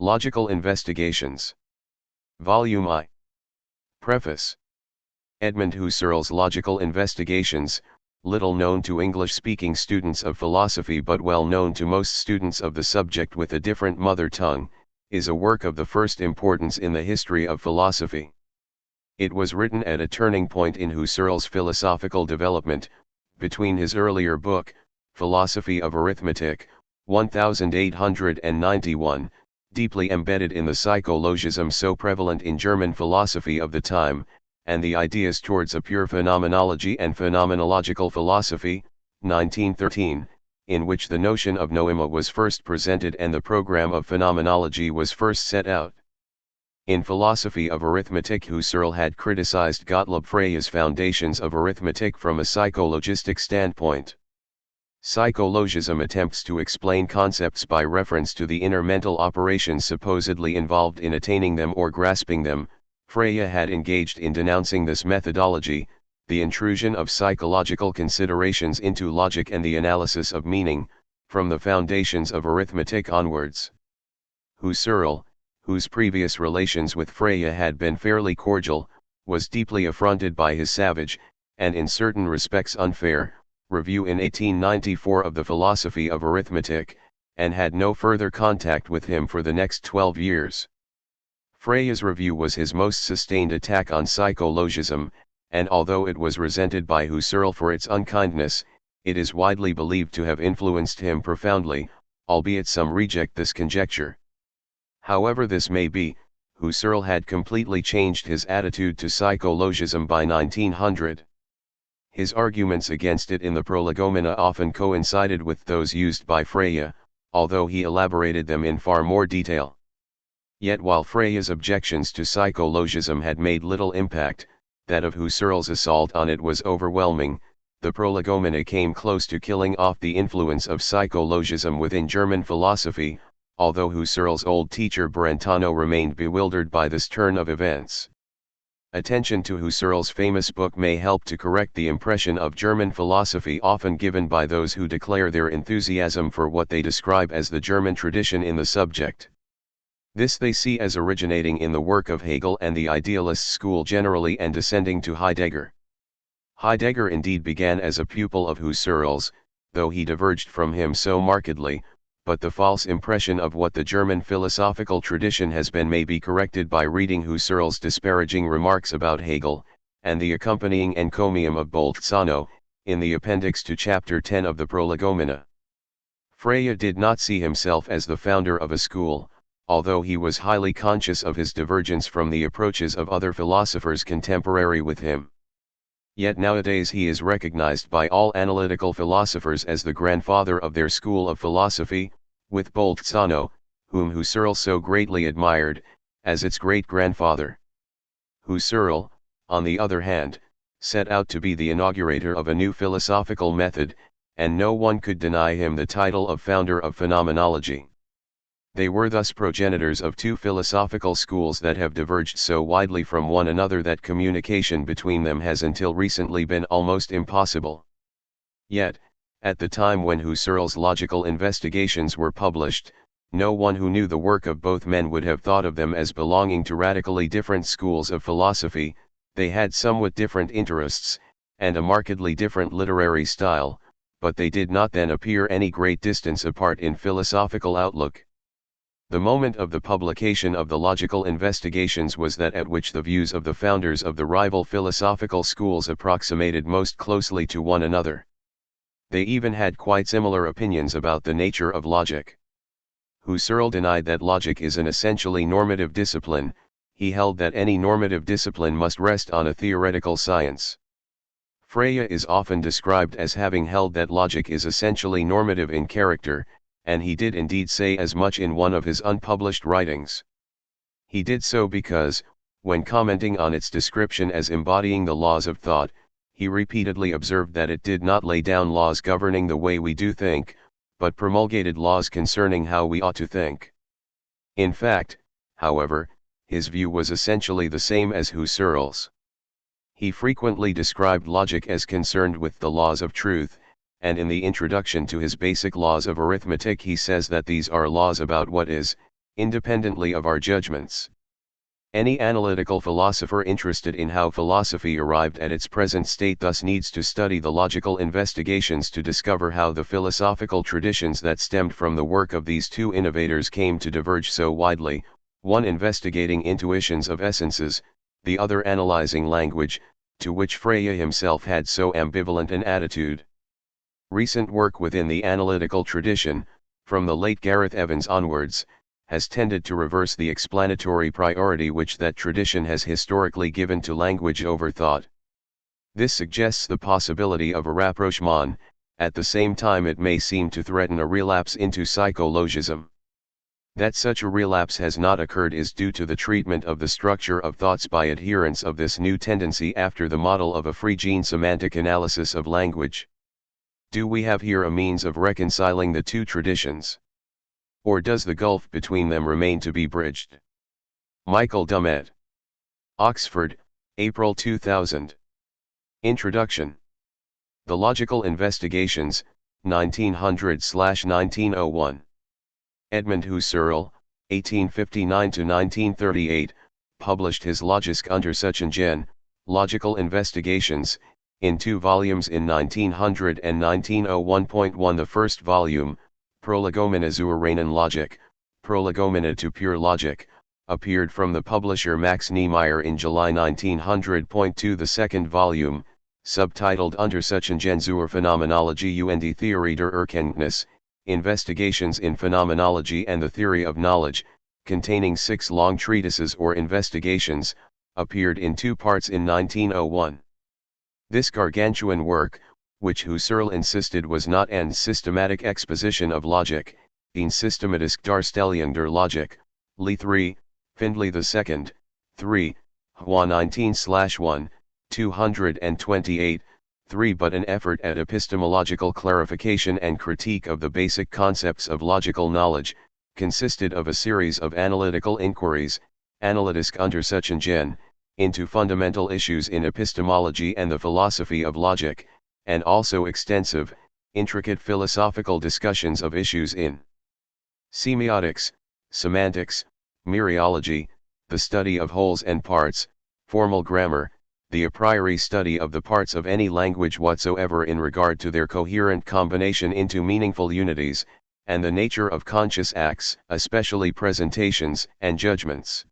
Logical Investigations. Volume I. Preface. Edmund Husserl's Logical Investigations, little known to English-speaking students of philosophy but well known to most students of the subject with a different mother tongue, is a work of the first importance in the history of philosophy. It was written at a turning point in Husserl's philosophical development, between his earlier book, Philosophy of Arithmetic, 1891, deeply embedded in the psychologism so prevalent in German philosophy of the time, and the ideas towards a pure phenomenology and phenomenological philosophy, 1913, in which the notion of noema was first presented and the program of phenomenology was first set out. In Philosophy of Arithmetic, Husserl had criticized Gottlob Freye's foundations of arithmetic from a psychologistic standpoint. Psychologism attempts to explain concepts by reference to the inner mental operations supposedly involved in attaining them or grasping them. Freye had engaged in denouncing this methodology, the intrusion of psychological considerations into logic and the analysis of meaning, from the foundations of arithmetic onwards. Husserl, whose previous relations with Freye had been fairly cordial, was deeply affronted by his savage, and in certain respects unfair, review in 1894 of the Philosophy of Arithmetic, and had no further contact with him for the next 12 years. Freye's review was his most sustained attack on psychologism, and although it was resented by Husserl for its unkindness, it is widely believed to have influenced him profoundly, albeit some reject this conjecture. However this may be, Husserl had completely changed his attitude to psychologism by 1900. His arguments against it in the Prolegomena often coincided with those used by Freye, although he elaborated them in far more detail. Yet while Freye's objections to psychologism had made little impact, that of Husserl's assault on it was overwhelming. The Prolegomena came close to killing off the influence of psychologism within German philosophy, although Husserl's old teacher Brentano remained bewildered by this turn of events. Attention to Husserl's famous book may help to correct the impression of German philosophy often given by those who declare their enthusiasm for what they describe as the German tradition in the subject. This they see as originating in the work of Hegel and the idealist school generally and descending to Heidegger. Heidegger indeed began as a pupil of Husserl's, though he diverged from him so markedly, but the false impression of what the German philosophical tradition has been may be corrected by reading Husserl's disparaging remarks about Hegel, and the accompanying encomium of Bolzano, in the appendix to chapter 10 of the Prolegomena. Freye did not see himself as the founder of a school, although he was highly conscious of his divergence from the approaches of other philosophers contemporary with him. Yet nowadays he is recognized by all analytical philosophers as the grandfather of their school of philosophy, with Bolzano, whom Husserl so greatly admired, as its great-grandfather. Husserl, on the other hand, set out to be the inaugurator of a new philosophical method, and no one could deny him the title of founder of phenomenology. They were thus progenitors of two philosophical schools that have diverged so widely from one another that communication between them has until recently been almost impossible. Yet, at the time when Husserl's logical investigations were published, no one who knew the work of both men would have thought of them as belonging to radically different schools of philosophy. They had somewhat different interests, and a markedly different literary style, but they did not then appear any great distance apart in philosophical outlook. The moment of the publication of the logical investigations was that at which the views of the founders of the rival philosophical schools approximated most closely to one another. They even had quite similar opinions about the nature of logic. Husserl denied that logic is an essentially normative discipline. He held that any normative discipline must rest on a theoretical science. Freye is often described as having held that logic is essentially normative in character, and he did indeed say as much in one of his unpublished writings. He did so because, when commenting on its description as embodying the laws of thought, he repeatedly observed that it did not lay down laws governing the way we do think, but promulgated laws concerning how we ought to think. In fact, however, his view was essentially the same as Husserl's. He frequently described logic as concerned with the laws of truth, and in the introduction to his basic laws of arithmetic he says that these are laws about what is, independently of our judgments. Any analytical philosopher interested in how philosophy arrived at its present state thus needs to study the logical investigations to discover how the philosophical traditions that stemmed from the work of these two innovators came to diverge so widely, one investigating intuitions of essences, the other analyzing language, to which Frege himself had so ambivalent an attitude. Recent work within the analytical tradition, from the late Gareth Evans onwards, has tended to reverse the explanatory priority which that tradition has historically given to language over thought. This suggests the possibility of a rapprochement, at the same time it may seem to threaten a relapse into psychologism. That such a relapse has not occurred is due to the treatment of the structure of thoughts by adherents of this new tendency after the model of a Phrygian semantic analysis of language. Do we have here a means of reconciling the two traditions? Or does the gulf between them remain to be bridged? Michael Dummett. Oxford, April 2000. Introduction. The Logical Investigations, 1900-1901. Edmund Husserl, 1859-1938, published his Logische Untersuchungen, Logical Investigations, in 2 volumes in 1900 and 1901.1. The first volume, Prolegomena zur reinen Logik, Prolegomena to Pure Logic, appeared from the publisher Max Niemeyer in July 1900.2. The second volume, subtitled Untersuchungen zur Phänomenologie und Theorie der Erkenntnis, Investigations in Phenomenology and the Theory of Knowledge, containing 6 long treatises or investigations, appeared in 2 parts in 1901. This gargantuan work, which Husserl insisted was not an systematic exposition of logic, een systematisch Darstellung der Logik, Lee 3, Findlay II, 3, Hua 19/1, 228, 3, but an effort at epistemological clarification and critique of the basic concepts of logical knowledge, consisted of a series of analytical inquiries, Analytische Untersuchungen, into fundamental issues in epistemology and the philosophy of logic, and also extensive, intricate philosophical discussions of issues in semiotics, semantics, mereology, the study of wholes and parts, formal grammar, the a priori study of the parts of any language whatsoever in regard to their coherent combination into meaningful unities, and the nature of conscious acts, especially presentations and judgments.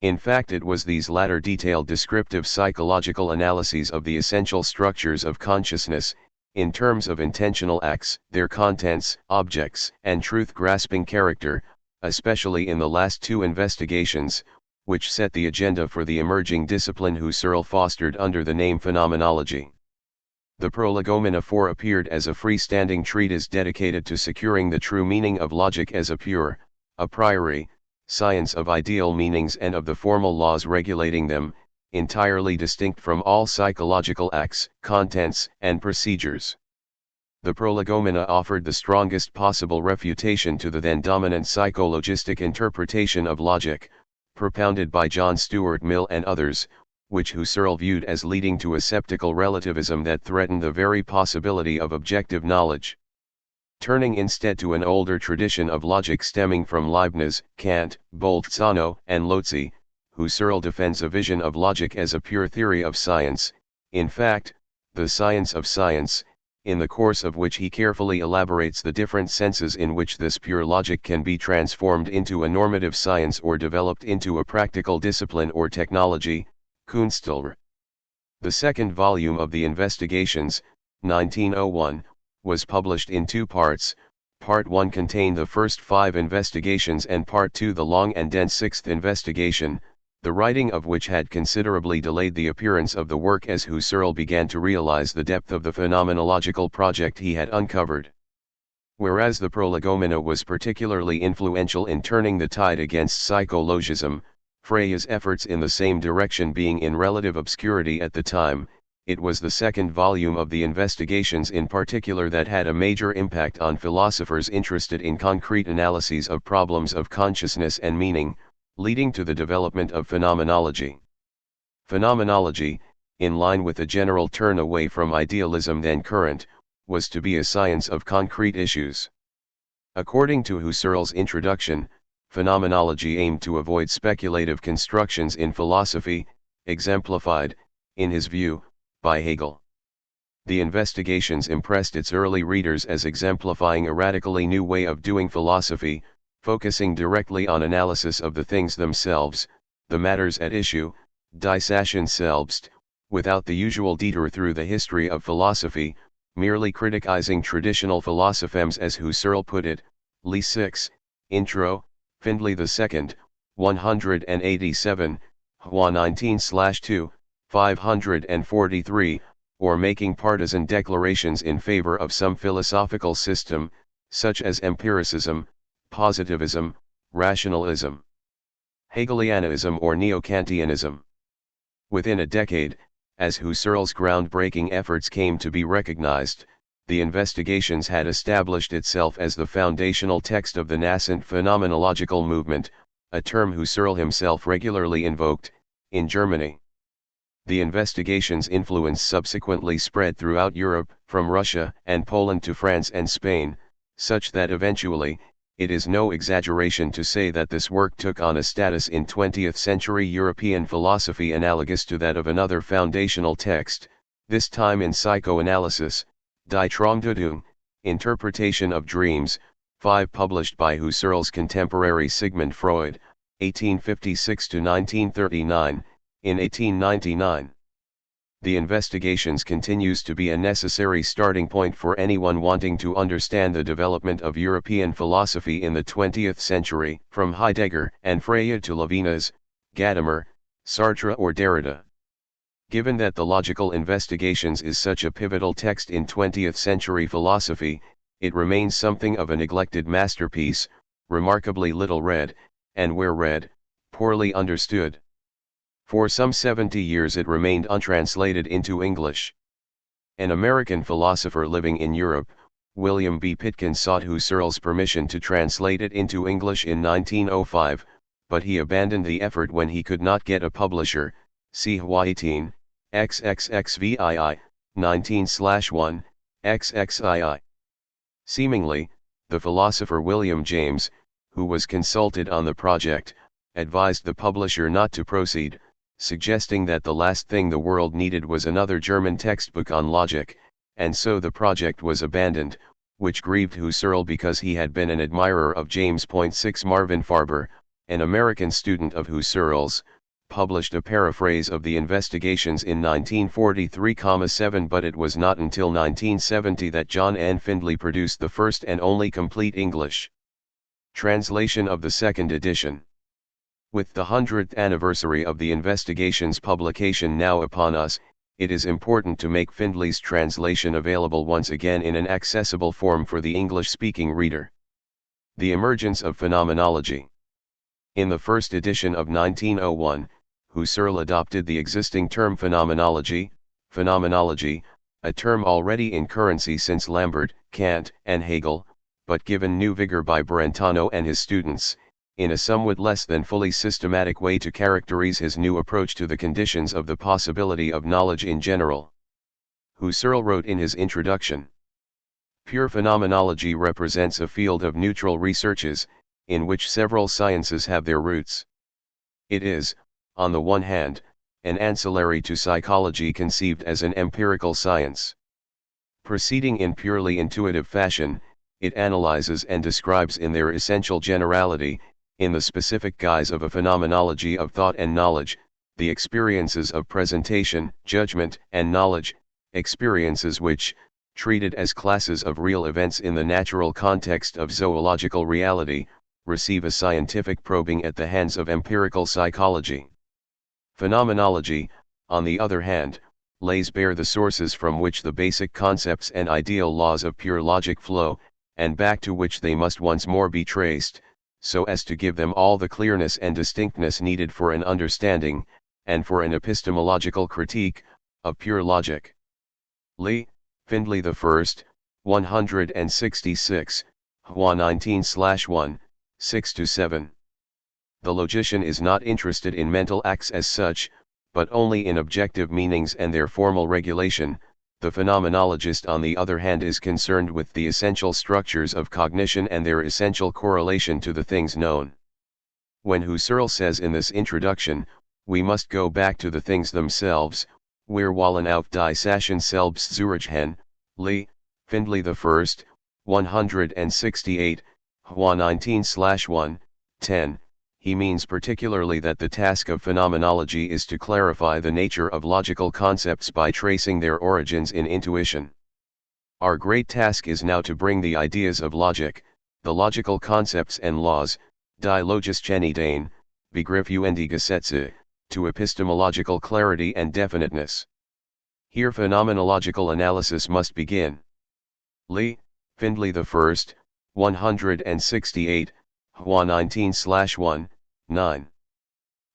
In fact, it was these latter detailed descriptive psychological analyses of the essential structures of consciousness, in terms of intentional acts, their contents, objects, and truth-grasping character, especially in the last 2 investigations, which set the agenda for the emerging discipline Husserl fostered under the name phenomenology. The Prolegomena 4 appeared as a freestanding treatise dedicated to securing the true meaning of logic as a pure, a priori, science of ideal meanings and of the formal laws regulating them, entirely distinct from all psychological acts, contents, and procedures. The Prolegomena offered the strongest possible refutation to the then dominant psychologistic interpretation of logic, propounded by John Stuart Mill and others, which Husserl viewed as leading to a sceptical relativism that threatened the very possibility of objective knowledge. Turning instead to an older tradition of logic stemming from Leibniz, Kant, Bolzano, and Lotze, Husserl defends a vision of logic as a pure theory of science, in fact, the science of science, in the course of which he carefully elaborates the different senses in which this pure logic can be transformed into a normative science or developed into a practical discipline or technology, Kunstlehre. The second volume of the Investigations, 1901, was published in 2 parts. Part 1 contained the first 5 investigations and Part 2 the long and dense 6th investigation, the writing of which had considerably delayed the appearance of the work as Husserl began to realize the depth of the phenomenological project he had uncovered. Whereas the Prolegomena was particularly influential in turning the tide against psychologism, Frege's efforts in the same direction being in relative obscurity at the time, it was the second volume of the Investigations in particular that had a major impact on philosophers interested in concrete analyses of problems of consciousness and meaning, leading to the development of phenomenology. Phenomenology, in line with the general turn away from idealism then current, was to be a science of concrete issues. According to Husserl's introduction, phenomenology aimed to avoid speculative constructions in philosophy, exemplified, in his view, by Hegel. The investigations impressed its early readers as exemplifying a radically new way of doing philosophy, focusing directly on analysis of the things themselves, the matters at issue, die Sachen selbst, without the usual detour through the history of philosophy, merely criticizing traditional philosophemes as Husserl put it, Lee 6, Intro, Findlay II, 187, Hua 19/2, 543, or making partisan declarations in favor of some philosophical system, such as empiricism, positivism, rationalism, Hegelianism or Neo-Kantianism. Within a decade, as Husserl's groundbreaking efforts came to be recognized, the investigations had established itself as the foundational text of the nascent phenomenological movement, a term Husserl himself regularly invoked, in Germany. The investigations' influence subsequently spread throughout Europe, from Russia and Poland to France and Spain, such that eventually, it is no exaggeration to say that this work took on a status in 20th-century European philosophy analogous to that of another foundational text, this time in psychoanalysis, Die Traumdeutung, Interpretation of Dreams, 5 published by Husserl's contemporary Sigmund Freud, 1856–1939, in 1899. The investigations continues to be a necessary starting point for anyone wanting to understand the development of European philosophy in the 20th century, from Heidegger and Frege to Levinas, Gadamer, Sartre or Derrida. Given that the logical investigations is such a pivotal text in 20th century philosophy, it remains something of a neglected masterpiece, remarkably little read, and where read, poorly understood. For some 70 years it remained untranslated into English. An American philosopher living in Europe, William B. Pitkin sought Husserl's permission to translate it into English in 1905, but he abandoned the effort when he could not get a publisher, see Hua 18, XXXVII, 19/1, XXII. Seemingly, the philosopher William James, who was consulted on the project, advised the publisher not to proceed, suggesting that the last thing the world needed was another German textbook on logic, and so the project was abandoned, which grieved Husserl because he had been an admirer of James. 6 Marvin Farber, an American student of Husserl's, published a paraphrase of the investigations in 1943,7 but it was not until 1970 that John N. Findlay produced the first and only complete English translation of the second edition. With the 100th anniversary of the investigations publication now upon us, it is important to make Findlay's translation available once again in an accessible form for the English-speaking reader. The emergence of phenomenology. In the first edition of 1901, Husserl adopted the existing term phenomenology, a term already in currency since Lambert, Kant, and Hegel, but given new vigor by Brentano and his students, in a somewhat less than fully systematic way to characterize his new approach to the conditions of the possibility of knowledge in general. Husserl wrote in his introduction, "Pure phenomenology represents a field of neutral researches, in which several sciences have their roots. It is, on the one hand, an ancillary to psychology conceived as an empirical science. Proceeding in purely intuitive fashion, it analyzes and describes in their essential generality, in the specific guise of a phenomenology of thought and knowledge, the experiences of presentation, judgment, and knowledge, experiences which, treated as classes of real events in the natural context of zoological reality, receive a scientific probing at the hands of empirical psychology. Phenomenology, on the other hand, lays bare the sources from which the basic concepts and ideal laws of pure logic flow, and back to which they must once more be traced, so as to give them all the clearness and distinctness needed for an understanding, and for an epistemological critique, of pure logic." Lee, Findlay I, 166, Hua 19/1, 6–7. The logician is not interested in mental acts as such, but only in objective meanings and their formal regulation. The phenomenologist on the other hand is concerned with the essential structures of cognition and their essential correlation to the things known. When Husserl says in this introduction, we must go back to the things themselves, wir wollen auf die Sachen selbst zurückgehen, Lee, Findlay the 1st, 168, Hua 19/1, 10, he means particularly that the task of phenomenology is to clarify the nature of logical concepts by tracing their origins in intuition. Our great task is now to bring the ideas of logic, the logical concepts and laws, die logischen Ideen, Begriffe und Gesetze, to epistemological clarity and definiteness. Here phenomenological analysis must begin. Lee, Findlay the 1st, 168, Hua 19/1, 9.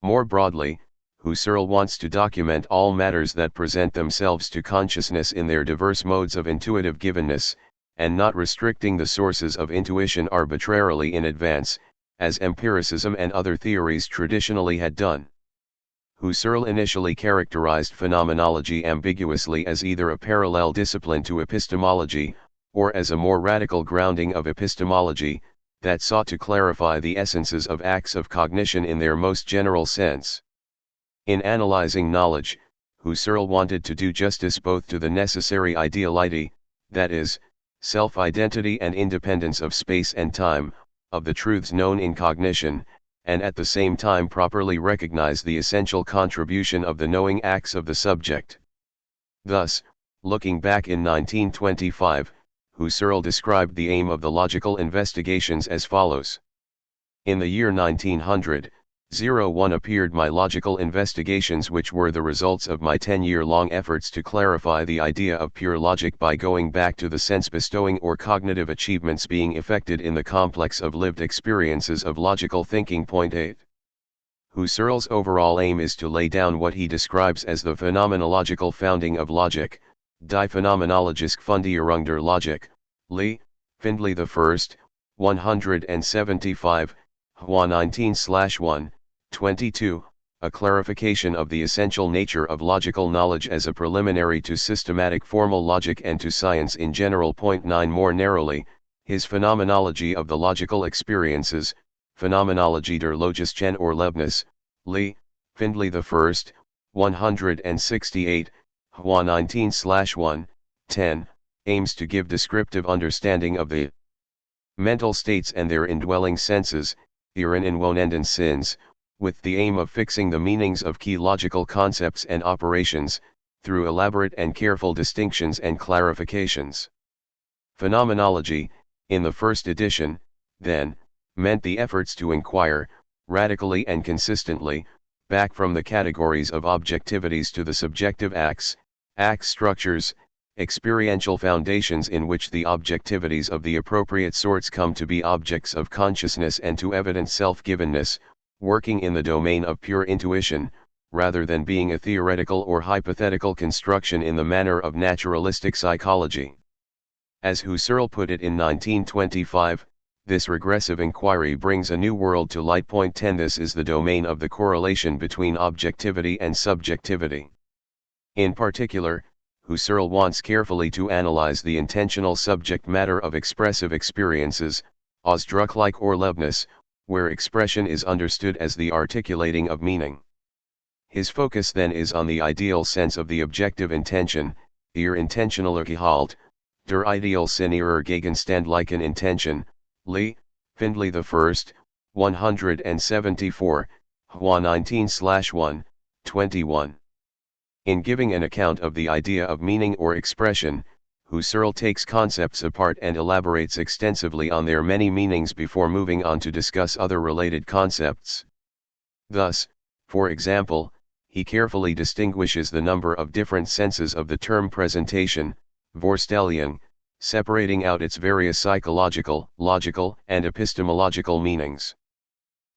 More broadly, Husserl wants to document all matters that present themselves to consciousness in their diverse modes of intuitive givenness, and not restricting the sources of intuition arbitrarily in advance, as empiricism and other theories traditionally had done. Husserl initially characterized phenomenology ambiguously as either a parallel discipline to epistemology, or as a more radical grounding of epistemology, that sought to clarify the essences of acts of cognition in their most general sense. In analyzing knowledge, Husserl wanted to do justice both to the necessary ideality, that is, self-identity and independence of space and time, of the truths known in cognition, and at the same time properly recognize the essential contribution of the knowing acts of the subject. Thus, looking back in 1925, Husserl described the aim of the logical investigations as follows. In the year 1900, 01 appeared my logical investigations, which were the results of my 10-year-long efforts to clarify the idea of pure logic by going back to the sense-bestowing or cognitive achievements being effected in the complex of lived experiences of logical thinking. Point 8. Husserl's overall aim is to lay down what he describes as the phenomenological founding of logic, die phenomenologische Fundierung der Logik, Lee, Findlay the 1st, 175, Hua 19/1, 22, a clarification of the essential nature of logical knowledge as a preliminary to systematic formal logic and to science in general. Point 9. More narrowly, his phenomenology of the logical experiences, Phenomenologie der Logischen Erlebnis, Lee, Findlay the 1st, 168, Hua 19/1, 10, aims to give descriptive understanding of the mental states and their indwelling senses, ihren inwohnenden Sinns, with the aim of fixing the meanings of key logical concepts and operations, through elaborate and careful distinctions and clarifications. Phenomenology, in the first edition, then, meant the efforts to inquire, radically and consistently, back from the categories of objectivities to the subjective acts, act structures, experiential foundations in which the objectivities of the appropriate sorts come to be objects of consciousness and to evident self-givenness, working in the domain of pure intuition, rather than being a theoretical or hypothetical construction in the manner of naturalistic psychology. As Husserl put it in 1925, this regressive inquiry brings a new world to light. Point 10. This is the domain of the correlation between objectivity and subjectivity. In particular, Husserl wants carefully to analyze the intentional subject matter of expressive experiences, Ausdruckliche Erlebnis, where expression is understood as the articulating of meaning. His focus then is on the ideal sense of the objective intention, ihr intentionaler Gehalt, der Idealsinn ihrer gegenständlichen Intention, Lee, Findlay the 1st, 174, Hua 19/1, 21. In giving an account of the idea of meaning or expression, Husserl takes concepts apart and elaborates extensively on their many meanings before moving on to discuss other related concepts. Thus, for example, he carefully distinguishes the number of different senses of the term presentation, Vorstellung, separating out its various psychological, logical, and epistemological meanings.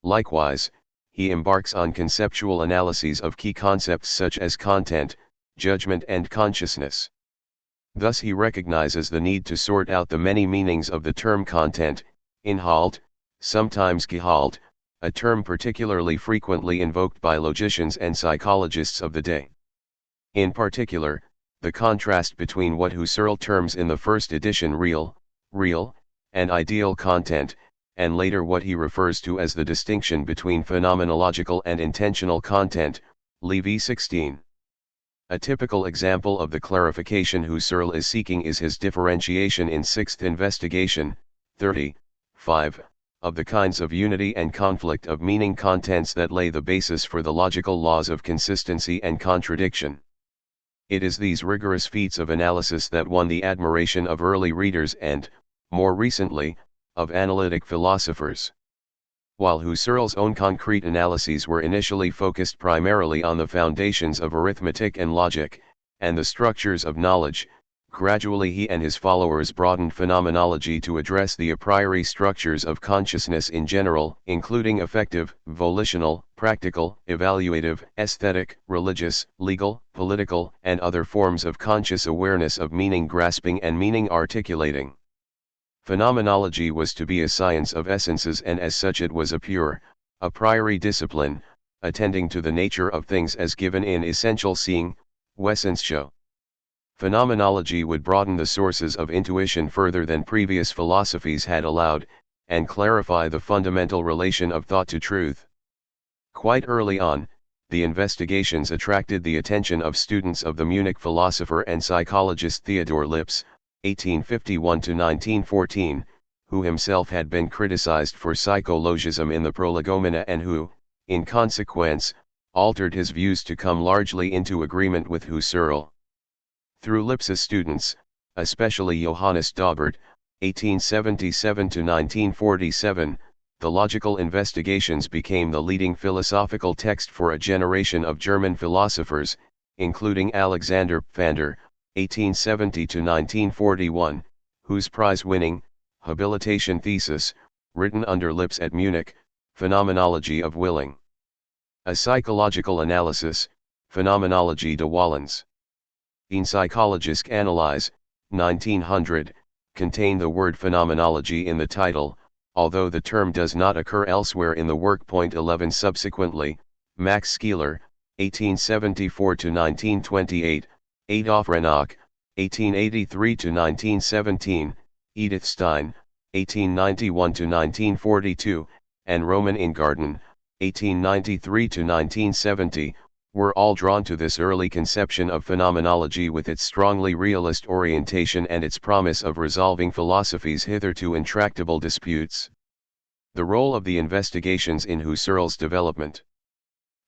Likewise, he embarks on conceptual analyses of key concepts such as content, judgment and consciousness. Thus he recognizes the need to sort out the many meanings of the term content, Inhalt, sometimes Gehalt, a term particularly frequently invoked by logicians and psychologists of the day. In particular, the contrast between what Husserl terms in the first edition real, and ideal content, and later what he refers to as the distinction between phenomenological and intentional content, Levy 16. A typical example of the clarification Husserl is seeking is his differentiation in sixth investigation, 35, of the kinds of unity and conflict of meaning contents that lay the basis for the logical laws of consistency and contradiction. It is these rigorous feats of analysis that won the admiration of early readers and, more recently, of analytic philosophers. While Husserl's own concrete analyses were initially focused primarily on the foundations of arithmetic and logic, and the structures of knowledge, gradually he and his followers broadened phenomenology to address the a priori structures of consciousness in general, including affective, volitional, practical, evaluative, aesthetic, religious, legal, political, and other forms of conscious awareness of meaning grasping and meaning articulating. Phenomenology was to be a science of essences, and as such it was a pure, a priori discipline, attending to the nature of things as given in essential seeing, Wesensschau. Phenomenology would broaden the sources of intuition further than previous philosophies had allowed, and clarify the fundamental relation of thought to truth. Quite early on, the investigations attracted the attention of students of the Munich philosopher and psychologist Theodor Lipps, 1851–1914, who himself had been criticized for psychologism in the Prolegomena and who, in consequence, altered his views to come largely into agreement with Husserl. Through Lipps's students, especially Johannes Daubert, 1877–1947, the logical investigations became the leading philosophical text for a generation of German philosophers, including Alexander Pfander, 1870–1941, whose prize-winning, habilitation thesis, written under Lipps at Munich, Phenomenology of Willing. A psychological analysis, Phenomenologie des Willens. In Psychologische Analyse, 1900, contain the word phenomenology in the title, although the term does not occur elsewhere in the work. 11 Subsequently, Max Scheler, 1874–1928, Adolf Renock, 1883–1917, Edith Stein, 1891–1942, and Roman Ingarden, 1893–1970, were all drawn to this early conception of phenomenology with its strongly realist orientation and its promise of resolving philosophy's hitherto intractable disputes. The role of the investigations in Husserl's development.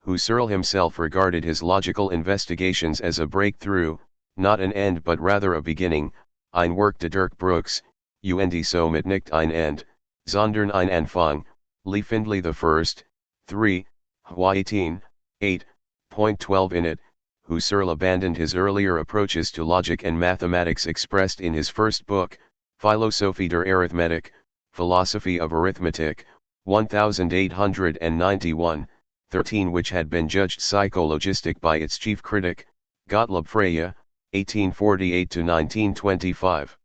Husserl himself regarded his logical investigations as a breakthrough, not an end but rather a beginning, ein Werk de Dirk Brooks, und somit nicht ein End, sondern ein Anfang, Liefindley I, 3, Hwa 18, 8.12. In it, Husserl abandoned his earlier approaches to logic and mathematics expressed in his first book, Philosophie der Arithmetik, Philosophy of Arithmetic, 1891, 13, which had been judged psychologistic by its chief critic, Gottlob Frege, 1848–1925.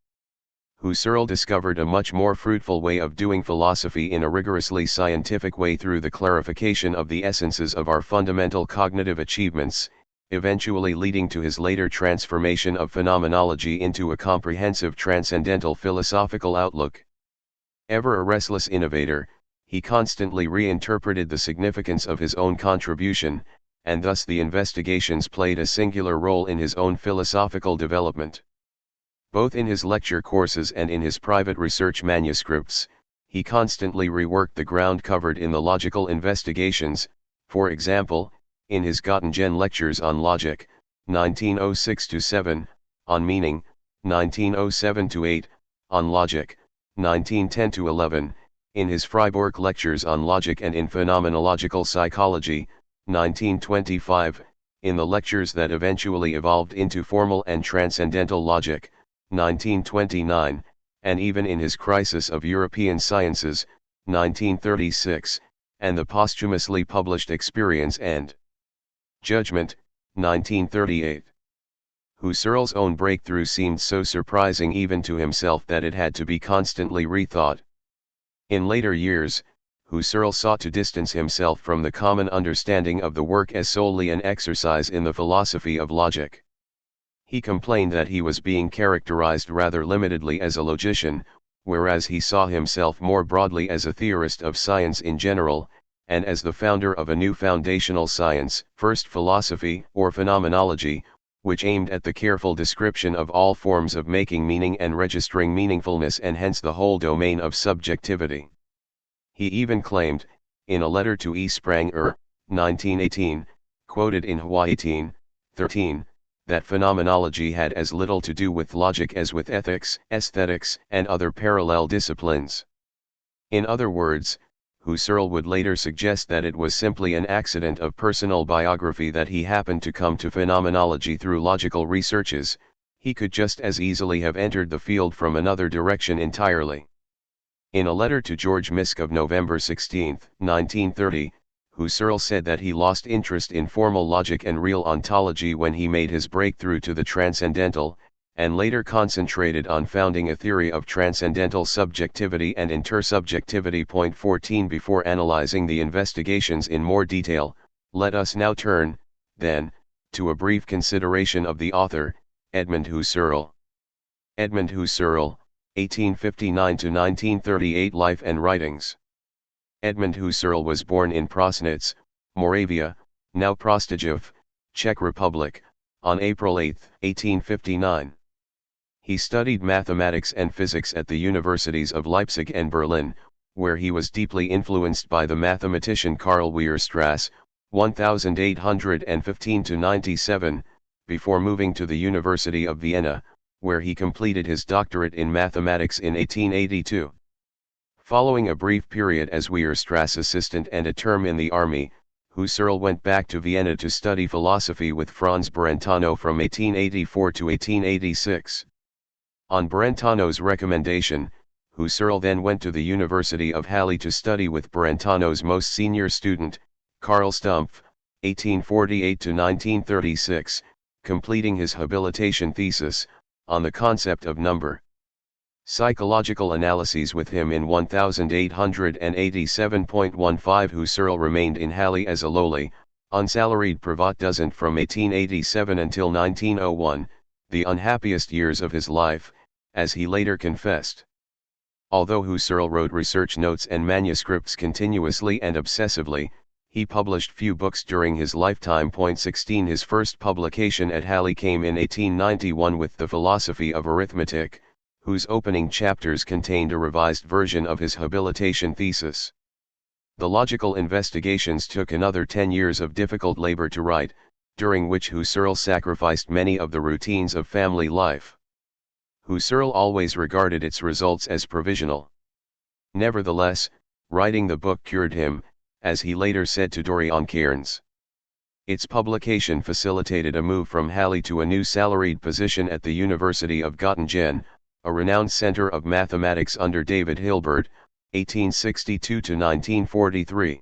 Husserl discovered a much more fruitful way of doing philosophy in a rigorously scientific way through the clarification of the essences of our fundamental cognitive achievements, eventually leading to his later transformation of phenomenology into a comprehensive transcendental philosophical outlook. Ever a restless innovator, he constantly reinterpreted the significance of his own contribution, and thus the investigations played a singular role in his own philosophical development. Both in his lecture courses and in his private research manuscripts, he constantly reworked the ground covered in the logical investigations, for example, in his Göttingen lectures on logic, 1906–7, on meaning, 1907–8, on logic, 1910–11, in his Freiburg lectures on logic and in phenomenological psychology, 1925, in the lectures that eventually evolved into formal and transcendental logic, 1929, and even in his Crisis of European Sciences, 1936, and the posthumously published Experience and Judgment, 1938. Husserl's own breakthrough seemed so surprising even to himself that it had to be constantly rethought. In later years, Husserl sought to distance himself from the common understanding of the work as solely an exercise in the philosophy of logic. He complained that he was being characterized rather limitedly as a logician, whereas he saw himself more broadly as a theorist of science in general, and as the founder of a new foundational science, first philosophy or phenomenology, which aimed at the careful description of all forms of making meaning and registering meaningfulness, and hence the whole domain of subjectivity. He even claimed, in a letter to E. Spranger, 1918, quoted in Hawaii 13, that phenomenology had as little to do with logic as with ethics, aesthetics, and other parallel disciplines. In other words, Husserl would later suggest that it was simply an accident of personal biography that he happened to come to phenomenology through logical researches. He could just as easily have entered the field from another direction entirely. In a letter to George Misk of November 16, 1930, Husserl said that he lost interest in formal logic and real ontology when he made his breakthrough to the transcendental, and later concentrated on founding a theory of transcendental subjectivity and intersubjectivity. Point 14. Before analyzing the investigations in more detail, let us now turn, then, to a brief consideration of the author, Edmund Husserl. Edmund Husserl, 1859–1938. Life and Writings. Edmund Husserl was born in Prosnitz, Moravia, now Prostějov, Czech Republic, on April 8, 1859. He studied mathematics and physics at the universities of Leipzig and Berlin, where he was deeply influenced by the mathematician Karl Weierstrass, 1815–97, before moving to the University of Vienna, where he completed his doctorate in mathematics in 1882. Following a brief period as Weierstrass assistant and a term in the army, Husserl went back to Vienna to study philosophy with Franz Brentano from 1884 to 1886. On Brentano's recommendation, Husserl then went to the University of Halle to study with Brentano's most senior student, Karl Stumpf, 1848 to 1936, completing his habilitation thesis, on the concept of number. Psychological analyses with him in 1887.15. Husserl remained in Halle as a lowly, unsalaried Privatdozent from 1887 until 1901, the unhappiest years of his life, as he later confessed. Although Husserl wrote research notes and manuscripts continuously and obsessively, he published few books during his lifetime. 16. His first publication at Halle came in 1891 with The Philosophy of Arithmetic, whose opening chapters contained a revised version of his habilitation thesis. The logical investigations took another 10 years of difficult labor to write, during which Husserl sacrificed many of the routines of family life. Husserl always regarded its results as provisional. Nevertheless, writing the book cured him, as he later said to Dorian Cairns. Its publication facilitated a move from Halle to a new salaried position at the University of Göttingen, a renowned center of mathematics under David Hilbert, 1862–1943.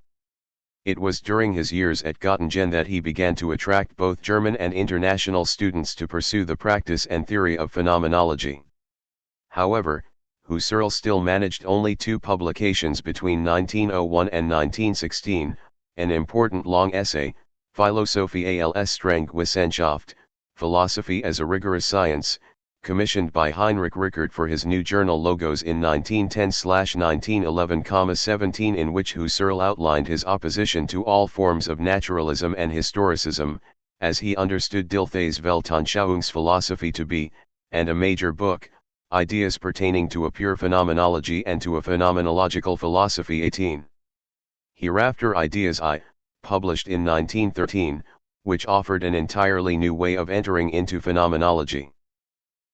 It was during his years at Göttingen that he began to attract both German and international students to pursue the practice and theory of phenomenology. However, Husserl still managed only 2 publications between 1901 and 1916, an important long essay, Philosophie als Strengwissenschaft, Philosophy as a Rigorous Science, commissioned by Heinrich Rickert for his new journal Logos in 1910–1911,17, in which Husserl outlined his opposition to all forms of naturalism and historicism, as he understood Dilthey's Weltanschauungsphilosophie to be, and a major book, Ideas Pertaining to a Pure Phenomenology and to a Phenomenological Philosophy 18. Hereafter Ideas I, published in 1913, which offered an entirely new way of entering into phenomenology.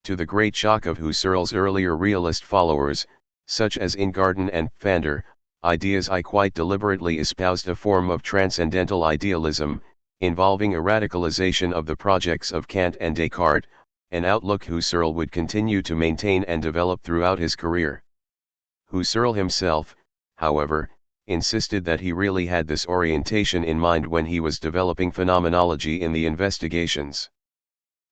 To the great shock of Husserl's earlier realist followers, such as Ingarden and Pfander, Ideas I quite deliberately espoused a form of transcendental idealism, involving a radicalization of the projects of Kant and Descartes, an outlook Husserl would continue to maintain and develop throughout his career. Husserl himself, however, insisted that he really had this orientation in mind when he was developing phenomenology in the investigations.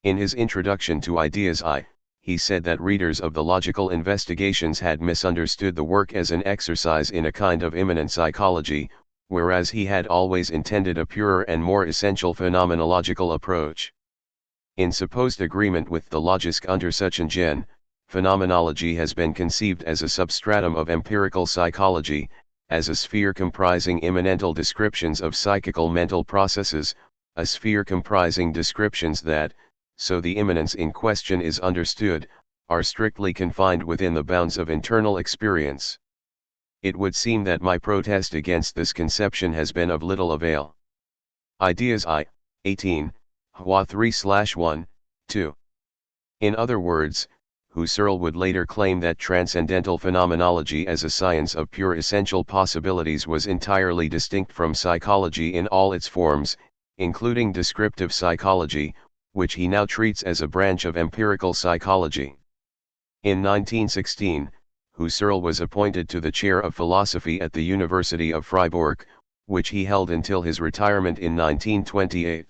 In his introduction to Ideas I, he said that readers of the logical investigations had misunderstood the work as an exercise in a kind of immanent psychology, whereas he had always intended a purer and more essential phenomenological approach. In supposed agreement with the Logisk Untersuchungen, phenomenology has been conceived as a substratum of empirical psychology, as a sphere comprising immanental descriptions of psychical mental processes, a sphere comprising descriptions that, so the immanence in question is understood, are strictly confined within the bounds of internal experience. It would seem that my protest against this conception has been of little avail. Ideas I, 18, Hua 3/1, 2. In other words, Husserl would later claim that transcendental phenomenology as a science of pure essential possibilities was entirely distinct from psychology in all its forms, including descriptive psychology, which he now treats as a branch of empirical psychology. In 1916, Husserl was appointed to the chair of philosophy at the University of Freiburg, which he held until his retirement in 1928.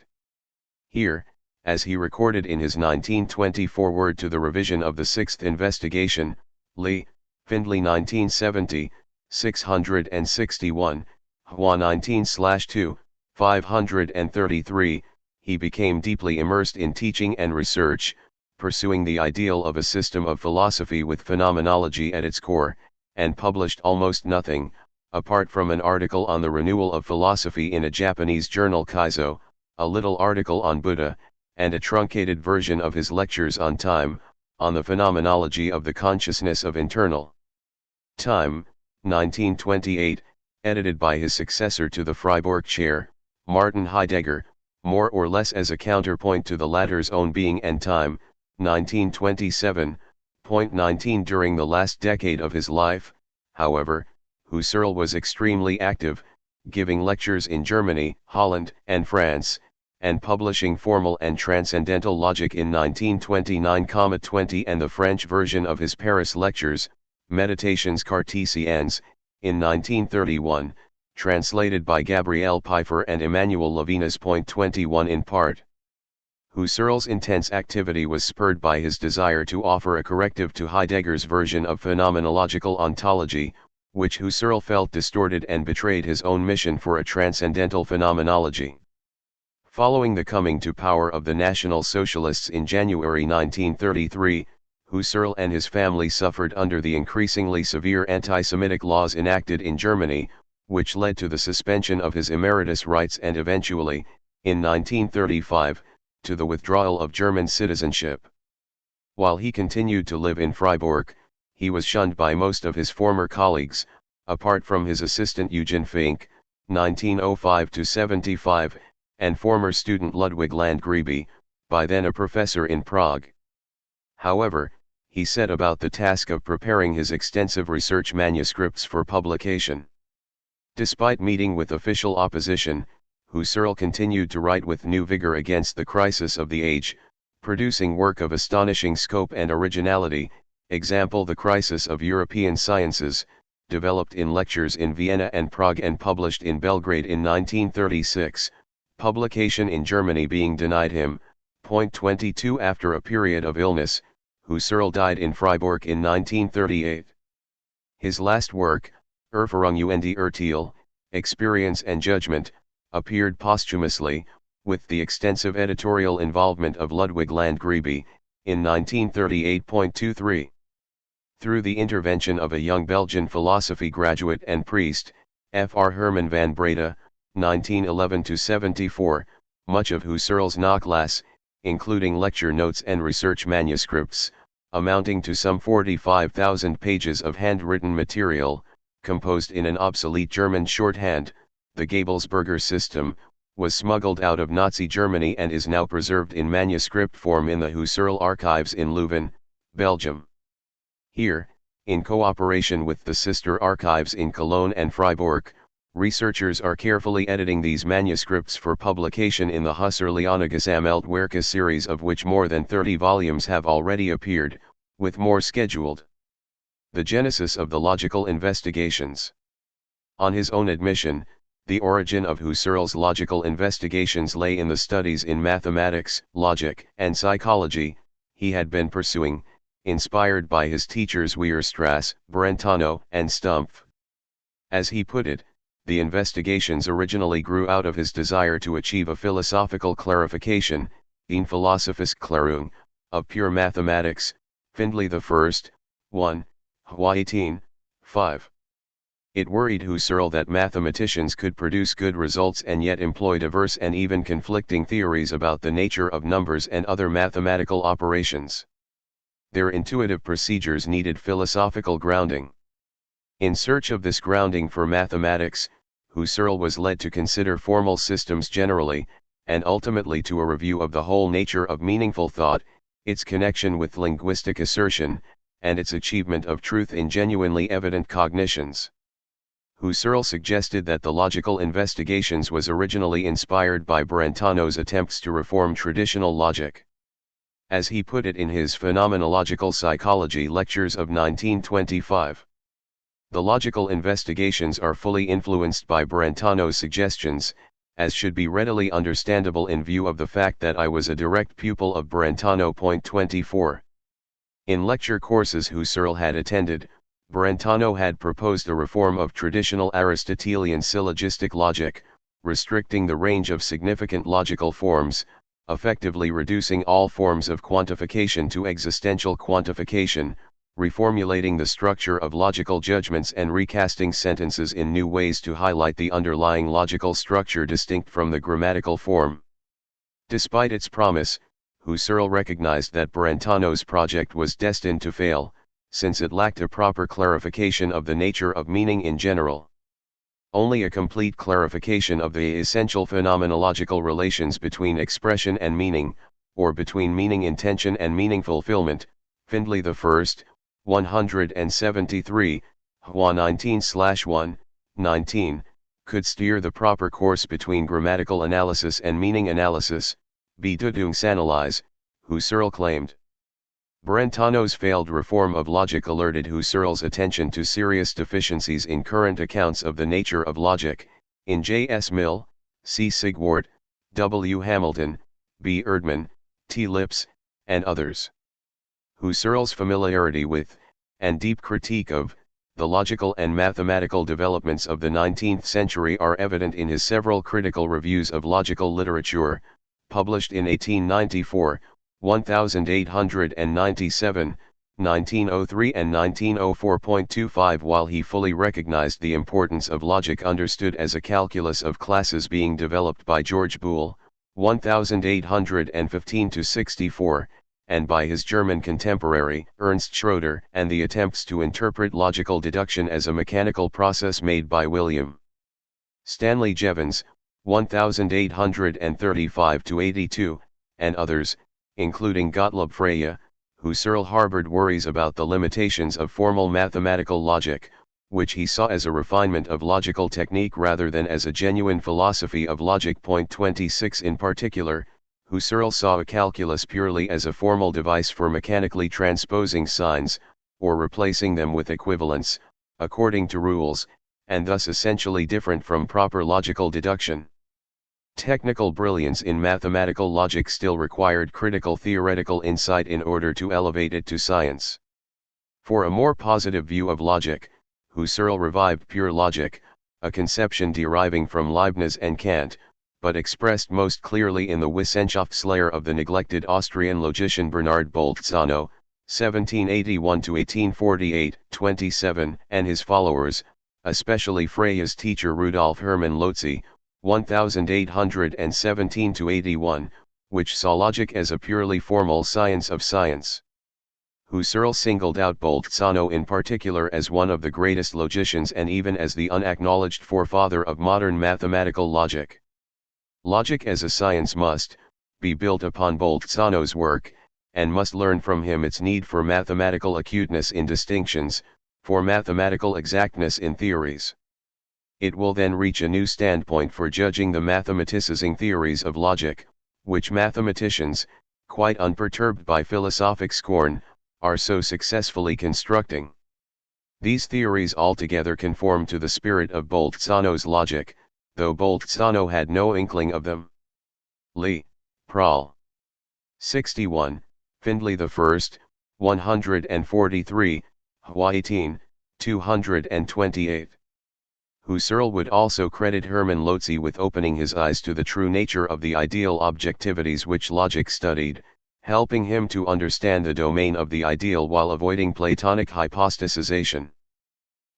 Here, as he recorded in his 1924 Word to the Revision of the Sixth Investigation, Lee, Findlay 1970, 661, Hua 19/2, 533, he became deeply immersed in teaching and research, pursuing the ideal of a system of philosophy with phenomenology at its core, and published almost nothing, apart from an article on the renewal of philosophy in a Japanese journal Kaizo, a little article on Buddha, and a truncated version of his lectures on time, on the phenomenology of the consciousness of internal time, 1928, edited by his successor to the Freiburg chair, Martin Heidegger, more or less as a counterpoint to the latter's own Being and Time, 1927.19. During the last decade of his life, however, Husserl was extremely active, giving lectures in Germany, Holland, and France, and publishing Formal and Transcendental Logic in 1929-20 and the French version of his Paris lectures, Méditations cartésiennes, in 1931, translated by Gabriel Pfeiffer and Emmanuel Levinas. 21 in part. Husserl's intense activity was spurred by his desire to offer a corrective to Heidegger's version of phenomenological ontology, which Husserl felt distorted and betrayed his own mission for a transcendental phenomenology. Following the coming to power of the National Socialists in January 1933, Husserl and his family suffered under the increasingly severe anti-Semitic laws enacted in Germany, which led to the suspension of his emeritus rights and eventually, in 1935, to the withdrawal of German citizenship. While he continued to live in Freiburg, he was shunned by most of his former colleagues, apart from his assistant Eugen Fink, 1905-75, and former student Ludwig Landgräbe, by then a professor in Prague. However, he set about the task of preparing his extensive research manuscripts for publication. Despite meeting with official opposition, Husserl continued to write with new vigor against the crisis of the age, producing work of astonishing scope and originality, example The Crisis of European Sciences, developed in lectures in Vienna and Prague and published in Belgrade in 1936, publication in Germany being denied him. 22 After a period of illness, Husserl died in Freiburg in 1938. His last work, Erfahrung und Urteil, Experience and Judgment, appeared posthumously, with the extensive editorial involvement of Ludwig Landgräbe, in 1938.23. Through the intervention of a young Belgian philosophy graduate and priest, Fr. Herman van Breda, 1911-74, much of Husserl's Nachlass, including lecture notes and research manuscripts, amounting to some 45,000 pages of handwritten material, composed in an obsolete German shorthand, the Gabelsberger system, was smuggled out of Nazi Germany and is now preserved in manuscript form in the Husserl archives in Leuven, Belgium. Here, in cooperation with the sister archives in Cologne and Freiburg, researchers are carefully editing these manuscripts for publication in the Husserliane Gesammelt Werke series, of which more than 30 volumes have already appeared, with more scheduled. The genesis of the logical investigations. On his own admission, the origin of Husserl's logical investigations lay in the studies in mathematics, logic, and psychology he had been pursuing, inspired by his teachers Weierstrass, Brentano, and Stumpf. As he put it, the investigations originally grew out of his desire to achieve a philosophical clarification, eine philosophische Klärung, of pure mathematics, Findlay the First, 1, Hua 18, 5. It worried Husserl that mathematicians could produce good results and yet employ diverse and even conflicting theories about the nature of numbers and other mathematical operations. Their intuitive procedures needed philosophical grounding. In search of this grounding for mathematics, Husserl was led to consider formal systems generally, and ultimately to a review of the whole nature of meaningful thought, its connection with linguistic assertion, and its achievement of truth in genuinely evident cognitions. Husserl suggested that the logical investigations was originally inspired by Brentano's attempts to reform traditional logic. As he put it in his Phenomenological Psychology lectures of 1925. The logical investigations are fully influenced by Brentano's suggestions, as should be readily understandable in view of the fact that I was a direct pupil of Brentano. 24. In lecture courses Husserl had attended, Brentano had proposed a reform of traditional Aristotelian syllogistic logic, restricting the range of significant logical forms, effectively reducing all forms of quantification to existential quantification, reformulating the structure of logical judgments and recasting sentences in new ways to highlight the underlying logical structure distinct from the grammatical form. Despite its promise, Husserl recognized that Brentano's project was destined to fail, since it lacked a proper clarification of the nature of meaning in general. Only a complete clarification of the essential phenomenological relations between expression and meaning, or between meaning intention and meaning fulfillment, Findlay the First, 173, Hua 19/1, 19, could steer the proper course between grammatical analysis and meaning analysis, Bedeutsanalyse, Husserl claimed. Brentano's failed reform of logic alerted Husserl's attention to serious deficiencies in current accounts of the nature of logic, in J. S. Mill, C. Sigwart, W. Hamilton, B. Erdmann, T. Lips, and others. Husserl's familiarity with, and deep critique of, the logical and mathematical developments of the 19th century are evident in his several critical reviews of logical literature, published in 1894, 1897, 1903 and 1904.25. While he fully recognized the importance of logic understood as a calculus of classes being developed by George Boole, 1815-64, and by his German contemporary, Ernst Schroeder, and the attempts to interpret logical deduction as a mechanical process made by William Stanley Jevons, 1835-82, and others, including Gottlob Frege, Husserl harbored worries about the limitations of formal mathematical logic, which he saw as a refinement of logical technique rather than as a genuine philosophy of logic. 26. In particular, Husserl saw a calculus purely as a formal device for mechanically transposing signs, or replacing them with equivalents, according to rules, and thus essentially different from proper logical deduction. Technical brilliance in mathematical logic still required critical theoretical insight in order to elevate it to science. For a more positive view of logic, Husserl revived pure logic, a conception deriving from Leibniz and Kant, but expressed most clearly in the Wissenschaftslehre of the neglected Austrian logician Bernard Bolzano, 1781-1848, 27, and his followers, especially Frege's teacher Rudolf Hermann Lotze, 1817-81, which saw logic as a purely formal science of science. Husserl singled out Bolzano in particular as one of the greatest logicians and even as the unacknowledged forefather of modern mathematical logic. Logic as a science must be built upon Bolzano's work, and must learn from him its need for mathematical acuteness in distinctions, for mathematical exactness in theories. It will then reach a new standpoint for judging the mathematicizing theories of logic, which mathematicians, quite unperturbed by philosophic scorn, are so successfully constructing. These theories altogether conform to the spirit of Bolzano's logic, though Bolzano had no inkling of them. Lee, Prol. 61, Findlay the First, 143, Hua 18, 228. Husserl would also credit Hermann Lotze with opening his eyes to the true nature of the ideal objectivities which logic studied, helping him to understand the domain of the ideal while avoiding Platonic hypostasization.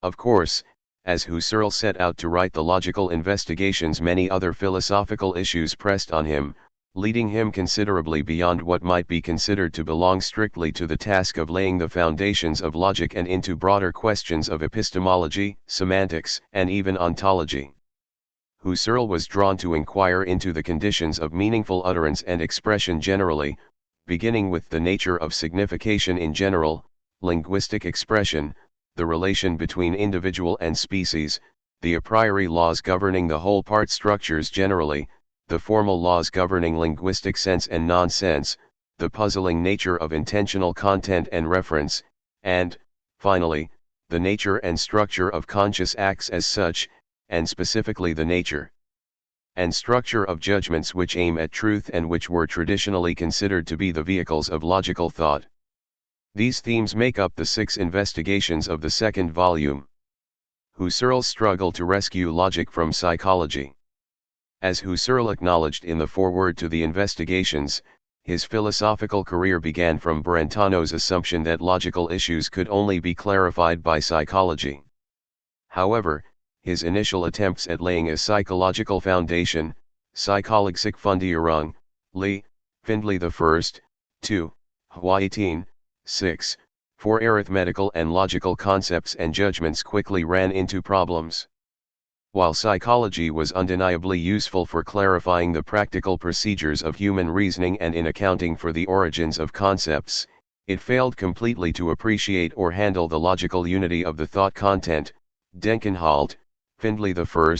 Of course, as Husserl set out to write the logical investigations, many other philosophical issues pressed on him, leading him considerably beyond what might be considered to belong strictly to the task of laying the foundations of logic and into broader questions of epistemology, semantics, and even ontology. Husserl was drawn to inquire into the conditions of meaningful utterance and expression generally, beginning with the nature of signification in general, linguistic expression, the relation between individual and species, the a priori laws governing the whole part structures generally, the formal laws governing linguistic sense and nonsense, the puzzling nature of intentional content and reference, and, finally, the nature and structure of conscious acts as such, and specifically the nature and structure of judgments which aim at truth and which were traditionally considered to be the vehicles of logical thought. These themes make up the 6 investigations of the second volume. Husserl's struggle to rescue logic from psychology. As Husserl acknowledged in the foreword to the investigations, his philosophical career began from Brentano's assumption that logical issues could only be clarified by psychology. However, his initial attempts at laying a psychological foundation, Psychologische Fundierung, Lee, Findlay I, 2, Hwa 18, 6, for arithmetical and logical concepts and judgments quickly ran into problems. While psychology was undeniably useful for clarifying the practical procedures of human reasoning and in accounting for the origins of concepts, it failed completely to appreciate or handle the logical unity of the thought content. Denkenhalt, Findlay I,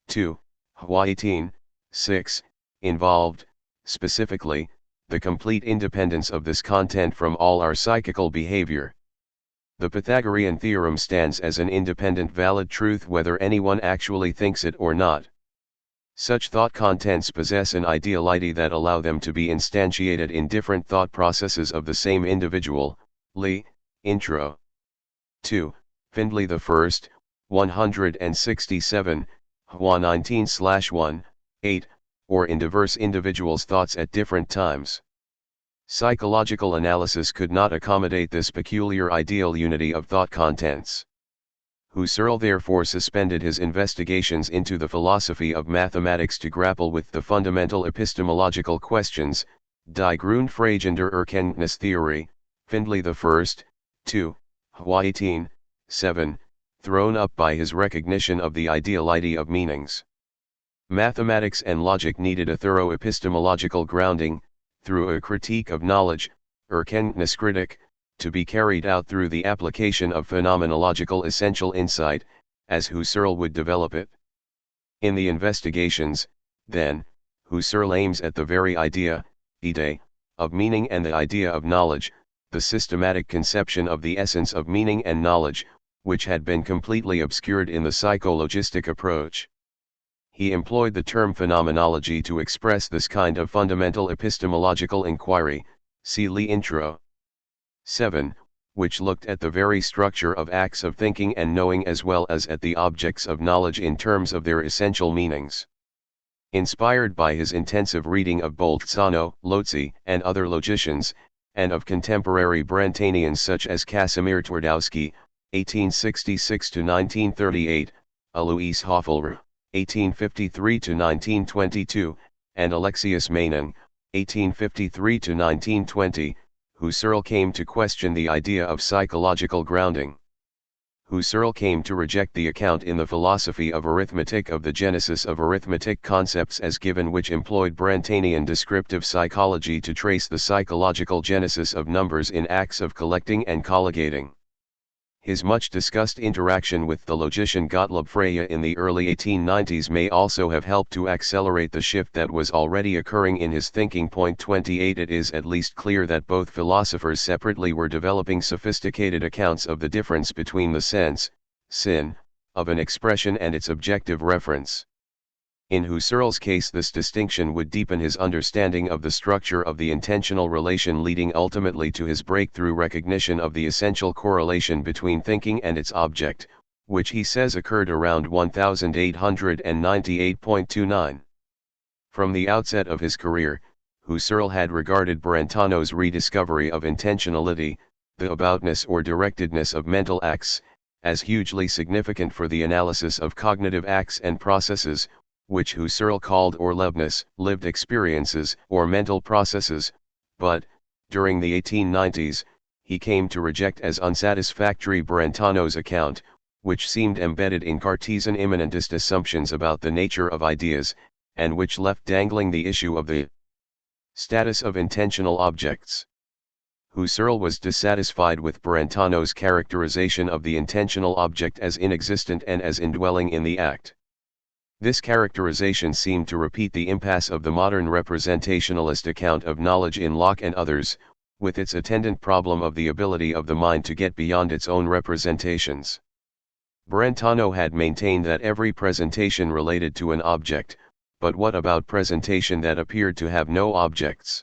2, Hwa 18, 6, involved, specifically, the complete independence of this content from all our psychical behavior. The Pythagorean theorem stands as an independent valid truth whether anyone actually thinks it or not. Such thought contents possess an ideality that allow them to be instantiated in different thought processes of the same individual. Lee, Intro. 2, Findlay I, 167, Hwa 19/1, 8, or in diverse individuals' thoughts at different times. Psychological analysis could not accommodate this peculiar ideal unity of thought contents. Husserl therefore suspended his investigations into the philosophy of mathematics to grapple with the fundamental epistemological questions, Die Grundfragen der Erkenntnistheorie, Findlay I, 2, Hwa 18, 7, thrown up by his recognition of the ideality of meanings. Mathematics and logic needed a thorough epistemological grounding, through a critique of knowledge, Erkenntniskritik, to be carried out through the application of phenomenological essential insight, as Husserl would develop it. In the investigations, then, Husserl aims at the very idea, Idee, of meaning and the idea of knowledge, the systematic conception of the essence of meaning and knowledge, which had been completely obscured in the psychologistic approach. He employed the term phenomenology to express this kind of fundamental epistemological inquiry, see Lee Intro. 7, which looked at the very structure of acts of thinking and knowing as well as at the objects of knowledge in terms of their essential meanings. Inspired by his intensive reading of Bolzano, Lotze, and other logicians, and of contemporary Brentanians such as Casimir Twardowski, 1866–1938, Alois Hofeler, 1853–1922, and Alexius Menon, 1853–1920, Husserl came to question the idea of psychological grounding. Husserl came to reject the account in the philosophy of arithmetic of the genesis of arithmetic concepts as given, which employed Brentanian descriptive psychology to trace the psychological genesis of numbers in acts of collecting and collocating. His much-discussed interaction with the logician Gottlob Frege in the early 1890s may also have helped to accelerate the shift that was already occurring in his thinking. Point 28. It is at least clear that both philosophers separately were developing sophisticated accounts of the difference between the sense, sin, of an expression and its objective reference. In Husserl's case, this distinction would deepen his understanding of the structure of the intentional relation, leading ultimately to his breakthrough recognition of the essential correlation between thinking and its object, which he says occurred around 1898.29. From the outset of his career, Husserl had regarded Brentano's rediscovery of intentionality, the aboutness or directedness of mental acts, as hugely significant for the analysis of cognitive acts and processes, which Husserl called Erlebnis, lived experiences, or mental processes, but, during the 1890s, he came to reject as unsatisfactory Brentano's account, which seemed embedded in Cartesian immanentist assumptions about the nature of ideas, and which left dangling the issue of the status of intentional objects. Husserl was dissatisfied with Brentano's characterization of the intentional object as inexistent and as indwelling in the act. This characterization seemed to repeat the impasse of the modern representationalist account of knowledge in Locke and others, with its attendant problem of the ability of the mind to get beyond its own representations. Brentano had maintained that every presentation related to an object, but what about presentation that appeared to have no objects?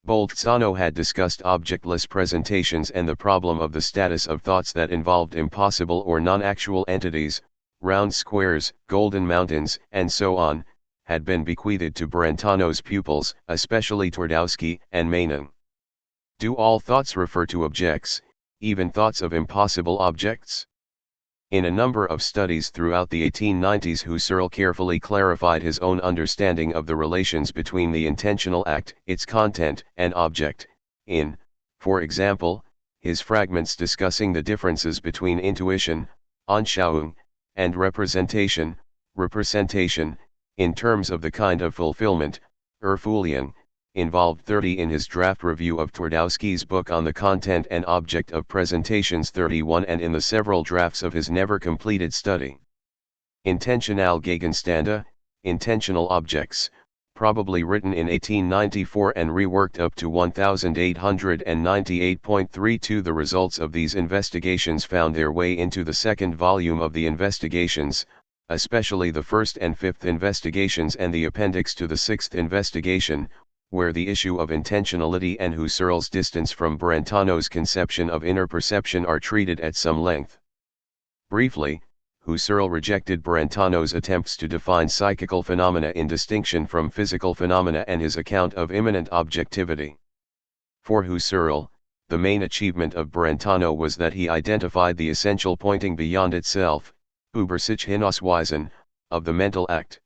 Bolzano had discussed objectless presentations, and the problem of the status of thoughts that involved impossible or non-actual entities, round squares, golden mountains, and so on, had been bequeathed to Brentano's pupils, especially Twardowski and Manin. Do all thoughts refer to objects, even thoughts of impossible objects? In a number of studies throughout the 1890s, Husserl carefully clarified his own understanding of the relations between the intentional act, its content, and object, in, for example, his fragments discussing the differences between intuition, Anschauung, and representation, in terms of the kind of fulfillment, Erfüllung, involved 30 in his draft review of Twardowski's book on the content and object of presentations 31, and in the several drafts of his never completed study. Intentional Gegenstände, Intentional Objects, probably written in 1894 and reworked up to 1898.32. The results of these investigations found their way into the second volume of the investigations, especially the first and fifth investigations and the appendix to the sixth investigation, where the issue of intentionality and Husserl's distance from Brentano's conception of inner perception are treated at some length. Briefly, Husserl rejected Brentano's attempts to define psychical phenomena in distinction from physical phenomena and his account of immanent objectivity. For Husserl, the main achievement of Brentano was that he identified the essential pointing beyond itself, über sich hinausweisen, of the mental act.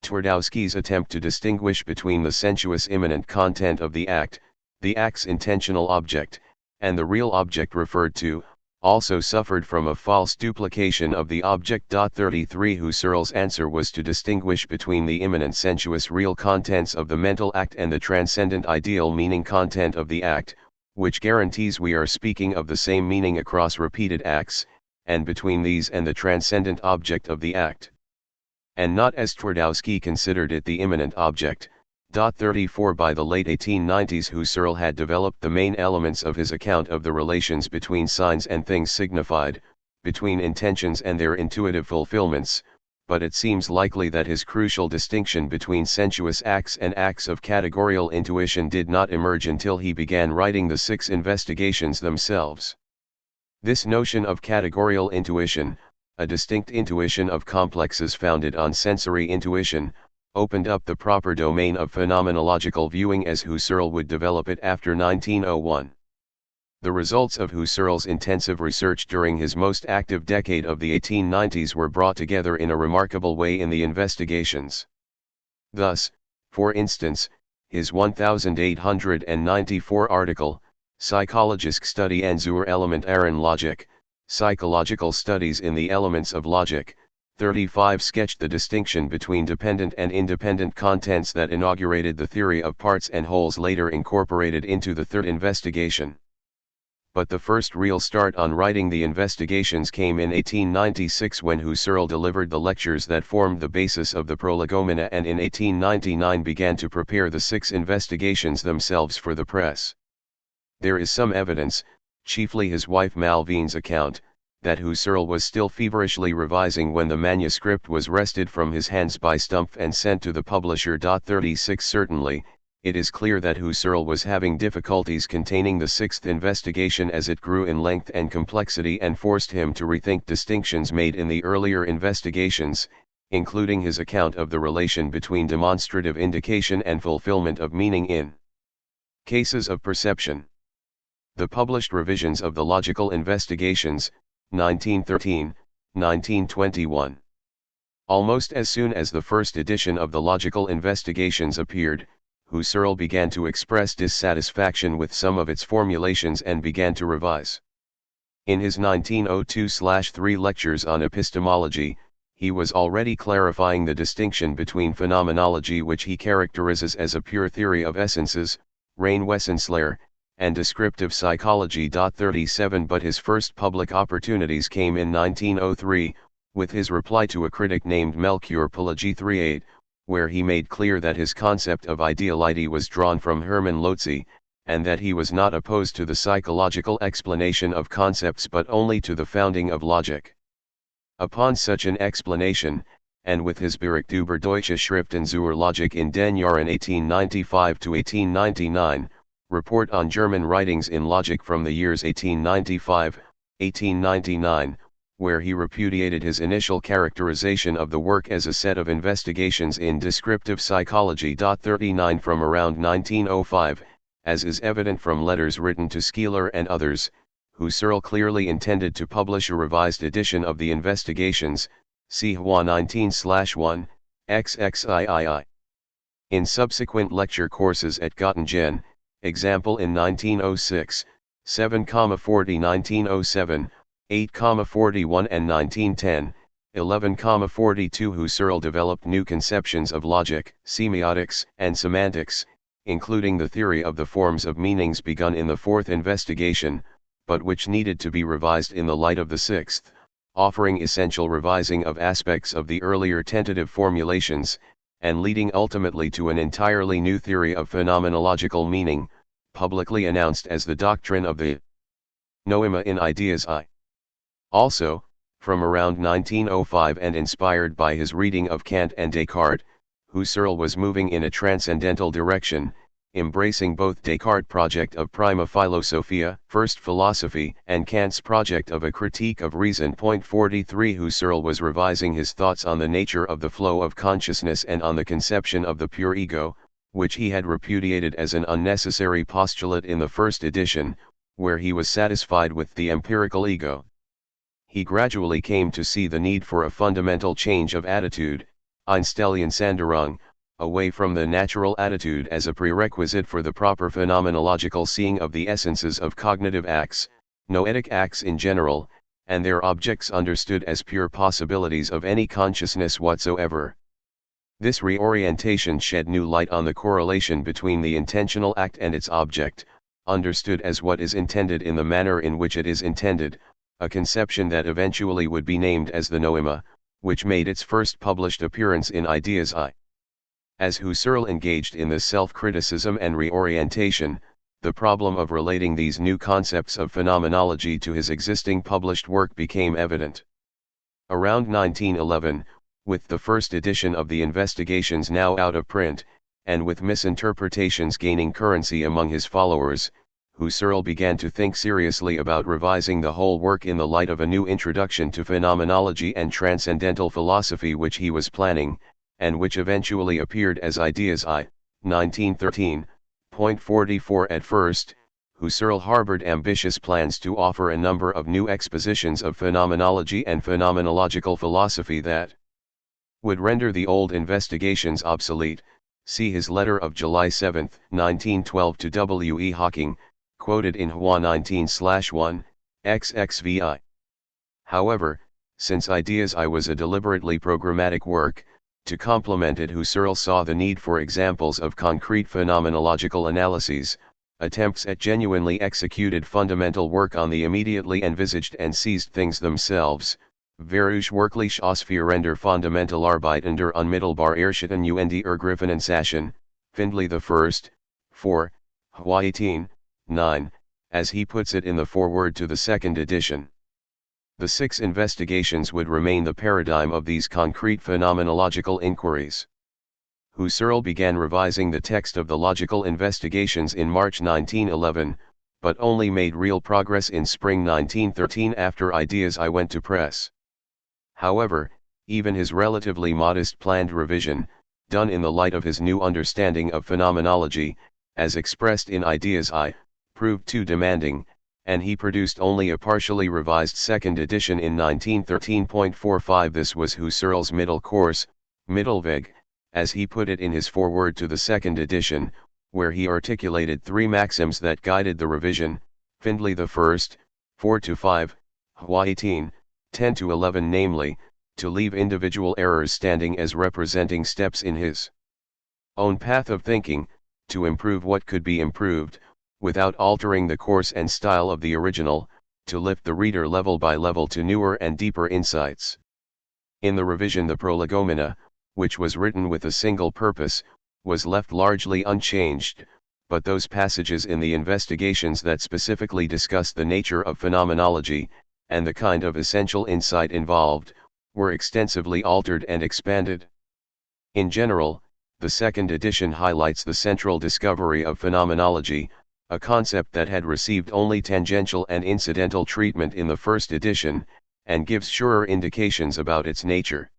Twardowski's attempt to distinguish between the sensuous immanent content of the act, the act's intentional object, and the real object referred to, also suffered from a false duplication of the object. 33 Husserl's answer was to distinguish between the immanent sensuous real contents of the mental act and the transcendent ideal meaning content of the act, which guarantees we are speaking of the same meaning across repeated acts, and between these and the transcendent object of the act. And not as Twardowski considered it the immanent object. 34 By the late 1890s Husserl had developed the main elements of his account of the relations between signs and things signified, between intentions and their intuitive fulfillments, but it seems likely that his crucial distinction between sensuous acts and acts of categorical intuition did not emerge until he began writing the 6 investigations themselves. This notion of categorical intuition, a distinct intuition of complexes founded on sensory intuition, opened up the proper domain of phenomenological viewing as Husserl would develop it after 1901. The results of Husserl's intensive research during his most active decade of the 1890s were brought together in a remarkable way in the investigations. Thus, for instance, his 1894 article, Psychologische Studien zur elementaren Logik, Psychological Studies in the Elements of Logic, 35 sketched the distinction between dependent and independent contents that inaugurated the theory of parts and wholes later incorporated into the third investigation. But the first real start on writing the investigations came in 1896 when Husserl delivered the lectures that formed the basis of the Prolegomena, and in 1899 began to prepare the 6 investigations themselves for the press. There is some evidence, chiefly his wife Malvine's account, that Husserl was still feverishly revising when the manuscript was wrested from his hands by Stumpf and sent to the publisher. 36 Certainly, it is clear that Husserl was having difficulties containing the 6th investigation as it grew in length and complexity and forced him to rethink distinctions made in the earlier investigations, including his account of the relation between demonstrative indication and fulfillment of meaning in cases of perception. The published revisions of the Logical Investigations, 1913, 1921. Almost as soon as the first edition of the Logical Investigations appeared, Husserl began to express dissatisfaction with some of its formulations and began to revise. In his 1902/3 lectures on epistemology, he was already clarifying the distinction between phenomenology, which he characterizes as a pure theory of essences, rein Wessenslehre, and descriptive psychology. 37 But his first public opportunities came in 1903, with his reply to a critic named Melchior Pelagi 38, where he made clear that his concept of ideality was drawn from Hermann Lotze, and that he was not opposed to the psychological explanation of concepts but only to the founding of logic. Upon such an explanation, and with his Bericht über deutsche Schriften zur Logik in den Jahren 1895–1899, report on German writings in logic from the years 1895, 1899, where he repudiated his initial characterization of the work as a set of investigations in descriptive psychology. 39 From around 1905, as is evident from letters written to Skeeler and others, Husserl clearly intended to publish a revised edition of the Investigations, see HWA 19/1, XXIII. In subsequent lecture courses at Göttingen, example in 1906, 7,40 1907, 8,41 and 1910, 11,42 Husserl developed new conceptions of logic, semiotics, and semantics, including the theory of the forms of meanings begun in the fourth investigation, but which needed to be revised in the light of the sixth, offering essential revising of aspects of the earlier tentative formulations, and leading ultimately to an entirely new theory of phenomenological meaning, publicly announced as the doctrine of the noema in Ideas I. Also, from around 1905 and inspired by his reading of Kant and Descartes, Husserl was moving in a transcendental direction, embracing both Descartes' project of prima philosophia, first philosophy, and Kant's project of a critique of reason. 43 Husserl was revising his thoughts on the nature of the flow of consciousness and on the conception of the pure ego, which he had repudiated as an unnecessary postulate in the first edition, where he was satisfied with the empirical ego. He gradually came to see the need for a fundamental change of attitude, Einstellungsänderung, away from the natural attitude as a prerequisite for the proper phenomenological seeing of the essences of cognitive acts, noetic acts in general, and their objects understood as pure possibilities of any consciousness whatsoever. This reorientation shed new light on the correlation between the intentional act and its object, understood as what is intended in the manner in which it is intended, a conception that eventually would be named as the noema, which made its first published appearance in Ideas I. As Husserl engaged in this self-criticism and reorientation, the problem of relating these new concepts of phenomenology to his existing published work became evident. Around 1911, with the first edition of the Investigations now out of print, and with misinterpretations gaining currency among his followers, Husserl began to think seriously about revising the whole work in the light of a new introduction to phenomenology and transcendental philosophy which he was planning, and which eventually appeared as Ideas I, 1913. 44 At first, Husserl harbored ambitious plans to offer a number of new expositions of phenomenology and phenomenological philosophy that would render the old investigations obsolete. See his letter of July 7, 1912 to W. E. Hawking, quoted in HWA 19/1, XXVI. However, since Ideas I was a deliberately programmatic work, to complement it Husserl saw the need for examples of concrete phenomenological analyses, attempts at genuinely executed fundamental work on the immediately envisaged and seized things themselves, Versuch wirklich ausführender Fundamentalarbeit und der unmittelbar Erschitten und die Ergriffenen Sachen, Findley I, 4, HWA 18, 9, as he puts it in the foreword to the second edition. The 6 investigations would remain the paradigm of these concrete phenomenological inquiries. Husserl began revising the text of the Logical Investigations in March 1911, but only made real progress in spring 1913 after Ideas I went to press. However, Even his relatively modest planned revision, done in the light of his new understanding of phenomenology, as expressed in Ideas I, proved too demanding, and he produced only a partially revised second edition in 1913.45. This was Husserl's middle course, Mittelweg, as he put it in his foreword to the second edition, where he articulated three maxims that guided the revision: Findlay the first, 4-5, Hua 18, 10-11, namely, to leave individual errors standing as representing steps in his own path of thinking, to improve what could be improved, without altering the course and style of the original, to lift the reader level by level to newer and deeper insights. In the revision, the prolegomena, which was written with a single purpose, was left largely unchanged, but those passages in the investigations that specifically discuss the nature of phenomenology, and the kind of essential insight involved, were extensively altered and expanded. In general, the second edition highlights the central discovery of phenomenology, a concept that had received only tangential and incidental treatment in the first edition, and gives surer indications about its nature.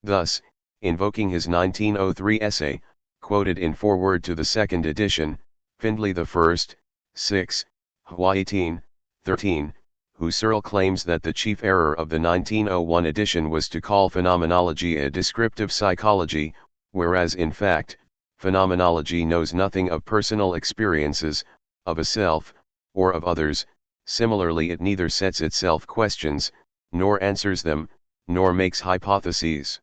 Thus, invoking his 1903 essay, quoted in foreword to the second edition, Findlay the first, 6, Hua 18, 13, Husserl claims that the chief error of the 1901 edition was to call phenomenology a descriptive psychology, whereas in fact, phenomenology knows nothing of personal experiences, of a self, or of others. Similarly, it neither sets itself questions, nor answers them, nor makes hypotheses.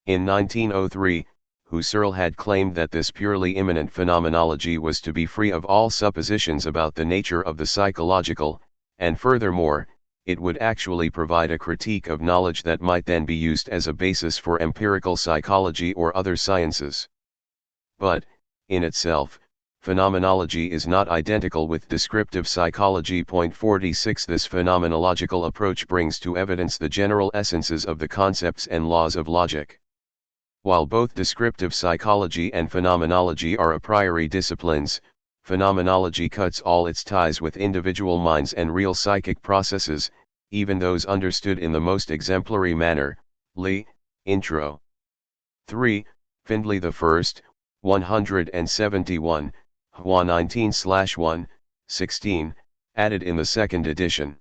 In 1903, Husserl had claimed that this purely immanent phenomenology was to be free of all suppositions about the nature of the psychological, and furthermore, it would actually provide a critique of knowledge that might then be used as a basis for empirical psychology or other sciences. But, in itself, phenomenology is not identical with descriptive psychology. 46 This phenomenological approach brings to evidence the general essences of the concepts and laws of logic. While both descriptive psychology and phenomenology are a priori disciplines, phenomenology cuts all its ties with individual minds and real psychic processes, even those understood in the most exemplary manner. Lee, Intro. 3, Findlay the first, 171, Hua 19/1, 16, added in the second edition.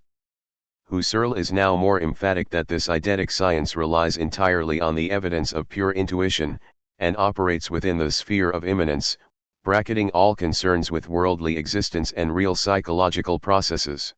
Husserl is now more emphatic that this eidetic science relies entirely on the evidence of pure intuition, and operates within the sphere of immanence, bracketing all concerns with worldly existence and real psychological processes.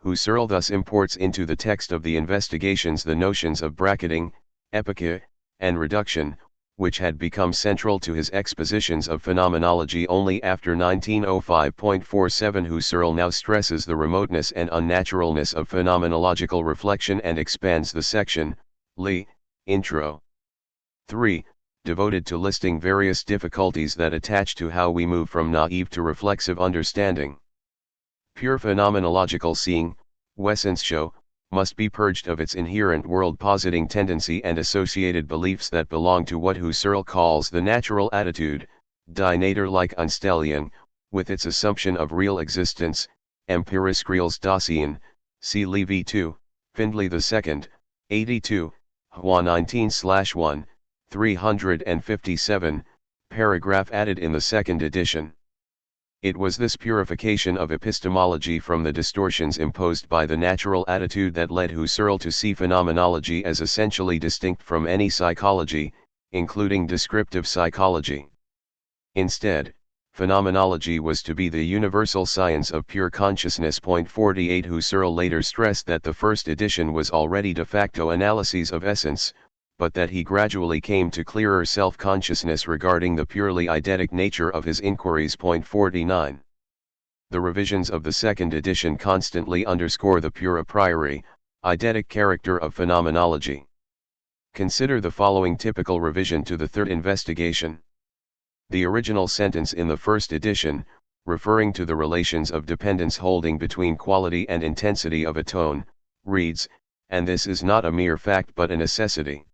Husserl thus imports into the text of the investigations the notions of bracketing, epoche, and reduction, which had become central to his expositions of phenomenology only after 1905.47. Husserl now stresses the remoteness and unnaturalness of phenomenological reflection and expands the section, Lee, Intro. 3, devoted to listing various difficulties that attach to how we move from naive to reflexive understanding. Pure phenomenological seeing, Wesensschau, must be purged of its inherent world-positing tendency and associated beliefs that belong to what Husserl calls the natural attitude, die Natur like Einstellung, with its assumption of real existence, Empiriskreels Dasein, see Levy 2, Findlay II, 82, Hua 19/1, 357, paragraph added in the second edition. It was this purification of epistemology from the distortions imposed by the natural attitude that led Husserl to see phenomenology as essentially distinct from any psychology, including descriptive psychology. Instead, phenomenology was to be the universal science of pure consciousness. 48 Husserl later stressed that the first edition was already de facto analyses of essence, but that he gradually came to clearer self-consciousness regarding the purely eidetic nature of his inquiries. 49. The revisions of the second edition constantly underscore the pure a priori, eidetic character of phenomenology. Consider the following typical revision to the third investigation. The original sentence in the first edition, referring to the relations of dependence holding between quality and intensity of a tone, reads, "And this is not a mere fact but a necessity."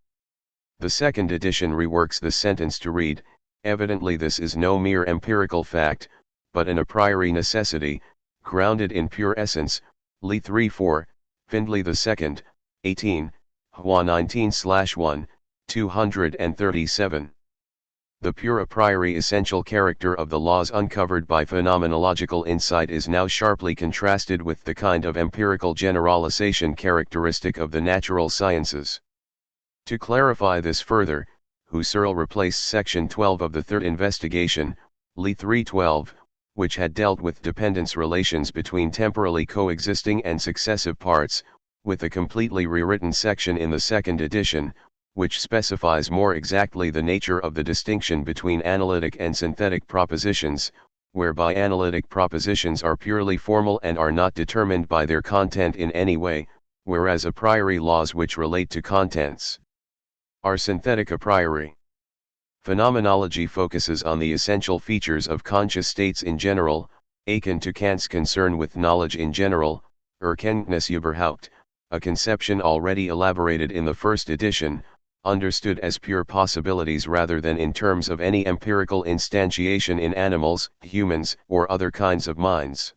The second edition reworks this sentence to read, "Evidently this is no mere empirical fact, but an a priori necessity, grounded in pure essence." Lee 3-4, Findlay II, 18, Hua 19/1, 237. The pure a priori essential character of the laws uncovered by phenomenological insight is now sharply contrasted with the kind of empirical generalization characteristic of the natural sciences. To clarify this further, Husserl replaced section 12 of the third investigation, Li 312, which had dealt with dependence relations between temporally coexisting and successive parts, with a completely rewritten section in the second edition, which specifies more exactly the nature of the distinction between analytic and synthetic propositions, whereby analytic propositions are purely formal and are not determined by their content in any way, whereas a priori laws which relate to contents are synthetic a priori. Phenomenology focuses on the essential features of conscious states in general, akin to Kant's concern with knowledge in general, Erkenntnis überhaupt, a conception already elaborated in the first edition, understood as pure possibilities rather than in terms of any empirical instantiation in animals, humans, or other kinds of minds.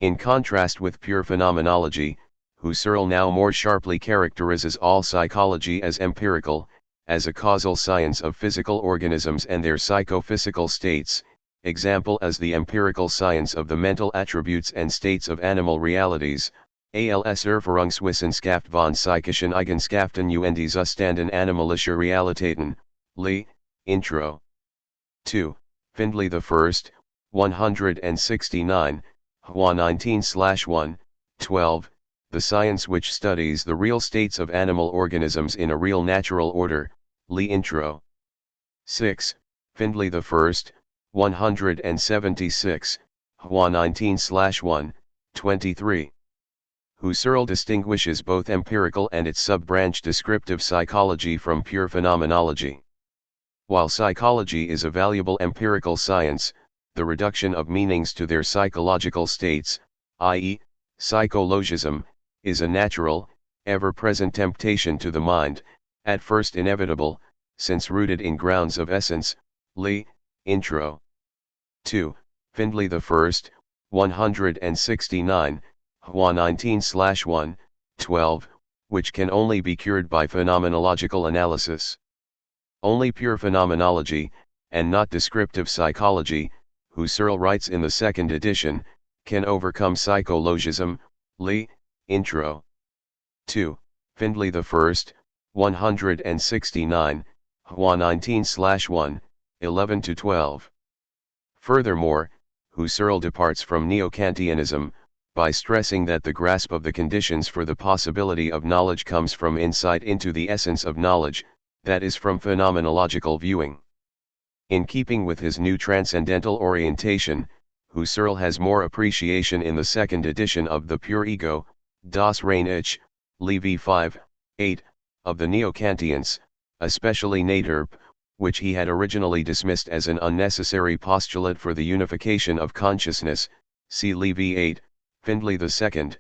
In contrast with pure phenomenology, Husserl now more sharply characterizes all psychology as empirical, as a causal science of physical organisms and their psychophysical states, example as the empirical science of the mental attributes and states of animal realities, als Erfahrungswissenschaft von psychischen Eigenschaften und die Zustanden animalischer Realitäten, Li, Intro. 2, Findlay I, 169, Hua 19/1, 12, the science which studies the real states of animal organisms in a real natural order, Li Intro. 6, Findlay I, 176, Hua 19/1, 23. Husserl distinguishes both empirical and its sub-branch descriptive psychology from pure phenomenology. While psychology is a valuable empirical science, the reduction of meanings to their psychological states, i.e., psychologism, is a natural, ever-present temptation to the mind, at first inevitable, since rooted in grounds of essence, Li, Intro. 2, Findlay I, 169, Hua 19/1, 12, which can only be cured by phenomenological analysis. Only pure phenomenology, and not descriptive psychology, Husserl writes in the second edition, can overcome psychologism, Li, Intro. 2, Findlay I, 169, Hua 19/1, 11-12. Furthermore, Husserl departs from Neo-Kantianism, by stressing that the grasp of the conditions for the possibility of knowledge comes from insight into the essence of knowledge, that is from phenomenological viewing. In keeping with his new transcendental orientation, Husserl has more appreciation in the second edition of The Pure Ego, Das reine Ich, Levi 5, 8, of the Neo-Kantians, especially Naderp, which he had originally dismissed as an unnecessary postulate for the unification of consciousness, see Levi 8, Findlay II,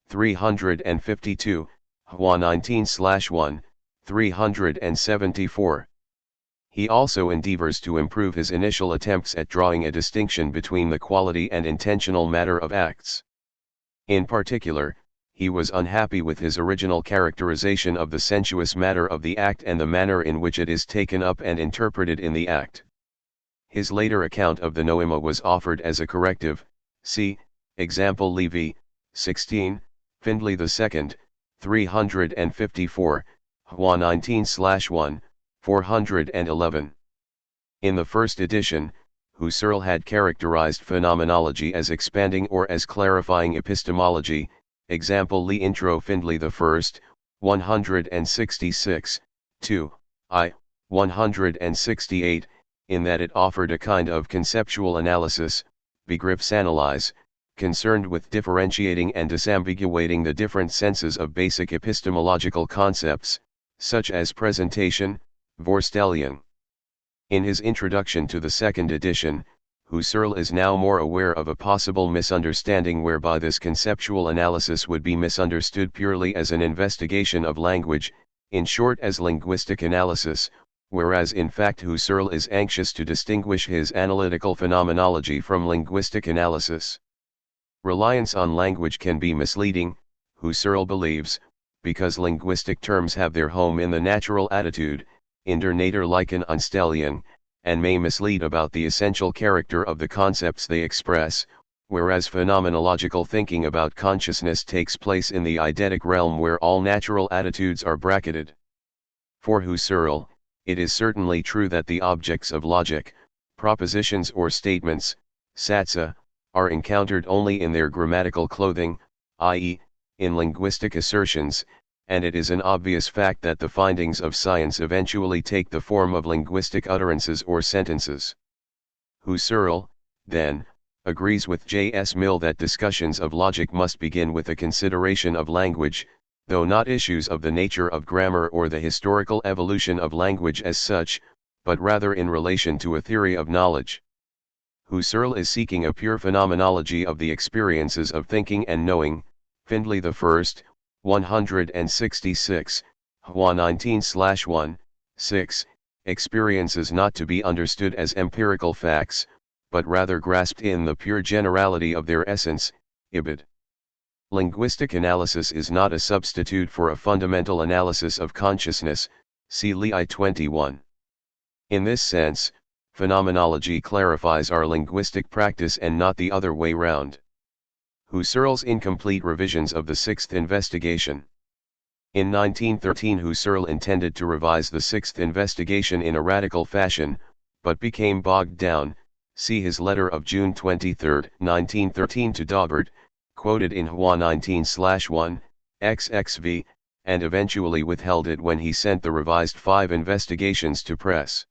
352, Hua 19/1, 374. He also endeavors to improve his initial attempts at drawing a distinction between the quality and intentional matter of acts. In particular, he was unhappy with his original characterization of the sensuous matter of the act and the manner in which it is taken up and interpreted in the act. His later account of the noema was offered as a corrective, see, example Levi, 16, Findlay II, 354, Hua 19/1, 411. In the first edition, Husserl had characterized phenomenology as expanding or as clarifying epistemology, example Li Intro Findlay I, 166, 2, I, 168, in that it offered a kind of conceptual analysis, Begriffsanalyse, concerned with differentiating and disambiguating the different senses of basic epistemological concepts, such as presentation, Vorstellung. In his introduction to the second edition, Husserl is now more aware of a possible misunderstanding whereby this conceptual analysis would be misunderstood purely as an investigation of language, in short as linguistic analysis, whereas in fact Husserl is anxious to distinguish his analytical phenomenology from linguistic analysis. Reliance on language can be misleading, Husserl believes, because linguistic terms have their home in the natural attitude, in der Naturlichen Einstellung, and may mislead about the essential character of the concepts they express, whereas phenomenological thinking about consciousness takes place in the eidetic realm where all natural attitudes are bracketed. For Husserl, it is certainly true that the objects of logic, propositions or statements, Sätze, are encountered only in their grammatical clothing, i.e., in linguistic assertions, and it is an obvious fact that the findings of science eventually take the form of linguistic utterances or sentences. Husserl, then, agrees with J.S. Mill that discussions of logic must begin with a consideration of language, though not issues of the nature of grammar or the historical evolution of language as such, but rather in relation to a theory of knowledge. Husserl is seeking a pure phenomenology of the experiences of thinking and knowing. Findlay I, 166, Hua 19/1, 6, experiences not to be understood as empirical facts, but rather grasped in the pure generality of their essence, ibid. Linguistic analysis is not a substitute for a fundamental analysis of consciousness, see Lei 21. In this sense, phenomenology clarifies our linguistic practice and not the other way round. Husserl's incomplete revisions of the Sixth Investigation. In 1913 Husserl intended to revise the Sixth Investigation in a radical fashion, but became bogged down, see his letter of June 23, 1913 to Daubert, quoted in Hua 19/1, XXV, and eventually withheld it when he sent the revised 5 investigations to press.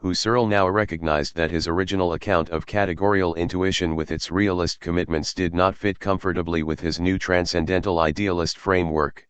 Husserl now recognized that his original account of categorial intuition with its realist commitments did not fit comfortably with his new transcendental idealist framework.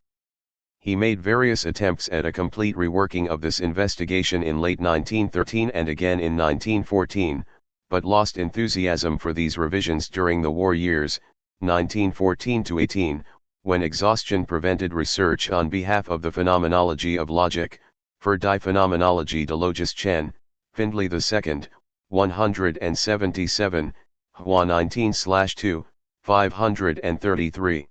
He made various attempts at a complete reworking of this investigation in late 1913 and again in 1914, but lost enthusiasm for these revisions during the war years, 1914-18, when exhaustion prevented research on behalf of the phenomenology of logic, für die Phänomenologie der Logischen, Findlay II, 177, Hua 19/2, 533.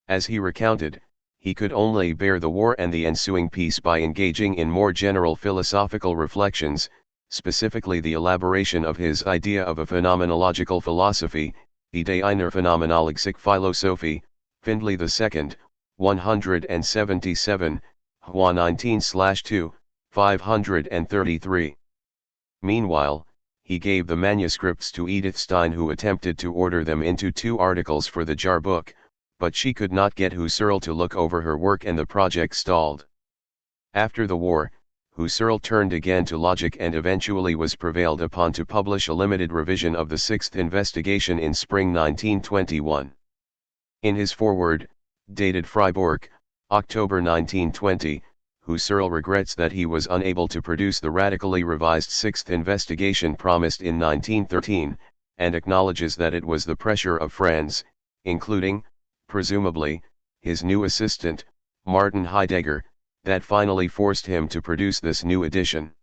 As he recounted, he could only bear the war and the ensuing peace by engaging in more general philosophical reflections, specifically the elaboration of his idea of a phenomenological philosophy, Idee einer phänomenologischen Philosophie, Findlay II, 177, Hua 19/2, 533. Meanwhile, he gave the manuscripts to Edith Stein, who attempted to order them into 2 articles for the Jahrbuch, but she could not get Husserl to look over her work and the project stalled. After the war, Husserl turned again to logic and eventually was prevailed upon to publish a limited revision of the Sixth Investigation in spring 1921. In his foreword, dated Freiburg, October 1920, Husserl regrets that he was unable to produce the radically revised Sixth Investigation promised in 1913, and acknowledges that it was the pressure of friends, including, presumably, his new assistant, Martin Heidegger, that finally forced him to produce this new edition.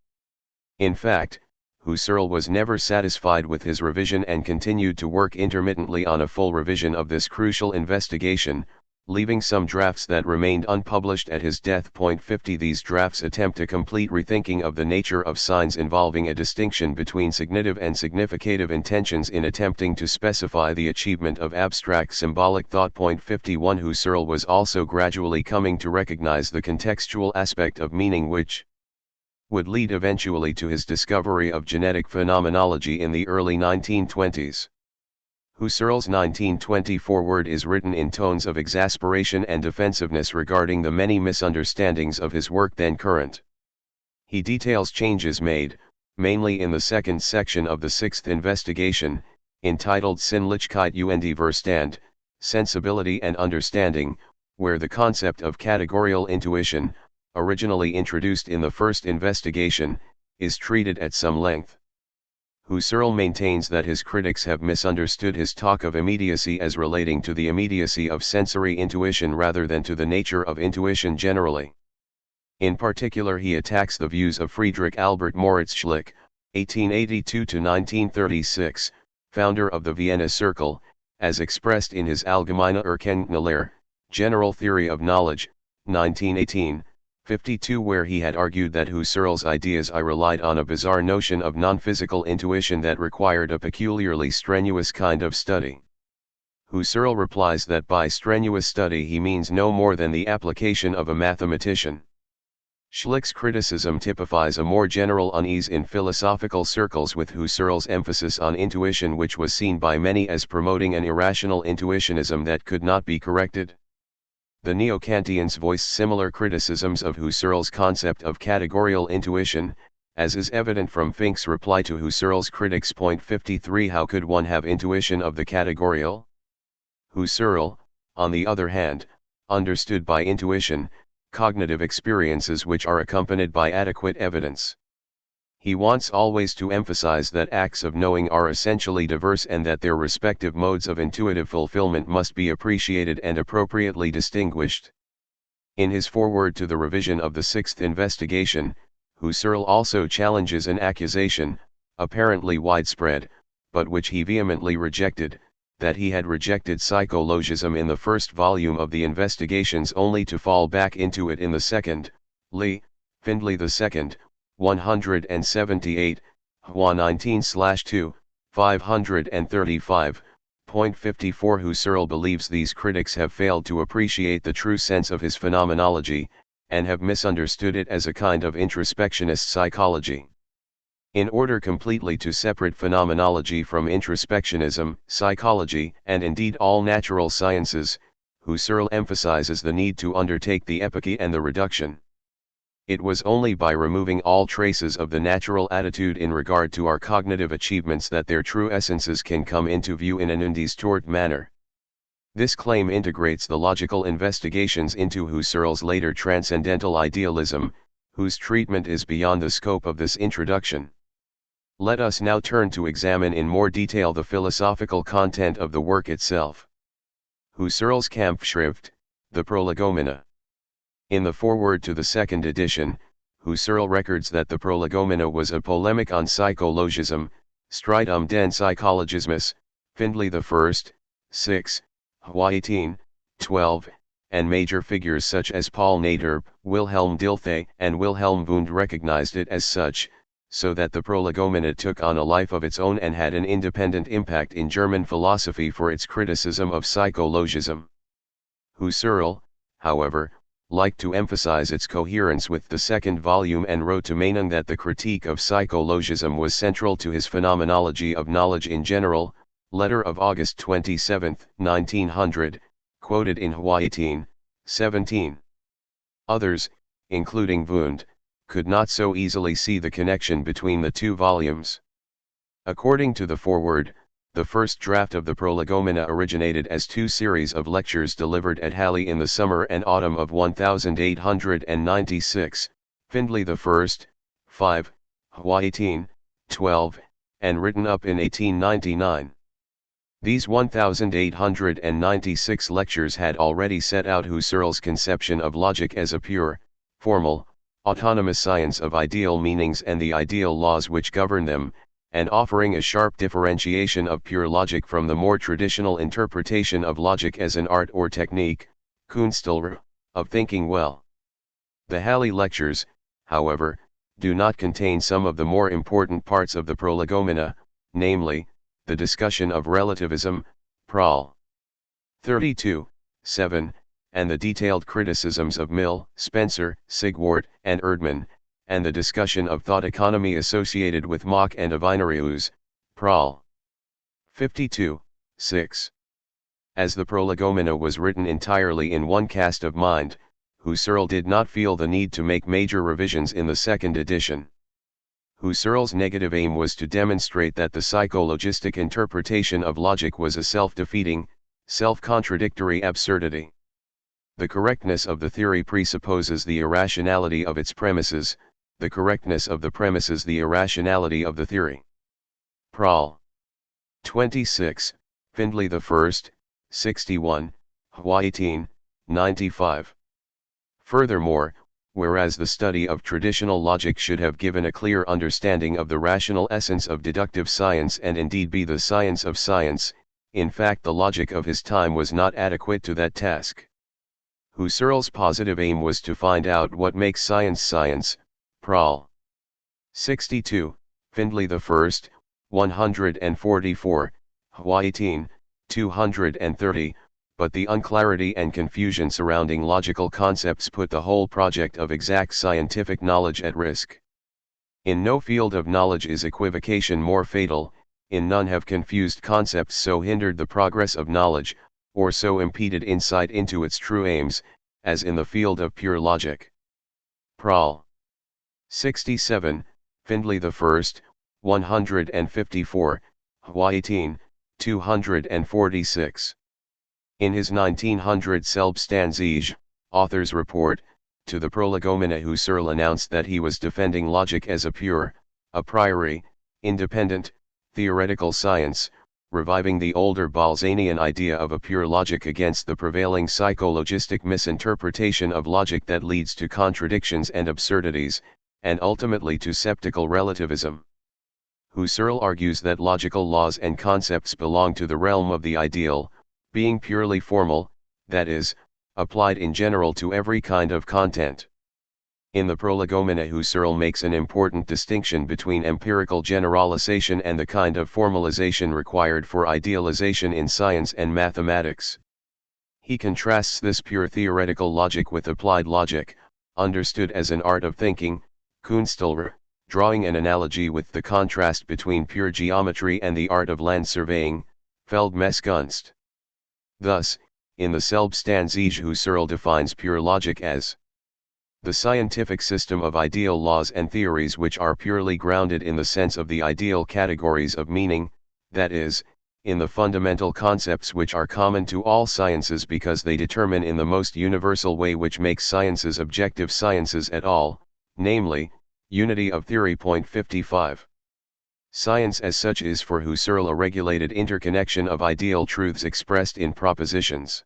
In fact, Husserl was never satisfied with his revision and continued to work intermittently on a full revision of this crucial investigation, leaving some drafts that remained unpublished at his death. 50 These drafts attempt a complete rethinking of the nature of signs, involving a distinction between signitive and significative intentions in attempting to specify the achievement of abstract symbolic thought. 51 Husserl was also gradually coming to recognize the contextual aspect of meaning, which would lead eventually to his discovery of genetic phenomenology in the early 1920s. Husserl's 1920 foreword is written in tones of exasperation and defensiveness regarding the many misunderstandings of his work then current. He details changes made, mainly in the second section of the Sixth Investigation, entitled Sinnlichkeit und Verstand, Sensibility and Understanding, where the concept of categorial intuition, originally introduced in the first investigation, is treated at some length. Husserl maintains that his critics have misunderstood his talk of immediacy as relating to the immediacy of sensory intuition rather than to the nature of intuition generally. In particular, he attacks the views of Friedrich Albert Moritz Schlick, 1882-1936, founder of the Vienna Circle, as expressed in his Allgemeine Erkenntnislehre, General Theory of Knowledge, 1918, 52, where he had argued that Husserl's ideas I relied on a bizarre notion of non-physical intuition that required a peculiarly strenuous kind of study. Husserl replies that by strenuous study he means no more than the application of a mathematician. Schlick's criticism typifies a more general unease in philosophical circles with Husserl's emphasis on intuition, which was seen by many as promoting an irrational intuitionism that could not be corrected. The Neo-Kantians voiced similar criticisms of Husserl's concept of categorical intuition, as is evident from Fink's reply to Husserl's critics. Point 53. How could one have intuition of the categorical? Husserl, on the other hand, understood by intuition cognitive experiences which are accompanied by adequate evidence. He wants always to emphasize that acts of knowing are essentially diverse and that their respective modes of intuitive fulfillment must be appreciated and appropriately distinguished. In his foreword to the revision of the Sixth Investigation, Husserl also challenges an accusation, apparently widespread, but which he vehemently rejected, that he had rejected psychologism in the first volume of the Investigations only to fall back into it in the second. Findlay II, 178, Hua 19/2, 535. Point 54. Husserl believes these critics have failed to appreciate the true sense of his phenomenology, and have misunderstood it as a kind of introspectionist psychology. In order completely to separate phenomenology from introspectionism, psychology, and indeed all natural sciences, Husserl emphasizes the need to undertake the epoche and the reduction. It was only by removing all traces of the natural attitude in regard to our cognitive achievements that their true essences can come into view in an undistort manner. This claim integrates the logical investigations into Husserl's later transcendental idealism, whose treatment is beyond the scope of this introduction. Let us now turn to examine in more detail the philosophical content of the work itself. Husserl's Kampfschrift, the Prolegomena. In the foreword to the second edition, Husserl records that the Prolegomena was a polemic on psychologism, Stridum den Psychologismus, Findlay I, 6, Hua 18, 12, and major figures such as Paul Nader, Wilhelm Dilthey, and Wilhelm Wundt recognized it as such, so that the Prolegomena took on a life of its own and had an independent impact in German philosophy for its criticism of psychologism. Husserl, however, liked to emphasize its coherence with the second volume and wrote to Meinung that the critique of psychologism was central to his phenomenology of knowledge in general, letter of August 27, 1900, quoted in Hua 18, 17. Others, including Wundt, could not so easily see the connection between the two volumes. According to the foreword, the first draft of the Prolegomena originated as two series of lectures delivered at Halle in the summer and autumn of 1896, Findlay I, 5, Hua 18, 12, and written up in 1899. These 1896 lectures had already set out Husserl's conception of logic as a pure, formal, autonomous science of ideal meanings and the ideal laws which govern them, and offering a sharp differentiation of pure logic from the more traditional interpretation of logic as an art or technique, Kunstlehre, of thinking well. The Halle lectures, however, do not contain some of the more important parts of the Prolegomena, namely, the discussion of relativism, Prol. 32, 7, and the detailed criticisms of Mill, Spencer, Sigwart, and Erdmann, and the discussion of thought economy associated with Mach and Avenarius, Prol. 52, 6. As the Prolegomena was written entirely in one cast of mind, Husserl did not feel the need to make major revisions in the second edition. Husserl's negative aim was to demonstrate that the psychologistic interpretation of logic was a self-defeating, self-contradictory absurdity. The correctness of the theory presupposes the irrationality of its premises, the correctness of the premises the irrationality of the theory. Prol. 26, Findlay I, 61, Hua 18, 95. Furthermore, whereas the study of traditional logic should have given a clear understanding of the rational essence of deductive science and indeed be the science of science, in fact the logic of his time was not adequate to that task. Husserl's positive aim was to find out what makes science science, Prol. 62, Findlay I, 144, Hwa 18, 230, but the unclarity and confusion surrounding logical concepts put the whole project of exact scientific knowledge at risk. In no field of knowledge is equivocation more fatal, in none have confused concepts so hindered the progress of knowledge, or so impeded insight into its true aims, as in the field of pure logic. Prol. 67, Findlay I, 154, Hwa 18, 246. In his 1900 Selbstansiege, author's report, to the Prolegomena, Husserl announced that he was defending logic as a pure, a priori, independent, theoretical science, reviving the older Balzanian idea of a pure logic against the prevailing psychologistic misinterpretation of logic that leads to contradictions and absurdities, and ultimately to sceptical relativism. Husserl argues that logical laws and concepts belong to the realm of the ideal, being purely formal, that is, applied in general to every kind of content. In the Prolegomena, Husserl makes an important distinction between empirical generalization and the kind of formalization required for idealization in science and mathematics. He contrasts this pure theoretical logic with applied logic, understood as an art of thinking, Kunstlehre, drawing an analogy with the contrast between pure geometry and the art of land surveying, Feldmesskunst. Thus, in the Selbstansiege, Husserl defines pure logic as the scientific system of ideal laws and theories which are purely grounded in the sense of the ideal categories of meaning, that is, in the fundamental concepts which are common to all sciences because they determine in the most universal way which makes sciences objective sciences at all, namely, unity of theory. 55. Science as such is for Husserl a regulated interconnection of ideal truths expressed in propositions.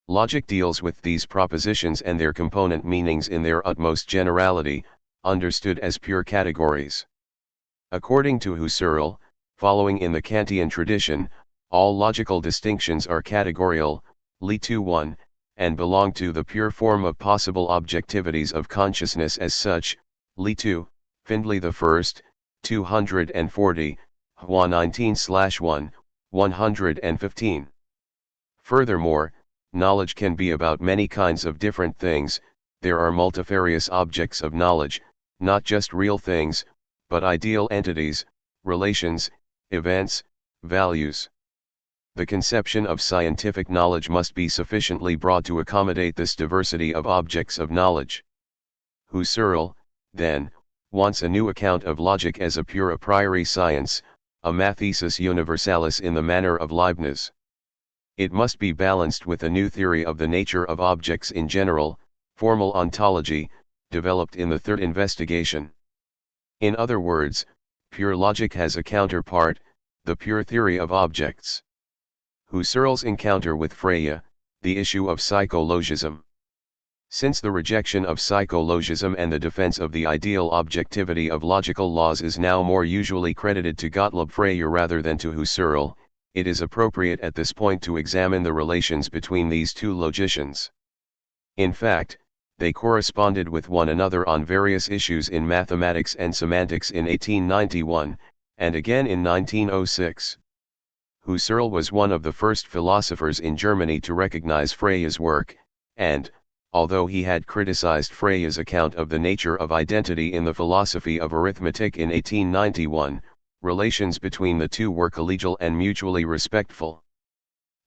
Logic deals with these propositions and their component meanings in their utmost generality, understood as pure categories. According to Husserl, following in the Kantian tradition, all logical distinctions are categorial, li 2-1, and belong to the pure form of possible objectivities of consciousness as such, li 2, Findlay I, 240, Hwa 19/1, 115. Furthermore, knowledge can be about many kinds of different things. There are multifarious objects of knowledge, not just real things, but ideal entities, relations, events, values. The conception of scientific knowledge must be sufficiently broad to accommodate this diversity of objects of knowledge. Husserl, then, wants a new account of logic as a pure a priori science, a mathesis universalis in the manner of Leibniz. It must be balanced with a new theory of the nature of objects in general, formal ontology, developed in the third investigation. In other words, pure logic has a counterpart, the pure theory of objects. Husserl's encounter with Freya, the issue of psychologism. Since the rejection of psychologism and the defense of the ideal objectivity of logical laws is now more usually credited to Gottlob Frege rather than to Husserl, it is appropriate at this point to examine the relations between these two logicians. In fact, they corresponded with one another on various issues in mathematics and semantics in 1891, and again in 1906. Husserl was one of the first philosophers in Germany to recognize Frege's work, and, although he had criticized Frege's account of the nature of identity in the philosophy of arithmetic in 1891, relations between the two were collegial and mutually respectful.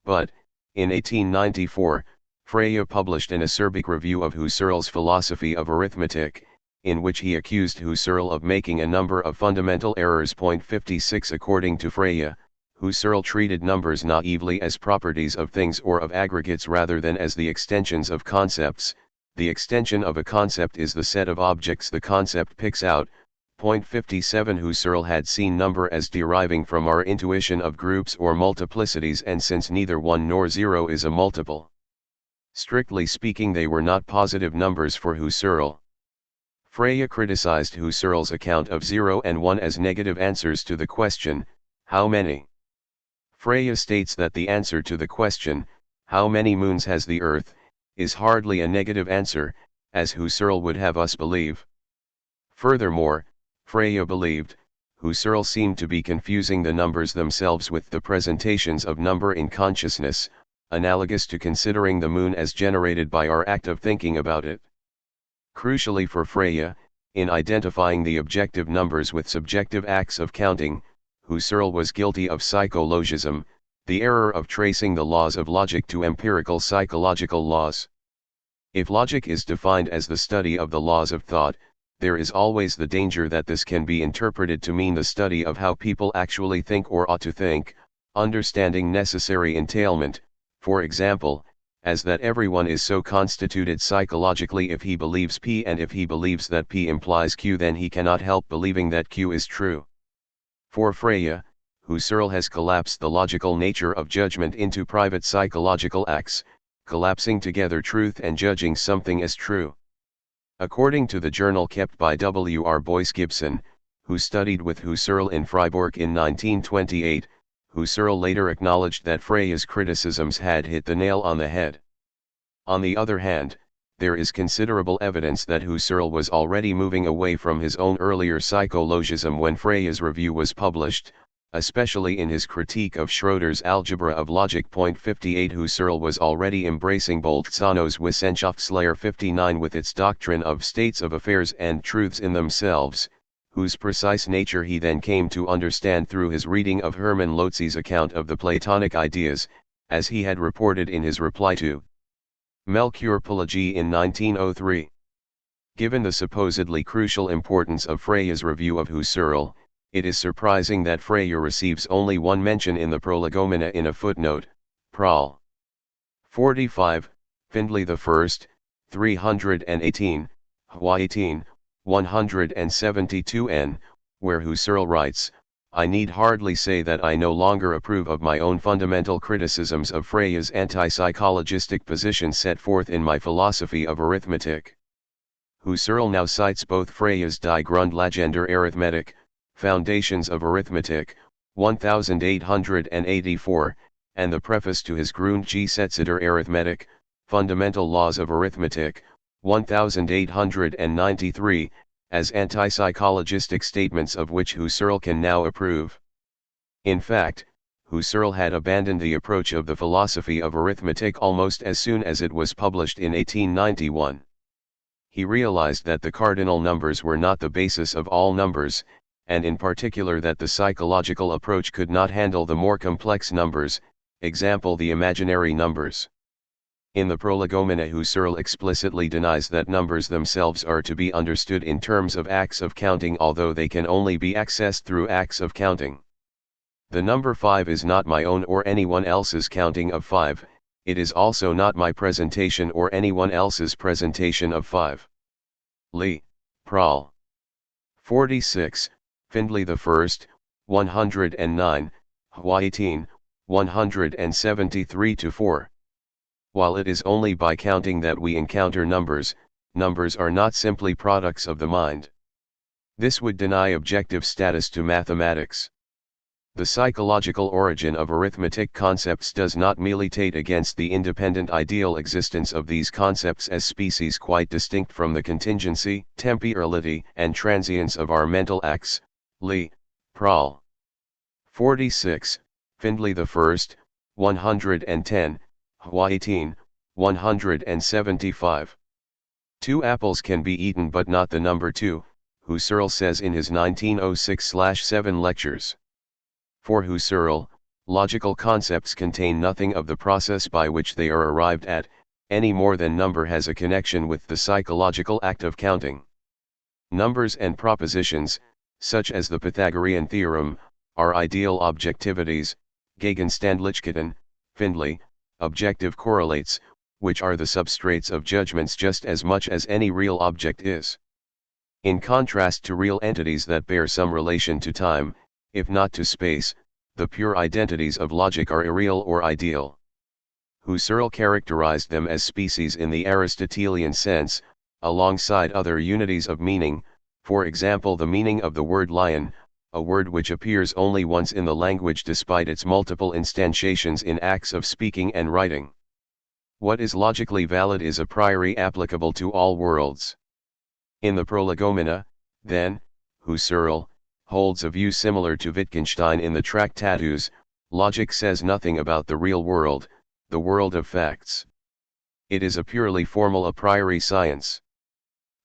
But, in 1894, Frege published an acerbic review of Husserl's philosophy of arithmetic, in which he accused Husserl of making a number of fundamental errors. 56 According to Frege, Husserl treated numbers naively as properties of things or of aggregates rather than as the extensions of concepts. The extension of a concept is the set of objects the concept picks out. 57 Husserl had seen number as deriving from our intuition of groups or multiplicities, and since neither 1 nor 0 is a multiple, strictly speaking they were not positive numbers for Husserl. Frege criticized Husserl's account of 0 and 1 as negative answers to the question, how many? Frege states that the answer to the question, how many moons has the Earth, is hardly a negative answer, as Husserl would have us believe. Furthermore, Freya believed, Husserl seemed to be confusing the numbers themselves with the presentations of number in consciousness, analogous to considering the moon as generated by our act of thinking about it. Crucially for Freya, in identifying the objective numbers with subjective acts of counting, Husserl was guilty of psychologism, the error of tracing the laws of logic to empirical psychological laws. If logic is defined as the study of the laws of thought, there is always the danger that this can be interpreted to mean the study of how people actually think or ought to think, understanding necessary entailment, for example, as that everyone is so constituted psychologically if he believes P, and if he believes that P implies Q, then he cannot help believing that Q is true. For Freya, Husserl has collapsed the logical nature of judgment into private psychological acts, collapsing together truth and judging something as true. According to the journal kept by W.R. Boyce Gibson, who studied with Husserl in Freiburg in 1928, Husserl later acknowledged that Freya's criticisms had hit the nail on the head. On the other hand, there is considerable evidence that Husserl was already moving away from his own earlier psychologism when Freya's review was published, especially in his critique of Schroeder's Algebra of Logic. 58. Husserl was already embracing Bolzano's Wissenschaftslehre 59 with its doctrine of states of affairs and truths in themselves, whose precise nature he then came to understand through his reading of Hermann Lotze's account of the Platonic ideas, as he had reported in his reply to Melchior Pileggi in 1903. Given the supposedly crucial importance of Freya's review of Husserl, it is surprising that Freya receives only one mention in the Prolegomena in a footnote, Prol. 45, Findlay I, 318, Hwa 18, 172 n, where Husserl writes, I need hardly say that I no longer approve of my own fundamental criticisms of Freya's anti-psychologistic position set forth in my philosophy of arithmetic. Husserl now cites both Freya's Die Grundlagen der Arithmetik, Foundations of Arithmetic, 1884, and the preface to his Grundgesetze der Arithmetik, Fundamental Laws of Arithmetic, 1893, as anti-psychologistic statements of which Husserl can now approve. In fact, Husserl had abandoned the approach of the philosophy of arithmetic almost as soon as it was published in 1891. He realized that the cardinal numbers were not the basis of all numbers, and in particular that the psychological approach could not handle the more complex numbers, example the imaginary numbers. In the Prolegomena, Husserl explicitly denies that numbers themselves are to be understood in terms of acts of counting, although they can only be accessed through acts of counting. The number 5 is not my own or anyone else's counting of 5, it is also not my presentation or anyone else's presentation of 5. Lee, Prol. 46, Findlay I, 109, Hwa 18, 173-4. While it is only by counting that we encounter numbers, numbers are not simply products of the mind. This would deny objective status to mathematics. The psychological origin of arithmetic concepts does not militate against the independent ideal existence of these concepts as species quite distinct from the contingency, temporality, and transience of our mental acts. Lee, Prol. 46, Findlay I, 110, Hwa 18, 175. 2 apples can be eaten but not the number 2, Husserl says in his 1906/7 lectures. For Husserl, logical concepts contain nothing of the process by which they are arrived at, any more than number has a connection with the psychological act of counting. Numbers and propositions, such as the Pythagorean theorem, are ideal objectivities, Gegenständlichkeiten, Findlay, objective correlates, which are the substrates of judgments just as much as any real object is. In contrast to real entities that bear some relation to time, if not to space, the pure identities of logic are irreal or ideal. Husserl characterized them as species in the Aristotelian sense, alongside other unities of meaning, for example the meaning of the word lion, a word which appears only once in the language despite its multiple instantiations in acts of speaking and writing. What is logically valid is a priori applicable to all worlds. In the Prolegomena, then, Husserl holds a view similar to Wittgenstein in the Tractatus. Logic says nothing about the real world, the world of facts. It is a purely formal a priori science.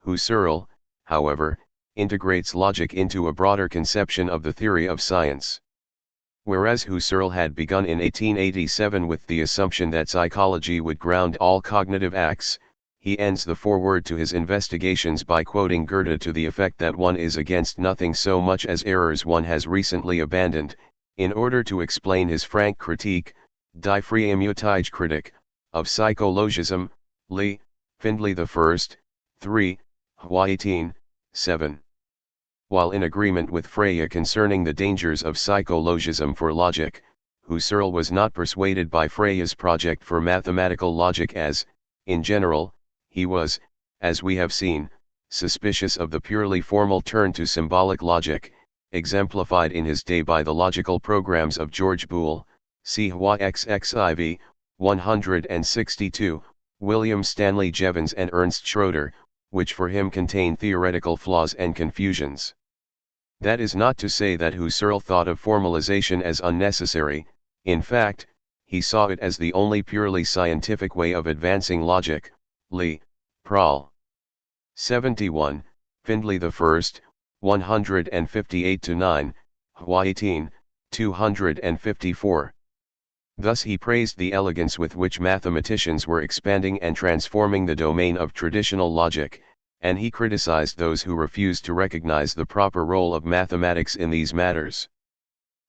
Husserl, however, integrates logic into a broader conception of the theory of science. Whereas Husserl had begun in 1887 with the assumption that psychology would ground all cognitive acts, he ends the foreword to his investigations by quoting Goethe to the effect that one is against nothing so much as errors one has recently abandoned, in order to explain his frank critique, Die freie Kritik, of psychologism, Lee, Findlay I, 3, Hwa 18, 7. While in agreement with Freya concerning the dangers of psychologism for logic, Husserl was not persuaded by Freya's project for mathematical logic as, in general, he was, as we have seen, suspicious of the purely formal turn to symbolic logic, exemplified in his day by the logical programs of George Boole, see Hwa XXIV, 162, William Stanley Jevons and Ernst Schroeder, which for him contain theoretical flaws and confusions. That is not to say that Husserl thought of formalization as unnecessary. In fact, he saw it as the only purely scientific way of advancing logic. Lee, Prol. 71, Findlay I, 158-9, Hwa 18, 254. Thus he praised the elegance with which mathematicians were expanding and transforming the domain of traditional logic, and he criticized those who refused to recognize the proper role of mathematics in these matters.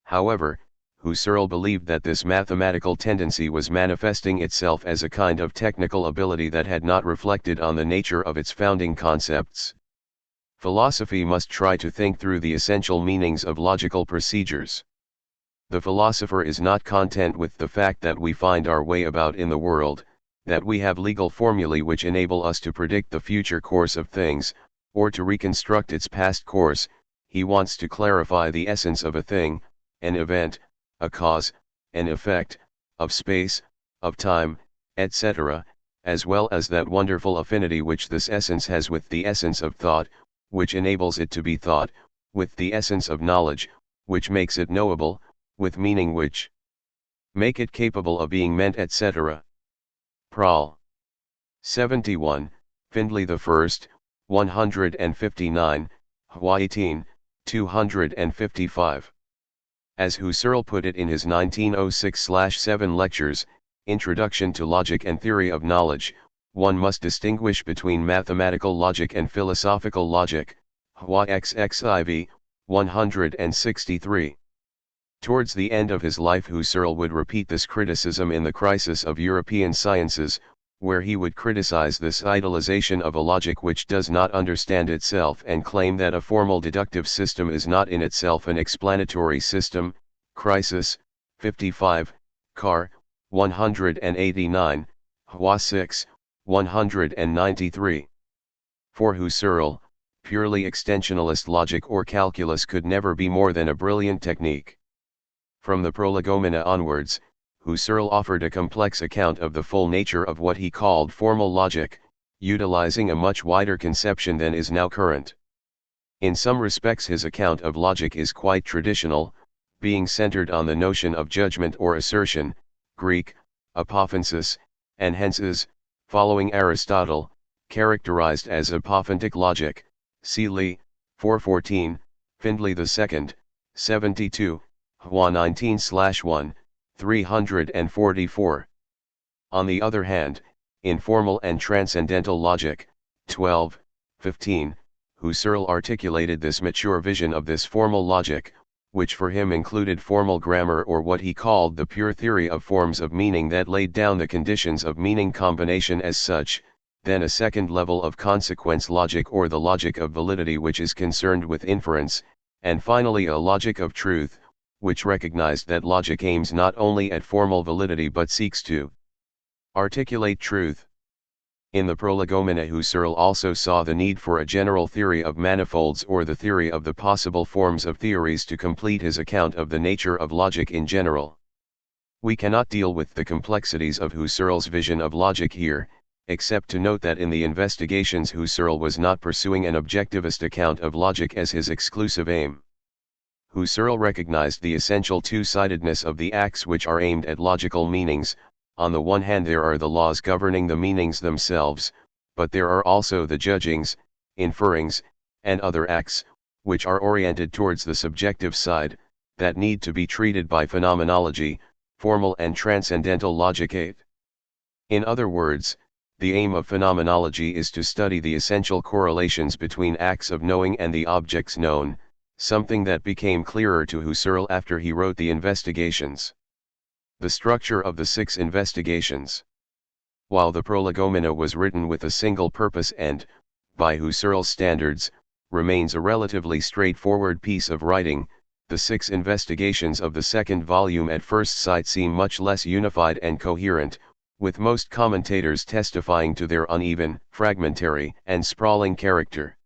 However, Husserl believed that this mathematical tendency was manifesting itself as a kind of technical ability that had not reflected on the nature of its founding concepts. Philosophy must try to think through the essential meanings of logical procedures. The philosopher is not content with the fact that we find our way about in the world, that we have legal formulae which enable us to predict the future course of things, or to reconstruct its past course. He wants to clarify the essence of a thing, an event, a cause, an effect, of space, of time, etc., as well as that wonderful affinity which this essence has with the essence of thought, which enables it to be thought, with the essence of knowledge, which makes it knowable, with meaning which make it capable of being meant, etc. Prol. 71, Findlay I, 159, Hwa 18, 255. As Husserl put it in his 1906/7 lectures, Introduction to Logic and Theory of Knowledge, one must distinguish between mathematical logic and philosophical logic, Hwa XXIV, 163. Towards the end of his life Husserl would repeat this criticism in The Crisis of European Sciences, where he would criticize this idolization of a logic which does not understand itself and claim that a formal deductive system is not in itself an explanatory system. Crisis, 55, Car, 189, Hwa 6, 193. For Husserl, purely extensionalist logic or calculus could never be more than a brilliant technique. From the Prolegomena onwards, Husserl offered a complex account of the full nature of what he called formal logic, utilizing a much wider conception than is now current. In some respects his account of logic is quite traditional, being centered on the notion of judgment or assertion, Greek, apophansis, and hence is, following Aristotle, characterized as apophantic logic, see Lee, 414, Findlay II, 72, Hwa 19/1, 344. On the other hand, in formal and transcendental logic, 12, 15, Husserl articulated this mature vision of this formal logic, which for him included formal grammar or what he called the pure theory of forms of meaning that laid down the conditions of meaning combination as such, then a second level of consequence logic or the logic of validity which is concerned with inference, and finally a logic of truth, which recognized that logic aims not only at formal validity but seeks to articulate truth. In the Prolegomena Husserl also saw the need for a general theory of manifolds or the theory of the possible forms of theories to complete his account of the nature of logic in general. We cannot deal with the complexities of Husserl's vision of logic here, except to note that in the investigations Husserl was not pursuing an objectivist account of logic as his exclusive aim. Husserl recognized the essential two-sidedness of the acts which are aimed at logical meanings. On the one hand there are the laws governing the meanings themselves, but there are also the judgings, inferrings, and other acts, which are oriented towards the subjective side, that need to be treated by phenomenology, formal and transcendental logic 8. In other words, the aim of phenomenology is to study the essential correlations between acts of knowing and the objects known, something that became clearer to Husserl after he wrote the investigations. The structure of the 6 investigations. While the Prolegomena was written with a single purpose and, by Husserl's standards, remains a relatively straightforward piece of writing, the 6 investigations of the second volume at first sight seem much less unified and coherent, with most commentators testifying to their uneven, fragmentary, and sprawling character.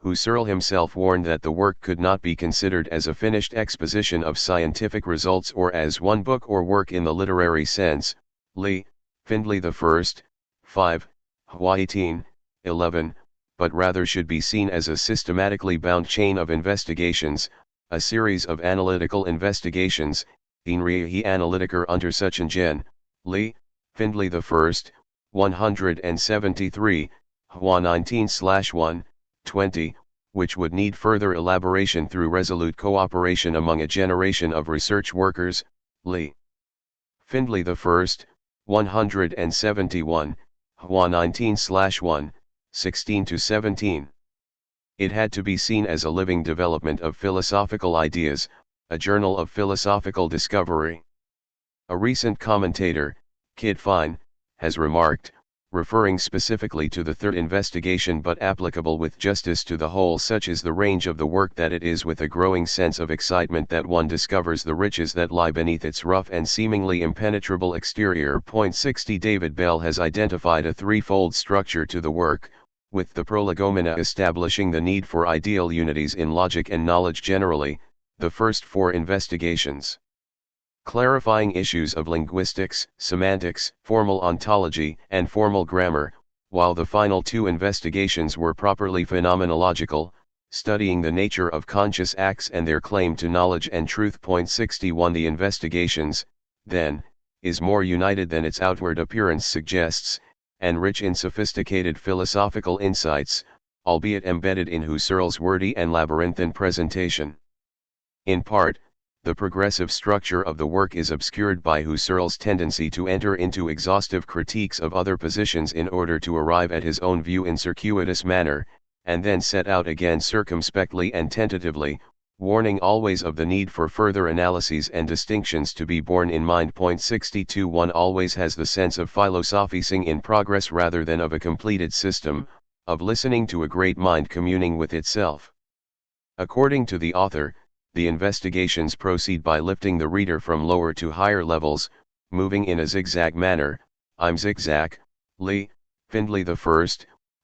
Husserl himself warned that the work could not be considered as a finished exposition of scientific results or as one book or work in the literary sense, Lee, Findlay I, 5, Hwa 18, 11, but rather should be seen as a systematically bound chain of investigations, a series of analytical investigations, Inrihi Analytiker Untersuchungen, Lee, Findlay I, 173, Hwa 19/1, 20, which would need further elaboration through resolute cooperation among a generation of research workers, Lee. Findlay I, 171, Hwa 19/1, 16-17. It had to be seen as a living development of philosophical ideas, a journal of philosophical discovery. A recent commentator, Kid Fine, has remarked, referring specifically to the third investigation but applicable with justice to the whole, such is the range of the work that it is with a growing sense of excitement that one discovers the riches that lie beneath its rough and seemingly impenetrable exterior. 60 David Bell has identified a threefold structure to the work, with the Prolegomena establishing the need for ideal unities in logic and knowledge generally, the first 4 investigations clarifying issues of linguistics, semantics, formal ontology, and formal grammar, while the final 2 investigations were properly phenomenological, studying the nature of conscious acts and their claim to knowledge and truth. 61 The investigations, then, is more united than its outward appearance suggests, and rich in sophisticated philosophical insights, albeit embedded in Husserl's wordy and labyrinthine presentation. In part, the progressive structure of the work is obscured by Husserl's tendency to enter into exhaustive critiques of other positions in order to arrive at his own view in circuitous manner, and then set out again circumspectly and tentatively, warning always of the need for further analyses and distinctions to be borne in mind. 62 One always has the sense of philosophizing in progress rather than of a completed system, of listening to a great mind communing with itself. According to the author, the investigations proceed by lifting the reader from lower to higher levels, moving in a zigzag manner. I'm zigzag, Lee, Findlay I,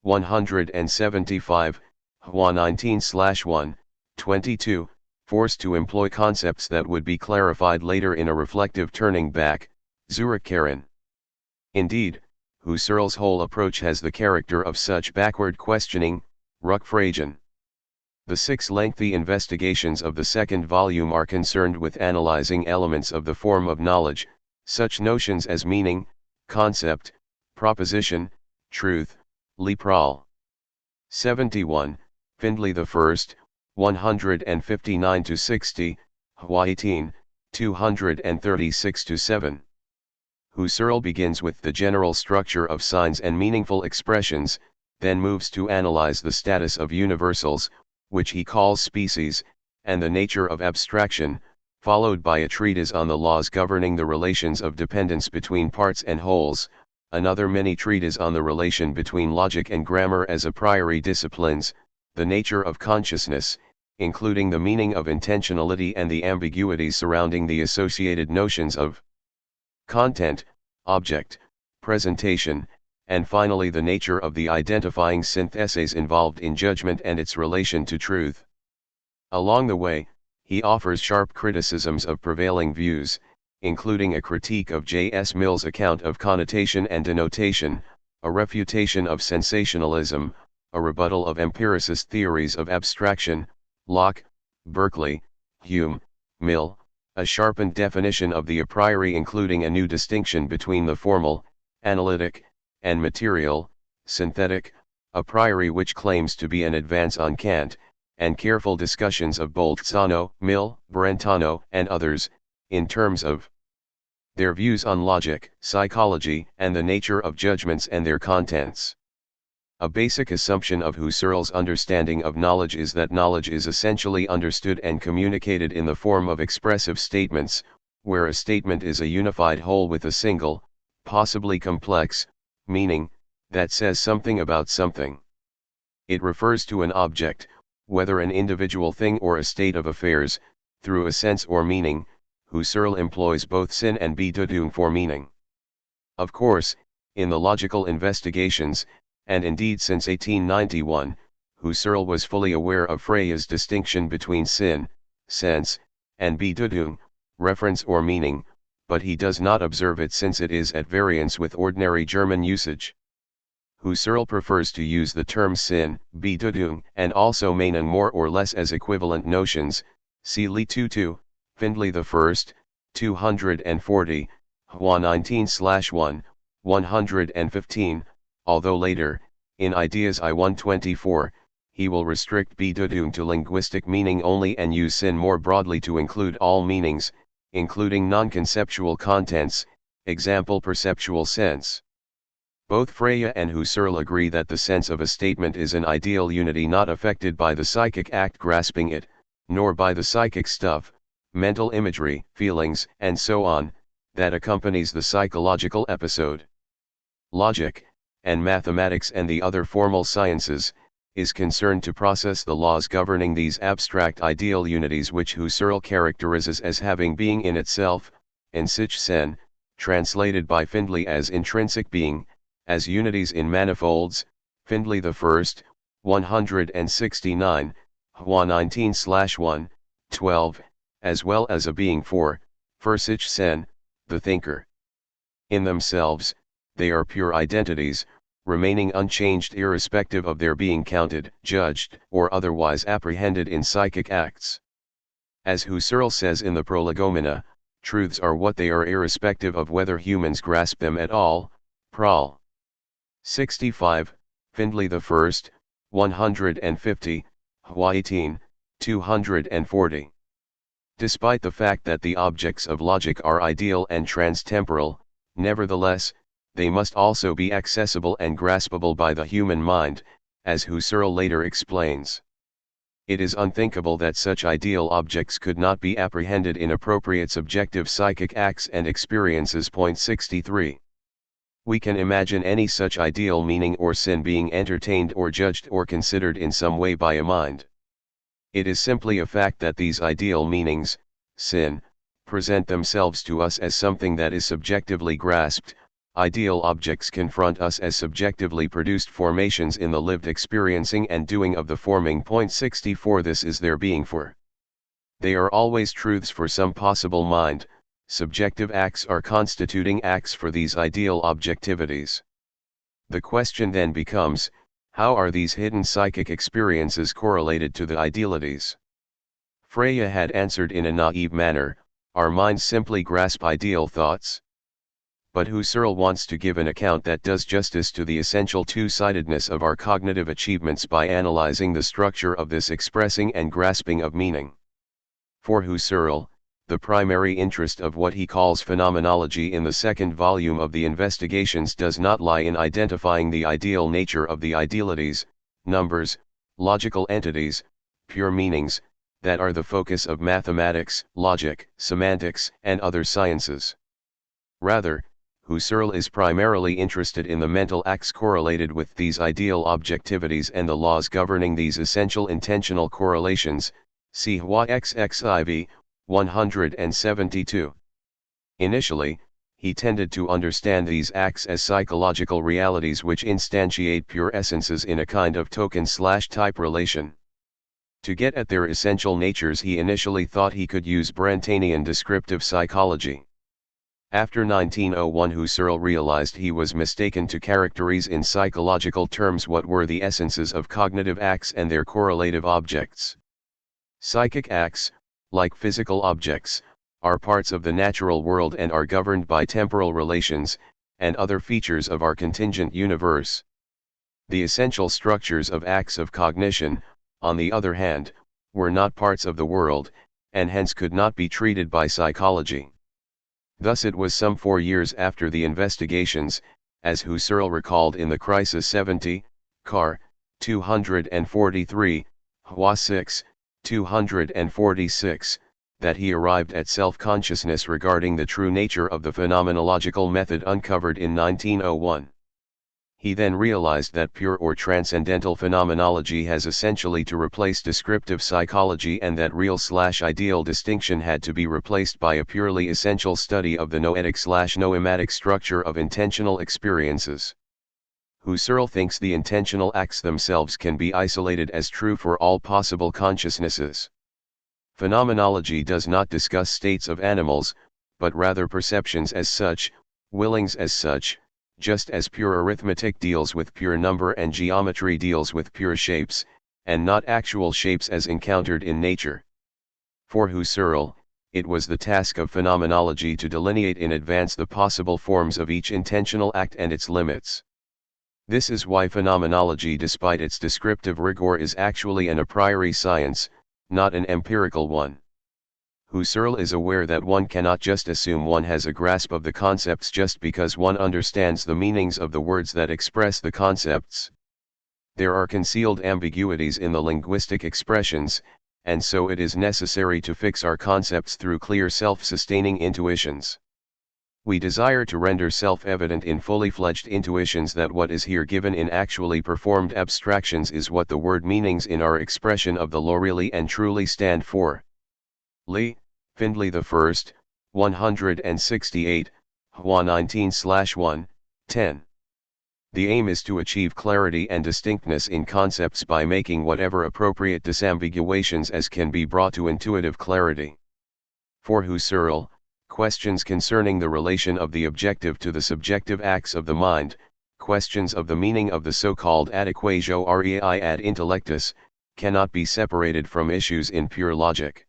175, Hwa 19/1, 22, forced to employ concepts that would be clarified later in a reflective turning back, Zurückkehren. Indeed, Husserl's whole approach has the character of such backward questioning, Rückfragen. The 6 lengthy investigations of the second volume are concerned with analyzing elements of the form of knowledge, such notions as meaning, concept, proposition, truth, Leprall. 71, Findlay I, 159-60, Hwa 18, 236-7. Husserl begins with the general structure of signs and meaningful expressions, then moves to analyze the status of universals, which he calls species, and the nature of abstraction, followed by a treatise on the laws governing the relations of dependence between parts and wholes, another mini-treatise on the relation between logic and grammar as a priori disciplines, the nature of consciousness, including the meaning of intentionality and the ambiguities surrounding the associated notions of content, object, presentation, and finally the nature of the identifying syntheses involved in judgment and its relation to truth. Along the way, he offers sharp criticisms of prevailing views, including a critique of J.S. Mill's account of connotation and denotation, a refutation of sensationalism, a rebuttal of empiricist theories of abstraction, Locke, Berkeley, Hume, Mill, a sharpened definition of the a priori including a new distinction between the formal, analytic, and material, synthetic, a priori which claims to be an advance on Kant, and careful discussions of Bolzano, Mill, Brentano, and others, in terms of their views on logic, psychology, and the nature of judgments and their contents. A basic assumption of Husserl's understanding of knowledge is that knowledge is essentially understood and communicated in the form of expressive statements, where a statement is a unified whole with a single, possibly complex, meaning, that says something about something. It refers to an object, whether an individual thing or a state of affairs, through a sense or meaning. Husserl employs both Sinn and Bedeutung for meaning. Of course, in the logical investigations, and indeed since 1891, Husserl was fully aware of Freya's distinction between Sinn, sense, and Bedeutung, reference or meaning, but he does not observe it since it is at variance with ordinary German usage. Husserl prefers to use the term Sinn, Bedeutung, and also Meinung more or less as equivalent notions. See Li Tutu, Findlay I, 240, Hua 19/1, 115, although later, in Ideas I 124, he will restrict Bedeutung to linguistic meaning only and use Sinn more broadly to include all meanings, including non-conceptual contents, example perceptual sense. Both Freya and Husserl agree that the sense of a statement is an ideal unity not affected by the psychic act grasping it, nor by the psychic stuff, mental imagery, feelings, and so on, that accompanies the psychological episode. Logic, and mathematics and the other formal sciences, is concerned to process the laws governing these abstract ideal unities which Husserl characterizes as having being in itself, in sich Sein, translated by Findlay as intrinsic being, as unities in manifolds, Findlay I, 169, Hua 19/1, 12, as well as a being for sich Sein, the thinker. In themselves, they are pure identities, remaining unchanged irrespective of their being counted, judged, or otherwise apprehended in psychic acts. As Husserl says in the Prolegomena, truths are what they are irrespective of whether humans grasp them at all. Prol. 65, Findlay I, 150, Hua 18, 240. Despite the fact that the objects of logic are ideal and transtemporal, nevertheless, they must also be accessible and graspable by the human mind, as Husserl later explains. It is unthinkable that such ideal objects could not be apprehended in appropriate subjective psychic acts and experiences. 63. We can imagine any such ideal meaning or sin being entertained or judged or considered in some way by a mind. It is simply a fact that these ideal meanings, sin, present themselves to us as something that is subjectively grasped. Ideal objects confront us as subjectively produced formations in the lived experiencing and doing of the forming. 64. This is their being for. They are always truths for some possible mind, subjective acts are constituting acts for these ideal objectivities. The question then becomes, how are these hidden psychic experiences correlated to the idealities? Freya had answered in a naive manner, our minds simply grasp ideal thoughts. But Husserl wants to give an account that does justice to the essential two-sidedness of our cognitive achievements by analyzing the structure of this expressing and grasping of meaning. For Husserl, the primary interest of what he calls phenomenology in the second volume of the Investigations does not lie in identifying the ideal nature of the idealities, numbers, logical entities, pure meanings, that are the focus of mathematics, logic, semantics, and other sciences. Rather, Husserl is primarily interested in the mental acts correlated with these ideal objectivities and the laws governing these essential intentional correlations. See Hua XXIV, 172. Initially, he tended to understand these acts as psychological realities which instantiate pure essences in a kind of token/type relation. To get at their essential natures he initially thought he could use Brentanian descriptive psychology. After 1901, Husserl realized he was mistaken to characterize in psychological terms what were the essences of cognitive acts and their correlative objects. Psychic acts, like physical objects, are parts of the natural world and are governed by temporal relations, and other features of our contingent universe. The essential structures of acts of cognition, on the other hand, were not parts of the world, and hence could not be treated by psychology. Thus it was some 4 years after the investigations, as Husserl recalled in the Crisis 70, Car. 243, Hua 6, 246, that he arrived at self-consciousness regarding the true nature of the phenomenological method uncovered in 1901. He then realized that pure or transcendental phenomenology has essentially to replace descriptive psychology, and that real/ideal distinction had to be replaced by a purely essential study of the noetic/noematic structure of intentional experiences. Husserl thinks the intentional acts themselves can be isolated as true for all possible consciousnesses. Phenomenology does not discuss states of animals, but rather perceptions as such, willings as such, just as pure arithmetic deals with pure number and geometry deals with pure shapes, and not actual shapes as encountered in nature. For Husserl, it was the task of phenomenology to delineate in advance the possible forms of each intentional act and its limits. This is why phenomenology, despite its descriptive rigor, is actually an a priori science, not an empirical one. Husserl is aware that one cannot just assume one has a grasp of the concepts just because one understands the meanings of the words that express the concepts. There are concealed ambiguities in the linguistic expressions, and so it is necessary to fix our concepts through clear self-sustaining intuitions. We desire to render self-evident in fully fledged intuitions that what is here given in actually performed abstractions is what the word meanings in our expression of the law really and truly stand for. Lee, Findlay I, 168, Hua 19/1, 10. The aim is to achieve clarity and distinctness in concepts by making whatever appropriate disambiguations as can be brought to intuitive clarity. For Husserl, questions concerning the relation of the objective to the subjective acts of the mind, questions of the meaning of the so-called adequatio rei ad intellectus, cannot be separated from issues in pure logic.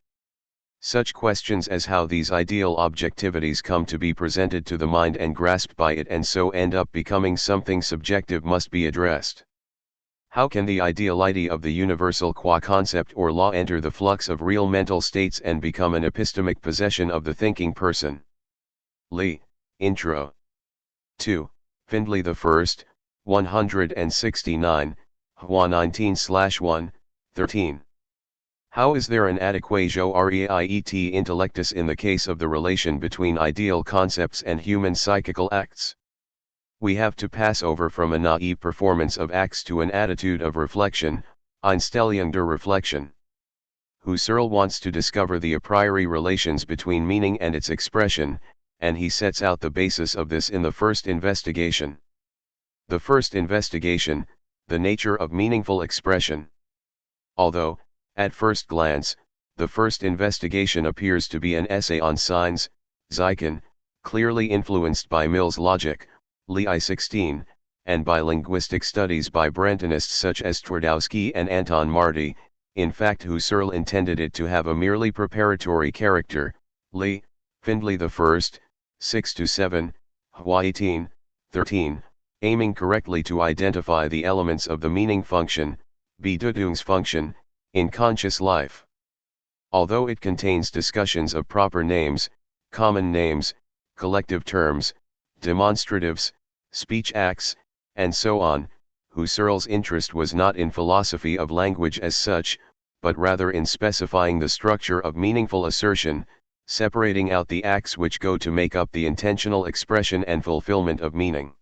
Such questions as how these ideal objectivities come to be presented to the mind and grasped by it and so end up becoming something subjective must be addressed. How can the ideality of the universal qua concept or law enter the flux of real mental states and become an epistemic possession of the thinking person? Lee, Intro. 2, Findlay I, 169, Hua 19/1, 13. How is there an adequatio reit intellectus in the case of the relation between ideal concepts and human psychical acts? We have to pass over from a naive performance of acts to an attitude of reflection, Einstellung der Reflexion. Husserl wants to discover the a priori relations between meaning and its expression, and he sets out the basis of this in the first investigation. The first investigation, the nature of meaningful expression. Although, at first glance, the first investigation appears to be an essay on signs, Zeichen, clearly influenced by Mill's logic, Lee I-16, and by linguistic studies by Brentanists such as Twardowski and Anton Marty. In fact, Husserl intended it to have a merely preparatory character. Lee, Findlay I, 6-7, Hua 18, 13, aiming correctly to identify the elements of the meaning function, Bedeutungsfunction, in conscious life. Although it contains discussions of proper names, common names, collective terms, demonstratives, speech acts, and so on, Husserl's interest was not in philosophy of language as such, but rather in specifying the structure of meaningful assertion, separating out the acts which go to make up the intentional expression and fulfillment of meaning.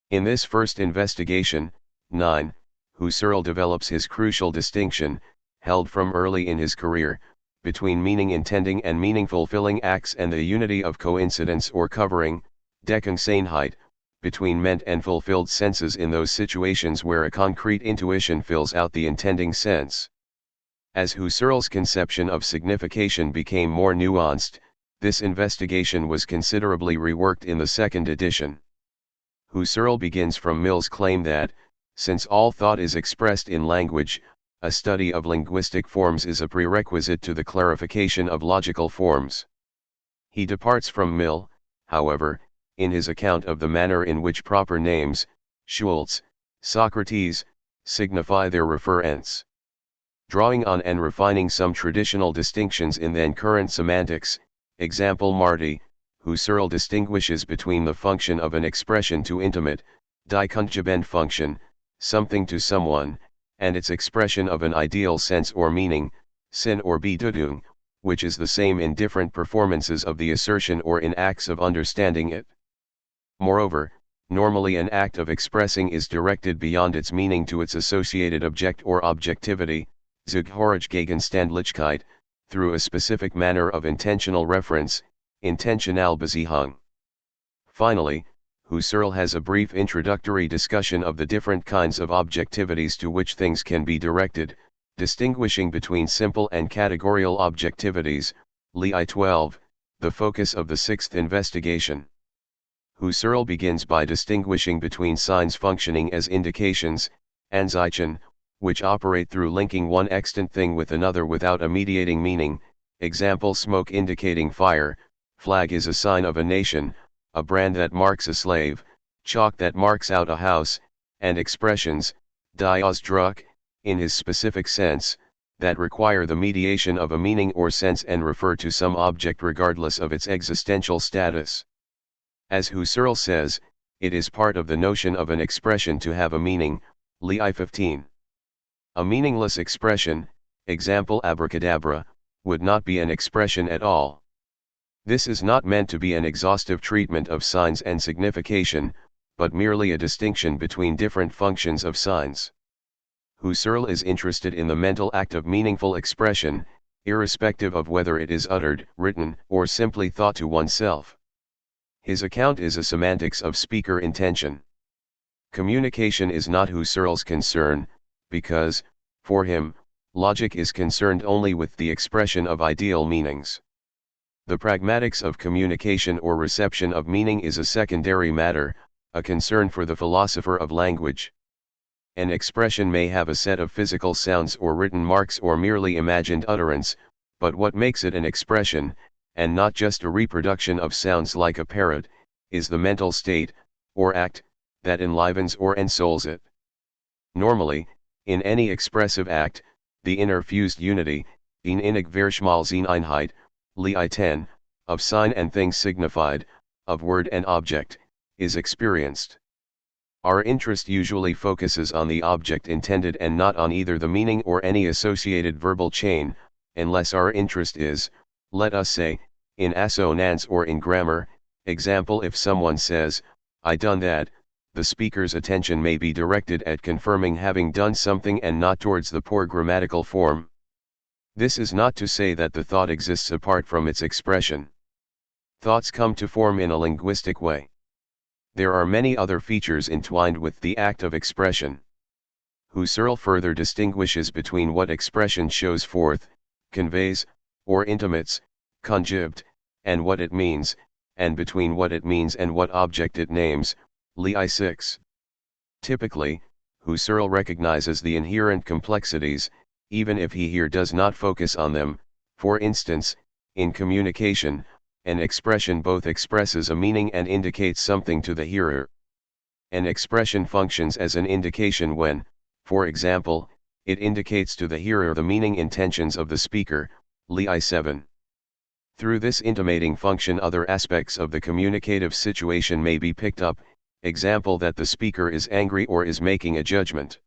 In this first investigation, 9, Husserl develops his crucial distinction, held from early in his career, between meaning intending and meaning fulfilling acts and the unity of coincidence or covering, Deckungseinheit, between meant and fulfilled senses in those situations where a concrete intuition fills out the intending sense. As Husserl's conception of signification became more nuanced, This investigation was considerably reworked in the second edition. Husserl begins from Mill's claim that, since all thought is expressed in language, a study of linguistic forms is a prerequisite to the clarification of logical forms. He departs from Mill, however, in his account of the manner in which proper names, Schultz, Socrates, signify their referents. Drawing on and refining some traditional distinctions in then current semantics, example Marty, Husserl distinguishes between the function of an expression to intimate, die Kunstgebend function, something to someone, and its expression of an ideal sense or meaning, Sinn or Bedeutung, which is the same in different performances of the assertion or in acts of understanding it. Moreover, normally an act of expressing is directed beyond its meaning to its associated object or objectivity, Zugehörigkeitsstandlichkeit, through a specific manner of intentional reference, Intentionalbeziehung. Finally, Husserl has a brief introductory discussion of the different kinds of objectivities to which things can be directed, distinguishing between simple and categorical objectivities, Lei 12, the focus of the sixth investigation. Husserl begins by distinguishing between signs functioning as indications, Anzeichen, which operate through linking one extant thing with another without a mediating meaning, example smoke indicating fire, flag is a sign of a nation, a brand that marks a slave, chalk that marks out a house, and expressions, die Ausdruck, in his specific sense, that require the mediation of a meaning or sense and refer to some object regardless of its existential status. As Husserl says, it is part of the notion of an expression to have a meaning, Lei 15. A meaningless expression, example abracadabra, would not be an expression at all. This is not meant to be an exhaustive treatment of signs and signification, but merely a distinction between different functions of signs. Husserl is interested in the mental act of meaningful expression, irrespective of whether it is uttered, written, or simply thought to oneself. His account is a semantics of speaker intention. Communication is not Husserl's concern, because, for him, logic is concerned only with the expression of ideal meanings. The pragmatics of communication or reception of meaning is a secondary matter, a concern for the philosopher of language. An expression may have a set of physical sounds or written marks or merely imagined utterance, but what makes it an expression, and not just a reproduction of sounds like a parrot, is the mental state, or act, that enlivens or ensouls it. Normally, in any expressive act, the inner fused unity, in innig Verschmalzeinheit, Lei 10, of sign and thing signified, of word and object, is experienced. Our interest usually focuses on the object intended and not on either the meaning or any associated verbal chain, unless our interest is, let us say, in assonance or in grammar. Example, if someone says, I done that, the speaker's attention may be directed at confirming having done something and not towards the poor grammatical form. This is not to say that the thought exists apart from its expression. Thoughts come to form in a linguistic way. There are many other features entwined with the act of expression. Husserl further distinguishes between what expression shows forth, conveys, or intimates, conjubt, and what it means, and between what it means and what object it names, Lei 6. Typically, Husserl recognizes the inherent complexities, even if he here does not focus on them. For instance, in communication, an expression both expresses a meaning and indicates something to the hearer. An expression functions as an indication when, for example, it indicates to the hearer the meaning intentions of the speaker, Lei 7. Through this intimating function other aspects of the communicative situation may be picked up, example that the speaker is angry or is making a judgment.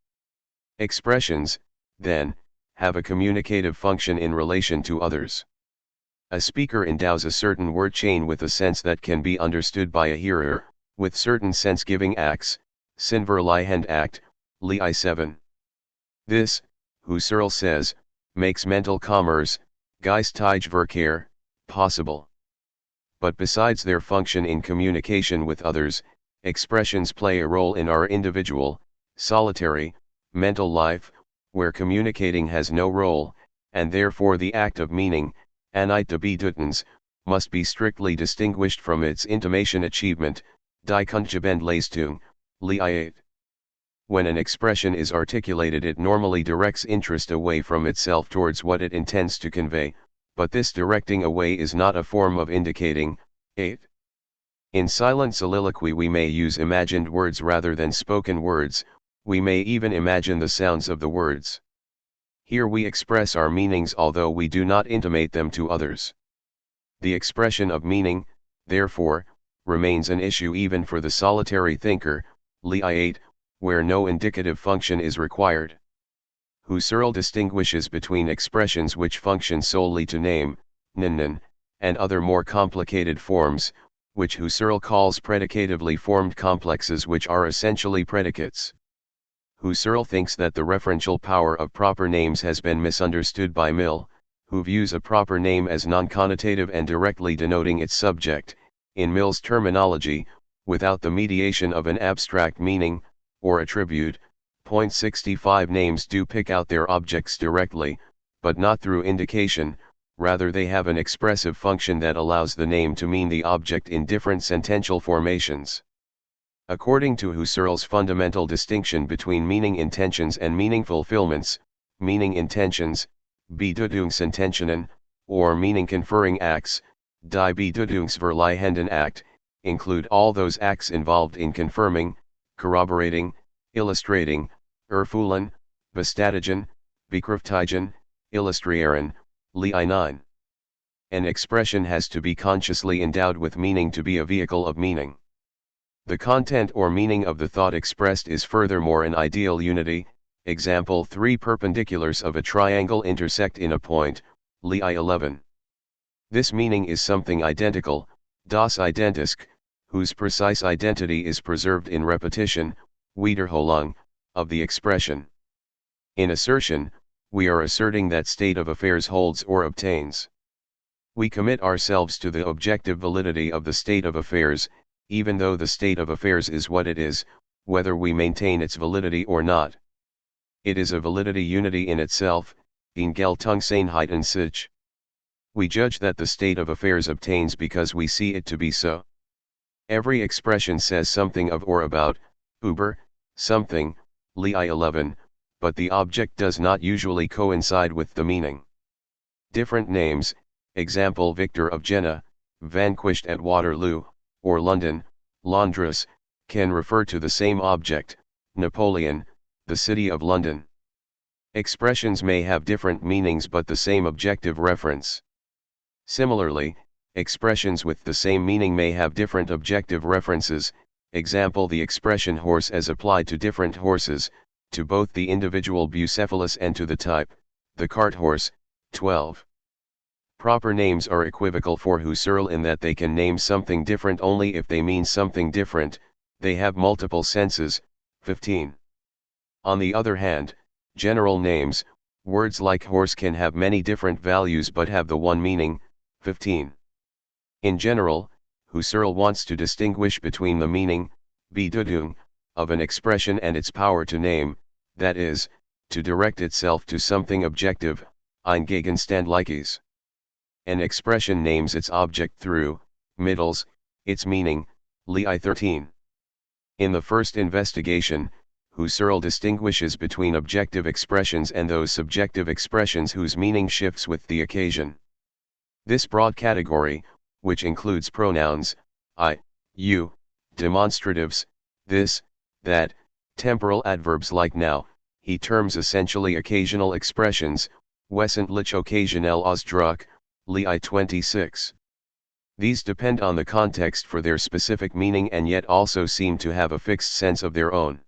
Expressions, then, have a communicative function in relation to others. A speaker endows a certain word chain with a sense that can be understood by a hearer, with certain sense-giving acts, Sinnverleihend act, Lei 7. This, Husserl says, makes mental commerce, geistige Verkehr, possible. But besides their function in communication with others, expressions play a role in our individual, solitary, mental life, where communicating has no role, and therefore the act of meaning, Anite Bedeutens, must be strictly distinguished from its intimation achievement, die Kunstgebend Leistung, Li. When an expression is articulated, it normally directs interest away from itself towards what it intends to convey, but this directing away is not a form of indicating. 8. In silent soliloquy we may use imagined words rather than spoken words, we may even imagine the sounds of the words. Here we express our meanings although we do not intimate them to others. The expression of meaning, therefore, remains an issue even for the solitary thinker, Li 8, where no indicative function is required. Husserl distinguishes between expressions which function solely to name, nen, and other more complicated forms, which Husserl calls predicatively formed complexes, which are essentially predicates. Husserl thinks that the referential power of proper names has been misunderstood by Mill, who views a proper name as non-connotative and directly denoting its subject. In Mill's terminology, without the mediation of an abstract meaning, or attribute. 65 Names do pick out their objects directly, but not through indication, rather they have an expressive function that allows the name to mean the object in different sentential formations. According to Husserl's fundamental distinction between meaning intentions and meaning fulfillments, meaning intentions, Bedeutungsintentionen, or meaning conferring acts, die Bedeutungsverleihenden Akt, include all those acts involved in confirming, corroborating, illustrating, erfüllen, bestätigen, bekräftigen, illustrieren, Li 9. An expression has to be consciously endowed with meaning to be a vehicle of meaning. The content or meaning of the thought expressed is furthermore an ideal unity. Example: 3 perpendiculars of a triangle intersect in a point, Li 11. This meaning is something identical, das Identisk, whose precise identity is preserved in repetition, Wiederholung, of the expression. In assertion, we are asserting that state of affairs holds or obtains. We commit ourselves to the objective validity of the state of affairs, even though the state of affairs is what it is, whether we maintain its validity or not. It is a validity unity in itself, in Geltungseinheit in sich. We judge that the state of affairs obtains because we see it to be so. Every expression says something of or about, über, something, Li 11, but the object does not usually coincide with the meaning. Different names, example Victor of Jena, vanquished at Waterloo, or London, Londres, can refer to the same object, Napoleon, the city of London. Expressions may have different meanings but the same objective reference. Similarly, expressions with the same meaning may have different objective references, example the expression horse as applied to different horses, to both the individual Bucephalus and to the type, the cart horse. 12. Proper names are equivocal for Husserl in that they can name something different only if they mean something different, they have multiple senses. 15. On the other hand, general names, words like horse can have many different values but have the one meaning. 15. In general, Husserl wants to distinguish between the meaning, Bedeutung, of an expression and its power to name, that is, to direct itself to something objective, ein Gegenständliches. An expression names its object through, mittels, its meaning, Li 13. In the first investigation, Husserl distinguishes between objective expressions and those subjective expressions whose meaning shifts with the occasion. This broad category, which includes pronouns, I, you, demonstratives, this, that, temporal adverbs like now, he terms essentially occasional expressions, wesentlich occasionell Ausdruck, Li 26. These depend on the context for their specific meaning and yet also seem to have a fixed sense of their own.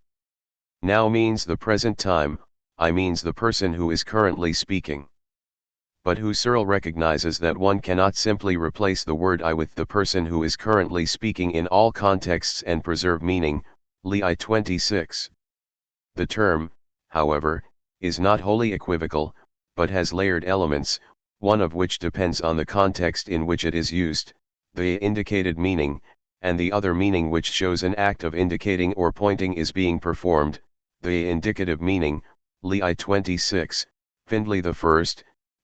Now means the present time, I means the person who is currently speaking. But Husserl recognizes that one cannot simply replace the word I with the person who is currently speaking in all contexts and preserve meaning, Li 26. The term, however, is not wholly equivocal, but has layered elements, one of which depends on the context in which it is used, the indicated meaning, and the other meaning which shows an act of indicating or pointing is being performed, the indicative meaning, Li 26, Findlay I,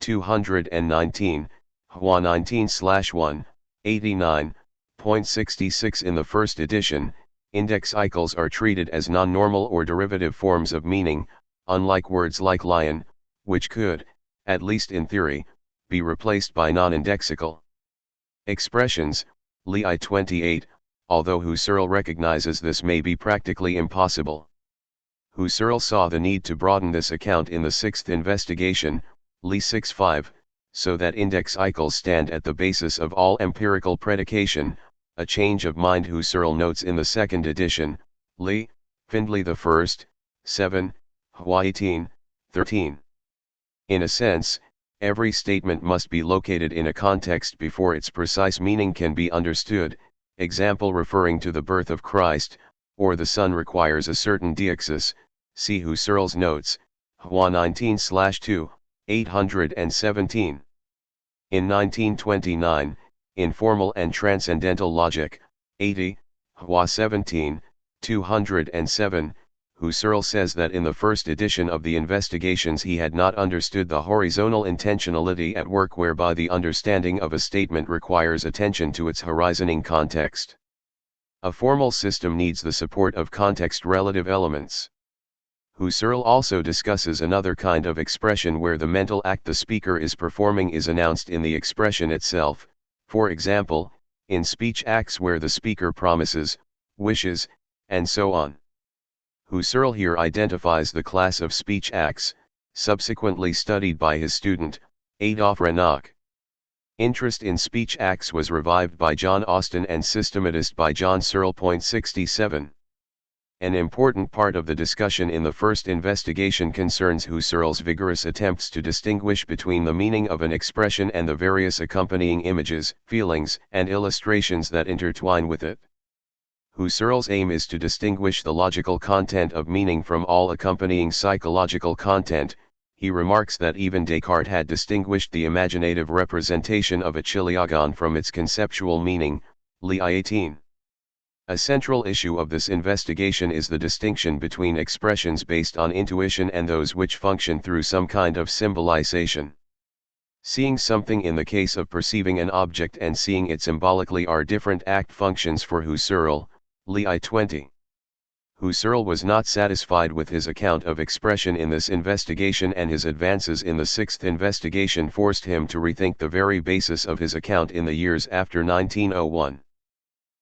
219, Hua 19/1, 89.66. In the first edition, index cycles are treated as non-normal or derivative forms of meaning, unlike words like lion, which could, at least in theory, be replaced by non-indexical expressions, Li 28, although Husserl recognizes this may be practically impossible. Husserl saw the need to broaden this account in the sixth investigation, Li 6.5, so that index cycles stand at the basis of all empirical predication, a change of mind Husserl notes in the second edition, Li, Findlay I, 7, Hua 18, 13. In a sense, every statement must be located in a context before its precise meaning can be understood, example referring to the birth of Christ, or the sun requires a certain deixis, see Husserl's notes, Hua 19/2, 817. In 1929, Informal and Transcendental Logic, 80, Hua 17, 207, Husserl says that in the first edition of the investigations he had not understood the horizontal intentionality at work whereby the understanding of a statement requires attention to its horizoning context. A formal system needs the support of context-relative elements. Husserl also discusses another kind of expression where the mental act the speaker is performing is announced in the expression itself, for example, in speech acts where the speaker promises, wishes, and so on. Husserl here identifies the class of speech acts, subsequently studied by his student, Adolf Reinach. Interest in speech acts was revived by John Austin and systematized by John Searle. 67. An important part of the discussion in the first investigation concerns Husserl's vigorous attempts to distinguish between the meaning of an expression and the various accompanying images, feelings, and illustrations that intertwine with it. Husserl's aim is to distinguish the logical content of meaning from all accompanying psychological content. He remarks that even Descartes had distinguished the imaginative representation of a chiliagon from its conceptual meaning, Li 18. A central issue of this investigation is the distinction between expressions based on intuition and those which function through some kind of symbolization. Seeing something in the case of perceiving an object and seeing it symbolically are different act functions for Husserl, Li 20. Husserl was not satisfied with his account of expression in this investigation, and his advances in the sixth investigation forced him to rethink the very basis of his account in the years after 1901.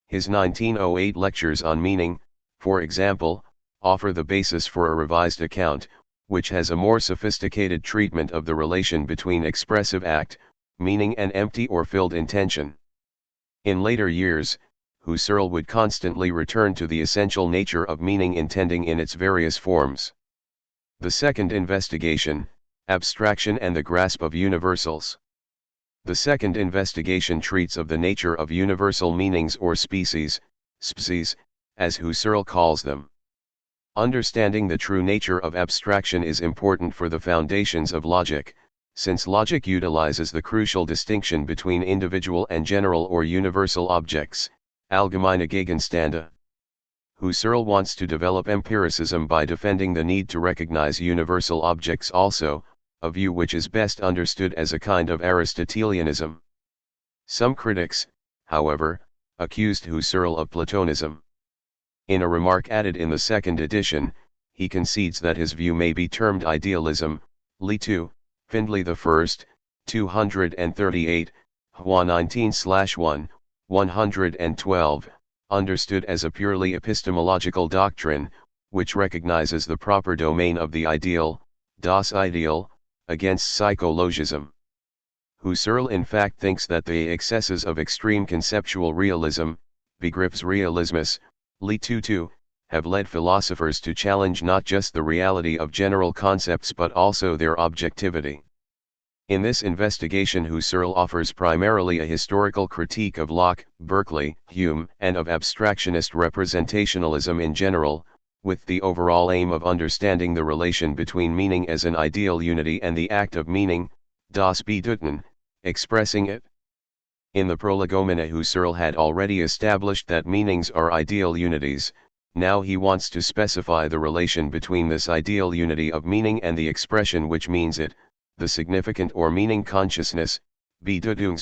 His 1908 lectures on meaning, for example, offer the basis for a revised account, which has a more sophisticated treatment of the relation between expressive act, meaning, and empty or filled intention. In later years, Husserl would constantly return to the essential nature of meaning intending in its various forms. The second investigation, Abstraction and the Grasp of Universals. The second investigation treats of the nature of universal meanings or species, species, as Husserl calls them. Understanding the true nature of abstraction is important for the foundations of logic, since logic utilizes the crucial distinction between individual and general or universal objects, allgemeine Gegenstände. Husserl wants to develop empiricism by defending the need to recognize universal objects also, a view which is best understood as a kind of Aristotelianism. Some critics, however, accused Husserl of Platonism. In a remark added in the second edition, he concedes that his view may be termed idealism, Li 2, Findlay I, 238, Hua 19/1, 112, understood as a purely epistemological doctrine, which recognizes the proper domain of the ideal, das Ideal, against psychologism. Husserl in fact thinks that the excesses of extreme conceptual realism, Begriffsrealismus, Li 2, have led philosophers to challenge not just the reality of general concepts but also their objectivity. In this investigation Husserl offers primarily a historical critique of Locke, Berkeley, Hume, and of abstractionist representationalism in general, with the overall aim of understanding the relation between meaning as an ideal unity and the act of meaning, das Bedeuten, expressing it. In the Prolegomena Husserl had already established that meanings are ideal unities. Now he wants to specify the relation between this ideal unity of meaning and the expression which means it, the significant or meaning consciousness, Bedeutung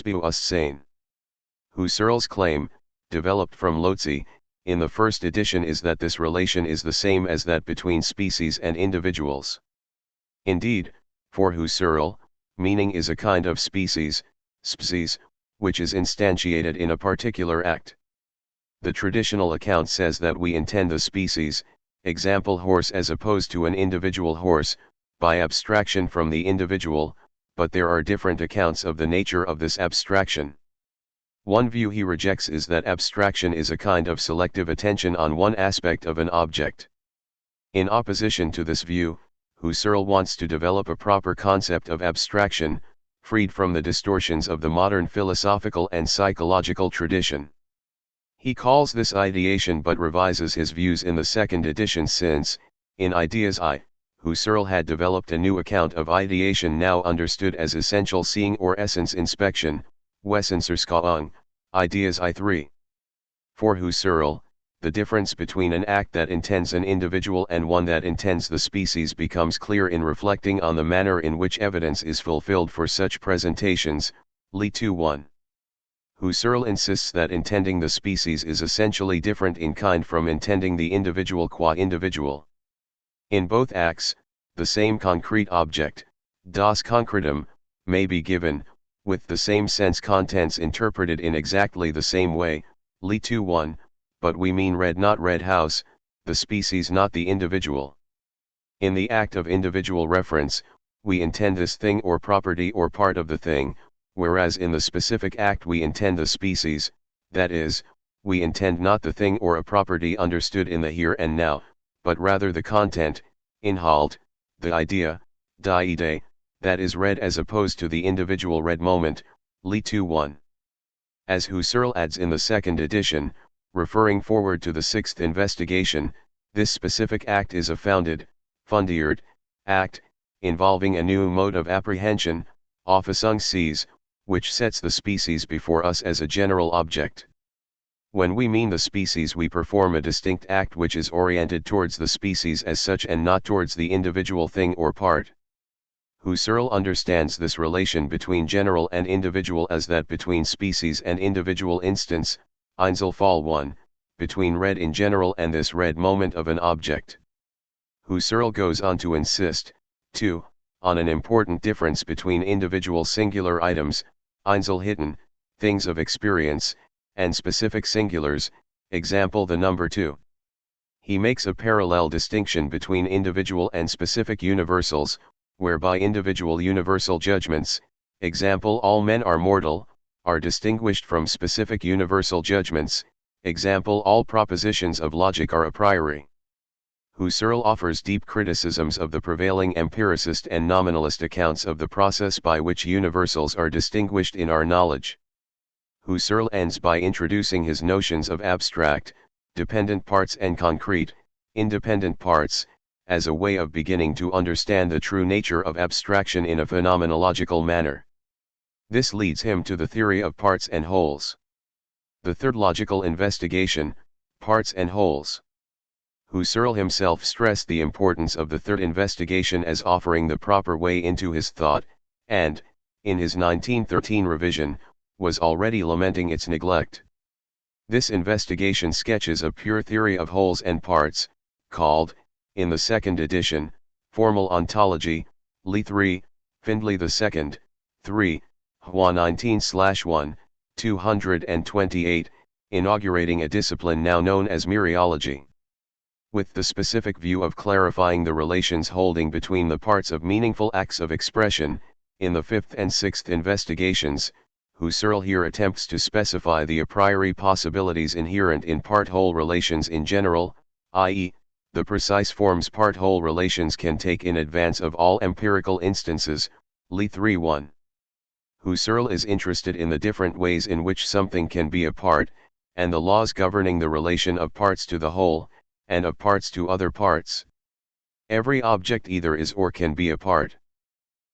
Husserl's claim, developed from Lotze, in the first edition is that this relation is the same as that between species and individuals. Indeed, for Husserl, meaning is a kind of species, species, which is instantiated in a particular act. The traditional account says that we intend the species, example horse as opposed to an individual horse, by abstraction from the individual, but there are different accounts of the nature of this abstraction. One view he rejects is that abstraction is a kind of selective attention on one aspect of an object. In opposition to this view, Husserl wants to develop a proper concept of abstraction, freed from the distortions of the modern philosophical and psychological tradition. He calls this ideation but revises his views in the second edition since, in Ideas I, Husserl had developed a new account of ideation now understood as essential seeing or essence inspection, Wesenserskauung, Ideas I3. For Husserl, the difference between an act that intends an individual and one that intends the species becomes clear in reflecting on the manner in which evidence is fulfilled for such presentations, Li 2:1. Husserl insists that intending the species is essentially different in kind from intending the individual qua individual. In both acts, the same concrete object, das Konkretum, may be given, with the same sense contents interpreted in exactly the same way, Li 2:1, but we mean red not red house, the species not the individual. In the act of individual reference, we intend this thing or property or part of the thing, whereas in the specific act we intend the species, that is, we intend not the thing or a property understood in the here and now, but rather the content, Inhalt, the idea, die Idee, that is read as opposed to the individual read moment, Li 2:1. As Husserl adds in the second edition, referring forward to the sixth investigation, this specific act is a fundiert, act, involving a new mode of apprehension, Auffassungsweise, which sets the species before us as a general object. When we mean the species we perform a distinct act which is oriented towards the species as such and not towards the individual thing or part. Husserl understands this relation between general and individual as that between species and individual instance, Einzelfall 1, between red in general and this red moment of an object. Husserl goes on to insist, too, on an important difference between individual singular items, Einzelheiten, things of experience, and specific singulars, example the number 2. He makes a parallel distinction between individual and specific universals, whereby individual universal judgments, example all men are mortal, are distinguished from specific universal judgments, example all propositions of logic are a priori. Husserl offers deep criticisms of the prevailing empiricist and nominalist accounts of the process by which universals are distinguished in our knowledge. Husserl ends by introducing his notions of abstract, dependent parts and concrete, independent parts, as a way of beginning to understand the true nature of abstraction in a phenomenological manner. This leads him to the theory of parts and wholes. The third logical investigation, parts and wholes. Husserl himself stressed the importance of the third investigation as offering the proper way into his thought, and, in his 1913 revision, was already lamenting its neglect. This investigation sketches a pure theory of wholes and parts, called, in the second edition, Formal Ontology, Li 3, Findlay II, 3, Hua 19/1, 228, inaugurating a discipline now known as mereology. With the specific view of clarifying the relations holding between the parts of meaningful acts of expression, in the fifth and sixth investigations, Husserl here attempts to specify the a priori possibilities inherent in part-whole relations in general, i.e., the precise forms part-whole relations can take in advance of all empirical instances, Li 3:1. Husserl is interested in the different ways in which something can be a part, and the laws governing the relation of parts to the whole, and of parts to other parts. Every object either is or can be a part.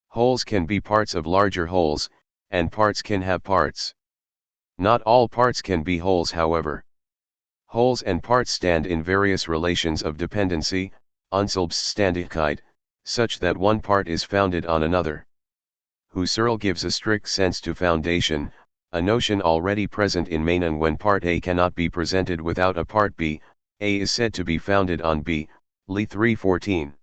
Wholes can be parts of larger wholes, and parts can have parts. Not all parts can be wholes however. Wholes and parts stand in various relations of dependency, Unselbstständigkeit, such that one part is founded on another. Husserl gives a strict sense to foundation, a notion already present in Manon when part A cannot be presented without a part B. A is said to be founded on B. Li 3:14.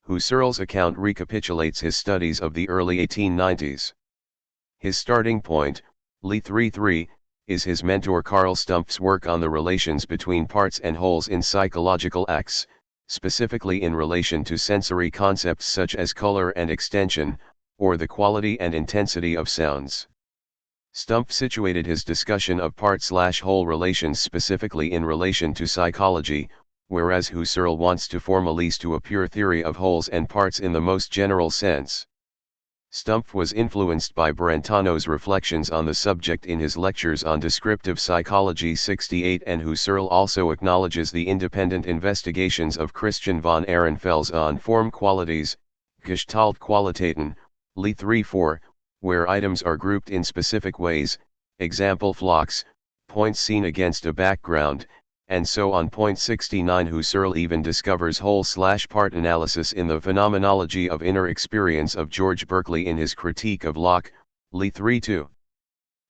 Husserl's account recapitulates his studies of the early 1890s. His starting point, Li 3:3, is his mentor Carl Stumpf's work on the relations between parts and wholes in psychological acts, specifically in relation to sensory concepts such as color and extension, or the quality and intensity of sounds. Stumpf situated his discussion of part/whole relations specifically in relation to psychology, whereas Husserl wants to formalize to a pure theory of wholes and parts in the most general sense. Stumpf was influenced by Brentano's reflections on the subject in his lectures on descriptive psychology 68, and Husserl also acknowledges the independent investigations of Christian von Ehrenfels on form qualities, Gestaltqualitäten, Li 3:4, where items are grouped in specific ways, example flocks, points seen against a background, and so on. Point 69. Husserl even discovers whole/part analysis in the Phenomenology of Inner Experience of George Berkeley in his Critique of Locke, Li 3:2.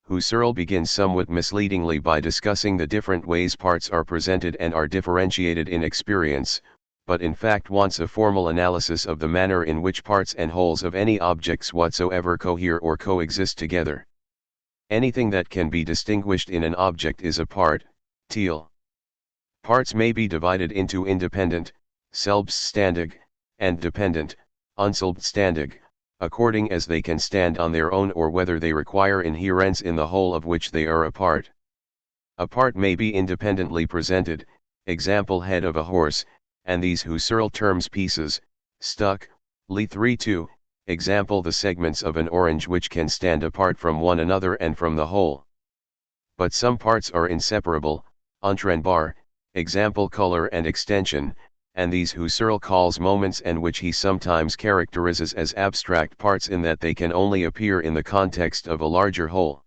Husserl begins somewhat misleadingly by discussing the different ways parts are presented and are differentiated in experience, but in fact wants a formal analysis of the manner in which parts and wholes of any objects whatsoever cohere or coexist together. Anything that can be distinguished in an object is a part, Thiel. Parts may be divided into independent, selbstständig, and dependent, unselbstständig, according as they can stand on their own or whether they require inherence in the whole of which they are a part. A part may be independently presented, example head of a horse, and these Husserl terms pieces, stuck, Li 3:2, example the segments of an orange which can stand apart from one another and from the whole. But some parts are inseparable, untrennbar, example color and extension, and these Husserl calls moments and which he sometimes characterizes as abstract parts in that they can only appear in the context of a larger whole.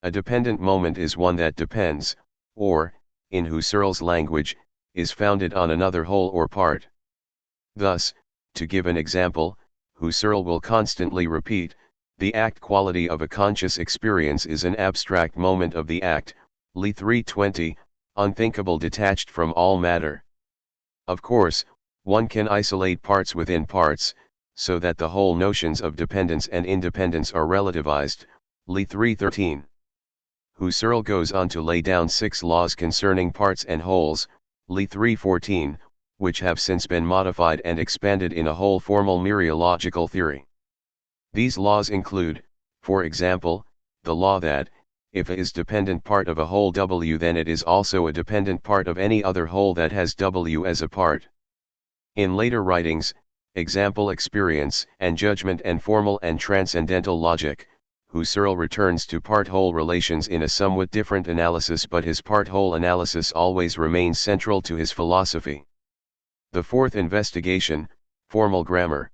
A dependent moment is one that depends, or, in Husserl's language, is founded on another whole or part. Thus, to give an example, Husserl will constantly repeat, the act quality of a conscious experience is an abstract moment of the act, Li 3:20, unthinkable detached from all matter. Of course, one can isolate parts within parts, so that the whole notions of dependence and independence are relativized, Li 3:13. Husserl goes on to lay down 6 laws concerning parts and wholes, Li 3:14, which have since been modified and expanded in a whole formal mereological theory. These laws include, for example, the law that, if A is dependent part of a whole W, then it is also a dependent part of any other whole that has W as a part. In later writings, example experience and judgment and formal and transcendental logic, Husserl returns to part-whole relations in a somewhat different analysis, but his part-whole analysis always remains central to his philosophy. The fourth investigation, formal grammar.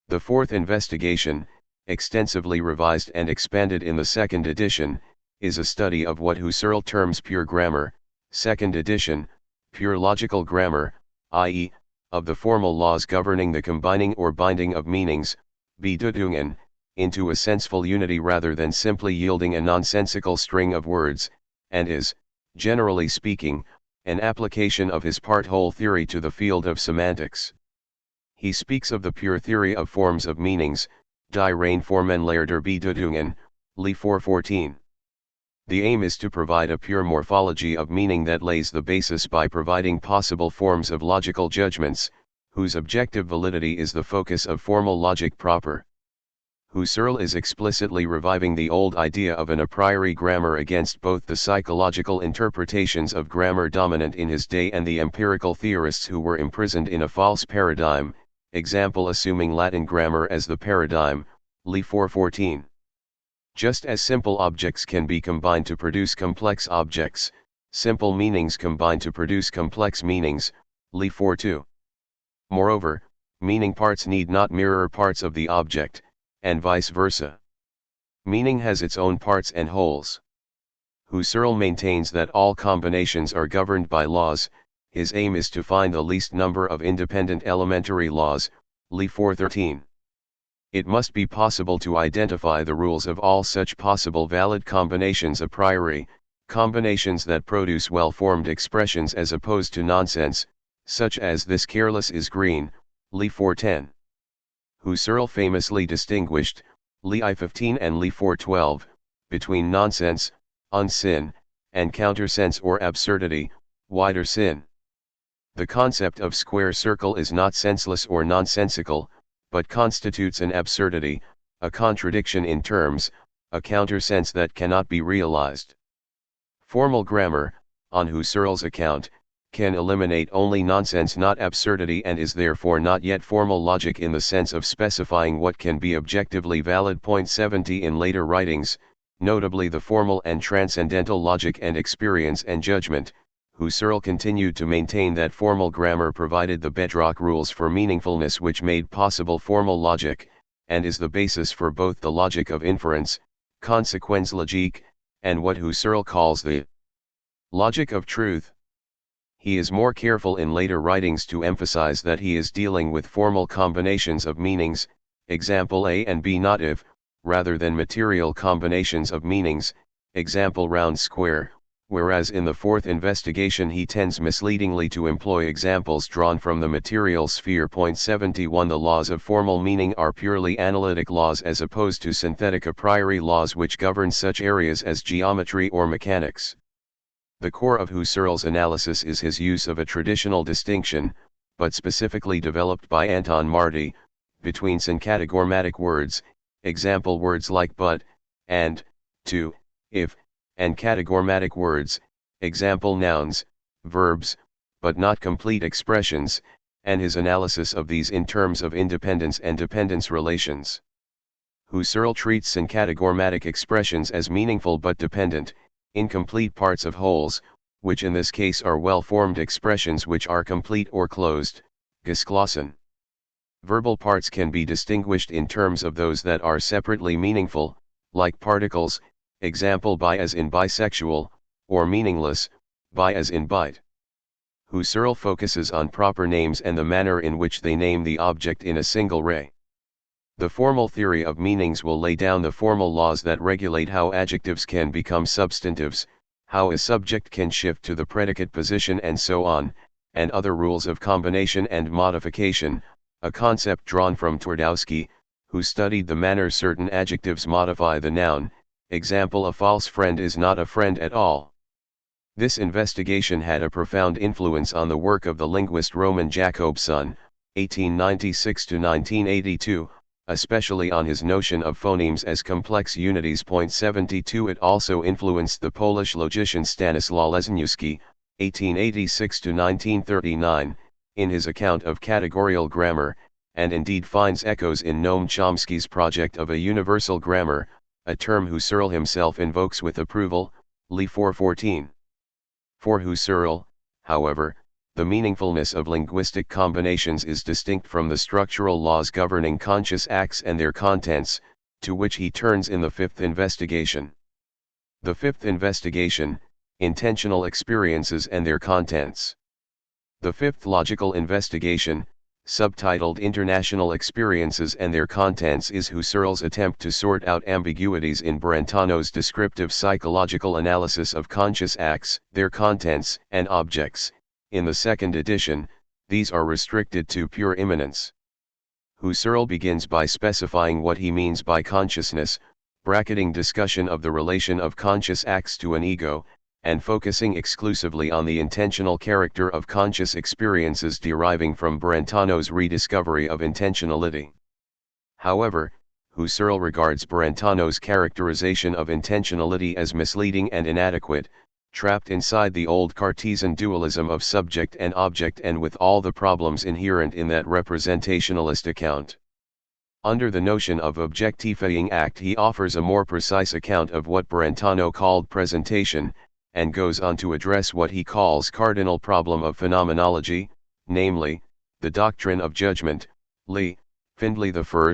The fourth investigation, extensively revised and expanded in the second edition, is a study of what Husserl terms pure grammar, second edition, pure logical grammar, i.e., of the formal laws governing the combining or binding of meanings, Bedeutungen, into a senseful unity rather than simply yielding a nonsensical string of words, and is, generally speaking, an application of his part-whole theory to the field of semantics. He speaks of the pure theory of forms of meanings, Die Reinformenlehre der Bedeutungen, Li 4:14. The aim is to provide a pure morphology of meaning that lays the basis by providing possible forms of logical judgments, whose objective validity is the focus of formal logic proper. Husserl is explicitly reviving the old idea of an a priori grammar against both the psychological interpretations of grammar dominant in his day and the empirical theorists who were imprisoned in a false paradigm, example assuming Latin grammar as the paradigm, Li 4:14. Just as simple objects can be combined to produce complex objects, simple meanings combine to produce complex meanings, Li 4:2. Moreover, meaning parts need not mirror parts of the object, and vice versa. Meaning has its own parts and wholes. Husserl maintains that all combinations are governed by laws. His aim is to find the least number of independent elementary laws, Li 4:13. It must be possible to identify the rules of all such possible valid combinations a priori, combinations that produce well-formed expressions as opposed to nonsense, such as this careless is green, Li 410. Husserl famously distinguished, Li I15 and Li 412, between nonsense, unsinn, and countersense or absurdity, wider sin. The concept of square circle is not senseless or nonsensical, but constitutes an absurdity, a contradiction in terms, a countersense that cannot be realized. Formal grammar, on Husserl's account, can eliminate only nonsense not absurdity and is therefore not yet formal logic in the sense of specifying what can be objectively valid. 70 In later writings, notably the formal and transcendental logic and experience and judgment, Husserl continued to maintain that formal grammar provided the bedrock rules for meaningfulness which made possible formal logic, and is the basis for both the logic of inference, Konsequenzlogik, and what Husserl calls the logic of truth. He is more careful in later writings to emphasize that he is dealing with formal combinations of meanings, example A and B not if, rather than material combinations of meanings, example round square, whereas in the fourth investigation he tends misleadingly to employ examples drawn from the material sphere. 71 The laws of formal meaning are purely analytic laws as opposed to synthetic a priori laws which govern such areas as geometry or mechanics. The core of Husserl's analysis is his use of a traditional distinction, but specifically developed by Anton Marti, between syncatagormatic words, example words like but, and, to, if, and catagormatic words, example nouns, verbs, but not complete expressions, and his analysis of these in terms of independence and dependence relations. Husserl treats syncatagormatic expressions as meaningful but dependent, incomplete parts of wholes, which in this case are well-formed expressions which are complete or closed, geschlossen. Verbal parts can be distinguished in terms of those that are separately meaningful, like particles, example bi as in bisexual, or meaningless, bi as in bite. Husserl focuses on proper names and the manner in which they name the object in a single ray. The formal theory of meanings will lay down the formal laws that regulate how adjectives can become substantives, how a subject can shift to the predicate position and so on, and other rules of combination and modification, a concept drawn from Twardowski, who studied the manner certain adjectives modify the noun, example a false friend is not a friend at all. This investigation had a profound influence on the work of the linguist Roman Jakobson, 1896–1982, especially on his notion of phonemes as complex unities. 72 It also influenced the Polish logician Stanislaw Leszniewski, 1886–1939, in his account of categorical grammar, and indeed finds echoes in Noam Chomsky's project of a universal grammar, a term Husserl himself invokes with approval, Li 414. For Husserl, however, the meaningfulness of linguistic combinations is distinct from the structural laws governing conscious acts and their contents, to which he turns in the fifth investigation. The fifth investigation, intentional experiences and their contents. The fifth logical investigation, subtitled International Experiences and Their Contents, is Husserl's attempt to sort out ambiguities in Brentano's descriptive psychological analysis of conscious acts, their contents and objects. In the second edition, these are restricted to pure immanence. Husserl begins by specifying what he means by consciousness, bracketing discussion of the relation of conscious acts to an ego, and focusing exclusively on the intentional character of conscious experiences deriving from Brentano's rediscovery of intentionality. However, Husserl regards Brentano's characterization of intentionality as misleading and inadequate, trapped inside the old Cartesian dualism of subject and object and with all the problems inherent in that representationalist account. Under the notion of objectifying act, he offers a more precise account of what Brentano called presentation, and goes on to address what he calls cardinal problem of phenomenology, namely, the doctrine of judgment, Li, Findlay I,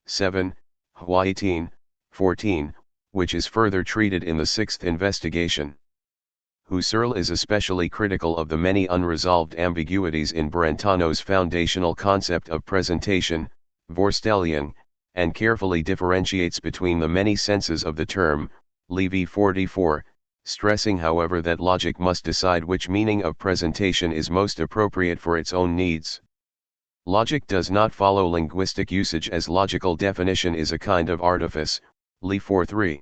7, Hua 18, 14, which is further treated in the sixth investigation. Husserl is especially critical of the many unresolved ambiguities in Brentano's foundational concept of presentation, Vorstellung, and carefully differentiates between the many senses of the term, Levy 44, stressing however that logic must decide which meaning of presentation is most appropriate for its own needs. Logic does not follow linguistic usage, as logical definition is a kind of artifice, Lee 4.3.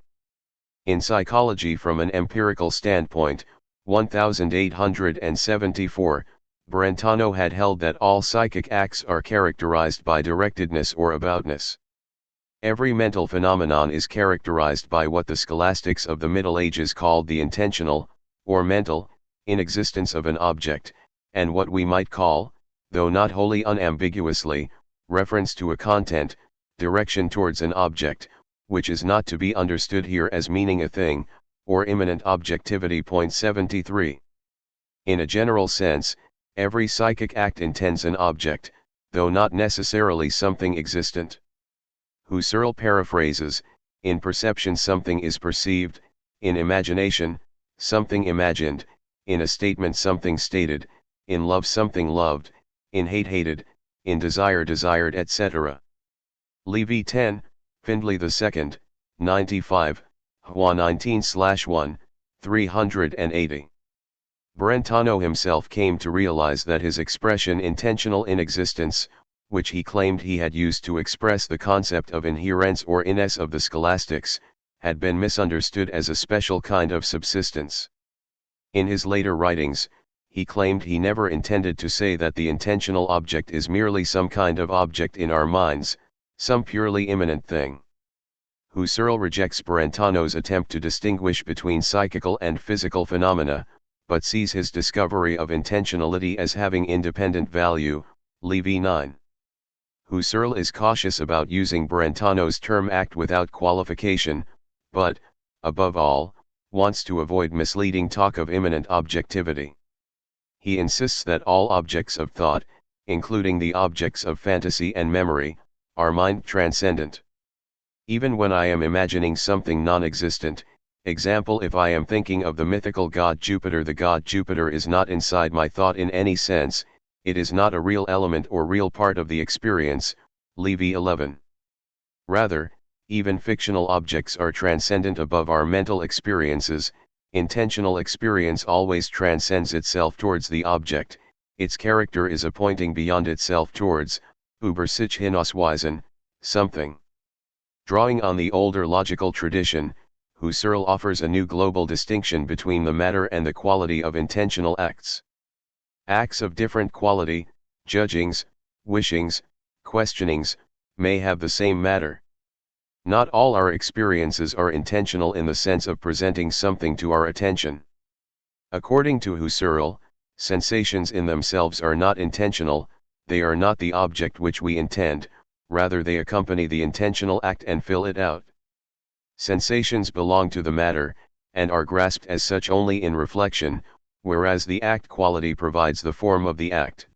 In Psychology from an Empirical Standpoint, 1874, Brentano had held that all psychic acts are characterized by directedness or aboutness. Every mental phenomenon is characterized by what the scholastics of the Middle Ages called the intentional, or mental, inexistence of an object, and what we might call, though not wholly unambiguously, reference to a content, direction towards an object, which is not to be understood here as meaning a thing, or immanent objectivity. 73. In a general sense, every psychic act intends an object, though not necessarily something existent. Husserl paraphrases, in perception something is perceived, in imagination, something imagined, in a statement something stated, in love something loved, in hate hated, in desire desired, etc. Levy 10, Findlay II, 95, Hua 19/1, 380. Brentano himself came to realize that his expression intentional inexistence, which he claimed he had used to express the concept of inherence or inness of the scholastics, had been misunderstood as a special kind of subsistence. In his later writings, he claimed he never intended to say that the intentional object is merely some kind of object in our minds, some purely immanent thing. Husserl rejects Brentano's attempt to distinguish between psychical and physical phenomena, but sees his discovery of intentionality as having independent value, Levy 9. Husserl is cautious about using Brentano's term act without qualification, but, above all, wants to avoid misleading talk of immanent objectivity. He insists that all objects of thought, including the objects of fantasy and memory, are mind transcendent. Even when I am imagining something non-existent, example, if I am thinking of the mythical god Jupiter, the god Jupiter is not inside my thought in any sense, it is not a real element or real part of the experience, Levy 11. Rather, even fictional objects are transcendent above our mental experiences. Intentional experience always transcends itself towards the object, its character is a pointing beyond itself towards, über sich hinausweisen, something. Drawing on the older logical tradition, Husserl offers a new global distinction between the matter and the quality of intentional acts. Acts of different quality, judgings, wishings, questionings, may have the same matter. Not all our experiences are intentional in the sense of presenting something to our attention. According to Husserl, sensations in themselves are not intentional, they are not the object which we intend, rather they accompany the intentional act and fill it out. Sensations belong to the matter, and are grasped as such only in reflection, whereas the act quality provides the form of the act.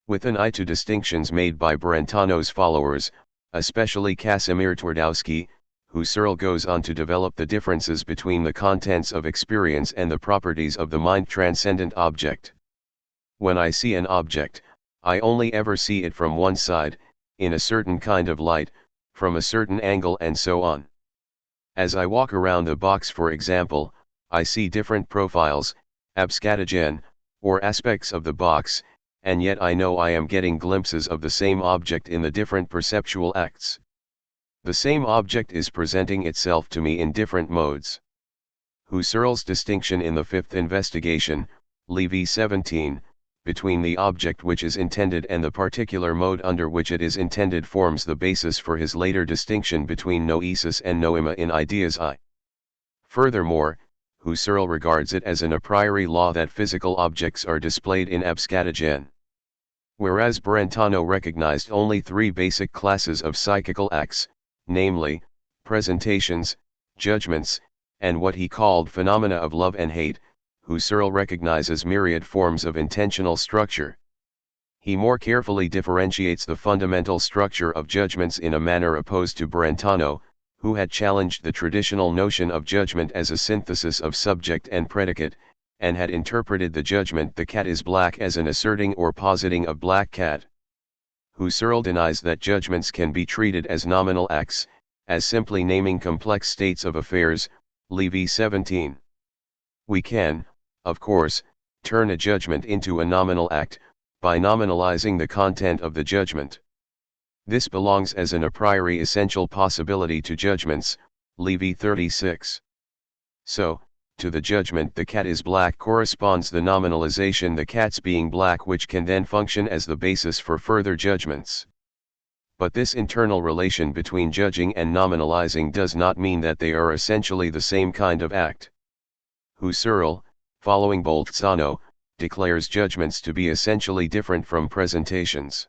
With an eye to distinctions made by Brentano's followers, especially Casimir Twardowski, Husserl goes on to develop the differences between the contents of experience and the properties of the mind-transcendent object. When I see an object, I only ever see it from one side, in a certain kind of light, from a certain angle, and so on. As I walk around the box, for example, I see different profiles, abscatogen, or aspects of the box, and yet I know I am getting glimpses of the same object in the different perceptual acts. The same object is presenting itself to me in different modes. Husserl's distinction in the fifth investigation, Levy 17, between the object which is intended and the particular mode under which it is intended forms the basis for his later distinction between noesis and noema in ideas I. Furthermore, Husserl regards it as an a priori law that physical objects are displayed in abscatogen. Whereas Brentano recognized only three basic classes of psychical acts, namely, presentations, judgments, and what he called phenomena of love and hate, Husserl recognizes myriad forms of intentional structure. He more carefully differentiates the fundamental structure of judgments in a manner opposed to Brentano, who had challenged the traditional notion of judgment as a synthesis of subject and predicate, and had interpreted the judgment "the cat is black" as an asserting or positing of black cat. Husserl denies that judgments can be treated as nominal acts, as simply naming complex states of affairs, Levy 17. We can, of course, turn a judgment into a nominal act, by nominalizing the content of the judgment. This belongs as an a priori essential possibility to judgments, Levy 36. So, to the judgment the cat is black corresponds the nominalization the cat's being black, which can then function as the basis for further judgments. But this internal relation between judging and nominalizing does not mean that they are essentially the same kind of act. Husserl, following Bolzano, declares judgments to be essentially different from presentations.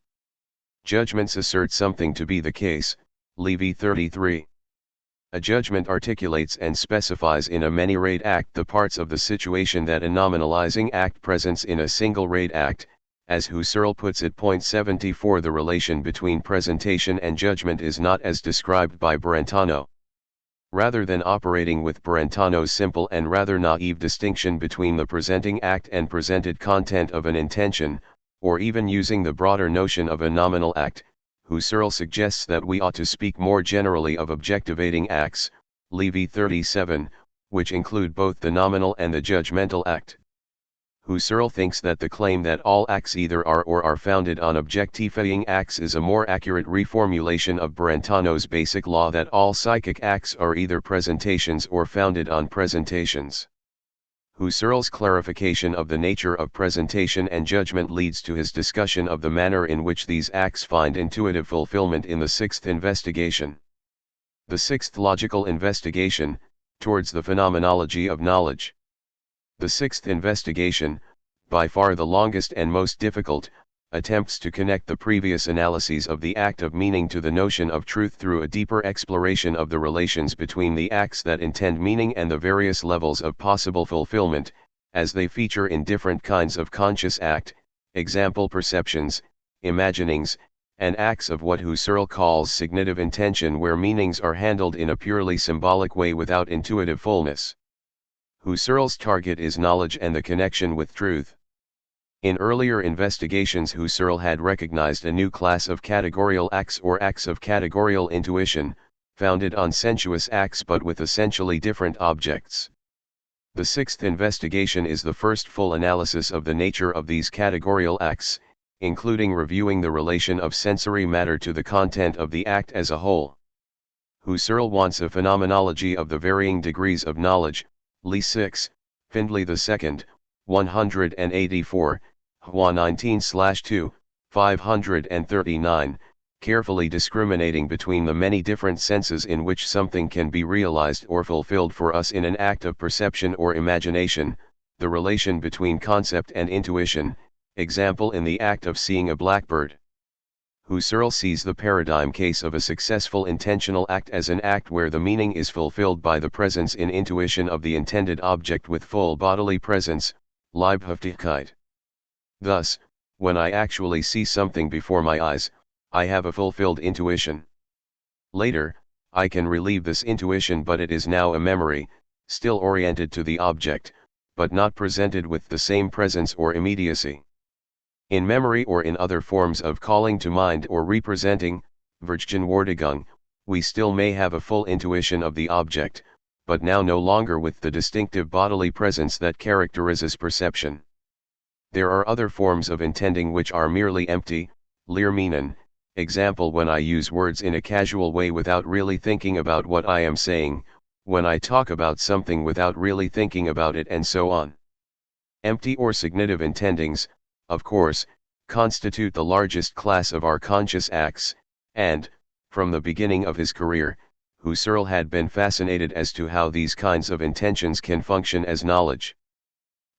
Judgments assert something to be the case, Levy 33. A judgment articulates and specifies in a many-rayed act the parts of the situation that a nominalizing act presents in a single-rayed act. As Husserl puts it, point 74, the relation between presentation and judgment is not as described by Brentano. Rather than operating with Brentano's simple and rather naive distinction between the presenting act and presented content of an intention, or even using the broader notion of a nominal act, Husserl suggests that we ought to speak more generally of objectivating acts, Levy 37, which include both the nominal and the judgmental act. Husserl thinks that the claim that all acts either are or are founded on objectifying acts is a more accurate reformulation of Brentano's basic law that all psychic acts are either presentations or founded on presentations. Husserl's clarification of the nature of presentation and judgment leads to his discussion of the manner in which these acts find intuitive fulfillment in the sixth investigation. The sixth logical investigation, towards the phenomenology of knowledge. The sixth investigation, by far the longest and most difficult, attempts to connect the previous analyses of the act of meaning to the notion of truth through a deeper exploration of the relations between the acts that intend meaning and the various levels of possible fulfillment, as they feature in different kinds of conscious act, example perceptions, imaginings, and acts of what Husserl calls signitive intention, where meanings are handled in a purely symbolic way without intuitive fullness. Husserl's target is knowledge and the connection with truth. In earlier investigations, Husserl had recognized a new class of categorial acts or acts of categorial intuition, founded on sensuous acts but with essentially different objects. The sixth investigation is the first full analysis of the nature of these categorial acts, including reviewing the relation of sensory matter to the content of the act as a whole. Husserl wants a phenomenology of the varying degrees of knowledge, Lee 6, Findlay II, 184, Hua 19/2, 539, carefully discriminating between the many different senses in which something can be realized or fulfilled for us in an act of perception or imagination, the relation between concept and intuition, example in the act of seeing a blackbird. Husserl sees the paradigm case of a successful intentional act as an act where the meaning is fulfilled by the presence in intuition of the intended object with full bodily presence, Leibhaftigkeit. Thus, when I actually see something before my eyes, I have a fulfilled intuition. Later, I can relieve this intuition, but it is now a memory, still oriented to the object, but not presented with the same presence or immediacy. In memory or in other forms of calling to mind or representing, Vergegenwärtigung, we still may have a full intuition of the object, but now no longer with the distinctive bodily presence that characterizes perception. There are other forms of intending which are merely empty, Leermeenen, example when I use words in a casual way without really thinking about what I am saying, when I talk about something without really thinking about it, and so on. Empty or signitive intendings, of course, constitute the largest class of our conscious acts, and, from the beginning of his career, Husserl had been fascinated as to how these kinds of intentions can function as knowledge.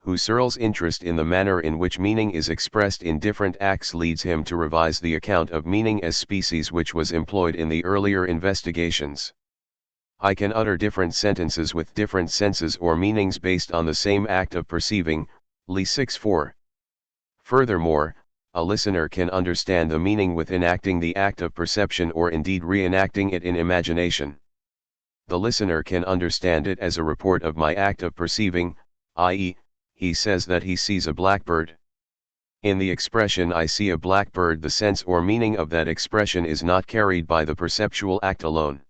Husserl's interest in the manner in which meaning is expressed in different acts leads him to revise the account of meaning as species which was employed in the earlier investigations. I can utter different sentences with different senses or meanings based on the same act of perceiving, Lee 6:4. Furthermore, a listener can understand the meaning with enacting the act of perception or indeed reenacting it in imagination. The listener can understand it as a report of my act of perceiving, i.e., he says that he sees a blackbird. In the expression "I see a blackbird," the sense or meaning of that expression is not carried by the perceptual act alone.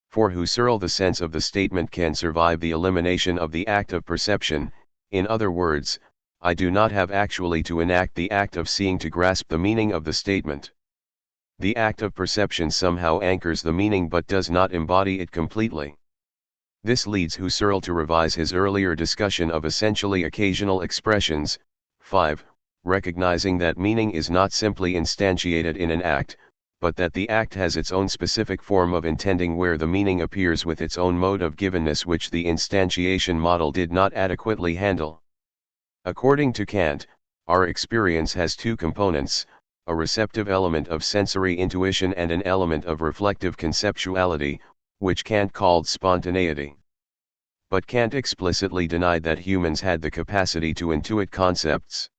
For Husserl, the sense of the statement can survive the elimination of the act of perception. In other words, I do not have actually to enact the act of seeing to grasp the meaning of the statement. The act of perception somehow anchors the meaning but does not embody it completely. This leads Husserl to revise his earlier discussion of essentially occasional expressions. 5. Recognizing that meaning is not simply instantiated in an act, but that the act has its own specific form of intending where the meaning appears with its own mode of givenness which the instantiation model did not adequately handle. According to Kant, our experience has two components, a receptive element of sensory intuition and an element of reflective conceptuality, which Kant called spontaneity. But Kant explicitly denied that humans had the capacity to intuit concepts.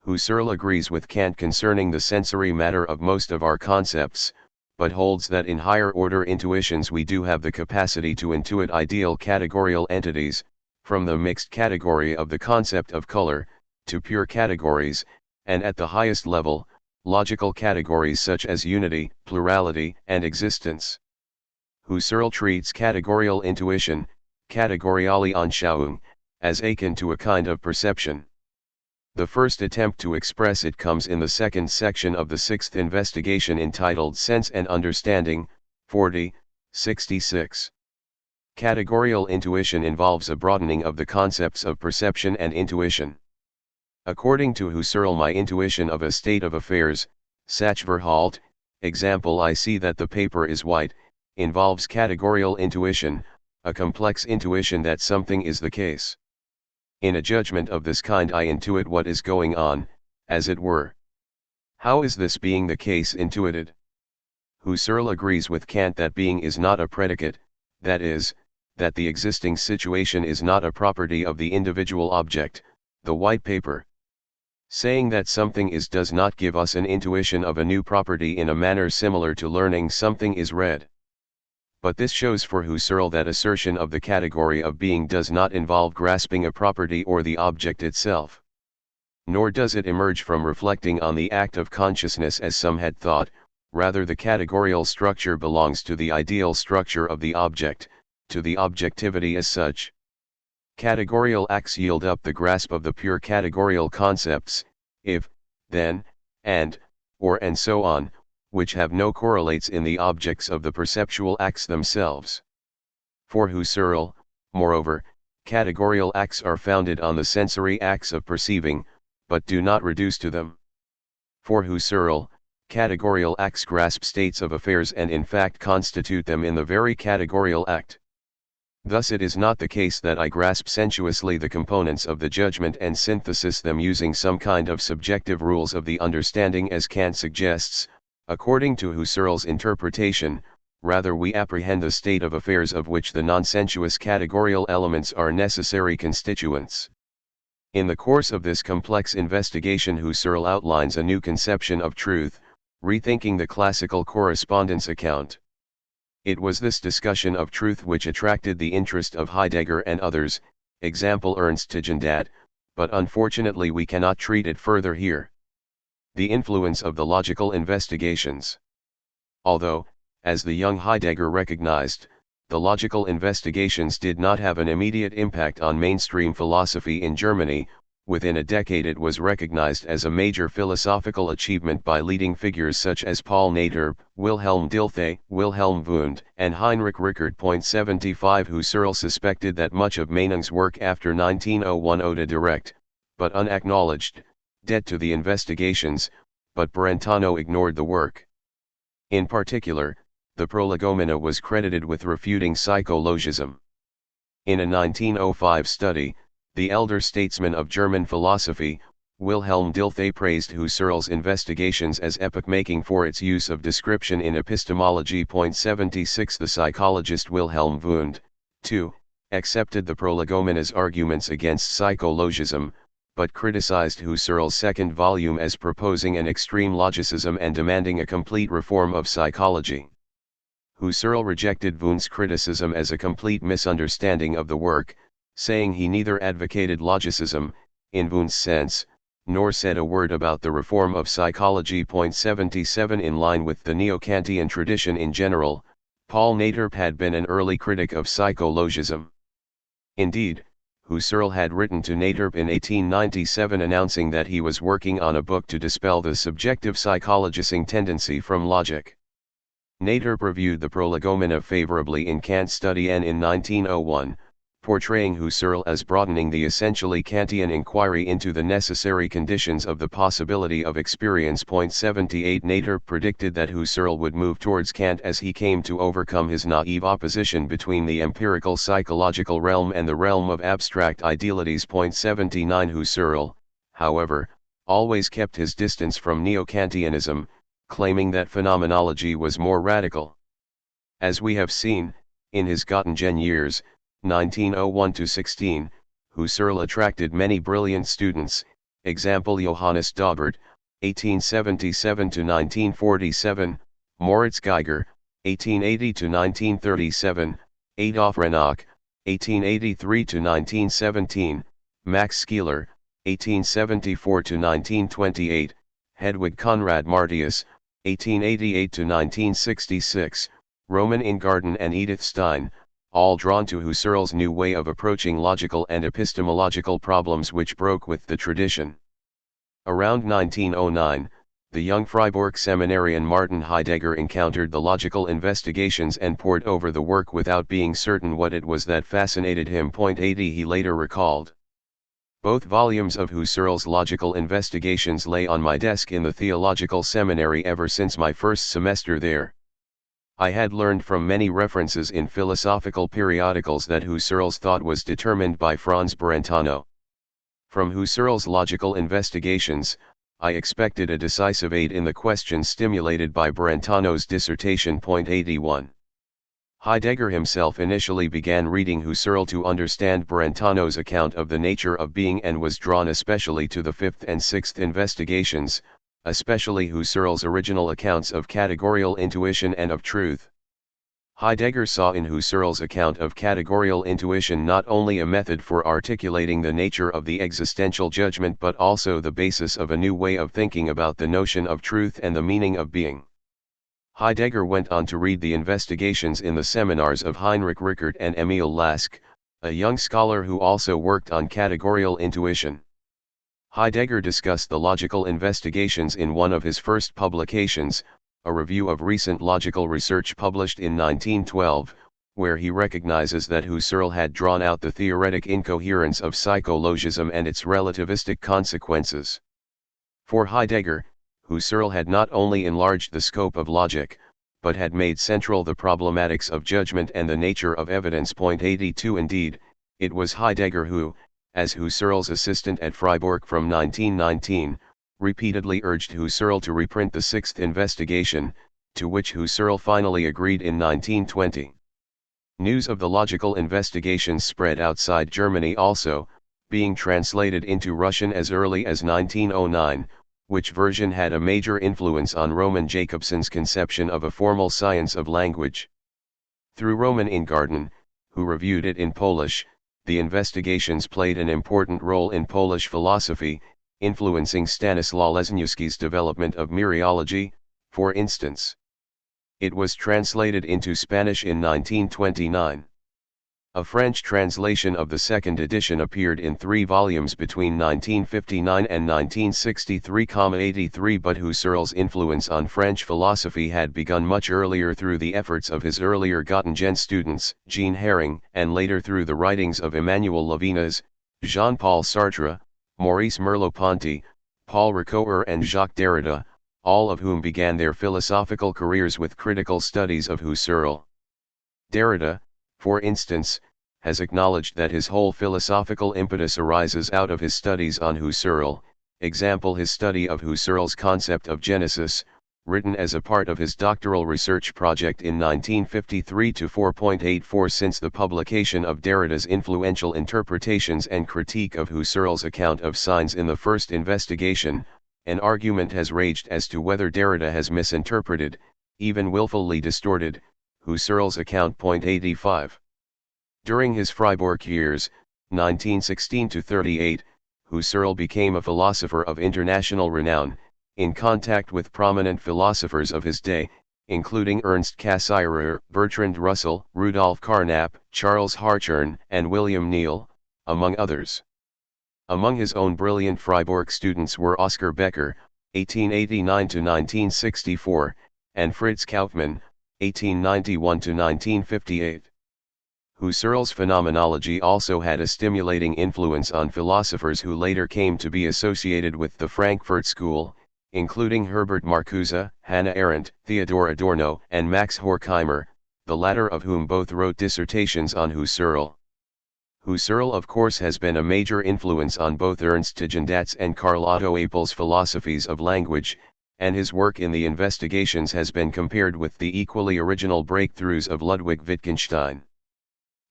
Husserl agrees with Kant concerning the sensory matter of most of our concepts, but holds that in higher order intuitions we do have the capacity to intuit ideal categorial entities, from the mixed category of the concept of color, to pure categories, and at the highest level, logical categories such as unity, plurality, and existence. Husserl treats categorial intuition, kategoriale Anschauung, as akin to a kind of perception. The first attempt to express it comes in the second section of the sixth investigation entitled Sense and Understanding, 40-66. Categorial intuition involves a broadening of the concepts of perception and intuition. According to Husserl, my intuition of a state of affairs, Sachverhalt, example I see that the paper is white, involves categorial intuition, a complex intuition that something is the case. In a judgment of this kind I intuit what is going on, as it were. How is this being the case intuited? Husserl agrees with Kant that being is not a predicate, that is, that the existing situation is not a property of the individual object, the white paper. Saying that something is does not give us an intuition of a new property in a manner similar to learning something is red. But this shows for Husserl that assertion of the category of being does not involve grasping a property or the object itself. Nor does it emerge from reflecting on the act of consciousness as some had thought, rather the categorial structure belongs to the ideal structure of the object, to the objectivity as such. Categorial acts yield up the grasp of the pure categorial concepts, if, then, and, or and so on, which have no correlates in the objects of the perceptual acts themselves. For Husserl, moreover, categorial acts are founded on the sensory acts of perceiving, but do not reduce to them. For Husserl, categorial acts grasp states of affairs and in fact constitute them in the very categorial act. Thus it is not the case that I grasp sensuously the components of the judgment and synthesis them using some kind of subjective rules of the understanding as Kant suggests. According to Husserl's interpretation, rather we apprehend the state of affairs of which the non-sensuous categorial elements are necessary constituents. In the course of this complex investigation Husserl outlines a new conception of truth, rethinking the classical correspondence account. It was this discussion of truth which attracted the interest of Heidegger and others, example Ernst Tugendhat, but unfortunately we cannot treat it further here. The influence of the logical investigations. Although, as the young Heidegger recognized, the logical investigations did not have an immediate impact on mainstream philosophy in Germany, within a decade it was recognized as a major philosophical achievement by leading figures such as Paul Nader, Wilhelm Dilthey, Wilhelm Wundt, and Heinrich Rickert. 75 Husserl suspected that much of Meinung's work after 1901 owed a direct, but unacknowledged, debt to the investigations, but Brentano ignored the work. In particular, the Prolegomena was credited with refuting psychologism. In a 1905 study, the elder statesman of German philosophy, Wilhelm Dilthey praised Husserl's investigations as epoch-making for its use of description in epistemology. 76 The psychologist Wilhelm Wundt, too, accepted the Prolegomena's arguments against psychologism, but criticized Husserl's second volume as proposing an extreme logicism and demanding a complete reform of psychology. Husserl rejected Wundt's criticism as a complete misunderstanding of the work, saying he neither advocated logicism, in Wundt's sense, nor said a word about the reform of psychology. 77 In line with the neo-Kantian tradition in general, Paul Naderp had been an early critic of psychologism. Indeed, Husserl had written to Naderp in 1897 announcing that he was working on a book to dispel the subjective psychologizing tendency from logic. Naderp reviewed the Prolegomena favorably in Kant's Study N in 1901, portraying Husserl as broadening the essentially Kantian inquiry into the necessary conditions of the possibility of experience. 78 Naderp predicted that Husserl would move towards Kant as he came to overcome his naive opposition between the empirical psychological realm and the realm of abstract idealities. 79 Husserl, however, always kept his distance from neo-Kantianism, claiming that phenomenology was more radical. As we have seen, in his Göttingen years, 1901-16, Husserl attracted many brilliant students, example Johannes Dobert, 1877-1947, Moritz Geiger, 1880-1937, Adolf Reinach, 1883-1917, Max Scheler, 1874-1928, Hedwig Conrad Martius, 1888-1966, Roman Ingarden and Edith Stein, all drawn to Husserl's new way of approaching logical and epistemological problems which broke with the tradition. Around 1909, the young Freiburg seminarian Martin Heidegger encountered the logical investigations and pored over the work without being certain what it was that fascinated him. 80 He later recalled. Both volumes of Husserl's logical investigations lay on my desk in the theological seminary ever since my first semester there. I had learned from many references in philosophical periodicals that Husserl's thought was determined by Franz Brentano. From Husserl's logical investigations, I expected a decisive aid in the questions stimulated by Brentano's dissertation. 81. Heidegger himself initially began reading Husserl to understand Brentano's account of the nature of being and was drawn especially to the fifth and sixth investigations, especially Husserl's original accounts of categorical intuition and of truth. Heidegger saw in Husserl's account of categorical intuition not only a method for articulating the nature of the existential judgment but also the basis of a new way of thinking about the notion of truth and the meaning of being. Heidegger went on to read the investigations in the seminars of Heinrich Rickert and Emil Lask, a young scholar who also worked on categorical intuition. Heidegger discussed the logical investigations in one of his first publications, a review of recent logical research published in 1912, where he recognizes that Husserl had drawn out the theoretic incoherence of psychologism and its relativistic consequences. For Heidegger, Husserl had not only enlarged the scope of logic, but had made central the problematics of judgment and the nature of evidence. 82 Indeed, it was Heidegger who, as Husserl's assistant at Freiburg from 1919, repeatedly urged Husserl to reprint the sixth investigation, to which Husserl finally agreed in 1920. News of the logical investigations spread outside Germany also, being translated into Russian as early as 1909, which version had a major influence on Roman Jakobson's conception of a formal science of language. Through Roman Ingarden, who reviewed it in Polish, the investigations played an important role in Polish philosophy, influencing Stanislaw Lesniewski's development of mereology, for instance. It was translated into Spanish in 1929. A French translation of the second edition appeared in 3 volumes between 1959 and 1963-83, but Husserl's influence on French philosophy had begun much earlier through the efforts of his earlier Göttingen students, Jean Hering, and later through the writings of Emmanuel Levinas, Jean-Paul Sartre, Maurice Merleau-Ponty, Paul Ricoeur and Jacques Derrida, all of whom began their philosophical careers with critical studies of Husserl. Derrida, for instance, has acknowledged that his whole philosophical impetus arises out of his studies on Husserl, example his study of Husserl's concept of Genesis, written as a part of his doctoral research project in 1953 to 4.84. Since the publication of Derrida's influential interpretations and critique of Husserl's account of signs in the first investigation, an argument has raged as to whether Derrida has misinterpreted, even willfully distorted, Husserl's account. 85. During his Freiburg years, 1916 to 38, Husserl became a philosopher of international renown, in contact with prominent philosophers of his day, including Ernst Cassirer, Bertrand Russell, Rudolf Carnap, Charles Hartshorne, and William Neil, among others. Among his own brilliant Freiburg students were Oskar Becker, 1889–1964, and Fritz Kaufmann, 1891–1958. Husserl's phenomenology also had a stimulating influence on philosophers who later came to be associated with the Frankfurt School, including Herbert Marcuse, Hannah Arendt, Theodor Adorno, and Max Horkheimer, the latter of whom both wrote dissertations on Husserl. Husserl of course has been a major influence on both Ernst Tugendhat's and Karl Otto Apel's philosophies of language, and his work in the investigations has been compared with the equally original breakthroughs of Ludwig Wittgenstein.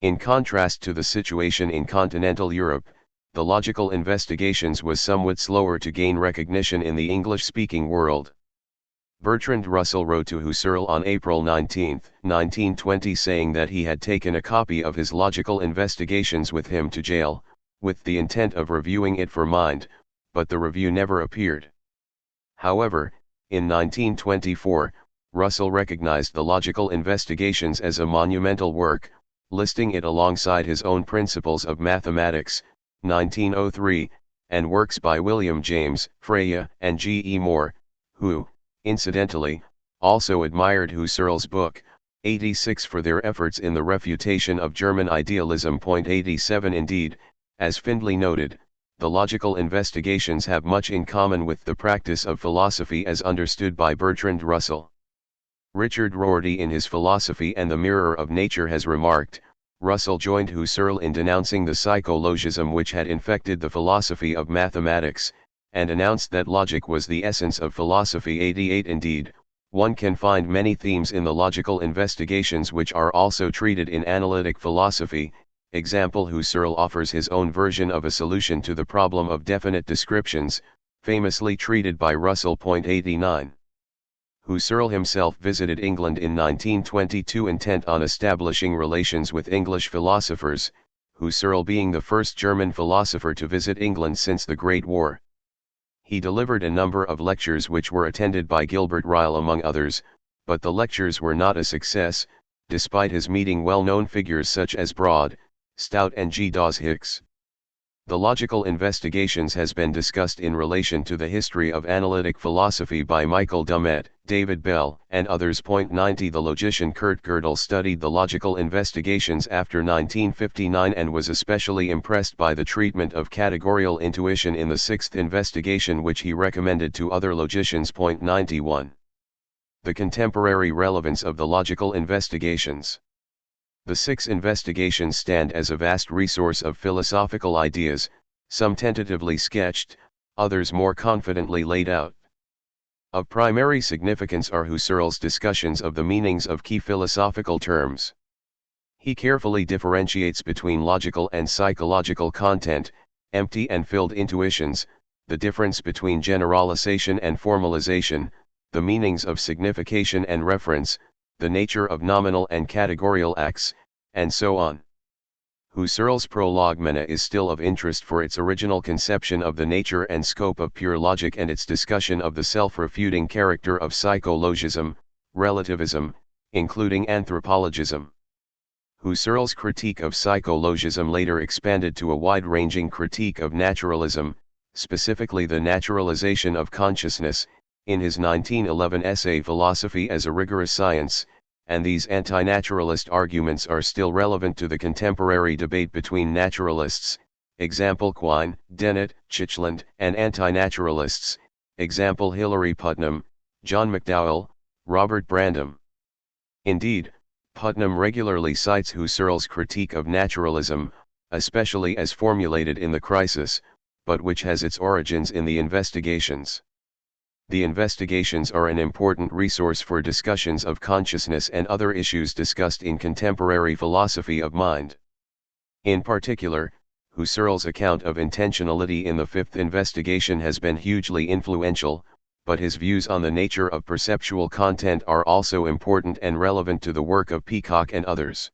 In contrast to the situation in continental Europe, the logical investigations was somewhat slower to gain recognition in the English-speaking world. Bertrand Russell wrote to Husserl on April 19, 1920 saying that he had taken a copy of his logical investigations with him to jail, with the intent of reviewing it for mind, but the review never appeared. However, in 1924, Russell recognized the logical investigations as a monumental work, listing it alongside his own Principles of Mathematics, 1903, and works by William James, Freya, and G. E. Moore, who, incidentally, also admired Husserl's book, 86 for their efforts in the refutation of German idealism. 87 Indeed, as Findlay noted, the logical investigations have much in common with the practice of philosophy as understood by Bertrand Russell. Richard Rorty in his Philosophy and the Mirror of Nature has remarked, Russell joined Husserl in denouncing the psychologism which had infected the philosophy of mathematics, and announced that logic was the essence of philosophy. 88 Indeed, one can find many themes in the logical investigations which are also treated in analytic philosophy. Example: Husserl offers his own version of a solution to the problem of definite descriptions, famously treated by Russell. 89. Husserl himself visited England in 1922 intent on establishing relations with English philosophers, Husserl being the first German philosopher to visit England since the Great War. He delivered a number of lectures which were attended by Gilbert Ryle among others, but the lectures were not a success, despite his meeting well-known figures such as Broad, Stout and G. Dawes Hicks. The logical investigations has been discussed in relation to the history of analytic philosophy by Michael Dummett, David Bell, and others. 90 The logician Kurt Gödel studied the logical investigations after 1959 and was especially impressed by the treatment of categorical intuition in the sixth investigation which he recommended to other logicians. 91 The contemporary relevance of the logical investigations. The six investigations stand as a vast resource of philosophical ideas, some tentatively sketched, others more confidently laid out. Of primary significance are Husserl's discussions of the meanings of key philosophical terms. He carefully differentiates between logical and psychological content, empty and filled intuitions, the difference between generalization and formalization, the meanings of signification and reference, the nature of nominal and categorical acts, and so on. Husserl's Prolegomena is still of interest for its original conception of the nature and scope of pure logic and its discussion of the self-refuting character of psychologism, relativism, including anthropologism. Husserl's critique of psychologism later expanded to a wide-ranging critique of naturalism, specifically the naturalization of consciousness, in his 1911 essay Philosophy as a Rigorous Science, and these anti-naturalist arguments are still relevant to the contemporary debate between naturalists, example Quine, Dennett, Chitchland, and anti-naturalists, example Hilary Putnam, John McDowell, Robert Brandom. Indeed, Putnam regularly cites Husserl's critique of naturalism, especially as formulated in The Crisis, but which has its origins in the investigations. The investigations are an important resource for discussions of consciousness and other issues discussed in contemporary philosophy of mind. In particular, Husserl's account of intentionality in the fifth investigation has been hugely influential, but his views on the nature of perceptual content are also important and relevant to the work of Peacock and others.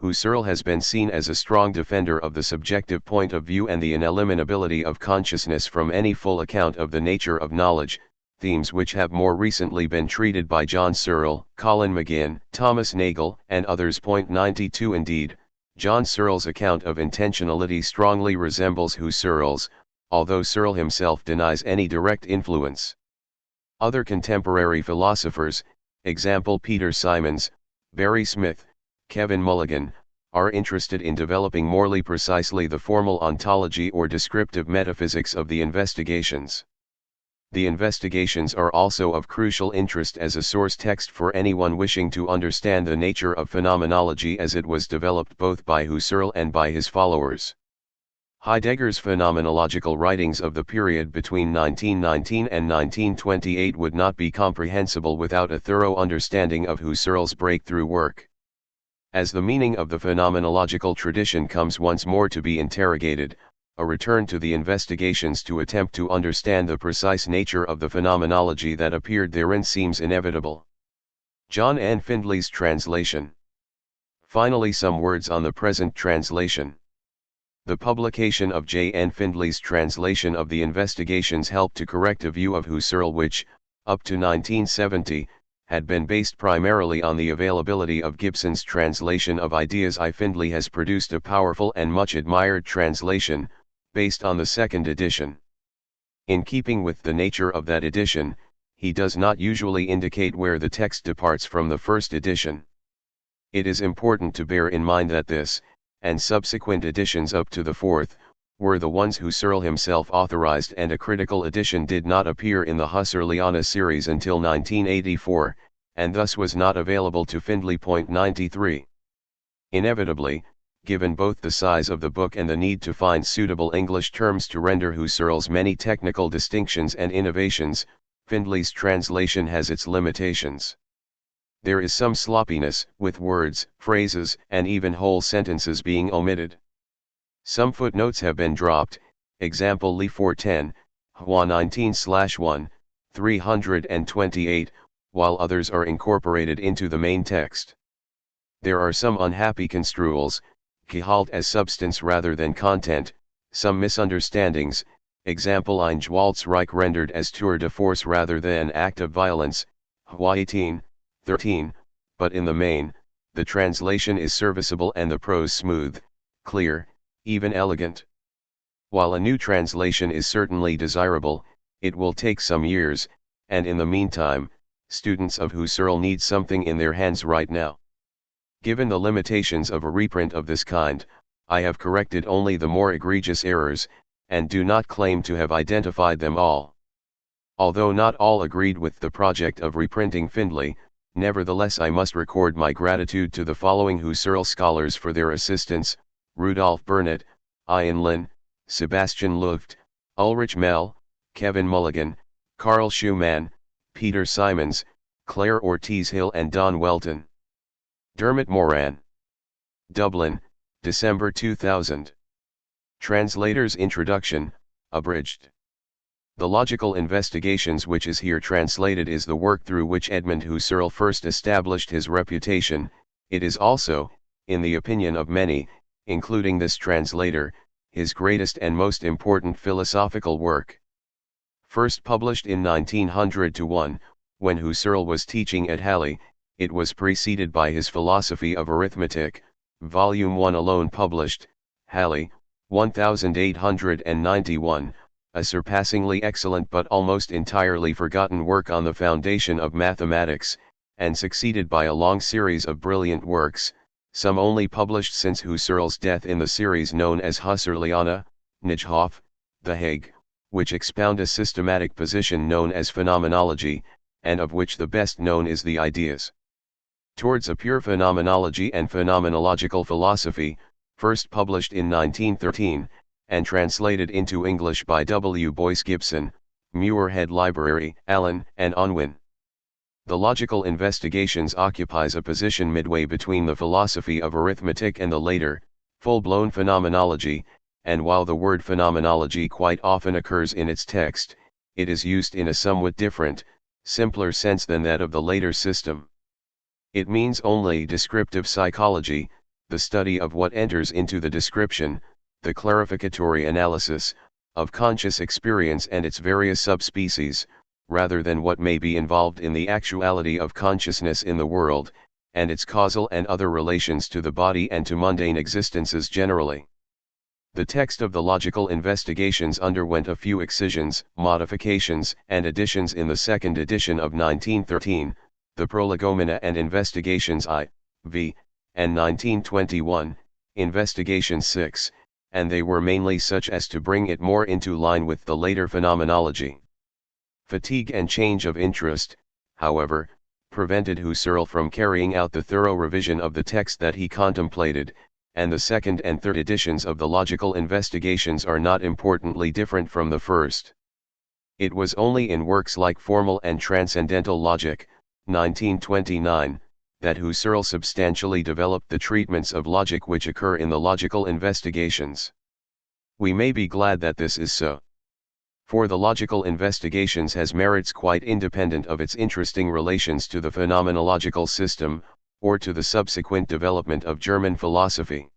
Husserl has been seen as a strong defender of the subjective point of view and the ineliminability of consciousness from any full account of the nature of knowledge, themes which have more recently been treated by John Searle, Colin McGinn, Thomas Nagel, and others. 92 Indeed, John Searle's account of intentionality strongly resembles Husserl's, although Searle himself denies any direct influence. Other contemporary philosophers, example Peter Simons, Barry Smith, Kevin Mulligan, are interested in developing more precisely the formal ontology or descriptive metaphysics of the investigations. The investigations are also of crucial interest as a source text for anyone wishing to understand the nature of phenomenology as it was developed both by Husserl and by his followers. Heidegger's phenomenological writings of the period between 1919 and 1928 would not be comprehensible without a thorough understanding of Husserl's breakthrough work. As the meaning of the phenomenological tradition comes once more to be interrogated, a return to the investigations to attempt to understand the precise nature of the phenomenology that appeared therein seems inevitable. John N. Findlay's translation. Finally, some words on the present translation. The publication of J. N. Findlay's translation of the investigations helped to correct a view of Husserl which, up to 1970, had been based primarily on the availability of Gibson's translation of ideas. Findlay has produced a powerful and much admired translation, based on the second edition. In keeping with the nature of that edition, he does not usually indicate where the text departs from the first edition. It is important to bear in mind that this, and subsequent editions up to the fourth, were the ones Husserl himself authorized, and a critical edition did not appear in the Husserliana series until 1984, and thus was not available to Findlay. 93. Inevitably, given both the size of the book and the need to find suitable English terms to render Husserl's many technical distinctions and innovations, Findlay's translation has its limitations. There is some sloppiness, with words, phrases, and even whole sentences being omitted. Some footnotes have been dropped, example Li 410, Hua 19/1, 328, while others are incorporated into the main text. There are some unhappy construals, Gehalt as substance rather than content, some misunderstandings, example Ein Gewaltsreich rendered as tour de force rather than act of violence, Hua 18:13, but in the main, the translation is serviceable and the prose smooth, clear, even elegant. While a new translation is certainly desirable, it will take some years, and in the meantime, students of Husserl need something in their hands right now. Given the limitations of a reprint of this kind, I have corrected only the more egregious errors, and do not claim to have identified them all. Although not all agreed with the project of reprinting Findlay, nevertheless I must record my gratitude to the following Husserl scholars for their assistance: Rudolf Burnett, Ian Lynn, Sebastian Luft, Ulrich Mell, Kevin Mulligan, Carl Schumann, Peter Simons, Claire Ortiz Hill and Don Welton. Dermot Moran. Dublin, December 2000. Translator's Introduction, abridged. The Logical Investigations which is here translated is the work through which Edmund Husserl first established his reputation. It is also, in the opinion of many, including this translator, his greatest and most important philosophical work. First published in 1901, when Husserl was teaching at Halle, it was preceded by his Philosophy of Arithmetic, Volume 1 alone published, Halle, 1891, a surpassingly excellent but almost entirely forgotten work on the foundation of mathematics, and succeeded by a long series of brilliant works, some only published since Husserl's death in the series known as Husserliana, Nijhoff, The Hague, which expound a systematic position known as phenomenology, and of which the best known is the Ideas Towards a Pure Phenomenology and Phenomenological Philosophy, first published in 1913, and translated into English by W. Boyce Gibson, Muirhead Library, Allen and Unwin. The Logical Investigations occupies a position midway between the Philosophy of Arithmetic and the later, full-blown Phenomenology, and while the word phenomenology quite often occurs in its text, it is used in a somewhat different, simpler sense than that of the later system. It means only descriptive psychology, the study of what enters into the description, the clarificatory analysis, of conscious experience and its various subspecies, rather than what may be involved in the actuality of consciousness in the world, and its causal and other relations to the body and to mundane existences generally. The text of the Logical Investigations underwent a few excisions, modifications, and additions in the second edition of 1913, the Prolegomena and Investigations I, V, and 1921, Investigation 6, and they were mainly such as to bring it more into line with the later phenomenology. Fatigue and change of interest, however, prevented Husserl from carrying out the thorough revision of the text that he contemplated, and the second and third editions of the Logical Investigations are not importantly different from the first. It was only in works like Formal and Transcendental Logic, 1929, that Husserl substantially developed the treatments of logic which occur in the Logical Investigations. We may be glad that this is so. For the Logical Investigations has merits quite independent of its interesting relations to the phenomenological system, or to the subsequent development of German philosophy.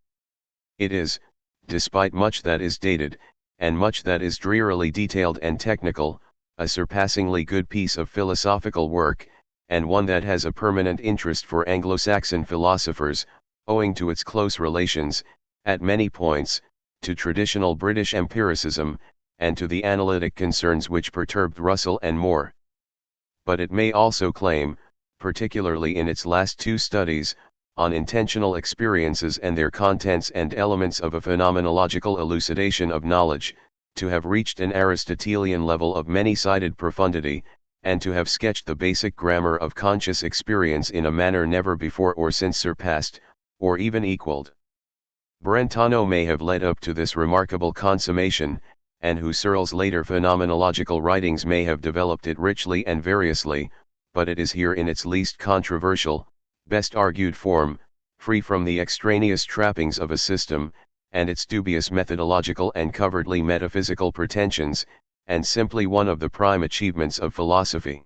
It is, despite much that is dated, and much that is drearily detailed and technical, a surpassingly good piece of philosophical work, and one that has a permanent interest for Anglo-Saxon philosophers, owing to its close relations, at many points, to traditional British empiricism, and to the analytic concerns which perturbed Russell and Moore. But it may also claim, particularly in its last two studies, on intentional experiences and their contents and elements of a phenomenological elucidation of knowledge, to have reached an Aristotelian level of many-sided profundity, and to have sketched the basic grammar of conscious experience in a manner never before or since surpassed, or even equaled. Brentano may have led up to this remarkable consummation, and Husserl's later phenomenological writings may have developed it richly and variously, but it is here in its least controversial, best argued form, free from the extraneous trappings of a system, and its dubious methodological and covertly metaphysical pretensions, and simply one of the prime achievements of philosophy.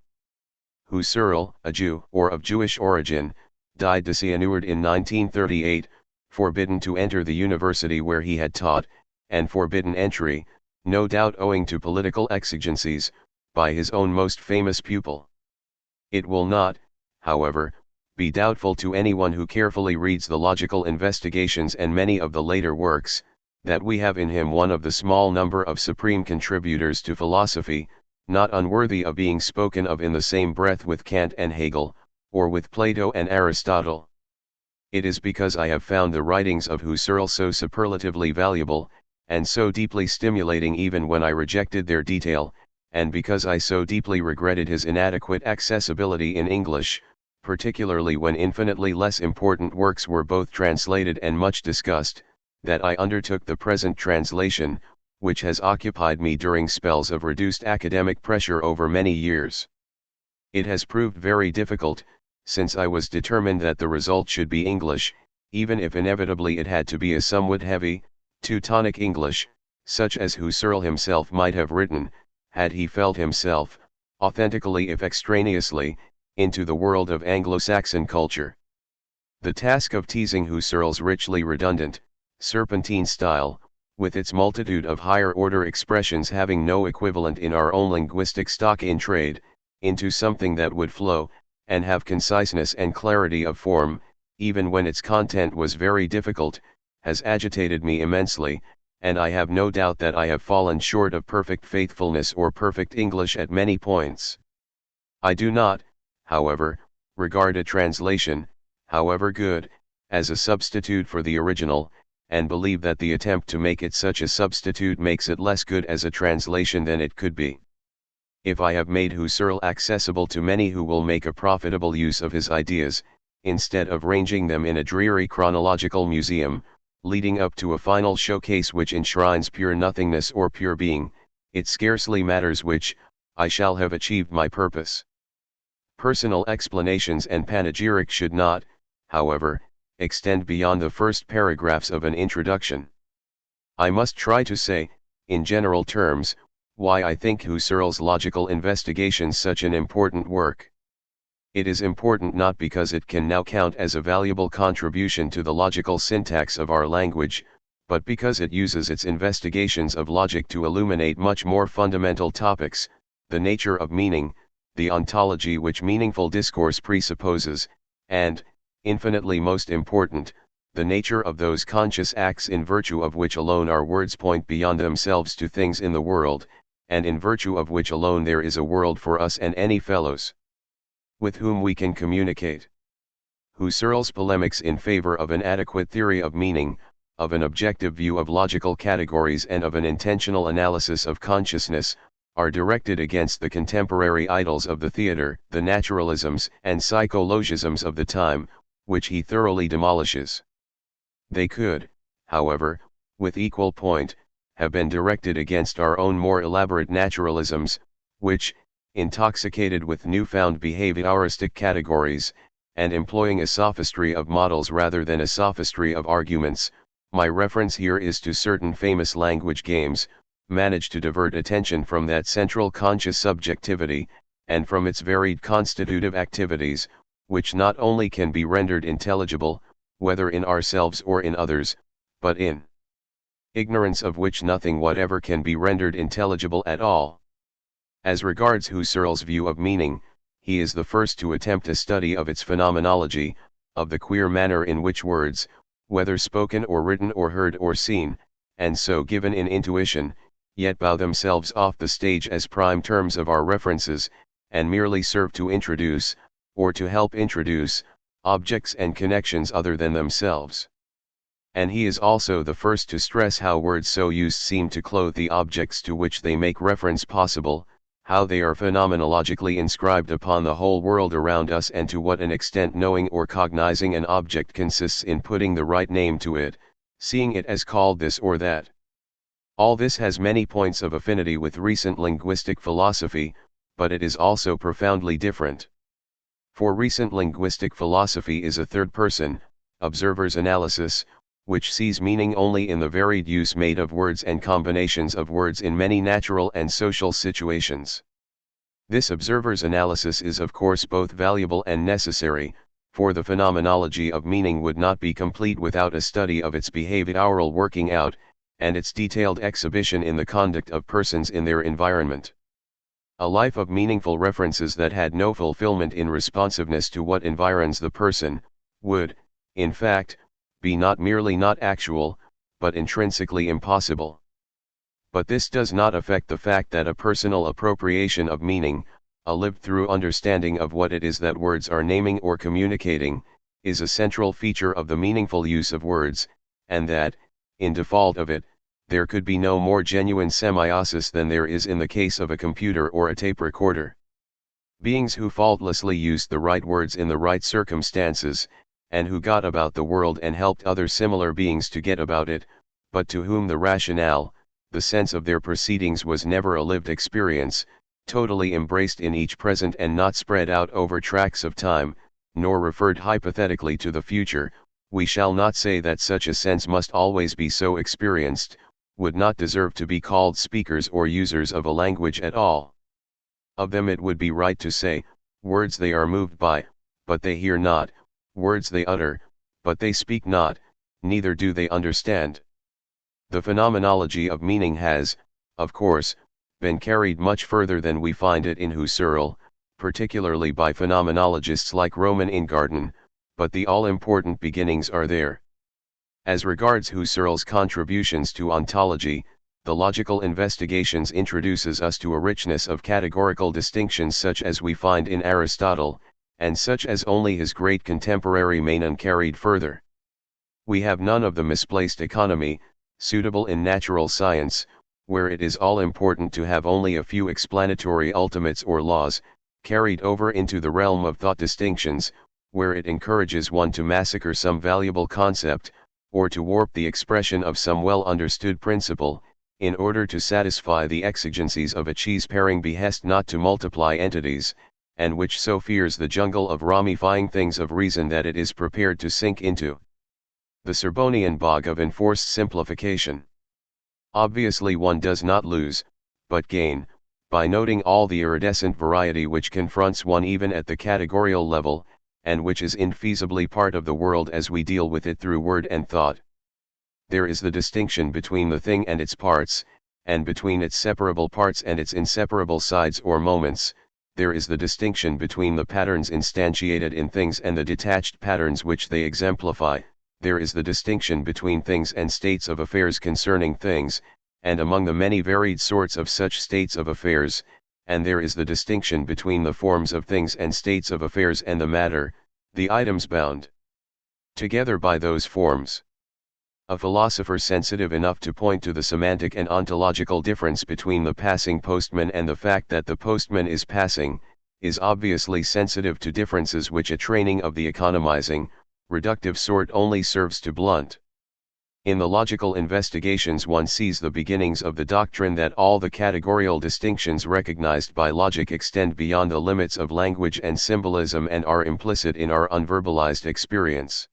Husserl, a Jew or of Jewish origin, died disillusioned in 1938, forbidden to enter the university where he had taught, and forbidden entry, no doubt owing to political exigencies, by his own most famous pupil. It will not, however, be doubtful to anyone who carefully reads the Logical Investigations and many of the later works, that we have in him one of the small number of supreme contributors to philosophy, not unworthy of being spoken of in the same breath with Kant and Hegel, or with Plato and Aristotle. It is because I have found the writings of Husserl so superlatively valuable, and so deeply stimulating even when I rejected their detail, and because I so deeply regretted his inadequate accessibility in English, particularly when infinitely less important works were both translated and much discussed, that I undertook the present translation, which has occupied me during spells of reduced academic pressure over many years. It has proved very difficult, since I was determined that the result should be English, even if inevitably it had to be a somewhat heavy, Teutonic English, such as Husserl himself might have written, had he felt himself, authentically if extraneously, into the world of Anglo-Saxon culture. The task of teasing Husserl's richly redundant, serpentine style, with its multitude of higher-order expressions having no equivalent in our own linguistic stock in trade, into something that would flow, and have conciseness and clarity of form, even when its content was very difficult, has agitated me immensely, and I have no doubt that I have fallen short of perfect faithfulness or perfect English at many points. I do not, however, regard a translation, however good, as a substitute for the original, and believe that the attempt to make it such a substitute makes it less good as a translation than it could be. If I have made Husserl accessible to many who will make a profitable use of his ideas, instead of ranging them in a dreary chronological museum, leading up to a final showcase which enshrines pure nothingness or pure being, it scarcely matters which, I shall have achieved my purpose. Personal explanations and panegyric should not, however, extend beyond the first paragraphs of an introduction. I must try to say, in general terms, why I think Husserl's Logical Investigations such an important work. It is important not because it can now count as a valuable contribution to the logical syntax of our language, but because it uses its investigations of logic to illuminate much more fundamental topics, the nature of meaning, the ontology which meaningful discourse presupposes, and, infinitely most important, the nature of those conscious acts in virtue of which alone our words point beyond themselves to things in the world, and in virtue of which alone there is a world for us and any fellows with whom we can communicate. Husserl's polemics in favor of an adequate theory of meaning, of an objective view of logical categories and of an intentional analysis of consciousness, are directed against the contemporary idols of the theatre, the naturalisms and psychologisms of the time, which he thoroughly demolishes. They could, however, with equal point, have been directed against our own more elaborate naturalisms, which, intoxicated with newfound behavioristic categories, and employing a sophistry of models rather than a sophistry of arguments, my reference here is to certain famous language games, manage to divert attention from that central conscious subjectivity, and from its varied constitutive activities, which not only can be rendered intelligible, whether in ourselves or in others, but in ignorance of which nothing whatever can be rendered intelligible at all. As regards Husserl's view of meaning, he is the first to attempt a study of its phenomenology, of the queer manner in which words, whether spoken or written or heard or seen, and so given in intuition, yet bow themselves off the stage as prime terms of our references, and merely serve to introduce, or to help introduce, objects and connections other than themselves. And he is also the first to stress how words so used seem to clothe the objects to which they make reference possible, how they are phenomenologically inscribed upon the whole world around us, and to what an extent knowing or cognizing an object consists in putting the right name to it, seeing it as called this or that. All this has many points of affinity with recent linguistic philosophy, but it is also profoundly different. For recent linguistic philosophy is a third-person, observer's analysis, which sees meaning only in the varied use made of words and combinations of words in many natural and social situations. This observer's analysis is of course both valuable and necessary, for the phenomenology of meaning would not be complete without a study of its behavioral working out, and its detailed exhibition in the conduct of persons in their environment. A life of meaningful references that had no fulfillment in responsiveness to what environs the person, would, in fact, be not merely not actual, but intrinsically impossible. But this does not affect the fact that a personal appropriation of meaning, a lived-through understanding of what it is that words are naming or communicating, is a central feature of the meaningful use of words, and that, in default of it, there could be no more genuine semiosis than there is in the case of a computer or a tape recorder. Beings who faultlessly used the right words in the right circumstances, and who got about the world and helped other similar beings to get about it, but to whom the rationale, the sense of their proceedings was never a lived experience, totally embraced in each present and not spread out over tracts of time, nor referred hypothetically to the future, we shall not say that such a sense must always be so experienced, would not deserve to be called speakers or users of a language at all. Of them it would be right to say, words they are moved by, but they hear not, words they utter, but they speak not, neither do they understand. The phenomenology of meaning has, of course, been carried much further than we find it in Husserl, particularly by phenomenologists like Roman Ingarden, but the all-important beginnings are there. As regards Husserl's contributions to ontology, the logical investigations introduces us to a richness of categorical distinctions such as we find in Aristotle, and such as only his great contemporary Manon carried further. We have none of the misplaced economy, suitable in natural science, where it is all important to have only a few explanatory ultimates or laws, carried over into the realm of thought distinctions, where it encourages one to massacre some valuable concept, or to warp the expression of some well-understood principle, in order to satisfy the exigencies of a cheese-paring behest not to multiply entities, and which so fears the jungle of ramifying things of reason that it is prepared to sink into the Sorbonian bog of enforced simplification. Obviously one does not lose, but gain, by noting all the iridescent variety which confronts one even at the categorial level, and which is infeasibly part of the world as we deal with it through word and thought. There is the distinction between the thing and its parts, and between its separable parts and its inseparable sides or moments. There is the distinction between the patterns instantiated in things and the detached patterns which they exemplify. There is the distinction between things and states of affairs concerning things, and among the many varied sorts of such states of affairs, and there is the distinction between the forms of things and states of affairs and the matter, the items bound together by those forms. A philosopher sensitive enough to point to the semantic and ontological difference between the passing postman and the fact that the postman is passing, is obviously sensitive to differences which a training of the economizing, reductive sort only serves to blunt. In the logical investigations one sees the beginnings of the doctrine that all the categorial distinctions recognized by logic extend beyond the limits of language and symbolism and are implicit in our unverbalized experience.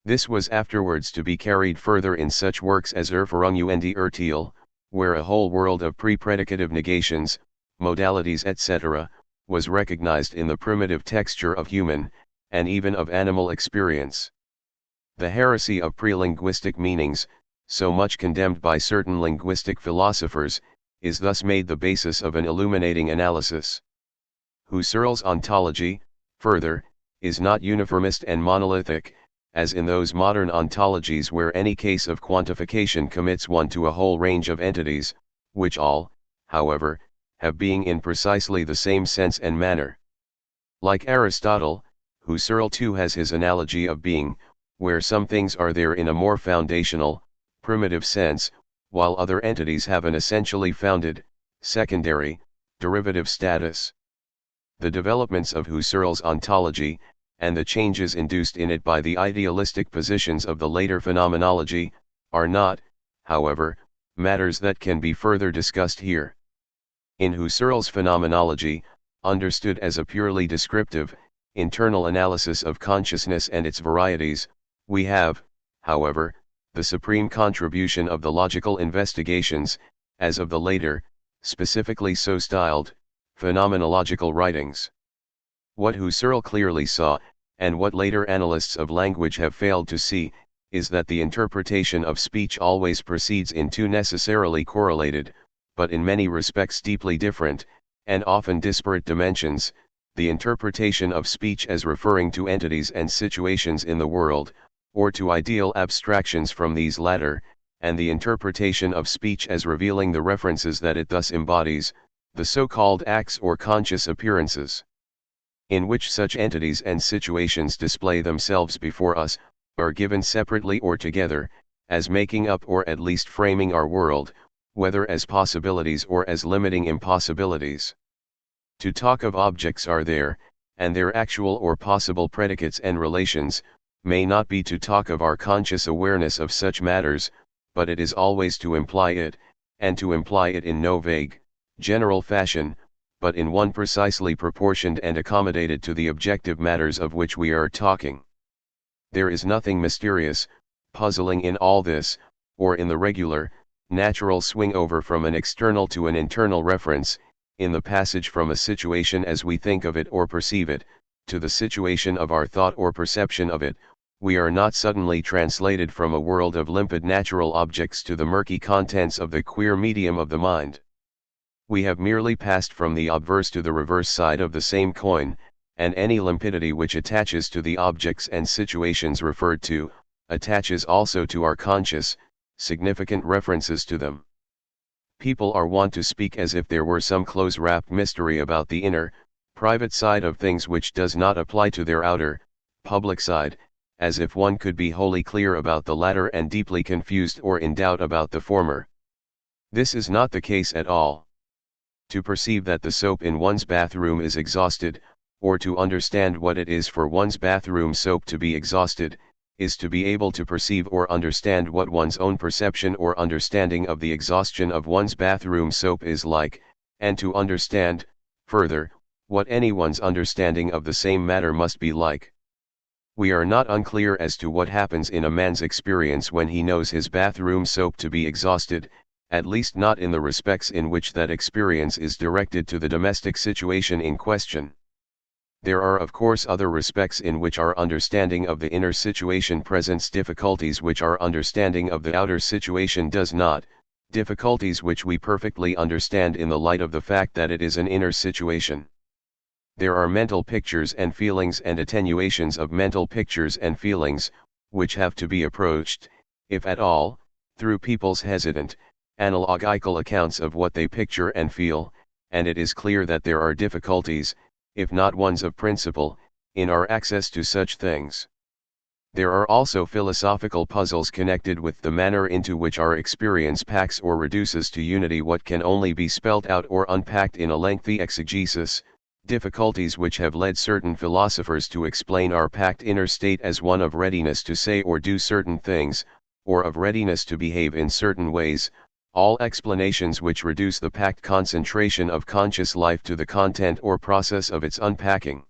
This was afterwards to be carried further in such works as Erfahrung und Urteil, where a whole world of pre-predicative negations, modalities etc., was recognized in the primitive texture of human, and even of animal experience. The heresy of pre-linguistic meanings, so much condemned by certain linguistic philosophers, is thus made the basis of an illuminating analysis. Husserl's ontology, further, is not uniformist and monolithic, as in those modern ontologies where any case of quantification commits one to a whole range of entities, which all, however, have being in precisely the same sense and manner. Like Aristotle, Husserl too has his analogy of being, where some things are there in a more foundational, primitive sense, while other entities have an essentially founded, secondary, derivative status. The developments of Husserl's ontology, and the changes induced in it by the idealistic positions of the later phenomenology, are not, however, matters that can be further discussed here. In Husserl's phenomenology, understood as a purely descriptive, internal analysis of consciousness and its varieties, we have, however, the supreme contribution of the logical investigations, as of the later, specifically so styled, phenomenological writings. What Husserl clearly saw, and what later analysts of language have failed to see, is that the interpretation of speech always proceeds in two necessarily correlated, but in many respects deeply different, and often disparate dimensions, the interpretation of speech as referring to entities and situations in the world, or to ideal abstractions from these latter, and the interpretation of speech as revealing the references that it thus embodies, the so-called acts or conscious appearances, in which such entities and situations display themselves before us, are given separately or together, as making up or at least framing our world, whether as possibilities or as limiting impossibilities. To talk of objects are there, and their actual or possible predicates and relations, may not be to talk of our conscious awareness of such matters, but it is always to imply it, and to imply it in no vague, general fashion, but in one precisely proportioned and accommodated to the objective matters of which we are talking. There is nothing mysterious, puzzling in all this, or in the regular, natural swing over from an external to an internal reference, in the passage from a situation as we think of it or perceive it, to the situation of our thought or perception of it. We are not suddenly translated from a world of limpid natural objects to the murky contents of the queer medium of the mind. We have merely passed from the obverse to the reverse side of the same coin, and any limpidity which attaches to the objects and situations referred to, attaches also to our conscious, significant references to them. People are wont to speak as if there were some close-wrapped mystery about the inner, private side of things which does not apply to their outer, public side, as if one could be wholly clear about the latter and deeply confused or in doubt about the former. This is not the case at all. To perceive that the soap in one's bathroom is exhausted, or to understand what it is for one's bathroom soap to be exhausted, is to be able to perceive or understand what one's own perception or understanding of the exhaustion of one's bathroom soap is like, and to understand, further, what anyone's understanding of the same matter must be like. We are not unclear as to what happens in a man's experience when he knows his bathroom soap to be exhausted, at least not in the respects in which that experience is directed to the domestic situation in question. There are of course other respects in which our understanding of the inner situation presents difficulties which our understanding of the outer situation does not, difficulties which we perfectly understand in the light of the fact that it is an inner situation. There are mental pictures and feelings and attenuations of mental pictures and feelings, which have to be approached, if at all, through people's hesitant, analogical accounts of what they picture and feel, and it is clear that there are difficulties, if not ones of principle, in our access to such things. There are also philosophical puzzles connected with the manner into which our experience packs or reduces to unity what can only be spelt out or unpacked in a lengthy exegesis, difficulties which have led certain philosophers to explain our packed inner state as one of readiness to say or do certain things, or of readiness to behave in certain ways, all explanations which reduce the packed concentration of conscious life to the content or process of its unpacking.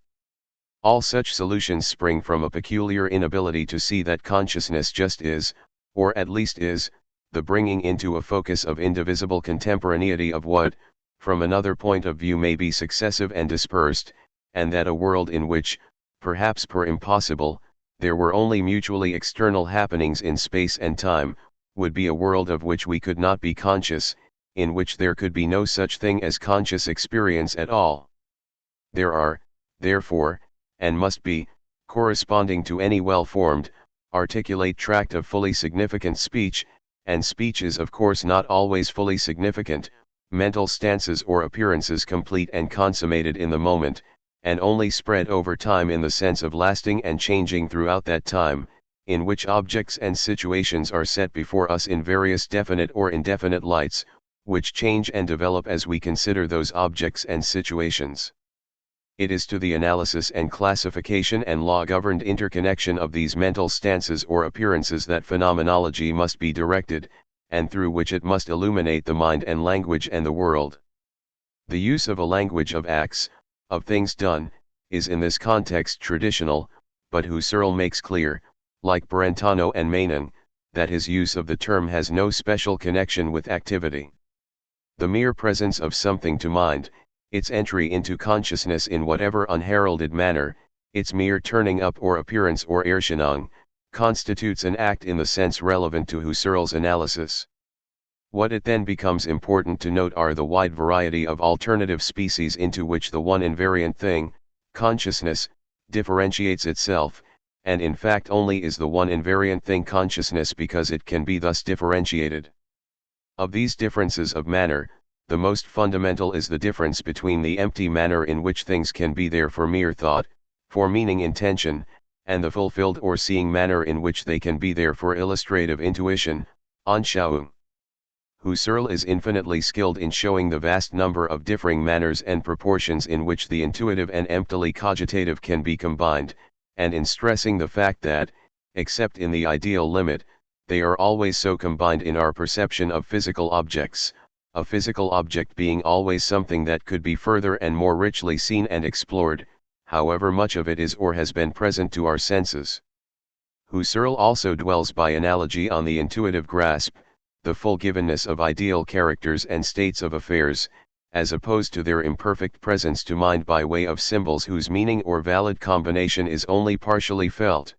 All such solutions spring from a peculiar inability to see that consciousness just is, or at least is, the bringing into a focus of indivisible contemporaneity of what, from another point of view may be successive and dispersed, and that a world in which, perhaps per impossible, there were only mutually external happenings in space and time, would be a world of which we could not be conscious, in which there could be no such thing as conscious experience at all. There are, therefore, and must be, corresponding to any well-formed, articulate tract of fully significant speech, and speech is of course not always fully significant, mental stances or appearances complete and consummated in the moment, and only spread over time in the sense of lasting and changing throughout that time, in which objects and situations are set before us in various definite or indefinite lights, which change and develop as we consider those objects and situations. It is to the analysis and classification and law-governed interconnection of these mental stances or appearances that phenomenology must be directed, and through which it must illuminate the mind and language and the world. The use of a language of acts, of things done, is in this context traditional, but Husserl makes clear, like Brentano and Manon, that his use of the term has no special connection with activity. The mere presence of something to mind, its entry into consciousness in whatever unheralded manner, its mere turning up or appearance or Erscheinung, constitutes an act in the sense relevant to Husserl's analysis. What it then becomes important to note are the wide variety of alternative species into which the one invariant thing, consciousness, differentiates itself, and in fact only is the one invariant thing consciousness because it can be thus differentiated. Of these differences of manner, the most fundamental is the difference between the empty manner in which things can be there for mere thought, for meaning intention, and the fulfilled or seeing manner in which they can be there for illustrative intuition, Anschauung. Husserl is infinitely skilled in showing the vast number of differing manners and proportions in which the intuitive and emptily cogitative can be combined, and in stressing the fact that, except in the ideal limit, they are always so combined in our perception of physical objects, a physical object being always something that could be further and more richly seen and explored, however much of it is or has been present to our senses. Husserl also dwells by analogy on the intuitive grasp, the full givenness of ideal characters and states of affairs, as opposed to their imperfect presence to mind by way of symbols whose meaning or valid combination is only partially felt.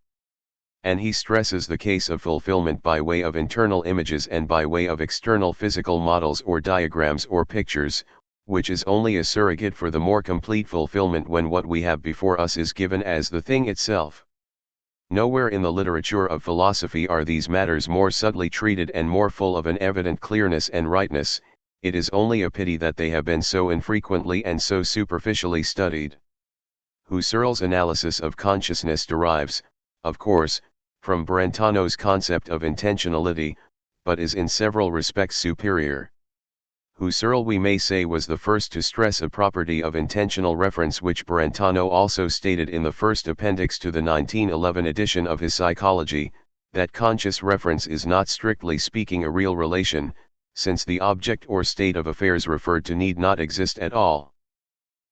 And he stresses the case of fulfillment by way of internal images and by way of external physical models or diagrams or pictures, which is only a surrogate for the more complete fulfillment when what we have before us is given as the thing itself. Nowhere in the literature of philosophy are these matters more subtly treated and more full of an evident clearness and rightness. It is only a pity that they have been so infrequently and so superficially studied. Husserl's analysis of consciousness derives, of course, from Brentano's concept of intentionality, but is in several respects superior. Husserl, we may say, was the first to stress a property of intentional reference which Brentano also stated in the first appendix to the 1911 edition of his Psychology, that conscious reference is not strictly speaking a real relation, since the object or state of affairs referred to need not exist at all.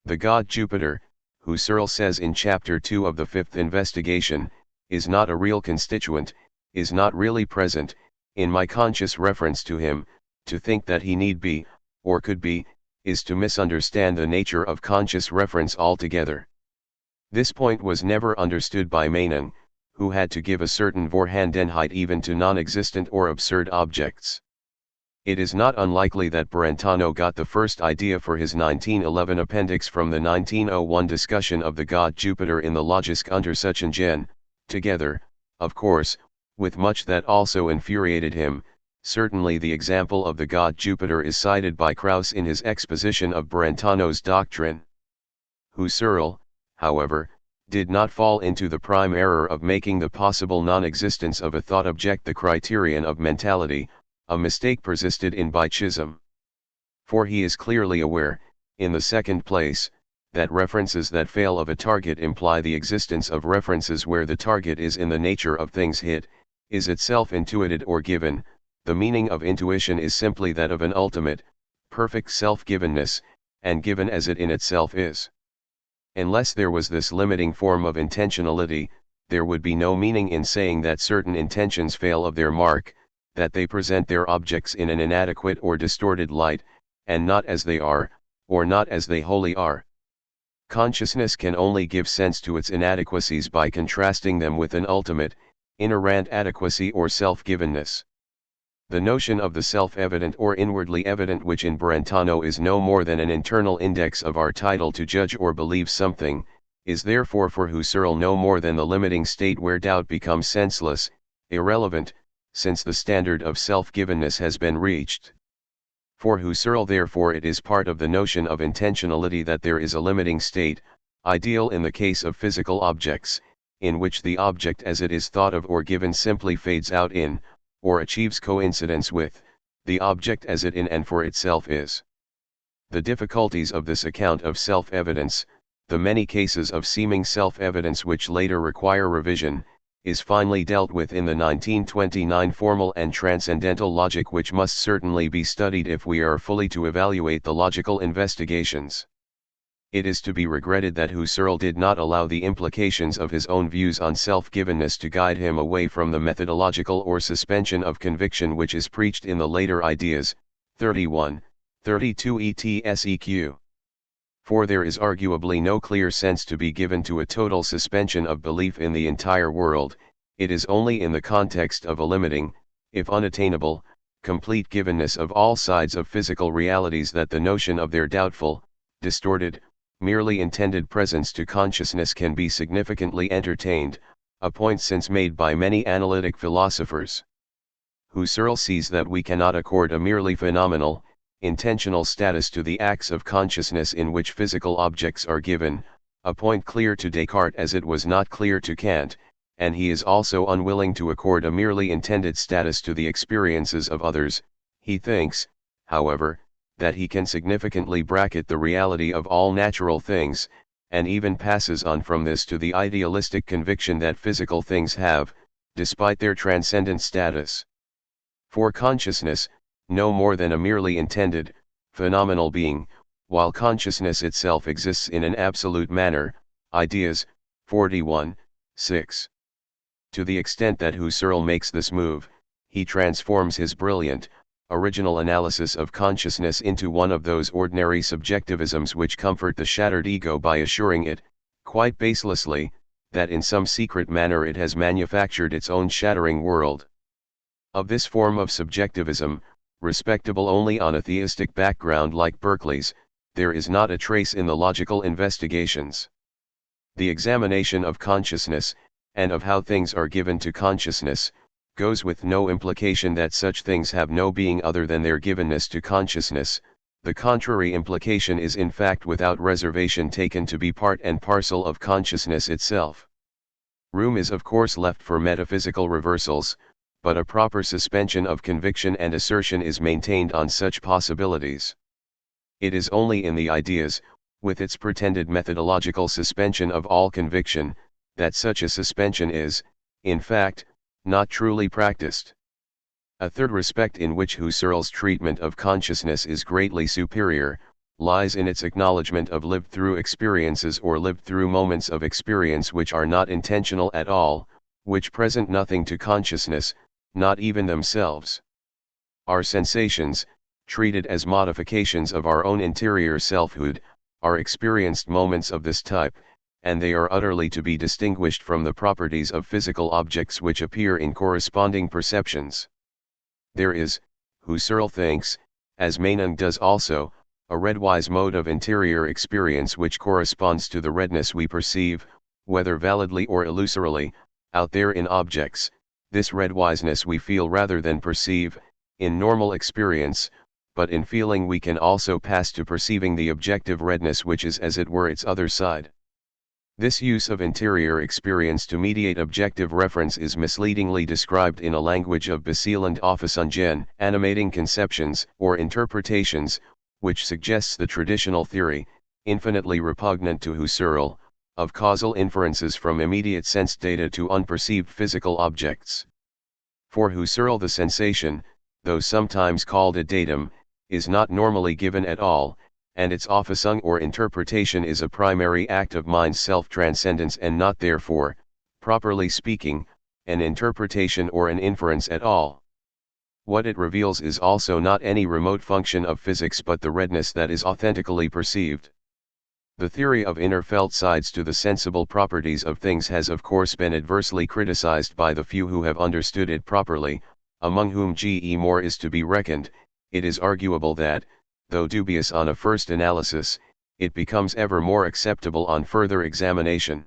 The god Jupiter, Husserl says in chapter 2 of the fifth investigation, is not a real constituent, is not really present, in my conscious reference to him, To think that he need be, or could be, is to misunderstand the nature of conscious reference altogether. This point was never understood by Manin, who had to give a certain Vorhandenheit even to non-existent or absurd objects. It is not unlikely that Brentano got the first idea for his 1911 appendix from the 1901 discussion of the god Jupiter in the Logisk Untersuchungen, together, of course, with much that also infuriated him. Certainly the example of the god Jupiter is cited by Krauss in his exposition of Brentano's doctrine. Husserl, however, did not fall into the prime error of making the possible non-existence of a thought object the criterion of mentality, a mistake persisted in by Chisholm. For he is clearly aware, in the second place, that references that fail of a target imply the existence of references where the target is in the nature of things hit, is itself intuited or given. The meaning of intuition is simply that of an ultimate, perfect self-givenness, and given as it in itself is. Unless there was this limiting form of intentionality, there would be no meaning in saying that certain intentions fail of their mark, that they present their objects in an inadequate or distorted light, and not as they are, or not as they wholly are. Consciousness can only give sense to its inadequacies by contrasting them with an ultimate, inerrant adequacy or self-givenness. The notion of the self-evident or inwardly evident, which in Brentano is no more than an internal index of our title to judge or believe something, is therefore for Husserl no more than the limiting state where doubt becomes senseless, irrelevant, since the standard of self-givenness has been reached. For Husserl therefore it is part of the notion of intentionality that there is a limiting state, ideal in the case of physical objects, in which the object as it is thought of or given simply fades out in, or achieves coincidence with, the object as it in and for itself is. The difficulties of this account of self-evidence, the many cases of seeming self-evidence which later require revision, is finally dealt with in the 1929 formal and transcendental logic, which must certainly be studied if we are fully to evaluate the logical investigations. It is to be regretted that Husserl did not allow the implications of his own views on self-givenness to guide him away from the methodological or suspension of conviction which is preached in the later ideas, 31, 32 etc. For there is arguably no clear sense to be given to a total suspension of belief in the entire world. It is only in the context of a limiting, if unattainable, complete givenness of all sides of physical realities that the notion of their doubtful, distorted, merely intended presence to consciousness can be significantly entertained, a point since made by many analytic philosophers. Husserl sees that we cannot accord a merely phenomenal, intentional status to the acts of consciousness in which physical objects are given, a point clear to Descartes as it was not clear to Kant, and he is also unwilling to accord a merely intended status to the experiences of others. He thinks, however, that he can significantly bracket the reality of all natural things, and even passes on from this to the idealistic conviction that physical things have, despite their transcendent status. For consciousness, no more than a merely intended, phenomenal being, while consciousness itself exists in an absolute manner, Ideas, 41, 6. To the extent that Husserl makes this move, he transforms his brilliant, original analysis of consciousness into one of those ordinary subjectivisms which comfort the shattered ego by assuring it, quite baselessly, that in some secret manner it has manufactured its own shattering world. Of this form of subjectivism, respectable only on a theistic background like Berkeley's, there is not a trace in the logical investigations. The examination of consciousness, and of how things are given to consciousness, goes with no implication that such things have no being other than their givenness to consciousness. The contrary implication is in fact without reservation taken to be part and parcel of consciousness itself. Room is of course left for metaphysical reversals, but a proper suspension of conviction and assertion is maintained on such possibilities. It is only in the ideas, with its pretended methodological suspension of all conviction, that such a suspension is, in fact, not truly practiced. A third respect in which Husserl's treatment of consciousness is greatly superior, lies in its acknowledgement of lived-through experiences or lived-through moments of experience which are not intentional at all, which present nothing to consciousness, not even themselves. Our sensations, treated as modifications of our own interior selfhood, are experienced moments of this type, and they are utterly to be distinguished from the properties of physical objects which appear in corresponding perceptions. There is, Husserl thinks, as Meinung does also, a redwise mode of interior experience which corresponds to the redness we perceive, whether validly or illusorily, out there in objects. This redwiseness we feel rather than perceive, in normal experience, but in feeling we can also pass to perceiving the objective redness which is as it were its other side. This use of interior experience to mediate objective reference is misleadingly described in a language of beseelend Auffassungen, animating conceptions, or interpretations, which suggests the traditional theory, infinitely repugnant to Husserl, of causal inferences from immediate sense data to unperceived physical objects. For Husserl the sensation, though sometimes called a datum, is not normally given at all, and its Auffassung or interpretation is a primary act of mind's self-transcendence and not therefore, properly speaking, an interpretation or an inference at all. What it reveals is also not any remote function of physics but the redness that is authentically perceived. The theory of inner felt sides to the sensible properties of things has of course been adversely criticized by the few who have understood it properly, among whom G. E. Moore is to be reckoned. It is arguable that, though dubious on a first analysis, it becomes ever more acceptable on further examination.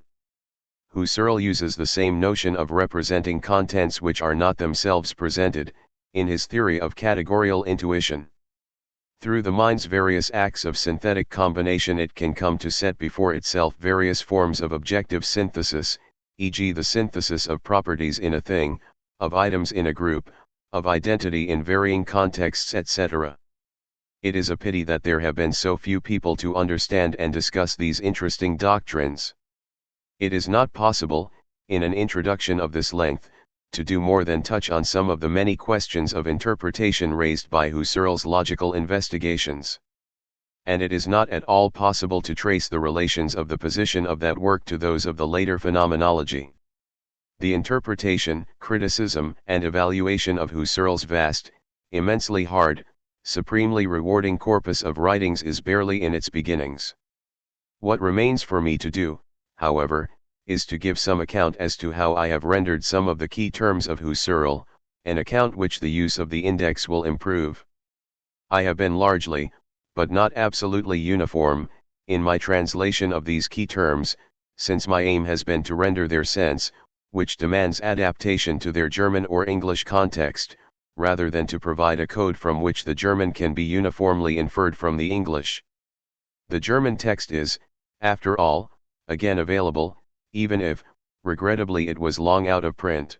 Husserl uses the same notion of representing contents which are not themselves presented, in his theory of categorical intuition. Through the mind's various acts of synthetic combination it can come to set before itself various forms of objective synthesis, e.g. the synthesis of properties in a thing, of items in a group, of identity in varying contexts, etc. It is a pity that there have been so few people to understand and discuss these interesting doctrines. It is not possible, in an introduction of this length, to do more than touch on some of the many questions of interpretation raised by Husserl's logical investigations. And it is not at all possible to trace the relations of the position of that work to those of the later phenomenology. The interpretation, criticism, and evaluation of Husserl's vast, immensely hard, supremely rewarding corpus of writings is barely in its beginnings. What remains for me to do, however, is to give some account as to how I have rendered some of the key terms of Husserl, an account which the use of the index will improve. I have been largely, but not absolutely uniform, in my translation of these key terms, since my aim has been to render their sense, which demands adaptation to their German or English context, rather than to provide a code from which the German can be uniformly inferred from the English. The German text is, after all, again available, even if, regrettably it was long out of print.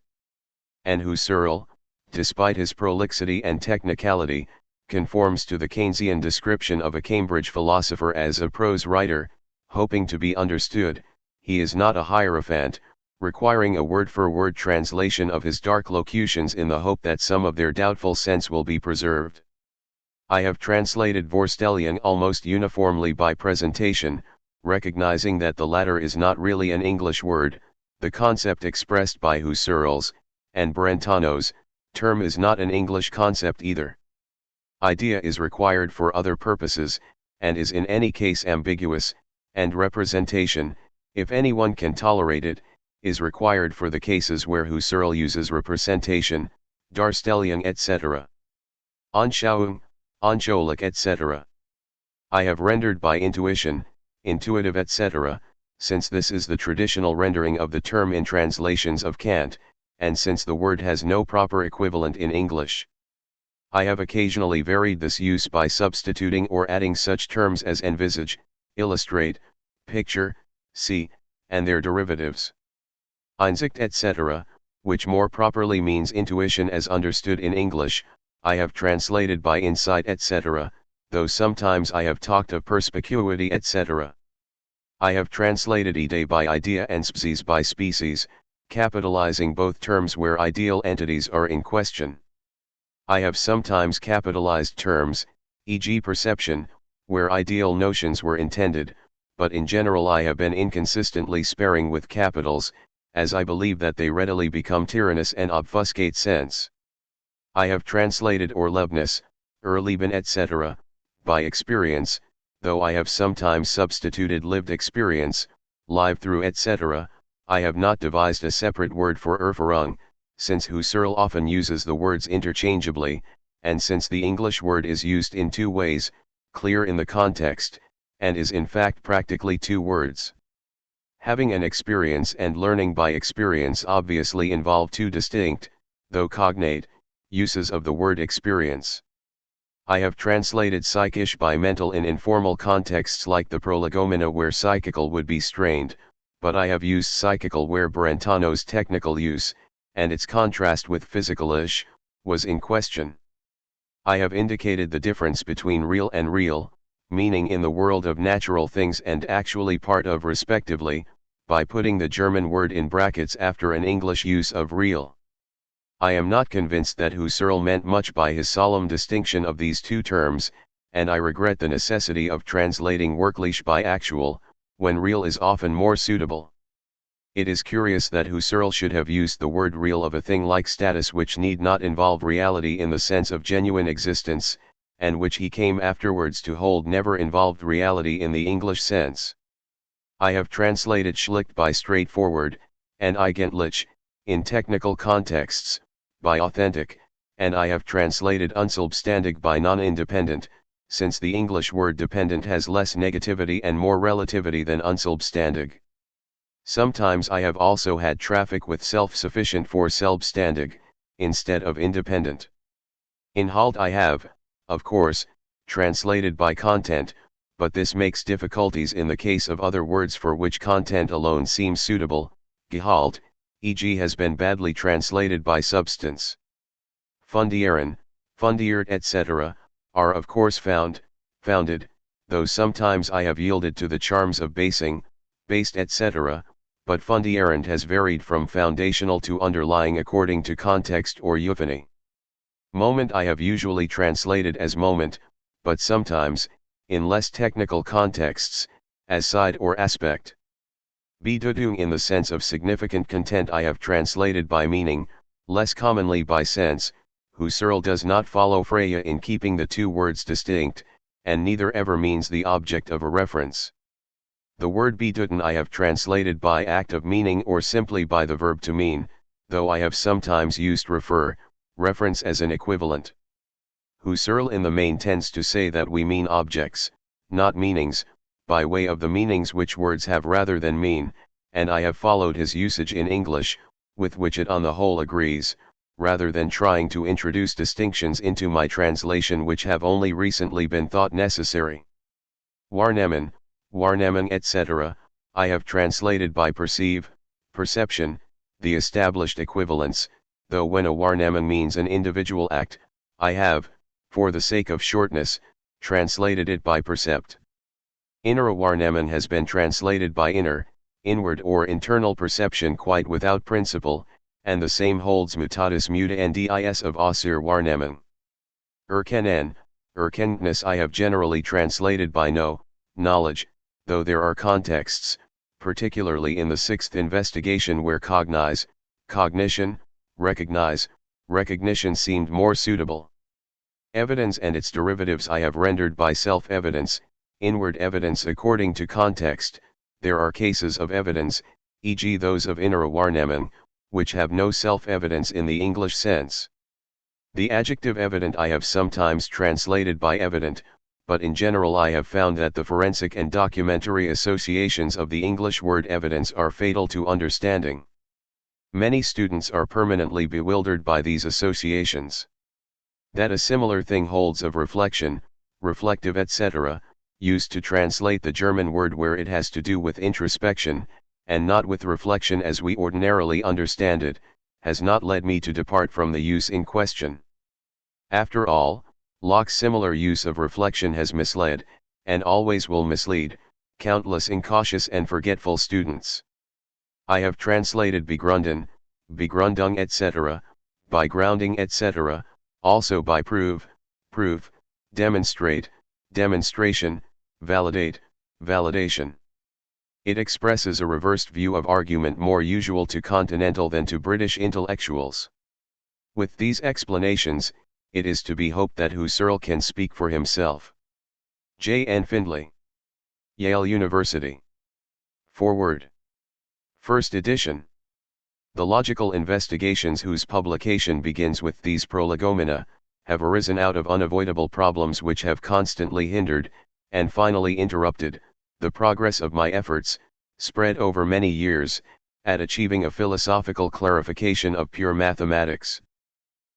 And Husserl, despite his prolixity and technicality, conforms to the Keynesian description of a Cambridge philosopher as a prose writer, hoping to be understood. He is not a hierophant, requiring a word-for-word translation of his dark locutions in the hope that some of their doubtful sense will be preserved. I have translated Vorstellung almost uniformly by presentation, recognizing that the latter is not really an English word. The concept expressed by Husserl's, and Brentano's, term is not an English concept either. Idea is required for other purposes, and is in any case ambiguous, and representation, if anyone can tolerate it, is required for the cases where Husserl uses representation, Darstellung etc. Anschauung, Anschaulich etc. I have rendered by intuition, intuitive etc., since this is the traditional rendering of the term in translations of Kant, and since the word has no proper equivalent in English. I have occasionally varied this use by substituting or adding such terms as envisage, illustrate, picture, see, and their derivatives. Einsicht etc., which more properly means intuition as understood in English, I have translated by insight etc., though sometimes I have talked of perspicuity etc. I have translated idee by idea and species by species, capitalizing both terms where ideal entities are in question. I have sometimes capitalized terms, e.g. perception, where ideal notions were intended, but in general I have been inconsistently sparing with capitals, as I believe that they readily become tyrannous and obfuscate sense. I have translated Orlebnis, Erleben etc., by experience, though I have sometimes substituted lived experience, live through etc., I have not devised a separate word for Erfahrung, since Husserl often uses the words interchangeably, and since the English word is used in two ways, clear in the context, and is in fact practically two words. Having an experience and learning by experience obviously involve two distinct, though cognate, uses of the word experience. I have translated psychisch by mental in informal contexts like the prolegomena where psychical would be strained, but I have used psychical where Brentano's technical use, and its contrast with physicalisch, was in question. I have indicated the difference between real and real, meaning in the world of natural things and actually part of respectively, by putting the German word in brackets after an English use of real. I am not convinced that Husserl meant much by his solemn distinction of these two terms, and I regret the necessity of translating wirklich by actual, when real is often more suitable. It is curious that Husserl should have used the word real of a thing like status which need not involve reality in the sense of genuine existence, and which he came afterwards to hold never involved reality in the English sense. I have translated schlicht by straightforward, and eigentlich, in technical contexts, by authentic, and I have translated unselbständig by non-independent, since the English word dependent has less negativity and more relativity than unselbständig. Sometimes I have also had traffic with self-sufficient for selbstständig, instead of independent. In Halt I have, of course, translated by content, but this makes difficulties in the case of other words for which content alone seems suitable. Gehalt, e.g. has been badly translated by substance. Fundieren, fundiert etc., are of course founded, though sometimes I have yielded to the charms of basing, based etc., but fundierend has varied from foundational to underlying according to context or euphony. Moment I have usually translated as moment, but sometimes, in less technical contexts, as side or aspect. Bedeutung in the sense of significant content I have translated by meaning, less commonly by sense. Husserl does not follow Freya in keeping the two words distinct, and neither ever means the object of a reference. The word bedeuten I have translated by act of meaning or simply by the verb to mean, though I have sometimes used reference as an equivalent. Husserl in the main tends to say that we mean objects, not meanings, by way of the meanings which words have rather than mean, and I have followed his usage in English, with which it on the whole agrees, rather than trying to introduce distinctions into my translation which have only recently been thought necessary. Wahrnehmen, etc., I have translated by perceive, perception, the established equivalents, though when a Wahrnehmen means an individual act, I have, for the sake of shortness, translated it by percept. Innere Wahrnehmen has been translated by inward or internal perception quite without principle, and the same holds mutatis mutandis of Außer Wahrnehmen. Erkenntnis I have generally translated by knowledge, though there are contexts, particularly in the sixth investigation where cognition, recognition seemed more suitable. Evidence and its derivatives I have rendered by self-evidence, inward evidence according to context. There are cases of evidence, e.g. those of innere Wahrnehmen, which have no self-evidence in the English sense. The adjective evident I have sometimes translated by evident, but in general I have found that the forensic and documentary associations of the English word evidence are fatal to understanding. Many students are permanently bewildered by these associations. That a similar thing holds of reflection, reflective etc., used to translate the German word where it has to do with introspection, and not with reflection as we ordinarily understand it, has not led me to depart from the use in question. After all, Locke's similar use of reflection has misled, and always will mislead, countless incautious and forgetful students. I have translated Begründung etc., by grounding etc., also by proof, demonstrate, demonstration, validate, validation. It expresses a reversed view of argument more usual to continental than to British intellectuals. With these explanations, it is to be hoped that Husserl can speak for himself. J. N. Findlay. Yale University. Foreword. First edition. The logical investigations whose publication begins with these prolegomena, have arisen out of unavoidable problems which have constantly hindered, and finally interrupted, the progress of my efforts, spread over many years, at achieving a philosophical clarification of pure mathematics.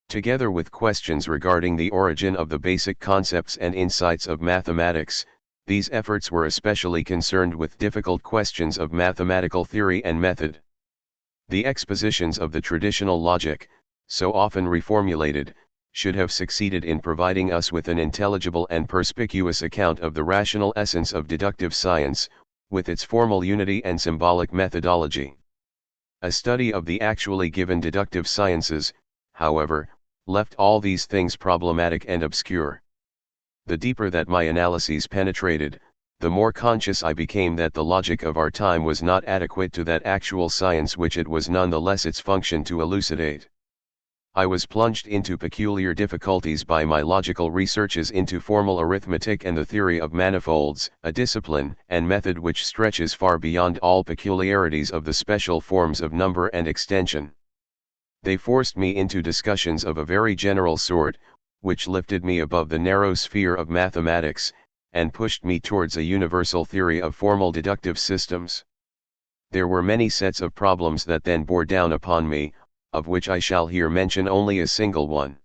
Together with questions regarding the origin of the basic concepts and insights of mathematics, these efforts were especially concerned with difficult questions of mathematical theory and method. The expositions of the traditional logic, so often reformulated, should have succeeded in providing us with an intelligible and perspicuous account of the rational essence of deductive science, with its formal unity and symbolic methodology. A study of the actually given deductive sciences, however, left all these things problematic and obscure. The deeper that my analyses penetrated, the more conscious I became that the logic of our time was not adequate to that actual science which it was nonetheless its function to elucidate. I was plunged into peculiar difficulties by my logical researches into formal arithmetic and the theory of manifolds, a discipline and method which stretches far beyond all peculiarities of the special forms of number and extension. They forced me into discussions of a very general sort, which lifted me above the narrow sphere of mathematics, and pushed me towards a universal theory of formal deductive systems. There were many sets of problems that then bore down upon me, of which I shall here mention only a single one.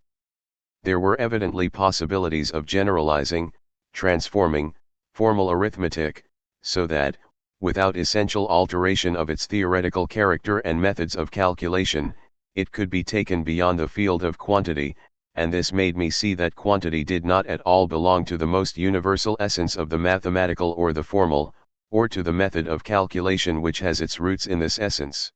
There were evidently possibilities of generalizing, transforming, formal arithmetic, so that, without essential alteration of its theoretical character and methods of calculation, it could be taken beyond the field of quantity, and this made me see that quantity did not at all belong to the most universal essence of the mathematical or the formal, or to the method of calculation which has its roots in this essence.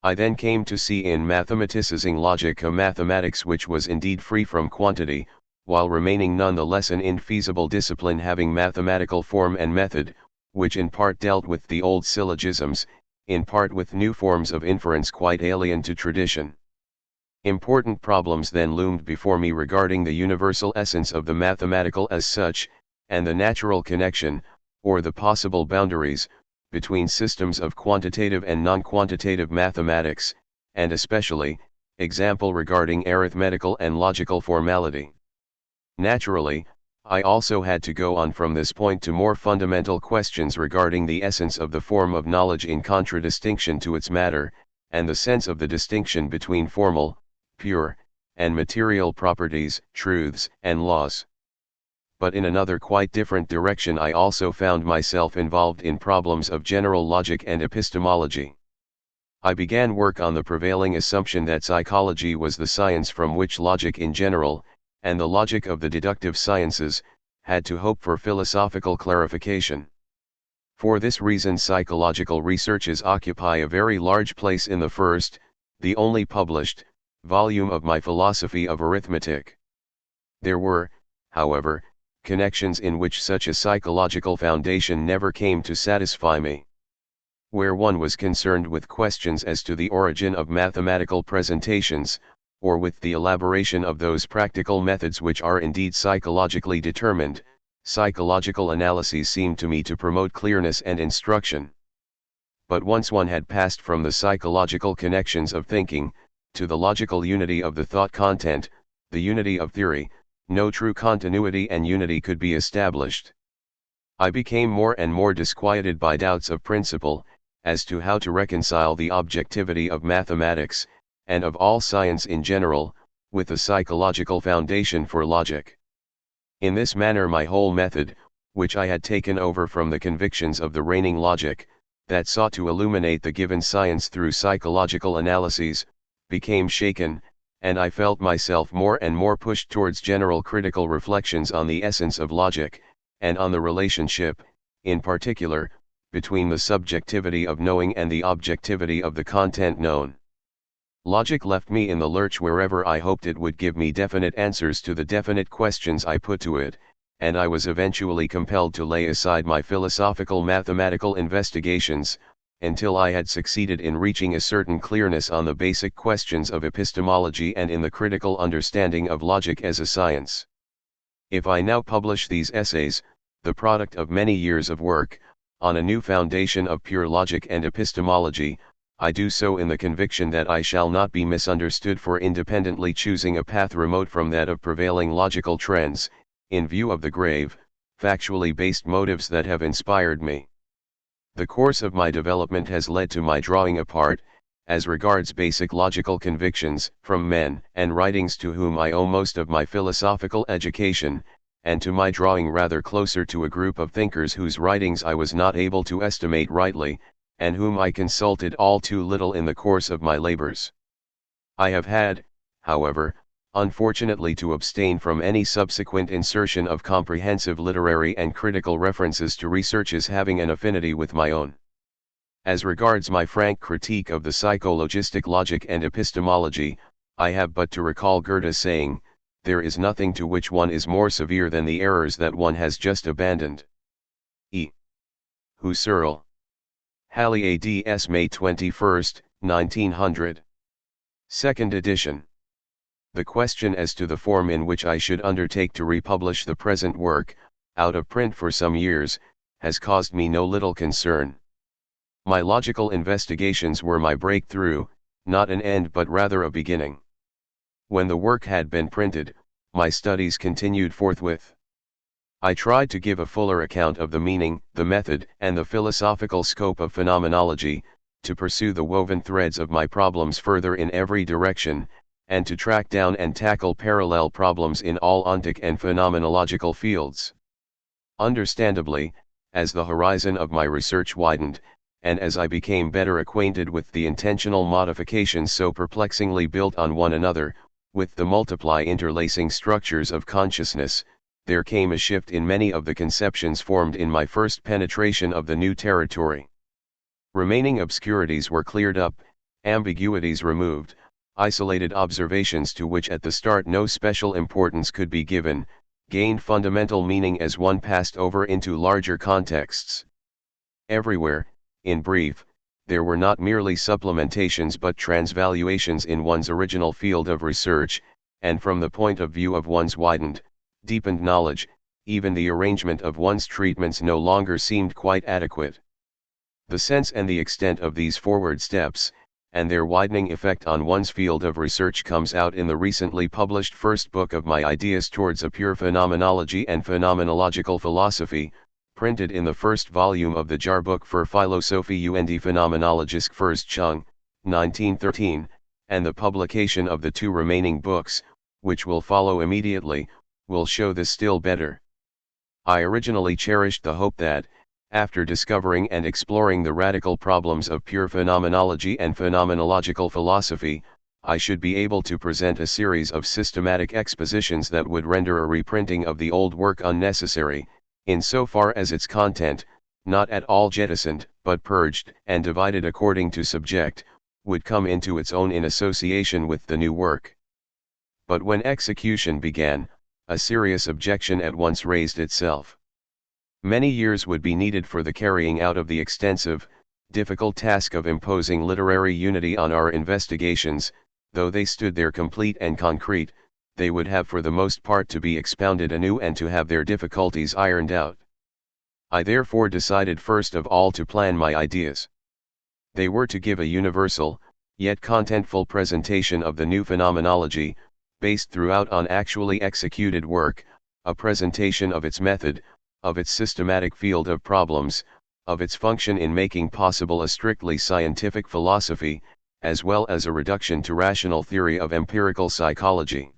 I then came to see in mathematicizing logic a mathematics which was indeed free from quantity, while remaining none the less an infeasible discipline having mathematical form and method, which in part dealt with the old syllogisms, in part with new forms of inference quite alien to tradition. Important problems then loomed before me regarding the universal essence of the mathematical as such, and the natural connection, or the possible boundaries, between systems of quantitative and non-quantitative mathematics, and especially, example regarding arithmetical and logical formality. Naturally, I also had to go on from this point to more fundamental questions regarding the essence of the form of knowledge in contradistinction to its matter, and the sense of the distinction between formal, pure, and material properties, truths, and laws. But in another quite different direction I also found myself involved in problems of general logic and epistemology. I began work on the prevailing assumption that psychology was the science from which logic in general, and the logic of the deductive sciences, had to hope for philosophical clarification. For this reason psychological researches occupy a very large place in the first, the only published, volume of my philosophy of arithmetic. There were, however, connections in which such a psychological foundation never came to satisfy me. Where one was concerned with questions as to the origin of mathematical presentations, or with the elaboration of those practical methods which are indeed psychologically determined, psychological analyses seemed to me to promote clearness and instruction. But once one had passed from the psychological connections of thinking, to the logical unity of the thought content, the unity of theory, no true continuity and unity could be established. I became more and more disquieted by doubts of principle, as to how to reconcile the objectivity of mathematics, and of all science in general, with the psychological foundation for logic. In this manner my whole method, which I had taken over from the convictions of the reigning logic, that sought to illuminate the given science through psychological analyses, became shaken, and I felt myself more and more pushed towards general critical reflections on the essence of logic, and on the relationship, in particular, between the subjectivity of knowing and the objectivity of the content known. Logic left me in the lurch wherever I hoped it would give me definite answers to the definite questions I put to it, and I was eventually compelled to lay aside my philosophical mathematical investigations, until I had succeeded in reaching a certain clearness on the basic questions of epistemology and in the critical understanding of logic as a science. If I now publish these essays, the product of many years of work, on a new foundation of pure logic and epistemology, I do so in the conviction that I shall not be misunderstood for independently choosing a path remote from that of prevailing logical trends, in view of the grave, factually based motives that have inspired me. The course of my development has led to my drawing apart, as regards basic logical convictions, from men and writings to whom I owe most of my philosophical education, and to my drawing rather closer to a group of thinkers whose writings I was not able to estimate rightly, and whom I consulted all too little in the course of my labors. I have had, however, unfortunately to abstain from any subsequent insertion of comprehensive literary and critical references to researches having an affinity with my own. As regards my frank critique of the psychologistic logic and epistemology, I have but to recall Goethe's saying, "There is nothing to which one is more severe than the errors that one has just abandoned." E. Husserl. Halle ads. May 21, 1900. Second edition. The question as to the form in which I should undertake to republish the present work, out of print for some years, has caused me no little concern. My logical investigations were my breakthrough, not an end but rather a beginning. When the work had been printed, my studies continued forthwith. I tried to give a fuller account of the meaning, the method, and the philosophical scope of phenomenology, to pursue the woven threads of my problems further in every direction, and to track down and tackle parallel problems in all ontic and phenomenological fields. Understandably, as the horizon of my research widened, and as I became better acquainted with the intentional modifications so perplexingly built on one another, with the multiply interlacing structures of consciousness, there came a shift in many of the conceptions formed in my first penetration of the new territory. Remaining obscurities were cleared up, ambiguities removed, isolated observations to which at the start no special importance could be given, gained fundamental meaning as one passed over into larger contexts. Everywhere, in brief, there were not merely supplementations but transvaluations in one's original field of research, and from the point of view of one's widened, deepened knowledge, even the arrangement of one's treatments no longer seemed quite adequate. The sense and the extent of these forward steps, and their widening effect on one's field of research comes out in the recently published first book of my Ideas Towards a Pure Phenomenology and Phenomenological Philosophy, printed in the first volume of the Jahrbuch für Philosophie und Phänomenologische Forschung, 1913, and the publication of the two remaining books, which will follow immediately, will show this still better. I originally cherished the hope that, after discovering and exploring the radical problems of pure phenomenology and phenomenological philosophy, I should be able to present a series of systematic expositions that would render a reprinting of the old work unnecessary, in so far as its content, not at all jettisoned, but purged and divided according to subject, would come into its own in association with the new work. But when execution began, a serious objection at once raised itself. Many years would be needed for the carrying out of the extensive, difficult task of imposing literary unity on our investigations, though they stood there complete and concrete, they would have for the most part to be expounded anew and to have their difficulties ironed out. I therefore decided first of all to plan my ideas. They were to give a universal, yet contentful presentation of the new phenomenology, based throughout on actually executed work, a presentation of its method, of its systematic field of problems, of its function in making possible a strictly scientific philosophy, as well as a reduction to rational theory of empirical psychology.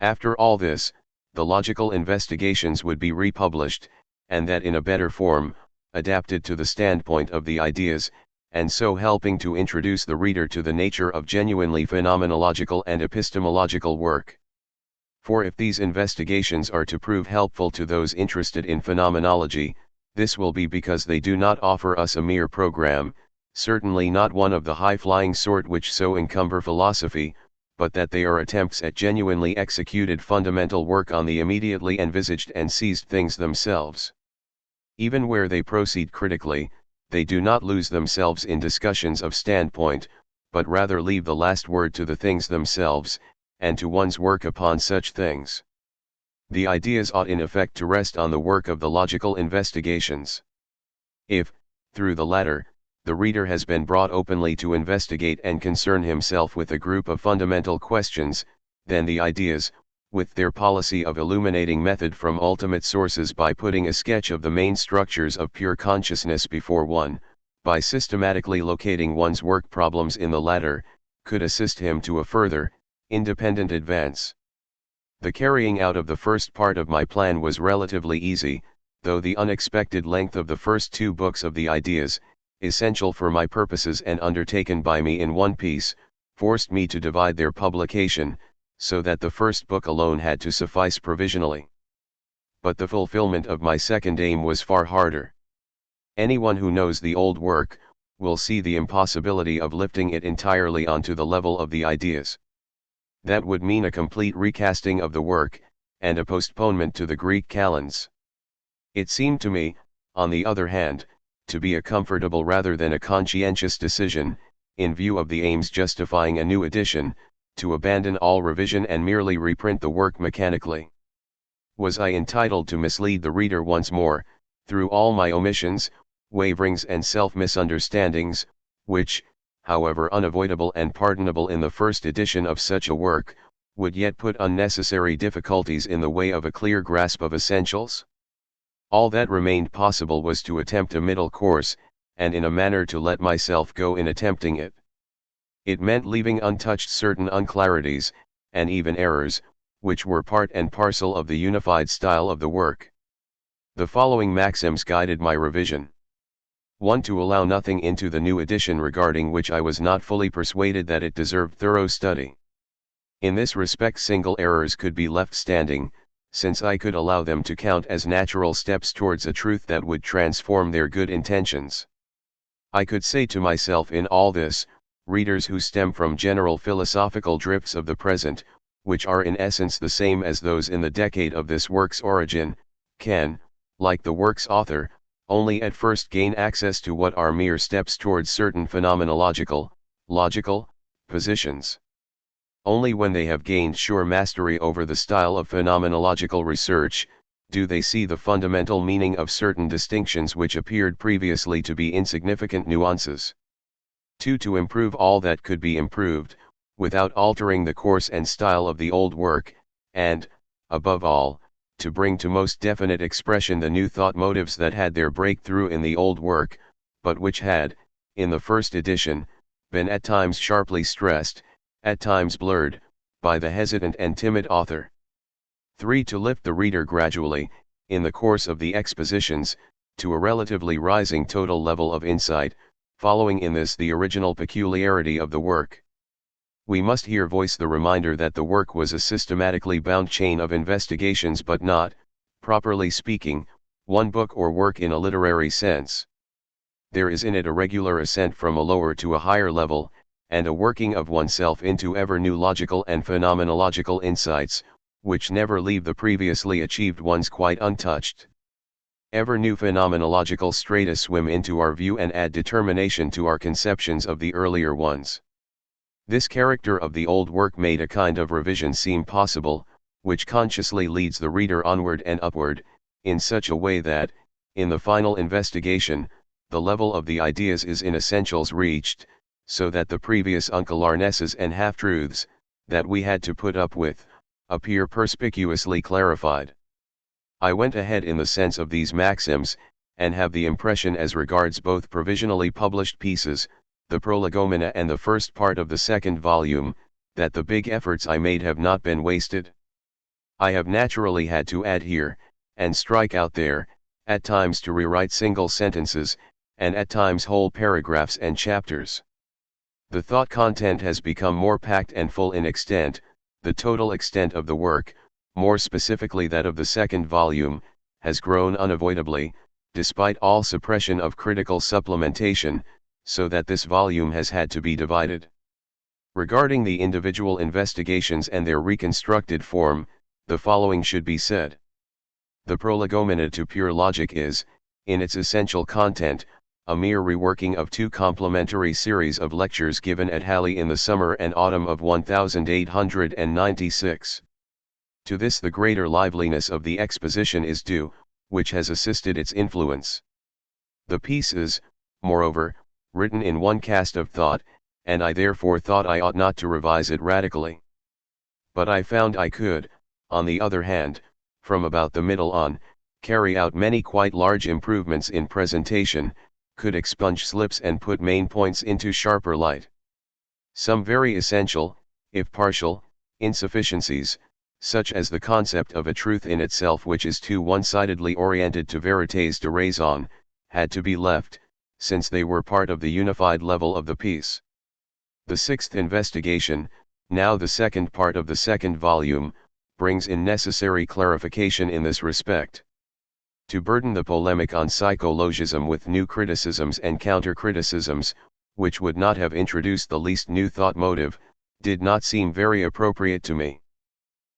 After all this, the logical investigations would be republished, and that in a better form, adapted to the standpoint of the ideas, and so helping to introduce the reader to the nature of genuinely phenomenological and epistemological work. For if these investigations are to prove helpful to those interested in phenomenology, this will be because they do not offer us a mere program, certainly not one of the high-flying sort which so encumber philosophy, but that they are attempts at genuinely executed fundamental work on the immediately envisaged and seized things themselves. Even where they proceed critically, they do not lose themselves in discussions of standpoint, but rather leave the last word to the things themselves, and to one's work upon such things. The ideas ought in effect to rest on the work of the logical investigations. If, through the latter, the reader has been brought openly to investigate and concern himself with a group of fundamental questions, then the ideas, with their policy of illuminating method from ultimate sources by putting a sketch of the main structures of pure consciousness before one, by systematically locating one's work problems in the latter, could assist him to a further, independent advance. The carrying out of the first part of my plan was relatively easy, though the unexpected length of the first 2 books of the ideas, essential for my purposes and undertaken by me in one piece, forced me to divide their publication, so that the first book alone had to suffice provisionally. But the fulfillment of my second aim was far harder. Anyone who knows the old work, will see the impossibility of lifting it entirely onto the level of the ideas. That would mean a complete recasting of the work, and a postponement to the Greek kalends. It seemed to me, on the other hand, to be a comfortable rather than a conscientious decision, in view of the aims justifying a new edition, to abandon all revision and merely reprint the work mechanically. Was I entitled to mislead the reader once more, through all my omissions, waverings and self-misunderstandings, which, however unavoidable and pardonable in the first edition of such a work, would yet put unnecessary difficulties in the way of a clear grasp of essentials? All that remained possible was to attempt a middle course, and in a manner to let myself go in attempting it. It meant leaving untouched certain unclarities, and even errors, which were part and parcel of the unified style of the work. The following maxims guided my revision. 1. To allow nothing into the new edition regarding which I was not fully persuaded that it deserved thorough study. In this respect single errors could be left standing, since I could allow them to count as natural steps towards a truth that would transform their good intentions. I could say to myself in all this, readers who stem from general philosophical drifts of the present, which are in essence the same as those in the decade of this work's origin, can, like the work's author, only at first gain access to what are mere steps towards certain phenomenological, logical, positions. Only when they have gained sure mastery over the style of phenomenological research, do they see the fundamental meaning of certain distinctions which appeared previously to be insignificant nuances. 2. To improve all that could be improved, without altering the course and style of the old work, and, above all, to bring to most definite expression the new thought motives that had their breakthrough in the old work, but which had, in the first edition, been at times sharply stressed, at times blurred, by the hesitant and timid author. 3. To lift the reader gradually, in the course of the expositions, to a relatively rising total level of insight, following in this the original peculiarity of the work. We must here voice the reminder that the work was a systematically bound chain of investigations but not, properly speaking, one book or work in a literary sense. There is in it a regular ascent from a lower to a higher level, and a working of oneself into ever new logical and phenomenological insights, which never leave the previously achieved ones quite untouched. Ever new phenomenological strata swim into our view and add determination to our conceptions of the earlier ones. This character of the old work made a kind of revision seem possible, which consciously leads the reader onward and upward, in such a way that, in the final investigation, the level of the ideas is in essentials reached, so that the previous uncalarnesses and half-truths, that we had to put up with, appear perspicuously clarified. I went ahead in the sense of these maxims, and have the impression as regards both provisionally published pieces, the Prolegomena and the first part of the second volume, that the big efforts I made have not been wasted. I have naturally had to add here, and strike out there, at times to rewrite single sentences, and at times whole paragraphs and chapters. The thought content has become more packed and full in extent, the total extent of the work, more specifically that of the second volume, has grown unavoidably, despite all suppression of critical supplementation, so that this volume has had to be divided. Regarding the individual investigations and their reconstructed form, the following should be said. The Prolegomena to pure logic is, in its essential content, a mere reworking of two complementary series of lectures given at Halle in the summer and autumn of 1896. To this the greater liveliness of the exposition is due, which has assisted its influence. The piece is, moreover, written in one cast of thought, and I therefore thought I ought not to revise it radically. But I found I could, on the other hand, from about the middle on, carry out many quite large improvements in presentation, could expunge slips and put main points into sharper light. Some very essential, if partial, insufficiencies, such as the concept of a truth in itself which is too one-sidedly oriented to vérités de raison, had to be left, since they were part of the unified level of the piece. The sixth investigation, now the second part of the second volume, brings in necessary clarification in this respect. To burden the polemic on psychologism with new criticisms and counter-criticisms, which would not have introduced the least new thought motive, did not seem very appropriate to me.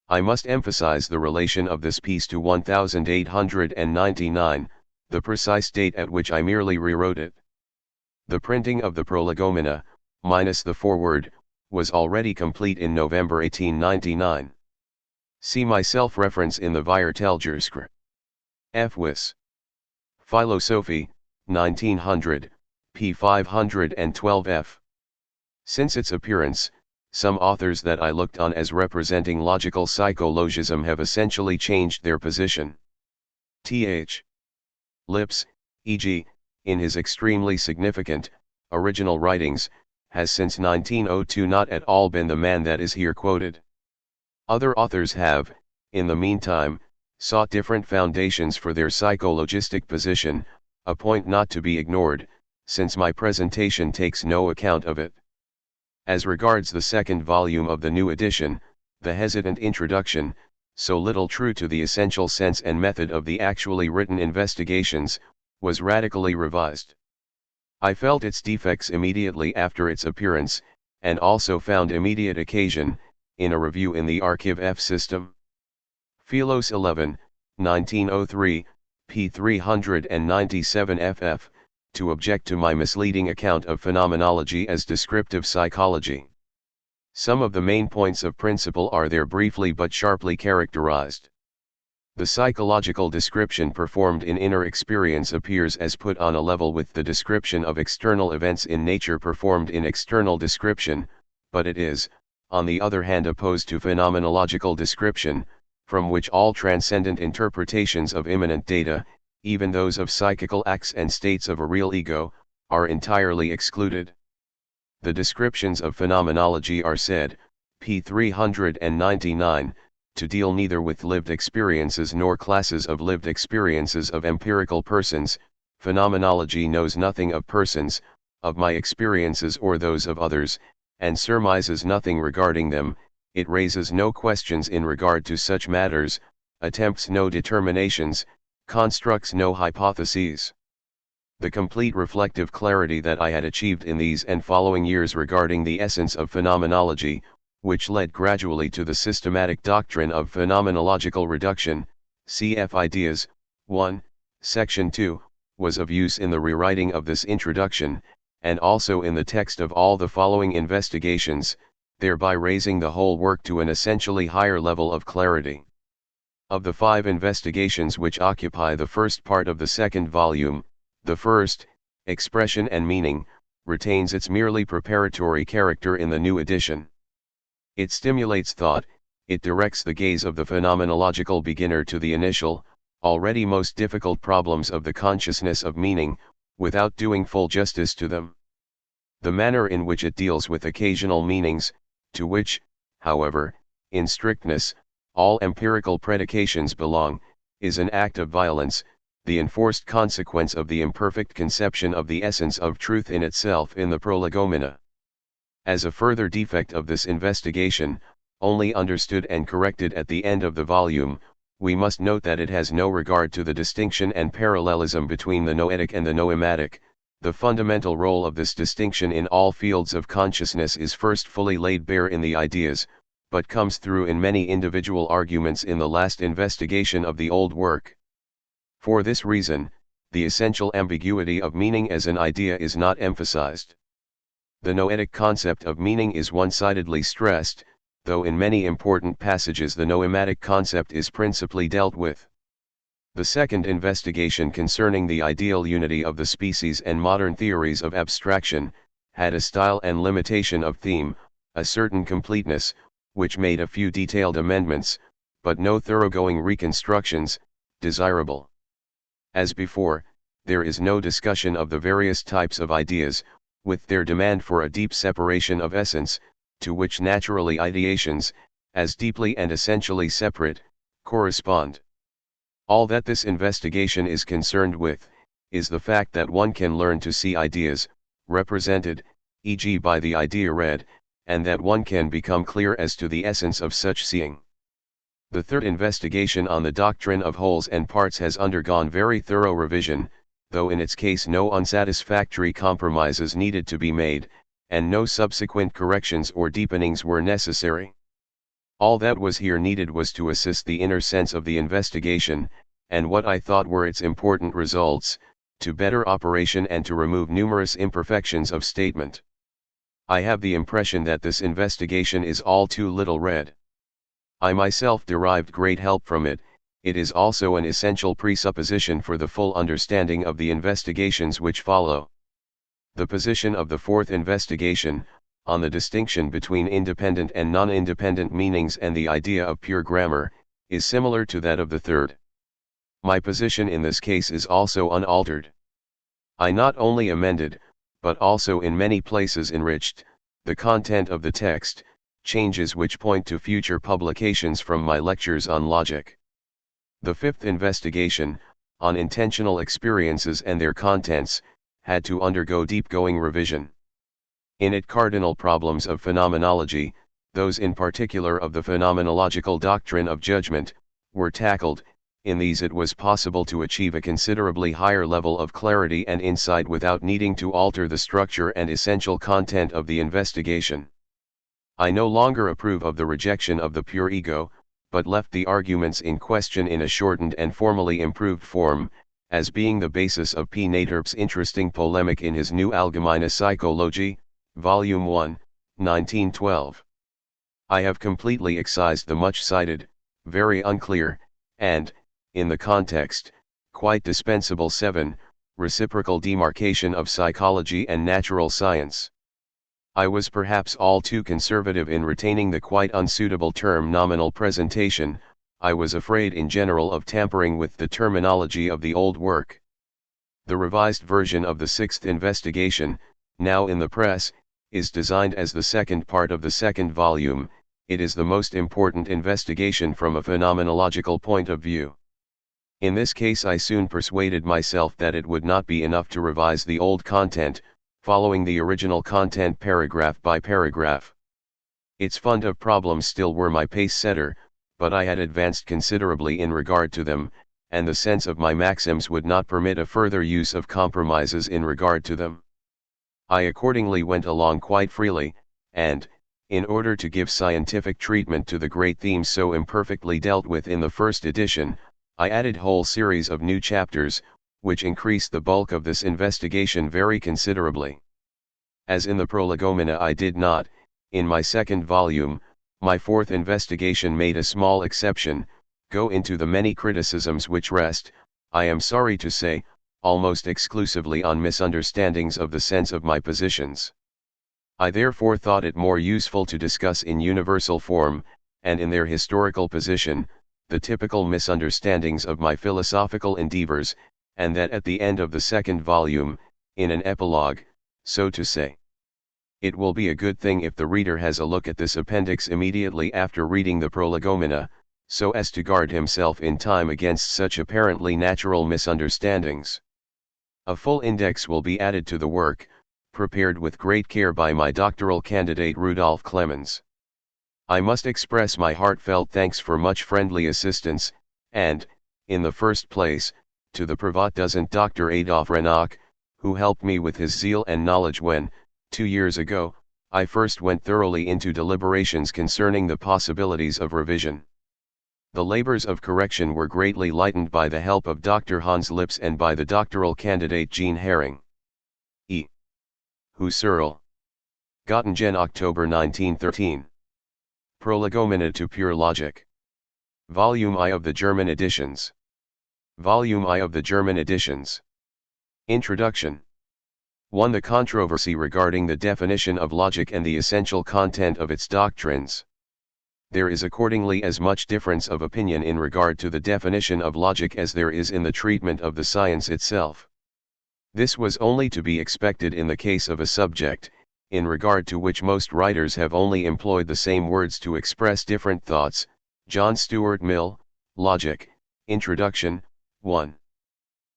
I must emphasize the relation of this piece to 1899, the precise date at which I merely rewrote it. The printing of the Prolegomena, minus the foreword, was already complete in November 1899. See my self-reference in the Viertelgerskript. F. Wis. Philosophie, 1900, p. 512 f. Since its appearance, some authors that I looked on as representing logical psychologism have essentially changed their position. Th. Lips, e.g., in his extremely significant, original writings, has since 1902 not at all been the man that is here quoted. Other authors have, in the meantime, sought different foundations for their psychologistic position, a point not to be ignored, since my presentation takes no account of it. As regards the second volume of the new edition, the hesitant introduction, so little true to the essential sense and method of the actually written investigations, was radically revised. I felt its defects immediately after its appearance, and also found immediate occasion, in a review in the Archive F system. Philos 11, 1903, p. 397 ff, to object to my misleading account of phenomenology as descriptive psychology. Some of the main points of principle are there briefly but sharply characterized. The psychological description performed in inner experience appears as put on a level with the description of external events in nature performed in external description, but it is, on the other hand, opposed to phenomenological description, from which all transcendent interpretations of immanent data, even those of psychical acts and states of a real ego, are entirely excluded. The descriptions of phenomenology are said, p. 399, to deal neither with lived experiences nor classes of lived experiences of empirical persons. Phenomenology knows nothing of persons, of my experiences or those of others, and surmises nothing regarding them. It raises no questions in regard to such matters, attempts no determinations, constructs no hypotheses. The complete reflective clarity that I had achieved in these and following years regarding the essence of phenomenology, which led gradually to the systematic doctrine of phenomenological reduction, cf. Ideas, 1, Section 2, was of use in the rewriting of this introduction, and also in the text of all the following investigations, thereby raising the whole work to an essentially higher level of clarity. Of the 5 investigations which occupy the first part of the second volume, the first, Expression and Meaning, retains its merely preparatory character in the new edition. It stimulates thought, it directs the gaze of the phenomenological beginner to the initial, already most difficult problems of the consciousness of meaning, without doing full justice to them. The manner in which it deals with occasional meanings, to which, however, in strictness, all empirical predications belong, is an act of violence, the enforced consequence of the imperfect conception of the essence of truth in itself in the Prolegomena. As a further defect of this investigation, only understood and corrected at the end of the volume, we must note that it has no regard to the distinction and parallelism between the noetic and the noematic. The fundamental role of this distinction in all fields of consciousness is first fully laid bare in the Ideas, but comes through in many individual arguments in the last investigation of the old work. For this reason, the essential ambiguity of meaning as an idea is not emphasized. The noetic concept of meaning is one-sidedly stressed, though in many important passages the noematic concept is principally dealt with. The second investigation concerning the ideal unity of the species and modern theories of abstraction, had a style and limitation of theme, a certain completeness, which made a few detailed amendments, but no thoroughgoing reconstructions, desirable. As before, there is no discussion of the various types of ideas, with their demand for a deep separation of essence, to which naturally ideations, as deeply and essentially separate, correspond. All that this investigation is concerned with, is the fact that one can learn to see ideas, represented, e.g. by the idea read, and that one can become clear as to the essence of such seeing. The third investigation on the doctrine of wholes and parts has undergone very thorough revision, though in its case no unsatisfactory compromises needed to be made, and no subsequent corrections or deepenings were necessary. All that was here needed was to assist the inner sense of the investigation, and what I thought were its important results, to better operation and to remove numerous imperfections of statement. I have the impression that this investigation is all too little read. I myself derived great help from it. It is also an essential presupposition for the full understanding of the investigations which follow. The position of the fourth investigation, on the distinction between independent and non-independent meanings and the idea of pure grammar, is similar to that of the third. My position in this case is also unaltered. I not only amended, but also in many places enriched, the content of the text, changes which point to future publications from my lectures on logic. The fifth investigation, on intentional experiences and their contents, had to undergo deep-going revision. In it cardinal problems of phenomenology, those in particular of the phenomenological doctrine of judgment, were tackled. In these it was possible to achieve a considerably higher level of clarity and insight without needing to alter the structure and essential content of the investigation. I no longer approve of the rejection of the pure ego, but left the arguments in question in a shortened and formally improved form, as being the basis of P. Naderp's interesting polemic in his New Allgemeine Psychologie, Volume 1, 1912. I have completely excised the much-cited, very unclear, and, in the context, quite dispensable 7, reciprocal demarcation of psychology and natural science. I was perhaps all too conservative in retaining the quite unsuitable term nominal presentation. I was afraid in general of tampering with the terminology of the old work. The revised version of the sixth investigation, now in the press, is designed as the second part of the second volume. It is the most important investigation from a phenomenological point of view. In this case I soon persuaded myself that it would not be enough to revise the old content, following the original content paragraph by paragraph. Its fund of problems still were my pace-setter, but I had advanced considerably in regard to them, and the sense of my maxims would not permit a further use of compromises in regard to them. I accordingly went along quite freely, and, in order to give scientific treatment to the great themes so imperfectly dealt with in the first edition, I added whole series of new chapters, which increased the bulk of this investigation very considerably. As in the Prolegomena I did not, in my second volume, my fourth investigation made a small exception, go into the many criticisms which rest, I am sorry to say, almost exclusively on misunderstandings of the sense of my positions. I therefore thought it more useful to discuss in universal form, and in their historical position, the typical misunderstandings of my philosophical endeavors, and that at the end of the second volume, in an epilogue, so to say. It will be a good thing if the reader has a look at this appendix immediately after reading the Prolegomena, so as to guard himself in time against such apparently natural misunderstandings. A full index will be added to the work, prepared with great care by my doctoral candidate Rudolf Clemens. I must express my heartfelt thanks for much friendly assistance, and, in the first place, to the Privatdozent Dr. Adolf Renock, who helped me with his zeal and knowledge when, 2 years ago, I first went thoroughly into deliberations concerning the possibilities of revision. The labors of correction were greatly lightened by the help of Dr. Hans Lips and by the doctoral candidate Jean Herring. E. Husserl. Göttingen, October 1913. Prolegomena to Pure Logic. Volume I of the German editions. Volume I of the German editions. Introduction. 1. The controversy regarding the definition of logic and the essential content of its doctrines. There is accordingly as much difference of opinion in regard to the definition of logic as there is in the treatment of the science itself. This was only to be expected in the case of a subject, in regard to which most writers have only employed the same words to express different thoughts. John Stuart Mill, Logic, Introduction, 1.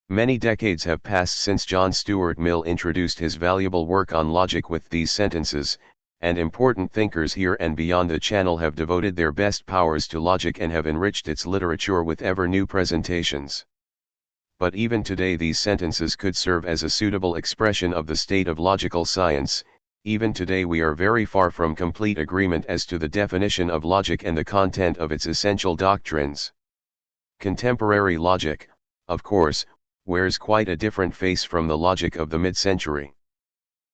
Many decades have passed since John Stuart Mill introduced his valuable work on logic with these sentences, and important thinkers here and beyond the Channel have devoted their best powers to logic and have enriched its literature with ever new presentations. But even today these sentences could serve as a suitable expression of the state of logical science. Even today we are very far from complete agreement as to the definition of logic and the content of its essential doctrines. Contemporary logic, of course, wears quite a different face from the logic of the mid-century.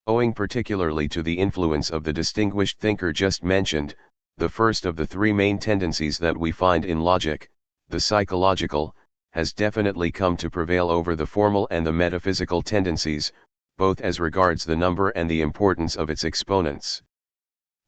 Owing particularly to the influence of the distinguished thinker just mentioned, the first of the three main tendencies that we find in logic, the psychological, has definitely come to prevail over the formal and the metaphysical tendencies, both as regards the number and the importance of its exponents.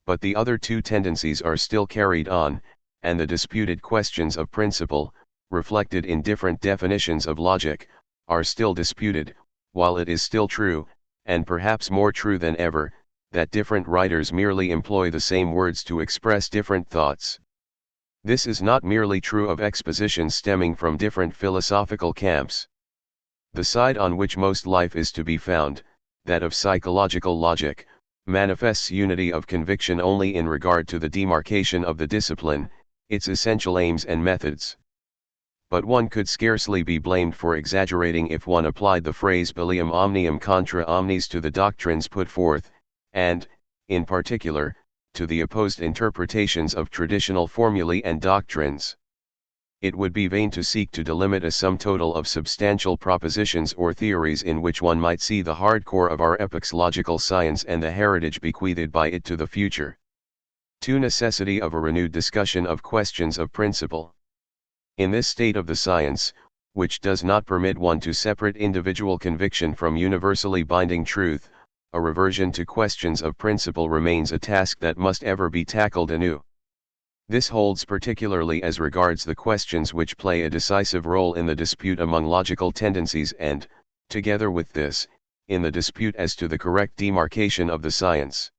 But the other two tendencies are still carried on, and the disputed questions of principle, reflected in different definitions of logic, are still disputed, while it is still true, and perhaps more true than ever, that different writers merely employ the same words to express different thoughts. This is not merely true of expositions stemming from different philosophical camps. The side on which most life is to be found, that of psychological logic, manifests unity of conviction only in regard to the demarcation of the discipline, its essential aims and methods. But one could scarcely be blamed for exaggerating if one applied the phrase Billium omnium contra omnes to the doctrines put forth, and, in particular, to the opposed interpretations of traditional formulae and doctrines. It would be vain to seek to delimit a sum total of substantial propositions or theories in which one might see the hard core of our epoch's logical science and the heritage bequeathed by it to the future. 2. Necessity of a renewed discussion of questions of principle. In this state of the science, which does not permit one to separate individual conviction from universally binding truth, a reversion to questions of principle remains a task that must ever be tackled anew. This holds particularly as regards the questions which play a decisive role in the dispute among logical tendencies and, together with this, in the dispute as to the correct demarcation of the science.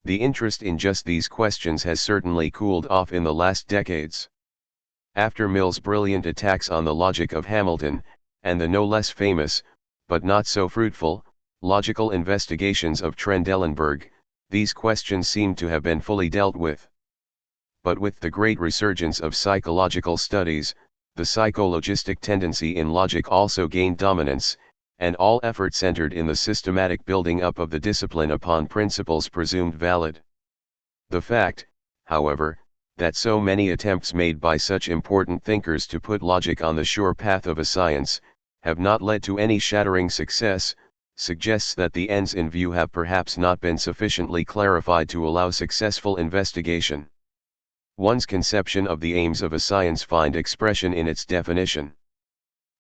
The interest in just these questions has certainly cooled off in the last decades. After Mill's brilliant attacks on the logic of Hamilton, and the no less famous, but not so fruitful, logical investigations of Trendelenburg, these questions seem to have been fully dealt with. But with the great resurgence of psychological studies, the psychologistic tendency in logic also gained dominance, and all effort centered in the systematic building up of the discipline upon principles presumed valid. The fact, however, that so many attempts made by such important thinkers to put logic on the sure path of a science, have not led to any shattering success, suggests that the ends in view have perhaps not been sufficiently clarified to allow successful investigation. One's conception of the aims of a science find expression in its definition.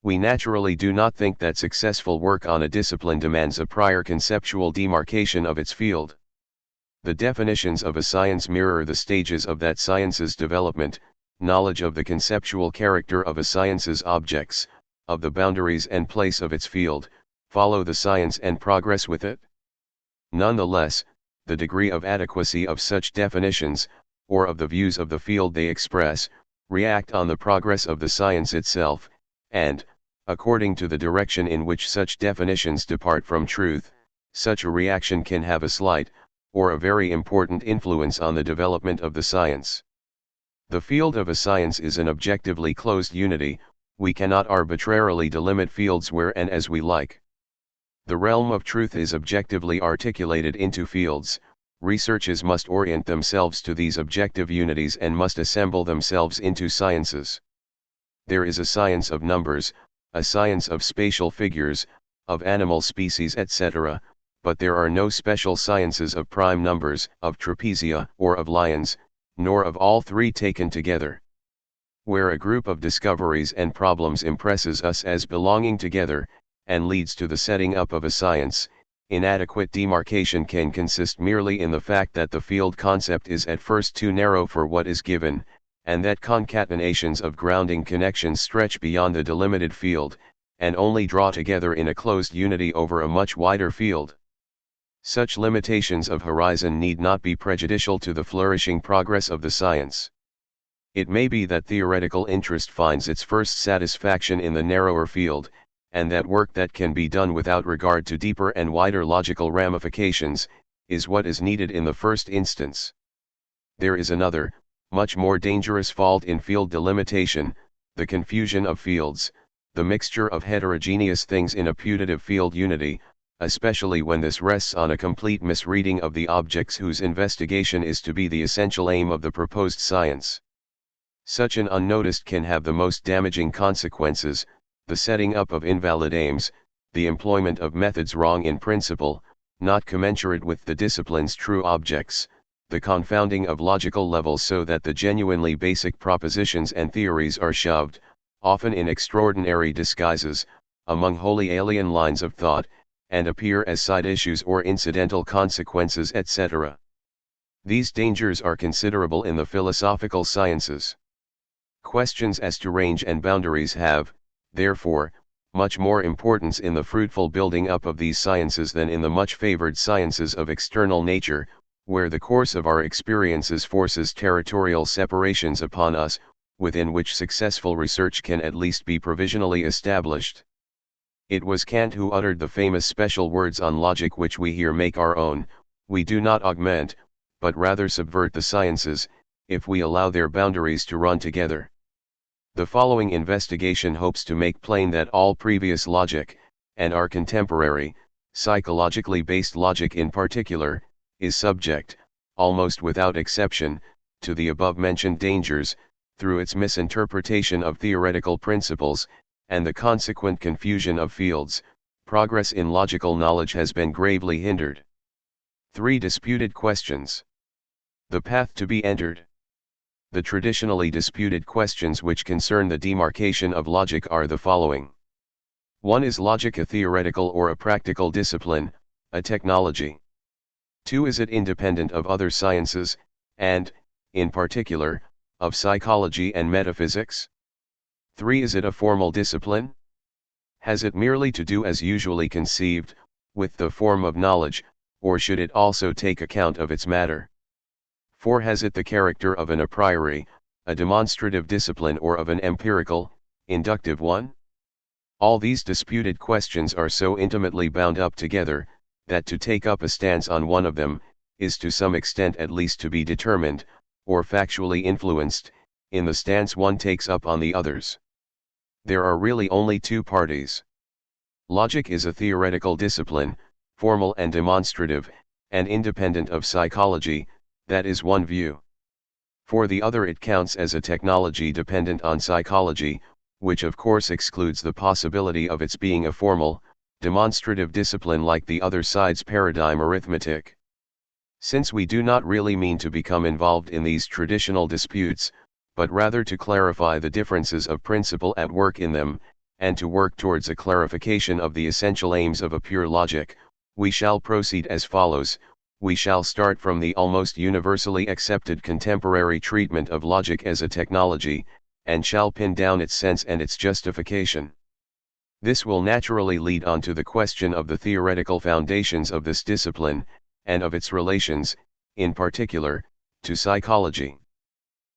We naturally do not think that successful work on a discipline demands a prior conceptual demarcation of its field. The definitions of a science mirror the stages of that science's development, knowledge of the conceptual character of a science's objects, of the boundaries and place of its field, follow the science and progress with it. Nonetheless, the degree of adequacy of such definitions, or of the views of the field they express, react on the progress of the science itself, and, according to the direction in which such definitions depart from truth, such a reaction can have a slight, or a very important influence on the development of the science. The field of a science is an objectively closed unity, we cannot arbitrarily delimit fields where and as we like. The realm of truth is objectively articulated into fields, Researches must orient themselves to these objective unities and must assemble themselves into sciences. There is a science of numbers, a science of spatial figures, of animal species etc., but there are no special sciences of prime numbers, of trapezia, or of lions, nor of all three taken together. Where a group of discoveries and problems impresses us as belonging together, and leads to the setting up of a science, inadequate demarcation can consist merely in the fact that the field concept is at first too narrow for what is given, and that concatenations of grounding connections stretch beyond the delimited field, and only draw together in a closed unity over a much wider field. Such limitations of horizon need not be prejudicial to the flourishing progress of the science. It may be that theoretical interest finds its first satisfaction in the narrower field, and that work that can be done without regard to deeper and wider logical ramifications, is what is needed in the first instance. There is another, much more dangerous fault in field delimitation, the confusion of fields, the mixture of heterogeneous things in a putative field unity, especially when this rests on a complete misreading of the objects whose investigation is to be the essential aim of the proposed science. Such an unnoticed can have the most damaging consequences, the setting up of invalid aims, the employment of methods wrong in principle, not commensurate with the discipline's true objects, the confounding of logical levels so that the genuinely basic propositions and theories are shoved, often in extraordinary disguises, among wholly alien lines of thought, and appear as side issues or incidental consequences etc. These dangers are considerable in the philosophical sciences. Questions as to range and boundaries have, therefore, much more importance in the fruitful building up of these sciences than in the much favored sciences of external nature, where the course of our experiences forces territorial separations upon us, within which successful research can at least be provisionally established. It was Kant who uttered the famous special words on logic which we here make our own: we do not augment, but rather subvert the sciences, if we allow their boundaries to run together. The following investigation hopes to make plain that all previous logic, and our contemporary, psychologically based logic in particular, is subject, almost without exception, to the above-mentioned dangers, through its misinterpretation of theoretical principles, and the consequent confusion of fields. Progress in logical knowledge has been gravely hindered. 3 disputed questions. The path to be entered. The traditionally disputed questions which concern the demarcation of logic are the following. 1. Is logic a theoretical or a practical discipline, a technology? 2. Is it independent of other sciences, and, in particular, of psychology and metaphysics? 3. Is it a formal discipline? Has it merely to do as usually conceived, with the form of knowledge, or should it also take account of its matter? 4. Has it the character of an a priori, a demonstrative discipline, or of an empirical, inductive one? All these disputed questions are so intimately bound up together, that to take up a stance on one of them, is to some extent at least to be determined, or factually influenced, in the stance one takes up on the others. There are really only 2 parties. Logic is a theoretical discipline, formal and demonstrative, and independent of psychology. That is one view. For the other it counts as a technology dependent on psychology, which of course excludes the possibility of its being a formal, demonstrative discipline like the other side's paradigm arithmetic. Since we do not really mean to become involved in these traditional disputes, but rather to clarify the differences of principle at work in them, and to work towards a clarification of the essential aims of a pure logic, we shall proceed as follows. We shall start from the almost universally accepted contemporary treatment of logic as a technology, and shall pin down its sense and its justification. This will naturally lead on to the question of the theoretical foundations of this discipline, and of its relations, in particular, to psychology.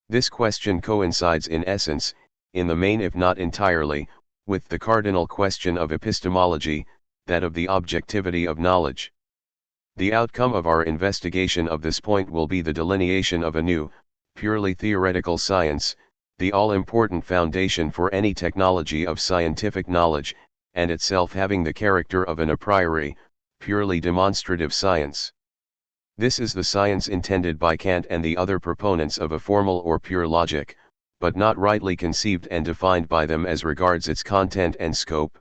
This question coincides in essence, in the main if not entirely, with the cardinal question of epistemology, that of the objectivity of knowledge. The outcome of our investigation of this point will be the delineation of a new, purely theoretical science, the all-important foundation for any technology of scientific knowledge, and itself having the character of an a priori, purely demonstrative science. This is the science intended by Kant and the other proponents of a formal or pure logic, but not rightly conceived and defined by them as regards its content and scope.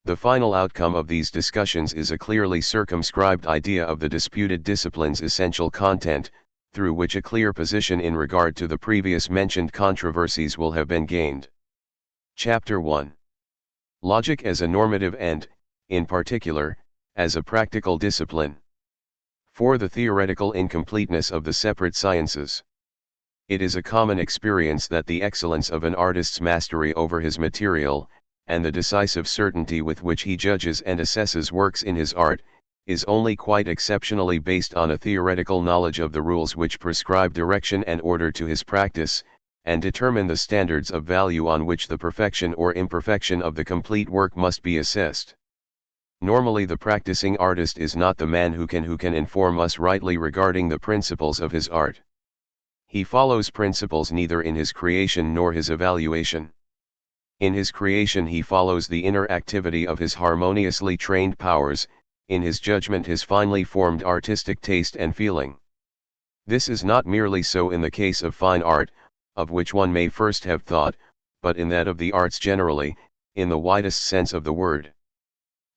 The final outcome of these discussions is a clearly circumscribed idea of the disputed discipline's essential content, through which a clear position in regard to the previous mentioned controversies will have been gained. Chapter 1. Logic as a normative and, in particular, as a practical discipline. 4. The theoretical incompleteness of the separate sciences. It is a common experience that the excellence of an artist's mastery over his material, and the decisive certainty with which he judges and assesses works in his art, is only quite exceptionally based on a theoretical knowledge of the rules which prescribe direction and order to his practice, and determine the standards of value on which the perfection or imperfection of the complete work must be assessed. Normally the practicing artist is not the man who can inform us rightly regarding the principles of his art. He follows principles neither in his creation nor his evaluation. In his creation he follows the inner activity of his harmoniously trained powers, in his judgment his finely formed artistic taste and feeling. This is not merely so in the case of fine art, of which one may first have thought, but in that of the arts generally, in the widest sense of the word.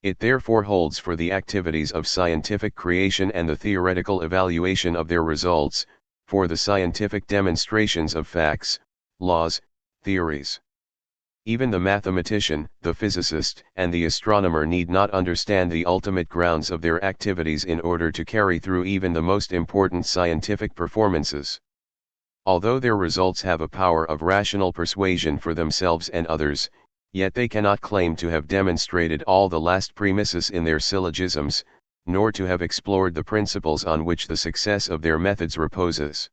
It therefore holds for the activities of scientific creation and the theoretical evaluation of their results, for the scientific demonstrations of facts, laws, theories. Even the mathematician, the physicist, and the astronomer need not understand the ultimate grounds of their activities in order to carry through even the most important scientific performances. Although their results have a power of rational persuasion for themselves and others, yet they cannot claim to have demonstrated all the last premises in their syllogisms, nor to have explored the principles on which the success of their methods reposes.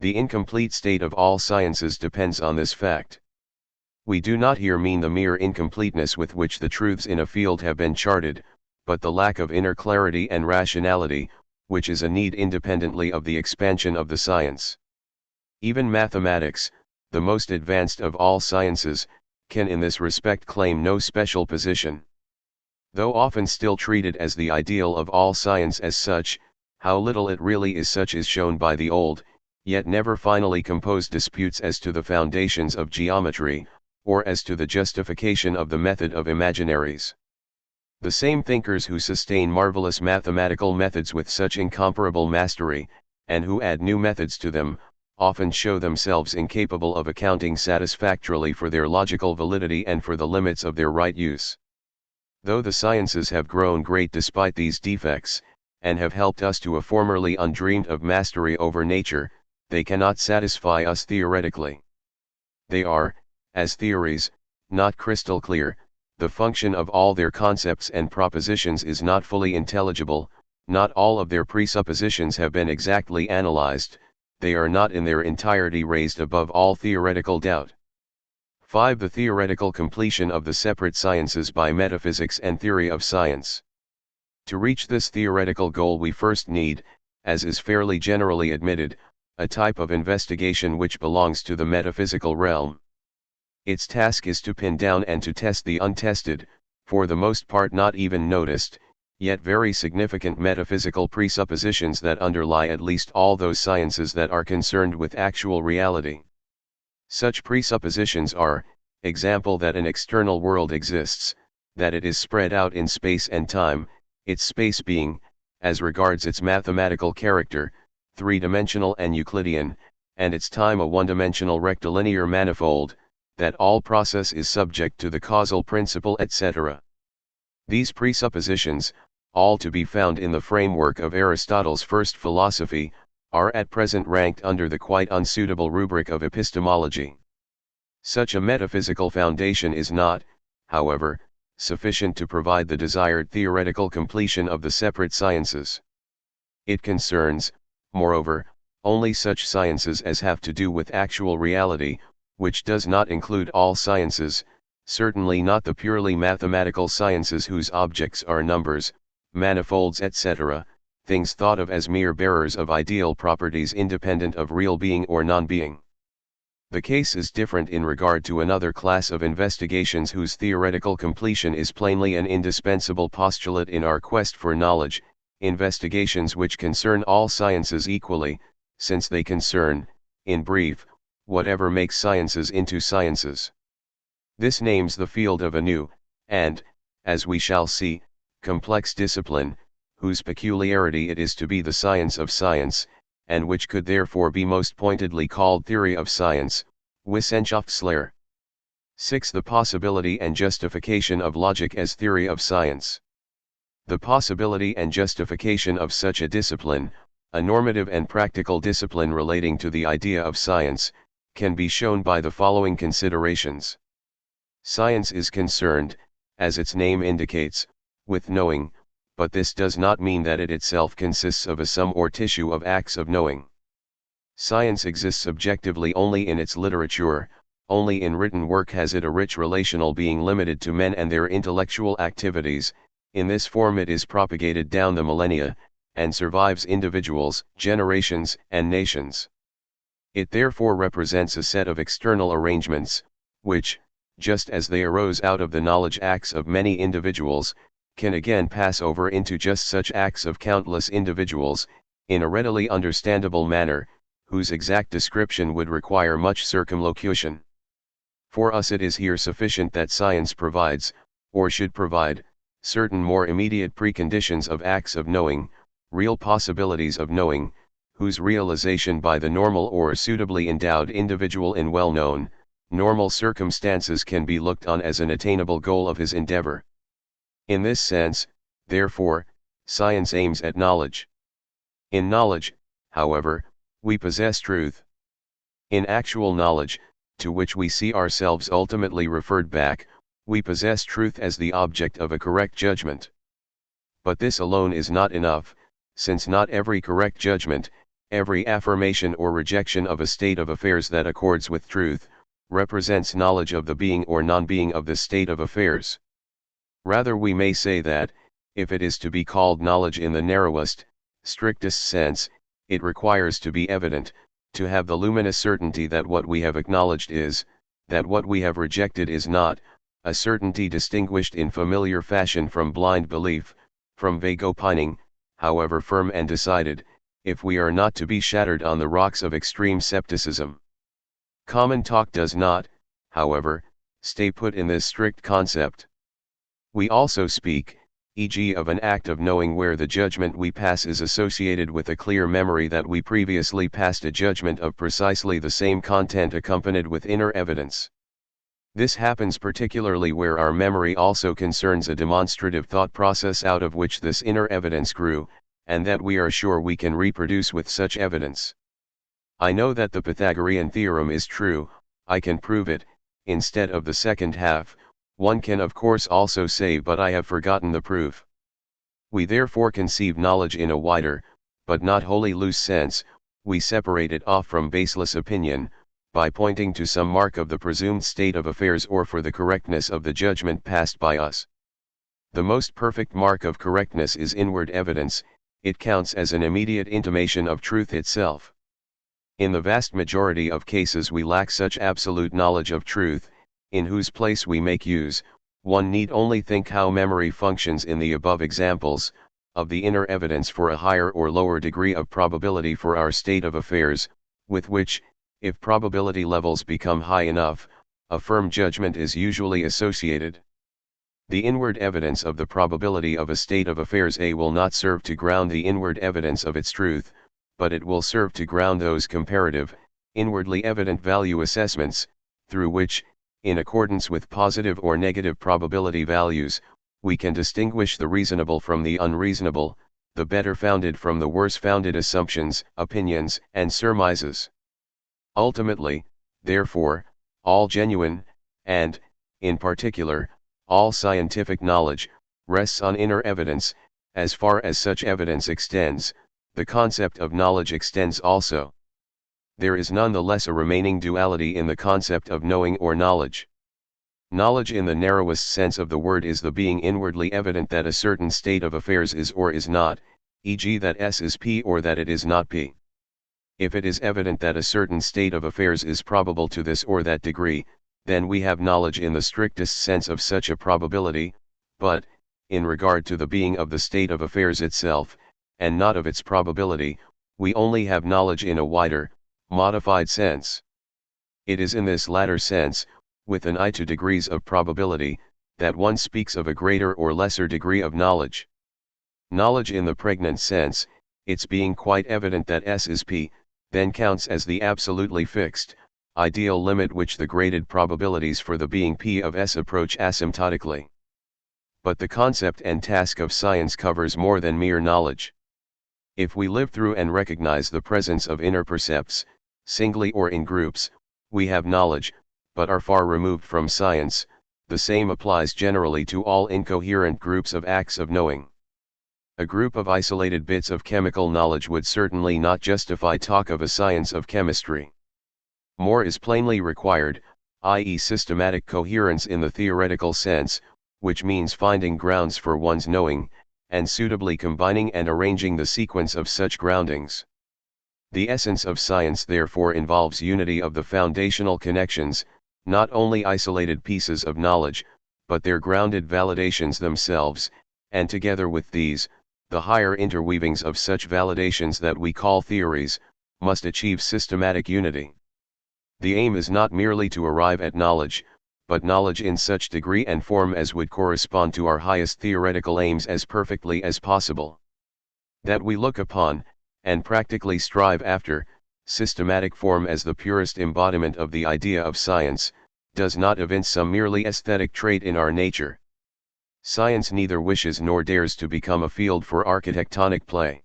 The incomplete state of all sciences depends on this fact. We do not here mean the mere incompleteness with which the truths in a field have been charted, but the lack of inner clarity and rationality, which is a need independently of the expansion of the science. Even mathematics, the most advanced of all sciences, can in this respect claim no special position. Though often still treated as the ideal of all science as such, how little it really is such is shown by the old, yet never finally composed disputes as to the foundations of geometry, or as to the justification of the method of imaginaries. The same thinkers who sustain marvelous mathematical methods with such incomparable mastery, and who add new methods to them, often show themselves incapable of accounting satisfactorily for their logical validity and for the limits of their right use. Though the sciences have grown great despite these defects, and have helped us to a formerly undreamed of mastery over nature, they cannot satisfy us theoretically. They are, as theories, not crystal clear, the function of all their concepts and propositions is not fully intelligible, not all of their presuppositions have been exactly analyzed, they are not in their entirety raised above all theoretical doubt. 5. The theoretical completion of the separate sciences by metaphysics and theory of science. To reach this theoretical goal we first need, as is fairly generally admitted, a type of investigation which belongs to the metaphysical realm. Its task is to pin down and to test the untested, for the most part not even noticed, yet very significant metaphysical presuppositions that underlie at least all those sciences that are concerned with actual reality. Such presuppositions are, example, that an external world exists, that it is spread out in space and time, its space being, as regards its mathematical character, three-dimensional and Euclidean, and its time a one-dimensional rectilinear manifold, that all process is subject to the causal principle, etc. These presuppositions, all to be found in the framework of Aristotle's first philosophy, are at present ranked under the quite unsuitable rubric of epistemology. Such a metaphysical foundation is not, however, sufficient to provide the desired theoretical completion of the separate sciences. It concerns, moreover, only such sciences as have to do with actual reality, which does not include all sciences, certainly not the purely mathematical sciences whose objects are numbers, manifolds, etc., things thought of as mere bearers of ideal properties independent of real being or non-being. The case is different in regard to another class of investigations whose theoretical completion is plainly an indispensable postulate in our quest for knowledge, investigations which concern all sciences equally, since they concern, in brief, whatever makes sciences into sciences. This names the field of a new, and, as we shall see, complex discipline, whose peculiarity it is to be the science of science, and which could therefore be most pointedly called theory of science, Wissenschaftslehre. 6. The possibility and justification of logic as theory of science. The possibility and justification of such a discipline, a normative and practical discipline relating to the idea of science, can be shown by the following considerations. Science is concerned, as its name indicates, with knowing, but this does not mean that it itself consists of a sum or tissue of acts of knowing. Science exists objectively only in its literature, only in written work has it a rich relational being limited to men and their intellectual activities. In this form it is propagated down the millennia, and survives individuals, generations, and nations. It therefore represents a set of external arrangements, which, just as they arose out of the knowledge acts of many individuals, can again pass over into just such acts of countless individuals, in a readily understandable manner, whose exact description would require much circumlocution. For us it is here sufficient that science provides, or should provide, certain more immediate preconditions of acts of knowing, real possibilities of knowing, whose realization by the normal or suitably endowed individual in well-known, normal circumstances can be looked on as an attainable goal of his endeavor. In this sense, therefore, science aims at knowledge. In knowledge, however, we possess truth. In actual knowledge, to which we see ourselves ultimately referred back, we possess truth as the object of a correct judgment. But this alone is not enough, since not every correct judgment, every affirmation or rejection of a state of affairs that accords with truth, represents knowledge of the being or non-being of the state of affairs. Rather we may say that, if it is to be called knowledge in the narrowest, strictest sense, it requires to be evident, to have the luminous certainty that what we have acknowledged is, that what we have rejected is not, a certainty distinguished in familiar fashion from blind belief, from vague opining, however firm and decided, if we are not to be shattered on the rocks of extreme skepticism. Common talk does not, however, stay put in this strict concept. We also speak, e.g. of an act of knowing where the judgment we pass is associated with a clear memory that we previously passed a judgment of precisely the same content accompanied with inner evidence. This happens particularly where our memory also concerns a demonstrative thought process out of which this inner evidence grew, and that we are sure we can reproduce with such evidence. I know that the Pythagorean theorem is true, I can prove it. Instead of the second half, one can of course also say but I have forgotten the proof. We therefore conceive knowledge in a wider, but not wholly loose sense, we separate it off from baseless opinion, by pointing to some mark of the presumed state of affairs or for the correctness of the judgment passed by us. The most perfect mark of correctness is inward evidence, it counts as an immediate intimation of truth itself. In the vast majority of cases we lack such absolute knowledge of truth, in whose place we make use, one need only think how memory functions in the above examples, of the inner evidence for a higher or lower degree of probability for our state of affairs, with which, if probability levels become high enough, a firm judgment is usually associated. The inward evidence of the probability of a state of affairs A will not serve to ground the inward evidence of its truth, but it will serve to ground those comparative, inwardly evident value assessments, through which, in accordance with positive or negative probability values, we can distinguish the reasonable from the unreasonable, the better founded from the worse founded assumptions, opinions, and surmises. Ultimately, therefore, all genuine, and, in particular, all scientific knowledge, rests on inner evidence. As far as such evidence extends, the concept of knowledge extends also. There is none the less a remaining duality in the concept of knowing or knowledge. Knowledge in the narrowest sense of the word is the being inwardly evident that a certain state of affairs is or is not, e.g. that S is P or that it is not P. If it is evident that a certain state of affairs is probable to this or that degree, then we have knowledge in the strictest sense of such a probability, but, in regard to the being of the state of affairs itself, and not of its probability, we only have knowledge in a wider, modified sense. It is in this latter sense, with an eye to degrees of probability, that one speaks of a greater or lesser degree of knowledge. Knowledge in the pregnant sense, its being quite evident that S is P, then counts as the absolutely fixed, ideal limit which the graded probabilities for the being P of S approach asymptotically. But the concept and task of science covers more than mere knowledge. If we live through and recognize the presence of inner percepts, singly or in groups, we have knowledge, but are far removed from science. The same applies generally to all incoherent groups of acts of knowing. A group of isolated bits of chemical knowledge would certainly not justify talk of a science of chemistry. More is plainly required, i.e., systematic coherence in the theoretical sense, which means finding grounds for one's knowing, and suitably combining and arranging the sequence of such groundings. The essence of science therefore involves unity of the foundational connections, not only isolated pieces of knowledge, but their grounded validations themselves, and together with these, the higher interweavings of such validations that we call theories, must achieve systematic unity. The aim is not merely to arrive at knowledge, but knowledge in such degree and form as would correspond to our highest theoretical aims as perfectly as possible. That we look upon, and practically strive after, systematic form as the purest embodiment of the idea of science, does not evince some merely aesthetic trait in our nature. Science neither wishes nor dares to become a field for architectonic play.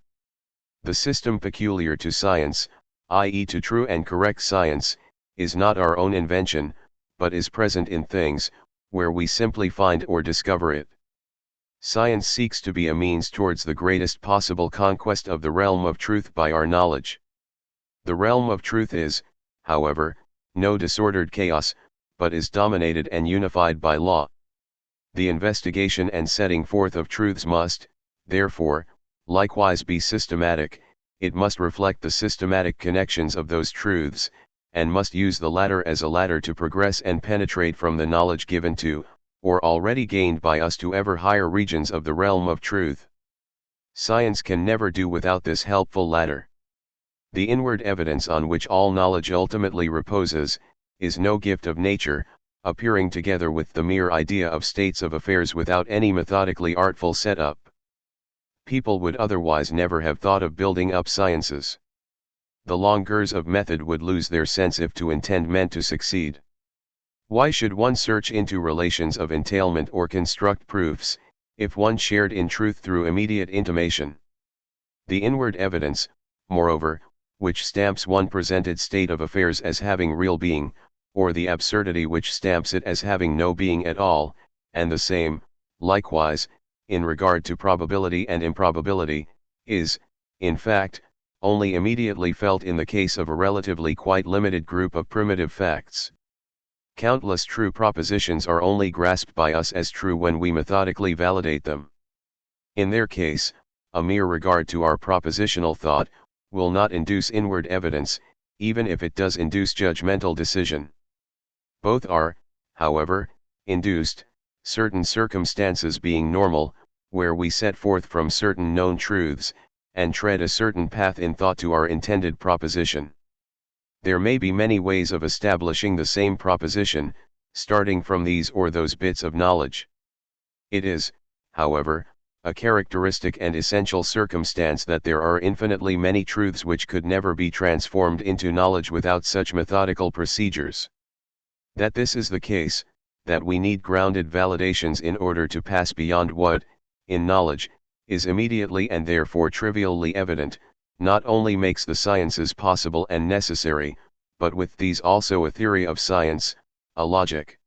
The system peculiar to science, i.e., to true and correct science, is not our own invention, but is present in things, where we simply find or discover it. Science seeks to be a means towards the greatest possible conquest of the realm of truth by our knowledge. The realm of truth is, however, no disordered chaos, but is dominated and unified by law. The investigation and setting forth of truths must, therefore, likewise be systematic. It must reflect the systematic connections of those truths, and must use the latter as a ladder to progress and penetrate from the knowledge given to, or already gained by us to ever higher regions of the realm of truth. Science can never do without this helpful ladder. The inward evidence on which all knowledge ultimately reposes, is no gift of nature, appearing together with the mere idea of states of affairs without any methodically artful setup. People would otherwise never have thought of building up sciences. The longers of method would lose their sense if to intend meant to succeed. Why should one search into relations of entailment or construct proofs, if one shared in truth through immediate intimation? The inward evidence, moreover, which stamps one presented state of affairs as having real being, or the absurdity which stamps it as having no being at all, and the same, likewise, in regard to probability and improbability, is, in fact, only immediately felt in the case of a relatively quite limited group of primitive facts. Countless true propositions are only grasped by us as true when we methodically validate them. In their case, a mere regard to our propositional thought, will not induce inward evidence, even if it does induce judgmental decision. Both are, however, induced, certain circumstances being normal, where we set forth from certain known truths, and tread a certain path in thought to our intended proposition. There may be many ways of establishing the same proposition, starting from these or those bits of knowledge. It is, however, a characteristic and essential circumstance that there are infinitely many truths which could never be transformed into knowledge without such methodical procedures. That this is the case, that we need grounded validations in order to pass beyond what, in knowledge, is immediately and therefore trivially evident, not only makes the sciences possible and necessary, but with these also a theory of science, a logic.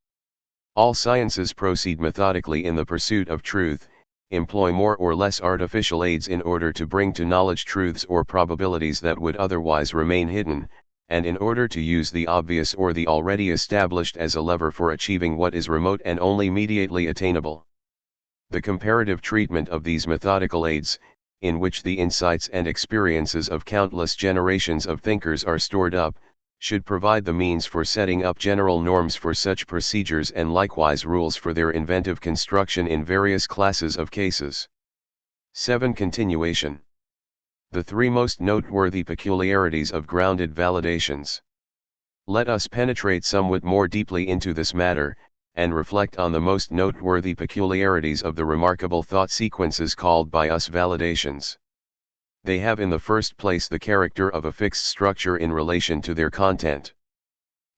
All sciences proceed methodically in the pursuit of truth, employ more or less artificial aids in order to bring to knowledge truths or probabilities that would otherwise remain hidden, and in order to use the obvious or the already established as a lever for achieving what is remote and only mediately attainable. The comparative treatment of these methodical aids, in which the insights and experiences of countless generations of thinkers are stored up, should provide the means for setting up general norms for such procedures and likewise rules for their inventive construction in various classes of cases. 7. Continuation. The three most noteworthy peculiarities of grounded validations. Let us penetrate somewhat more deeply into this matter, and reflect on the most noteworthy peculiarities of the remarkable thought sequences called by us validations. They have in the first place the character of a fixed structure in relation to their content.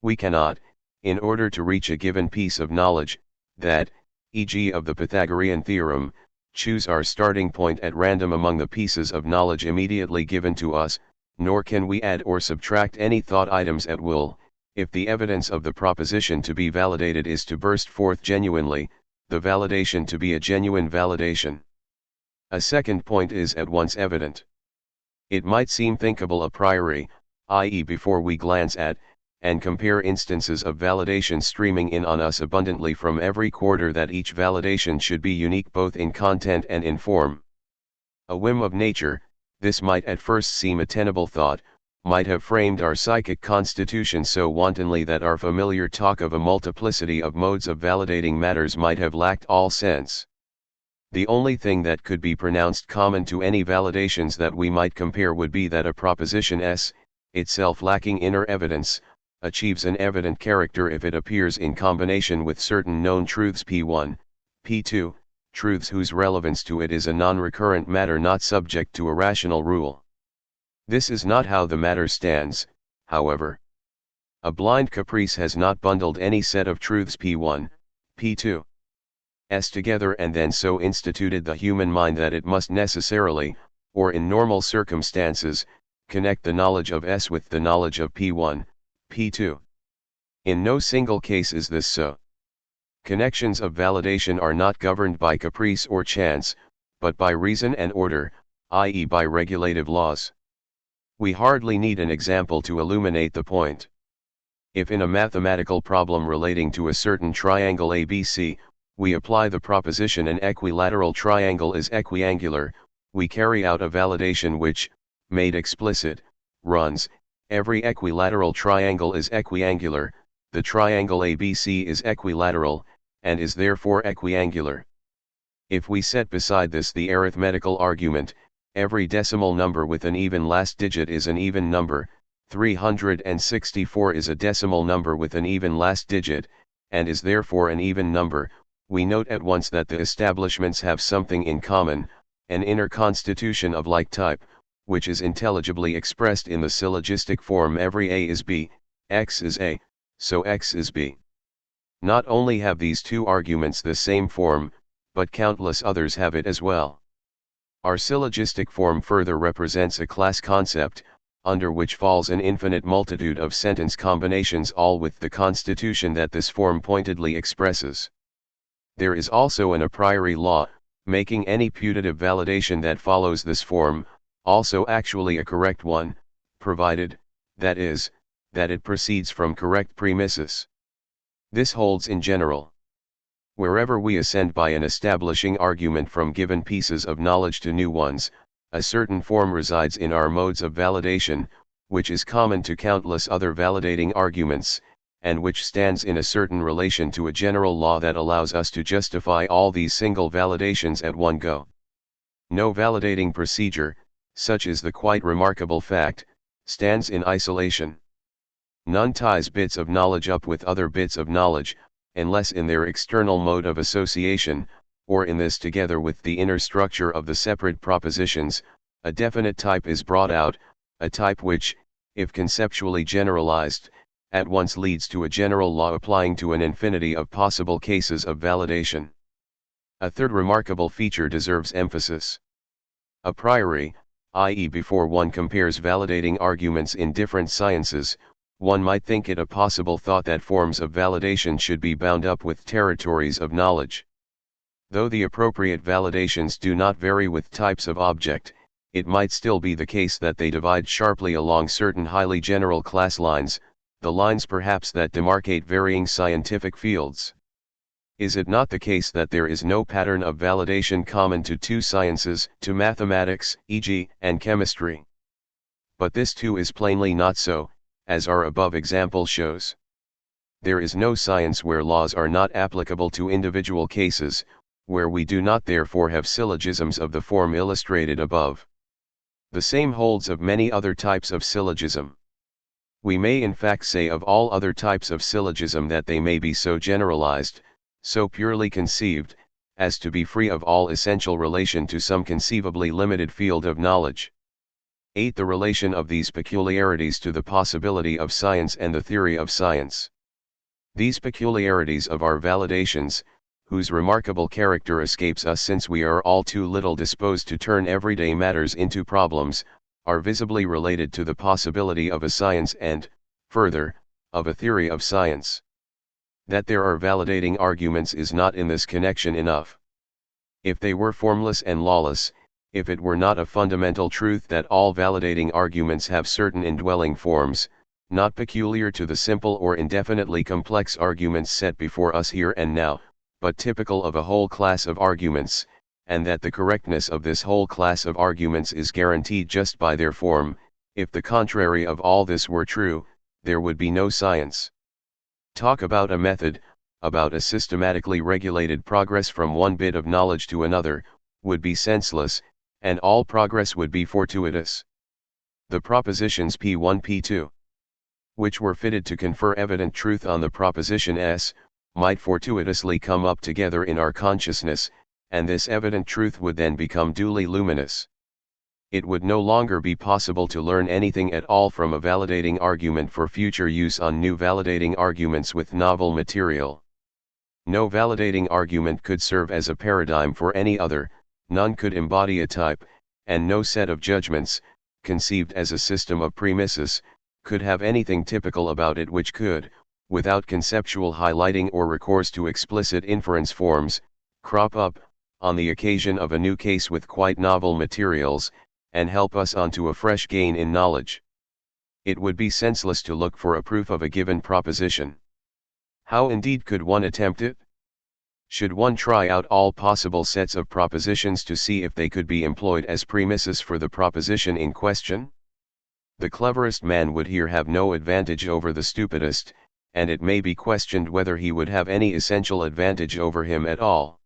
We cannot, in order to reach a given piece of knowledge, that, e.g. of the Pythagorean theorem, choose our starting point at random among the pieces of knowledge immediately given to us, nor can we add or subtract any thought items at will, if the evidence of the proposition to be validated is to burst forth genuinely, the validation to be a genuine validation. A second point is at once evident. It might seem thinkable a priori, i.e. before we glance at, and compare instances of validation streaming in on us abundantly from every quarter, that each validation should be unique both in content and in form. A whim of nature, this might at first seem a tenable thought, might have framed our psychic constitution so wantonly that our familiar talk of a multiplicity of modes of validating matters might have lacked all sense. The only thing that could be pronounced common to any validations that we might compare would be that a proposition S, itself lacking inner evidence, achieves an evident character if it appears in combination with certain known truths P1, P2, truths whose relevance to it is a non-recurrent matter not subject to a rational rule. This is not how the matter stands, however. A blind caprice has not bundled any set of truths P1, P2, S together and then so instituted the human mind that it must necessarily, or in normal circumstances, connect the knowledge of S with the knowledge of P1, P2. In no single case is this so. Connections of validation are not governed by caprice or chance, but by reason and order, i.e. by regulative laws. We hardly need an example to illuminate the point. If in a mathematical problem relating to a certain triangle ABC, we apply the proposition an equilateral triangle is equiangular, we carry out a validation which, made explicit, runs, every equilateral triangle is equiangular, the triangle ABC is equilateral, and is therefore equiangular. If we set beside this the arithmetical argument, every decimal number with an even last digit is an even number, 364 is a decimal number with an even last digit, and is therefore an even number, we note at once that the establishments have something in common, an inner constitution of like type, which is intelligibly expressed in the syllogistic form every A is B, X is A, so X is B. Not only have these two arguments the same form, but countless others have it as well. Our syllogistic form further represents a class concept, under which falls an infinite multitude of sentence combinations, all with the constitution that this form pointedly expresses. There is also an a priori law, making any putative validation that follows this form, also actually a correct one, provided, that is, that it proceeds from correct premises. This holds in general. Wherever we ascend by an establishing argument from given pieces of knowledge to new ones, a certain form resides in our modes of validation, which is common to countless other validating arguments, and which stands in a certain relation to a general law that allows us to justify all these single validations at one go. No validating procedure, such is the quite remarkable fact, stands in isolation. None ties bits of knowledge up with other bits of knowledge, unless in their external mode of association, or in this together with the inner structure of the separate propositions, a definite type is brought out, a type which, if conceptually generalized, at once leads to a general law applying to an infinity of possible cases of validation. A third remarkable feature deserves emphasis. A priori, i.e. before one compares validating arguments in different sciences, one might think it a possible thought that forms of validation should be bound up with territories of knowledge. Though the appropriate validations do not vary with types of object, it might still be the case that they divide sharply along certain highly general class lines, the lines perhaps that demarcate varying scientific fields. Is it not the case that there is no pattern of validation common to two sciences, to mathematics, e.g., and chemistry? But this too is plainly not so, as our above example shows. There is no science where laws are not applicable to individual cases, where we do not therefore have syllogisms of the form illustrated above. The same holds of many other types of syllogism. We may in fact say of all other types of syllogism that they may be so generalized, so purely conceived, as to be free of all essential relation to some conceivably limited field of knowledge. 8. The relation of these peculiarities to the possibility of science and the theory of science. These peculiarities of our validations, whose remarkable character escapes us since we are all too little disposed to turn everyday matters into problems, are visibly related to the possibility of a science and, further, of a theory of science. That there are validating arguments is not in this connection enough. If they were formless and lawless, if it were not a fundamental truth that all validating arguments have certain indwelling forms, not peculiar to the simple or indefinitely complex arguments set before us here and now, but typical of a whole class of arguments, and that the correctness of this whole class of arguments is guaranteed just by their form, if the contrary of all this were true, there would be no science. Talk about a method, about a systematically regulated progress from one bit of knowledge to another, would be senseless, and all progress would be fortuitous. The propositions P1 P2, which were fitted to confer evident truth on the proposition S, might fortuitously come up together in our consciousness, and this evident truth would then become duly luminous. It would no longer be possible to learn anything at all from a validating argument for future use on new validating arguments with novel material. No validating argument could serve as a paradigm for any other, none could embody a type, and no set of judgments, conceived as a system of premises, could have anything typical about it which could, without conceptual highlighting or recourse to explicit inference forms, crop up, on the occasion of a new case with quite novel materials, and help us on to a fresh gain in knowledge. It would be senseless to look for a proof of a given proposition. How indeed could one attempt it? Should one try out all possible sets of propositions to see if they could be employed as premises for the proposition in question? The cleverest man would here have no advantage over the stupidest, and it may be questioned whether he would have any essential advantage over him at all.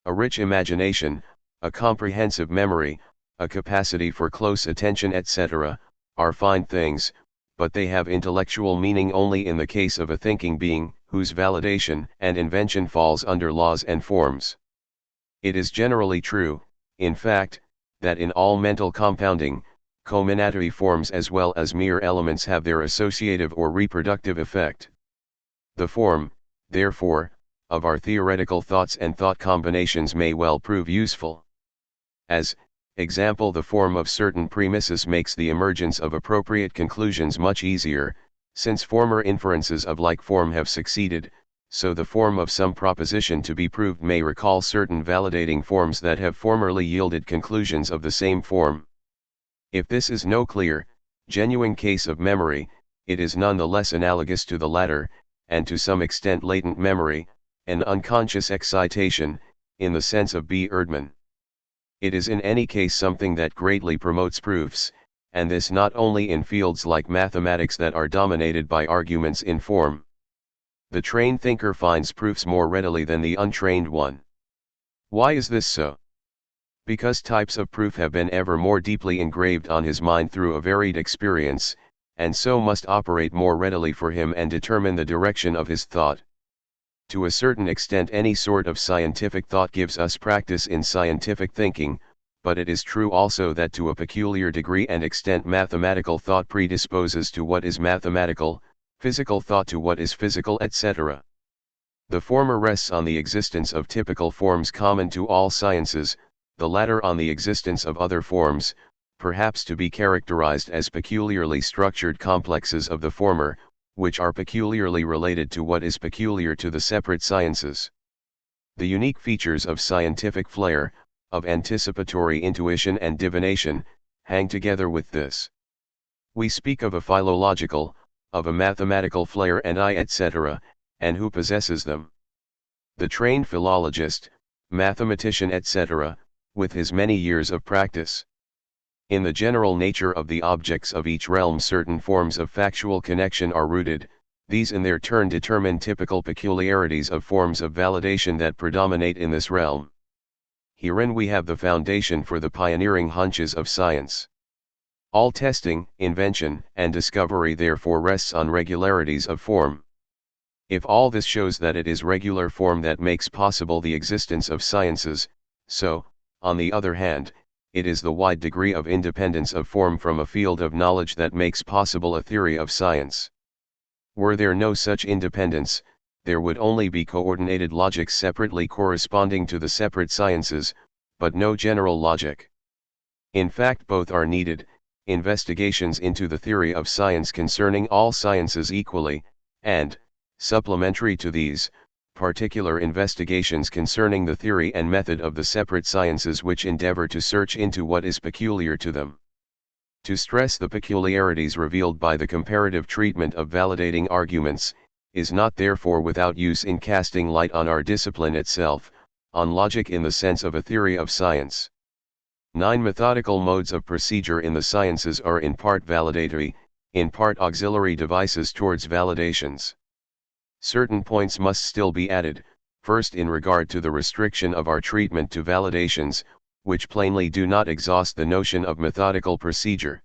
A rich imagination, a comprehensive memory, a capacity for close attention, etc., are fine things, but they have intellectual meaning only in the case of a thinking being, whose validation and invention falls under laws and forms. It is generally true, in fact, that in all mental compounding, combinatory forms as well as mere elements have their associative or reproductive effect. The form, therefore, of our theoretical thoughts and thought combinations may well prove useful. As, example, the form of certain premises makes the emergence of appropriate conclusions much easier, since former inferences of like form have succeeded, so the form of some proposition to be proved may recall certain validating forms that have formerly yielded conclusions of the same form. If this is no clear, genuine case of memory, it is none the less analogous to the latter, and to some extent latent memory, an unconscious excitation, in the sense of B. Erdmann. It is in any case something that greatly promotes proofs, and this not only in fields like mathematics that are dominated by arguments in form. The trained thinker finds proofs more readily than the untrained one. Why is this so? Because types of proof have been ever more deeply engraved on his mind through a varied experience, and so must operate more readily for him and determine the direction of his thought. To a certain extent any sort of scientific thought gives us practice in scientific thinking, but it is true also that to a peculiar degree and extent mathematical thought predisposes to what is mathematical, physical thought to what is physical, etc. The former rests on the existence of typical forms common to all sciences, the latter on the existence of other forms, perhaps to be characterized as peculiarly structured complexes of the former, which are peculiarly related to what is peculiar to the separate sciences. The unique features of scientific flair, of anticipatory intuition and divination, hang together with this. We speak of a philological, of a mathematical flair and eye, etc., and who possesses them? The trained philologist, mathematician, etc., with his many years of practice. In the general nature of the objects of each realm certain forms of factual connection are rooted, these in their turn determine typical peculiarities of forms of validation that predominate in this realm. Herein we have the foundation for the pioneering hunches of science. All testing, invention, and discovery therefore rests on regularities of form. If all this shows that it is regular form that makes possible the existence of sciences, so, on the other hand, it is the wide degree of independence of form from a field of knowledge that makes possible a theory of science. Were there no such independence, there would only be coordinated logics separately corresponding to the separate sciences, but no general logic. In fact, both are needed, investigations into the theory of science concerning all sciences equally, and, supplementary to these, particular investigations concerning the theory and method of the separate sciences which endeavor to search into what is peculiar to them. To stress the peculiarities revealed by the comparative treatment of validating arguments, is not therefore without use in casting light on our discipline itself, on logic in the sense of a theory of science. 9 methodical modes of procedure in the sciences are in part validatory, in part auxiliary devices towards validations. Certain points must still be added, first in regard to the restriction of our treatment to validations, which plainly do not exhaust the notion of methodical procedure.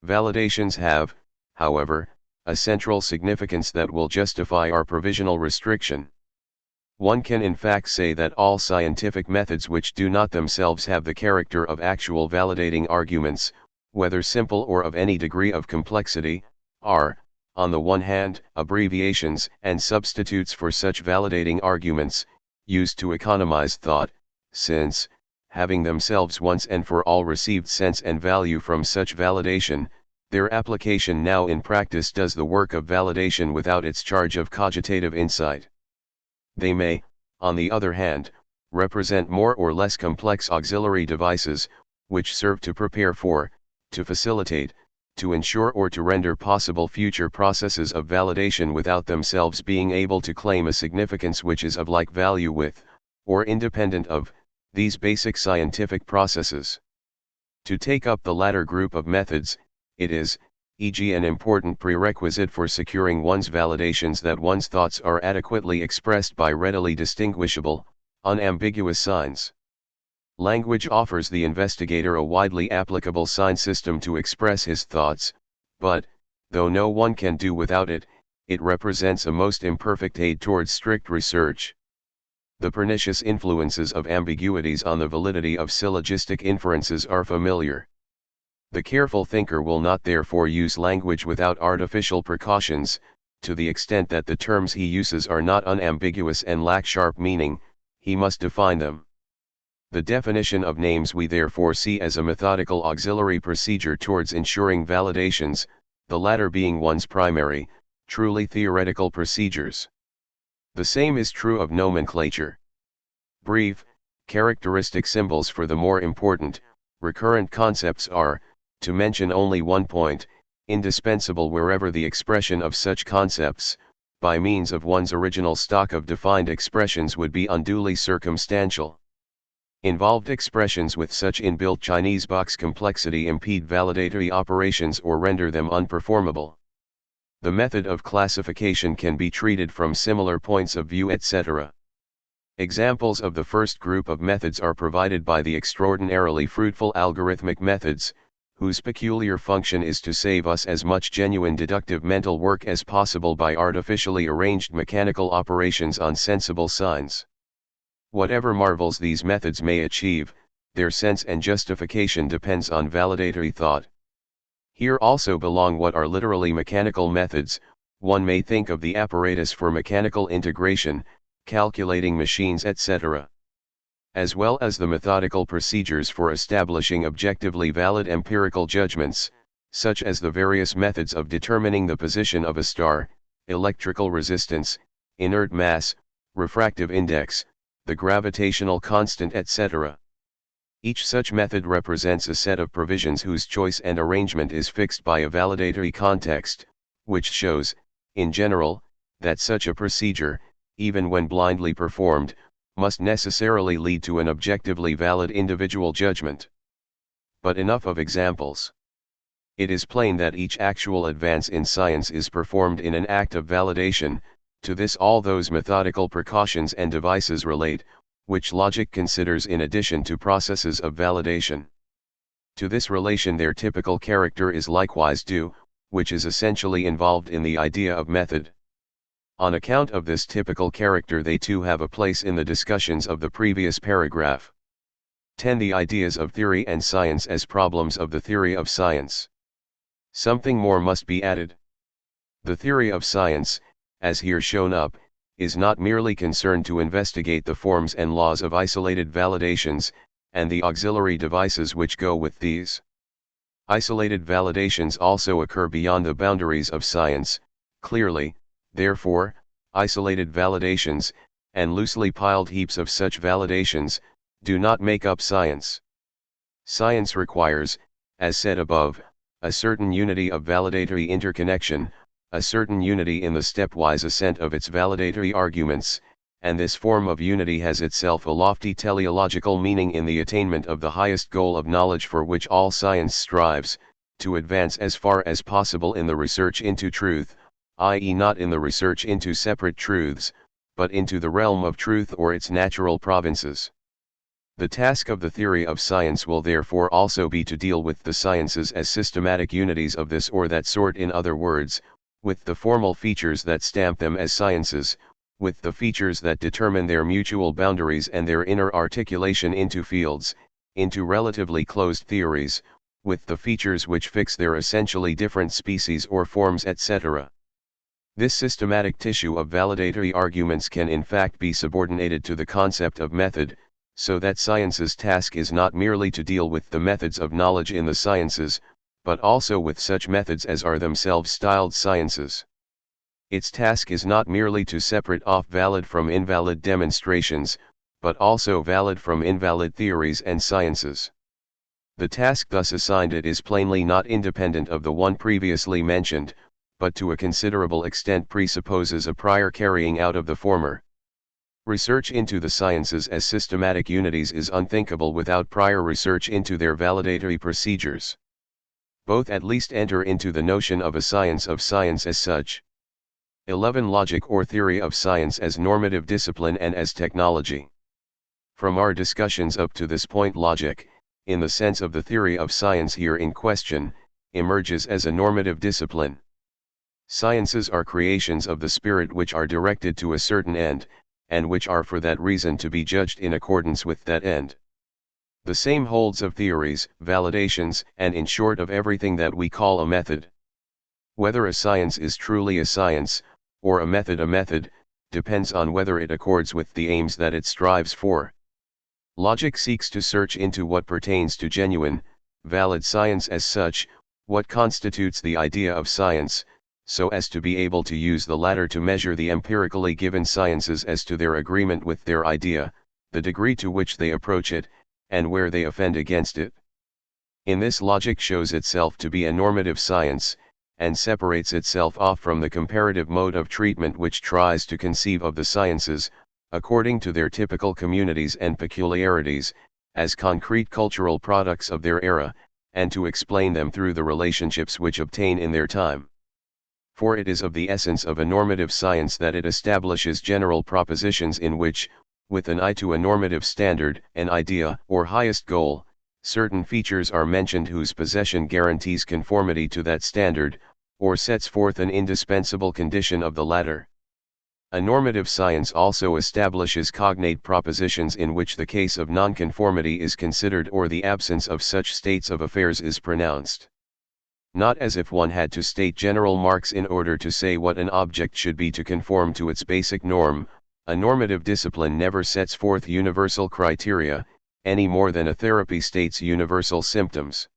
Validations have, however, a central significance that will justify our provisional restriction. One can in fact say that all scientific methods which do not themselves have the character of actual validating arguments, whether simple or of any degree of complexity, are, on the one hand, abbreviations and substitutes for such validating arguments, used to economize thought, since, having themselves once and for all received sense and value from such validation, their application now in practice does the work of validation without its charge of cogitative insight. They may, on the other hand, represent more or less complex auxiliary devices, which serve to prepare for, to facilitate, to ensure or to render possible future processes of validation without themselves being able to claim a significance which is of like value with, or independent of, these basic scientific processes. To take up the latter group of methods, it is, e.g., an important prerequisite for securing one's validations that one's thoughts are adequately expressed by readily distinguishable, unambiguous signs. Language offers the investigator a widely applicable sign system to express his thoughts, but, though no one can do without it, it represents a most imperfect aid towards strict research. The pernicious influences of ambiguities on the validity of syllogistic inferences are familiar. The careful thinker will not therefore use language without artificial precautions, to the extent that the terms he uses are not unambiguous and lack sharp meaning, he must define them. The definition of names we therefore see as a methodical auxiliary procedure towards ensuring validations, the latter being one's primary, truly theoretical procedures. The same is true of nomenclature. Brief, characteristic symbols for the more important, recurrent concepts are, to mention only one point, indispensable wherever the expression of such concepts, by means of one's original stock of defined expressions would be unduly circumstantial. Involved expressions with such inbuilt Chinese box complexity impede validatory operations or render them unperformable. The method of classification can be treated from similar points of view, etc. Examples of the first group of methods are provided by the extraordinarily fruitful algorithmic methods, whose peculiar function is to save us as much genuine deductive mental work as possible by artificially arranged mechanical operations on sensible signs. Whatever marvels these methods may achieve, their sense and justification depends on validatory thought. Here also belong what are literally mechanical methods. One may think of the apparatus for mechanical integration, calculating machines, etc., as well as the methodical procedures for establishing objectively valid empirical judgments, such as the various methods of determining the position of a star, electrical resistance, inert mass, refractive index, the gravitational constant, etc. Each such method represents a set of provisions whose choice and arrangement is fixed by a validatory context, which shows, in general, that such a procedure, even when blindly performed, must necessarily lead to an objectively valid individual judgment. But enough of examples. It is plain that each actual advance in science is performed in an act of validation. To this all those methodical precautions and devices relate, which logic considers in addition to processes of validation. To this relation their typical character is likewise due, which is essentially involved in the idea of method. On account of this typical character they too have a place in the discussions of the previous paragraph. 10. The ideas of theory and science as problems of the theory of science. Something more must be added. The theory of science, as here shown up, is not merely concerned to investigate the forms and laws of isolated validations, and the auxiliary devices which go with these. Isolated validations also occur beyond the boundaries of science, clearly, therefore, isolated validations, and loosely piled heaps of such validations, do not make up science. Science requires, as said above, a certain unity of validatory interconnection, a certain unity in the stepwise ascent of its validatory arguments, and this form of unity has itself a lofty teleological meaning in the attainment of the highest goal of knowledge for which all science strives, to advance as far as possible in the research into truth, i.e. not in the research into separate truths, but into the realm of truth or its natural provinces. The task of the theory of science will therefore also be to deal with the sciences as systematic unities of this or that sort, in other words, with the formal features that stamp them as sciences, with the features that determine their mutual boundaries and their inner articulation into fields, into relatively closed theories, with the features which fix their essentially different species or forms, etc. This systematic tissue of validatory arguments can in fact be subordinated to the concept of method, so that science's task is not merely to deal with the methods of knowledge in the sciences, but also with such methods as are themselves styled sciences. Its task is not merely to separate off valid from invalid demonstrations, but also valid from invalid theories and sciences. The task thus assigned it is plainly not independent of the one previously mentioned, but to a considerable extent presupposes a prior carrying out of the former. Research into the sciences as systematic unities is unthinkable without prior research into their validatory procedures. Both at least enter into the notion of a science of science as such. 11. Logic or theory of science as normative discipline and as technology. From our discussions up to this point, logic, in the sense of the theory of science here in question, emerges as a normative discipline. Sciences are creations of the spirit which are directed to a certain end, and which are for that reason to be judged in accordance with that end. The same holds of theories, validations, and in short of everything that we call a method. Whether a science is truly a science, or a method, depends on whether it accords with the aims that it strives for. Logic seeks to search into what pertains to genuine, valid science as such, what constitutes the idea of science, so as to be able to use the latter to measure the empirically given sciences as to their agreement with their idea, the degree to which they approach it, and where they offend against it. In this logic shows itself to be a normative science, and separates itself off from the comparative mode of treatment which tries to conceive of the sciences, according to their typical communities and peculiarities, as concrete cultural products of their era, and to explain them through the relationships which obtain in their time. For it is of the essence of a normative science that it establishes general propositions in which, with an eye to a normative standard, an idea, or highest goal, certain features are mentioned whose possession guarantees conformity to that standard, or sets forth an indispensable condition of the latter. A normative science also establishes cognate propositions in which the case of nonconformity is considered or the absence of such states of affairs is pronounced. Not as if one had to state general marks in order to say what an object should be to conform to its basic norm. A normative discipline never sets forth universal criteria, any more than a therapy states universal symptoms.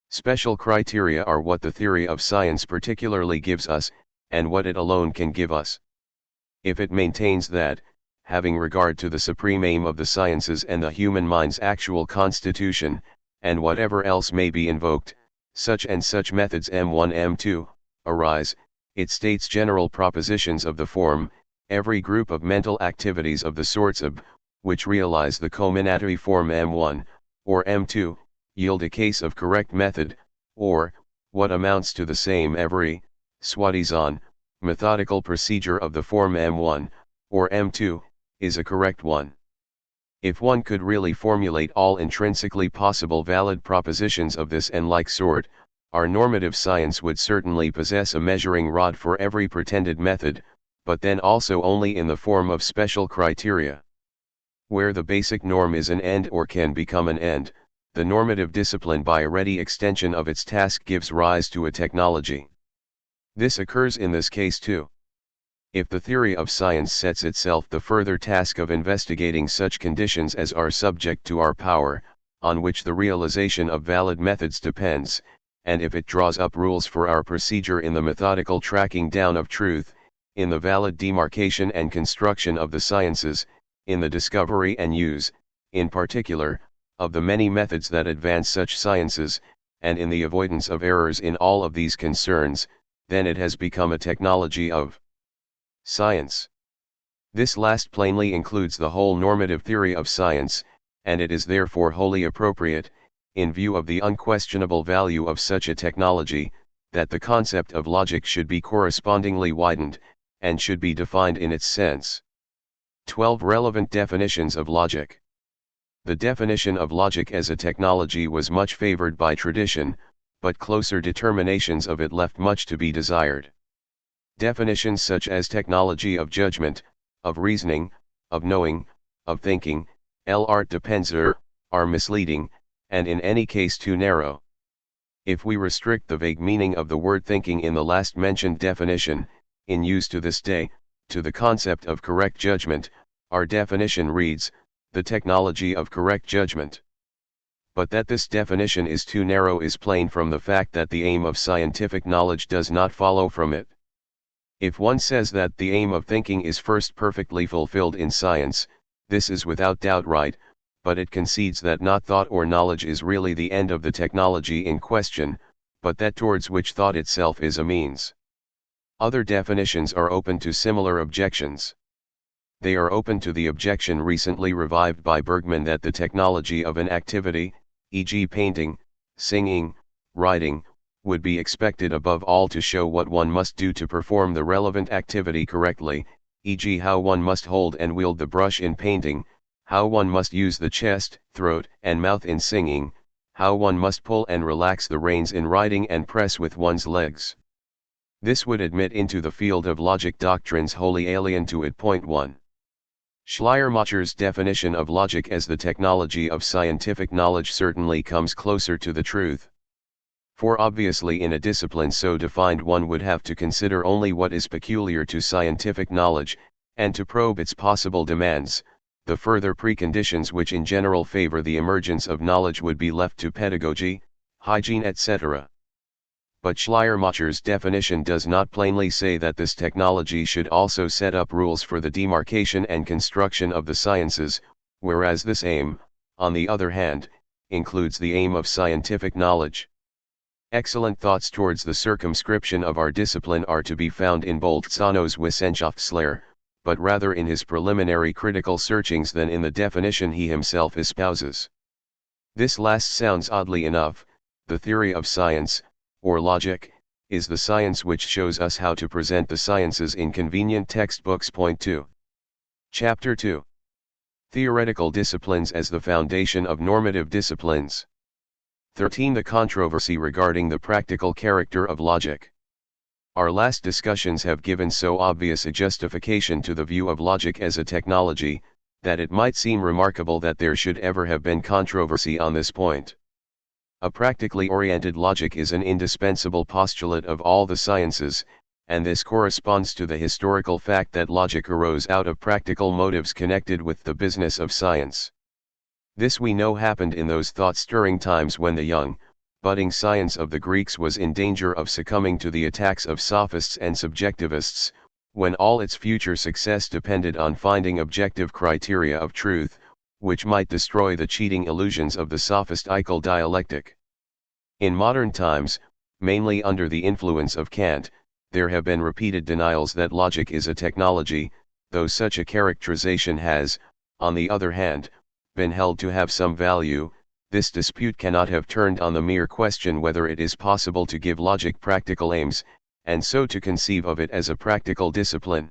Special criteria are what the theory of science particularly gives us, and what it alone can give us. If it maintains that, having regard to the supreme aim of the sciences and the human mind's actual constitution, and whatever else may be invoked, such and such methods M1 M2, arise, it states general propositions of the form, every group of mental activities of the sorts of, which realize the culminatory form M1, or M2, yield a case of correct method, or, what amounts to the same every, soi-disant, methodical procedure of the form M1, or M2, is a correct one. If one could really formulate all intrinsically possible valid propositions of this and like sort, our normative science would certainly possess a measuring rod for every pretended method, but then also only in the form of special criteria. Where the basic norm is an end or can become an end, the normative discipline by a ready extension of its task gives rise to a technology. This occurs in this case too. If the theory of science sets itself the further task of investigating such conditions as are subject to our power, on which the realization of valid methods depends, and if it draws up rules for our procedure in the methodical tracking down of truth, in the valid demarcation and construction of the sciences, in the discovery and use, in particular, of the many methods that advance such sciences, and in the avoidance of errors in all of these concerns, then it has become a technology of science. This last plainly includes the whole normative theory of science, and it is therefore wholly appropriate, in view of the unquestionable value of such a technology, that the concept of logic should be correspondingly widened, and should be defined in its sense. 12 relevant definitions of logic. The definition of logic as a technology was much favored by tradition, but closer determinations of it left much to be desired. Definitions such as technology of judgment, of reasoning, of knowing, of thinking, l'art de penser, are misleading, and in any case too narrow. If we restrict the vague meaning of the word thinking in the last mentioned definition, in use to this day, to the concept of correct judgment, our definition reads, the technology of correct judgment. But that this definition is too narrow is plain from the fact that the aim of scientific knowledge does not follow from it. If one says that the aim of thinking is first perfectly fulfilled in science, this is without doubt right, but it concedes that not thought or knowledge is really the end of the technology in question, but that towards which thought itself is a means. Other definitions are open to similar objections. They are open to the objection recently revived by Bergman that the technology of an activity, e.g. painting, singing, writing, would be expected above all to show what one must do to perform the relevant activity correctly, e.g. how one must hold and wield the brush in painting, how one must use the chest, throat, and mouth in singing, how one must pull and relax the reins in riding and press with one's legs. This would admit into the field of logic doctrines wholly alien to it. Point 1. Schleiermacher's definition of logic as the technology of scientific knowledge certainly comes closer to the truth. For obviously in a discipline so defined one would have to consider only what is peculiar to scientific knowledge, and to probe its possible demands, the further preconditions which in general favor the emergence of knowledge would be left to pedagogy, hygiene etc. But Schleiermacher's definition does not plainly say that this technology should also set up rules for the demarcation and construction of the sciences, whereas this aim, on the other hand, includes the aim of scientific knowledge. Excellent thoughts towards the circumscription of our discipline are to be found in Bolzano's Wissenschaftslehre, but rather in his preliminary critical searchings than in the definition he himself espouses. This last sounds oddly enough. The theory of science, or logic, is the science which shows us how to present the sciences in convenient textbooks. Point 2. Chapter 2. Theoretical disciplines as the foundation of normative disciplines. 13. The controversy regarding the practical character of logic. Our last discussions have given so obvious a justification to the view of logic as a technology, that it might seem remarkable that there should ever have been controversy on this point. A practically oriented logic is an indispensable postulate of all the sciences, and this corresponds to the historical fact that logic arose out of practical motives connected with the business of science. This we know happened in those thought-stirring times when the young, budding science of the Greeks was in danger of succumbing to the attacks of sophists and subjectivists, when all its future success depended on finding objective criteria of truth, which might destroy the cheating illusions of the sophistical dialectic. In modern times, mainly under the influence of Kant, there have been repeated denials that logic is a technology, though such a characterization has, on the other hand, been held to have some value. This dispute cannot have turned on the mere question whether it is possible to give logic practical aims, and so to conceive of it as a practical discipline.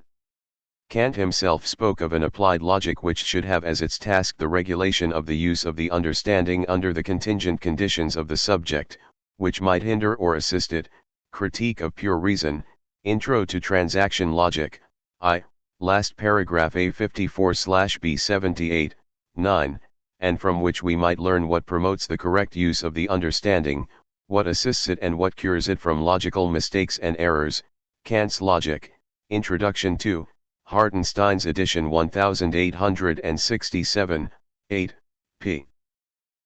Kant himself spoke of an applied logic which should have as its task the regulation of the use of the understanding under the contingent conditions of the subject, which might hinder or assist it. Critique of Pure Reason, Intro to Transaction Logic, I, last paragraph A54/B78, 9, and from which we might learn what promotes the correct use of the understanding, what assists it and what cures it from logical mistakes and errors. Kant's Logic, Introduction to Hartenstein's edition 1867, 8, p.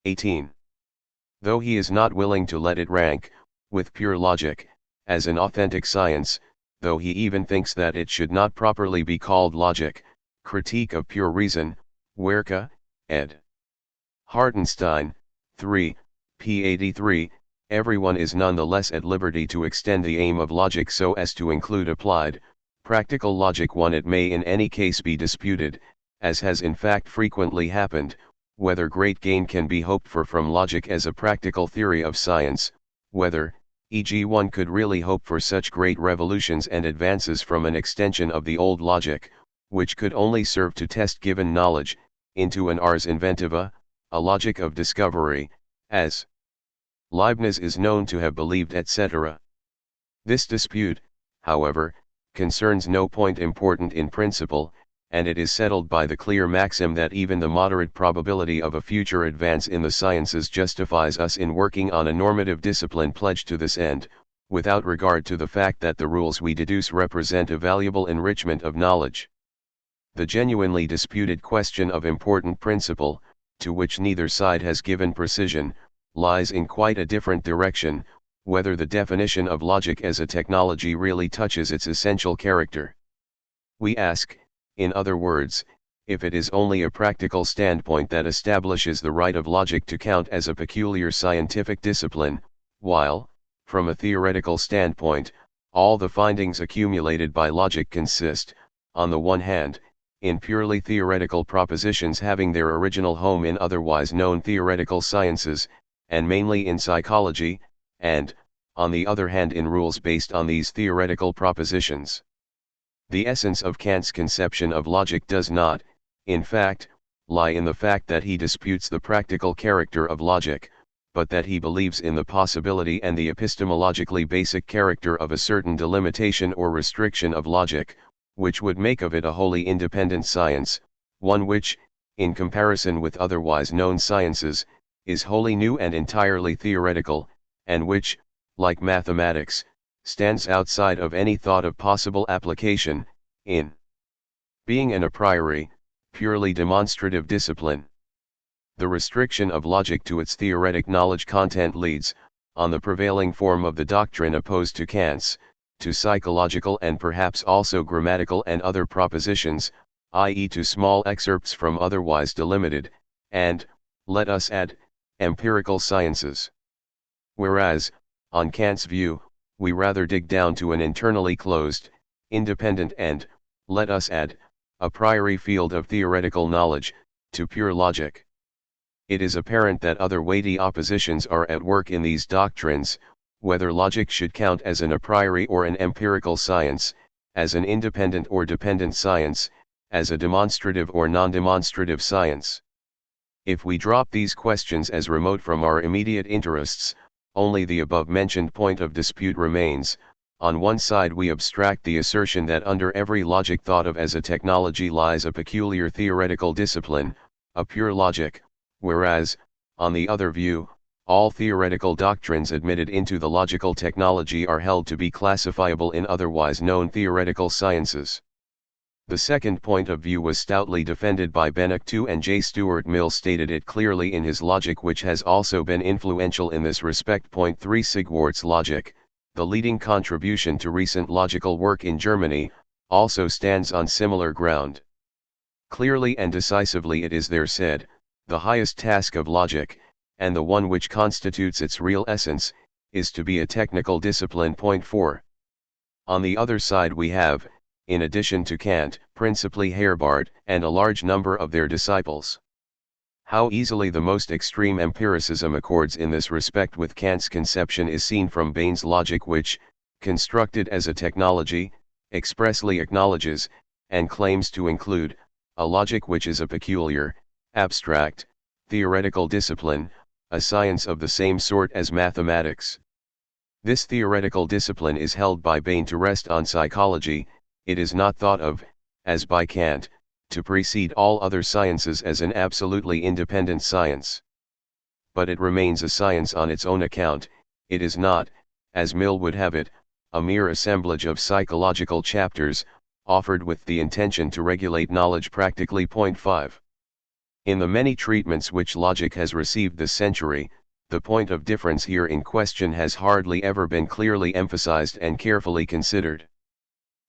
18. Though he is not willing to let it rank, with pure logic, as an authentic science, though he even thinks that it should not properly be called logic, Critique of Pure Reason, Werke, ed. Hartenstein, 3, p. 83, everyone is nonetheless at liberty to extend the aim of logic so as to include applied, practical logic. 1. It may in any case be disputed, as has in fact frequently happened, whether great gain can be hoped for from logic as a practical theory of science, whether, e.g., one could really hope for such great revolutions and advances from an extension of the old logic, which could only serve to test given knowledge, into an ars inventiva, a logic of discovery, as Leibniz is known to have believed, etc. This dispute, however, concerns no point important in principle, and it is settled by the clear maxim that even the moderate probability of a future advance in the sciences justifies us in working on a normative discipline pledged to this end, without regard to the fact that the rules we deduce represent a valuable enrichment of knowledge. The genuinely disputed question of important principle, to which neither side has given precision, lies in quite a different direction, whether the definition of logic as a technology really touches its essential character. We ask, in other words, if it is only a practical standpoint that establishes the right of logic to count as a peculiar scientific discipline, while, from a theoretical standpoint, all the findings accumulated by logic consist, on the one hand, in purely theoretical propositions having their original home in otherwise known theoretical sciences, and mainly in psychology, and, on the other hand, in rules based on these theoretical propositions. The essence of Kant's conception of logic does not, in fact, lie in the fact that he disputes the practical character of logic, but that he believes in the possibility and the epistemologically basic character of a certain delimitation or restriction of logic, which would make of it a wholly independent science, one which, in comparison with otherwise known sciences, is wholly new and entirely theoretical, and which, like mathematics, stands outside of any thought of possible application, in being an a priori, purely demonstrative discipline. The restriction of logic to its theoretic knowledge content leads, on the prevailing form of the doctrine opposed to Kant's, to psychological and perhaps also grammatical and other propositions, i.e. to small excerpts from otherwise delimited, and, let us add, empirical sciences. Whereas, on Kant's view, we rather dig down to an internally closed, independent and, let us add, a priori field of theoretical knowledge, to pure logic. It is apparent that other weighty oppositions are at work in these doctrines, whether logic should count as an a priori or an empirical science, as an independent or dependent science, as a demonstrative or non-demonstrative science. If we drop these questions as remote from our immediate interests, only the above-mentioned point of dispute remains. On one side we abstract the assertion that under every logic thought of as a technology lies a peculiar theoretical discipline, a pure logic, whereas, on the other view, all theoretical doctrines admitted into the logical technology are held to be classifiable in otherwise known theoretical sciences. The second point of view was stoutly defended by Bennick II, and J. Stuart Mill stated it clearly in his Logic, which has also been influential in this respect. Point 3 Sigwart's Logic, the leading contribution to recent logical work in Germany, also stands on similar ground. Clearly and decisively it is there said, the highest task of logic, and the one which constitutes its real essence, is to be a technical discipline. Point 4. On the other side we have, in addition to Kant, principally Herbart, and a large number of their disciples. How easily the most extreme empiricism accords in this respect with Kant's conception is seen from Bain's logic, which, constructed as a technology, expressly acknowledges, and claims to include a logic which is a peculiar, abstract, theoretical discipline, a science of the same sort as mathematics. This theoretical discipline is held by Bain to rest on psychology. It is not thought of, as by Kant, to precede all other sciences as an absolutely independent science. But it remains a science on its own account. It is not, as Mill would have it, a mere assemblage of psychological chapters, offered with the intention to regulate knowledge practically. Point 5. In the many treatments which logic has received this century, the point of difference here in question has hardly ever been clearly emphasized and carefully considered.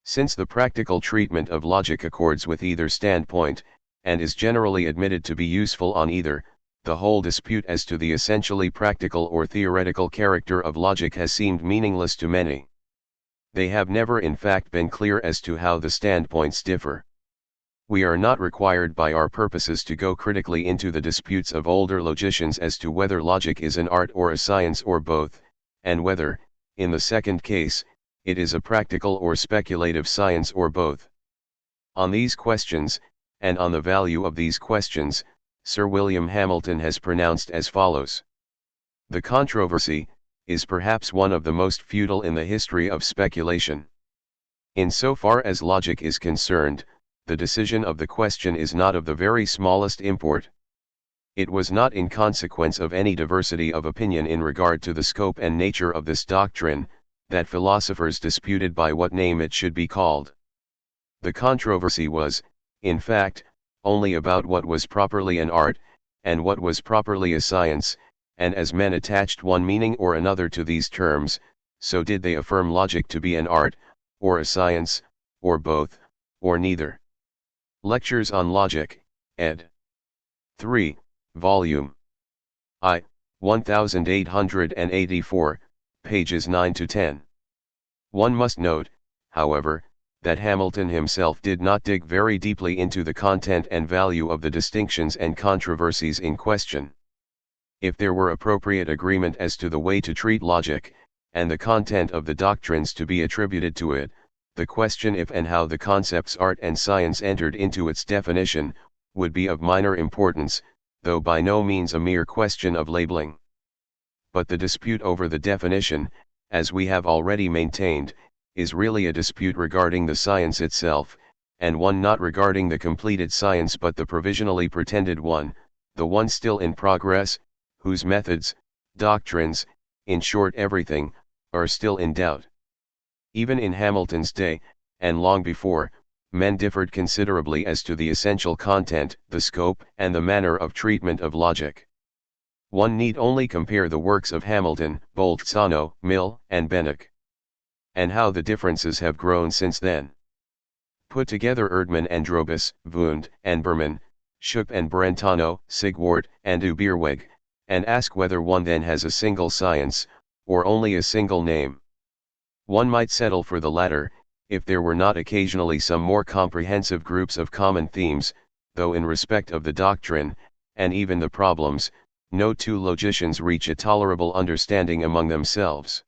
Since the practical treatment of logic accords with either standpoint, and is generally admitted to be useful on either, the whole dispute as to the essentially practical or theoretical character of logic has seemed meaningless to many. They have never in fact been clear as to how the standpoints differ. We are not required by our purposes to go critically into the disputes of older logicians as to whether logic is an art or a science or both, and whether, in the second case, it is a practical or speculative science or both. On these questions, and on the value of these questions, Sir William Hamilton has pronounced as follows: "The controversy is perhaps one of the most futile in the history of speculation. In so far as logic is concerned, the decision of the question is not of the very smallest import. It was not in consequence of any diversity of opinion in regard to the scope and nature of this doctrine, that philosophers disputed by what name it should be called. The controversy was, in fact, only about what was properly an art, and what was properly a science, and as men attached one meaning or another to these terms, so did they affirm logic to be an art, or a science, or both, or neither." Lectures on Logic, ed. 3, Volume I, 1884, pages 9 to 10. One must note, however, that Hamilton himself did not dig very deeply into the content and value of the distinctions and controversies in question. If there were appropriate agreement as to the way to treat logic, and the content of the doctrines to be attributed to it, the question if and how the concepts art and science entered into its definition, would be of minor importance, though by no means a mere question of labeling. But the dispute over the definition, as we have already maintained, is really a dispute regarding the science itself, and one not regarding the completed science but the provisionally pretended one, the one still in progress, whose methods, doctrines, in short everything, are still in doubt. Even in Hamilton's day, and long before, men differed considerably as to the essential content, the scope, and the manner of treatment of logic. One need only compare the works of Hamilton, Bolzano, Mill, and Benach. And how the differences have grown since then. Put together Erdmann and Drobis, Wundt and Berman, Schupp and Brentano, Sigwart and Ubierweg, and ask whether one then has a single science, or only a single name. One might settle for the latter, if there were not occasionally some more comprehensive groups of common themes, though in respect of the doctrine, and even the problems, no two logicians reach a tolerable understanding among themselves.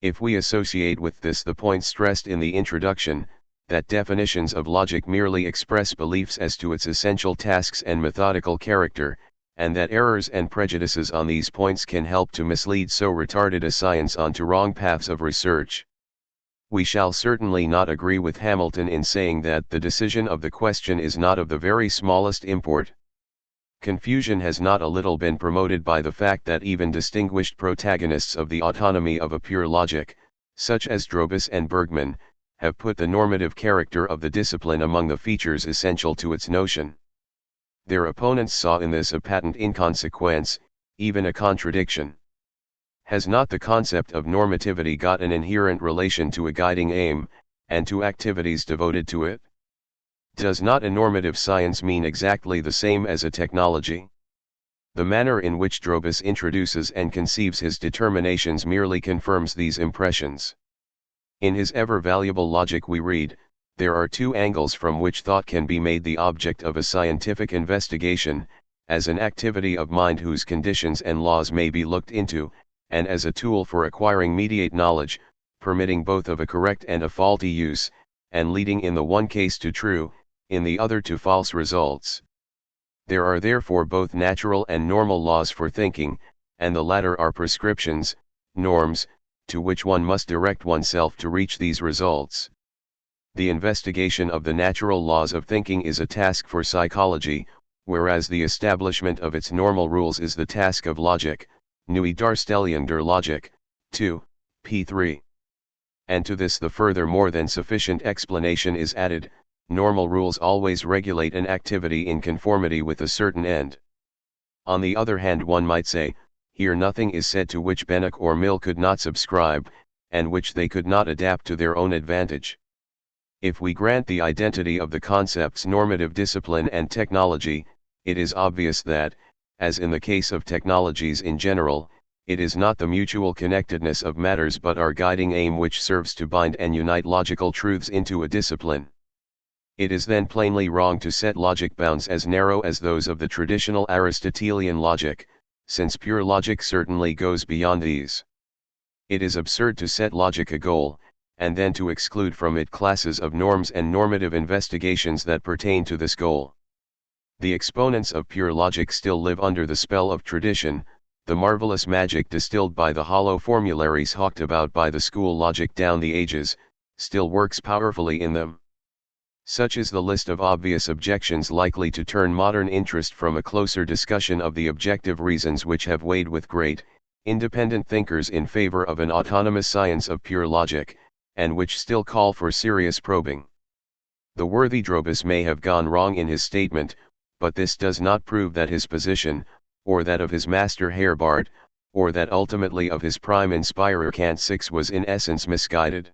If we associate with this the point stressed in the introduction, that definitions of logic merely express beliefs as to its essential tasks and methodical character, and that errors and prejudices on these points can help to mislead so retarded a science onto wrong paths of research, we shall certainly not agree with Hamilton in saying that the decision of the question is not of the very smallest import. Confusion has not a little been promoted by the fact that even distinguished protagonists of the autonomy of a pure logic, such as Drobis and Bergman, have put the normative character of the discipline among the features essential to its notion. Their opponents saw in this a patent inconsequence, even a contradiction. Has not the concept of normativity got an inherent relation to a guiding aim, and to activities devoted to it? Does not a normative science mean exactly the same as a technology? The manner in which Drobis introduces and conceives his determinations merely confirms these impressions. In his ever valuable Logic we read, there are two angles from which thought can be made the object of a scientific investigation, as an activity of mind whose conditions and laws may be looked into, and as a tool for acquiring mediate knowledge, permitting both of a correct and a faulty use, and leading in the one case to true, in the other to false results. There are therefore both natural and normal laws for thinking, and the latter are prescriptions, norms, to which one must direct oneself to reach these results. The investigation of the natural laws of thinking is a task for psychology, whereas the establishment of its normal rules is the task of logic, Nieuwe Darstelling der Logik, 2, p. 3. And to this the further more than sufficient explanation is added: normal rules always regulate an activity in conformity with a certain end. On the other hand, one might say, here nothing is said to which Benach or Mill could not subscribe, and which they could not adapt to their own advantage. If we grant the identity of the concepts normative discipline and technology, it is obvious that, as in the case of technologies in general, it is not the mutual connectedness of matters but our guiding aim which serves to bind and unite logical truths into a discipline. It is then plainly wrong to set logic bounds as narrow as those of the traditional Aristotelian logic, since pure logic certainly goes beyond these. It is absurd to set logic a goal, and then to exclude from it classes of norms and normative investigations that pertain to this goal. The exponents of pure logic still live under the spell of tradition. The marvelous magic distilled by the hollow formularies hawked about by the school logic down the ages, still works powerfully in them. Such is the list of obvious objections likely to turn modern interest from a closer discussion of the objective reasons which have weighed with great, independent thinkers in favor of an autonomous science of pure logic, and which still call for serious probing. The worthy Drobus may have gone wrong in his statement, but this does not prove that his position, or that of his master Herbart, or that ultimately of his prime inspirer Kant VI was in essence misguided.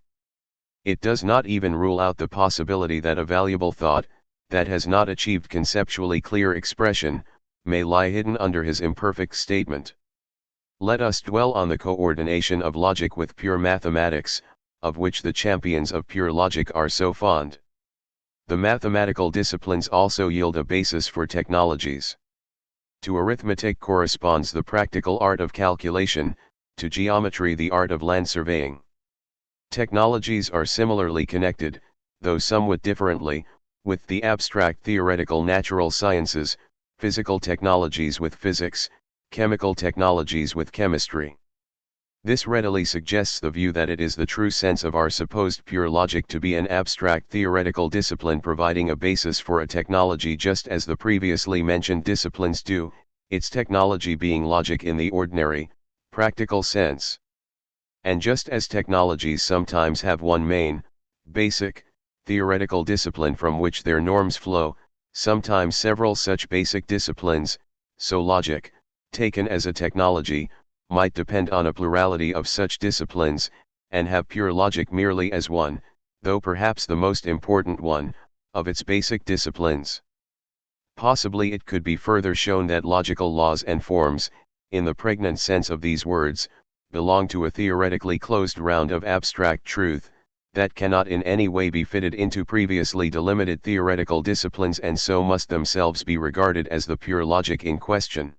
It does not even rule out the possibility that a valuable thought, that has not achieved conceptually clear expression, may lie hidden under his imperfect statement. Let us dwell on the coordination of logic with pure mathematics, of which the champions of pure logic are so fond. The mathematical disciplines also yield a basis for technologies. To arithmetic corresponds the practical art of calculation, to geometry the art of land surveying. Technologies are similarly connected, though somewhat differently, with the abstract theoretical natural sciences, physical technologies with physics, chemical technologies with chemistry. This readily suggests the view that it is the true sense of our supposed pure logic to be an abstract theoretical discipline providing a basis for a technology just as the previously mentioned disciplines do, its technology being logic in the ordinary, practical sense. And just as technologies sometimes have one main, basic, theoretical discipline from which their norms flow, sometimes several such basic disciplines, so logic, taken as a technology, might depend on a plurality of such disciplines, and have pure logic merely as one, though perhaps the most important one, of its basic disciplines. Possibly it could be further shown that logical laws and forms, in the pregnant sense of these words, belong to a theoretically closed round of abstract truth, that cannot in any way be fitted into previously delimited theoretical disciplines and so must themselves be regarded as the pure logic in question.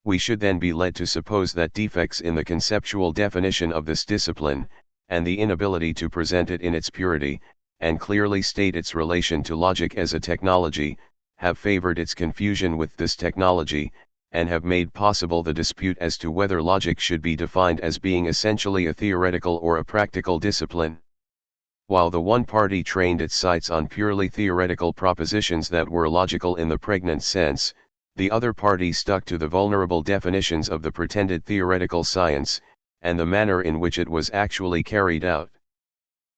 We should then be led to suppose that defects in the conceptual definition of this discipline, and the inability to present it in its purity, and clearly state its relation to logic as a technology, have favored its confusion with this technology, and have made possible the dispute as to whether logic should be defined as being essentially a theoretical or a practical discipline. While the one party trained its sights on purely theoretical propositions that were logical in the pregnant sense, the other party stuck to the vulnerable definitions of the pretended theoretical science, and the manner in which it was actually carried out.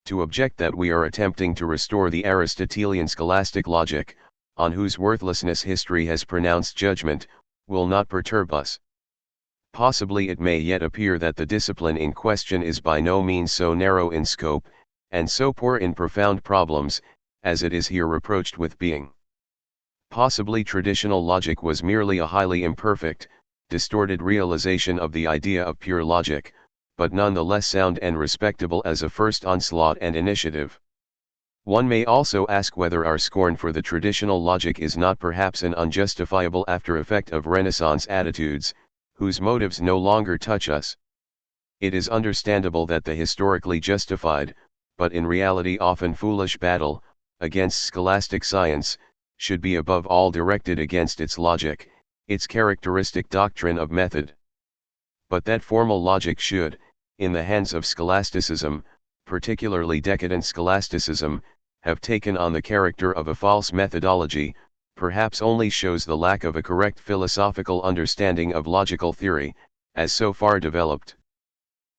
To object that we are attempting to restore the Aristotelian scholastic logic, on whose worthlessness history has pronounced judgment, will not perturb us. Possibly it may yet appear that the discipline in question is by no means so narrow in scope, and so poor in profound problems, as it is here reproached with being. Possibly traditional logic was merely a highly imperfect, distorted realization of the idea of pure logic, but none the less sound and respectable as a first onslaught and initiative. One may also ask whether our scorn for the traditional logic is not perhaps an unjustifiable after-effect of Renaissance attitudes, whose motives no longer touch us. It is understandable that the historically justified, but in reality often foolish battle, against scholastic science, should be above all directed against its logic, its characteristic doctrine of method. But that formal logic should, in the hands of scholasticism, particularly decadent scholasticism, have taken on the character of a false methodology, perhaps only shows the lack of a correct philosophical understanding of logical theory, as so far developed.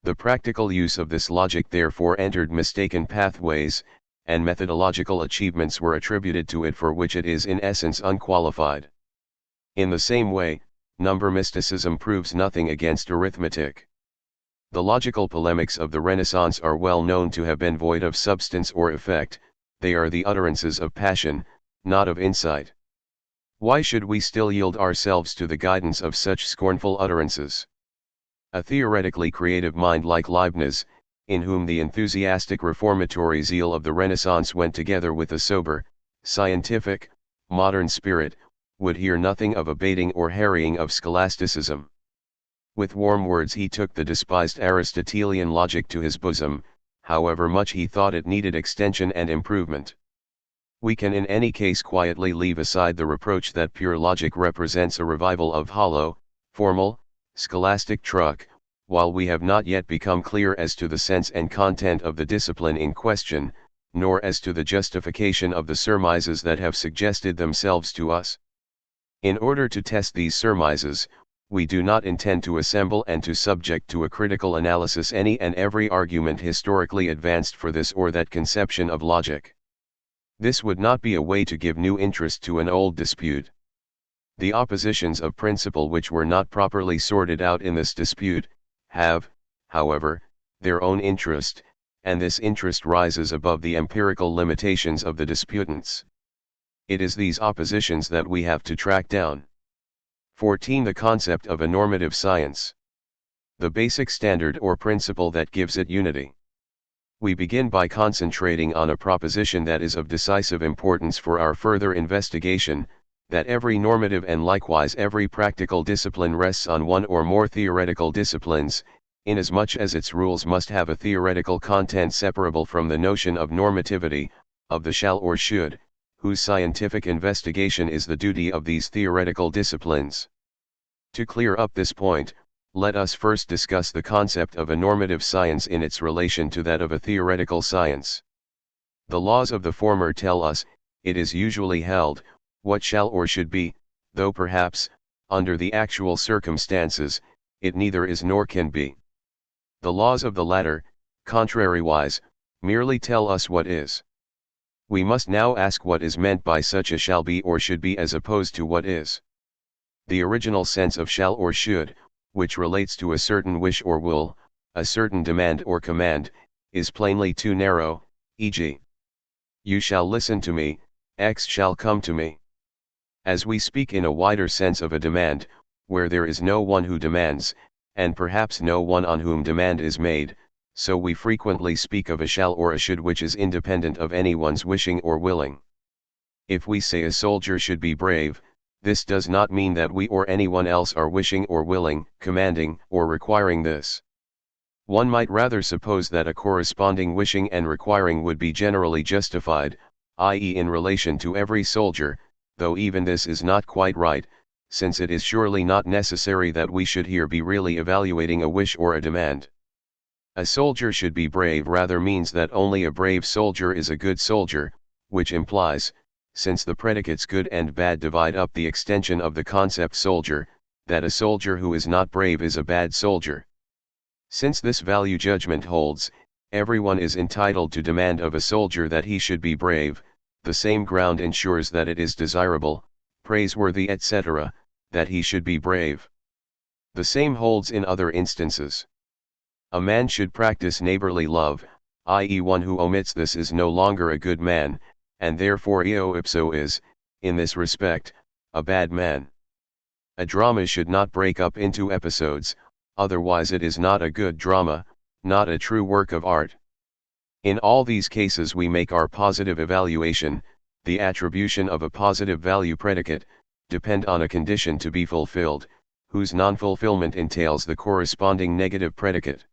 The practical use of this logic therefore entered mistaken pathways, and methodological achievements were attributed to it for which it is in essence unqualified. In the same way, number mysticism proves nothing against arithmetic. The logical polemics of the Renaissance are well known to have been void of substance or effect, they are the utterances of passion, not of insight. Why should we still yield ourselves to the guidance of such scornful utterances? A theoretically creative mind like Leibniz, in whom the enthusiastic reformatory zeal of the Renaissance went together with a sober, scientific, modern spirit, would hear nothing of a baiting or harrying of scholasticism. With warm words he took the despised Aristotelian logic to his bosom, however much he thought it needed extension and improvement. We can in any case quietly leave aside the reproach that pure logic represents a revival of hollow, formal, scholastic truck, while we have not yet become clear as to the sense and content of the discipline in question, nor as to the justification of the surmises that have suggested themselves to us. In order to test these surmises, we do not intend to assemble and to subject to a critical analysis any and every argument historically advanced for this or that conception of logic. This would not be a way to give new interest to an old dispute. The oppositions of principle which were not properly sorted out in this dispute, have, however, their own interest, and this interest rises above the empirical limitations of the disputants. It is these oppositions that we have to track down. 14. The concept of a normative science. The basic standard or principle that gives it unity. We begin by concentrating on a proposition that is of decisive importance for our further investigation, that every normative and likewise every practical discipline rests on one or more theoretical disciplines, inasmuch as its rules must have a theoretical content separable from the notion of normativity, of the shall or should, whose scientific investigation is the duty of these theoretical disciplines. To clear up this point, let us first discuss the concept of a normative science in its relation to that of a theoretical science. The laws of the former tell us, it is usually held, what shall or should be, though perhaps, under the actual circumstances, it neither is nor can be. The laws of the latter, contrariwise, merely tell us what is. We must now ask what is meant by such a shall be or should be as opposed to what is. The original sense of shall or should, which relates to a certain wish or will, a certain demand or command, is plainly too narrow, e.g. You shall listen to me, X shall come to me. As we speak in a wider sense of a demand, where there is no one who demands, and perhaps no one on whom demand is made, so we frequently speak of a shall or a should which is independent of anyone's wishing or willing. If we say a soldier should be brave, this does not mean that we or anyone else are wishing or willing, commanding, or requiring this. One might rather suppose that a corresponding wishing and requiring would be generally justified, i.e. in relation to every soldier, though even this is not quite right, since it is surely not necessary that we should here be really evaluating a wish or a demand. A soldier should be brave rather means that only a brave soldier is a good soldier, which implies, since the predicates good and bad divide up the extension of the concept soldier, that a soldier who is not brave is a bad soldier. Since this value judgment holds, everyone is entitled to demand of a soldier that he should be brave, the same ground ensures that it is desirable, praiseworthy etc., that he should be brave. The same holds in other instances. A man should practice neighborly love, i.e. one who omits this is no longer a good man, and therefore eo ipso is, in this respect, a bad man. A drama should not break up into episodes, otherwise it is not a good drama, not a true work of art. In all these cases we make our positive evaluation, the attribution of a positive value predicate, depend on a condition to be fulfilled, whose non-fulfillment entails the corresponding negative predicate.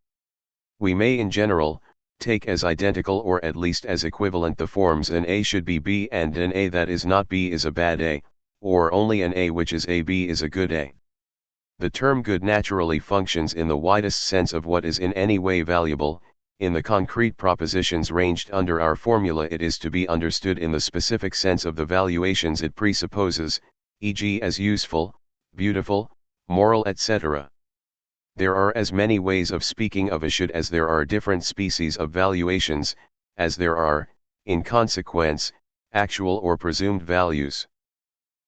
We may in general, Take as identical or at least as equivalent the forms an A should be B and an A that is not B is a bad A, or only an A which is A B is a good A. The term good naturally functions in the widest sense of what is in any way valuable. In the concrete propositions ranged under our formula, it is to be understood in the specific sense of the valuations it presupposes, e.g. as useful, beautiful, moral, etc. There are as many ways of speaking of a should as there are different species of valuations, as there are, in consequence, actual or presumed values.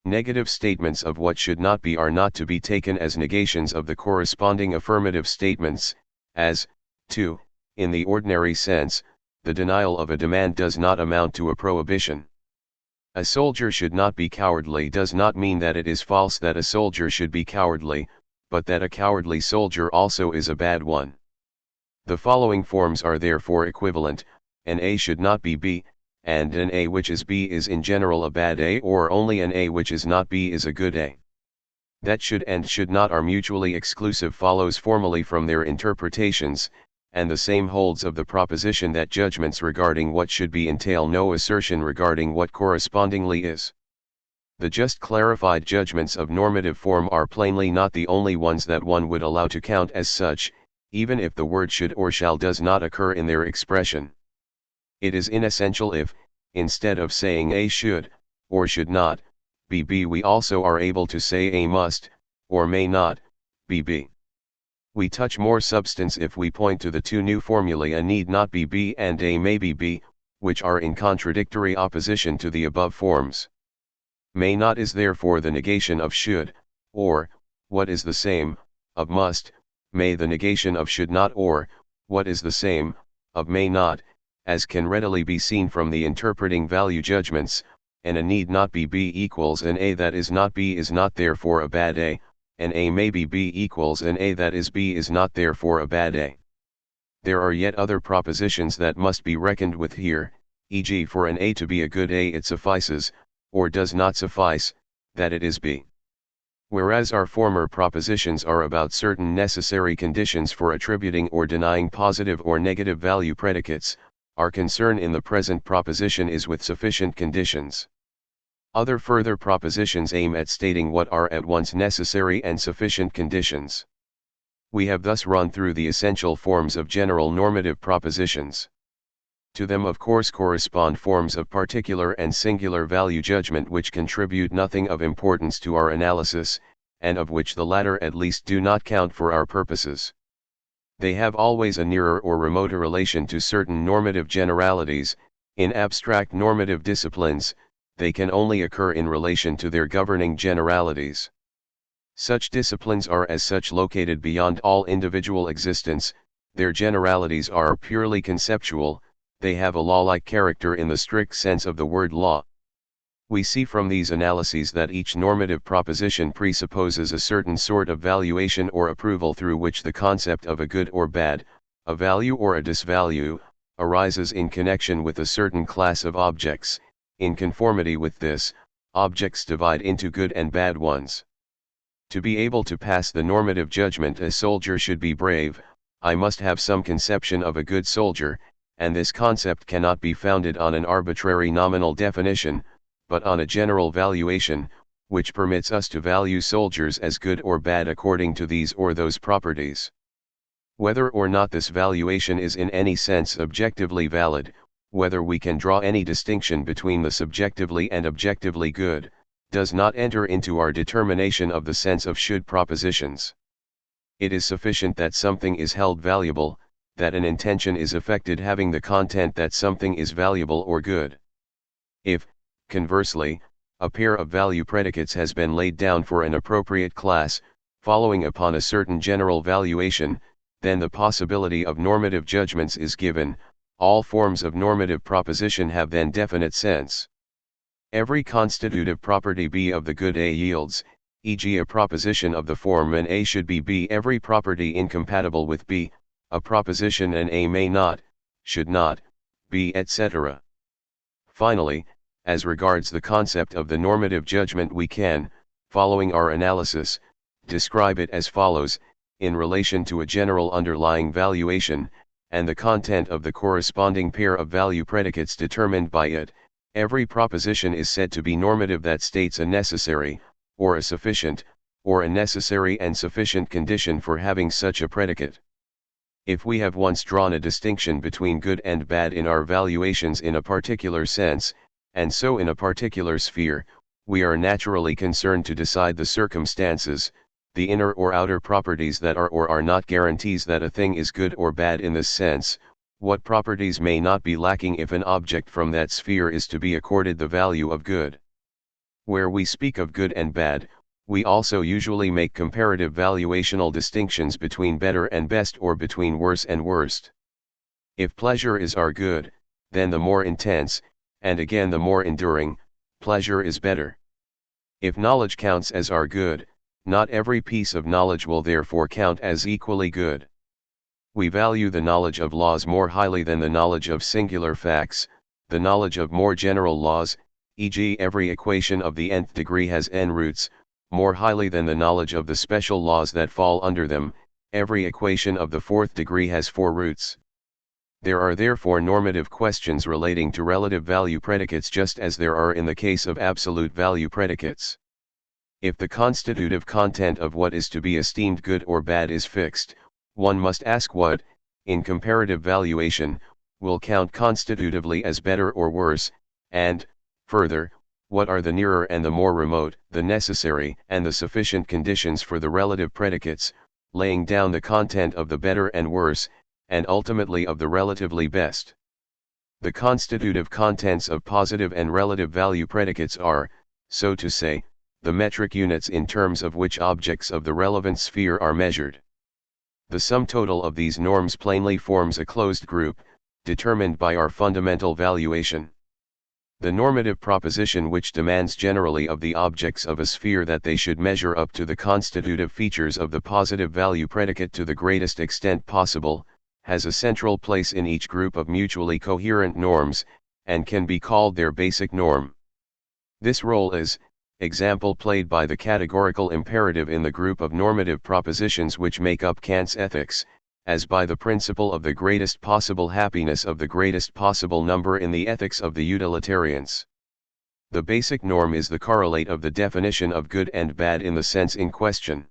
Negative statements of what should not be are not to be taken as negations of the corresponding affirmative statements, as, too, in the ordinary sense, the denial of a demand does not amount to a prohibition. A soldier should not be cowardly does not mean that it is false that a soldier should be cowardly, but that a cowardly soldier also is a bad one. The following forms are therefore equivalent: an A should not be B, and an A which is B is in general a bad A, or only an A which is not B is a good A. That should and should not are mutually exclusive follows formally from their interpretations, and the same holds of the proposition that judgments regarding what should be entail no assertion regarding what correspondingly is. The just clarified judgments of normative form are plainly not the only ones that one would allow to count as such, even if the word should or shall does not occur in their expression. It is inessential if, instead of saying A should, or should not, be B, we also are able to say A must, or may not, be B. We touch more substance if we point to the two new formulae A need not be B and A may be B, which are in contradictory opposition to the above forms. May not is therefore the negation of should, or, what is the same, of must, may the negation of should not, or, what is the same, of may not, as can readily be seen from the interpreting value judgments, and A need not be B equals an A that is not B is not therefore a bad A, and A may be B equals an A that is B is not therefore a bad A. There are yet other propositions that must be reckoned with here, e.g. for an A to be a good A it suffices, or does not suffice, that it is B. Whereas our former propositions are about certain necessary conditions for attributing or denying positive or negative value predicates, our concern in the present proposition is with sufficient conditions. Other further propositions aim at stating what are at once necessary and sufficient conditions. We have thus run through the essential forms of general normative propositions. To them of course correspond forms of particular and singular value judgment which contribute nothing of importance to our analysis, and of which the latter at least do not count for our purposes. They have always a nearer or remoter relation to certain normative generalities. In abstract normative disciplines, they can only occur in relation to their governing generalities. Such disciplines are as such located beyond all individual existence, their generalities are purely conceptual, they have a law-like character in the strict sense of the word law. We see from these analyses that each normative proposition presupposes a certain sort of valuation or approval through which the concept of a good or bad, a value or a disvalue, arises in connection with a certain class of objects. In conformity with this, objects divide into good and bad ones. To be able to pass the normative judgment a soldier should be brave, I must have some conception of a good soldier, and this concept cannot be founded on an arbitrary nominal definition, but on a general valuation, which permits us to value soldiers as good or bad according to these or those properties. Whether or not this valuation is in any sense objectively valid, whether we can draw any distinction between the subjectively and objectively good, does not enter into our determination of the sense of should propositions. It is sufficient that something is held valuable, that an intention is effected having the content that something is valuable or good. If, conversely, a pair of value predicates has been laid down for an appropriate class, following upon a certain general valuation, then the possibility of normative judgments is given. All forms of normative proposition have then definite sense. Every constitutive property B of the good A yields, e.g. a proposition of the form an A should be B. Every property incompatible with B, a proposition an A may not, should not, be, etc. Finally, as regards the concept of the normative judgment we can, following our analysis, describe it as follows: in relation to a general underlying valuation, and the content of the corresponding pair of value predicates determined by it, every proposition is said to be normative that states a necessary, or a sufficient, or a necessary and sufficient condition for having such a predicate. If we have once drawn a distinction between good and bad in our valuations in a particular sense, and so in a particular sphere, we are naturally concerned to decide the circumstances, the inner or outer properties that are or are not guarantees that a thing is good or bad in this sense, what properties may not be lacking if an object from that sphere is to be accorded the value of good. Where we speak of good and bad, we also usually make comparative valuational distinctions between better and best or between worse and worst. If pleasure is our good, then the more intense, and again the more enduring, pleasure is better. If knowledge counts as our good, not every piece of knowledge will therefore count as equally good. We value the knowledge of laws more highly than the knowledge of singular facts, the knowledge of more general laws, e.g. every equation of the nth degree has n roots, more highly than the knowledge of the special laws that fall under them, every equation of the fourth degree has 4 roots. There are therefore normative questions relating to relative value predicates just as there are in the case of absolute value predicates. If the constitutive content of what is to be esteemed good or bad is fixed, one must ask what, in comparative valuation, will count constitutively as better or worse, and, further, what are the nearer and the more remote, the necessary and the sufficient conditions for the relative predicates, laying down the content of the better and worse, and ultimately of the relatively best. The constitutive contents of positive and relative value predicates are, so to say, the metric units in terms of which objects of the relevant sphere are measured. The sum total of these norms plainly forms a closed group, determined by our fundamental valuation. The normative proposition which demands generally of the objects of a sphere that they should measure up to the constitutive features of the positive value predicate to the greatest extent possible, has a central place in each group of mutually coherent norms, and can be called their basic norm. This role is, example played by the categorical imperative in the group of normative propositions which make up Kant's ethics, as by the principle of the greatest possible happiness of the greatest possible number in the ethics of the utilitarians. The basic norm is the correlate of the definition of good and bad in the sense in question.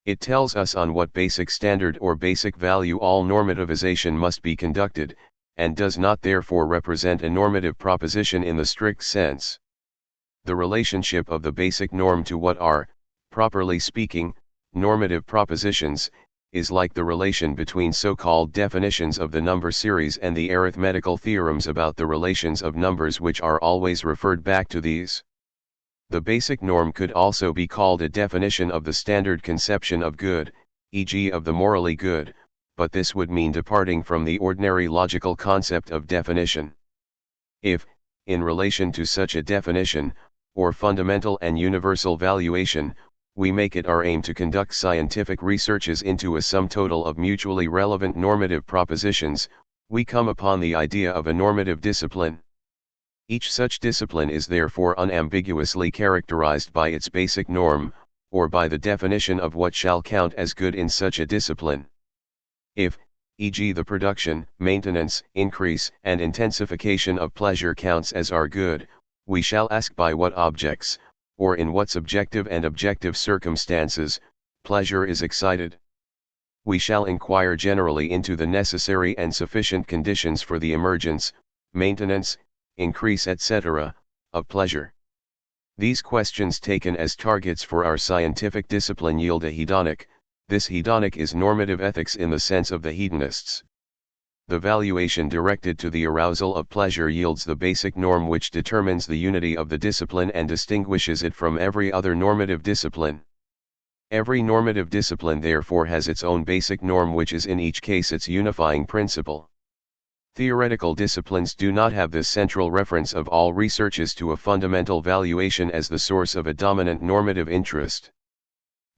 It tells us on what basic standard or basic value all normativization must be conducted, and does not therefore represent a normative proposition in the strict sense. The relationship of the basic norm to what are, properly speaking, normative propositions, is like the relation between so-called definitions of the number series and the arithmetical theorems about the relations of numbers which are always referred back to these. The basic norm could also be called a definition of the standard conception of good, e.g. of the morally good, but this would mean departing from the ordinary logical concept of definition. If, in relation to such a definition, or fundamental and universal valuation, we make it our aim to conduct scientific researches into a sum total of mutually relevant normative propositions, we come upon the idea of a normative discipline. Each such discipline is therefore unambiguously characterized by its basic norm, or by the definition of what shall count as good in such a discipline. If, e.g. the production, maintenance, increase, and intensification of pleasure counts as our good, we shall ask by what objects, or in what subjective and objective circumstances, pleasure is excited. We shall inquire generally into the necessary and sufficient conditions for the emergence, maintenance, increase etc., of pleasure. These questions taken as targets for our scientific discipline yield a hedonic. This hedonic is normative ethics in the sense of the hedonists. The valuation directed to the arousal of pleasure yields the basic norm which determines the unity of the discipline and distinguishes it from every other normative discipline. Every normative discipline therefore has its own basic norm which is in each case its unifying principle. Theoretical disciplines do not have this central reference of all researches to a fundamental valuation as the source of a dominant normative interest.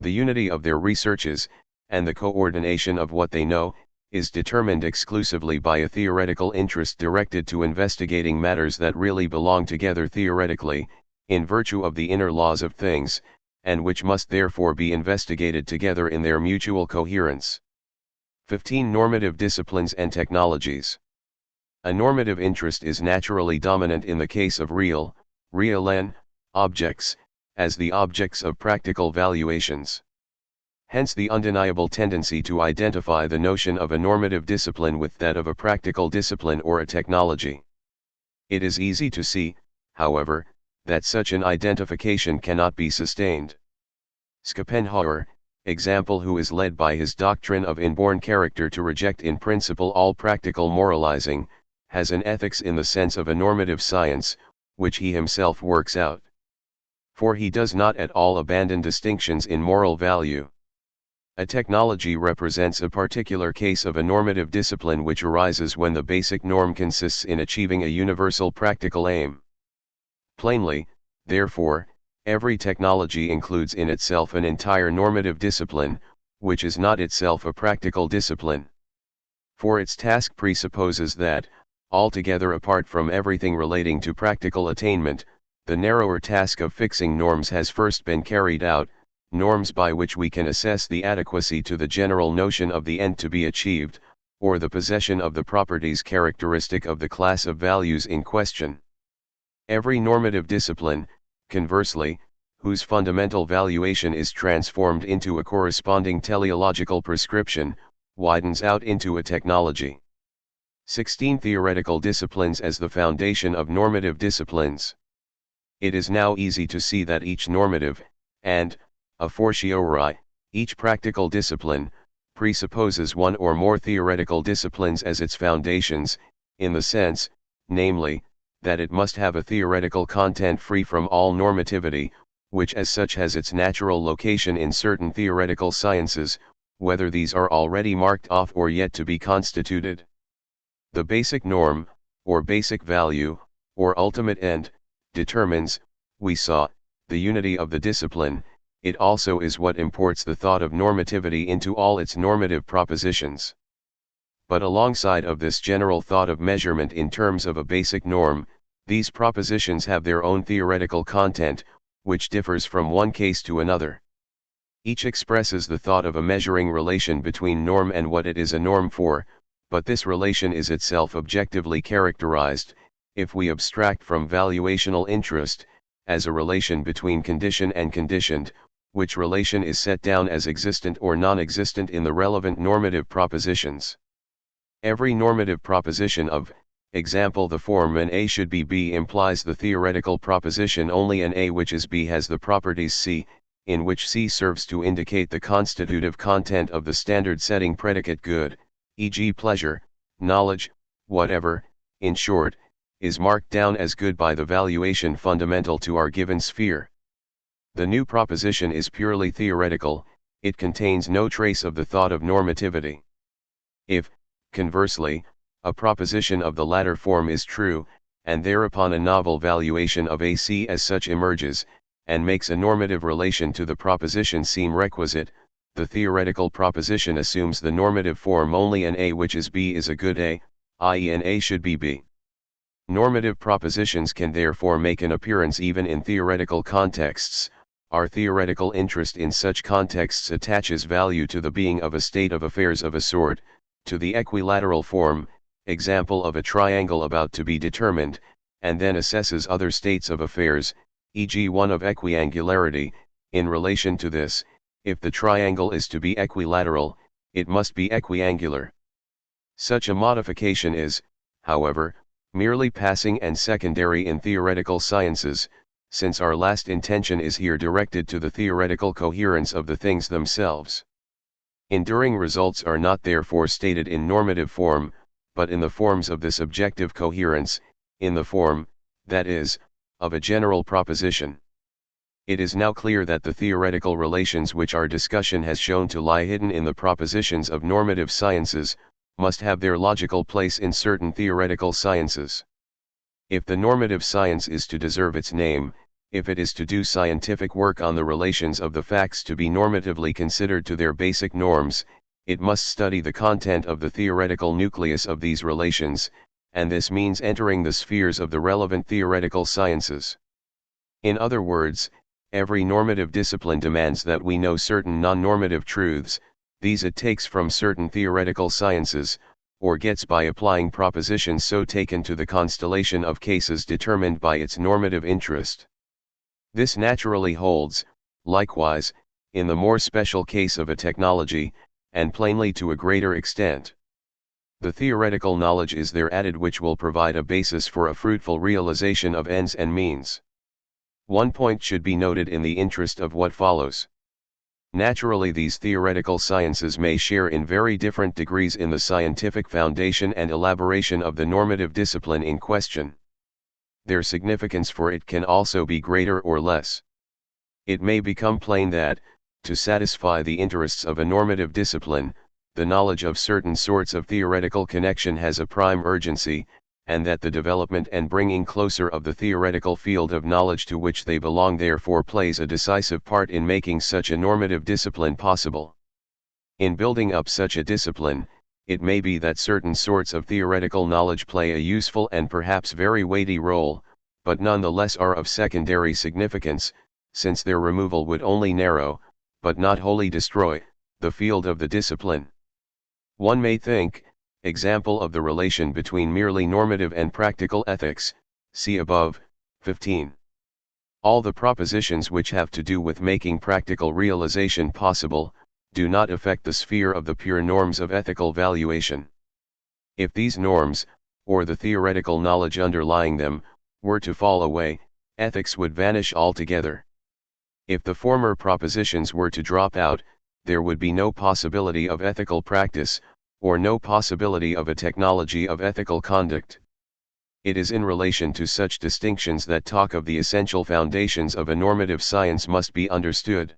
The unity of their researches, and the coordination of what they know, is determined exclusively by a theoretical interest directed to investigating matters that really belong together theoretically, in virtue of the inner laws of things, and which must therefore be investigated together in their mutual coherence. 15 Normative disciplines and technologies. A normative interest is naturally dominant in the case of real objects, as the objects of practical valuations. Hence the undeniable tendency to identify the notion of a normative discipline with that of a practical discipline or a technology. It is easy to see, however, that such an identification cannot be sustained. Schopenhauer, example, who is led by his doctrine of inborn character to reject in principle all practical moralizing, has an ethics in the sense of a normative science, which he himself works out. For he does not at all abandon distinctions in moral value. A technology represents a particular case of a normative discipline which arises when the basic norm consists in achieving a universal practical aim. Plainly, therefore, every technology includes in itself an entire normative discipline, which is not itself a practical discipline. For its task presupposes that, altogether apart from everything relating to practical attainment, the narrower task of fixing norms has first been carried out, norms by which we can assess the adequacy to the general notion of the end to be achieved, or the possession of the properties characteristic of the class of values in question. Every normative discipline, conversely, whose fundamental valuation is transformed into a corresponding teleological prescription, widens out into a technology. 16 Theoretical disciplines as the foundation of normative disciplines. It is now easy to see that each normative, and, a fortiori, each practical discipline, presupposes one or more theoretical disciplines as its foundations, in the sense, namely, that it must have a theoretical content free from all normativity, which as such has its natural location in certain theoretical sciences, whether these are already marked off or yet to be constituted. The basic norm, or basic value, or ultimate end, determines, we saw, the unity of the discipline. It also is what imports the thought of normativity into all its normative propositions. But alongside of this general thought of measurement in terms of a basic norm, these propositions have their own theoretical content, which differs from one case to another. Each expresses the thought of a measuring relation between norm and what it is a norm for, but this relation is itself objectively characterized, if we abstract from valuational interest, as a relation between condition and conditioned, which relation is set down as existent or non-existent in the relevant normative propositions. Every normative proposition of, example, the form an A should be B implies the theoretical proposition only an A which is B has the properties C, in which C serves to indicate the constitutive content of the standard setting predicate good, e.g. pleasure, knowledge, whatever, in short, is marked down as good by the valuation fundamental to our given sphere. The new proposition is purely theoretical, it contains no trace of the thought of normativity. If, conversely, a proposition of the latter form is true, and thereupon a novel valuation of AC as such emerges, and makes a normative relation to the proposition seem requisite, the theoretical proposition assumes the normative form only an A which is B is a good A, i.e. an A should be B. Normative propositions can therefore make an appearance even in theoretical contexts. Our theoretical interest in such contexts attaches value to the being of a state of affairs of a sort, to the equilateral form, example of a triangle about to be determined, and then assesses other states of affairs, e.g. one of equiangularity. In relation to this, if the triangle is to be equilateral, it must be equiangular. Such a modification is, however, merely passing and secondary in theoretical sciences, since our last intention is here directed to the theoretical coherence of the things themselves. Enduring results are not therefore stated in normative form, but in the forms of this objective coherence, in the form, that is, of a general proposition. It is now clear that the theoretical relations which our discussion has shown to lie hidden in the propositions of normative sciences, must have their logical place in certain theoretical sciences. If the normative science is to deserve its name, if it is to do scientific work on the relations of the facts to be normatively considered to their basic norms, it must study the content of the theoretical nucleus of these relations, and this means entering the spheres of the relevant theoretical sciences. In other words, every normative discipline demands that we know certain non-normative truths, These it takes from certain theoretical sciences, or gets by applying propositions so taken to the constellation of cases determined by its normative interest. This naturally holds, likewise, in the more special case of a technology, and plainly to a greater extent. The theoretical knowledge is there added which will provide a basis for a fruitful realization of ends and means. One point should be noted in the interest of what follows. Naturally, these theoretical sciences may share in very different degrees in the scientific foundation and elaboration of the normative discipline in question. Their significance for it can also be greater or less. It may become plain that, to satisfy the interests of a normative discipline, the knowledge of certain sorts of theoretical connection has a prime urgency, and that the development and bringing closer of the theoretical field of knowledge to which they belong therefore plays a decisive part in making such a normative discipline possible. In building up such a discipline, it may be that certain sorts of theoretical knowledge play a useful and perhaps very weighty role, but nonetheless are of secondary significance, since their removal would only narrow, but not wholly destroy, the field of the discipline. One may think, example of the relation between merely normative and practical ethics, see above, 15. All the propositions which have to do with making practical realization possible, do not affect the sphere of the pure norms of ethical valuation. If these norms, or the theoretical knowledge underlying them, were to fall away, ethics would vanish altogether. If the former propositions were to drop out, there would be no possibility of ethical practice, or no possibility of a technology of ethical conduct. It is in relation to such distinctions that talk of the essential foundations of a normative science must be understood.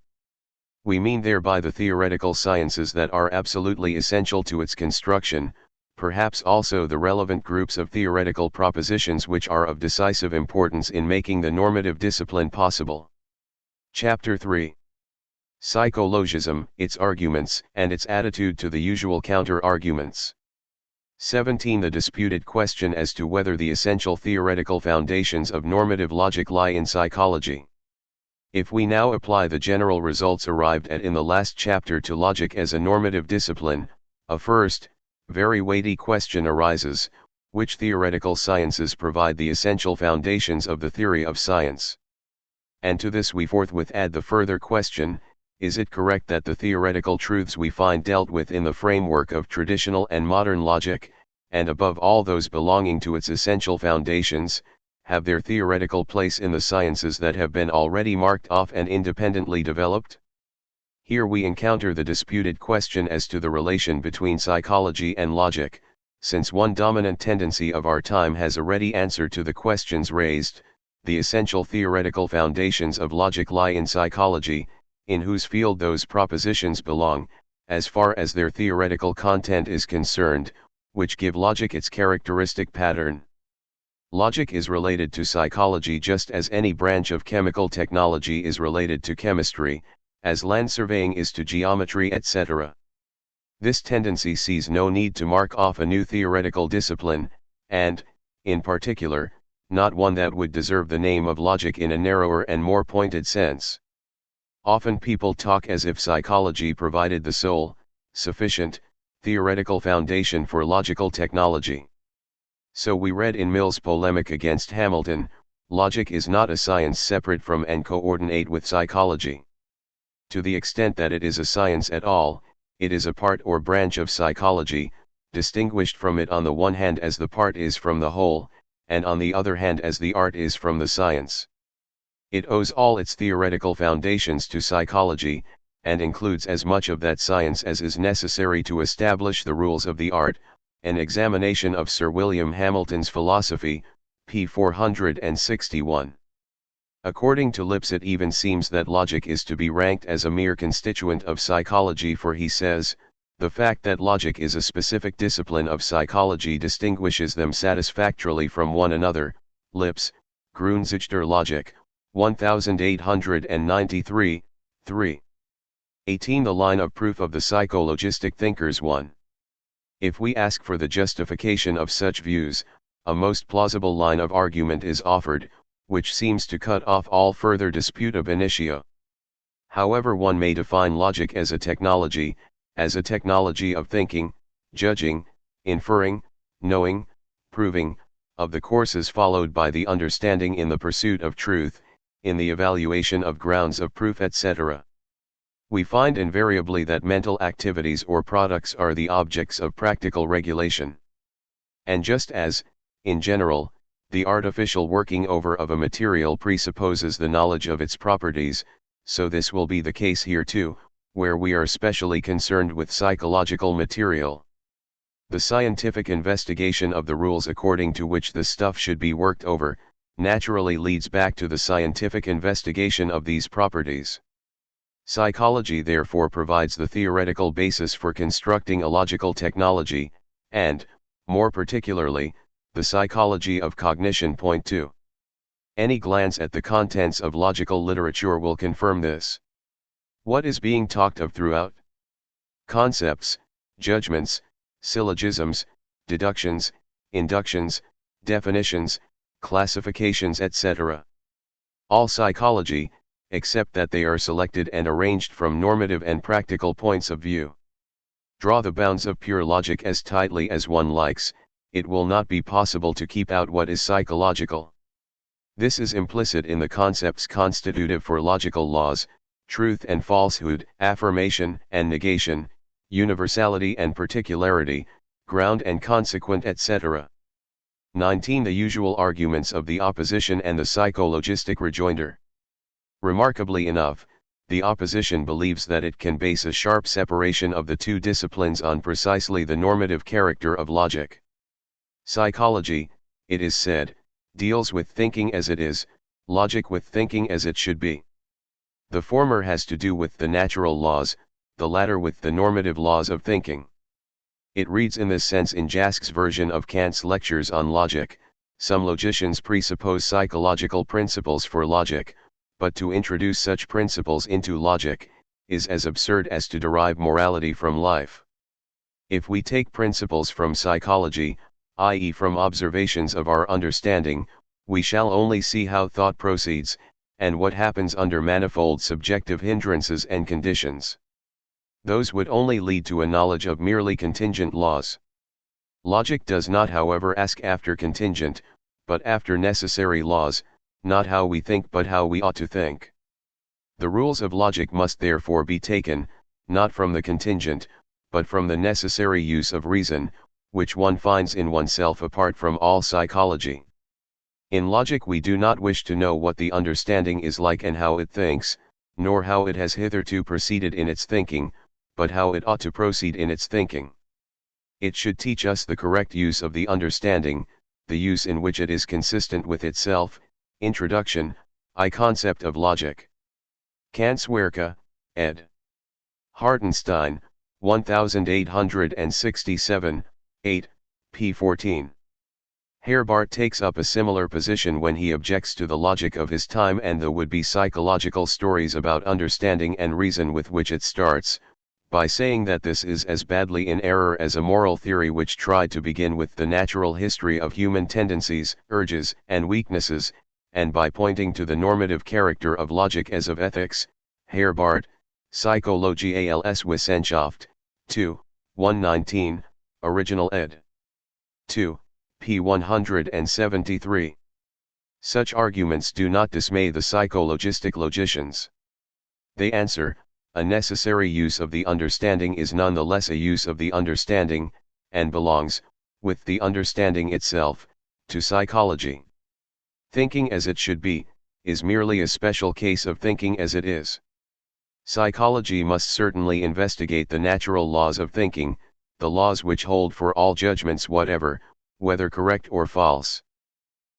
We mean thereby the theoretical sciences that are absolutely essential to its construction, perhaps also the relevant groups of theoretical propositions which are of decisive importance in making the normative discipline possible. Chapter 3. Psychologism, its arguments, and its attitude to the usual counter-arguments. 17. The disputed question as to whether the essential theoretical foundations of normative logic lie in psychology. If we now apply the general results arrived at in the last chapter to logic as a normative discipline, a first, very weighty question arises: which theoretical sciences provide the essential foundations of the theory of science? And to this we forthwith add the further question: is it correct that the theoretical truths we find dealt with in the framework of traditional and modern logic, and above all those belonging to its essential foundations, have their theoretical place in the sciences that have been already marked off and independently developed? Here we encounter the disputed question as to the relation between psychology and logic, since one dominant tendency of our time has a ready answer to the questions raised: the essential theoretical foundations of logic lie in psychology, in whose field those propositions belong, as far as their theoretical content is concerned, which give logic its characteristic pattern. Logic is related to psychology just as any branch of chemical technology is related to chemistry, as land surveying is to geometry, etc. This tendency sees no need to mark off a new theoretical discipline, and, in particular, not one that would deserve the name of logic in a narrower and more pointed sense. Often people talk as if psychology provided the sole, sufficient, theoretical foundation for logical technology. So we read in Mill's polemic against Hamilton: logic is not a science separate from and coordinate with psychology. To the extent that it is a science at all, it is a part or branch of psychology, distinguished from it on the one hand as the part is from the whole, and on the other hand as the art is from the science. It owes all its theoretical foundations to psychology, and includes as much of that science as is necessary to establish the rules of the art. An examination of Sir William Hamilton's philosophy, p. 461. According to Lipps, it even seems that logic is to be ranked as a mere constituent of psychology, for he says, the fact that logic is a specific discipline of psychology distinguishes them satisfactorily from one another. Lipps, Grundzüge der Logik, 1893, 3. 18. The line of proof of the psychologistic thinkers. 1. If we ask for the justification of such views, a most plausible line of argument is offered, which seems to cut off all further dispute ab initio. However, one may define logic as a technology, as a technology of thinking, judging, inferring, knowing, proving, of the courses followed by the understanding in the pursuit of truth, in the evaluation of grounds of proof, etc. We find invariably that mental activities or products are the objects of practical regulation. And just as, in general, the artificial working over of a material presupposes the knowledge of its properties, so this will be the case here too, where we are specially concerned with psychological material. The scientific investigation of the rules according to which the stuff should be worked over, naturally leads back to the scientific investigation of these properties. Psychology therefore provides the theoretical basis for constructing a logical technology, and, more particularly, the psychology of cognition. Point 2. Any glance at the contents of logical literature will confirm this. What is being talked of throughout? Concepts, judgments, syllogisms, deductions, inductions, definitions, classifications, etc. All psychology, except that they are selected and arranged from normative and practical points of view. Draw the bounds of pure logic as tightly as one likes, it will not be possible to keep out what is psychological. This is implicit in the concepts constitutive for logical laws: truth and falsehood, affirmation and negation, universality and particularity, ground and consequent, etc. 19. The usual arguments of the opposition and the psychologistic rejoinder. Remarkably enough, the opposition believes that it can base a sharp separation of the two disciplines on precisely the normative character of logic. Psychology, it is said, deals with thinking as it is, logic with thinking as it should be. The former has to do with the natural laws, the latter with the normative laws of thinking. It reads in this sense in Jask's version of Kant's lectures on logic: some logicians presuppose psychological principles for logic, but to introduce such principles into logic is as absurd as to derive morality from life. If we take principles from psychology, i.e. from observations of our understanding, we shall only see how thought proceeds, and what happens under manifold subjective hindrances and conditions. Those would only lead to a knowledge of merely contingent laws. Logic does not, however, ask after contingent, but after necessary laws, not how we think but how we ought to think. The rules of logic must therefore be taken, not from the contingent, but from the necessary use of reason, which one finds in oneself apart from all psychology. In logic we do not wish to know what the understanding is like and how it thinks, nor how it has hitherto proceeded in its thinking, but how it ought to proceed in its thinking. It should teach us the correct use of the understanding, the use in which it is consistent with itself. Introduction, I Concept of Logic. Kant's Werke, ed. Hartenstein, 1867, 8, p. 14. Herbart takes up a similar position when he objects to the logic of his time and the would-be psychological stories about understanding and reason with which it starts, by saying that this is as badly in error as a moral theory which tried to begin with the natural history of human tendencies, urges, and weaknesses, and by pointing to the normative character of logic as of ethics. Herbart, Psychologie als Wissenschaft, 2, 119, original ed. 2, p. 173. Such arguments do not dismay the psychologistic logicians. They answer: a necessary use of the understanding is none the less a use of the understanding, and belongs, with the understanding itself, to psychology. Thinking as it should be, is merely a special case of thinking as it is. Psychology must certainly investigate the natural laws of thinking, the laws which hold for all judgments whatever, whether correct or false.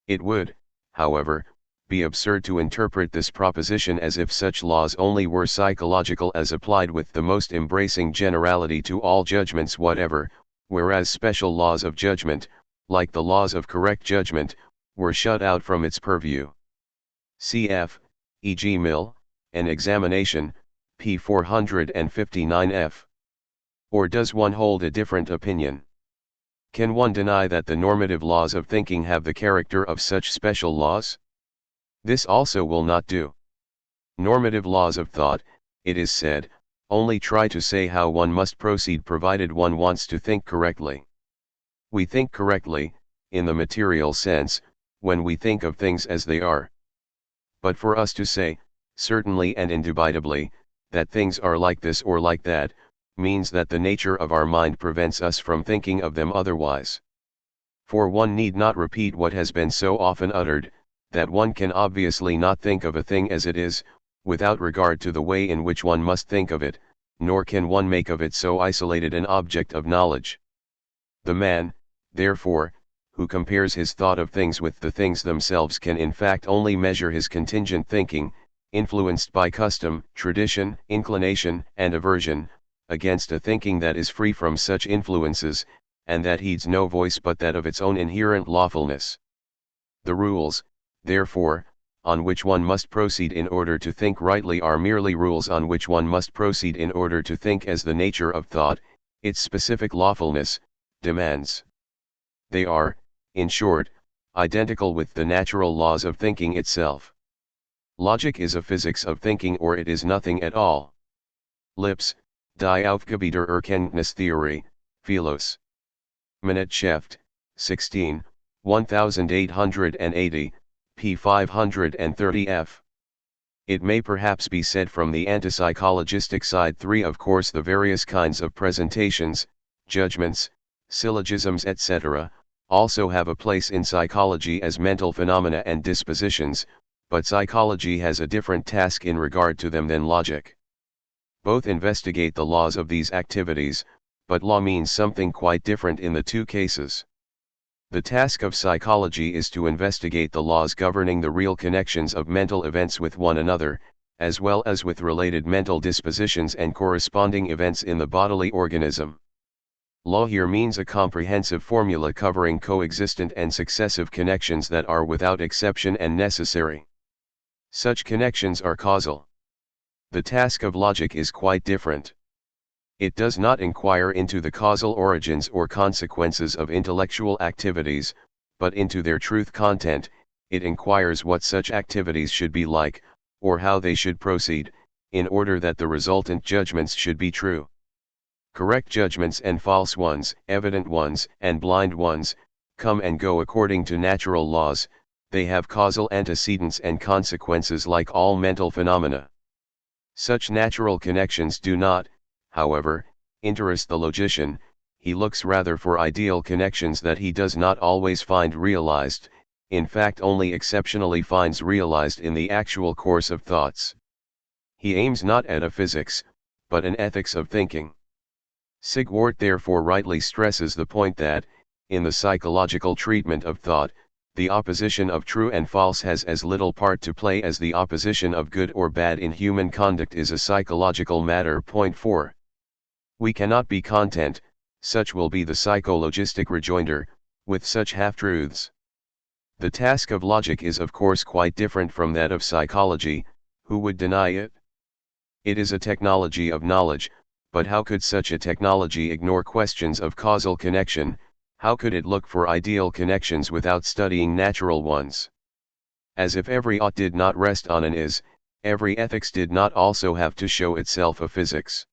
It would, however, be absurd to interpret this proposition as if such laws only were psychological as applied with the most embracing generality to all judgments whatever, whereas special laws of judgment, like the laws of correct judgment, were shut out from its purview. Cf. E.G. Mill, An Examination, p. 459f. Or does one hold a different opinion? Can one deny that the normative laws of thinking have the character of such special laws? This also will not do. Normative laws of thought, it is said, only try to say how one must proceed provided one wants to think correctly. We think correctly, in the material sense, when we think of things as they are. But for us to say, certainly and indubitably, that things are like this or like that, means that the nature of our mind prevents us from thinking of them otherwise. For one need not repeat what has been so often uttered, that one can obviously not think of a thing as it is, without regard to the way in which one must think of it, nor can one make of it so isolated an object of knowledge. The man, therefore, who compares his thought of things with the things themselves can in fact only measure his contingent thinking, influenced by custom, tradition, inclination, and aversion, against a thinking that is free from such influences, and that heeds no voice but that of its own inherent lawfulness. The rules, therefore, on which one must proceed in order to think rightly are merely rules on which one must proceed in order to think as the nature of thought, its specific lawfulness, demands. They are, in short, identical with the natural laws of thinking itself. Logic is a physics of thinking or it is nothing at all. Lips, die Aufgabe Erkenntnistheorie, Philos. Minutschrift, 16, 1880, p. 530f. It may perhaps be said from the antipsychologistic side 3 of course the various kinds of presentations, judgments, syllogisms etc., also have a place in psychology as mental phenomena and dispositions, but psychology has a different task in regard to them than logic. Both investigate the laws of these activities, but law means something quite different in the two cases. The task of psychology is to investigate the laws governing the real connections of mental events with one another, as well as with related mental dispositions and corresponding events in the bodily organism. Law here means a comprehensive formula covering coexistent and successive connections that are without exception and necessary. Such connections are causal. The task of logic is quite different. It does not inquire into the causal origins or consequences of intellectual activities, but into their truth content. It inquires what such activities should be like, or how they should proceed, in order that the resultant judgments should be true. Correct judgments and false ones, evident ones and blind ones, come and go according to natural laws. They have causal antecedents and consequences like all mental phenomena. Such natural connections do not, however, interest the logician. He looks rather for ideal connections that he does not always find realized, in fact only exceptionally finds realized in the actual course of thoughts. He aims not at a physics, but an ethics of thinking. Sigwart therefore rightly stresses the point that, in the psychological treatment of thought, the opposition of true and false has as little part to play as the opposition of good or bad in human conduct is a psychological matter. Point 4. We cannot be content, such will be the psychologistic rejoinder, with such half-truths. The task of logic is of course quite different from that of psychology. Who would deny it? It is a technology of knowledge, but how could such a technology ignore questions of causal connection? How could it look for ideal connections without studying natural ones? As if every ought did not rest on an is, every ethics did not also have to show itself a physics.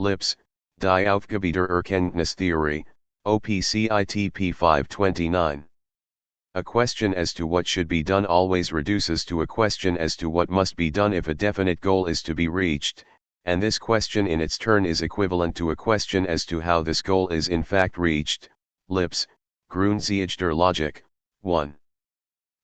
Lips, die Aufgabe Erkenntnistheorie, OPCITP 529. A question as to what should be done always reduces to a question as to what must be done if a definite goal is to be reached, and this question in its turn is equivalent to a question as to how this goal is in fact reached. Lips, Grundzüge der Logik, 1.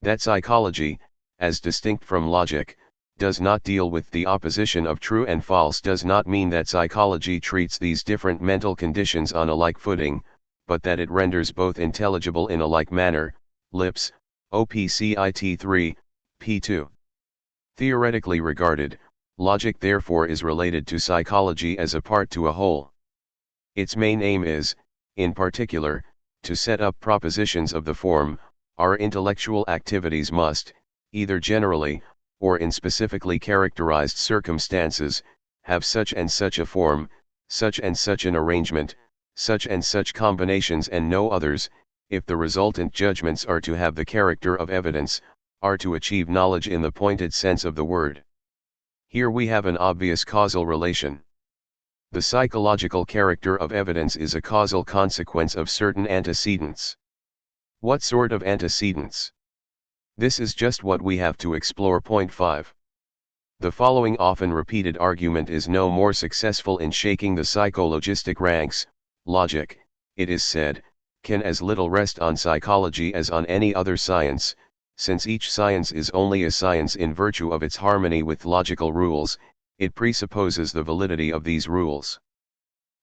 That psychology, as distinct from logic, does not deal with the opposition of true and false does not mean that psychology treats these different mental conditions on a like footing, but that it renders both intelligible in a like manner. Lips, OPCIT 3, p2. Theoretically regarded, logic therefore is related to psychology as a part to a whole. Its main aim is, in particular, to set up propositions of the form, our intellectual activities must, either generally, or in specifically characterized circumstances, have such and such a form, such and such an arrangement, such and such combinations and no others, if the resultant judgments are to have the character of evidence, are to achieve knowledge in the pointed sense of the word. Here we have an obvious causal relation. The psychological character of evidence is a causal consequence of certain antecedents. What sort of antecedents? This is just what we have to explore. Point 5. The following often repeated argument is no more successful in shaking the psychologistic ranks. Logic, it is said, can as little rest on psychology as on any other science, since each science is only a science in virtue of its harmony with logical rules. It presupposes the validity of these rules.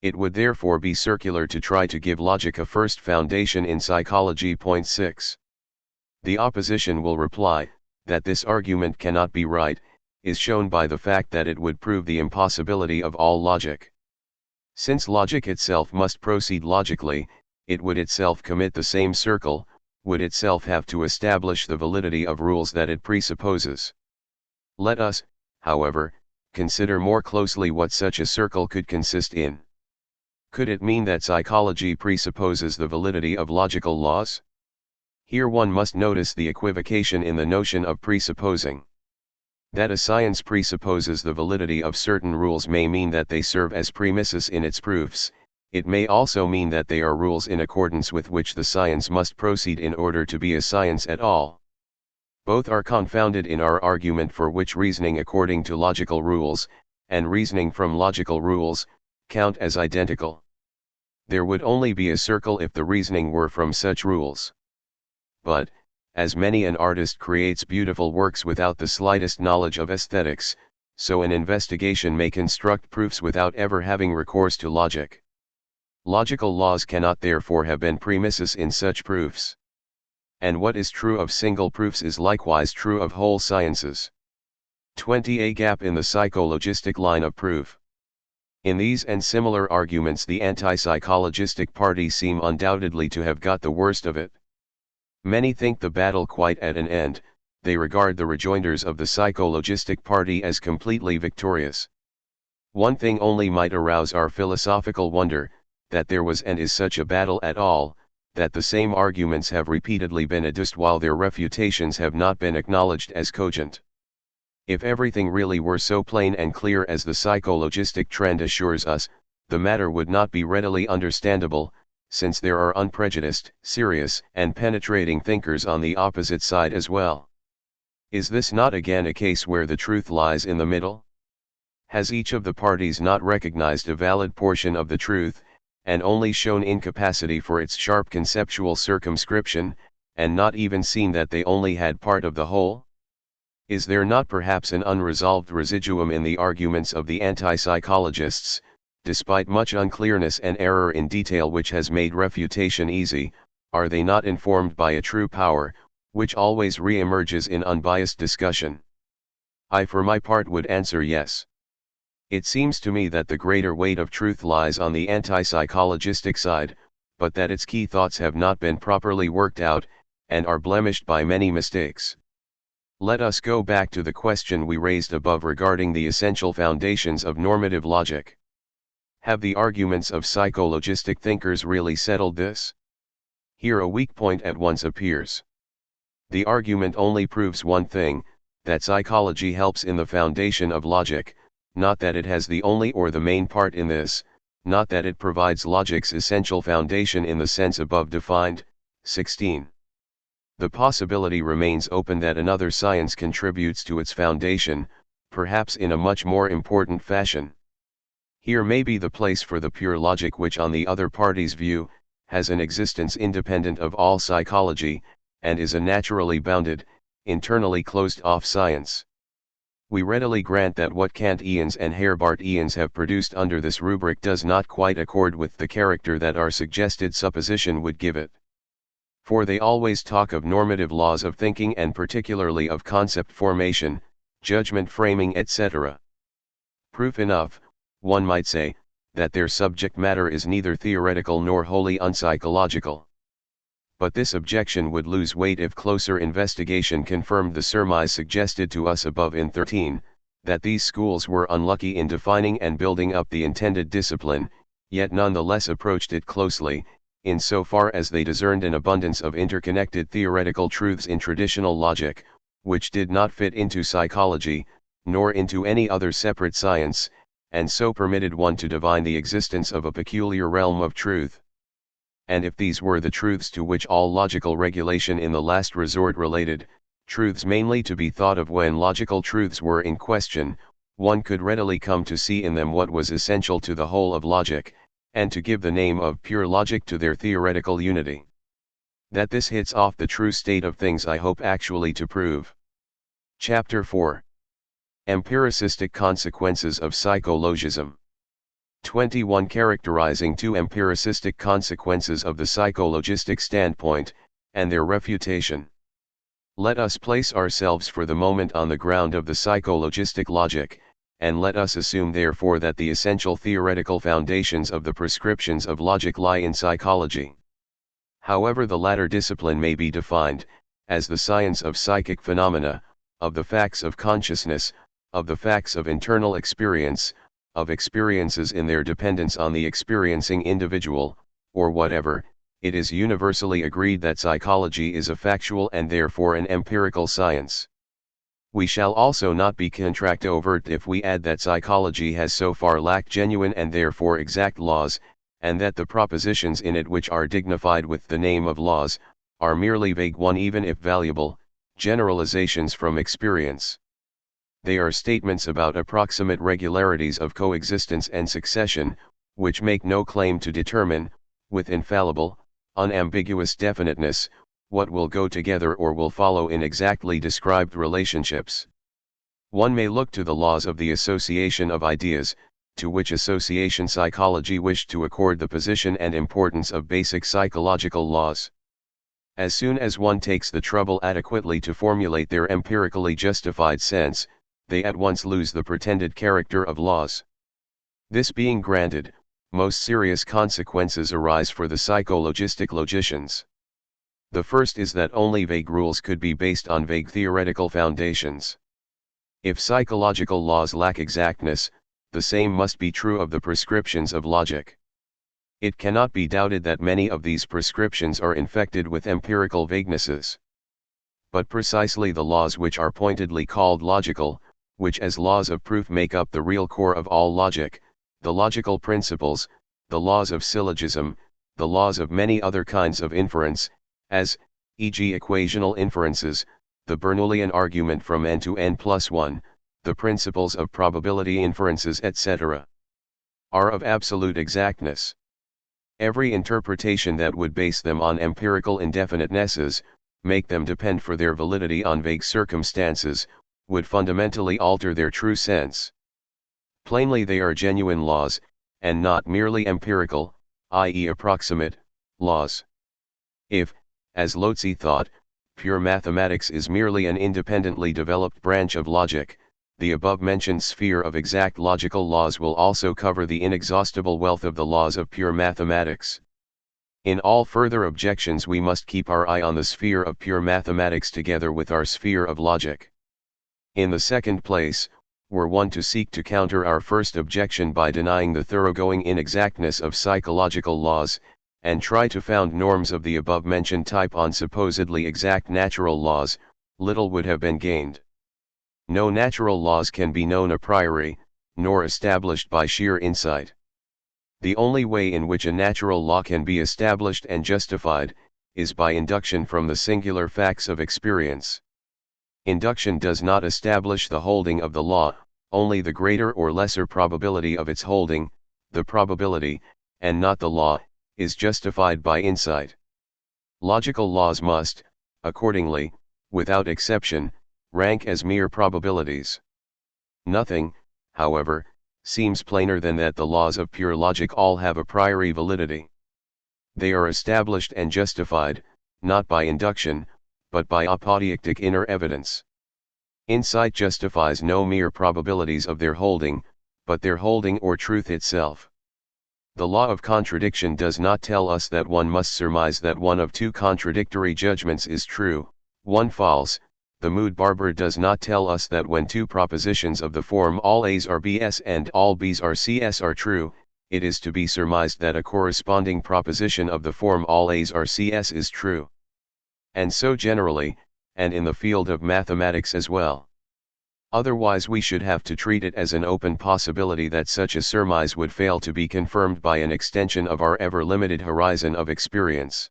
It would therefore be circular to try to give logic a first foundation in psychology. Point 6. The opposition will reply, that this argument cannot be right, is shown by the fact that it would prove the impossibility of all logic. Since logic itself must proceed logically, it would itself commit the same circle, would itself have to establish the validity of rules that it presupposes. Let us, however, consider more closely what such a circle could consist in. Could it mean that psychology presupposes the validity of logical laws? Here one must notice the equivocation in the notion of presupposing. That a science presupposes the validity of certain rules may mean that they serve as premises in its proofs. It may also mean that they are rules in accordance with which the science must proceed in order to be a science at all. Both are confounded in our argument, for which reasoning according to logical rules, and reasoning from logical rules, count as identical. There would only be a circle if the reasoning were from such rules. But, as many an artist creates beautiful works without the slightest knowledge of aesthetics, so an investigation may construct proofs without ever having recourse to logic. Logical laws cannot therefore have been premises in such proofs. And what is true of single proofs is likewise true of whole sciences. 20. A gap in the psychologistic line of proof. In these and similar arguments the anti-psychologistic party seem undoubtedly to have got the worst of it. Many think the battle quite at an end. They regard the rejoinders of the psychologistic party as completely victorious. One thing only might arouse our philosophical wonder, that there was and is such a battle at all, that the same arguments have repeatedly been adduced while their refutations have not been acknowledged as cogent. If everything really were so plain and clear as the psychologistic trend assures us, the matter would not be readily understandable, since there are unprejudiced, serious, and penetrating thinkers on the opposite side as well. Is this not again a case where the truth lies in the middle? Has each of the parties not recognized a valid portion of the truth, and only shown incapacity for its sharp conceptual circumscription, and not even seen that they only had part of the whole? Is there not perhaps an unresolved residuum in the arguments of the anti-psychologists, despite much unclearness and error in detail which has made refutation easy? Are they not informed by a true power, which always re-emerges in unbiased discussion? I for my part would answer yes. It seems to me that the greater weight of truth lies on the anti-psychologistic side, but that its key thoughts have not been properly worked out, and are blemished by many mistakes. Let us go back to the question we raised above regarding the essential foundations of normative logic. Have the arguments of psychologistic thinkers really settled this? Here a weak point at once appears. The argument only proves one thing, that psychology helps in the foundation of logic, not that it has the only or the main part in this, not that it provides logic's essential foundation in the sense above defined. 16. The possibility remains open that another science contributes to its foundation, perhaps in a much more important fashion. Here may be the place for the pure logic which on the other party's view, has an existence independent of all psychology, and is a naturally bounded, internally closed-off science. We readily grant that what Kantians and Herbartians have produced under this rubric does not quite accord with the character that our suggested supposition would give it. For they always talk of normative laws of thinking and particularly of concept formation, judgment framing, etc. Proof enough, one might say, that their subject matter is neither theoretical nor wholly unpsychological. But this objection would lose weight if closer investigation confirmed the surmise suggested to us above in 13, that these schools were unlucky in defining and building up the intended discipline, yet none the less approached it closely, in so far as they discerned an abundance of interconnected theoretical truths in traditional logic, which did not fit into psychology, nor into any other separate science, and so permitted one to divine the existence of a peculiar realm of truth. And if these were the truths to which all logical regulation in the last resort related, truths mainly to be thought of when logical truths were in question, one could readily come to see in them what was essential to the whole of logic, and to give the name of pure logic to their theoretical unity. That this hits off the true state of things I hope actually to prove. Chapter 4. Empiricistic Consequences of Psychologism. 21. Characterizing two empiricistic consequences of the psychologistic standpoint, and their refutation. Let us place ourselves for the moment on the ground of the psychologistic logic, and let us assume therefore that the essential theoretical foundations of the prescriptions of logic lie in psychology. However the latter discipline may be defined, as the science of psychic phenomena, of the facts of consciousness, of the facts of internal experience, of experiences in their dependence on the experiencing individual, or whatever, it is universally agreed that psychology is a factual and therefore an empirical science. We shall also not be contract overt if we add that psychology has so far lacked genuine and therefore exact laws, and that the propositions in it which are dignified with the name of laws, are merely vague one even if valuable, generalizations from experience. They are statements about approximate regularities of coexistence and succession, which make no claim to determine, with infallible, unambiguous definiteness, what will go together or will follow in exactly described relationships. One may look to the laws of the association of ideas, to which association psychology wished to accord the position and importance of basic psychological laws. As soon as one takes the trouble adequately to formulate their empirically justified sense, they at once lose the pretended character of laws. This being granted, most serious consequences arise for the psychologistic logicians. The first is that only vague rules could be based on vague theoretical foundations. If psychological laws lack exactness, the same must be true of the prescriptions of logic. It cannot be doubted that many of these prescriptions are infected with empirical vaguenesses. But precisely the laws which are pointedly called logical, which as laws of proof make up the real core of all logic, the logical principles, the laws of syllogism, the laws of many other kinds of inference, as, e.g. equational inferences, the Bernoullian argument from n to n+1, the principles of probability inferences etc., are of absolute exactness. Every interpretation that would base them on empirical indefinitenesses, make them depend for their validity on vague circumstances, would fundamentally alter their true sense. Plainly they are genuine laws, and not merely empirical, i.e. approximate, laws. If, as Lotze thought, pure mathematics is merely an independently developed branch of logic, the above-mentioned sphere of exact logical laws will also cover the inexhaustible wealth of the laws of pure mathematics. In all further objections we must keep our eye on the sphere of pure mathematics together with our sphere of logic. In the second place, were one to seek to counter our first objection by denying the thoroughgoing inexactness of psychological laws, and try to found norms of the above-mentioned type on supposedly exact natural laws, little would have been gained. No natural laws can be known a priori, nor established by sheer insight. The only way in which a natural law can be established and justified, is by induction from the singular facts of experience. Induction does not establish the holding of the law, only the greater or lesser probability of its holding, the probability, and not the law, is justified by insight. Logical laws must, accordingly, without exception, rank as mere probabilities. Nothing, however, seems plainer than that the laws of pure logic all have a priori validity. They are established and justified, not by induction, but by apodeictic inner evidence. Insight justifies no mere probabilities of their holding, but their holding or truth itself. The law of contradiction does not tell us that one must surmise that one of two contradictory judgments is true, one false. The mood barber does not tell us that when two propositions of the form all A's are B's and all B's are C's are true, it is to be surmised that a corresponding proposition of the form all A's are C's is true. And so generally, and in the field of mathematics as well. Otherwise we should have to treat it as an open possibility that such a surmise would fail to be confirmed by an extension of our ever-limited horizon of experience.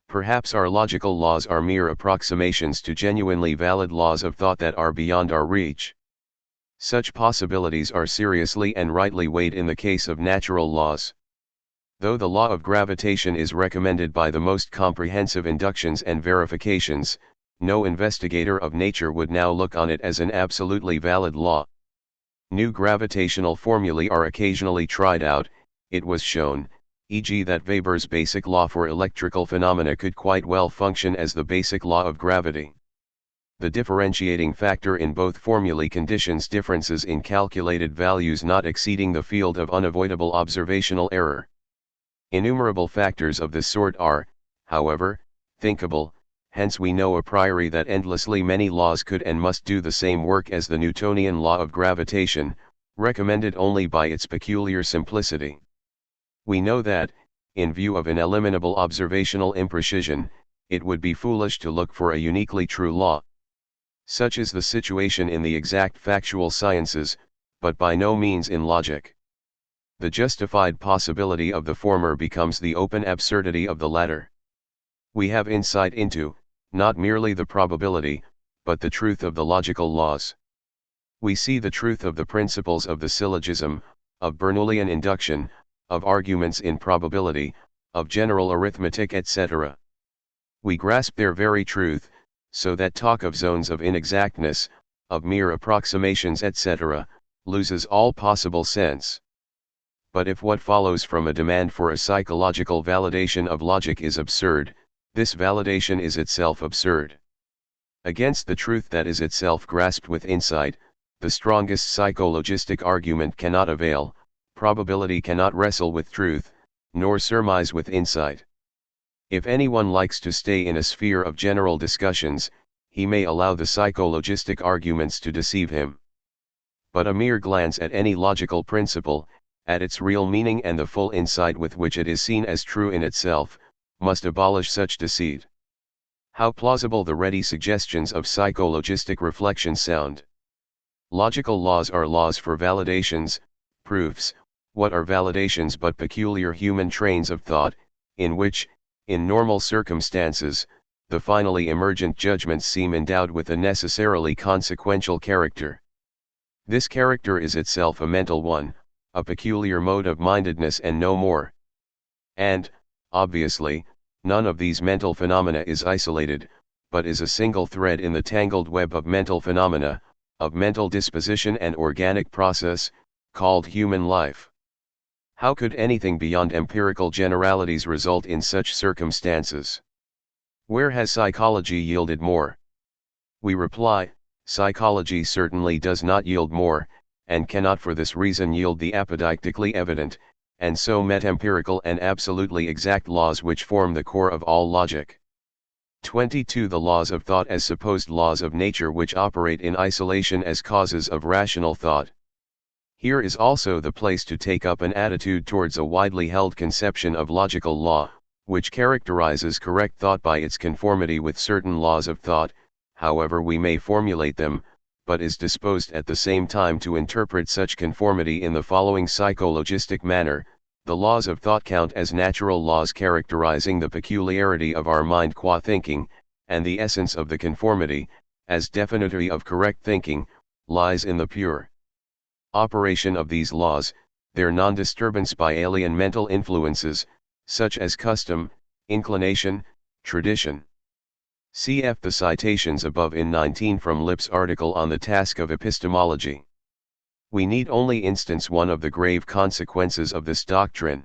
Perhaps our logical laws are mere approximations to genuinely valid laws of thought that are beyond our reach. Such possibilities are seriously and rightly weighed in the case of natural laws. Though the law of gravitation is recommended by the most comprehensive inductions and verifications, no investigator of nature would now look on it as an absolutely valid law. New gravitational formulae are occasionally tried out. It was shown, e.g., that Weber's basic law for electrical phenomena could quite well function as the basic law of gravity. The differentiating factor in both formulae conditions differences in calculated values not exceeding the field of unavoidable observational error. Innumerable factors of this sort are, however, thinkable. Hence we know a priori that endlessly many laws could and must do the same work as the Newtonian law of gravitation, recommended only by its peculiar simplicity. We know that, in view of an eliminable observational imprecision, it would be foolish to look for a uniquely true law. Such is the situation in the exact factual sciences, but by no means in logic. The justified possibility of the former becomes the open absurdity of the latter. We have insight into, not merely the probability, but the truth of the logical laws. We see the truth of the principles of the syllogism, of Bernoullian induction, of arguments in probability, of general arithmetic, etc. We grasp their very truth, so that talk of zones of inexactness, of mere approximations, etc., loses all possible sense. But if what follows from a demand for a psychological validation of logic is absurd, this validation is itself absurd. Against the truth that is itself grasped with insight, the strongest psychologistic argument cannot avail. Probability cannot wrestle with truth, nor surmise with insight. If anyone likes to stay in a sphere of general discussions, he may allow the psychologistic arguments to deceive him. But a mere glance at any logical principle, at its real meaning and the full insight with which it is seen as true in itself, must abolish such deceit. How plausible the ready suggestions of psychologistic reflection sound. Logical laws are laws for validations, proofs. What are validations but peculiar human trains of thought, in which, in normal circumstances, the finally emergent judgments seem endowed with a necessarily consequential character. This character is itself a mental one, a peculiar mode of mindedness and no more. And, obviously, none of these mental phenomena is isolated, but is a single thread in the tangled web of mental phenomena, of mental disposition and organic process, called human life. How could anything beyond empirical generalities result in such circumstances? Where has psychology yielded more? We reply, psychology certainly does not yield more, and cannot for this reason yield the apodictically evident, and so metempirical and absolutely exact laws which form the core of all logic. 22. The laws of thought as supposed laws of nature which operate in isolation as causes of rational thought. Here is also the place to take up an attitude towards a widely held conception of logical law, which characterizes correct thought by its conformity with certain laws of thought, however we may formulate them, but is disposed at the same time to interpret such conformity in the following psychologistic manner: the laws of thought count as natural laws characterizing the peculiarity of our mind qua thinking, and the essence of the conformity, as definitory of correct thinking, lies in the pure operation of these laws, their non-disturbance by alien mental influences, such as custom, inclination, tradition. Cf. the citations above in 19 from Lipp's article on the task of epistemology. We need only instance one of the grave consequences of this doctrine.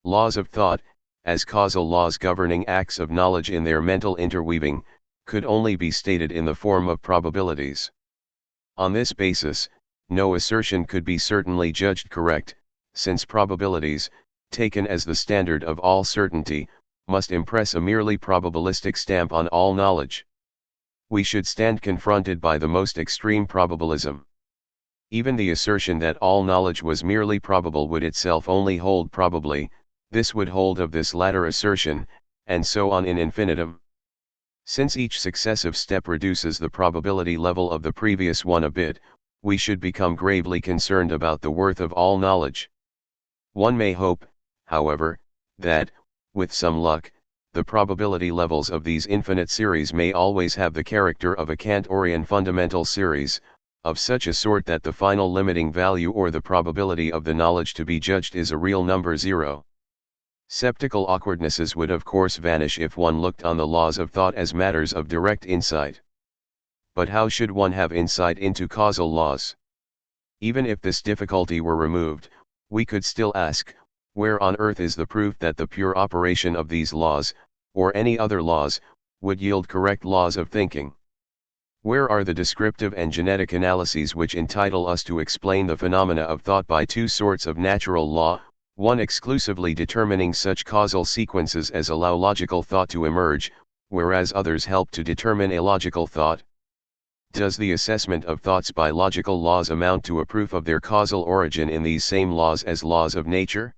Laws of thought, as causal laws governing acts of knowledge in their mental interweaving, could only be stated in the form of probabilities. On this basis, no assertion could be certainly judged correct, since probabilities, taken as the standard of all certainty, must impress a merely probabilistic stamp on all knowledge. We should stand confronted by the most extreme probabilism. Even the assertion that all knowledge was merely probable would itself only hold probably, this would hold of this latter assertion, and so on in infinitum. Since each successive step reduces the probability level of the previous one a bit, we should become gravely concerned about the worth of all knowledge. One may hope, however, that, with some luck, the probability levels of these infinite series may always have the character of a Cantorian fundamental series, of such a sort that the final limiting value or the probability of the knowledge to be judged is a real number 0. Sceptical awkwardnesses would of course vanish if one looked on the laws of thought as matters of direct insight. But how should one have insight into causal laws? Even if this difficulty were removed, we could still ask, where on earth is the proof that the pure operation of these laws, or any other laws, would yield correct laws of thinking? Where are the descriptive and genetic analyses which entitle us to explain the phenomena of thought by two sorts of natural law, one exclusively determining such causal sequences as allow logical thought to emerge, whereas others help to determine illogical thought? Does the assessment of thoughts by logical laws amount to a proof of their causal origin in these same laws as laws of nature?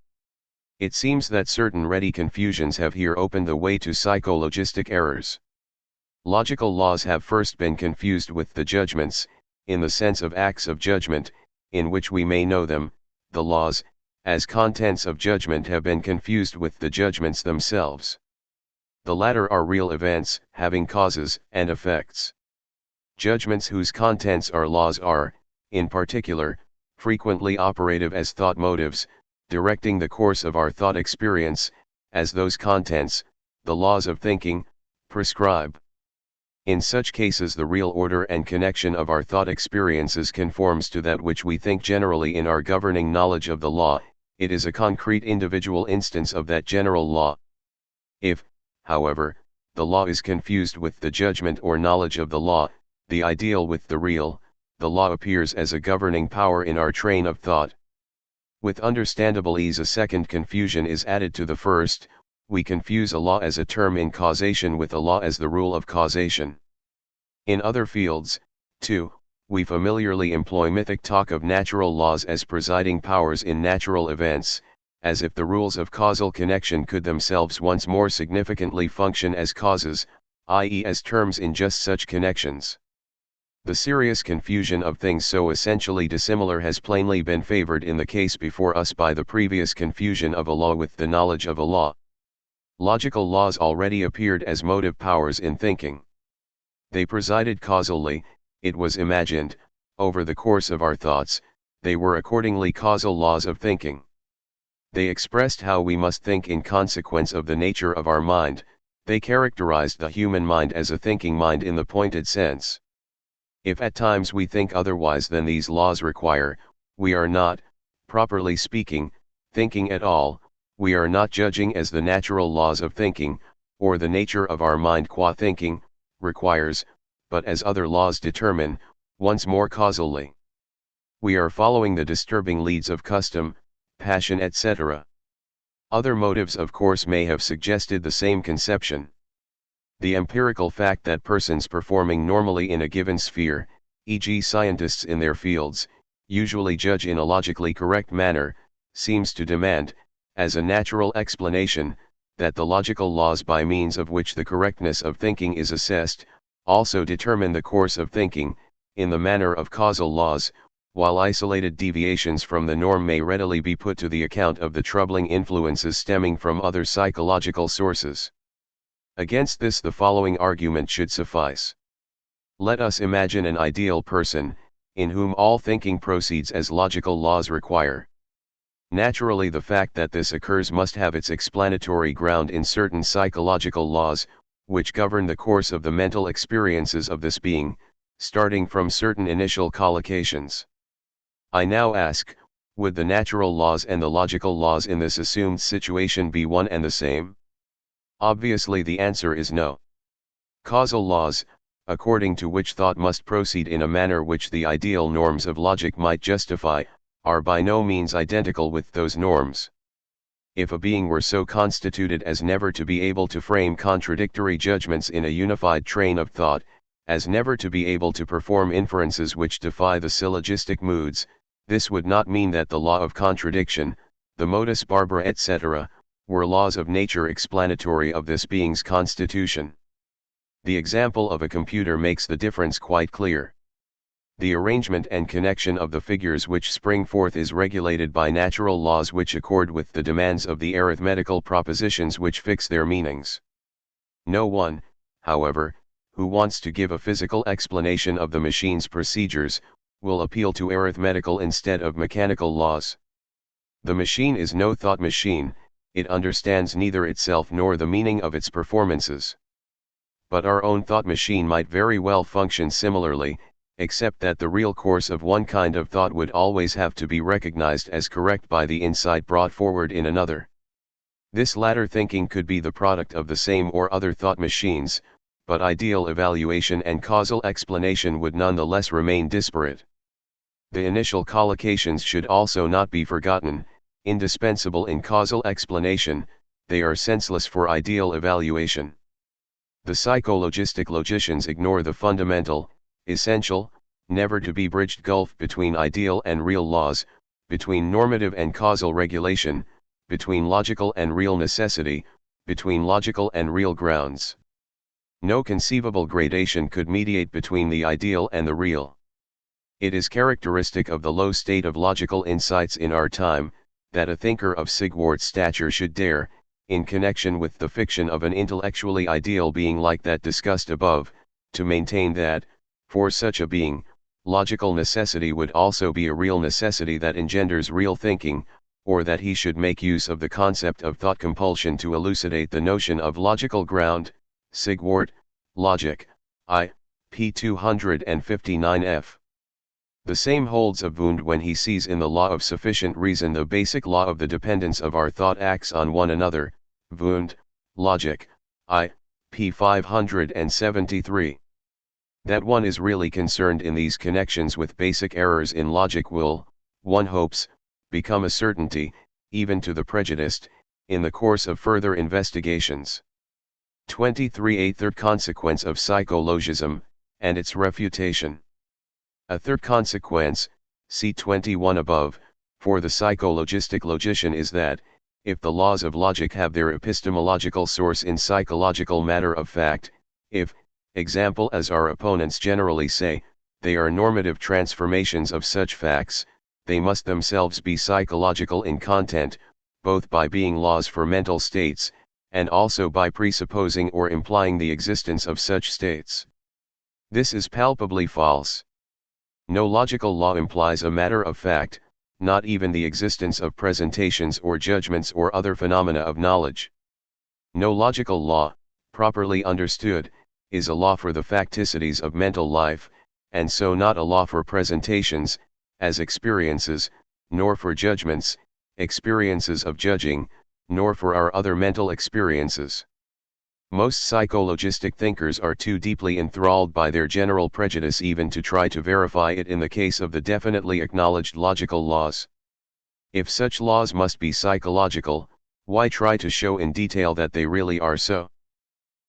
It seems that certain ready confusions have here opened the way to psychologistic errors. Logical laws have first been confused with the judgments, in the sense of acts of judgment, in which we may know them. The laws, as contents of judgment, have been confused with the judgments themselves. The latter are real events, having causes and effects. Judgments whose contents are laws are, in particular, frequently operative as thought motives, directing the course of our thought experience, as those contents, the laws of thinking, prescribe. In such cases the real order and connection of our thought experiences conforms to that which we think generally in our governing knowledge of the law. It is a concrete individual instance of that general law. If, however, the law is confused with the judgment or knowledge of the law, the ideal with the real, the law appears as a governing power in our train of thought. With understandable ease a second confusion is added to the first. We confuse a law as a term in causation with a law as the rule of causation. In other fields, too, we familiarly employ mythic talk of natural laws as presiding powers in natural events, as if the rules of causal connection could themselves once more significantly function as causes, i.e. as terms in just such connections. The serious confusion of things so essentially dissimilar has plainly been favored in the case before us by the previous confusion of a law with the knowledge of a law. Logical laws already appeared as motive powers in thinking. They presided causally, it was imagined, over the course of our thoughts. They were accordingly causal laws of thinking. They expressed how we must think in consequence of the nature of our mind. They characterized the human mind as a thinking mind in the pointed sense. If at times we think otherwise than these laws require, we are not, properly speaking, thinking at all. We are not judging as the natural laws of thinking, or the nature of our mind qua thinking, requires, but as other laws determine, once more causally. We are following the disturbing leads of custom, passion, etc. Other motives of course may have suggested the same conception. The empirical fact that persons performing normally in a given sphere, e.g. scientists in their fields, usually judge in a logically correct manner, seems to demand, as a natural explanation, that the logical laws by means of which the correctness of thinking is assessed, also determine the course of thinking, in the manner of causal laws, while isolated deviations from the norm may readily be put to the account of the troubling influences stemming from other psychological sources. Against this the following argument should suffice. Let us imagine an ideal person, in whom all thinking proceeds as logical laws require. Naturally the fact that this occurs must have its explanatory ground in certain psychological laws, which govern the course of the mental experiences of this being, starting from certain initial collocations. I now ask, would the natural laws and the logical laws in this assumed situation be one and the same? Obviously the answer is no. Causal laws, according to which thought must proceed in a manner which the ideal norms of logic might justify, are by no means identical with those norms. If a being were so constituted as never to be able to frame contradictory judgments in a unified train of thought, as never to be able to perform inferences which defy the syllogistic moods, this would not mean that the law of contradiction, the modus barbara etc., were laws of nature explanatory of this being's constitution. The example of a computer makes the difference quite clear. The arrangement and connection of the figures which spring forth is regulated by natural laws which accord with the demands of the arithmetical propositions which fix their meanings. No one, however, who wants to give a physical explanation of the machine's procedures, will appeal to arithmetical instead of mechanical laws. The machine is no thought machine, it understands neither itself nor the meaning of its performances. But our own thought machine might very well function similarly, except that the real course of one kind of thought would always have to be recognized as correct by the insight brought forward in another. This latter thinking could be the product of the same or other thought machines, but ideal evaluation and causal explanation would nonetheless remain disparate. The initial collocations should also not be forgotten. Indispensable in causal explanation, they are senseless for ideal evaluation. The psychologistic logicians ignore the fundamental, essential, never to be bridged gulf between ideal and real laws, between normative and causal regulation, between logical and real necessity, between logical and real grounds. No conceivable gradation could mediate between the ideal and the real. It is characteristic of the low state of logical insights in our time, that a thinker of Sigwart's stature should dare, in connection with the fiction of an intellectually ideal being like that discussed above, to maintain that, for such a being, logical necessity would also be a real necessity that engenders real thinking, or that he should make use of the concept of thought compulsion to elucidate the notion of logical ground. Sigwart, Logic, I, p. 259f. The same holds of Wundt when he sees in the law of sufficient reason the basic law of the dependence of our thought acts on one another. Wundt, Logic, I, p. 573. That one is really concerned in these connections with basic errors in logic will, one hopes, become a certainty, even to the prejudiced, in the course of further investigations. 23. A third consequence of psychologism, and its refutation. A third consequence, see 21 above, for the psychologistic logician is that, if the laws of logic have their epistemological source in psychological matter of fact, if, example as our opponents generally say, they are normative transformations of such facts, they must themselves be psychological in content, both by being laws for mental states, and also by presupposing or implying the existence of such states. This is palpably false. No logical law implies a matter of fact, not even the existence of presentations or judgments or other phenomena of knowledge. No logical law, properly understood, is a law for the facticities of mental life, and so not a law for presentations, as experiences, nor for judgments, experiences of judging, nor for our other mental experiences. Most psychologistic thinkers are too deeply enthralled by their general prejudice even to try to verify it in the case of the definitely acknowledged logical laws. If such laws must be psychological, why try to show in detail that they really are so?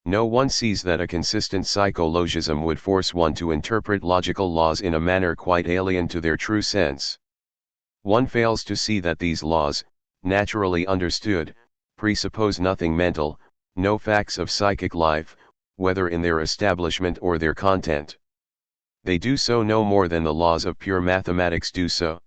No one sees that a consistent psychologism would force one to interpret logical laws in a manner quite alien to their true sense. One fails to see that these laws, naturally understood, presuppose nothing mental, no facts of psychic life, whether in their establishment or their content. They do so no more than the laws of pure mathematics do so.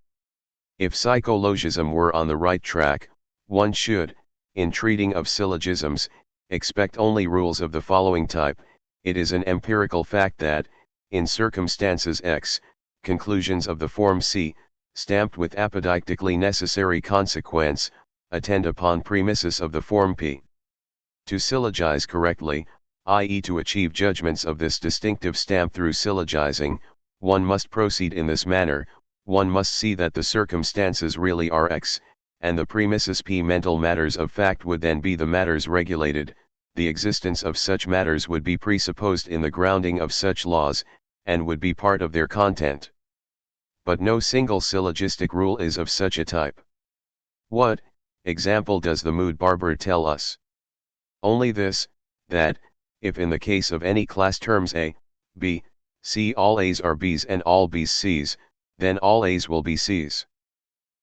If psychologism were on the right track, one should, in treating of syllogisms, expect only rules of the following type. It is an empirical fact that, in circumstances X, conclusions of the form C, stamped with apodictically necessary consequence, attend upon premises of the form P. To syllogize correctly, i.e. to achieve judgments of this distinctive stamp through syllogizing, one must proceed in this manner. One must see that the circumstances really are X, and the premises P. Mental matters of fact would then be the matters regulated, the existence of such matters would be presupposed in the grounding of such laws, and would be part of their content. But no single syllogistic rule is of such a type. What, example, does the mood barber tell us? Only this, that, if in the case of any class terms A, B, C all A's are B's and all B's C's, then all A's will be C's.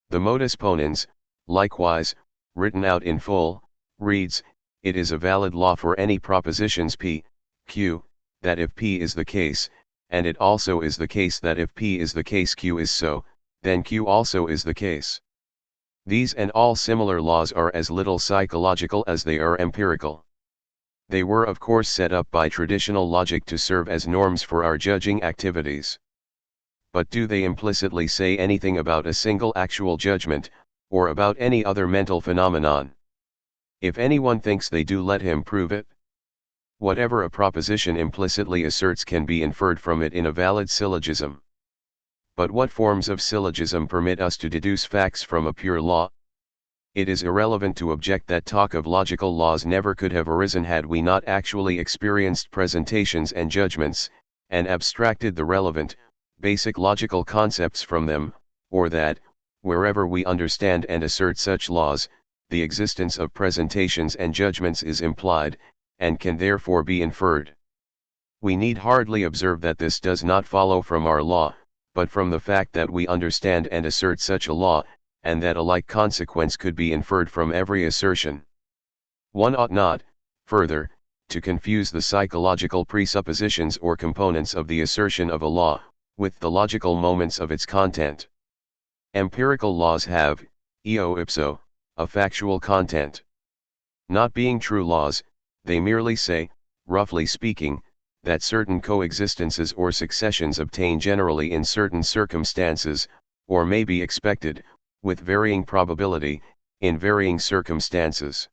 The modus ponens, likewise, written out in full, reads, it is a valid law for any propositions P, Q, that if P is the case, and it also is the case that if P is the case Q is so, then Q also is the case. These and all similar laws are as little psychological as they are empirical. They were of course set up by traditional logic to serve as norms for our judging activities. But do they implicitly say anything about a single actual judgment, or about any other mental phenomenon? If anyone thinks they do, let him prove it. Whatever a proposition implicitly asserts can be inferred from it in a valid syllogism. But what forms of syllogism permit us to deduce facts from a pure law? It is irrelevant to object that talk of logical laws never could have arisen had we not actually experienced presentations and judgments, and abstracted the relevant, basic logical concepts from them, or that, wherever we understand and assert such laws, the existence of presentations and judgments is implied, and can therefore be inferred. We need hardly observe that this does not follow from our law, but from the fact that we understand and assert such a law, and that a like consequence could be inferred from every assertion. One ought not, further, to confuse the psychological presuppositions or components of the assertion of a law, with the logical moments of its content. Empirical laws have, eo ipso, a factual content. Not being true laws, they merely say, roughly speaking, that certain coexistences or successions obtain generally in certain circumstances, or may be expected, with varying probability, in varying circumstances.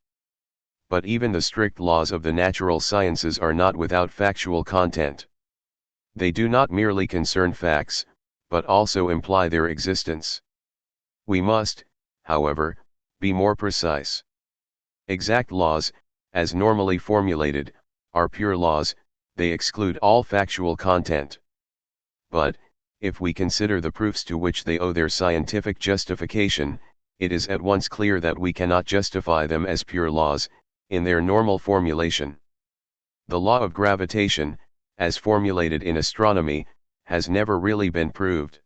But even the strict laws of the natural sciences are not without factual content. They do not merely concern facts, but also imply their existence. We must, however, be more precise. Exact laws, as normally formulated, are pure laws, they exclude all factual content. But, if we consider the proofs to which they owe their scientific justification, it is at once clear that we cannot justify them as pure laws, in their normal formulation. The law of gravitation, as formulated in astronomy, has never really been proved.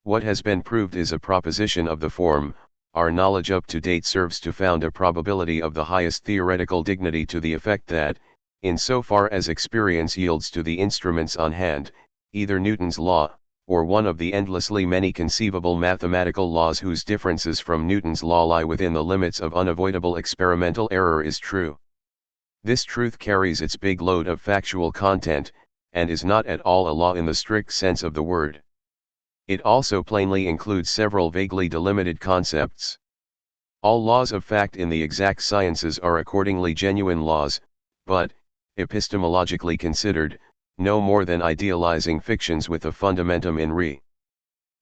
What has been proved is a proposition of the form, our knowledge up to date serves to found a probability of the highest theoretical dignity to the effect that, in so far as experience yields to the instruments on hand, either Newton's law, or one of the endlessly many conceivable mathematical laws whose differences from Newton's law lie within the limits of unavoidable experimental error is true. This truth carries its big load of factual content, and is not at all a law in the strict sense of the word. It also plainly includes several vaguely delimited concepts. All laws of fact in the exact sciences are accordingly genuine laws, but, epistemologically considered, no more than idealizing fictions with a fundamentum in re.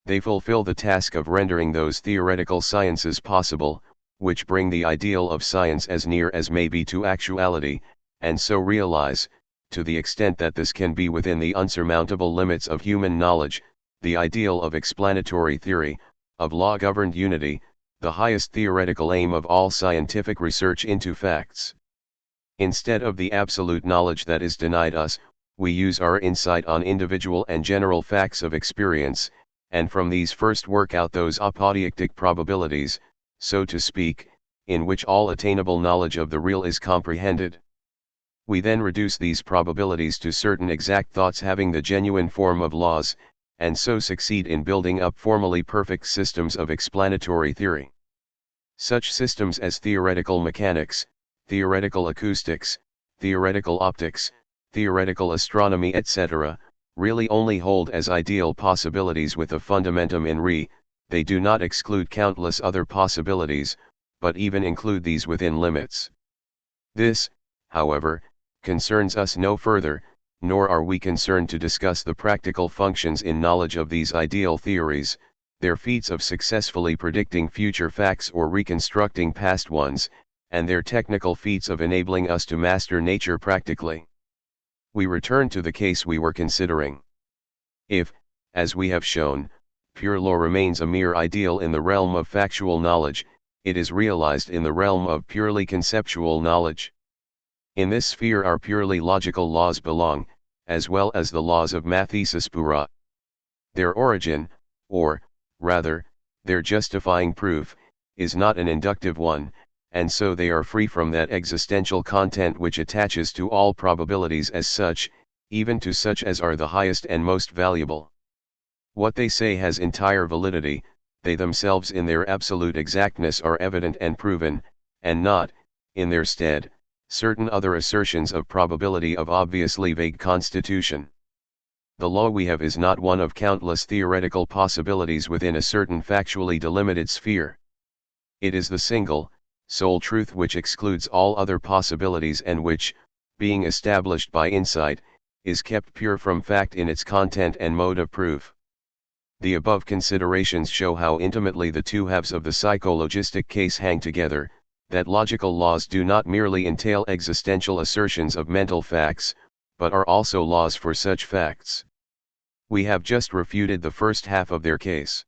They fulfill the task of rendering those theoretical sciences possible, which bring the ideal of science as near as may be to actuality, and so realize, to the extent that this can be within the unsurmountable limits of human knowledge, the ideal of explanatory theory, of law-governed unity, the highest theoretical aim of all scientific research into facts. Instead of the absolute knowledge that is denied us, we use our insight on individual and general facts of experience, and from these first work out those apodeictic probabilities, so to speak, in which all attainable knowledge of the real is comprehended. We then reduce these probabilities to certain exact thoughts having the genuine form of laws, and so succeed in building up formally perfect systems of explanatory theory. Such systems as theoretical mechanics, theoretical acoustics, theoretical optics, theoretical astronomy etc., really only hold as ideal possibilities with a fundamentum in re. They do not exclude countless other possibilities, but even include these within limits. This, however, concerns us no further, nor are we concerned to discuss the practical functions in knowledge of these ideal theories, their feats of successfully predicting future facts or reconstructing past ones, and their technical feats of enabling us to master nature practically. We return to the case we were considering. If, as we have shown, pure law remains a mere ideal in the realm of factual knowledge, it is realized in the realm of purely conceptual knowledge. In this sphere our purely logical laws belong, as well as the laws of mathesis pura. Their origin, or, rather, their justifying proof, is not an inductive one, and so they are free from that existential content which attaches to all probabilities as such, even to such as are the highest and most valuable. What they say has entire validity, they themselves in their absolute exactness are evident and proven, and not, in their stead, certain other assertions of probability of obviously vague constitution. The law we have is not one of countless theoretical possibilities within a certain factually delimited sphere. It is the single, sole truth which excludes all other possibilities and which, being established by insight, is kept pure from fact in its content and mode of proof. The above considerations show how intimately the two halves of the psychologistic case hang together, that logical laws do not merely entail existential assertions of mental facts, but are also laws for such facts. We have just refuted the first half of their case.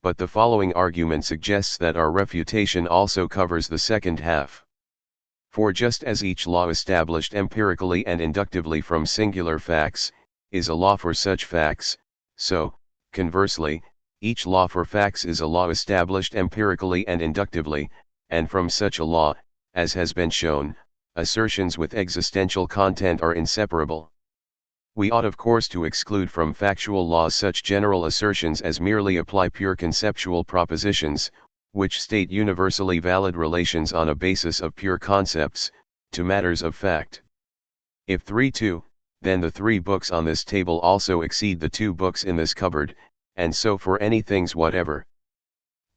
But the following argument suggests that our refutation also covers the second half. For just as each law established empirically and inductively from singular facts, is a law for such facts, so, conversely, each law for facts is a law established empirically and inductively, and from such a law, as has been shown, assertions with existential content are inseparable. We ought of course to exclude from factual laws such general assertions as merely apply pure conceptual propositions, which state universally valid relations on a basis of pure concepts, to matters of fact. If 3-2, then the 3 books on this table also exceed the 2 books in this cupboard, and so for any things whatever.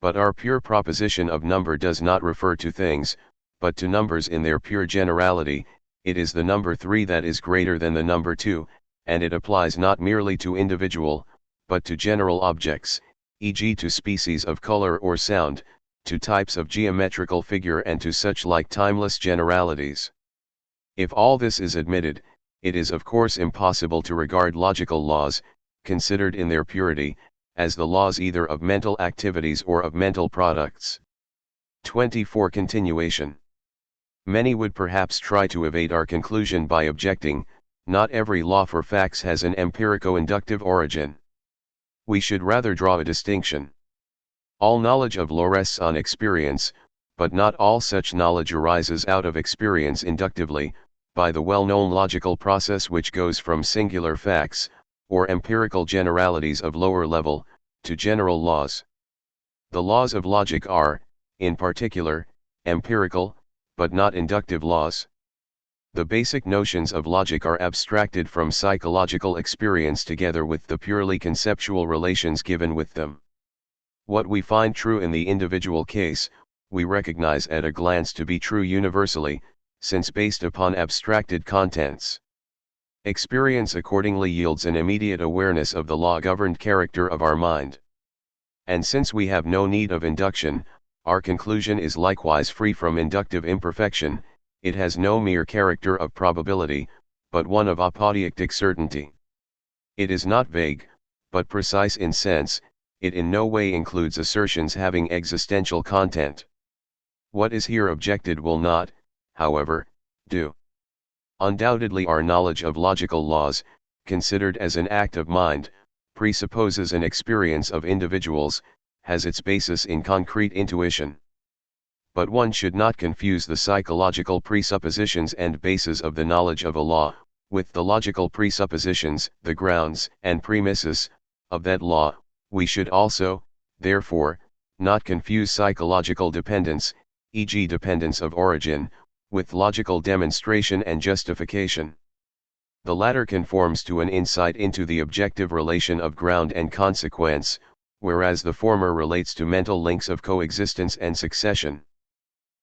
But our pure proposition of number does not refer to things, but to numbers in their pure generality. It is the number 3 that is greater than the number 2, and it applies not merely to individual, but to general objects, e.g. to species of color or sound, to types of geometrical figure and to such like timeless generalities. If all this is admitted, it is of course impossible to regard logical laws, considered in their purity, as the laws either of mental activities or of mental products. 24 Continuation. Many would perhaps try to evade our conclusion by objecting, not every law for facts has an empirico-inductive origin. We should rather draw a distinction. All knowledge of law rests on experience, but not all such knowledge arises out of experience inductively, by the well-known logical process which goes from singular facts, or empirical generalities of lower level, to general laws. The laws of logic are, in particular, empirical, but not inductive laws. The basic notions of logic are abstracted from psychological experience together with the purely conceptual relations given with them. What we find true in the individual case, we recognize at a glance to be true universally, since based upon abstracted contents. Experience accordingly yields an immediate awareness of the law-governed character of our mind. And since we have no need of induction, our conclusion is likewise free from inductive imperfection. It has no mere character of probability, but one of apodeictic certainty. It is not vague, but precise in sense. It in no way includes assertions having existential content. What is here objected will not, however, do. Undoubtedly our knowledge of logical laws, considered as an act of mind, presupposes an experience of individuals, has its basis in concrete intuition. But one should not confuse the psychological presuppositions and bases of the knowledge of a law, with the logical presuppositions, the grounds and premises, of that law. We should also, therefore, not confuse psychological dependence, e.g. dependence of origin, with logical demonstration and justification. The latter conforms to an insight into the objective relation of ground and consequence, whereas the former relates to mental links of coexistence and succession.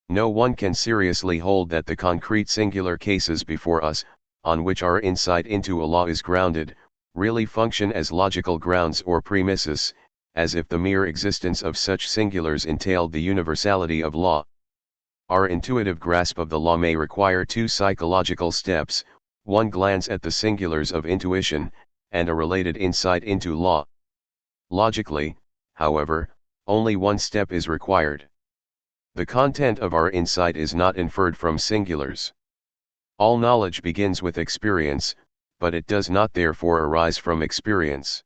No one can seriously hold that the concrete singular cases before us, on which our insight into a law is grounded, really function as logical grounds or premises, as if the mere existence of such singulars entailed the universality of law. Our intuitive grasp of the law may require 2 psychological steps, one glance at the singulars of intuition, and a related insight into law. Logically, however, only one step is required. The content of our insight is not inferred from singulars. All knowledge begins with experience, but it does not therefore arise from experience.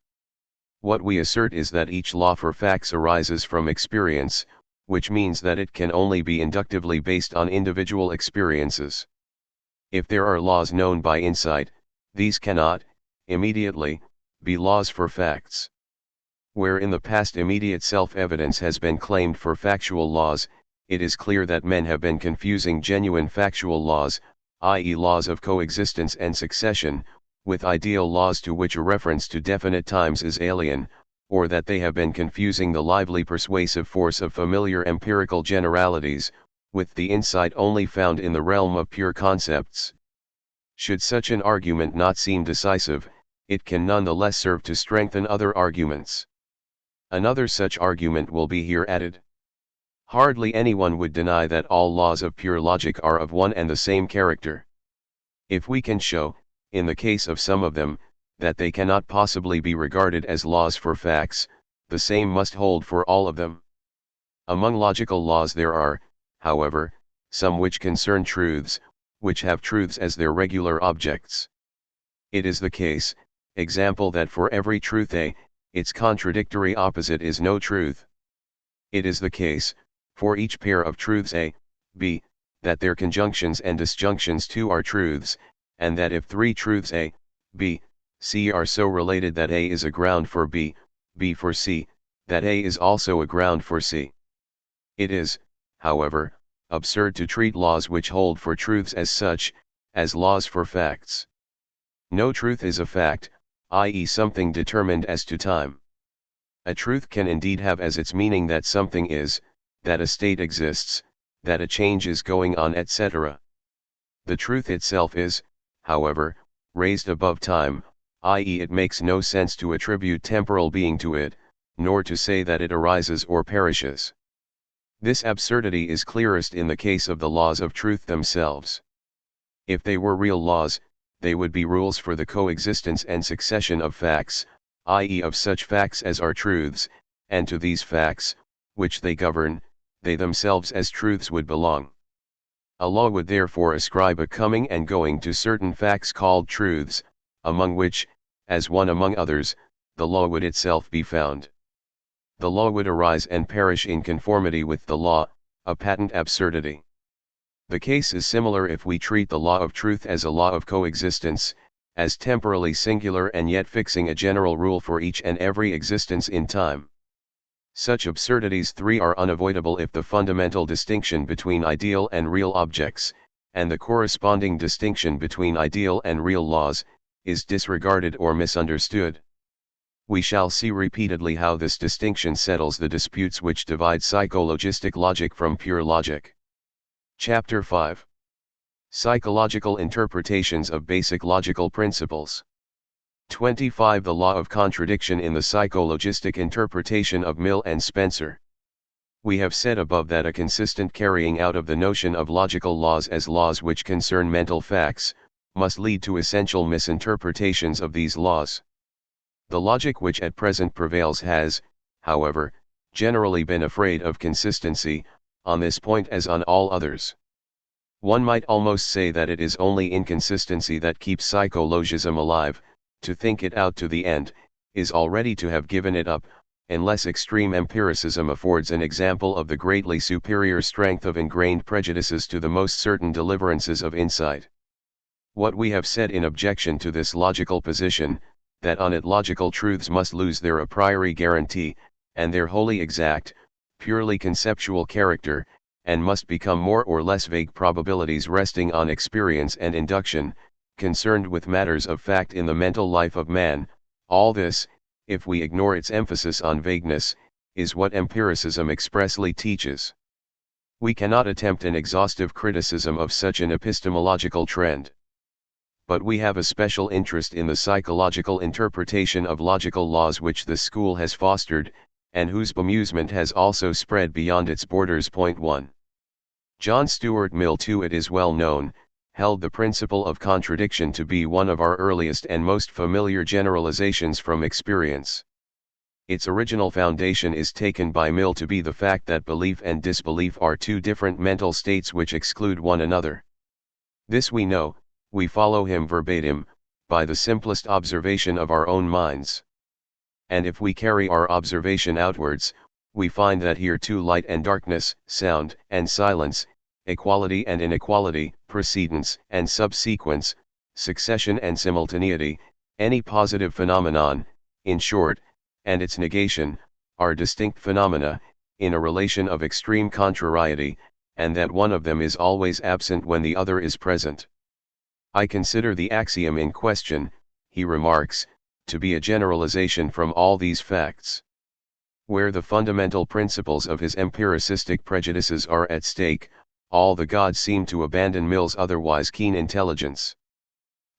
What we assert is that each law for facts arises from experience, which means that it can only be inductively based on individual experiences. If there are laws known by insight, These cannot, immediately, be laws for facts. Where in the past immediate self-evidence has been claimed for factual laws, it is clear that men have been confusing genuine factual laws, i.e. laws of coexistence and succession, with ideal laws to which a reference to definite times is alien, or that they have been confusing the lively persuasive force of familiar empirical generalities, with the insight only found in the realm of pure concepts. Should such an argument not seem decisive, it can nonetheless serve to strengthen other arguments. Another such argument will be here added. Hardly anyone would deny that all laws of pure logic are of one and the same character. If we can show, in the case of some of them, that they cannot possibly be regarded as laws for facts, the same must hold for all of them. Among logical laws there are, however, some which concern truths, which have truths as their regular objects. It is the case, example, that for every truth A, its contradictory opposite is no truth. It is the case, for each pair of truths A, B, that their conjunctions and disjunctions too are truths, and that if three truths A, B, C are so related that A is a ground for B, B for C, that A is also a ground for C. It is, however, absurd to treat laws which hold for truths as such, as laws for facts. No truth is a fact, i.e. something determined as to time. A truth can indeed have as its meaning that something is, that a state exists, that a change is going on, etc. The truth itself is, however, raised above time, i.e. it makes no sense to attribute temporal being to it, nor to say that it arises or perishes. This absurdity is clearest in the case of the laws of truth themselves. If they were real laws, they would be rules for the coexistence and succession of facts, i.e. of such facts as are truths, and to these facts, which they govern, they themselves as truths would belong. A law would therefore ascribe a coming and going to certain facts called truths, among which, as one among others, the law would itself be found. The law would arise and perish in conformity with the law, a patent absurdity. The case is similar if we treat the law of truth as a law of coexistence, as temporally singular and yet fixing a general rule for each and every existence in time. Such absurdities three are unavoidable if the fundamental distinction between ideal and real objects, and the corresponding distinction between ideal and real laws, is disregarded or misunderstood. We shall see repeatedly how this distinction settles the disputes which divide psychologistic logic from pure logic. Chapter 5. Psychological Interpretations of Basic Logical Principles. 25. The Law of Contradiction in the Psychologistic Interpretation of Mill and Spencer. We have said above that a consistent carrying out of the notion of logical laws as laws which concern mental facts, must lead to essential misinterpretations of these laws. The logic which at present prevails has, however, generally been afraid of consistency, on this point as on all others. One might almost say that it is only inconsistency that keeps psychologism alive. To think it out to the end, is already to have given it up, unless extreme empiricism affords an example of the greatly superior strength of ingrained prejudices to the most certain deliverances of insight. What we have said in objection to this logical position, that on it logical truths must lose their a priori guarantee, and their wholly exact, purely conceptual character, and must become more or less vague probabilities resting on experience and induction, concerned with matters of fact in the mental life of man, all this, if we ignore its emphasis on vagueness, is what empiricism expressly teaches. We cannot attempt an exhaustive criticism of such an epistemological trend. But we have a special interest in the psychological interpretation of logical laws which the school has fostered, and whose bemusement has also spread beyond its borders. Point 1. John Stuart Mill, too, it is well known, held the principle of contradiction to be one of our earliest and most familiar generalizations from experience. Its original foundation is taken by Mill to be the fact that belief and disbelief are two different mental states which exclude one another. This we know, we follow him verbatim, by the simplest observation of our own minds. And if we carry our observation outwards, we find that here too light and darkness, sound and silence, equality and inequality, precedence and subsequence, succession and simultaneity, any positive phenomenon, in short, and its negation, are distinct phenomena, in a relation of extreme contrariety, and that one of them is always absent when the other is present. I consider the axiom in question, he remarks, to be a generalization from all these facts. Where the fundamental principles of his empiricistic prejudices are at stake, all the gods seem to abandon Mill's otherwise keen intelligence.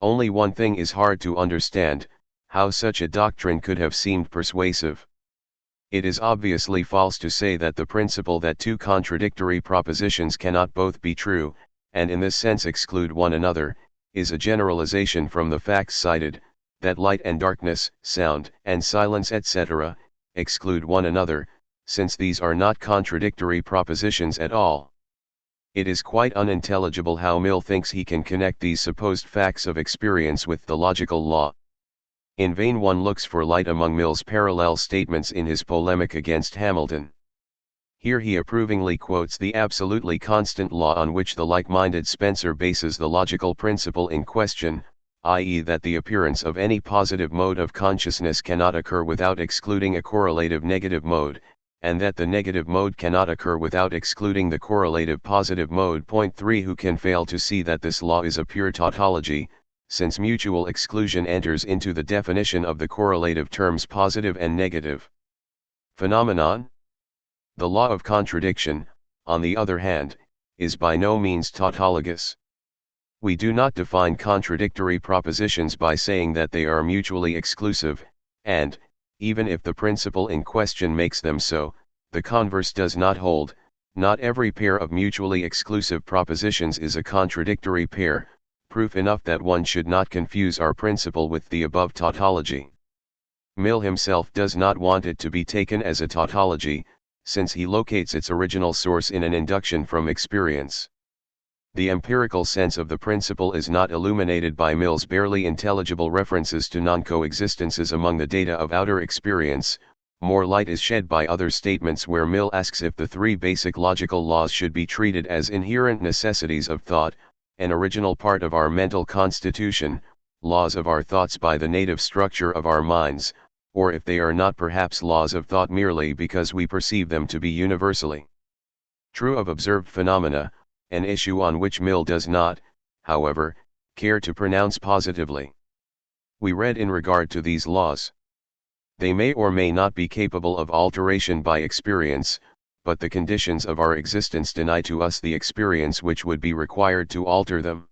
Only one thing is hard to understand: how such a doctrine could have seemed persuasive. It is obviously false to say that the principle that two contradictory propositions cannot both be true, and in this sense exclude one another, is a generalization from the facts cited, that light and darkness, sound and silence etc., exclude one another, since these are not contradictory propositions at all. It is quite unintelligible how Mill thinks he can connect these supposed facts of experience with the logical law. In vain one looks for light among Mill's parallel statements in his polemic against Hamilton. Here he approvingly quotes the absolutely constant law on which the like-minded Spencer bases the logical principle in question, i.e. that the appearance of any positive mode of consciousness cannot occur without excluding a correlative negative mode, and that the negative mode cannot occur without excluding the correlative positive mode. Point 3. Who can fail to see that this law is a pure tautology, since mutual exclusion enters into the definition of the correlative terms positive and negative phenomenon? The law of contradiction, on the other hand, is by no means tautologous. We do not define contradictory propositions by saying that they are mutually exclusive, and, even if the principle in question makes them so, the converse does not hold. Not every pair of mutually exclusive propositions is a contradictory pair, proof enough that one should not confuse our principle with the above tautology. Mill himself does not want it to be taken as a tautology, since he locates its original source in an induction from experience. The empirical sense of the principle is not illuminated by Mill's barely intelligible references to non-coexistences among the data of outer experience. More light is shed by other statements where Mill asks if the three basic logical laws should be treated as inherent necessities of thought, an original part of our mental constitution, laws of our thoughts by the native structure of our minds, or if they are not perhaps laws of thought merely because we perceive them to be universally true of observed phenomena, an issue on which Mill does not, however, care to pronounce positively. We read in regard to these laws: they may or may not be capable of alteration by experience, but the conditions of our existence deny to us the experience which would be required to alter them.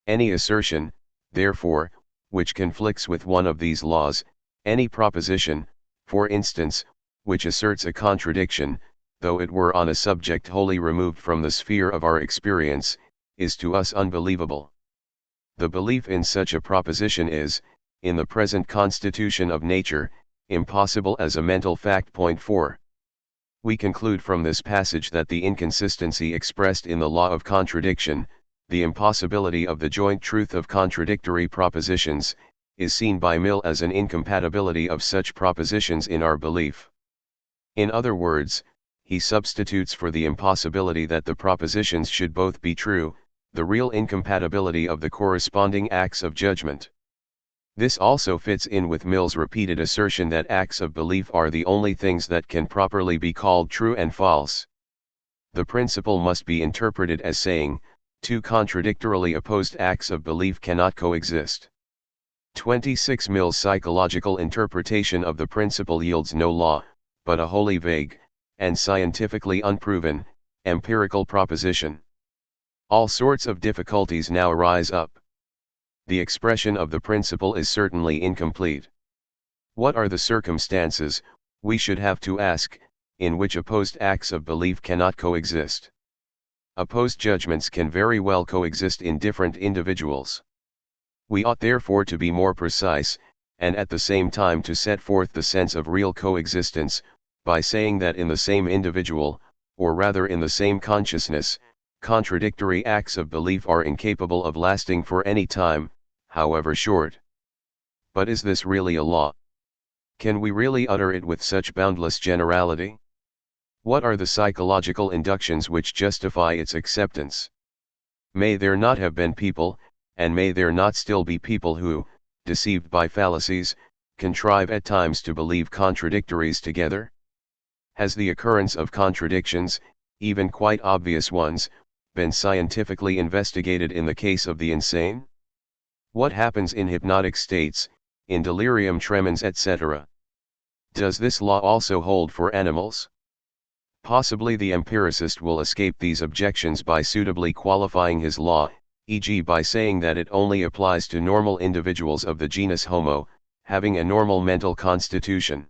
Any assertion, therefore, which conflicts with one of these laws, any proposition, for instance, which asserts a contradiction, though it were on a subject wholly removed from the sphere of our experience, is to us unbelievable. The belief in such a proposition is, in the present constitution of nature, impossible as a mental fact. Point 4. We conclude from this passage that the inconsistency expressed in the law of contradiction, the impossibility of the joint truth of contradictory propositions, is seen by Mill as an incompatibility of such propositions in our belief. In other words, he substitutes for the impossibility that the propositions should both be true, the real incompatibility of the corresponding acts of judgment. This also fits in with Mill's repeated assertion that acts of belief are the only things that can properly be called true and false. The principle must be interpreted as saying, two contradictorily opposed acts of belief cannot coexist. 26. Mill's psychological interpretation of the principle yields no law, but a wholly vague, and scientifically unproven, empirical proposition. All sorts of difficulties now rise up. The expression of the principle is certainly incomplete. What are the circumstances, we should have to ask, in which opposed acts of belief cannot coexist? Opposed judgments can very well coexist in different individuals. We ought therefore to be more precise, and at the same time to set forth the sense of real coexistence, by saying that in the same individual, or rather in the same consciousness, contradictory acts of belief are incapable of lasting for any time, however short. But is this really a law? Can we really utter it with such boundless generality? What are the psychological inductions which justify its acceptance? May there not have been people, and may there not still be people who, deceived by fallacies, contrive at times to believe contradictories together? Has the occurrence of contradictions, even quite obvious ones, been scientifically investigated in the case of the insane? What happens in hypnotic states, in delirium tremens, etc.? Does this law also hold for animals? Possibly the empiricist will escape these objections by suitably qualifying his law, e.g. by saying that it only applies to normal individuals of the genus Homo, having a normal mental constitution.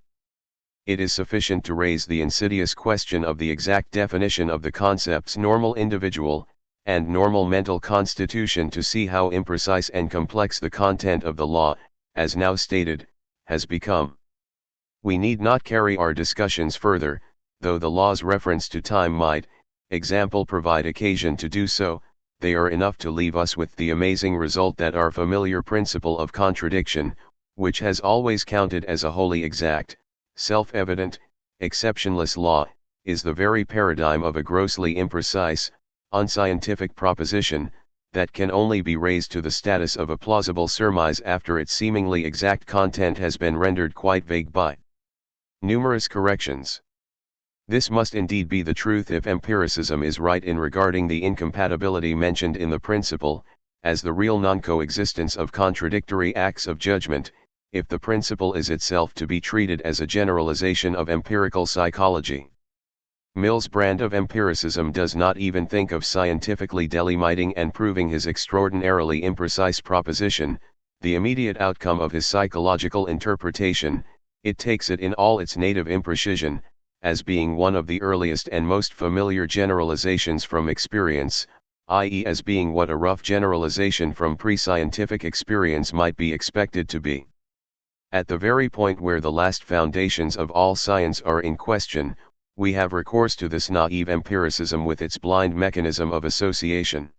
It is sufficient to raise the insidious question of the exact definition of the concepts normal individual, and normal mental constitution to see how imprecise and complex the content of the law, as now stated, has become. We need not carry our discussions further, though the law's reference to time might, example, provide occasion to do so. They are enough to leave us with the amazing result that our familiar principle of contradiction, which has always counted as a wholly exact, self-evident, exceptionless law, is the very paradigm of a grossly imprecise, unscientific proposition, that can only be raised to the status of a plausible surmise after its seemingly exact content has been rendered quite vague by numerous corrections. This must indeed be the truth if empiricism is right in regarding the incompatibility mentioned in the principle, as the real non-coexistence of contradictory acts of judgment, if the principle is itself to be treated as a generalization of empirical psychology. Mill's brand of empiricism does not even think of scientifically delimiting and proving his extraordinarily imprecise proposition, the immediate outcome of his psychological interpretation. It takes it in all its native imprecision, as being one of the earliest and most familiar generalizations from experience, i.e. as being what a rough generalization from pre-scientific experience might be expected to be. At the very point where the last foundations of all science are in question, we have recourse to this naive empiricism with its blind mechanism of association.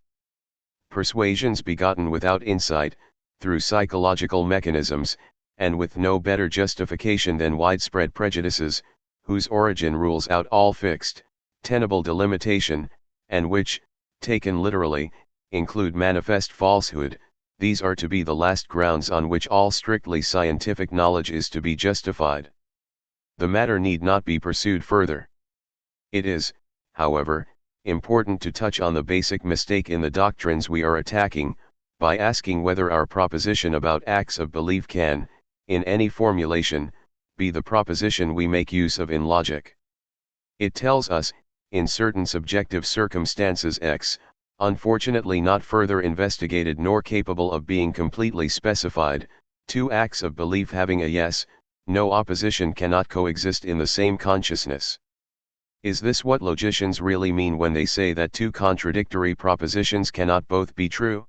Persuasions begotten without insight, through psychological mechanisms, and with no better justification than widespread prejudices, whose origin rules out all fixed, tenable delimitation, and which, taken literally, include manifest falsehood. These are to be the last grounds on which all strictly scientific knowledge is to be justified. The matter need not be pursued further. It is, however, important to touch on the basic mistake in the doctrines we are attacking, by asking whether our proposition about acts of belief can, in any formulation, be the proposition we make use of in logic. It tells us, in certain subjective circumstances X, unfortunately not further investigated nor capable of being completely specified, two acts of belief having a yes, no opposition cannot coexist in the same consciousness. Is this what logicians really mean when they say that two contradictory propositions cannot both be true?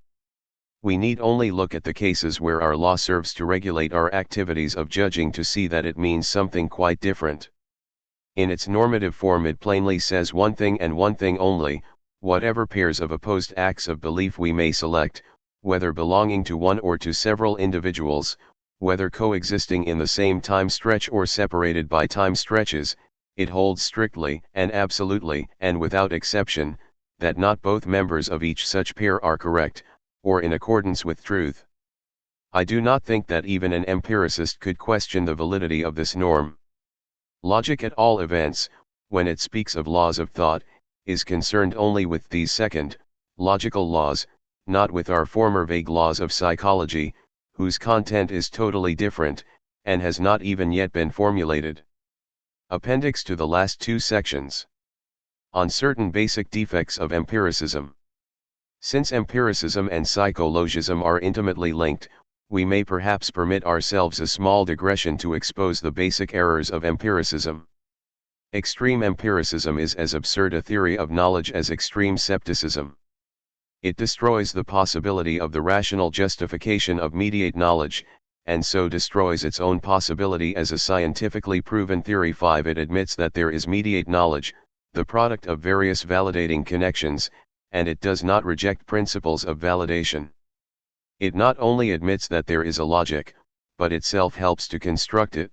We need only look at the cases where our law serves to regulate our activities of judging to see that it means something quite different. In its normative form it plainly says one thing and one thing only: whatever pairs of opposed acts of belief we may select, whether belonging to one or to several individuals, whether coexisting in the same time stretch or separated by time stretches, it holds strictly and absolutely and without exception, that not both members of each such pair are correct, or in accordance with truth. I do not think that even an empiricist could question the validity of this norm. Logic, at all events, when it speaks of laws of thought, is concerned only with these second, logical laws, not with our former vague laws of psychology, whose content is totally different, and has not even yet been formulated. Appendix to the last two sections. On certain basic defects of empiricism. Since empiricism and psychologism are intimately linked, we may perhaps permit ourselves a small digression to expose the basic errors of empiricism. Extreme empiricism is as absurd a theory of knowledge as extreme skepticism. It destroys the possibility of the rational justification of mediate knowledge, and so destroys its own possibility as a scientifically proven theory. 5. It admits that there is mediate knowledge, the product of various validating connections, and it does not reject principles of validation. It not only admits that there is a logic, but itself helps to construct it.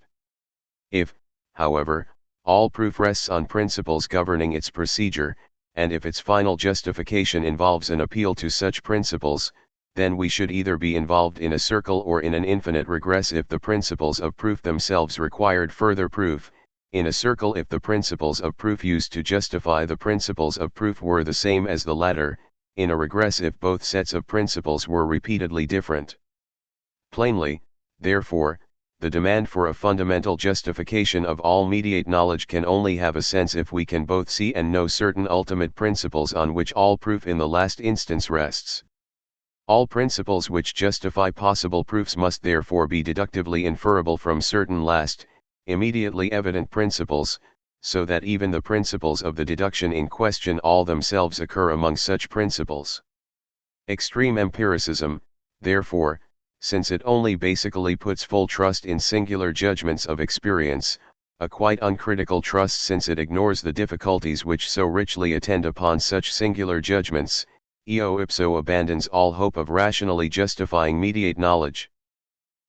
If, however, all proof rests on principles governing its procedure, and if its final justification involves an appeal to such principles, then we should either be involved in a circle or in an infinite regress if the principles of proof themselves required further proof, in a circle if the principles of proof used to justify the principles of proof were the same as the latter, in a regress if both sets of principles were repeatedly different. Plainly, therefore, the demand for a fundamental justification of all mediate knowledge can only have a sense if we can both see and know certain ultimate principles on which all proof in the last instance rests. All principles which justify possible proofs must therefore be deductively inferable from certain last, immediately evident principles, so that even the principles of the deduction in question all themselves occur among such principles. Extreme empiricism, therefore, since it only basically puts full trust in singular judgments of experience, a quite uncritical trust since it ignores the difficulties which so richly attend upon such singular judgments, eo ipso abandons all hope of rationally justifying mediate knowledge.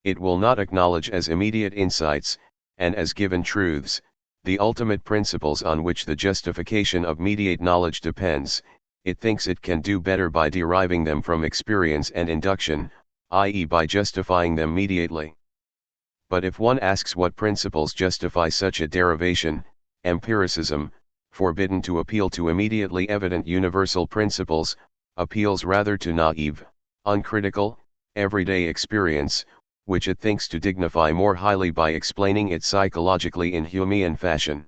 It will not acknowledge as immediate insights, and as given truths, the ultimate principles on which the justification of mediate knowledge depends. It thinks it can do better by deriving them from experience and induction, i.e. by justifying them mediately. But if one asks what principles justify such a derivation, empiricism, forbidden to appeal to immediately evident universal principles, appeals rather to naive, uncritical, everyday experience, which it thinks to dignify more highly by explaining it psychologically in Humean fashion.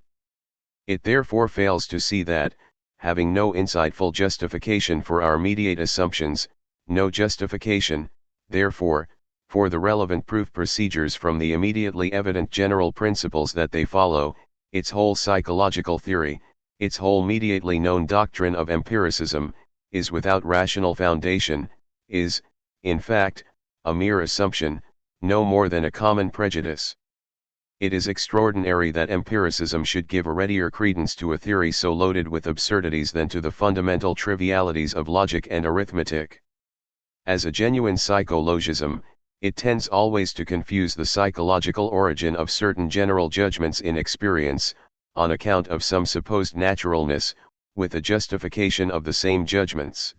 It therefore fails to see that, having no insightful justification for our mediate assumptions, no justification, therefore, for the relevant proof procedures from the immediately evident general principles that they follow, its whole psychological theory, its whole mediately known doctrine of empiricism, is without rational foundation, is, in fact, a mere assumption, no more than a common prejudice. It is extraordinary that empiricism should give a readier credence to a theory so loaded with absurdities than to the fundamental trivialities of logic and arithmetic. As a genuine psychologism, it tends always to confuse the psychological origin of certain general judgments in experience, on account of some supposed naturalness, with the justification of the same judgments.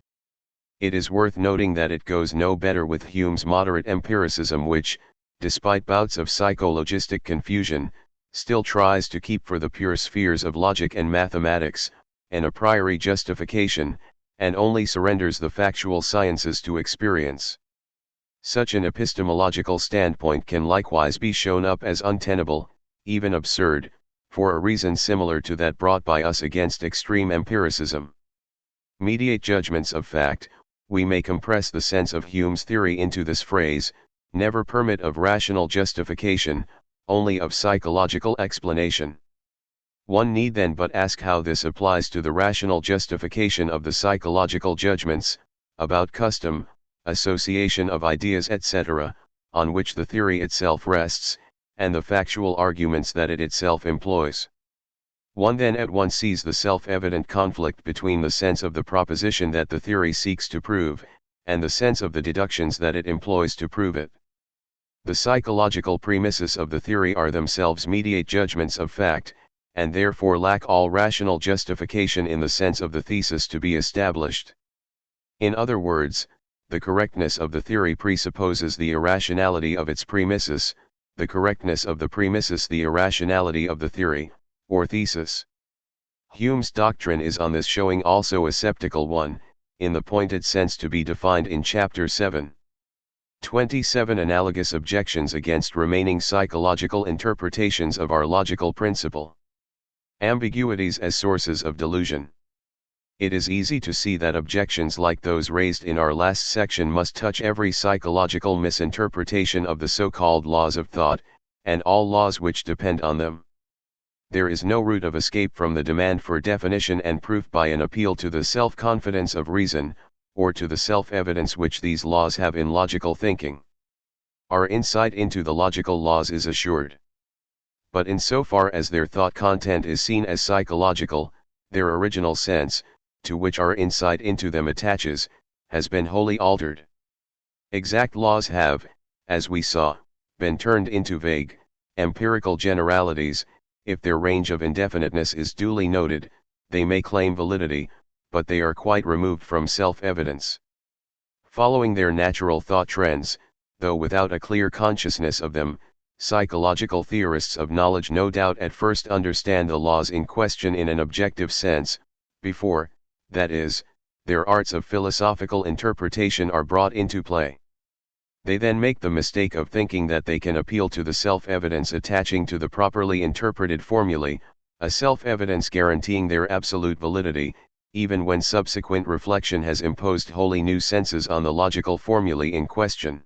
It is worth noting that it goes no better with Hume's moderate empiricism which, despite bouts of psychologistic confusion, still tries to keep for the pure spheres of logic and mathematics, an a priori justification, and only surrenders the factual sciences to experience. Such an epistemological standpoint can likewise be shown up as untenable, even absurd, for a reason similar to that brought by us against extreme empiricism. Mediate judgments of fact, we may compress the sense of Hume's theory into this phrase, never permit of rational justification, only of psychological explanation. One need then but ask how this applies to the rational justification of the psychological judgments, about custom, association of ideas etc., on which the theory itself rests, and the factual arguments that it itself employs. One then at once sees the self-evident conflict between the sense of the proposition that the theory seeks to prove, and the sense of the deductions that it employs to prove it. The psychological premises of the theory are themselves mediate judgments of fact, and therefore lack all rational justification in the sense of the thesis to be established. In other words, the correctness of the theory presupposes the irrationality of its premises, the correctness of the premises the irrationality of the theory, or thesis. Hume's doctrine is on this showing also a sceptical one, in the pointed sense to be defined in Chapter 7. 27 Analogous objections against remaining psychological interpretations of our logical principle. Ambiguities as sources of delusion. It is easy to see that objections like those raised in our last section must touch every psychological misinterpretation of the so-called laws of thought, and all laws which depend on them. There is no route of escape from the demand for definition and proof by an appeal to the self-confidence of reason, or to the self-evidence which these laws have in logical thinking. Our insight into the logical laws is assured. But insofar as their thought content is seen as psychological, their original sense, to which our insight into them attaches, has been wholly altered. Exact laws have, as we saw, been turned into vague, empirical generalities. If their range of indefiniteness is duly noted, they may claim validity, but they are quite removed from self-evidence. Following their natural thought trends, though without a clear consciousness of them, psychological theorists of knowledge no doubt at first understand the laws in question in an objective sense, before, that is, their arts of philosophical interpretation are brought into play. They then make the mistake of thinking that they can appeal to the self-evidence attaching to the properly interpreted formulae, a self-evidence guaranteeing their absolute validity, even when subsequent reflection has imposed wholly new senses on the logical formulae in question.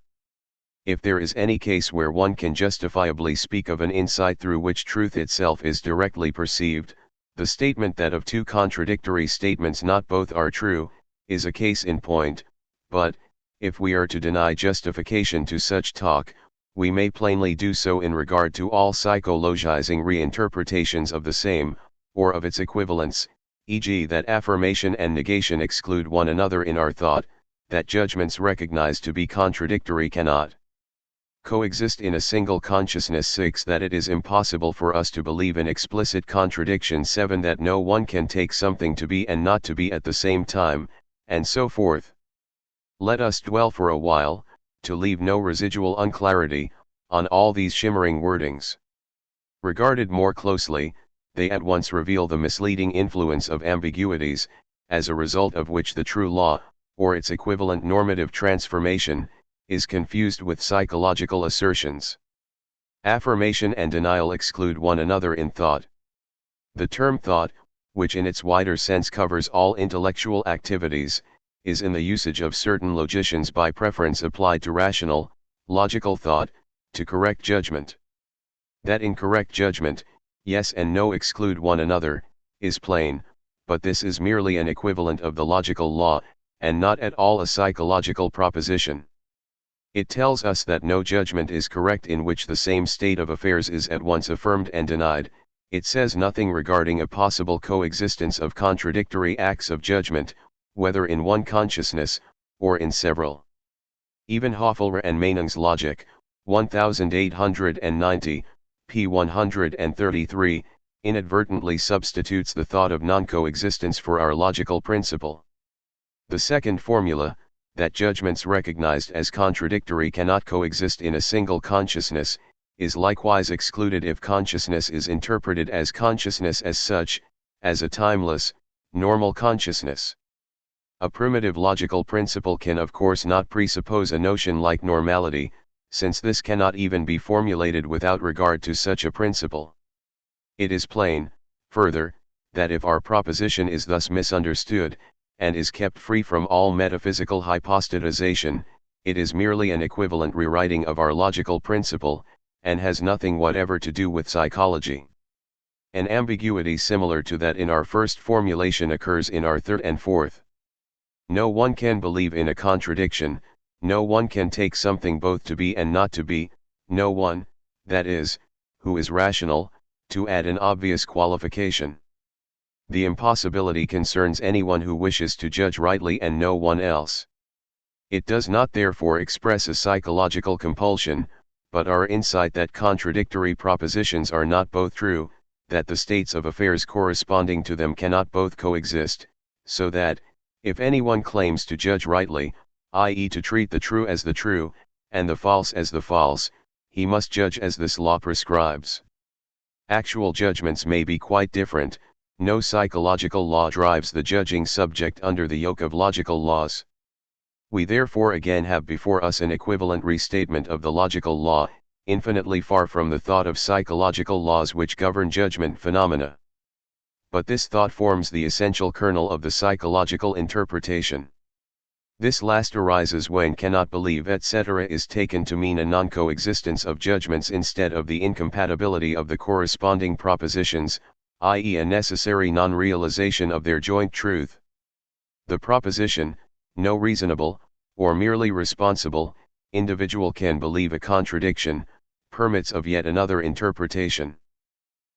If there is any case where one can justifiably speak of an insight through which truth itself is directly perceived, the statement that of two contradictory statements not both are true, is a case in point, but, if we are to deny justification to such talk, we may plainly do so in regard to all psychologizing reinterpretations of the same, or of its equivalents, e.g. that affirmation and negation exclude one another in our thought, that judgments recognized to be contradictory cannot coexist in a single consciousness. 6. That it is impossible for us to believe in explicit contradiction. 7. That no one can take something to be and not to be at the same time, and so forth. Let us dwell for a while, to leave no residual unclarity, on all these shimmering wordings. Regarded more closely, they at once reveal the misleading influence of ambiguities, as a result of which the true law, or its equivalent normative transformation, is confused with psychological assertions. Affirmation and denial exclude one another in thought. The term thought, which in its wider sense covers all intellectual activities, is in the usage of certain logicians by preference applied to rational, logical thought, to correct judgment. That incorrect judgment, yes and no exclude one another, is plain, but this is merely an equivalent of the logical law, and not at all a psychological proposition. It tells us that no judgment is correct in which the same state of affairs is at once affirmed and denied. It says nothing regarding a possible coexistence of contradictory acts of judgment, whether in one consciousness, or in several. Even Husserl and Meinung's logic, 1890, p. 133, inadvertently substitutes the thought of non-coexistence for our logical principle. The second formula, that judgments recognized as contradictory cannot coexist in a single consciousness, is likewise excluded if consciousness is interpreted as consciousness as such, as a timeless, normal consciousness. A primitive logical principle can of course not presuppose a notion like normality, since this cannot even be formulated without regard to such a principle. It is plain, further, that if our proposition is thus misunderstood, and is kept free from all metaphysical hypostatization, it is merely an equivalent rewriting of our logical principle, and has nothing whatever to do with psychology. An ambiguity similar to that in our first formulation occurs in our third and fourth. No one can believe in a contradiction, no one can take something both to be and not to be, no one, that is, who is rational, to add an obvious qualification. The impossibility concerns anyone who wishes to judge rightly and no one else. It does not therefore express a psychological compulsion, but our insight that contradictory propositions are not both true, that the states of affairs corresponding to them cannot both coexist, so that, if anyone claims to judge rightly, i.e. to treat the true as the true, and the false as the false, he must judge as this law prescribes. Actual judgments may be quite different. No psychological law drives the judging subject under the yoke of logical laws. We therefore again have before us an equivalent restatement of the logical law, infinitely far from the thought of psychological laws which govern judgment phenomena. But this thought forms the essential kernel of the psychological interpretation. This last arises when cannot believe etc. is taken to mean a non-coexistence of judgments instead of the incompatibility of the corresponding propositions, i.e. a necessary non-realization of their joint truth. The proposition, no reasonable, or merely responsible, individual can believe a contradiction, permits of yet another interpretation.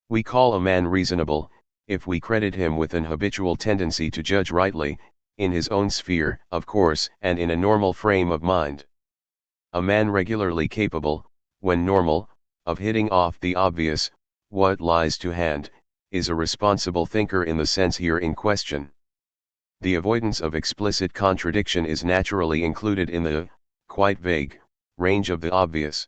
We call a man reasonable, if we credit him with an habitual tendency to judge rightly, in his own sphere, of course, and in a normal frame of mind. A man regularly capable, when normal, of hitting off the obvious, what lies to hand, is a responsible thinker in the sense here in question. The avoidance of explicit contradiction is naturally included in the, quite vague, range of the obvious.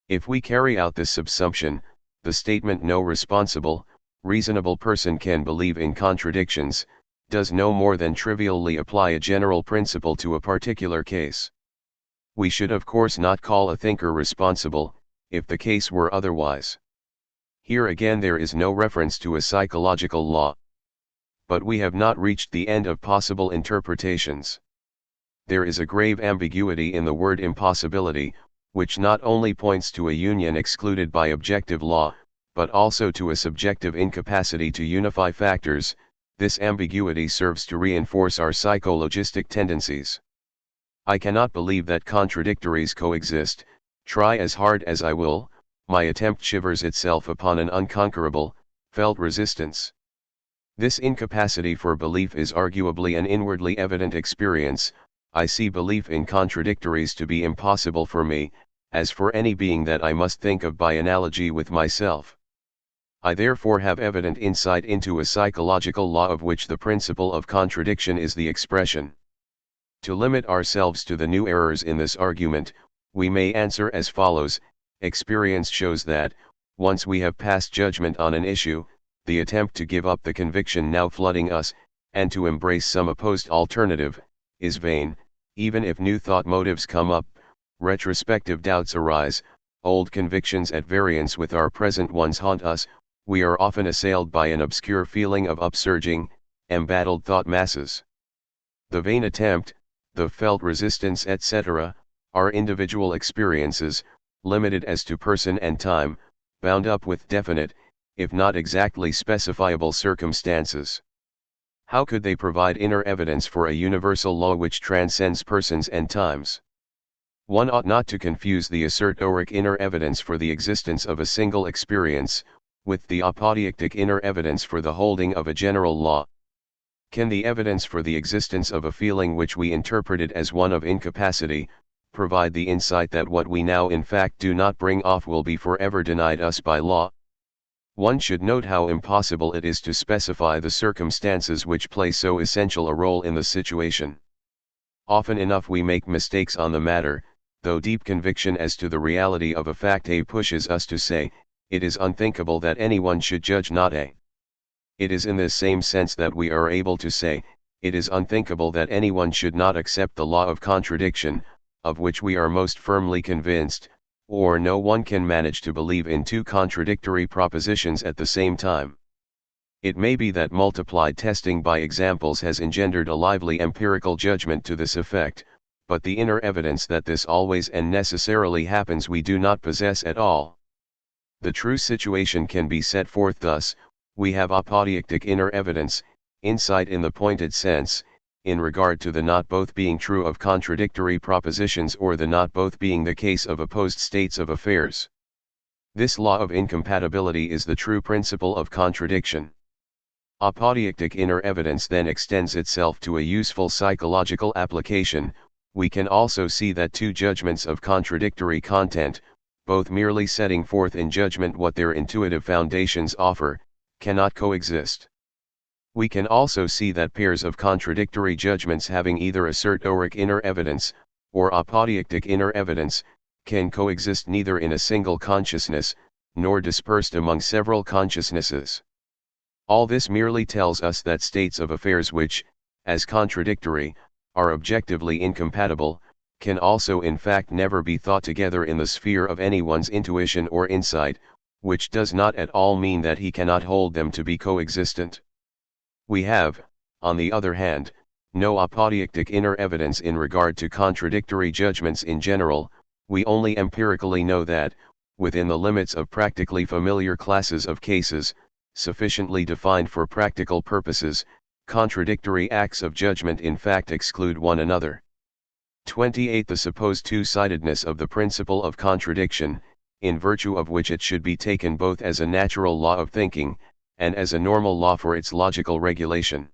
If we carry out this subsumption, the statement no responsible, reasonable person can believe in contradictions, does no more than trivially apply a general principle to a particular case. We should of course not call a thinker responsible, if the case were otherwise. Here again there is no reference to a psychological law. But we have not reached the end of possible interpretations. There is a grave ambiguity in the word impossibility, which not only points to a union excluded by objective law, but also to a subjective incapacity to unify factors. This ambiguity serves to reinforce our psychologistic tendencies. I cannot believe that contradictories coexist, try as hard as I will, my attempt shivers itself upon an unconquerable, felt resistance. This incapacity for belief is arguably an inwardly evident experience. I see belief in contradictories to be impossible for me, as for any being that I must think of by analogy with myself. I therefore have evident insight into a psychological law of which the principle of contradiction is the expression. To limit ourselves to the new errors in this argument, we may answer as follows: experience shows that, once we have passed judgment on an issue, the attempt to give up the conviction now flooding us, and to embrace some opposed alternative, is vain. Even if new thought motives come up, retrospective doubts arise, old convictions at variance with our present ones haunt us, we are often assailed by an obscure feeling of upsurging, embattled thought masses. The vain attempt, the felt resistance, etc., are individual experiences, limited as to person and time, bound up with definite, if not exactly specifiable circumstances. How could they provide inner evidence for a universal law which transcends persons and times? One ought not to confuse the assertoric inner evidence for the existence of a single experience, with the apodeictic inner evidence for the holding of a general law. Can the evidence for the existence of a feeling which we interpreted as one of incapacity, provide the insight that what we now in fact do not bring off will be forever denied us by law? One should note how impossible it is to specify the circumstances which play so essential a role in the situation. Often enough we make mistakes on the matter, though deep conviction as to the reality of a fact A pushes us to say, it is unthinkable that anyone should judge not A. It is in this same sense that we are able to say, it is unthinkable that anyone should not accept the law of contradiction, of which we are most firmly convinced, or no one can manage to believe in two contradictory propositions at the same time. It may be that multiplied testing by examples has engendered a lively empirical judgment to this effect, but the inner evidence that this always and necessarily happens we do not possess at all. The true situation can be set forth thus: we have apodeictic inner evidence, insight in the pointed sense, in regard to the not both being true of contradictory propositions or the not both being the case of opposed states of affairs. This law of incompatibility is the true principle of contradiction. Apodeictic inner evidence then extends itself to a useful psychological application. We can also see that two judgments of contradictory content, both merely setting forth in judgment what their intuitive foundations offer, cannot coexist. We can also see that pairs of contradictory judgments having either assertoric inner evidence, or apodeictic inner evidence, can coexist neither in a single consciousness, nor dispersed among several consciousnesses. All this merely tells us that states of affairs which, as contradictory, are objectively incompatible, can also in fact never be thought together in the sphere of anyone's intuition or insight, which does not at all mean that he cannot hold them to be coexistent. We have, on the other hand, no apodeictic inner evidence in regard to contradictory judgments in general. We only empirically know that, within the limits of practically familiar classes of cases, sufficiently defined for practical purposes, contradictory acts of judgment in fact exclude one another. 28. The supposed two-sidedness of the principle of contradiction, in virtue of which it should be taken both as a natural law of thinking, and as a normal law for its logical regulation.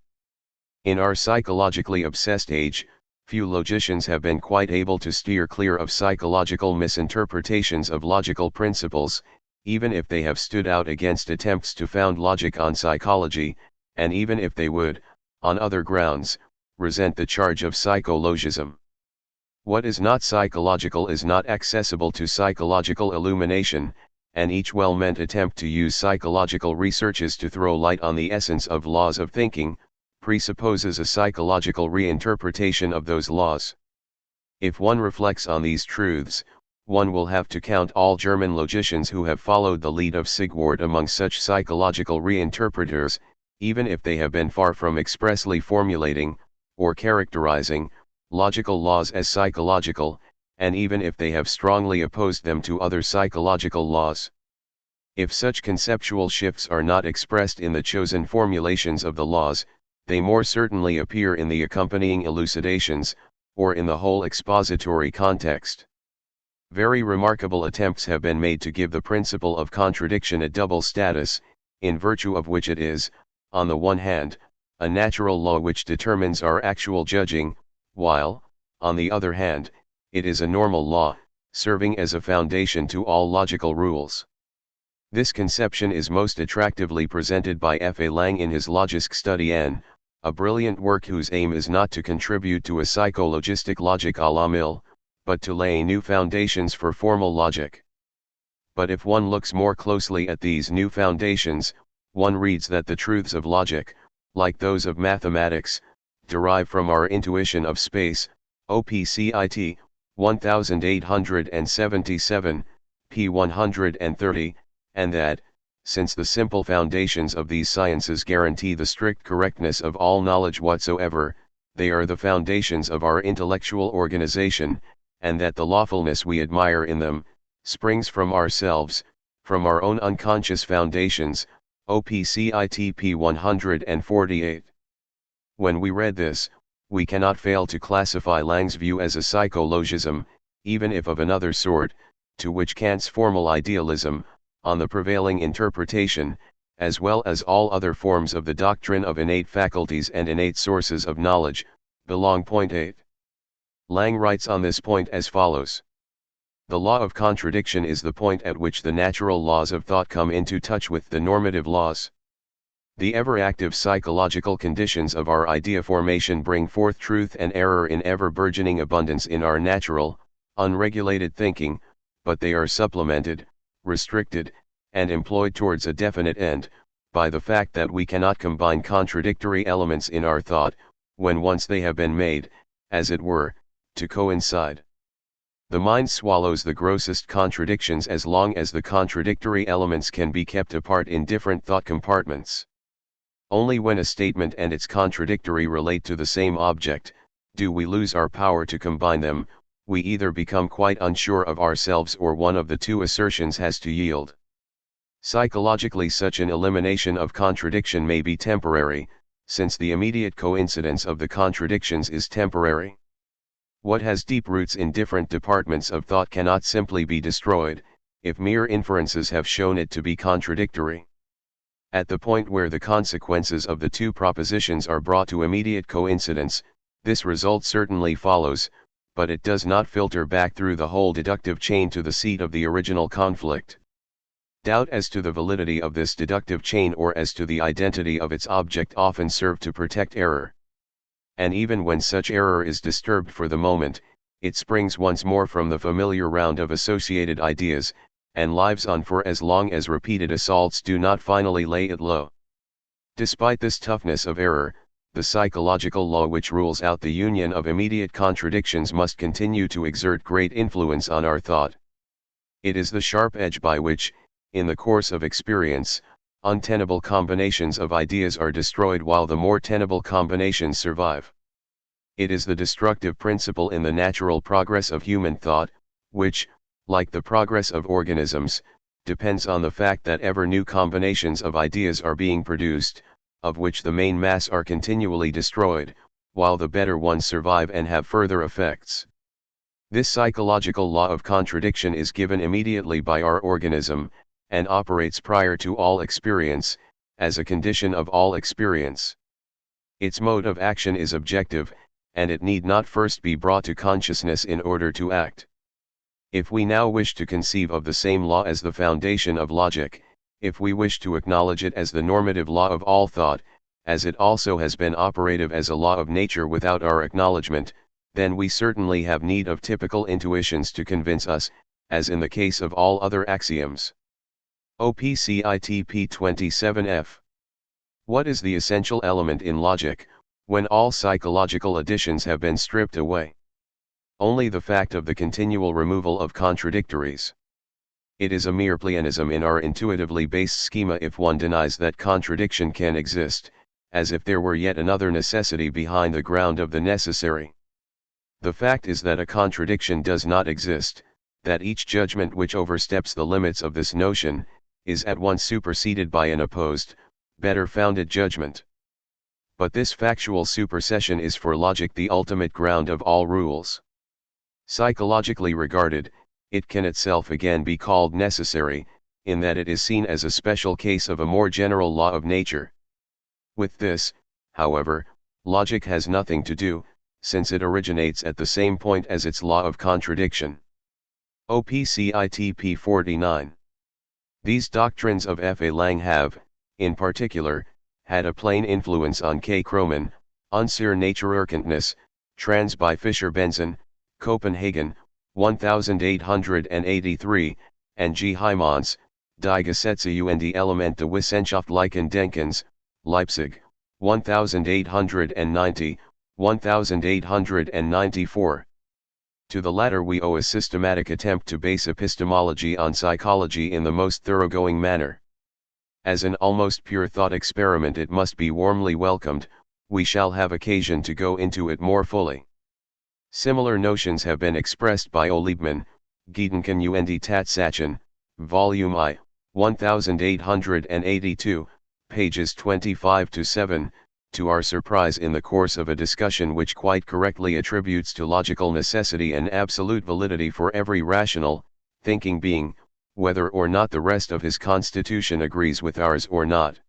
In our psychologically obsessed age, few logicians have been quite able to steer clear of psychological misinterpretations of logical principles, even if they have stood out against attempts to found logic on psychology, and even if they would, on other grounds, resent the charge of psychologism. What is not psychological is not accessible to psychological illumination, and each well-meant attempt to use psychological researches to throw light on the essence of laws of thinking, presupposes a psychological reinterpretation of those laws. If one reflects on these truths, one will have to count all German logicians who have followed the lead of Sigwart among such psychological reinterpreters, even if they have been far from expressly formulating, or characterizing, logical laws as psychological, and even if they have strongly opposed them to other psychological laws. If such conceptual shifts are not expressed in the chosen formulations of the laws, they more certainly appear in the accompanying elucidations, or in the whole expository context. Very remarkable attempts have been made to give the principle of contradiction a double status, in virtue of which it is, on the one hand, a natural law which determines our actual judging, while, on the other hand, it is a normal law, serving as a foundation to all logical rules. This conception is most attractively presented by F. A. Lang in his Logisk Studien, a brilliant work whose aim is not to contribute to a psychologistic logic à la Mill, but to lay new foundations for formal logic. But if one looks more closely at these new foundations, one reads that the truths of logic, like those of mathematics, derive from our intuition of space, OPCIT, 1877, p. 130, and that, since the simple foundations of these sciences guarantee the strict correctness of all knowledge whatsoever, they are the foundations of our intellectual organization, and that the lawfulness we admire in them, springs from ourselves, from our own unconscious foundations, OPCIT p. 148. When we read this, we cannot fail to classify Lang's view as a psychologism, even if of another sort, to which Kant's formal idealism, on the prevailing interpretation, as well as all other forms of the doctrine of innate faculties and innate sources of knowledge, belong. 8. Lang writes on this point as follows. The law of contradiction is the point at which the natural laws of thought come into touch with the normative laws. The ever-active psychological conditions of our idea formation bring forth truth and error in ever-burgeoning abundance in our natural, unregulated thinking, but they are supplemented, restricted, and employed towards a definite end, by the fact that we cannot combine contradictory elements in our thought, when once they have been made, as it were, to coincide. The mind swallows the grossest contradictions as long as the contradictory elements can be kept apart in different thought compartments. Only when a statement and its contradictory relate to the same object, do we lose our power to combine them. We either become quite unsure of ourselves or one of the two assertions has to yield. Psychologically, such an elimination of contradiction may be temporary, since the immediate coincidence of the contradictions is temporary. What has deep roots in different departments of thought cannot simply be destroyed, if mere inferences have shown it to be contradictory. At the point where the consequences of the two propositions are brought to immediate coincidence, this result certainly follows, but it does not filter back through the whole deductive chain to the seat of the original conflict. Doubt as to the validity of this deductive chain or as to the identity of its object often serve to protect error. And even when such error is disturbed for the moment, it springs once more from the familiar round of associated ideas, and lives on for as long as repeated assaults do not finally lay it low. Despite this toughness of error, the psychological law which rules out the union of immediate contradictions must continue to exert great influence on our thought. It is the sharp edge by which, in the course of experience, untenable combinations of ideas are destroyed while the more tenable combinations survive. It is the destructive principle in the natural progress of human thought, which, like the progress of organisms, depends on the fact that ever new combinations of ideas are being produced, of which the main mass are continually destroyed, while the better ones survive and have further effects. This psychological law of contradiction is given immediately by our organism, and operates prior to all experience, as a condition of all experience. Its mode of action is objective, and it need not first be brought to consciousness in order to act. If we now wish to conceive of the same law as the foundation of logic, if we wish to acknowledge it as the normative law of all thought, as it also has been operative as a law of nature without our acknowledgement, then we certainly have need of typical intuitions to convince us, as in the case of all other axioms. OPCITP 27F. What is the essential element in logic, when all psychological additions have been stripped away? Only the fact of the continual removal of contradictories. It is a mere pleonasm in our intuitively based schema if one denies that contradiction can exist, as if there were yet another necessity behind the ground of the necessary. The fact is that a contradiction does not exist, that each judgment which oversteps the limits of this notion, is at once superseded by an opposed, better founded judgment. But this factual supersession is for logic the ultimate ground of all rules. Psychologically regarded, it can itself again be called necessary, in that it is seen as a special case of a more general law of nature. With this, however, logic has nothing to do, since it originates at the same point as its law of contradiction. OPCITP 49. These doctrines of F. A. Lang have, in particular, had a plain influence on K. Kroman, Unser Naturerkenntnis, Trans by Fischer-Benson, Copenhagen, 1883, and G. Heimans, Die Gesetze und die Elemente wissenschaftlichen Denkens, Leipzig, 1890, 1894. To the latter we owe a systematic attempt to base epistemology on psychology in the most thoroughgoing manner. As an almost pure thought experiment it must be warmly welcomed, we shall have occasion to go into it more fully. Similar notions have been expressed by O. Liebman, Gedanken und Tatsachen, Volume I, 1882, pages 25-7, to our surprise in the course of a discussion which quite correctly attributes to logical necessity and absolute validity for every rational, thinking being, whether or not the rest of his constitution agrees with ours or not.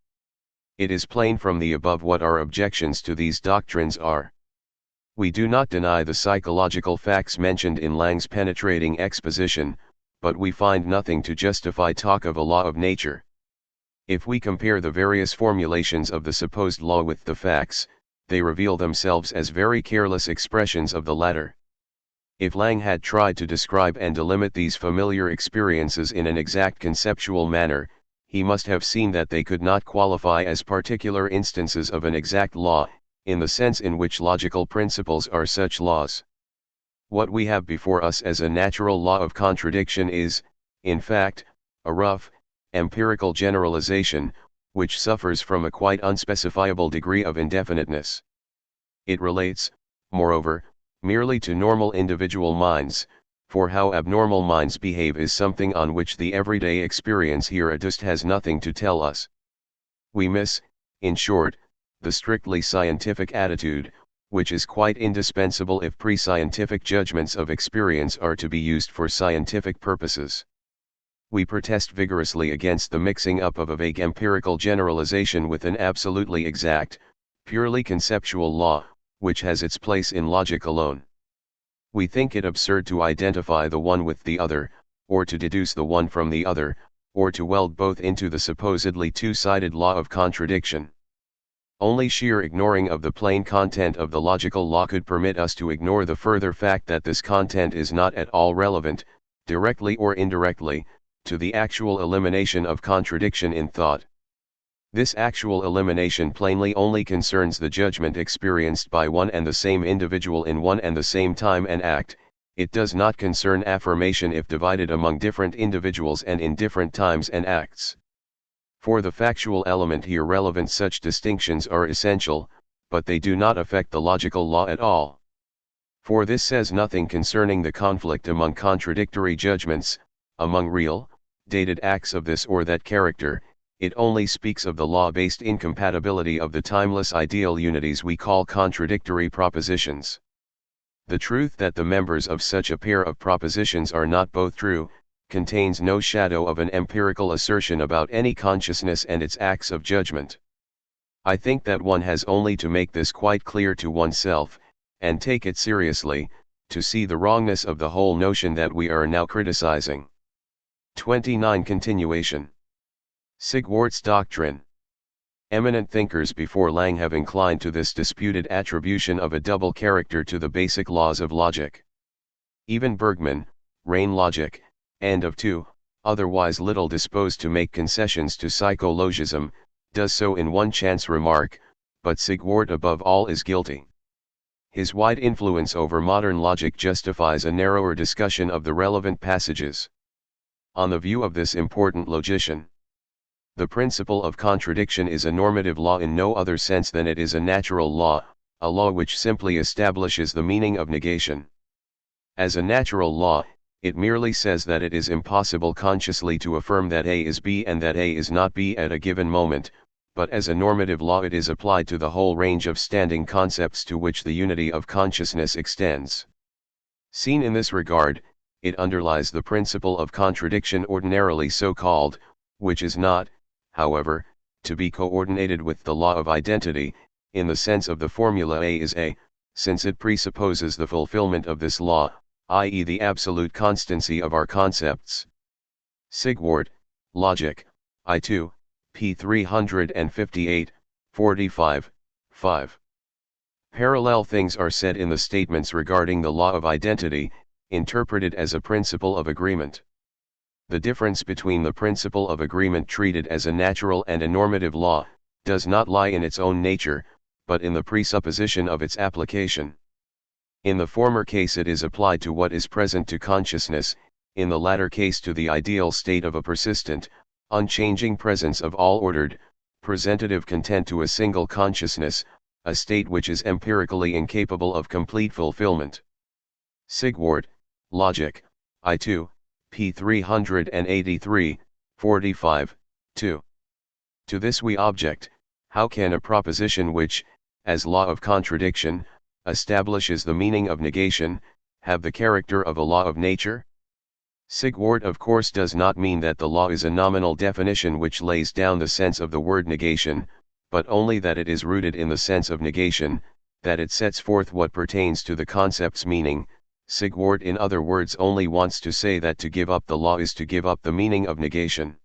It is plain from the above what our objections to these doctrines are. We do not deny the psychological facts mentioned in Lang's penetrating exposition, but we find nothing to justify talk of a law of nature. If we compare the various formulations of the supposed law with the facts, they reveal themselves as very careless expressions of the latter. If Lang had tried to describe and delimit these familiar experiences in an exact conceptual manner, he must have seen that they could not qualify as particular instances of an exact law, in the sense in which logical principles are such laws. What we have before us as a natural law of contradiction is, in fact, a rough, empirical generalization, which suffers from a quite unspecifiable degree of indefiniteness. It relates, moreover, merely to normal individual minds, for how abnormal minds behave is something on which the everyday experience here adduced has nothing to tell us. We miss, in short, the strictly scientific attitude, which is quite indispensable if pre-scientific judgments of experience are to be used for scientific purposes. We protest vigorously against the mixing up of a vague empirical generalization with an absolutely exact, purely conceptual law, which has its place in logic alone. We think it absurd to identify the one with the other, or to deduce the one from the other, or to weld both into the supposedly two-sided law of contradiction. Only sheer ignoring of the plain content of the logical law could permit us to ignore the further fact that this content is not at all relevant, directly or indirectly, to the actual elimination of contradiction in thought. This actual elimination plainly only concerns the judgment experienced by one and the same individual in one and the same time and act. It does not concern affirmation if divided among different individuals and in different times and acts. For the factual element here relevant such distinctions are essential, but they do not affect the logical law at all. For this says nothing concerning the conflict among contradictory judgments, among real, dated acts of this or that character. It only speaks of the law-based incompatibility of the timeless ideal unities we call contradictory propositions. The truth that the members of such a pair of propositions are not both true, contains no shadow of an empirical assertion about any consciousness and its acts of judgment. I think that one has only to make this quite clear to oneself, and take it seriously, to see the wrongness of the whole notion that we are now criticizing. 29 Continuation. Sigwart's doctrine. Eminent thinkers before Lang have inclined to this disputed attribution of a double character to the basic laws of logic. Even Bergman, Rein Logic, and of two, otherwise little disposed to make concessions to psychologism, does so in one chance remark, but Sigwart above all is guilty. His wide influence over modern logic justifies a narrower discussion of the relevant passages. On the view of this important logician, the principle of contradiction is a normative law in no other sense than it is a natural law, a law which simply establishes the meaning of negation. As a natural law, it merely says that it is impossible consciously to affirm that A is B and that A is not B at a given moment, but as a normative law it is applied to the whole range of standing concepts to which the unity of consciousness extends. Seen in this regard, it underlies the principle of contradiction ordinarily so called, which is not, however, to be coordinated with the law of identity, in the sense of the formula A is A, since it presupposes the fulfillment of this law, i.e. the absolute constancy of our concepts. Sigwart, Logic, I2, p. 358, 45, 5. Parallel things are said in the statements regarding the law of identity, interpreted as a principle of agreement. The difference between the principle of agreement treated as a natural and a normative law, does not lie in its own nature, but in the presupposition of its application. In the former case it is applied to what is present to consciousness, in the latter case to the ideal state of a persistent, unchanging presence of all ordered, presentative content to a single consciousness, a state which is empirically incapable of complete fulfillment. Sigwart, Logic, I2, p. 383, 45, 2. To this we object, how can a proposition which, as law of contradiction, establishes the meaning of negation, have the character of a law of nature? Sigwart of course does not mean that the law is a nominal definition which lays down the sense of the word negation, but only that it is rooted in the sense of negation, that it sets forth what pertains to the concept's meaning. Sigwart in other words only wants to say that to give up the law is to give up the meaning of negation.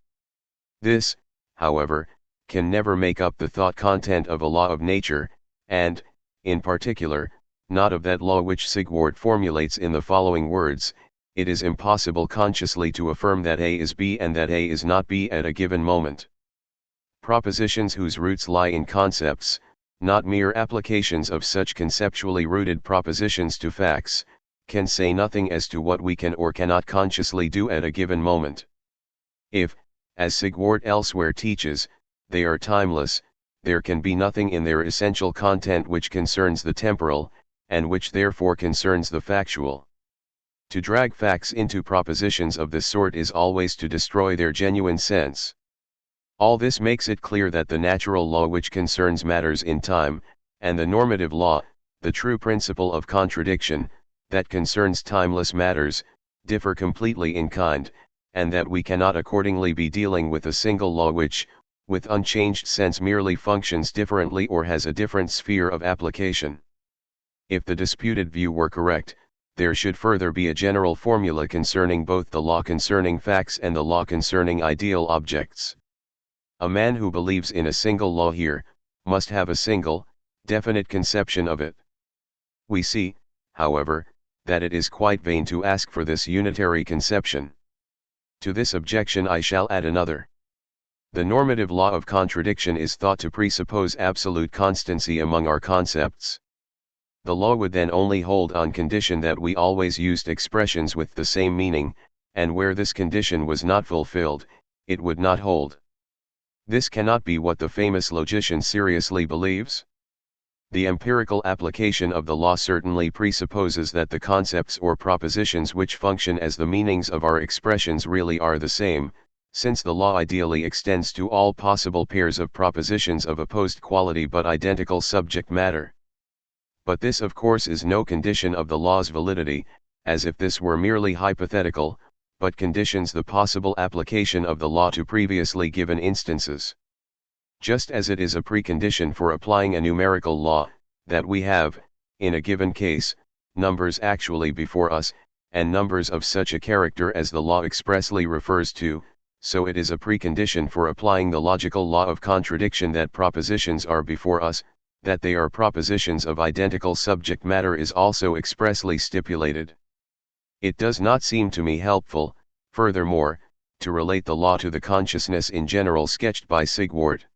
This, however, can never make up the thought content of a law of nature, and, in particular, not of that law which Sigwart formulates in the following words: it is impossible consciously to affirm that A is B and that A is not B at a given moment. Propositions whose roots lie in concepts, not mere applications of such conceptually rooted propositions to facts, can say nothing as to what we can or cannot consciously do at a given moment. If, as Sigwart elsewhere teaches, they are timeless, there can be nothing in their essential content which concerns the temporal, and which therefore concerns the factual. To drag facts into propositions of this sort is always to destroy their genuine sense. All this makes it clear that the natural law which concerns matters in time, and the normative law, the true principle of contradiction, that concerns timeless matters, differ completely in kind, and that we cannot accordingly be dealing with a single law which, with unchanged sense merely functions differently or has a different sphere of application. If the disputed view were correct, there should further be a general formula concerning both the law concerning facts and the law concerning ideal objects. A man who believes in a single law here, must have a single, definite conception of it. We see, however, that it is quite vain to ask for this unitary conception. To this objection I shall add another. The normative law of contradiction is thought to presuppose absolute constancy among our concepts. The law would then only hold on condition that we always used expressions with the same meaning, and where this condition was not fulfilled, it would not hold. This cannot be what the famous logician seriously believes. The empirical application of the law certainly presupposes that the concepts or propositions which function as the meanings of our expressions really are the same, since the law ideally extends to all possible pairs of propositions of opposed quality but identical subject matter. But this of course is no condition of the law's validity, as if this were merely hypothetical, but conditions the possible application of the law to previously given instances. Just as it is a precondition for applying a numerical law, that we have, in a given case, numbers actually before us, and numbers of such a character as the law expressly refers to, so it is a precondition for applying the logical law of contradiction that propositions are before us. That they are propositions of identical subject matter is also expressly stipulated. It does not seem to me helpful, furthermore, to relate the law to the consciousness in general sketched by Sigwart.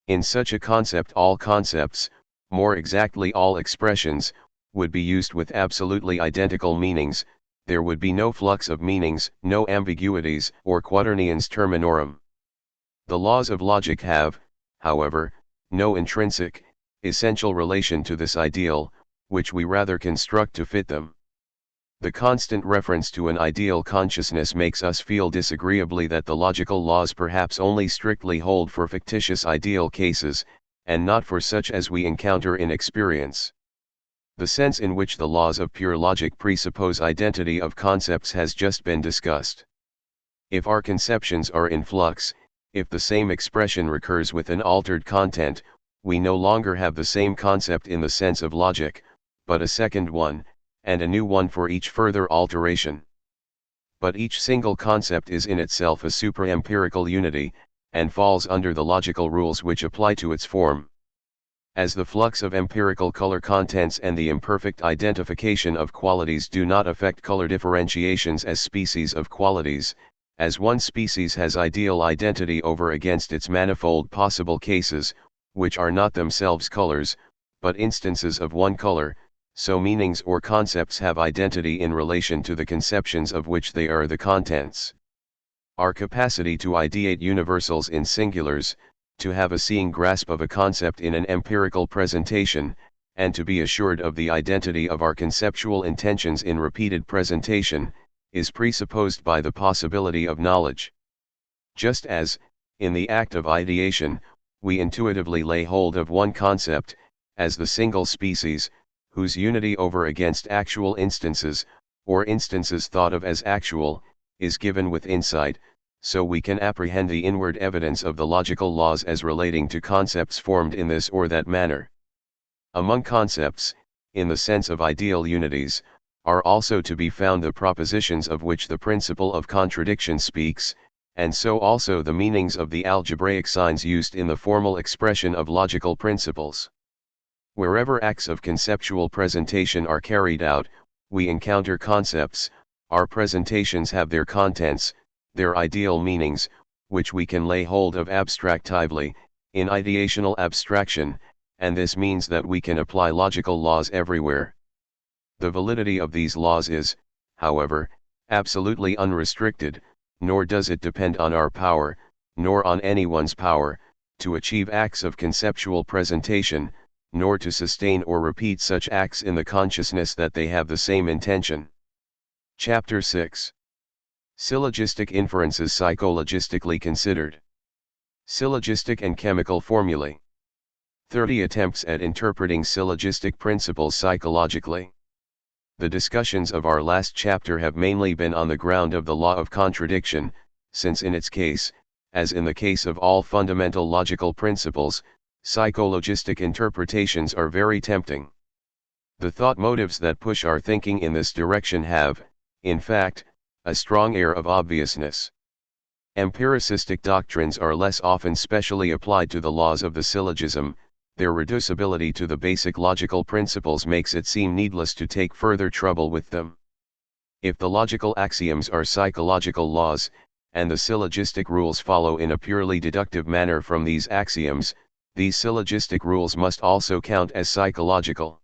In such a concept all concepts, more exactly all expressions, would be used with absolutely identical meanings. There would be no flux of meanings, no ambiguities, or quaternions terminorum. The laws of logic have, however, no intrinsic, essential relation to this ideal, which we rather construct to fit them. The constant reference to an ideal consciousness makes us feel disagreeably that the logical laws perhaps only strictly hold for fictitious ideal cases, and not for such as we encounter in experience. The sense in which the laws of pure logic presuppose identity of concepts has just been discussed. If our conceptions are in flux, if the same expression recurs with an altered content, we no longer have the same concept in the sense of logic, but a second one, and a new one for each further alteration. But each single concept is in itself a supra-empirical unity, and falls under the logical rules which apply to its form. As the flux of empirical color contents and the imperfect identification of qualities do not affect color differentiations as species of qualities, as one species has ideal identity over against its manifold possible cases, which are not themselves colors, but instances of one color, so meanings or concepts have identity in relation to the conceptions of which they are the contents. Our capacity to ideate universals in singulars, to have a seeing grasp of a concept in an empirical presentation, and to be assured of the identity of our conceptual intentions in repeated presentation, is presupposed by the possibility of knowledge. Just as, in the act of ideation, we intuitively lay hold of one concept, as the single species, whose unity over against actual instances, or instances thought of as actual, is given with insight, so we can apprehend the inward evidence of the logical laws as relating to concepts formed in this or that manner. Among concepts, in the sense of ideal unities, are also to be found the propositions of which the principle of contradiction speaks, and so also the meanings of the algebraic signs used in the formal expression of logical principles. Wherever acts of conceptual presentation are carried out, we encounter concepts. Our presentations have their contents, their ideal meanings, which we can lay hold of abstractively, in ideational abstraction, and this means that we can apply logical laws everywhere. The validity of these laws is, however, absolutely unrestricted, nor does it depend on our power, nor on anyone's power, to achieve acts of conceptual presentation, nor to sustain or repeat such acts in the consciousness that they have the same intention. Chapter 6. Syllogistic inferences psychologistically considered. Syllogistic and chemical formulae. 30 attempts at interpreting syllogistic principles psychologically. The discussions of our last chapter have mainly been on the ground of the law of contradiction, since in its case, as in the case of all fundamental logical principles, psychologistic interpretations are very tempting. The thought motives that push our thinking in this direction have, in fact, a strong air of obviousness. Empiricistic doctrines are less often specially applied to the laws of the syllogism. Their reducibility to the basic logical principles makes it seem needless to take further trouble with them. If the logical axioms are psychological laws, and the syllogistic rules follow in a purely deductive manner from these axioms, these syllogistic rules must also count as psychological.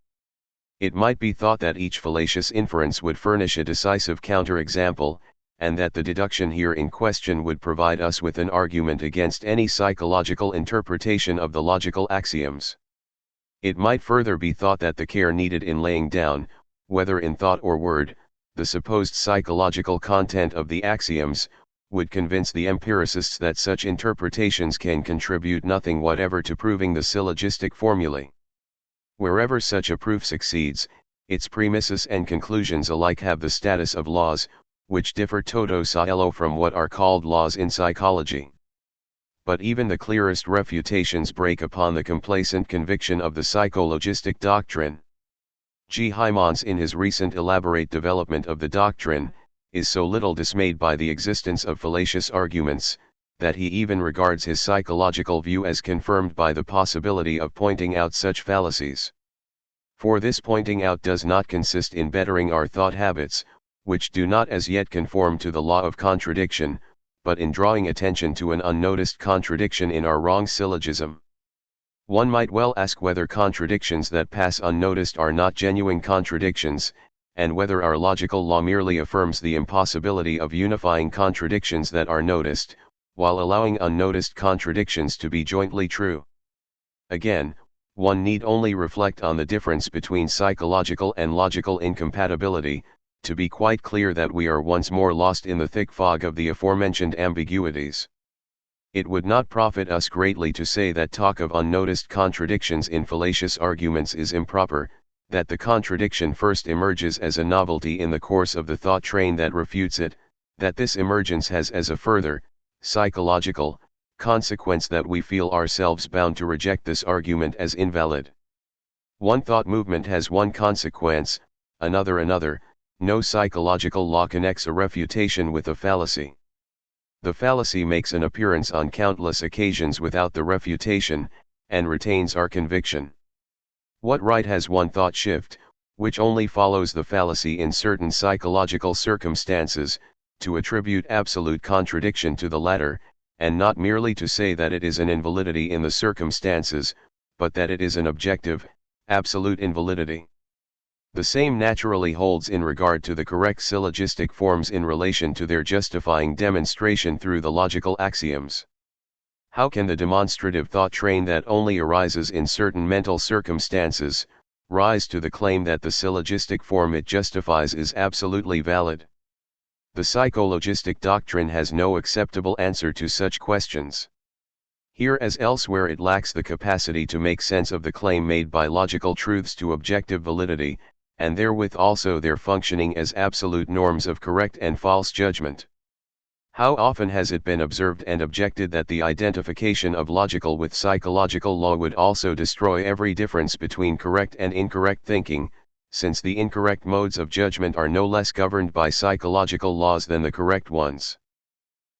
It might be thought that each fallacious inference would furnish a decisive counterexample, and that the deduction here in question would provide us with an argument against any psychological interpretation of the logical axioms. It might further be thought that the care needed in laying down, whether in thought or word, the supposed psychological content of the axioms, would convince the empiricists that such interpretations can contribute nothing whatever to proving the syllogistic formulae. Wherever such a proof succeeds, its premises and conclusions alike have the status of laws, which differ toto cielo from what are called laws in psychology. But even the clearest refutations break upon the complacent conviction of the psychologistic doctrine. G. Hymans in his recent elaborate development of the doctrine, is so little dismayed by the existence of fallacious arguments, that he even regards his psychological view as confirmed by the possibility of pointing out such fallacies. For this pointing out does not consist in bettering our thought habits, which do not as yet conform to the law of contradiction, but in drawing attention to an unnoticed contradiction in our wrong syllogism. One might well ask whether contradictions that pass unnoticed are not genuine contradictions, and whether our logical law merely affirms the impossibility of unifying contradictions that are noticed, while allowing unnoticed contradictions to be jointly true. Again, one need only reflect on the difference between psychological and logical incompatibility, to be quite clear that we are once more lost in the thick fog of the aforementioned ambiguities. It would not profit us greatly to say that talk of unnoticed contradictions in fallacious arguments is improper, that the contradiction first emerges as a novelty in the course of the thought train that refutes it, that this emergence has as a further, psychological, consequence that we feel ourselves bound to reject this argument as invalid. One thought movement has one consequence, another another. No psychological law connects a refutation with a fallacy. The fallacy makes an appearance on countless occasions without the refutation, and retains our conviction. What right has one thought shift, which only follows the fallacy in certain psychological circumstances, to attribute absolute contradiction to the latter, and not merely to say that it is an invalidity in the circumstances, but that it is an objective, absolute invalidity? The same naturally holds in regard to the correct syllogistic forms in relation to their justifying demonstration through the logical axioms. How can the demonstrative thought train that only arises in certain mental circumstances, rise to the claim that the syllogistic form it justifies is absolutely valid? The psychologistic doctrine has no acceptable answer to such questions. Here as elsewhere it lacks the capacity to make sense of the claim made by logical truths to objective validity, and therewith also their functioning as absolute norms of correct and false judgment. How often has it been observed and objected that the identification of logical with psychological law would also destroy every difference between correct and incorrect thinking, since the incorrect modes of judgment are no less governed by psychological laws than the correct ones?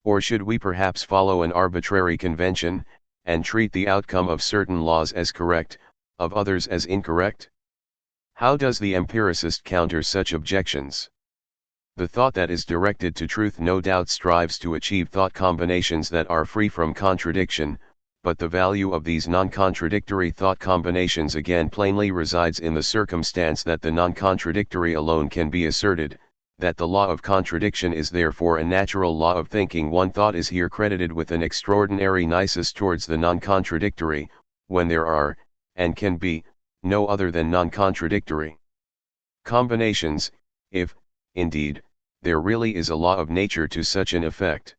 Or should we perhaps follow an arbitrary convention, and treat the outcome of certain laws as correct, of others as incorrect? How does the empiricist counter such objections? The thought that is directed to truth no doubt strives to achieve thought combinations that are free from contradiction, but the value of these non-contradictory thought combinations again plainly resides in the circumstance that the non-contradictory alone can be asserted, that the law of contradiction is therefore a natural law of thinking. One thought is here credited with an extraordinary nisus towards the non-contradictory, when there are, and can be, no other than non-contradictory combinations, if, indeed, there really is a law of nature to such an effect.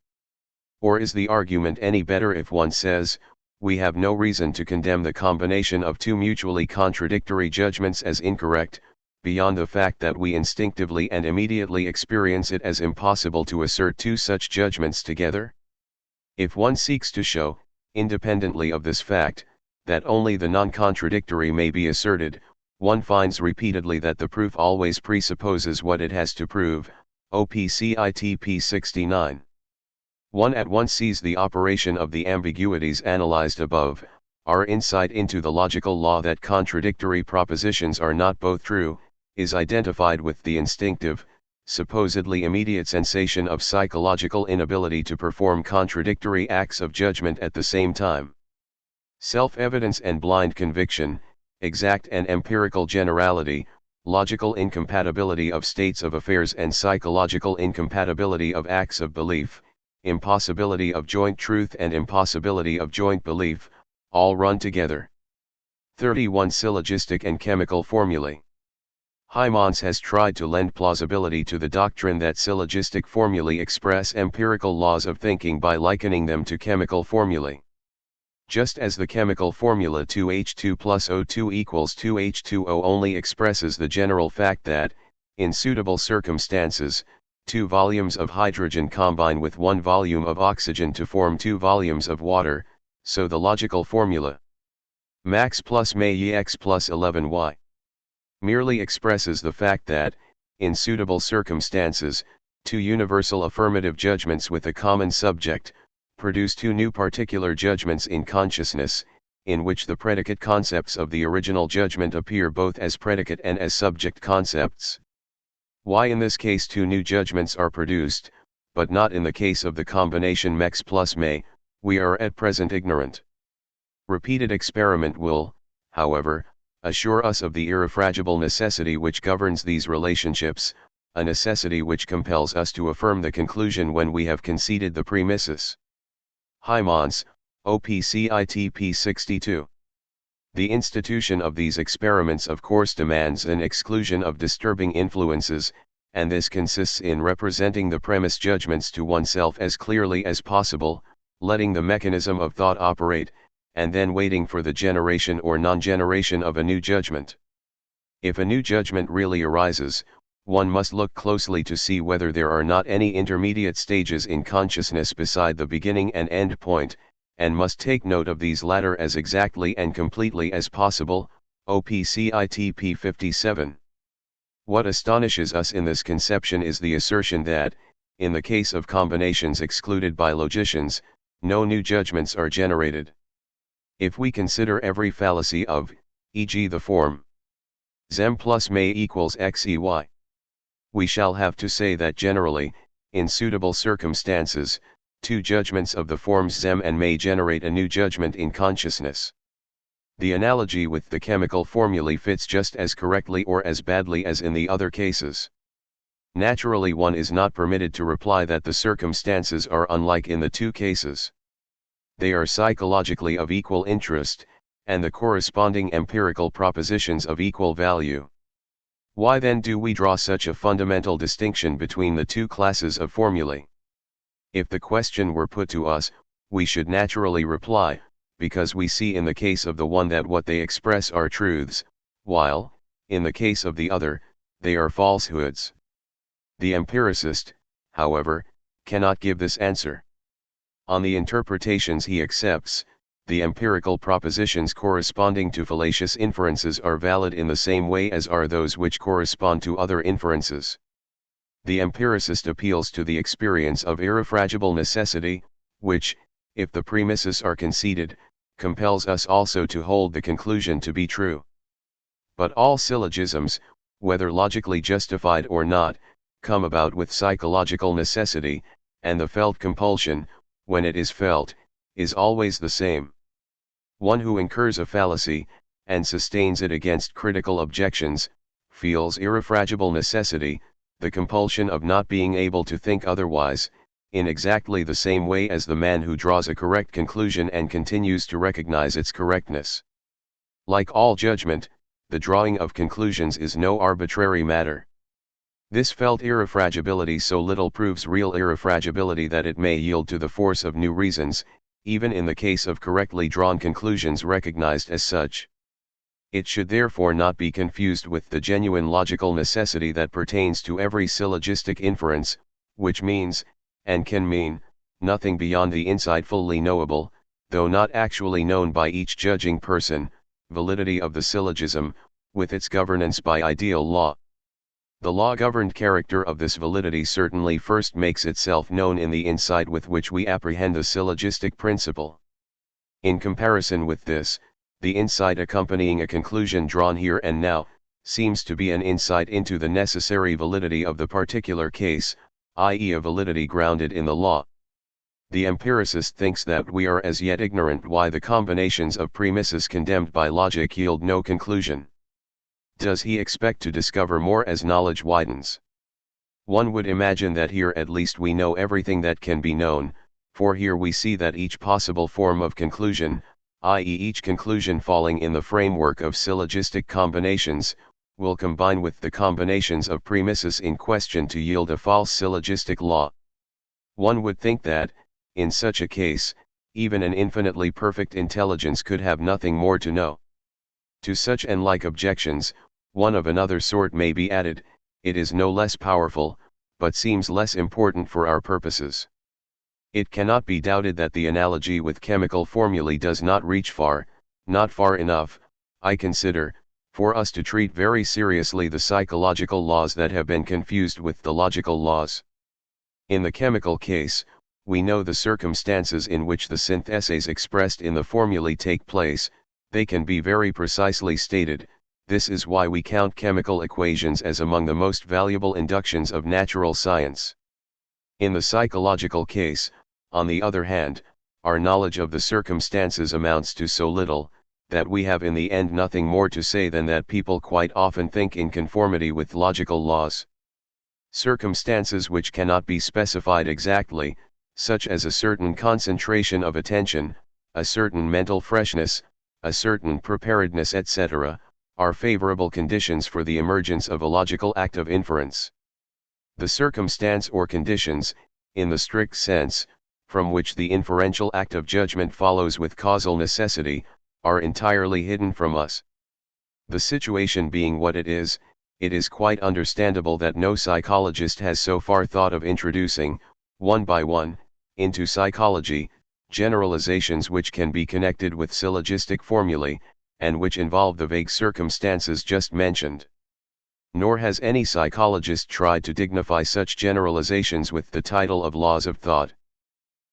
Or is the argument any better if one says, we have no reason to condemn the combination of two mutually contradictory judgments as incorrect, beyond the fact that we instinctively and immediately experience it as impossible to assert two such judgments together? If one seeks to show, independently of this fact, that only the non-contradictory may be asserted, one finds repeatedly that the proof always presupposes what it has to prove, OPCITP 69. One at once sees the operation of the ambiguities analyzed above. Our insight into the logical law that contradictory propositions are not both true, is identified with the instinctive, supposedly immediate sensation of psychological inability to perform contradictory acts of judgment at the same time. Self-evidence and blind conviction, exact and empirical generality, logical incompatibility of states of affairs and psychological incompatibility of acts of belief, impossibility of joint truth and impossibility of joint belief, all run together. 31 Syllogistic and chemical formulae. Hymans has tried to lend plausibility to the doctrine that syllogistic formulae express empirical laws of thinking by likening them to chemical formulae. Just as the chemical formula 2H2 plus O2 equals 2H2O only expresses the general fact that, in suitable circumstances, 2 volumes of hydrogen combine with 1 volume of oxygen to form 2 volumes of water, so the logical formula max plus may x plus 11y merely expresses the fact that, in suitable circumstances, Two universal affirmative judgments with a common subject produce two new particular judgments in consciousness, in which the predicate concepts of the original judgment appear both as predicate and as subject concepts. Why in this case two new judgments are produced, but not in the case of the combination mex plus me, we are at present ignorant. Repeated experiment will, however, assure us of the irrefragable necessity which governs these relationships, a necessity which compels us to affirm the conclusion when we have conceded the premises. Hymans, OPCITP 62. The institution of these experiments of course demands an exclusion of disturbing influences, and this consists in representing the premise judgments to oneself as clearly as possible, letting the mechanism of thought operate, and then waiting for the generation or non-generation of a new judgment. If a new judgment really arises, one must look closely to see whether there are not any intermediate stages in consciousness beside the beginning and end point, and must take note of these latter as exactly and completely as possible. OPCITP 57. What astonishes us in this conception is the assertion that, in the case of combinations excluded by logicians, no new judgments are generated. If we consider every fallacy of, e.g. the form Zem plus me equals xey, we shall have to say that generally, in suitable circumstances, two judgments of the forms Zem and me generate a new judgment in consciousness. The analogy with the chemical formulae fits just as correctly or as badly as in the other cases. Naturally, one is not permitted to reply that the circumstances are unlike in the two cases. They are psychologically of equal interest, and the corresponding empirical propositions of equal value. Why then do we draw such a fundamental distinction between the two classes of formulae? If the question were put to us, we should naturally reply, because we see in the case of the one that what they express are truths, while, in the case of the other, they are falsehoods. The empiricist, however, cannot give this answer. On the interpretations he accepts, the empirical propositions corresponding to fallacious inferences are valid in the same way as are those which correspond to other inferences. The empiricist appeals to the experience of irrefragable necessity, which, if the premises are conceded, compels us also to hold the conclusion to be true. But all syllogisms, whether logically justified or not, come about with psychological necessity, and the felt compulsion, when it is felt, is always the same. One who incurs a fallacy, and sustains it against critical objections, feels irrefragable necessity, the compulsion of not being able to think otherwise, in exactly the same way as the man who draws a correct conclusion and continues to recognize its correctness. Like all judgment, the drawing of conclusions is no arbitrary matter. This felt irrefragability so little proves real irrefragability that it may yield to the force of new reasons, even in the case of correctly drawn conclusions recognized as such. It should therefore not be confused with the genuine logical necessity that pertains to every syllogistic inference, which means, and can mean, nothing beyond the insightfully knowable, though not actually known by each judging person, validity of the syllogism, with its governance by ideal law. The law-governed character of this validity certainly first makes itself known in the insight with which we apprehend the syllogistic principle. In comparison with this, the insight accompanying a conclusion drawn here and now, seems to be an insight into the necessary validity of the particular case, i.e. a validity grounded in the law. The empiricist thinks that we are as yet ignorant why the combinations of premises condemned by logic yield no conclusion. Does he expect to discover more as knowledge widens? One would imagine that here at least we know everything that can be known, for here we see that each possible form of conclusion, i.e. each conclusion falling in the framework of syllogistic combinations, will combine with the combinations of premises in question to yield a false syllogistic law. One would think that, in such a case, even an infinitely perfect intelligence could have nothing more to know. To such and like objections, one of another sort may be added: it is no less powerful, but seems less important for our purposes. It cannot be doubted that the analogy with chemical formulae does not reach far, not far enough, I consider, for us to treat very seriously the psychological laws that have been confused with the logical laws. In the chemical case, we know the circumstances in which the syntheses expressed in the formulae take place, they can be very precisely stated. This is why we count chemical equations as among the most valuable inductions of natural science. In the psychological case, on the other hand, our knowledge of the circumstances amounts to so little, that we have in the end nothing more to say than that people quite often think in conformity with logical laws. Circumstances which cannot be specified exactly, such as a certain concentration of attention, a certain mental freshness, a certain preparedness, etc., are favorable conditions for the emergence of a logical act of inference. The circumstance or conditions, in the strict sense, from which the inferential act of judgment follows with causal necessity, are entirely hidden from us. The situation being what it is quite understandable that no psychologist has so far thought of introducing, one by one, into psychology, generalizations which can be connected with syllogistic formulae, and which involve the vague circumstances just mentioned. Nor has any psychologist tried to dignify such generalizations with the title of laws of thought.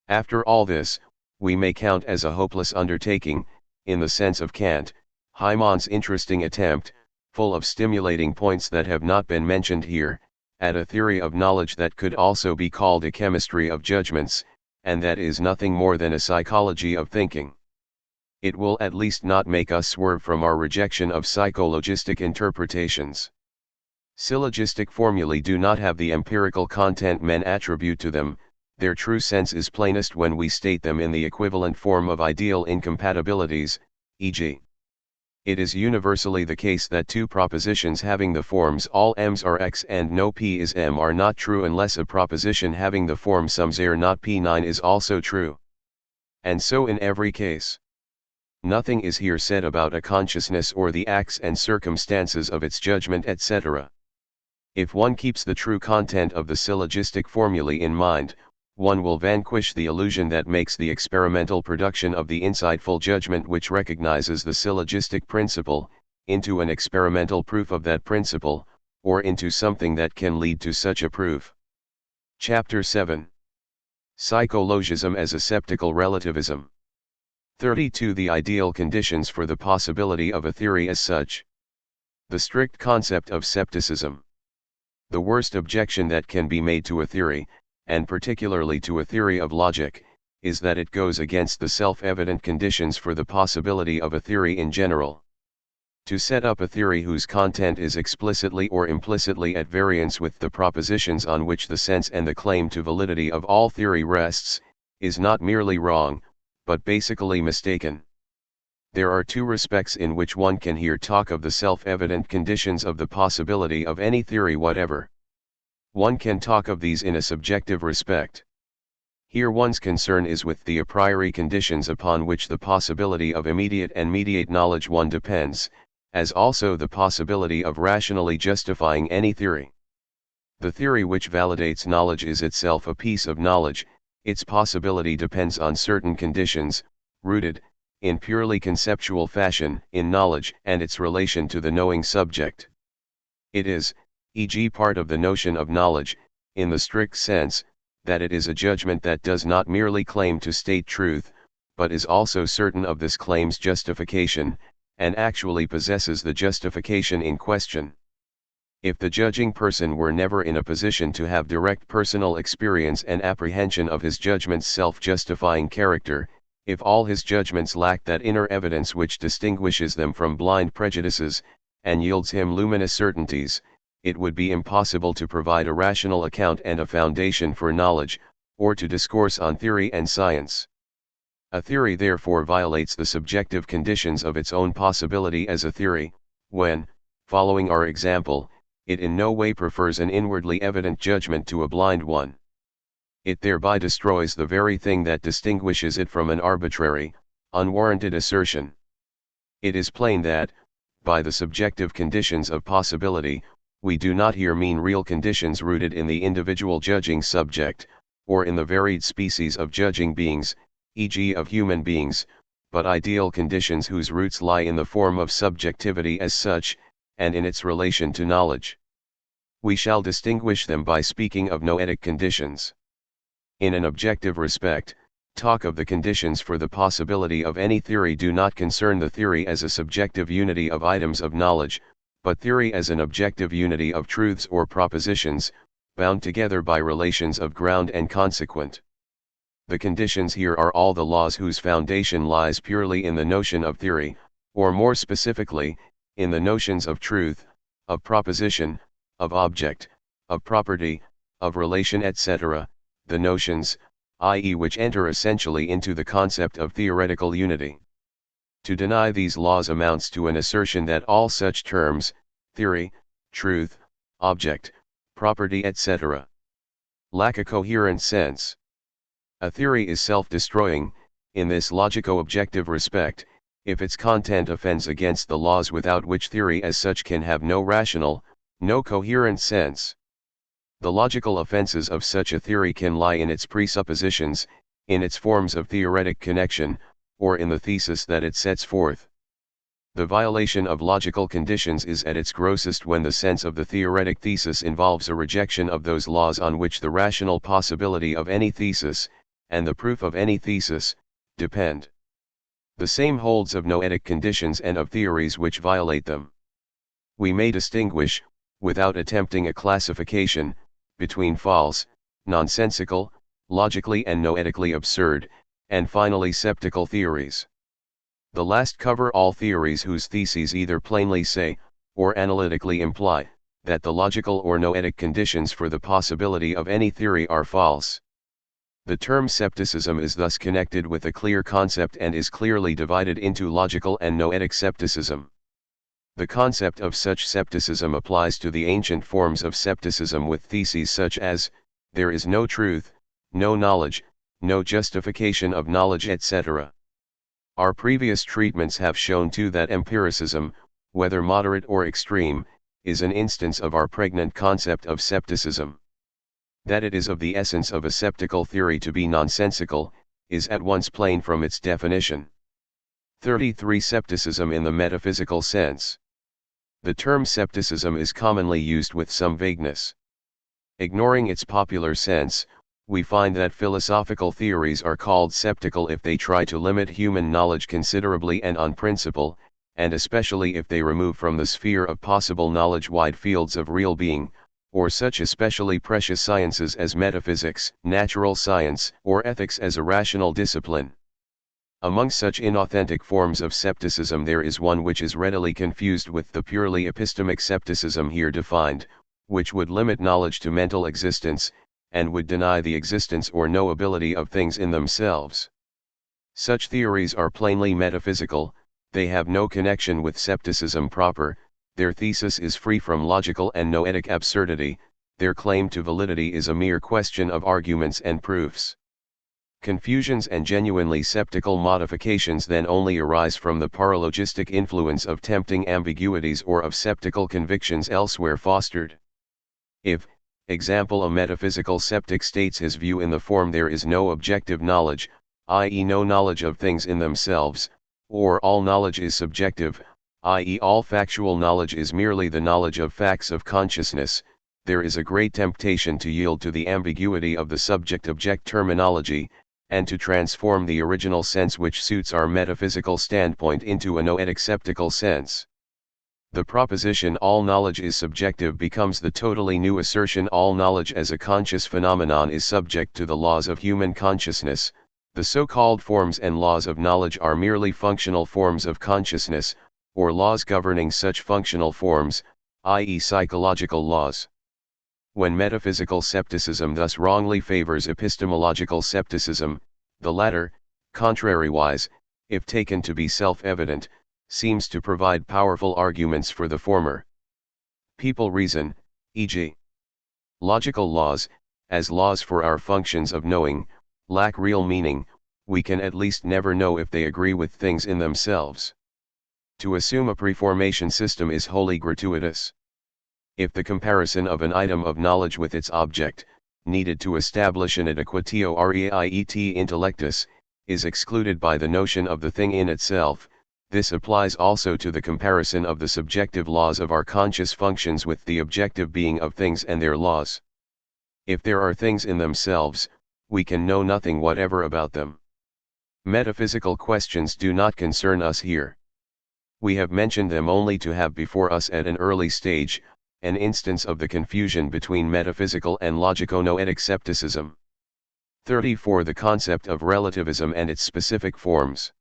After all this, we may count as a hopeless undertaking, in the sense of Kant, Hyman's interesting attempt, full of stimulating points that have not been mentioned here, at a theory of knowledge that could also be called a chemistry of judgments, and that is nothing more than a psychology of thinking. It will at least not make us swerve from our rejection of psychologistic interpretations. Syllogistic formulae do not have the empirical content men attribute to them. Their true sense is plainest when we state them in the equivalent form of ideal incompatibilities, e.g. It is universally the case that two propositions having the forms all m's are x and no p is m are not true unless a proposition having the form sums are not p9 is also true. And so in every case. Nothing is here said about a consciousness or the acts and circumstances of its judgment, etc. If one keeps the true content of the syllogistic formulae in mind, one will vanquish the illusion that makes the experimental production of the insightful judgment which recognizes the syllogistic principle, into an experimental proof of that principle, or into something that can lead to such a proof. Chapter 7. Psychologism as Aseptical Relativism. 32. The ideal conditions for the possibility of a theory as such. The strict concept of scepticism. The worst objection that can be made to a theory, and particularly to a theory of logic, is that it goes against the self-evident conditions for the possibility of a theory in general. To set up a theory whose content is explicitly or implicitly at variance with the propositions on which the sense and the claim to validity of all theory rests, is not merely wrong, but basically mistaken. There are two respects in which one can here talk of the self-evident conditions of the possibility of any theory whatever. One can talk of these in a subjective respect. Here one's concern is with the a priori conditions upon which the possibility of immediate and mediate knowledge one depends, as also the possibility of rationally justifying any theory. The theory which validates knowledge is itself a piece of knowledge. Its possibility depends on certain conditions, rooted, in purely conceptual fashion, in knowledge and its relation to the knowing subject. It is, e.g., part of the notion of knowledge, in the strict sense, that it is a judgment that does not merely claim to state truth, but is also certain of this claim's justification, and actually possesses the justification in question. If the judging person were never in a position to have direct personal experience and apprehension of his judgment's self-justifying character, if all his judgments lack that inner evidence which distinguishes them from blind prejudices, and yields him luminous certainties, it would be impossible to provide a rational account and a foundation for knowledge, or to discourse on theory and science. A theory therefore violates the subjective conditions of its own possibility as a theory, when, following our example, it in no way prefers an inwardly evident judgment to a blind one. It thereby destroys the very thing that distinguishes it from an arbitrary, unwarranted assertion. It is plain that, by the subjective conditions of possibility, we do not here mean real conditions rooted in the individual judging subject, or in the varied species of judging beings, e.g. of human beings, but ideal conditions whose roots lie in the form of subjectivity as such, and in its relation to knowledge. We shall distinguish them by speaking of noetic conditions. In an objective respect, talk of the conditions for the possibility of any theory do not concern the theory as a subjective unity of items of knowledge, but theory as an objective unity of truths or propositions, bound together by relations of ground and consequent. The conditions here are all the laws whose foundation lies purely in the notion of theory, or more specifically, in the notions of truth, of proposition, of object, of property, of relation etc., the notions, i.e. which enter essentially into the concept of theoretical unity. To deny these laws amounts to an assertion that all such terms, theory, truth, object, property etc., lack a coherent sense. A theory is self-destroying, in this logico-objective respect, if its content offends against the laws without which theory as such can have no rational, no coherent sense. The logical offenses of such a theory can lie in its presuppositions, in its forms of theoretic connection, or in the thesis that it sets forth. The violation of logical conditions is at its grossest when the sense of the theoretic thesis involves a rejection of those laws on which the rational possibility of any thesis, and the proof of any thesis, depend. The same holds of noetic conditions and of theories which violate them. We may distinguish, without attempting a classification, between false, nonsensical, logically and noetically absurd, and finally septical theories. The last cover all theories whose theses either plainly say, or analytically imply, that the logical or noetic conditions for the possibility of any theory are false. The term septicism is thus connected with a clear concept and is clearly divided into logical and noetic septicism. The concept of such septicism applies to the ancient forms of septicism with theses such as, there is no truth, no knowledge, no justification of knowledge etc. Our previous treatments have shown too that empiricism, whether moderate or extreme, is an instance of our pregnant concept of septicism. That it is of the essence of a septical theory to be nonsensical, is at once plain from its definition. 33. Septicism in the metaphysical sense. The term septicism is commonly used with some vagueness. Ignoring its popular sense, we find that philosophical theories are called septical if they try to limit human knowledge considerably and on principle, and especially if they remove from the sphere of possible knowledge wide fields of real being, or such especially precious sciences as metaphysics, natural science, or ethics as a rational discipline. Among such inauthentic forms of septicism there is one which is readily confused with the purely epistemic septicism here defined, which would limit knowledge to mental existence, and would deny the existence or knowability of things in themselves. Such theories are plainly metaphysical, they have no connection with septicism proper, their thesis is free from logical and noetic absurdity, their claim to validity is a mere question of arguments and proofs. Confusions and genuinely septical modifications then only arise from the paralogistic influence of tempting ambiguities or of septical convictions elsewhere fostered. If, example, a metaphysical septic states his view in the form there is no objective knowledge, i.e. no knowledge of things in themselves, or all knowledge is subjective, i.e. all factual knowledge is merely the knowledge of facts of consciousness, there is a great temptation to yield to the ambiguity of the subject-object terminology, and to transform the original sense which suits our metaphysical standpoint into a noetic septical sense. The proposition all knowledge is subjective becomes the totally new assertion all knowledge as a conscious phenomenon is subject to the laws of human consciousness. The so-called forms and laws of knowledge are merely functional forms of consciousness, or laws governing such functional forms, i.e. psychological laws. When metaphysical septicism thus wrongly favors epistemological septicism, the latter, contrariwise, if taken to be self-evident, seems to provide powerful arguments for the former. People reason, e.g. logical laws, as laws for our functions of knowing, lack real meaning, we can at least never know if they agree with things in themselves. To assume a preformation system is wholly gratuitous. If the comparison of an item of knowledge with its object, needed to establish an adequatio reiet intellectus, is excluded by the notion of the thing in itself, this applies also to the comparison of the subjective laws of our conscious functions with the objective being of things and their laws. If there are things in themselves, we can know nothing whatever about them. Metaphysical questions do not concern us here. We have mentioned them only to have before us at an early stage, an instance of the confusion between metaphysical and logico-noetic scepticism. 34. The concept of relativism and its specific forms.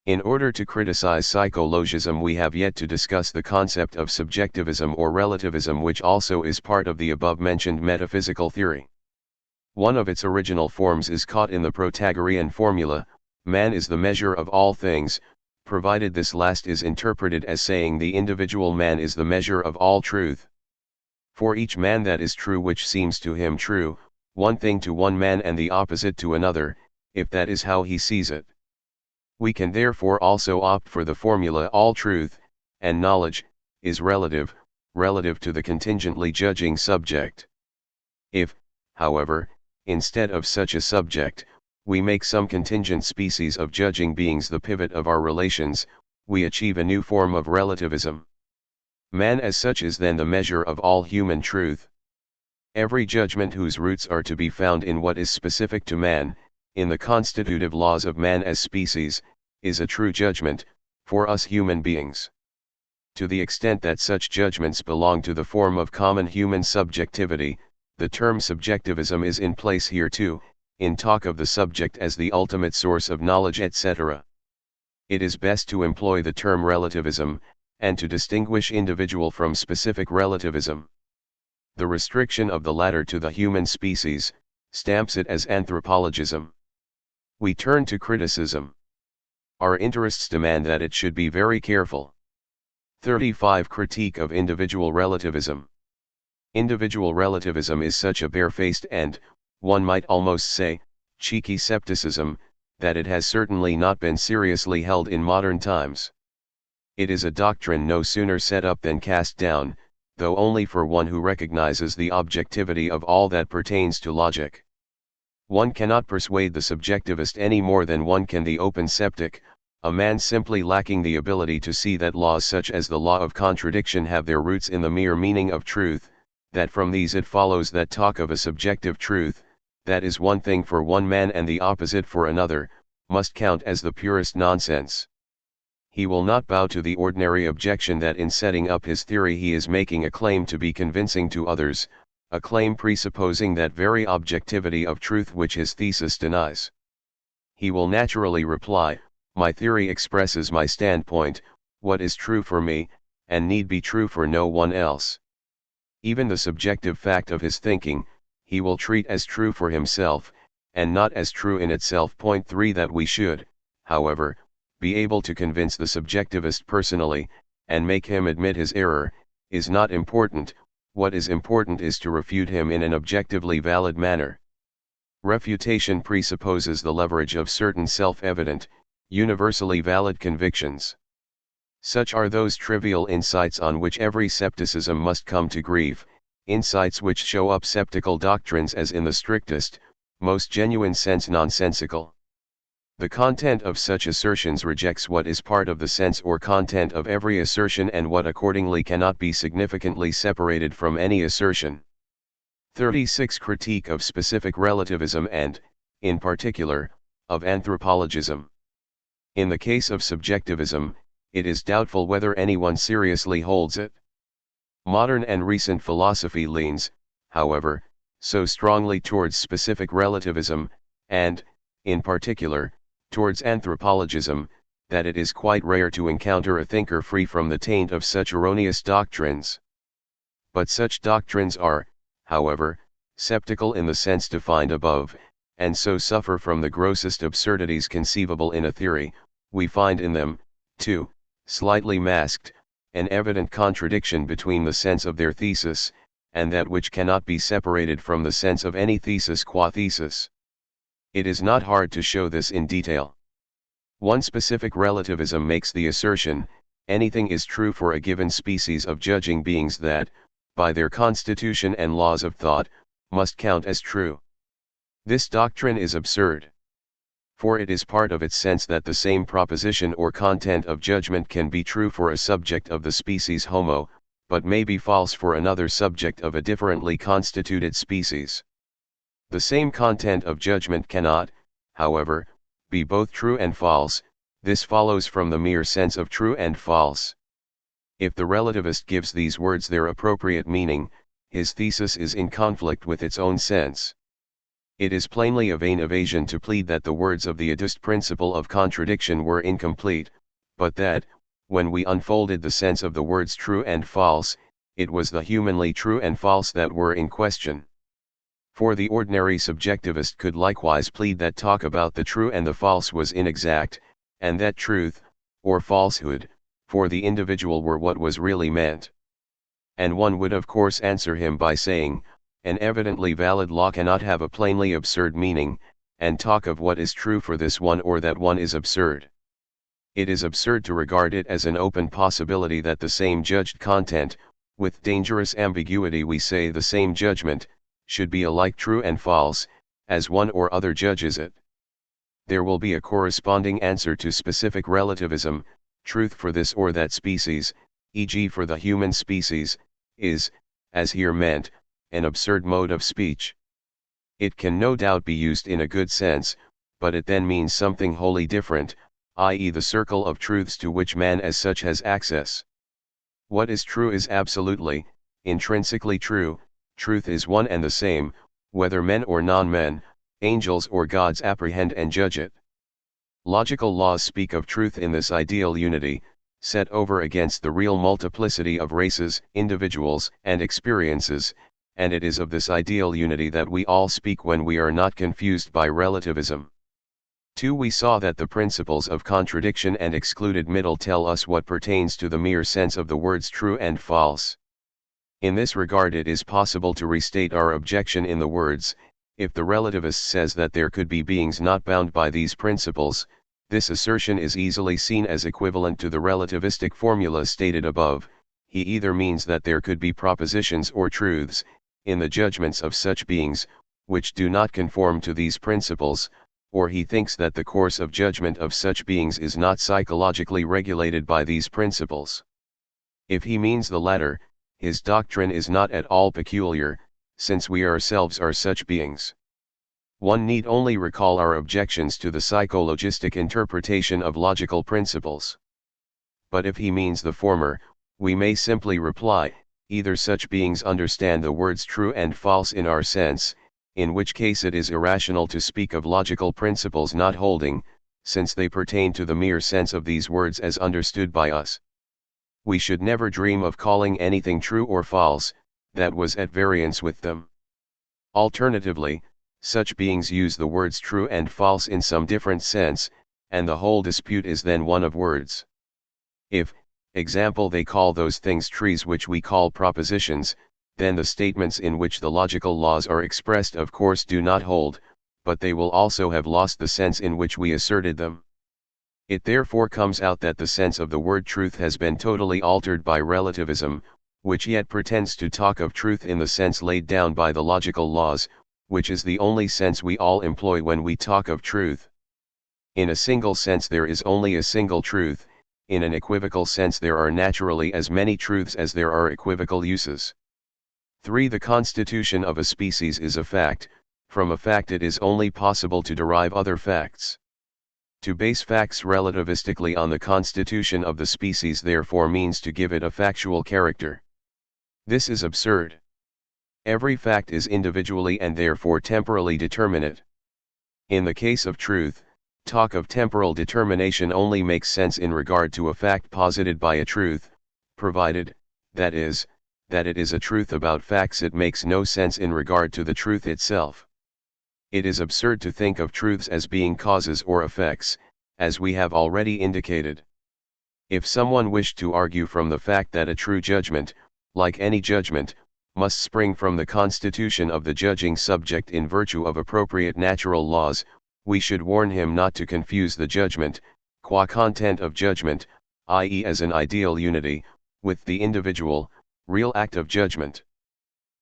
In order to criticize psychologism, we have yet to discuss the concept of subjectivism or relativism, which also is part of the above-mentioned metaphysical theory. One of its original forms is caught in the Protagorean formula, man is the measure of all things, provided this last is interpreted as saying the individual man is the measure of all truth. For each man that is true which seems to him true, one thing to one man and the opposite to another, if that is how he sees it. We can therefore also opt for the formula all truth, and knowledge, is relative to the contingently judging subject. If, however, instead of such a subject, we make some contingent species of judging beings the pivot of our relations, we achieve a new form of relativism. Man as such is then the measure of all human truth. Every judgment whose roots are to be found in what is specific to man, in the constitutive laws of man as species, is a true judgment, for us human beings. To the extent that such judgments belong to the form of common human subjectivity, the term subjectivism is in place here too, in talk of the subject as the ultimate source of knowledge, etc. It is best to employ the term relativism, and to distinguish individual from specific relativism. The restriction of the latter to the human species, stamps it as anthropologism. We turn to criticism. Our interests demand that it should be very careful. 35. Critique of individual relativism. Individual relativism is such a barefaced and, one might almost say, cheeky scepticism, that it has certainly not been seriously held in modern times. It is a doctrine no sooner set up than cast down, though only for one who recognizes the objectivity of all that pertains to logic. One cannot persuade the subjectivist any more than one can the open sceptic, a man simply lacking the ability to see that laws such as the law of contradiction have their roots in the mere meaning of truth, that from these it follows that talk of a subjective truth, that is one thing for one man and the opposite for another, must count as the purest nonsense. He will not bow to the ordinary objection that in setting up his theory he is making a claim to be convincing to others, a claim presupposing that very objectivity of truth which his thesis denies. He will naturally reply, my theory expresses my standpoint, what is true for me, and need be true for no one else. Even the subjective fact of his thinking, he will treat as true for himself, and not as true in itself. 3. That we should, however, be able to convince the subjectivist personally, and make him admit his error, is not important. What is important is to refute him in an objectively valid manner. Refutation presupposes the leverage of certain self-evident, universally valid convictions. Such are those trivial insights on which every scepticism must come to grief, insights which show up sceptical doctrines as in the strictest, most genuine sense nonsensical. The content of such assertions rejects what is part of the sense or content of every assertion and what accordingly cannot be significantly separated from any assertion. 36. Critique of specific relativism and, in particular, of anthropologism. In the case of subjectivism, it is doubtful whether anyone seriously holds it. Modern and recent philosophy leans, however, so strongly towards specific relativism, and, in particular, towards anthropologism, that it is quite rare to encounter a thinker free from the taint of such erroneous doctrines. But such doctrines are, however, sceptical in the sense defined above, and so suffer from the grossest absurdities conceivable in a theory. We find in them, too, slightly masked, an evident contradiction between the sense of their thesis, and that which cannot be separated from the sense of any thesis qua thesis. It is not hard to show this in detail. One specific relativism makes the assertion, anything is true for a given species of judging beings that, by their constitution and laws of thought, must count as true. This doctrine is absurd. For it is part of its sense that the same proposition or content of judgment can be true for a subject of the species Homo, but may be false for another subject of a differently constituted species. The same content of judgment cannot, however, be both true and false. This follows from the mere sense of true and false. If the relativist gives these words their appropriate meaning, his thesis is in conflict with its own sense. It is plainly a vain evasion to plead that the words of the idist principle of contradiction were incomplete, but that, when we unfolded the sense of the words true and false, it was the humanly true and false that were in question. For the ordinary subjectivist could likewise plead that talk about the true and the false was inexact, and that truth, or falsehood, for the individual were what was really meant. And one would of course answer him by saying, an evidently valid law cannot have a plainly absurd meaning, and talk of what is true for this one or that one is absurd. It is absurd to regard it as an open possibility that the same judged content, with dangerous ambiguity we say the same judgment, should be alike true and false, as one or other judges it. There will be a corresponding answer to specific relativism. Truth for this or that species, e.g. for the human species, is, as here meant, an absurd mode of speech. It can no doubt be used in a good sense, but it then means something wholly different, i.e. the circle of truths to which man as such has access. What is true is absolutely, intrinsically true. Truth is one and the same, whether men or non-men, angels or gods apprehend and judge it. Logical laws speak of truth in this ideal unity, set over against the real multiplicity of races, individuals, and experiences, and it is of this ideal unity that we all speak when we are not confused by relativism. 2. We saw that the principles of contradiction and excluded middle tell us what pertains to the mere sense of the words true and false. In this regard it is possible to restate our objection in the words, if the relativist says that there could be beings not bound by these principles, this assertion is easily seen as equivalent to the relativistic formula stated above. He either means that there could be propositions or truths, in the judgments of such beings, which do not conform to these principles, or he thinks that the course of judgment of such beings is not psychologically regulated by these principles. If he means the latter, his doctrine is not at all peculiar, since we ourselves are such beings. One need only recall our objections to the psychologistic interpretation of logical principles. But if he means the former, we may simply reply, either such beings understand the words true and false in our sense, in which case it is irrational to speak of logical principles not holding, since they pertain to the mere sense of these words as understood by us. We should never dream of calling anything true or false, that was at variance with them. Alternatively, such beings use the words true and false in some different sense, and the whole dispute is then one of words. If, example, they call those things trees which we call propositions, then the statements in which the logical laws are expressed of course do not hold, but they will also have lost the sense in which we asserted them. It therefore comes out that the sense of the word truth has been totally altered by relativism, which yet pretends to talk of truth in the sense laid down by the logical laws, which is the only sense we all employ when we talk of truth. In a single sense there is only a single truth, in an equivocal sense there are naturally as many truths as there are equivocal uses. 3. The constitution of a species is a fact. From a fact it is only possible to derive other facts. To base facts relativistically on the constitution of the species therefore means to give it a factual character. This is absurd. Every fact is individually and therefore temporally determinate. In the case of truth, talk of temporal determination only makes sense in regard to a fact posited by a truth, provided, that is, that it is a truth about facts. It makes no sense in regard to the truth itself. It is absurd to think of truths as being causes or effects, as we have already indicated. If someone wished to argue from the fact that a true judgment, like any judgment, must spring from the constitution of the judging subject in virtue of appropriate natural laws, we should warn him not to confuse the judgment, qua content of judgment, i.e. as an ideal unity, with the individual, real act of judgment.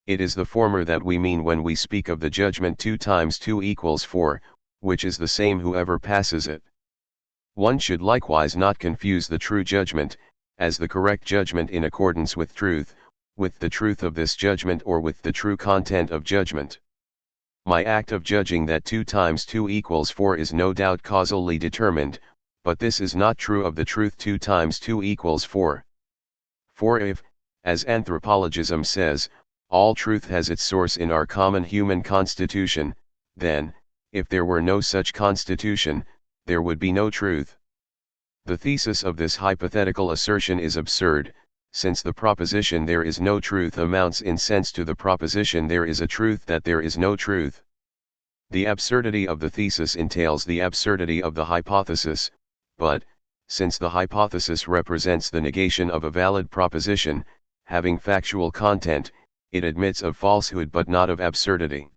It is the former that we mean when we speak of the judgment 2 times 2 equals 4, which is the same whoever passes it. One should likewise not confuse the true judgment, as the correct judgment in accordance with truth, with the truth of this judgment or with the true content of judgment. My act of judging that 2 times 2 equals 4 is no doubt causally determined, but this is not true of the truth 2 times 2 equals 4. For if, as anthropologism says, all truth has its source in our common human constitution, then, if there were no such constitution, there would be no truth. The thesis of this hypothetical assertion is absurd, since the proposition there is no truth amounts in sense to the proposition there is a truth that there is no truth. The absurdity of the thesis entails the absurdity of the hypothesis, but, since the hypothesis represents the negation of a valid proposition, having factual content, it admits of falsehood but not of absurdity.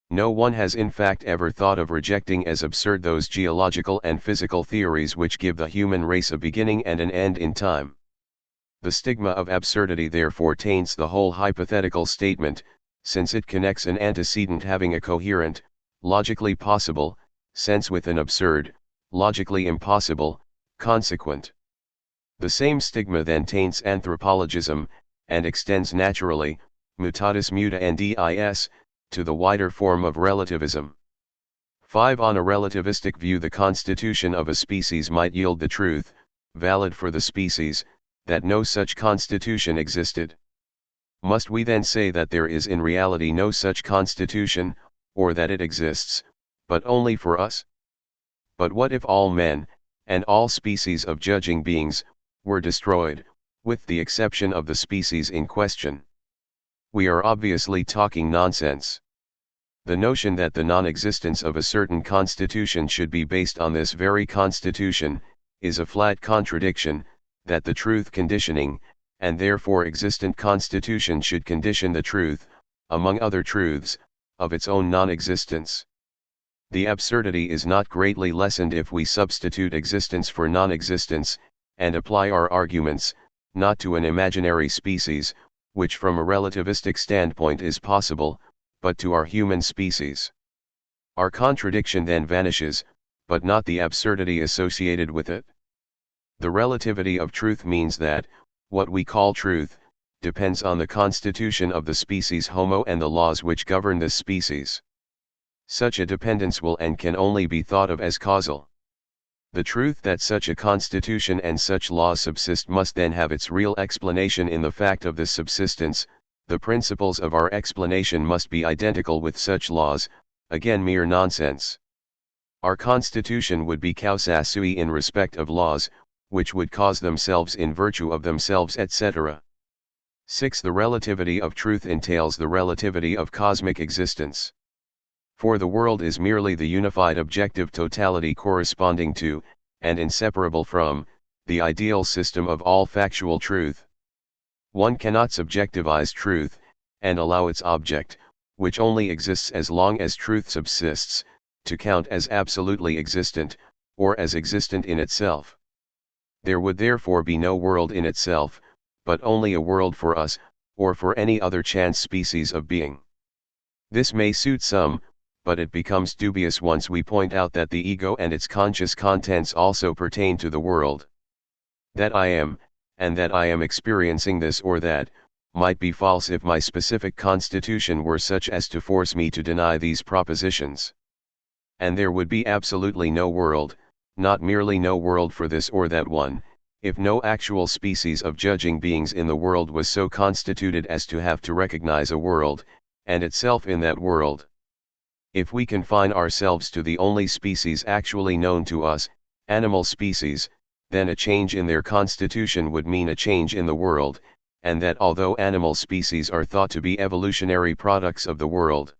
No one has in fact ever thought of rejecting as absurd those geological and physical theories which give the human race a beginning and an end in time. The stigma of absurdity therefore taints the whole hypothetical statement, since it connects an antecedent having a coherent, logically possible, sense with an absurd, logically impossible, consequent. The same stigma then taints anthropologism, and extends naturally, mutatis mutandis, to the wider form of relativism. 5. On a relativistic view, the constitution of a species might yield the truth, valid for the species, that no such constitution existed. Must we then say that there is in reality no such constitution, or that it exists, but only for us? But what if all men, and all species of judging beings, were destroyed, with the exception of the species in question? We are obviously talking nonsense. The notion that the non-existence of a certain constitution should be based on this very constitution, is a flat contradiction, that the truth conditioning, and therefore existent constitution should condition the truth, among other truths, of its own non-existence. The absurdity is not greatly lessened if we substitute existence for non-existence, and apply our arguments, not to an imaginary species, which from a relativistic standpoint is possible, but to our human species. Our contradiction then vanishes, but not the absurdity associated with it. The relativity of truth means that, what we call truth, depends on the constitution of the species Homo and the laws which govern this species. Such a dependence will and can only be thought of as causal. The truth that such a constitution and such laws subsist must then have its real explanation in the fact of this subsistence. The principles of our explanation must be identical with such laws, again mere nonsense. Our constitution would be causa sui in respect of laws, which would cause themselves in virtue of themselves, etc. 6. The relativity of truth entails the relativity of cosmic existence. For the world is merely the unified objective totality corresponding to, and inseparable from, the ideal system of all factual truth. One cannot subjectivize truth, and allow its object, which only exists as long as truth subsists, to count as absolutely existent, or as existent in itself. There would therefore be no world in itself, but only a world for us, or for any other chance species of being. This may suit some, but it becomes dubious once we point out that the ego and its conscious contents also pertain to the world. That I am, and that I am experiencing this or that, might be false if my specific constitution were such as to force me to deny these propositions. And there would be absolutely no world, not merely no world for this or that one, if no actual species of judging beings in the world was so constituted as to have to recognize a world, and itself in that world. If we confine ourselves to the only species actually known to us, animal species, then a change in their constitution would mean a change in the world, and that although animal species are thought to be evolutionary products of the world,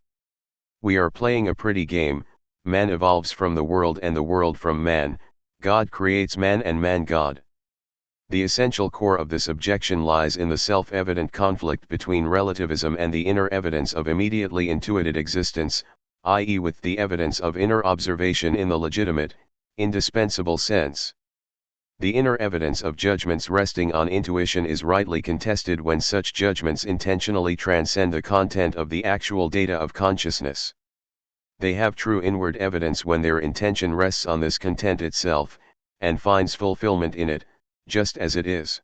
we are playing a pretty game. Man evolves from the world and the world from man, God creates man and man God. The essential core of this objection lies in the self-evident conflict between relativism and the inner evidence of immediately intuited existence, i.e. with the evidence of inner observation in the legitimate, indispensable sense. The inner evidence of judgments resting on intuition is rightly contested when such judgments intentionally transcend the content of the actual data of consciousness. They have true inward evidence when their intention rests on this content itself, and finds fulfillment in it, just as it is.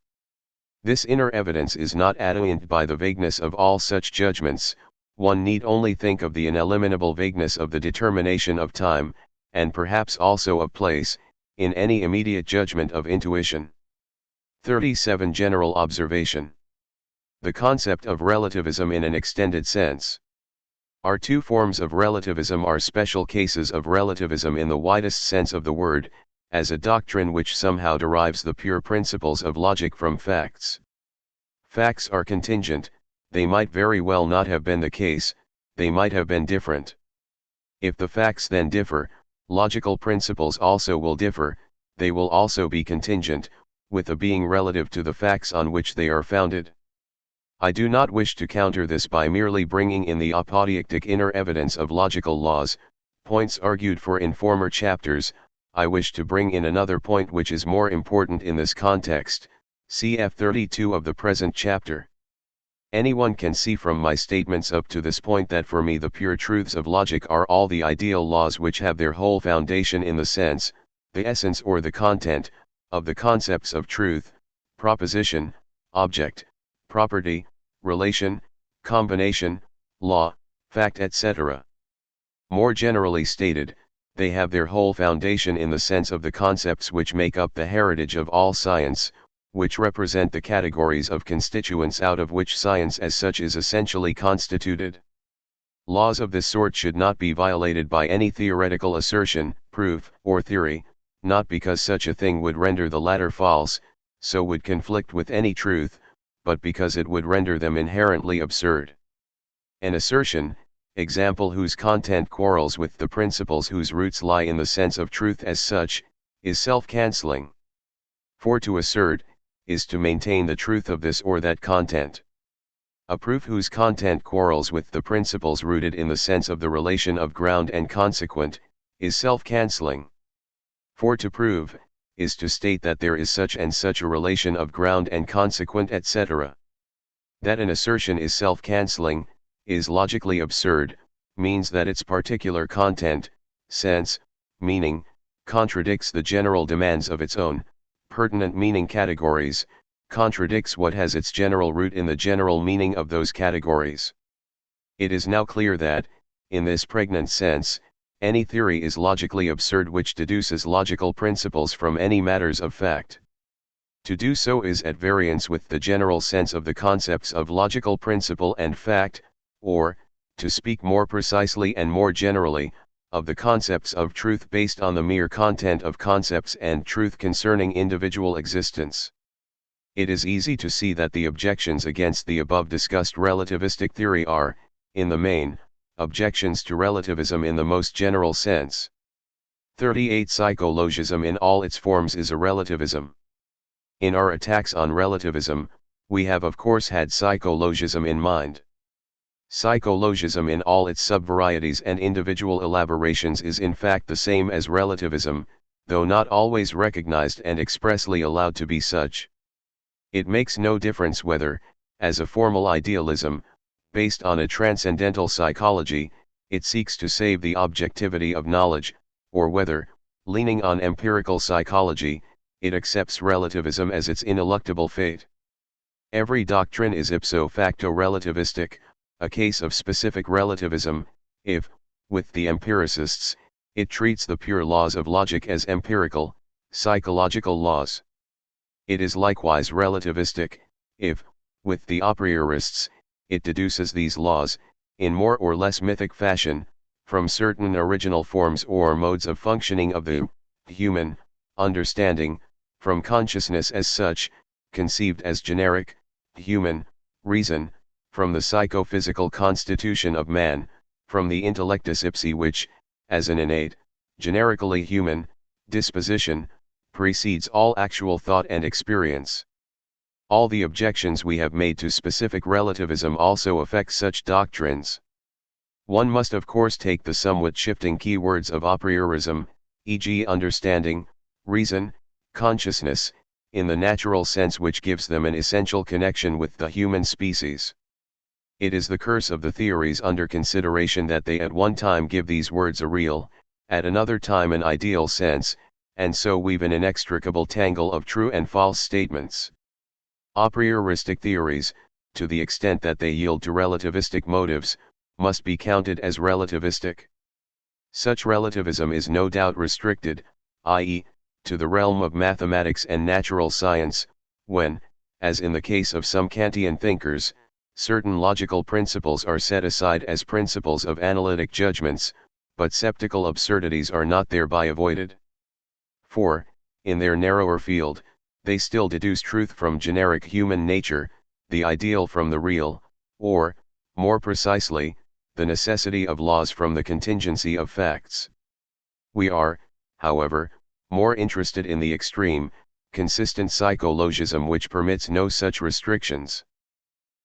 This inner evidence is not adorned by the vagueness of all such judgments, one need only think of the ineliminable vagueness of the determination of time, and perhaps also of place, in any immediate judgment of intuition. 37. General observation. The concept of relativism in an extended sense. Our two forms of relativism are special cases of relativism in the widest sense of the word, as a doctrine which somehow derives the pure principles of logic from facts. Facts are contingent, they might very well not have been the case, they might have been different. If the facts then differ, logical principles also will differ, they will also be contingent, with the being relative to the facts on which they are founded. I do not wish to counter this by merely bringing in the apodeictic inner evidence of logical laws, points argued for in former chapters. I wish to bring in another point which is more important in this context, cf 32 of the present chapter. Anyone can see from my statements up to this point that for me the pure truths of logic are all the ideal laws which have their whole foundation in the sense, the essence or the content, of the concepts of truth, proposition, object, property, relation, combination, law, fact, etc. More generally stated, they have their whole foundation in the sense of the concepts which make up the heritage of all science, which represent the categories of constituents out of which science as such is essentially constituted. Laws of this sort should not be violated by any theoretical assertion, proof, or theory, not because such a thing would render the latter false, so would conflict with any truth, but because it would render them inherently absurd. An assertion, example whose content quarrels with the principles whose roots lie in the sense of truth as such, is self-cancelling. For to assert, is to maintain the truth of this or that content. A proof whose content quarrels with the principles rooted in the sense of the relation of ground and consequent, is self-cancelling. For to prove, is to state that there is such and such a relation of ground and consequent etc. That an assertion is self-cancelling, is logically absurd, means that its particular content, sense, meaning, contradicts the general demands of its own, pertinent meaning categories, contradicts what has its general root in the general meaning of those categories. It is now clear that, in this pregnant sense, any theory is logically absurd which deduces logical principles from any matters of fact. To do so is at variance with the general sense of the concepts of logical principle and fact, or, to speak more precisely and more generally, of the concepts of truth based on the mere content of concepts and truth concerning individual existence. It is easy to see that the objections against the above discussed relativistic theory are, in the main, objections to relativism in the most general sense. 38. Psychologism in all its forms is a relativism. In our attacks on relativism, we have of course had psychologism in mind. Psychologism in all its subvarieties and individual elaborations is in fact the same as relativism, though not always recognized and expressly allowed to be such. It makes no difference whether, as a formal idealism, based on a transcendental psychology, it seeks to save the objectivity of knowledge, or whether, leaning on empirical psychology, it accepts relativism as its ineluctable fate. Every doctrine is ipso facto relativistic, a case of specific relativism, if, with the empiricists, it treats the pure laws of logic as empirical, psychological laws. It is likewise relativistic, if, with the a priorists, it deduces these laws, in more or less mythic fashion, from certain original forms or modes of functioning of the human understanding, from consciousness as such, conceived as generic, human, reason, from the psychophysical constitution of man, from the intellectus ipsi which, as an innate, generically human, disposition, precedes all actual thought and experience. All the objections we have made to specific relativism also affect such doctrines. One must of course take the somewhat shifting keywords of a priorism, e.g. understanding, reason, consciousness, in the natural sense which gives them an essential connection with the human species. It is the curse of the theories under consideration that they at one time give these words a real, at another time an ideal sense, and so weave an inextricable tangle of true and false statements. A prioristic theories, to the extent that they yield to relativistic motives, must be counted as relativistic. Such relativism is no doubt restricted, i.e., to the realm of mathematics and natural science, when, as in the case of some Kantian thinkers, certain logical principles are set aside as principles of analytic judgments, but septical absurdities are not thereby avoided. For, in their narrower field, they still deduce truth from generic human nature, the ideal from the real, or, more precisely, the necessity of laws from the contingency of facts. We are, however, more interested in the extreme, consistent psychologism which permits no such restrictions.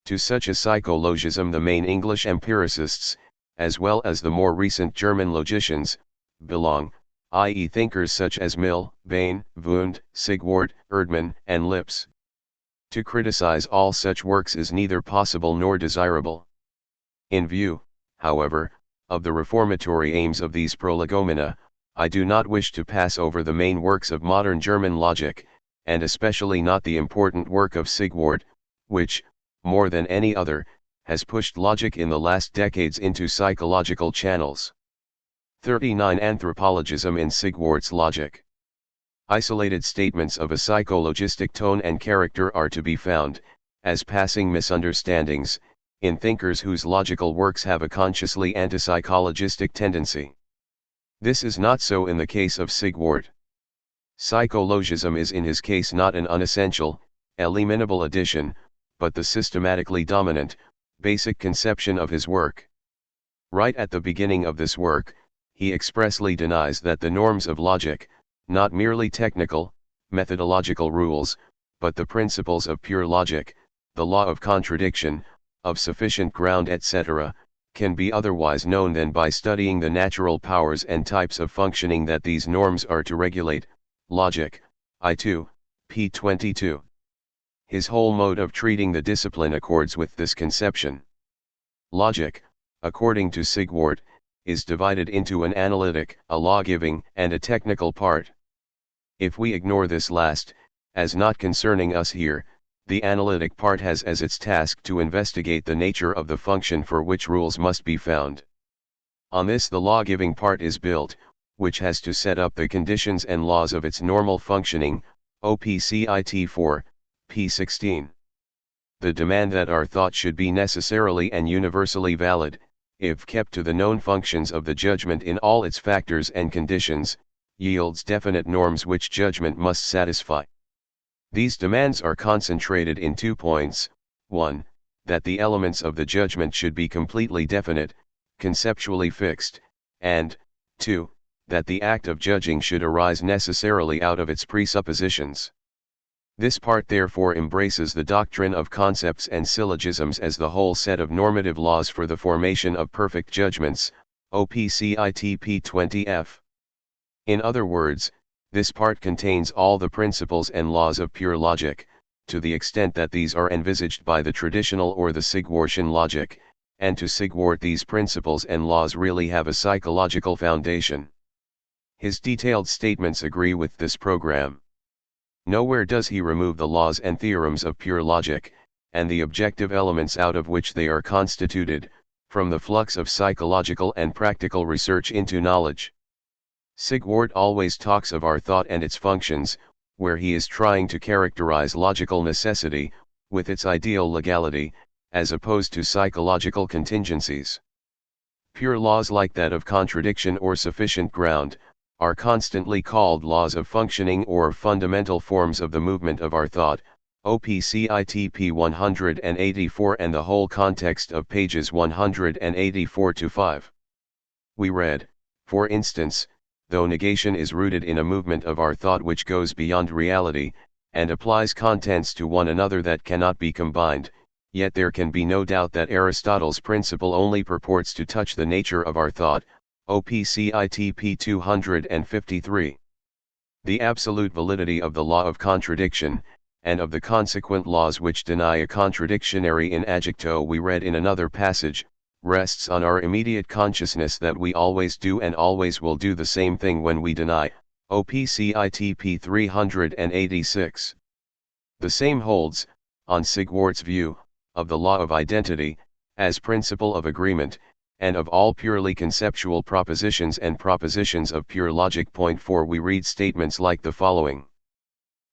To such a psychologism the main English empiricists, as well as the more recent German logicians, belong, i.e. thinkers such as Mill, Bain, Wundt, Sigwart, Erdmann, and Lipps. To criticize all such works is neither possible nor desirable. In view, however, of the reformatory aims of these prolegomena, I do not wish to pass over the main works of modern German logic, and especially not the important work of Sigwart, which, more than any other, has pushed logic in the last decades into psychological channels. 39. Anthropologism in Sigwart's logic. Isolated statements of a psychologistic tone and character are to be found, as passing misunderstandings, in thinkers whose logical works have a consciously antipsychologistic tendency. This is not so in the case of Sigwart. Psychologism is in his case not an unessential, eliminable addition, but the systematically dominant, basic conception of his work. Right at the beginning of this work, he expressly denies that the norms of logic, not merely technical, methodological rules, but the principles of pure logic, the law of contradiction, of sufficient ground etc., can be otherwise known than by studying the natural powers and types of functioning that these norms are to regulate. Logic, I2, p. 22. His whole mode of treating the discipline accords with this conception. Logic, according to Sigwart, is divided into an analytic, a law-giving, and a technical part. If we ignore this last, as not concerning us here, the analytic part has as its task to investigate the nature of the function for which rules must be found. On this the law-giving part is built, which has to set up the conditions and laws of its normal functioning, OPCIT 4, p. 16. The demand that our thought should be necessarily and universally valid, if kept to the known functions of the judgment in all its factors and conditions, yields definite norms which judgment must satisfy. These demands are concentrated in 2 points: 1, that the elements of the judgment should be completely definite, conceptually fixed, and, 2, that the act of judging should arise necessarily out of its presuppositions. This part therefore embraces the doctrine of concepts and syllogisms as the whole set of normative laws for the formation of perfect judgments, OPCIT p. 20f. In other words, this part contains all the principles and laws of pure logic, to the extent that these are envisaged by the traditional or the Sigwartian logic, and to Sigwart these principles and laws really have a psychological foundation. His detailed statements agree with this program. Nowhere does he remove the laws and theorems of pure logic, and the objective elements out of which they are constituted, from the flux of psychological and practical research into knowledge. Sigwart always talks of our thought and its functions, where he is trying to characterize logical necessity, with its ideal legality, as opposed to psychological contingencies. Pure laws like that of contradiction or sufficient ground, are constantly called laws of functioning or fundamental forms of the movement of our thought, OPCIT p. 184, and the whole context of pages 184-5. We read, for instance, though negation is rooted in a movement of our thought which goes beyond reality, and applies contents to one another that cannot be combined, yet there can be no doubt that Aristotle's principle only purports to touch the nature of our thought, OPCIT p. 253. The absolute validity of the law of contradiction, and of the consequent laws which deny a contradictionary in adjecto we read in another passage, rests on our immediate consciousness that we always do and always will do the same thing when we deny, OPCIT p. 386. The same holds, on Sigwart's view, of the law of identity, as principle of agreement, and of all purely conceptual propositions and propositions of pure logic. Point 4, we read statements like the following.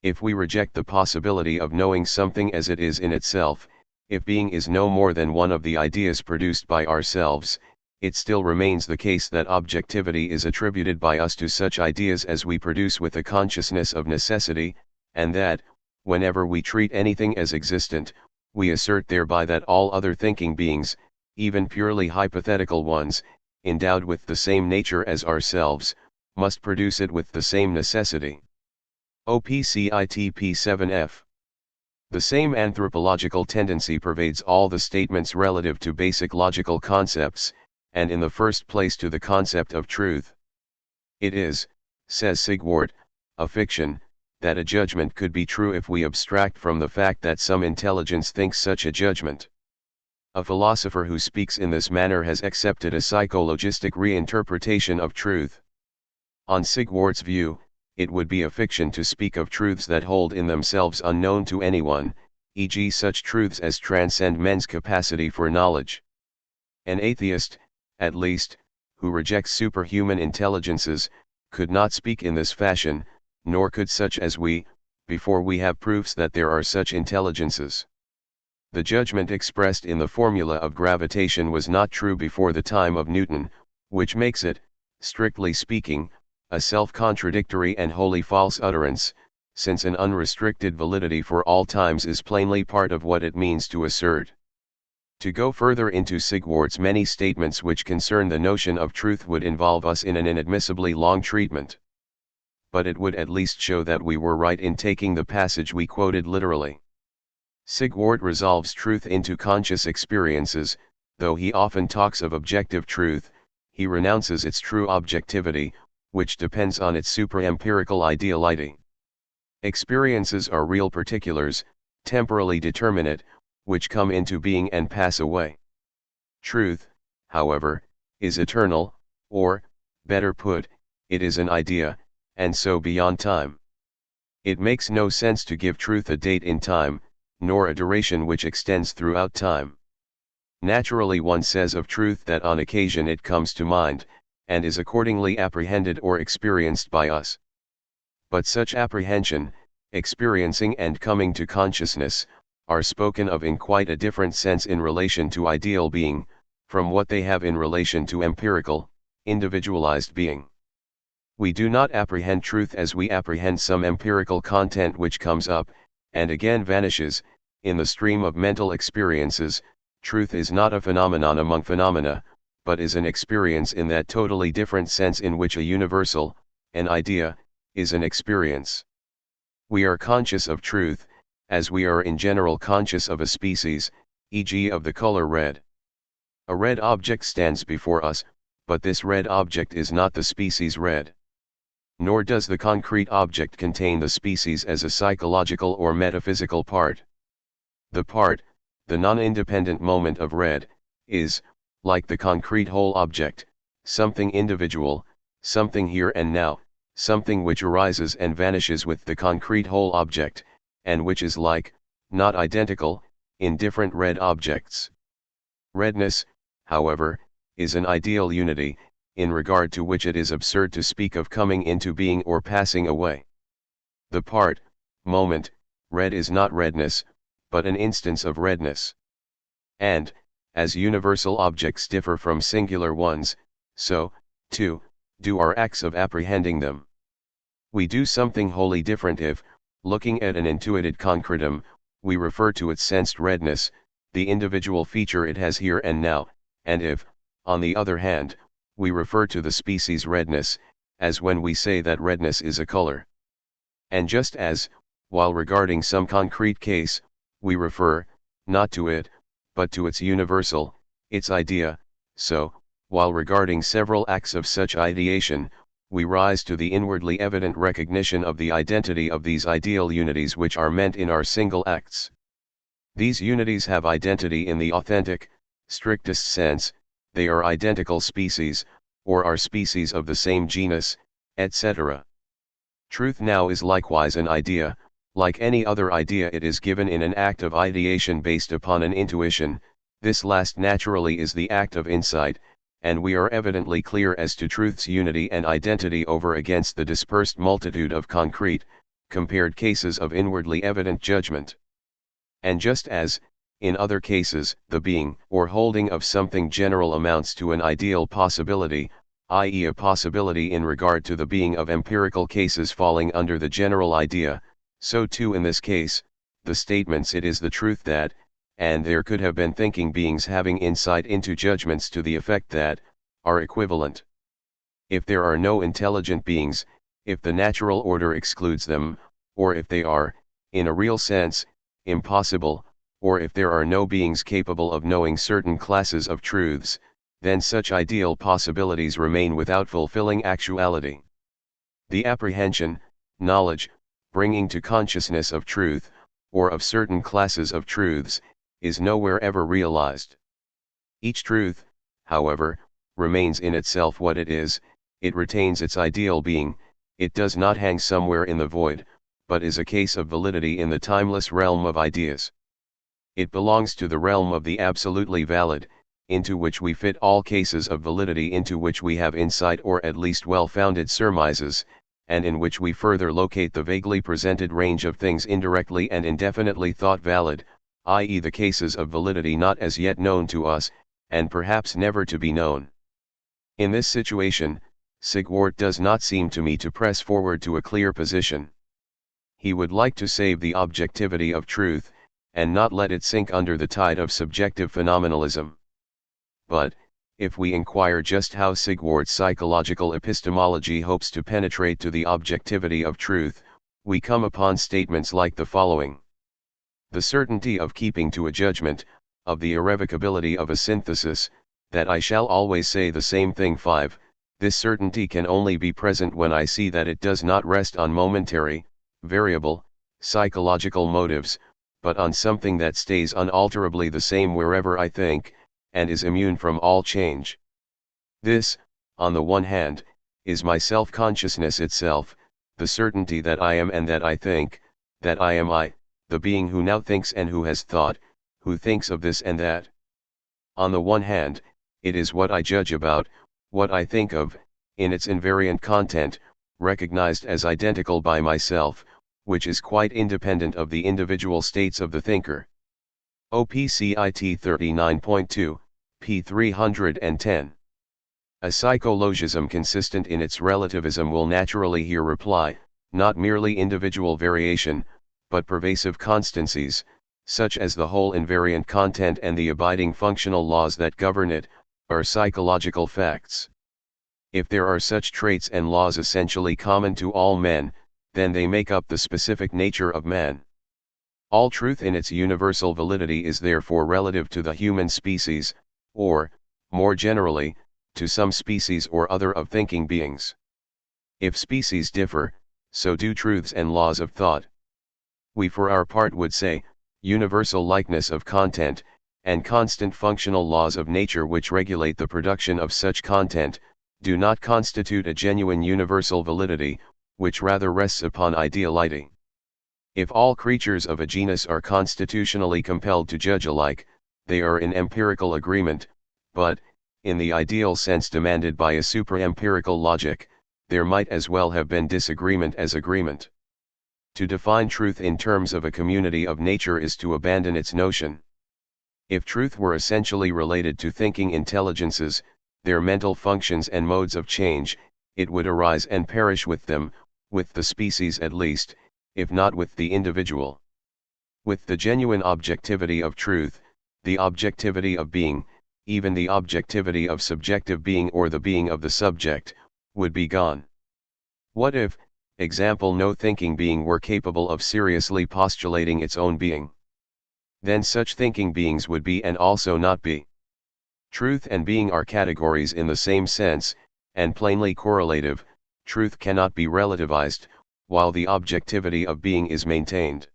If we reject the possibility of knowing something as it is in itself, if being is no more than one of the ideas produced by ourselves, it still remains the case that objectivity is attributed by us to such ideas as we produce with the consciousness of necessity, and that, whenever we treat anything as existent, we assert thereby that all other thinking beings, even purely hypothetical ones, endowed with the same nature as ourselves, must produce it with the same necessity. OPCITP 7F. The same anthropological tendency pervades all the statements relative to basic logical concepts, and in the first place to the concept of truth. It is, says Sigwart, a fiction, that a judgment could be true if we abstract from the fact that some intelligence thinks such a judgment. A philosopher who speaks in this manner has accepted a psychologistic reinterpretation of truth. On Sigwart's view, it would be a fiction to speak of truths that hold in themselves unknown to anyone, e.g. such truths as transcend men's capacity for knowledge. An atheist, at least, who rejects superhuman intelligences, could not speak in this fashion, nor could such as we, before we have proofs that there are such intelligences. The judgment expressed in the formula of gravitation was not true before the time of Newton, which makes it, strictly speaking, a self-contradictory and wholly false utterance, since an unrestricted validity for all times is plainly part of what it means to assert. To go further into Sigwart's many statements which concern the notion of truth would involve us in an inadmissibly long treatment. But it would at least show that we were right in taking the passage we quoted literally. Sigwart resolves truth into conscious experiences. Though he often talks of objective truth, he renounces its true objectivity, which depends on its supra-empirical ideality. Experiences are real particulars, temporally determinate, which come into being and pass away. Truth, however, is eternal, or, better put, it is an idea, and so beyond time. It makes no sense to give truth a date in time, nor a duration which extends throughout time. Naturally one says of truth that on occasion it comes to mind, and is accordingly apprehended or experienced by us. But such apprehension, experiencing and coming to consciousness, are spoken of in quite a different sense in relation to ideal being, from what they have in relation to empirical, individualized being. We do not apprehend truth as we apprehend some empirical content which comes up, and again vanishes, in the stream of mental experiences. Truth is not a phenomenon among phenomena, but is an experience in that totally different sense in which a universal, an idea, is an experience. We are conscious of truth, as we are in general conscious of a species, e.g. of the color red. A red object stands before us, but this red object is not the species red. Nor does the concrete object contain the species as a psychological or metaphysical part. The part, the non-independent moment of red, is, like the concrete whole object, something individual, something here and now, something which arises and vanishes with the concrete whole object, and which is like, not identical, in different red objects. Redness, however, is an ideal unity, in regard to which it is absurd to speak of coming into being or passing away. The part, moment, red is not redness, but an instance of redness. And, as universal objects differ from singular ones, so, too, do our acts of apprehending them. We do something wholly different if, looking at an intuited concretum, we refer to its sensed redness, the individual feature it has here and now, and if, on the other hand, we refer to the species redness, as when we say that redness is a color. And just as, while regarding some concrete case, we refer, not to it, but to its universal, its idea, so, while regarding several acts of such ideation, we rise to the inwardly evident recognition of the identity of these ideal unities which are meant in our single acts. These unities have identity in the authentic, strictest sense, they are identical species, or are species of the same genus, etc. Truth now is likewise an idea. Like any other idea, it is given in an act of ideation based upon an intuition. This last naturally is the act of insight, and we are evidently clear as to truth's unity and identity over against the dispersed multitude of concrete, compared cases of inwardly evident judgment. And just as, in other cases, the being or holding of something general amounts to an ideal possibility, i.e. a possibility in regard to the being of empirical cases falling under the general idea, so too in this case, the statements "it is the truth that," and "there could have been thinking beings having insight into judgments to the effect that," are equivalent. If there are no intelligent beings, if the natural order excludes them, or if they are, in a real sense, impossible, or if there are no beings capable of knowing certain classes of truths, then such ideal possibilities remain without fulfilling actuality. The apprehension, knowledge, bringing to consciousness of truth, or of certain classes of truths, is nowhere ever realized. Each truth, however, remains in itself what it is, it retains its ideal being, it does not hang somewhere in the void, but is a case of validity in the timeless realm of ideas. It belongs to the realm of the absolutely valid, into which we fit all cases of validity into which we have insight or at least well-founded surmises, and in which we further locate the vaguely presented range of things indirectly and indefinitely thought valid, i.e. the cases of validity not as yet known to us, and perhaps never to be known. In this situation, Sigwart does not seem to me to press forward to a clear position. He would like to save the objectivity of truth, and not let it sink under the tide of subjective phenomenalism. But, if we inquire just how Sigwart's psychological epistemology hopes to penetrate to the objectivity of truth, we come upon statements like the following. The certainty of keeping to a judgment, of the irrevocability of a synthesis, that I shall always say the same thing. 5. This certainty can only be present when I see that it does not rest on momentary, variable, psychological motives, but on something that stays unalterably the same wherever I think, and is immune from all change. This, on the one hand, is my self-consciousness itself, the certainty that I am and that I think, that I am I, the being who now thinks and who has thought, who thinks of this and that. On the one hand, it is what I judge about, what I think of, in its invariant content, recognized as identical by myself, which is quite independent of the individual states of the thinker. OPCIT 39.2, p. 310. A psychologism consistent in its relativism will naturally here reply, not merely individual variation, but pervasive constancies, such as the whole invariant content and the abiding functional laws that govern it, are psychological facts. If there are such traits and laws essentially common to all men, then they make up the specific nature of man. All truth in its universal validity is therefore relative to the human species, or, more generally, to some species or other of thinking beings. If species differ, so do truths and laws of thought. We for our part would say, universal likeness of content, and constant functional laws of nature which regulate the production of such content, do not constitute a genuine universal validity, which rather rests upon ideality. If all creatures of a genus are constitutionally compelled to judge alike, they are in empirical agreement, but, in the ideal sense demanded by a supra-empirical logic, there might as well have been disagreement as agreement. To define truth in terms of a community of nature is to abandon its notion. If truth were essentially related to thinking intelligences, their mental functions and modes of change, it would arise and perish with them, with the species at least, if not with the individual. With the genuine objectivity of truth, the objectivity of being, even the objectivity of subjective being or the being of the subject, would be gone. What if, example, no thinking being were capable of seriously postulating its own being? Then such thinking beings would be and also not be. Truth and being are categories in the same sense, and plainly correlative. Truth cannot be relativized, while the objectivity of being is maintained.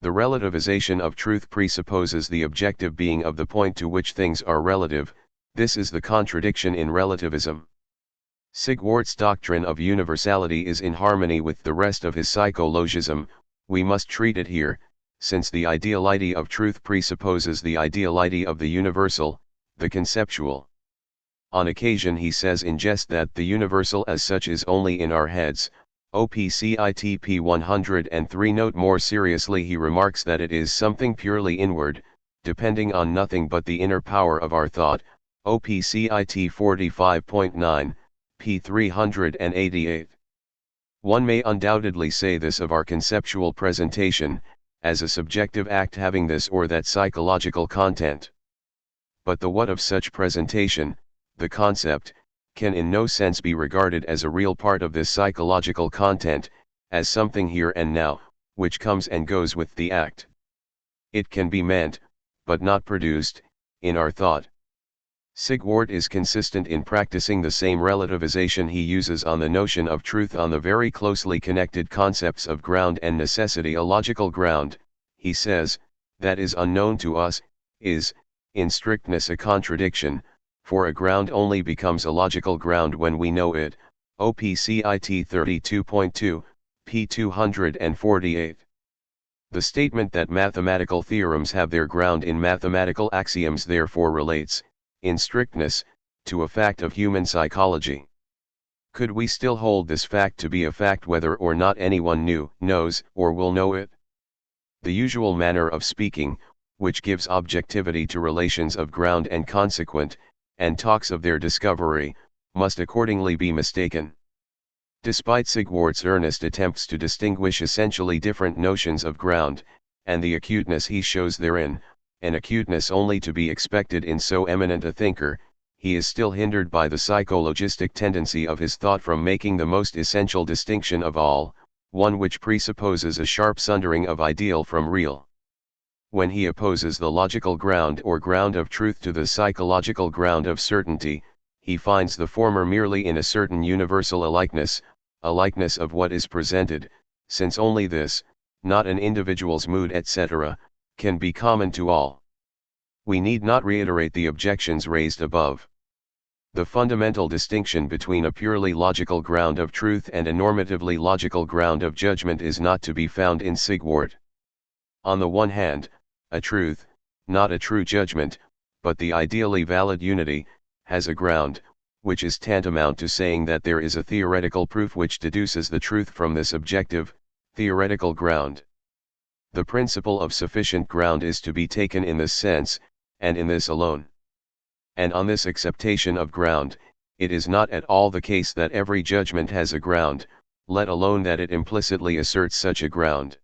The relativization of truth presupposes the objective being of the point to which things are relative. This is the contradiction in relativism. Sigwart's doctrine of universality is in harmony with the rest of his psychologism. We must treat it here, since the ideality of truth presupposes the ideality of the universal, the conceptual. On occasion he says in jest that the universal as such is only in our heads. OPCITP 103. Note more seriously he remarks that it is something purely inward, depending on nothing but the inner power of our thought. OPCIT 45.9, p. 388. One may undoubtedly say this of our conceptual presentation, as a subjective act having this or that psychological content. But the what of such presentation, the concept, can in no sense be regarded as a real part of this psychological content, as something here and now, which comes and goes with the act. It can be meant, but not produced, in our thought. Sigwart is consistent in practicing the same relativization he uses on the notion of truth on the very closely connected concepts of ground and necessity. A logical ground, he says, that is unknown to us, is, in strictness a contradiction, for a ground only becomes a logical ground when we know it. OPCIT 32.2, p. 248. The statement that mathematical theorems have their ground in mathematical axioms therefore relates, in strictness, to a fact of human psychology. Could we still hold this fact to be a fact whether or not anyone knows, or will know it? The usual manner of speaking, which gives objectivity to relations of ground and consequent, and talks of their discovery, must accordingly be mistaken. Despite Sigwart's earnest attempts to distinguish essentially different notions of ground, and the acuteness he shows therein, an acuteness only to be expected in so eminent a thinker, he is still hindered by the psychologistic tendency of his thought from making the most essential distinction of all, one which presupposes a sharp sundering of ideal from real. When he opposes the logical ground or ground of truth to the psychological ground of certainty, he finds the former merely in a certain universal alikeness of what is presented, since only this, not an individual's mood etc., can be common to all. We need not reiterate the objections raised above. The fundamental distinction between a purely logical ground of truth and a normatively logical ground of judgment is not to be found in Sigwart. On the one hand, a truth, not a true judgment, but the ideally valid unity, has a ground, which is tantamount to saying that there is a theoretical proof which deduces the truth from this objective, theoretical ground. The principle of sufficient ground is to be taken in this sense, and in this alone. And on this acceptation of ground, it is not at all the case that every judgment has a ground, let alone that it implicitly asserts such a ground.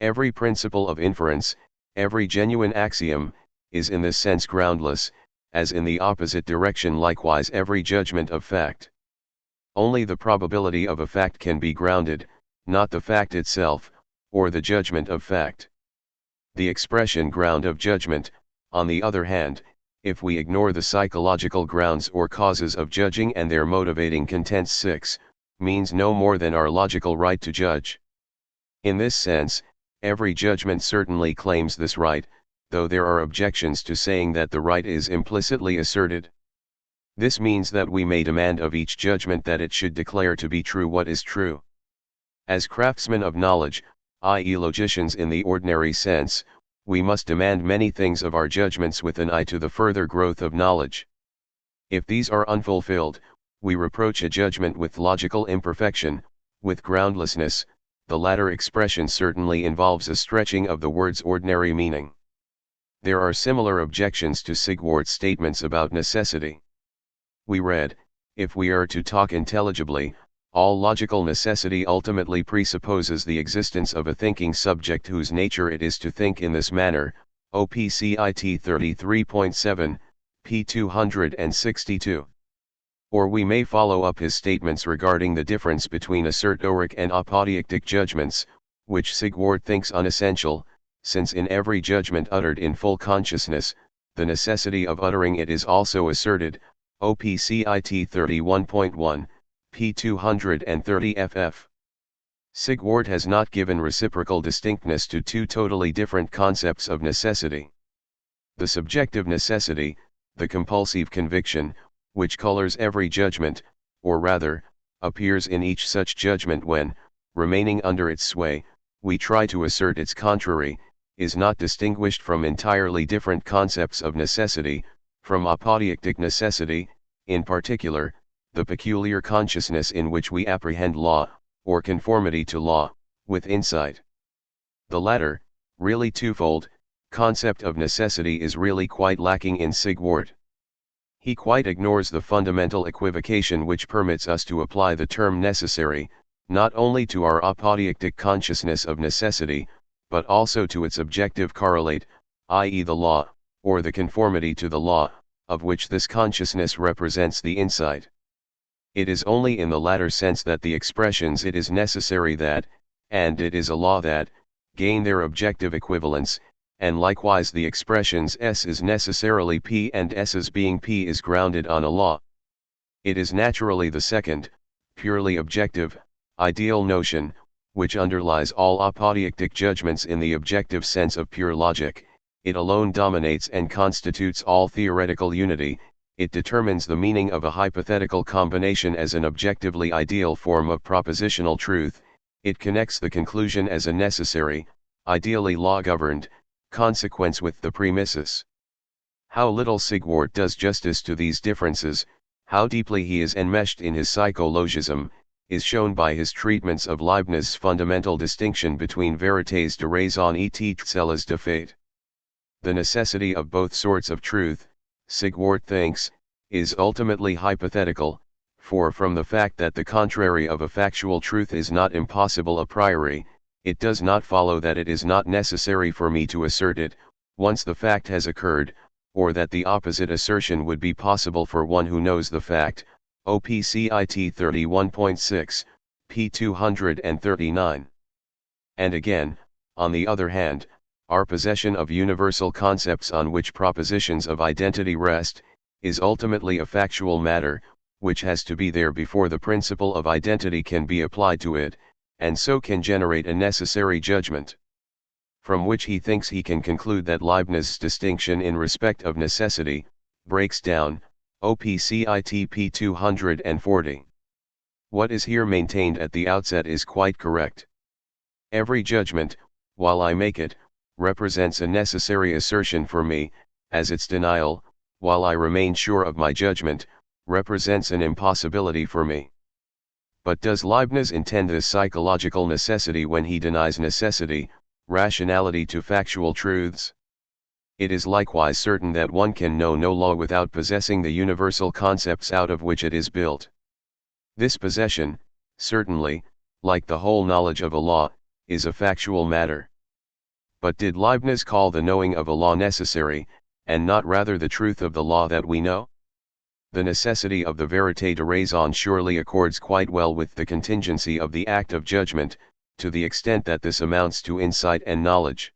Every principle of inference, every genuine axiom, is in this sense groundless, as in the opposite direction likewise every judgment of fact. Only the probability of a fact can be grounded, not the fact itself, or the judgment of fact. The expression ground of judgment, on the other hand, if we ignore the psychological grounds or causes of judging and their motivating contents 6, means no more than our logical right to judge. In this sense, every judgment certainly claims this right, though there are objections to saying that the right is implicitly asserted. This means that we may demand of each judgment that it should declare to be true what is true. As craftsmen of knowledge, i.e. logicians in the ordinary sense, we must demand many things of our judgments with an eye to the further growth of knowledge. If these are unfulfilled, we reproach a judgment with logical imperfection, with groundlessness. The latter expression certainly involves a stretching of the word's ordinary meaning. There are similar objections to Sigwart's statements about necessity. We read, if we are to talk intelligibly, all logical necessity ultimately presupposes the existence of a thinking subject whose nature it is to think in this manner. OPCIT 33.7, p. 262. Or we may follow up his statements regarding the difference between assertoric and apodeictic judgments, which Sigwart thinks unessential, since in every judgment uttered in full consciousness, the necessity of uttering it is also asserted. OPCIT 31.1, p. 230 ff. Sigwart has not given reciprocal distinctness to two totally different concepts of necessity. The subjective necessity, the compulsive conviction, which colors every judgment, or rather, appears in each such judgment when, remaining under its sway, we try to assert its contrary, is not distinguished from entirely different concepts of necessity, from apodeictic necessity, in particular, the peculiar consciousness in which we apprehend law, or conformity to law, with insight. The latter, really twofold, concept of necessity is really quite lacking in Sigwart. He quite ignores the fundamental equivocation which permits us to apply the term necessary, not only to our apodeictic consciousness of necessity, but also to its objective correlate, i.e. the law, or the conformity to the law, of which this consciousness represents the insight. It is only in the latter sense that the expressions "it is necessary that," and "it is a law that," gain their objective equivalence, and likewise the expressions "s is necessarily p" and "s is being p" is grounded on a law. It is naturally the second, purely objective, ideal notion, which underlies all apodeictic judgments in the objective sense of pure logic. It alone dominates and constitutes all theoretical unity. It determines the meaning of a hypothetical combination as an objectively ideal form of propositional truth. It connects the conclusion as a necessary, ideally law-governed, consequence with the premises. How little Sigwart does justice to these differences, how deeply he is enmeshed in his psychologism, is shown by his treatments of Leibniz's fundamental distinction between vérités de raison et celles de fait. The necessity of both sorts of truth, Sigwart thinks, is ultimately hypothetical, for from the fact that the contrary of a factual truth is not impossible a priori, it does not follow that it is not necessary for me to assert it, once the fact has occurred, or that the opposite assertion would be possible for one who knows the fact. OPCIT 31.6, p. 239. And again, on the other hand, our possession of universal concepts on which propositions of identity rest, is ultimately a factual matter, which has to be there before the principle of identity can be applied to it, and so can generate a necessary judgment. From which he thinks he can conclude that Leibniz's distinction in respect of necessity, breaks down, OPCIT p. 240. What is here maintained at the outset is quite correct. Every judgment, while I make it, represents a necessary assertion for me, as its denial, while I remain sure of my judgment, represents an impossibility for me. But does Leibniz intend this psychological necessity when he denies necessity, rationality to factual truths? It is likewise certain that one can know no law without possessing the universal concepts out of which it is built. This possession, certainly, like the whole knowledge of a law, is a factual matter. But did Leibniz call the knowing of a law necessary, and not rather the truth of the law that we know? The necessity of the vérité de raison surely accords quite well with the contingency of the act of judgment, to the extent that this amounts to insight and knowledge.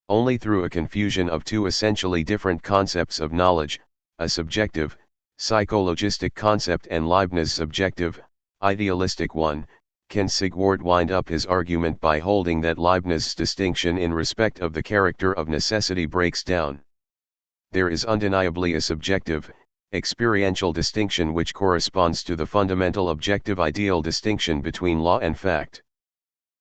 Only through a confusion of two essentially different concepts of knowledge, a subjective, psychologistic concept and Leibniz's subjective, idealistic one, can Sigwart wind up his argument by holding that Leibniz's distinction in respect of the character of necessity breaks down. There is undeniably a subjective, experiential distinction which corresponds to the fundamental objective ideal distinction between law and fact.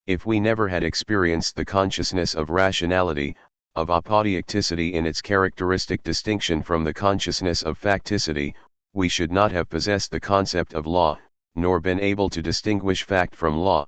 If we never had experienced the consciousness of rationality, of apodeicticity in its characteristic distinction from the consciousness of facticity, we should not have possessed the concept of law, nor been able to distinguish fact from law.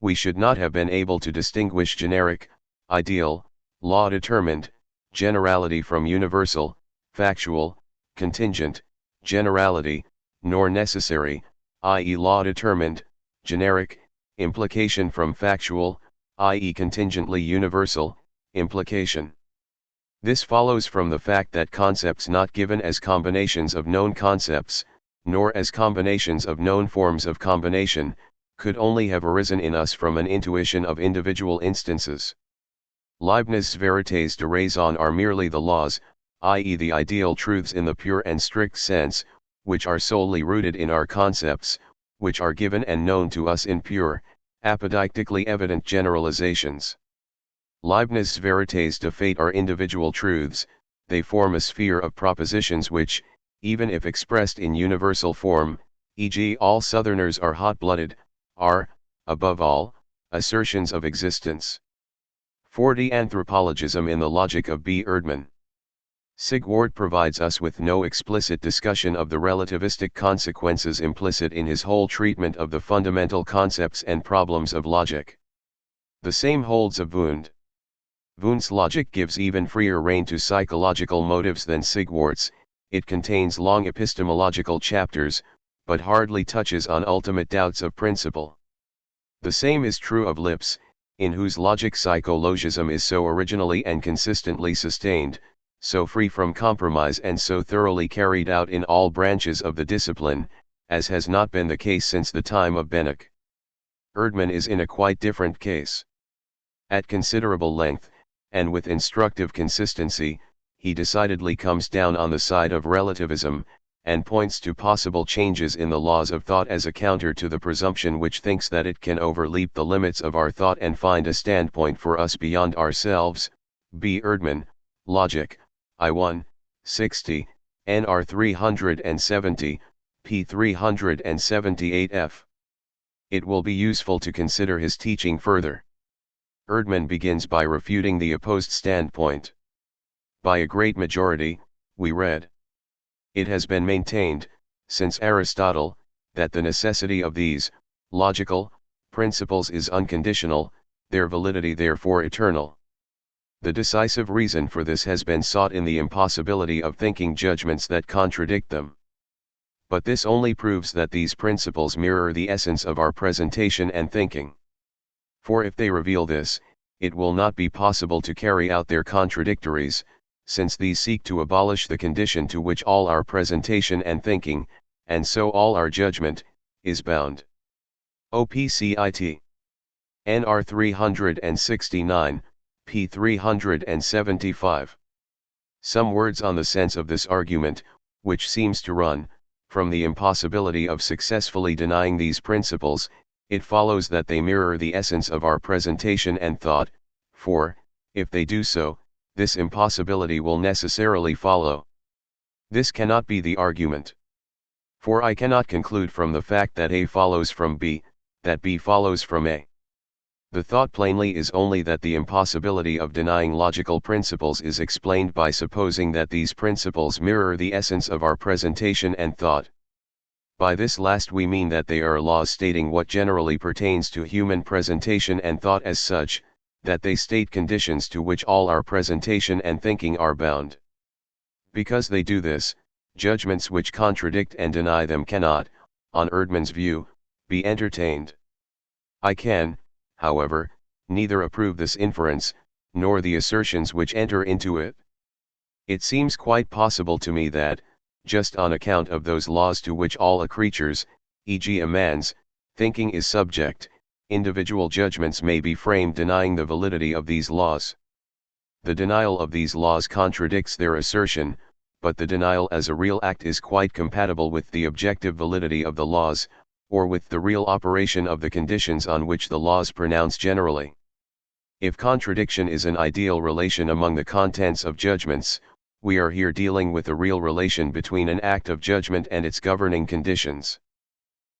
We should not have been able to distinguish generic, ideal, law-determined, generality from universal, factual, contingent, generality, nor necessary, i.e. law-determined, generic, implication from factual, i.e. contingently universal, implication. This follows from the fact that concepts not given as combinations of known concepts, nor as combinations of known forms of combination, could only have arisen in us from an intuition of individual instances. Leibniz's vérités de raison are merely the laws, i.e. the ideal truths in the pure and strict sense, which are solely rooted in our concepts, which are given and known to us in pure, apodeictically evident generalizations. Leibniz's vérités de fait are individual truths. They form a sphere of propositions which, even if expressed in universal form, e.g. all Southerners are hot-blooded, are, above all, assertions of existence. 40 Anthropologism in the logic of B. Erdmann. Sigwart provides us with no explicit discussion of the relativistic consequences implicit in his whole treatment of the fundamental concepts and problems of logic. The same holds of Wundt. Wundt's logic gives even freer rein to psychological motives than Sigwart's. It contains long epistemological chapters, but hardly touches on ultimate doubts of principle. The same is true of Lipps, in whose logic psychologism is so originally and consistently sustained, so free from compromise and so thoroughly carried out in all branches of the discipline, as has not been the case since the time of Benach. Erdmann is in a quite different case. At considerable length, and with instructive consistency, he decidedly comes down on the side of relativism, and points to possible changes in the laws of thought as a counter to the presumption which thinks that it can overleap the limits of our thought and find a standpoint for us beyond ourselves. B. Erdmann, Logic, I1, 60, NR 370, p. 378f. It will be useful to consider his teaching further. Erdmann begins by refuting the opposed standpoint. By a great majority, we read. It has been maintained, since Aristotle, that the necessity of these, logical, principles is unconditional, their validity therefore eternal. The decisive reason for this has been sought in the impossibility of thinking judgments that contradict them. But this only proves that these principles mirror the essence of our presentation and thinking. For if they reveal this, it will not be possible to carry out their contradictories, since these seek to abolish the condition to which all our presentation and thinking, and so all our judgment, is bound. OPCIT. NR 369, p. 375. Some words on the sense of this argument, which seems to run, from the impossibility of successfully denying these principles, it follows that they mirror the essence of our presentation and thought, for, if they do so, this impossibility will necessarily follow. This cannot be the argument. For I cannot conclude from the fact that A follows from B, that B follows from A. The thought plainly is only that the impossibility of denying logical principles is explained by supposing that these principles mirror the essence of our presentation and thought. By this last we mean that they are laws stating what generally pertains to human presentation and thought as such, that they state conditions to which all our presentation and thinking are bound. Because they do this, judgments which contradict and deny them cannot, on Erdmann's view, be entertained. I can, however, neither approve this inference, nor the assertions which enter into it. It seems quite possible to me that, just on account of those laws to which all a creature's, e.g. a man's, thinking is subject, individual judgments may be framed denying the validity of these laws. The denial of these laws contradicts their assertion, but the denial as a real act is quite compatible with the objective validity of the laws, or with the real operation of the conditions on which the laws pronounce generally. If contradiction is an ideal relation among the contents of judgments, we are here dealing with a real relation between an act of judgment and its governing conditions.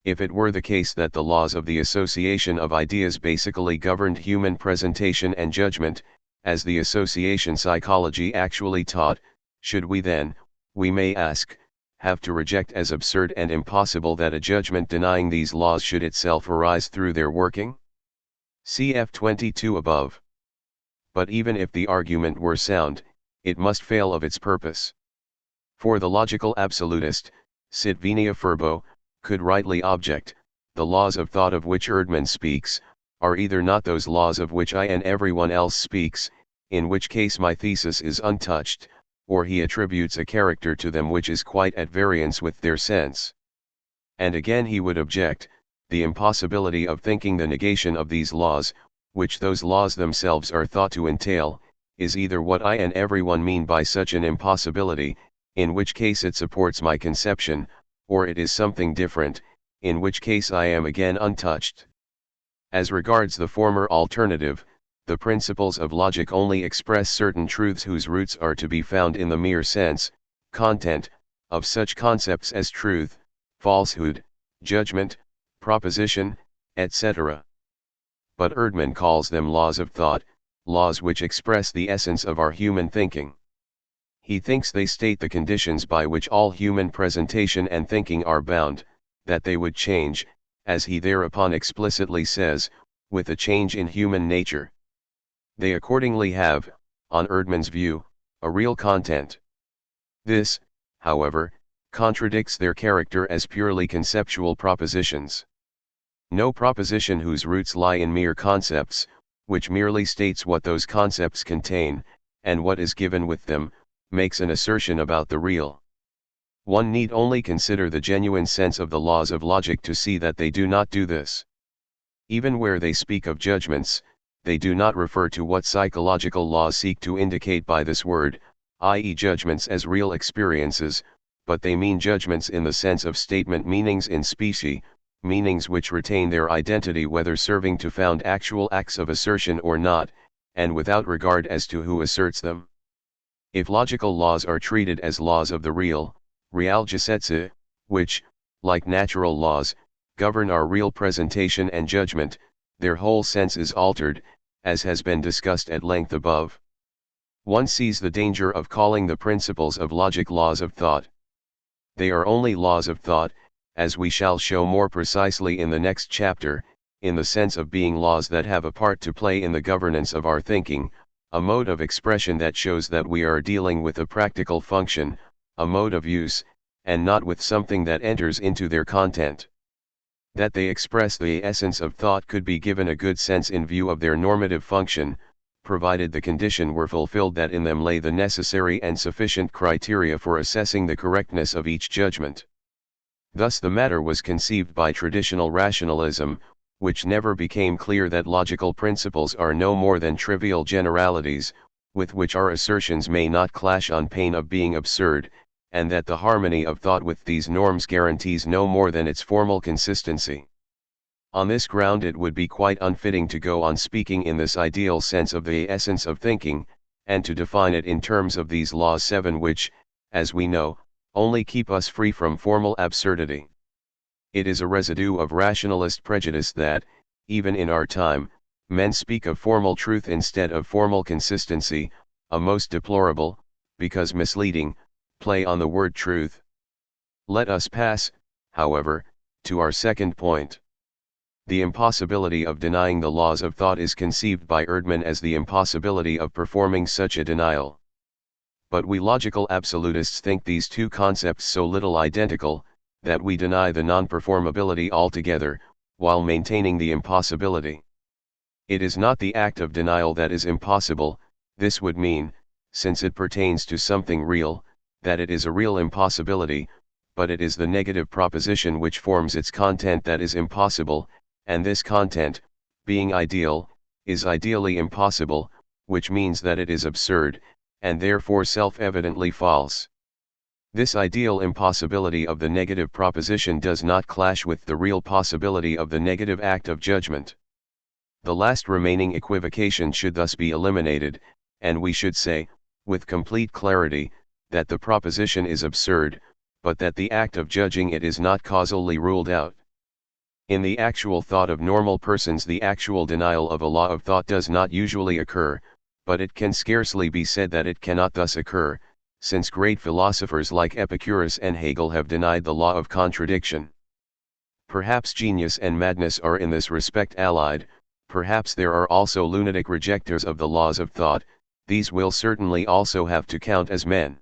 If it were the case that the laws of the association of ideas basically governed human presentation and judgment, as the association psychology actually taught, should we then, we may ask, have to reject as absurd and impossible that a judgment denying these laws should itself arise through their working? Cf 22 above. But even if the argument were sound, it must fail of its purpose. For the logical absolutist, sit venia furbo, could rightly object, the laws of thought of which Erdmann speaks, are either not those laws of which I and everyone else speaks, in which case my thesis is untouched, or he attributes a character to them which is quite at variance with their sense. And again he would object, the impossibility of thinking the negation of these laws, which those laws themselves are thought to entail, is either what I and everyone mean by such an impossibility, in which case it supports my conception, or it is something different, in which case I am again untouched. As regards the former alternative, the principles of logic only express certain truths whose roots are to be found in the mere sense, content, of such concepts as truth, falsehood, judgment, proposition, etc. But Erdmann calls them laws of thought, laws which express the essence of our human thinking. He thinks they state the conditions by which all human presentation and thinking are bound, that they would change, as he thereupon explicitly says, with a change in human nature. They accordingly have, on Erdmann's view, a real content. This, however, contradicts their character as purely conceptual propositions. No proposition whose roots lie in mere concepts, which merely states what those concepts contain, and what is given with them, makes an assertion about the real. One need only consider the genuine sense of the laws of logic to see that they do not do this. Even where they speak of judgments, they do not refer to what psychological laws seek to indicate by this word, i.e. judgments as real experiences, but they mean judgments in the sense of statement meanings in specie, meanings which retain their identity whether serving to found actual acts of assertion or not, and without regard as to who asserts them. If logical laws are treated as laws of the real, Realgesetze, which, like natural laws, govern our real presentation and judgment, their whole sense is altered, as has been discussed at length above. One sees the danger of calling the principles of logic laws of thought. They are only laws of thought, as we shall show more precisely in the next chapter, in the sense of being laws that have a part to play in the governance of our thinking, a mode of expression that shows that we are dealing with a practical function, a mode of use, and not with something that enters into their content. That they express the essence of thought could be given a good sense in view of their normative function, provided the condition were fulfilled that in them lay the necessary and sufficient criteria for assessing the correctness of each judgment. Thus the matter was conceived by traditional rationalism, which never became clear that logical principles are no more than trivial generalities, with which our assertions may not clash on pain of being absurd, and that the harmony of thought with these norms guarantees no more than its formal consistency. On this ground it would be quite unfitting to go on speaking in this ideal sense of the essence of thinking, and to define it in terms of these laws 7 which, as we know, only keep us free from formal absurdity. It is a residue of rationalist prejudice that, even in our time, men speak of formal truth instead of formal consistency, a most deplorable, because misleading, play on the word truth. Let us pass, however, to our second point. The impossibility of denying the laws of thought is conceived by Erdmann as the impossibility of performing such a denial. But we logical absolutists think these two concepts so little identical, that we deny the non-performability altogether, while maintaining the impossibility. It is not the act of denial that is impossible, this would mean, since it pertains to something real, that it is a real impossibility, but it is the negative proposition which forms its content that is impossible, and this content, being ideal, is ideally impossible, which means that it is absurd, and therefore self-evidently false. This ideal impossibility of the negative proposition does not clash with the real possibility of the negative act of judgment. The last remaining equivocation should thus be eliminated, and we should say, with complete clarity, that the proposition is absurd, but that the act of judging it is not causally ruled out. In the actual thought of normal persons the actual denial of a law of thought does not usually occur, but it can scarcely be said that it cannot thus occur, since great philosophers like Epicurus and Hegel have denied the law of contradiction. Perhaps genius and madness are in this respect allied, perhaps there are also lunatic rejectors of the laws of thought, these will certainly also have to count as men.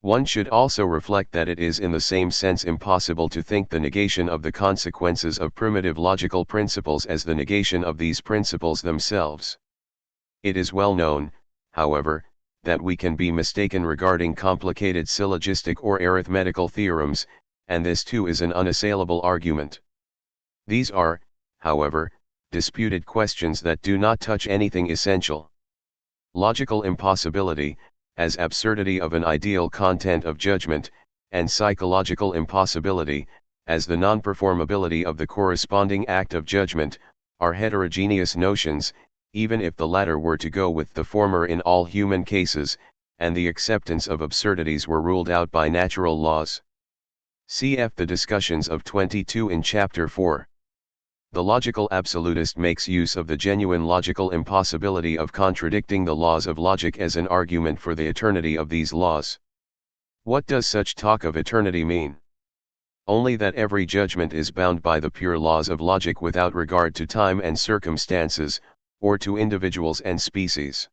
One should also reflect that it is in the same sense impossible to think the negation of the consequences of primitive logical principles as the negation of these principles themselves. It is well known, however, that we can be mistaken regarding complicated syllogistic or arithmetical theorems, and this too is an unassailable argument. These are, however, disputed questions that do not touch anything essential. Logical impossibility, as absurdity of an ideal content of judgment, and psychological impossibility, as the non-performability of the corresponding act of judgment, are heterogeneous notions, even if the latter were to go with the former in all human cases, and the acceptance of absurdities were ruled out by natural laws. Cf. the discussions of 22 in Chapter 4. The logical absolutist makes use of the genuine logical impossibility of contradicting the laws of logic as an argument for the eternity of these laws. What does such talk of eternity mean? Only that every judgment is bound by the pure laws of logic without regard to time and circumstances, or to individuals and species.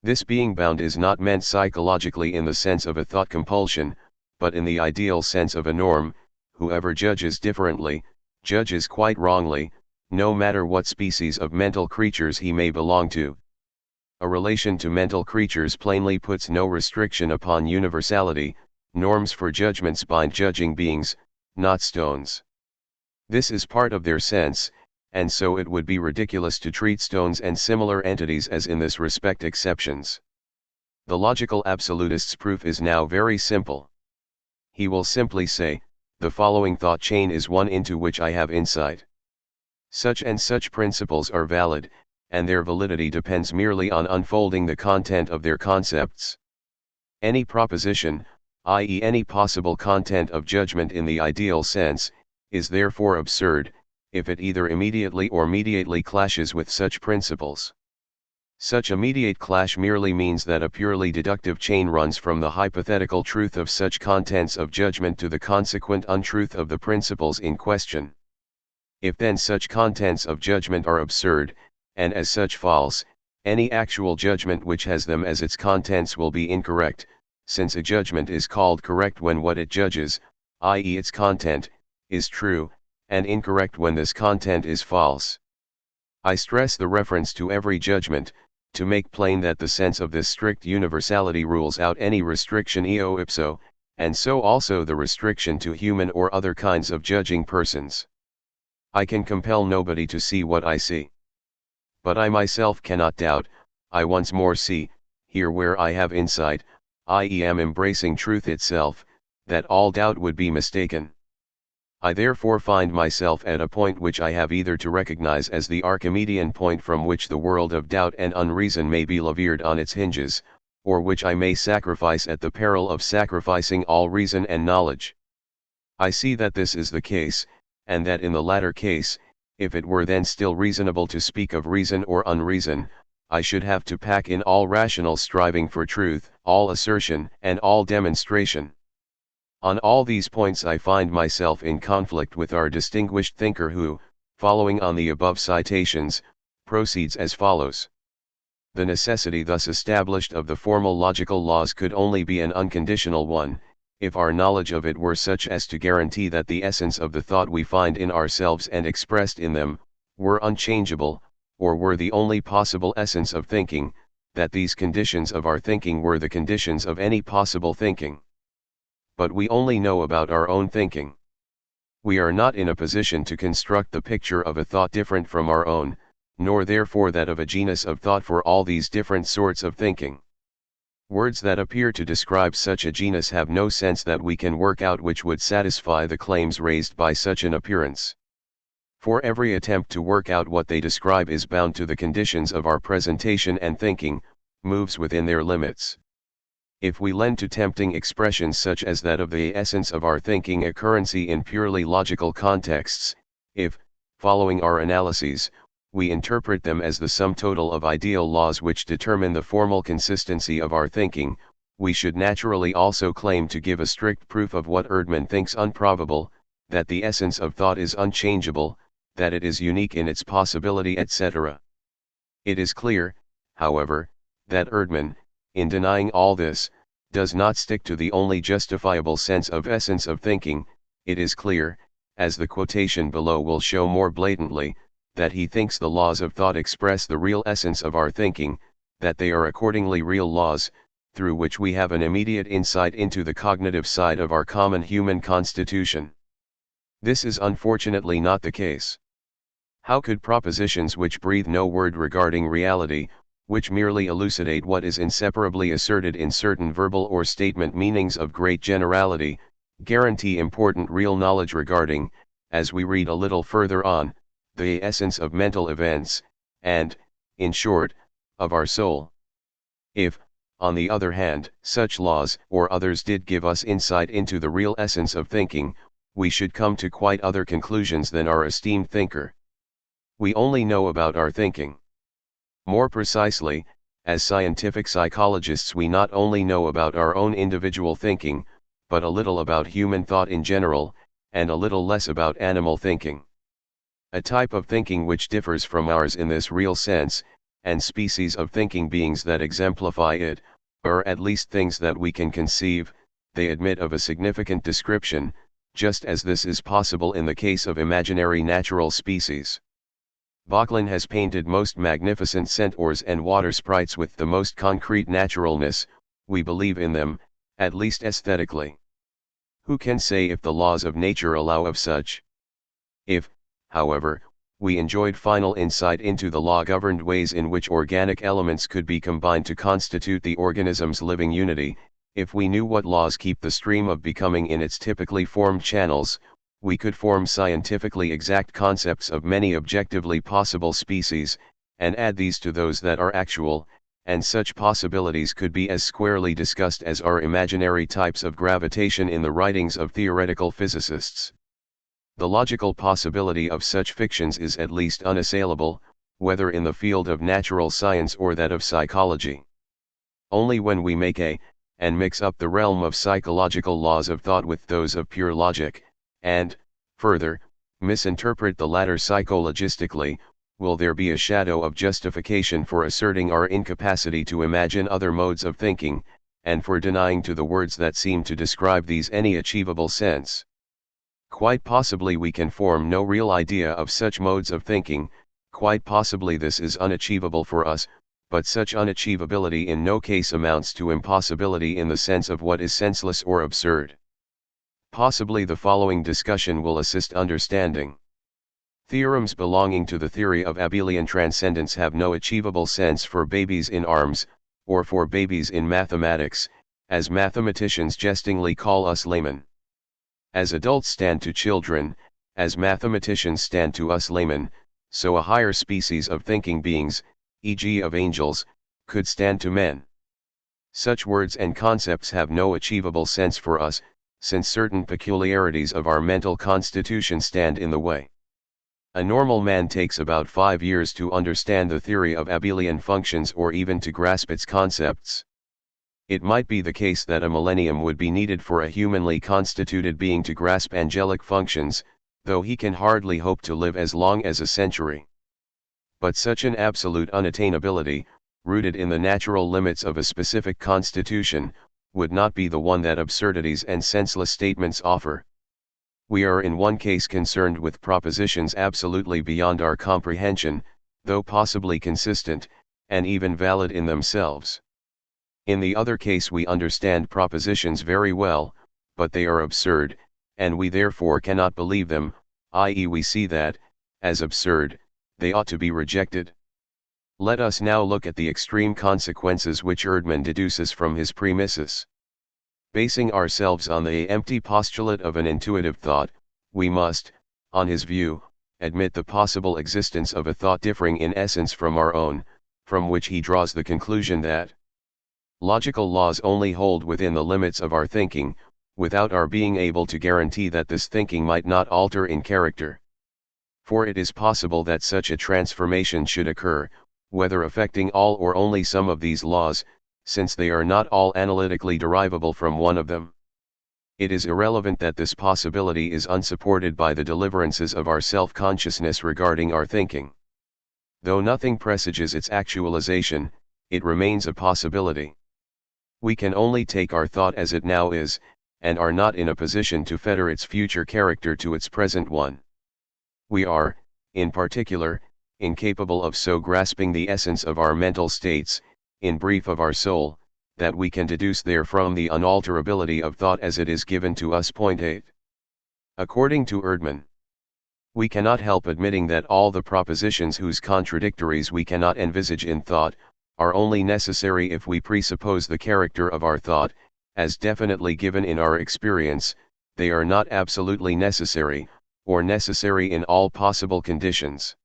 This being bound is not meant psychologically in the sense of a thought compulsion, but in the ideal sense of a norm. Whoever judges differently, judges quite wrongly, no matter what species of mental creatures he may belong to. A relation to mental creatures plainly puts no restriction upon universality. Norms for judgments bind judging beings, not stones. This is part of their sense, and so it would be ridiculous to treat stones and similar entities as in this respect exceptions. The logical absolutist's proof is now very simple. He will simply say, the following thought chain is one into which I have insight. Such and such principles are valid, and their validity depends merely on unfolding the content of their concepts. Any proposition, i.e. any possible content of judgment in the ideal sense, is therefore absurd, if it either immediately or mediately clashes with such principles. Such immediate clash merely means that a purely deductive chain runs from the hypothetical truth of such contents of judgment to the consequent untruth of the principles in question. If then such contents of judgment are absurd, and as such false, any actual judgment which has them as its contents will be incorrect, since a judgment is called correct when what it judges, i.e. its content, is true, and incorrect when this content is false. I stress the reference to every judgment, to make plain that the sense of this strict universality rules out any restriction eo ipso, and so also the restriction to human or other kinds of judging persons. I can compel nobody to see what I see. But I myself cannot doubt. I once more see, here where I have insight, i.e. am embracing truth itself, that all doubt would be mistaken. I therefore find myself at a point which I have either to recognize as the Archimedean point from which the world of doubt and unreason may be levered on its hinges, or which I may sacrifice at the peril of sacrificing all reason and knowledge. I see that this is the case, and that in the latter case, if it were then still reasonable to speak of reason or unreason, I should have to pack in all rational striving for truth, all assertion and all demonstration. On all these points I find myself in conflict with our distinguished thinker who, following on the above citations, proceeds as follows. The necessity thus established of the formal logical laws could only be an unconditional one, if our knowledge of it were such as to guarantee that the essence of the thought we find in ourselves and expressed in them, were unchangeable, or were the only possible essence of thinking, that these conditions of our thinking were the conditions of any possible thinking. But we only know about our own thinking. We are not in a position to construct the picture of a thought different from our own, nor therefore that of a genus of thought for all these different sorts of thinking. Words that appear to describe such a genus have no sense that we can work out which would satisfy the claims raised by such an appearance. For every attempt to work out what they describe is bound to the conditions of our presentation and thinking, moves within their limits. If we lend to tempting expressions such as that of the essence of our thinking a currency in purely logical contexts, if, following our analyses, we interpret them as the sum total of ideal laws which determine the formal consistency of our thinking, we should naturally also claim to give a strict proof of what Edmund thinks unprobable, that the essence of thought is unchangeable, that it is unique in its possibility, etc. It is clear, however, that Edmund, in denying all this, does not stick to the only justifiable sense of essence of thinking. It is clear, as the quotation below will show more blatantly, that he thinks the laws of thought express the real essence of our thinking, that they are accordingly real laws, through which we have an immediate insight into the cognitive side of our common human constitution. This is unfortunately not the case. How could propositions which breathe no word regarding reality, which merely elucidate what is inseparably asserted in certain verbal or statement meanings of great generality, guarantee important real knowledge regarding, as we read a little further on, the essence of mental events, and, in short, of our soul? If, on the other hand, such laws or others did give us insight into the real essence of thinking, we should come to quite other conclusions than our esteemed thinker. We only know about our thinking. More precisely, as scientific psychologists we not only know about our own individual thinking, but a little about human thought in general, and a little less about animal thinking. A type of thinking which differs from ours in this real sense, and species of thinking beings that exemplify it, or at least things that we can conceive, they admit of a significant description, just as this is possible in the case of imaginary natural species. Böcklin has painted most magnificent centaurs and water sprites with the most concrete naturalness. We believe in them, at least aesthetically. Who can say if the laws of nature allow of such? If, however, we enjoyed final insight into the law-governed ways in which organic elements could be combined to constitute the organism's living unity, if we knew what laws keep the stream of becoming in its typically formed channels, we could form scientifically exact concepts of many objectively possible species, and add these to those that are actual, and such possibilities could be as squarely discussed as are imaginary types of gravitation in the writings of theoretical physicists. The logical possibility of such fictions is at least unassailable, whether in the field of natural science or that of psychology. Only when we make and mix up the realm of psychological laws of thought with those of pure logic, and, further, misinterpret the latter psychologistically, will there be a shadow of justification for asserting our incapacity to imagine other modes of thinking, and for denying to the words that seem to describe these any achievable sense. Quite possibly we can form no real idea of such modes of thinking, quite possibly this is unachievable for us, but such unachievability in no case amounts to impossibility in the sense of what is senseless or absurd. Possibly the following discussion will assist understanding. Theorems belonging to the theory of abelian transcendence have no achievable sense for babies in arms, or for babies in mathematics, as mathematicians jestingly call us laymen. As adults stand to children, as mathematicians stand to us laymen, so a higher species of thinking beings, e.g. of angels, could stand to men. Such words and concepts have no achievable sense for us, since certain peculiarities of our mental constitution stand in the way. A normal man takes about 5 years to understand the theory of abelian functions or even to grasp its concepts. It might be the case that a millennium would be needed for a humanly constituted being to grasp angelic functions, though he can hardly hope to live as long as a century. But such an absolute unattainability, rooted in the natural limits of a specific constitution, would not be the one that absurdities and senseless statements offer. We are in one case concerned with propositions absolutely beyond our comprehension, though possibly consistent, and even valid in themselves. In the other case we understand propositions very well, but they are absurd, and we therefore cannot believe them, i.e. we see that, as absurd, they ought to be rejected. Let us now look at the extreme consequences which Edmund deduces from his premises. Basing ourselves on the empty postulate of an intuitive thought, we must, on his view, admit the possible existence of a thought differing in essence from our own, from which he draws the conclusion that logical laws only hold within the limits of our thinking, without our being able to guarantee that this thinking might not alter in character. For it is possible that such a transformation should occur, whether affecting all or only some of these laws, since they are not all analytically derivable from one of them. It is irrelevant that this possibility is unsupported by the deliverances of our self-consciousness regarding our thinking. Though nothing presages its actualization, it remains a possibility. We can only take our thought as it now is, and are not in a position to fetter its future character to its present one. We are, in particular, incapable of so grasping the essence of our mental states, in brief of our soul, that we can deduce therefrom the unalterability of thought as it is given to us. Point 8. According to Edmund, we cannot help admitting that all the propositions whose contradictories we cannot envisage in thought, are only necessary if we presuppose the character of our thought, as definitely given in our experience. They are not absolutely necessary, or necessary in all possible conditions.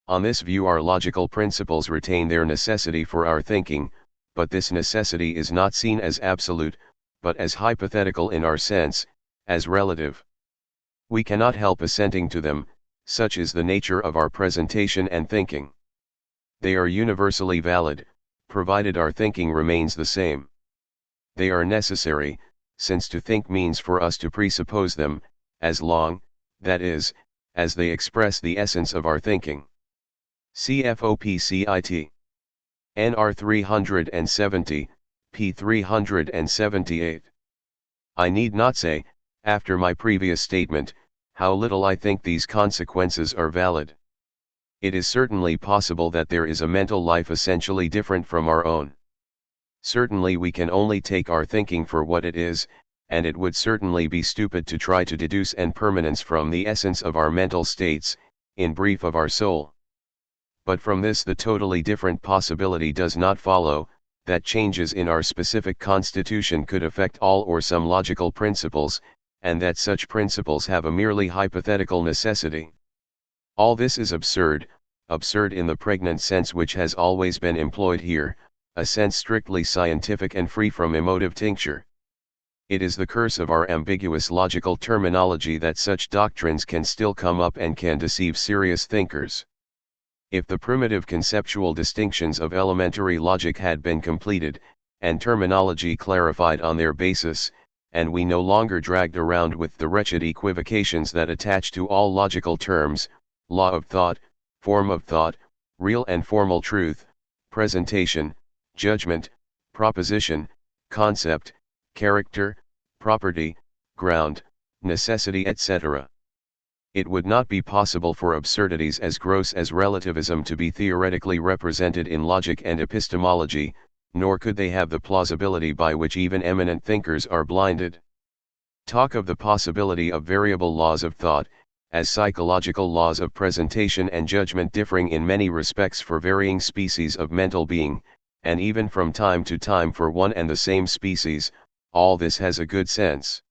On this view our logical principles retain their necessity for our thinking, but this necessity is not seen as absolute, but as hypothetical in our sense, as relative. We cannot help assenting to them, Such is the nature of our presentation and thinking. They are universally valid, provided our thinking remains the same. They are necessary, since to think means for us to presuppose them, as long, that is, as they express the essence of our thinking. CFOPCIT. NR 370, p. 378. I need not say, after my previous statement, how little I think these consequences are valid. It is certainly possible that there is a mental life essentially different from our own. Certainly we can only take our thinking for what it is, and it would certainly be stupid to try to deduce an permanence from the essence of our mental states, in brief of our soul. But from this the totally different possibility does not follow, that changes in our specific constitution could affect all or some logical principles, and that such principles have a merely hypothetical necessity. All this is absurd in the pregnant sense which has always been employed here, a sense strictly scientific and free from emotive tincture. It is the curse of our ambiguous logical terminology that such doctrines can still come up and can deceive serious thinkers. If the primitive conceptual distinctions of elementary logic had been completed, and terminology clarified on their basis, and we no longer dragged around with the wretched equivocations that attach to all logical terms, law of thought, form of thought, real and formal truth, presentation, judgment, proposition, concept, character, property, ground, necessity, etc. It would not be possible for absurdities as gross as relativism to be theoretically represented in logic and epistemology, nor could they have the plausibility by which even eminent thinkers are blinded. Talk of the possibility of variable laws of thought, as psychological laws of presentation and judgment differing in many respects for varying species of mental being, and even from time to time for one and the same species, all this has a good sense.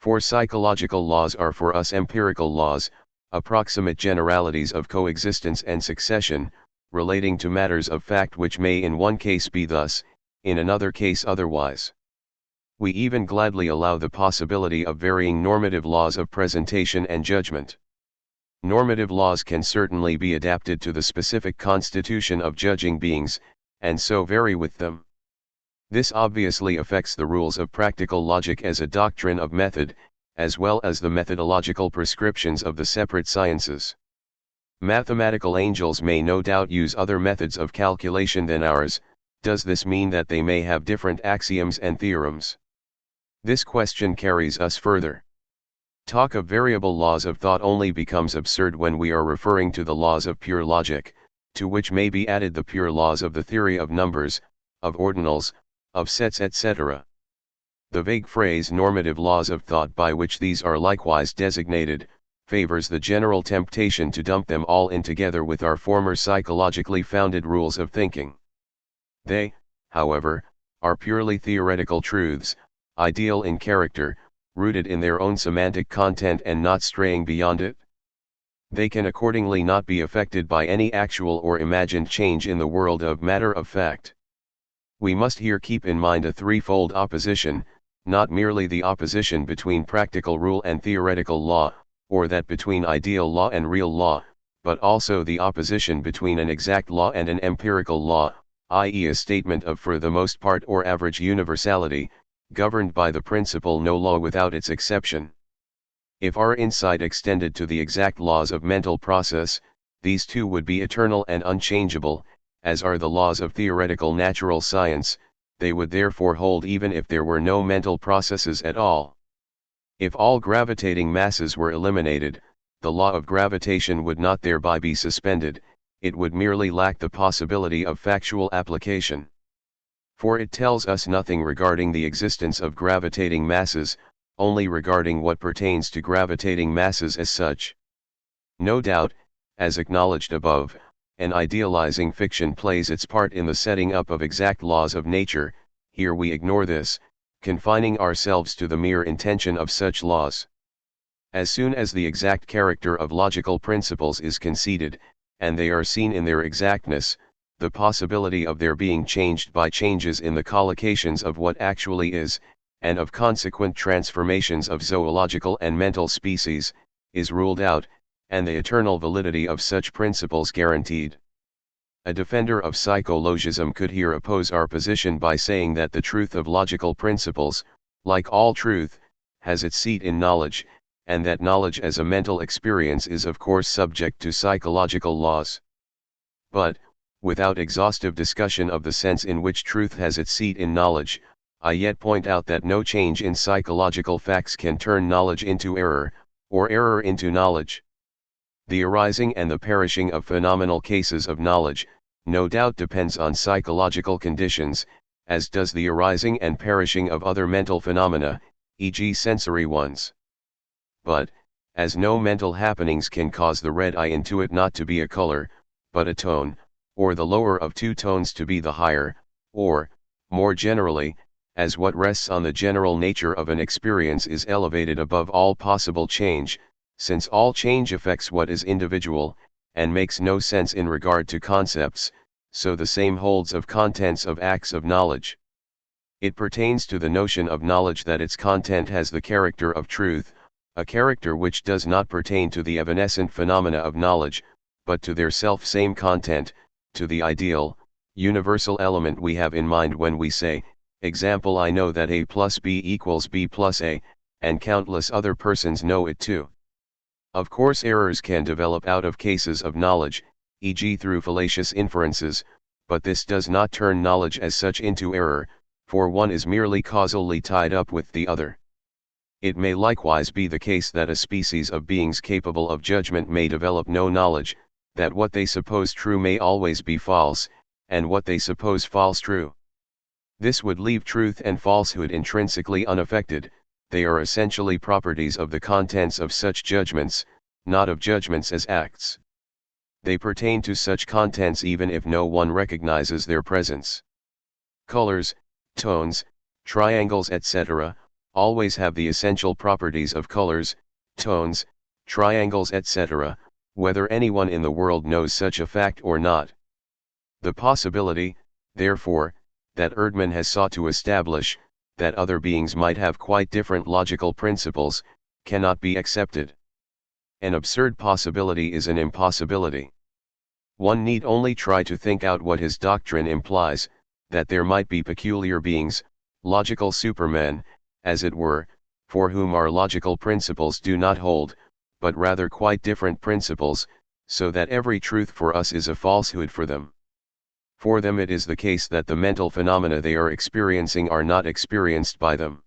For psychological laws are for us empirical laws, approximate generalities of coexistence and succession, relating to matters of fact which may in one case be thus, in another case otherwise. We even gladly allow the possibility of varying normative laws of presentation and judgment. Normative laws can certainly be adapted to the specific constitution of judging beings, and so vary with them. This obviously affects the rules of practical logic as a doctrine of method, as well as the methodological prescriptions of the separate sciences. Mathematical angels may no doubt use other methods of calculation than ours. Does this mean that they may have different axioms and theorems? This question carries us further. Talk of variable laws of thought only becomes absurd when we are referring to the laws of pure logic, to which may be added the pure laws of the theory of numbers, of ordinals, of sets, etc. The vague phrase normative laws of thought, by which these are likewise designated, favors the general temptation to dump them all in together with our former psychologically founded rules of thinking. They, however, are purely theoretical truths, ideal in character, rooted in their own semantic content and not straying beyond it. They can accordingly not be affected by any actual or imagined change in the world of matter of fact. We must here keep in mind a threefold opposition, not merely the opposition between practical rule and theoretical law, or that between ideal law and real law, but also the opposition between an exact law and an empirical law, i.e. a statement of for the most part or average universality, governed by the principle no law without its exception. If our insight extended to the exact laws of mental process, these too would be eternal and unchangeable, as are the laws of theoretical natural science. They would therefore hold even if there were no mental processes at all. If all gravitating masses were eliminated, the law of gravitation would not thereby be suspended, it would merely lack the possibility of factual application. For it tells us nothing regarding the existence of gravitating masses, only regarding what pertains to gravitating masses as such. No doubt, as acknowledged above, an idealizing fiction plays its part in the setting up of exact laws of nature. Here we ignore this, confining ourselves to the mere intention of such laws. As soon as the exact character of logical principles is conceded, and they are seen in their exactness, the possibility of their being changed by changes in the collocations of what actually is, and of consequent transformations of zoological and mental species, is ruled out, and the eternal validity of such principles guaranteed. A defender of psychologism could here oppose our position by saying that the truth of logical principles, like all truth, has its seat in knowledge, and that knowledge as a mental experience is of course subject to psychological laws. But, without exhaustive discussion of the sense in which truth has its seat in knowledge, I yet point out that no change in psychological facts can turn knowledge into error, or error into knowledge. The arising and the perishing of phenomenal cases of knowledge, no doubt depends on psychological conditions, as does the arising and perishing of other mental phenomena, e.g. sensory ones. But, as no mental happenings can cause the red eye intuit not to be a color, but a tone, or the lower of two tones to be the higher, or, more generally, as what rests on the general nature of an experience is elevated above all possible change, since all change affects what is individual, and makes no sense in regard to concepts, so the same holds of contents of acts of knowledge. It pertains to the notion of knowledge that its content has the character of truth, a character which does not pertain to the evanescent phenomena of knowledge, but to their self-same content, to the ideal, universal element we have in mind when we say, example, I know that A plus B equals B plus A, and countless other persons know it too. Of course errors can develop out of cases of knowledge, e.g. through fallacious inferences, but this does not turn knowledge as such into error, for one is merely causally tied up with the other. It may likewise be the case that a species of beings capable of judgment may develop no knowledge, that what they suppose true may always be false, and what they suppose false true. This would leave truth and falsehood intrinsically unaffected. They are essentially properties of the contents of such judgments, not of judgments as acts. They pertain to such contents even if no one recognizes their presence. Colors, tones, triangles, etc., always have the essential properties of colors, tones, triangles, etc., whether anyone in the world knows such a fact or not. The possibility, therefore, that Erdmann has sought to establish, that other beings might have quite different logical principles, cannot be accepted. An absurd possibility is an impossibility. One need only try to think out what his doctrine implies, that there might be peculiar beings, logical supermen, as it were, for whom our logical principles do not hold, but rather quite different principles, so that every truth for us is a falsehood for them. For them it is the case that the mental phenomena they are experiencing are not experienced by them.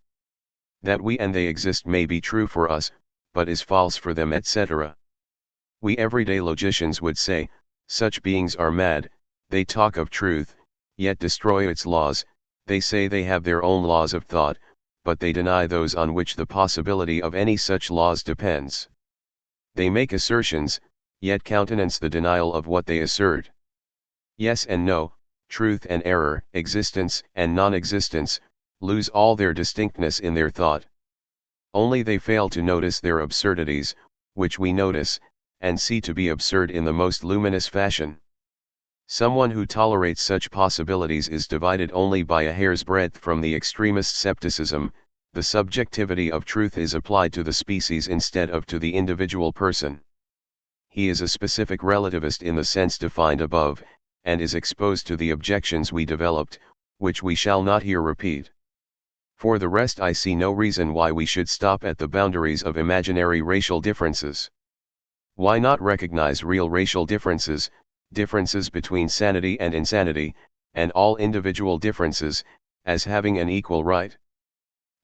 That we and they exist may be true for us, but is false for them, etc. We everyday logicians would say, such beings are mad, they talk of truth, yet destroy its laws, they say they have their own laws of thought, but they deny those on which the possibility of any such laws depends. They make assertions, yet countenance the denial of what they assert. Yes and no, truth and error, existence and non-existence, lose all their distinctness in their thought. Only they fail to notice their absurdities, which we notice, and see to be absurd in the most luminous fashion. Someone who tolerates such possibilities is divided only by a hair's breadth from the extremist skepticism. The subjectivity of truth is applied to the species instead of to the individual person. He is a specific relativist in the sense defined above, and is exposed to the objections we developed, which we shall not here repeat. For the rest, I see no reason why we should stop at the boundaries of imaginary racial differences. Why not recognize real racial differences, differences between sanity and insanity, and all individual differences, as having an equal right?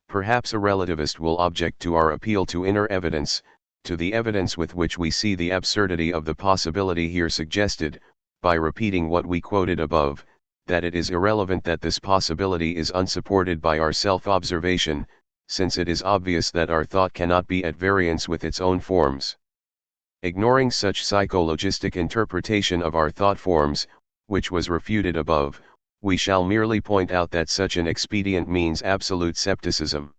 Perhaps a relativist will object to our appeal to inner evidence, to the evidence with which we see the absurdity of the possibility here suggested, by repeating what we quoted above, that it is irrelevant that this possibility is unsupported by our self-observation, since it is obvious that our thought cannot be at variance with its own forms. Ignoring such psychologistic interpretation of our thought forms, which was refuted above, we shall merely point out that such an expedient means absolute skepticism.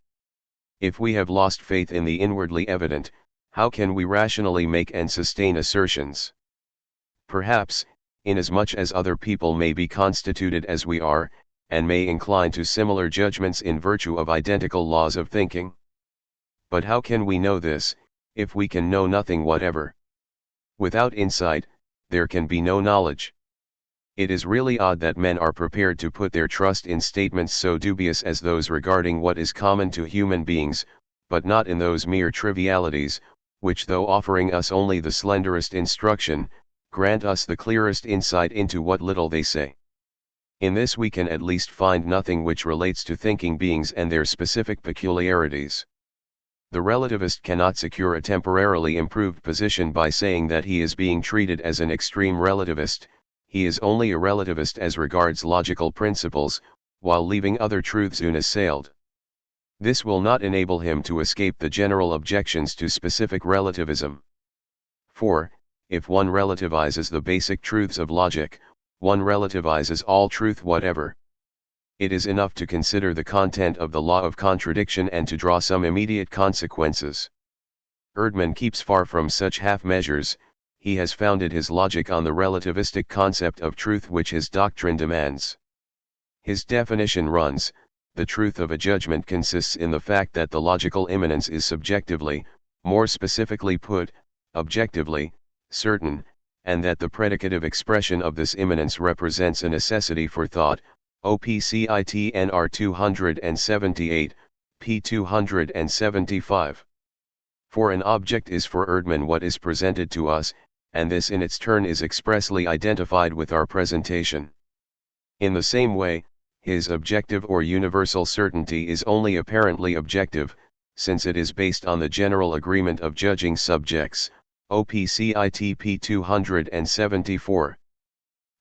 If we have lost faith in the inwardly evident, how can we rationally make and sustain assertions? Perhaps, inasmuch as other people may be constituted as we are, and may incline to similar judgments in virtue of identical laws of thinking. But how can we know this, if we can know nothing whatever? Without insight, there can be no knowledge. It is really odd that men are prepared to put their trust in statements so dubious as those regarding what is common to human beings, but not in those mere trivialities, which though offering us only the slenderest instruction, grant us the clearest insight into what little they say. In this we can at least find nothing which relates to thinking beings and their specific peculiarities. The relativist cannot secure a temporarily improved position by saying that he is being treated as an extreme relativist. He is only a relativist as regards logical principles, while leaving other truths unassailed. This will not enable him to escape the general objections to specific relativism. For, if one relativizes the basic truths of logic, one relativizes all truth whatever. It is enough to consider the content of the law of contradiction and to draw some immediate consequences. Edmund keeps far from such half measures. He has founded his logic on the relativistic concept of truth which his doctrine demands. His definition runs: the truth of a judgment consists in the fact that the logical immanence is subjectively, more specifically put, objectively, certain, and that the predicative expression of this immanence represents a necessity for thought. OPCITNR 278, p. 275. For an object is for Edmund what is presented to us, and this in its turn is expressly identified with our presentation. In the same way, his objective or universal certainty is only apparently objective, since it is based on the general agreement of judging subjects. OPCIT p. 274.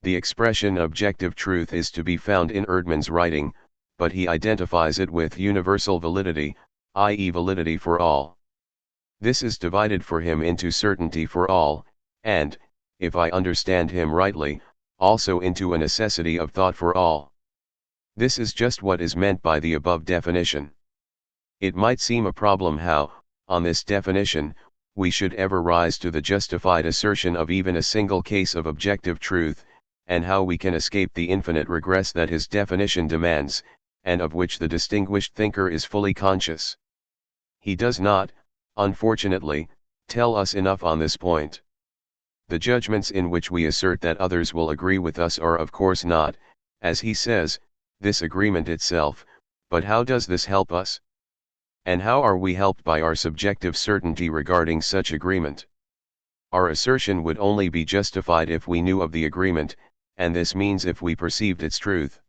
The expression objective truth is to be found in Edmund's writing, but he identifies it with universal validity, i.e. validity for all. This is divided for him into certainty for all, and, if I understand him rightly, also into a necessity of thought for all. This is just what is meant by the above definition. It might seem a problem how, on this definition, we should ever rise to the justified assertion of even a single case of objective truth, and how we can escape the infinite regress that his definition demands, and of which the distinguished thinker is fully conscious. He does not, unfortunately, tell us enough on this point. The judgments in which we assert that others will agree with us are of course not, as he says, this agreement itself, but how does this help us? And how are we helped by our subjective certainty regarding such agreement? Our assertion would only be justified if we knew of the agreement, and this means if we perceived its truth.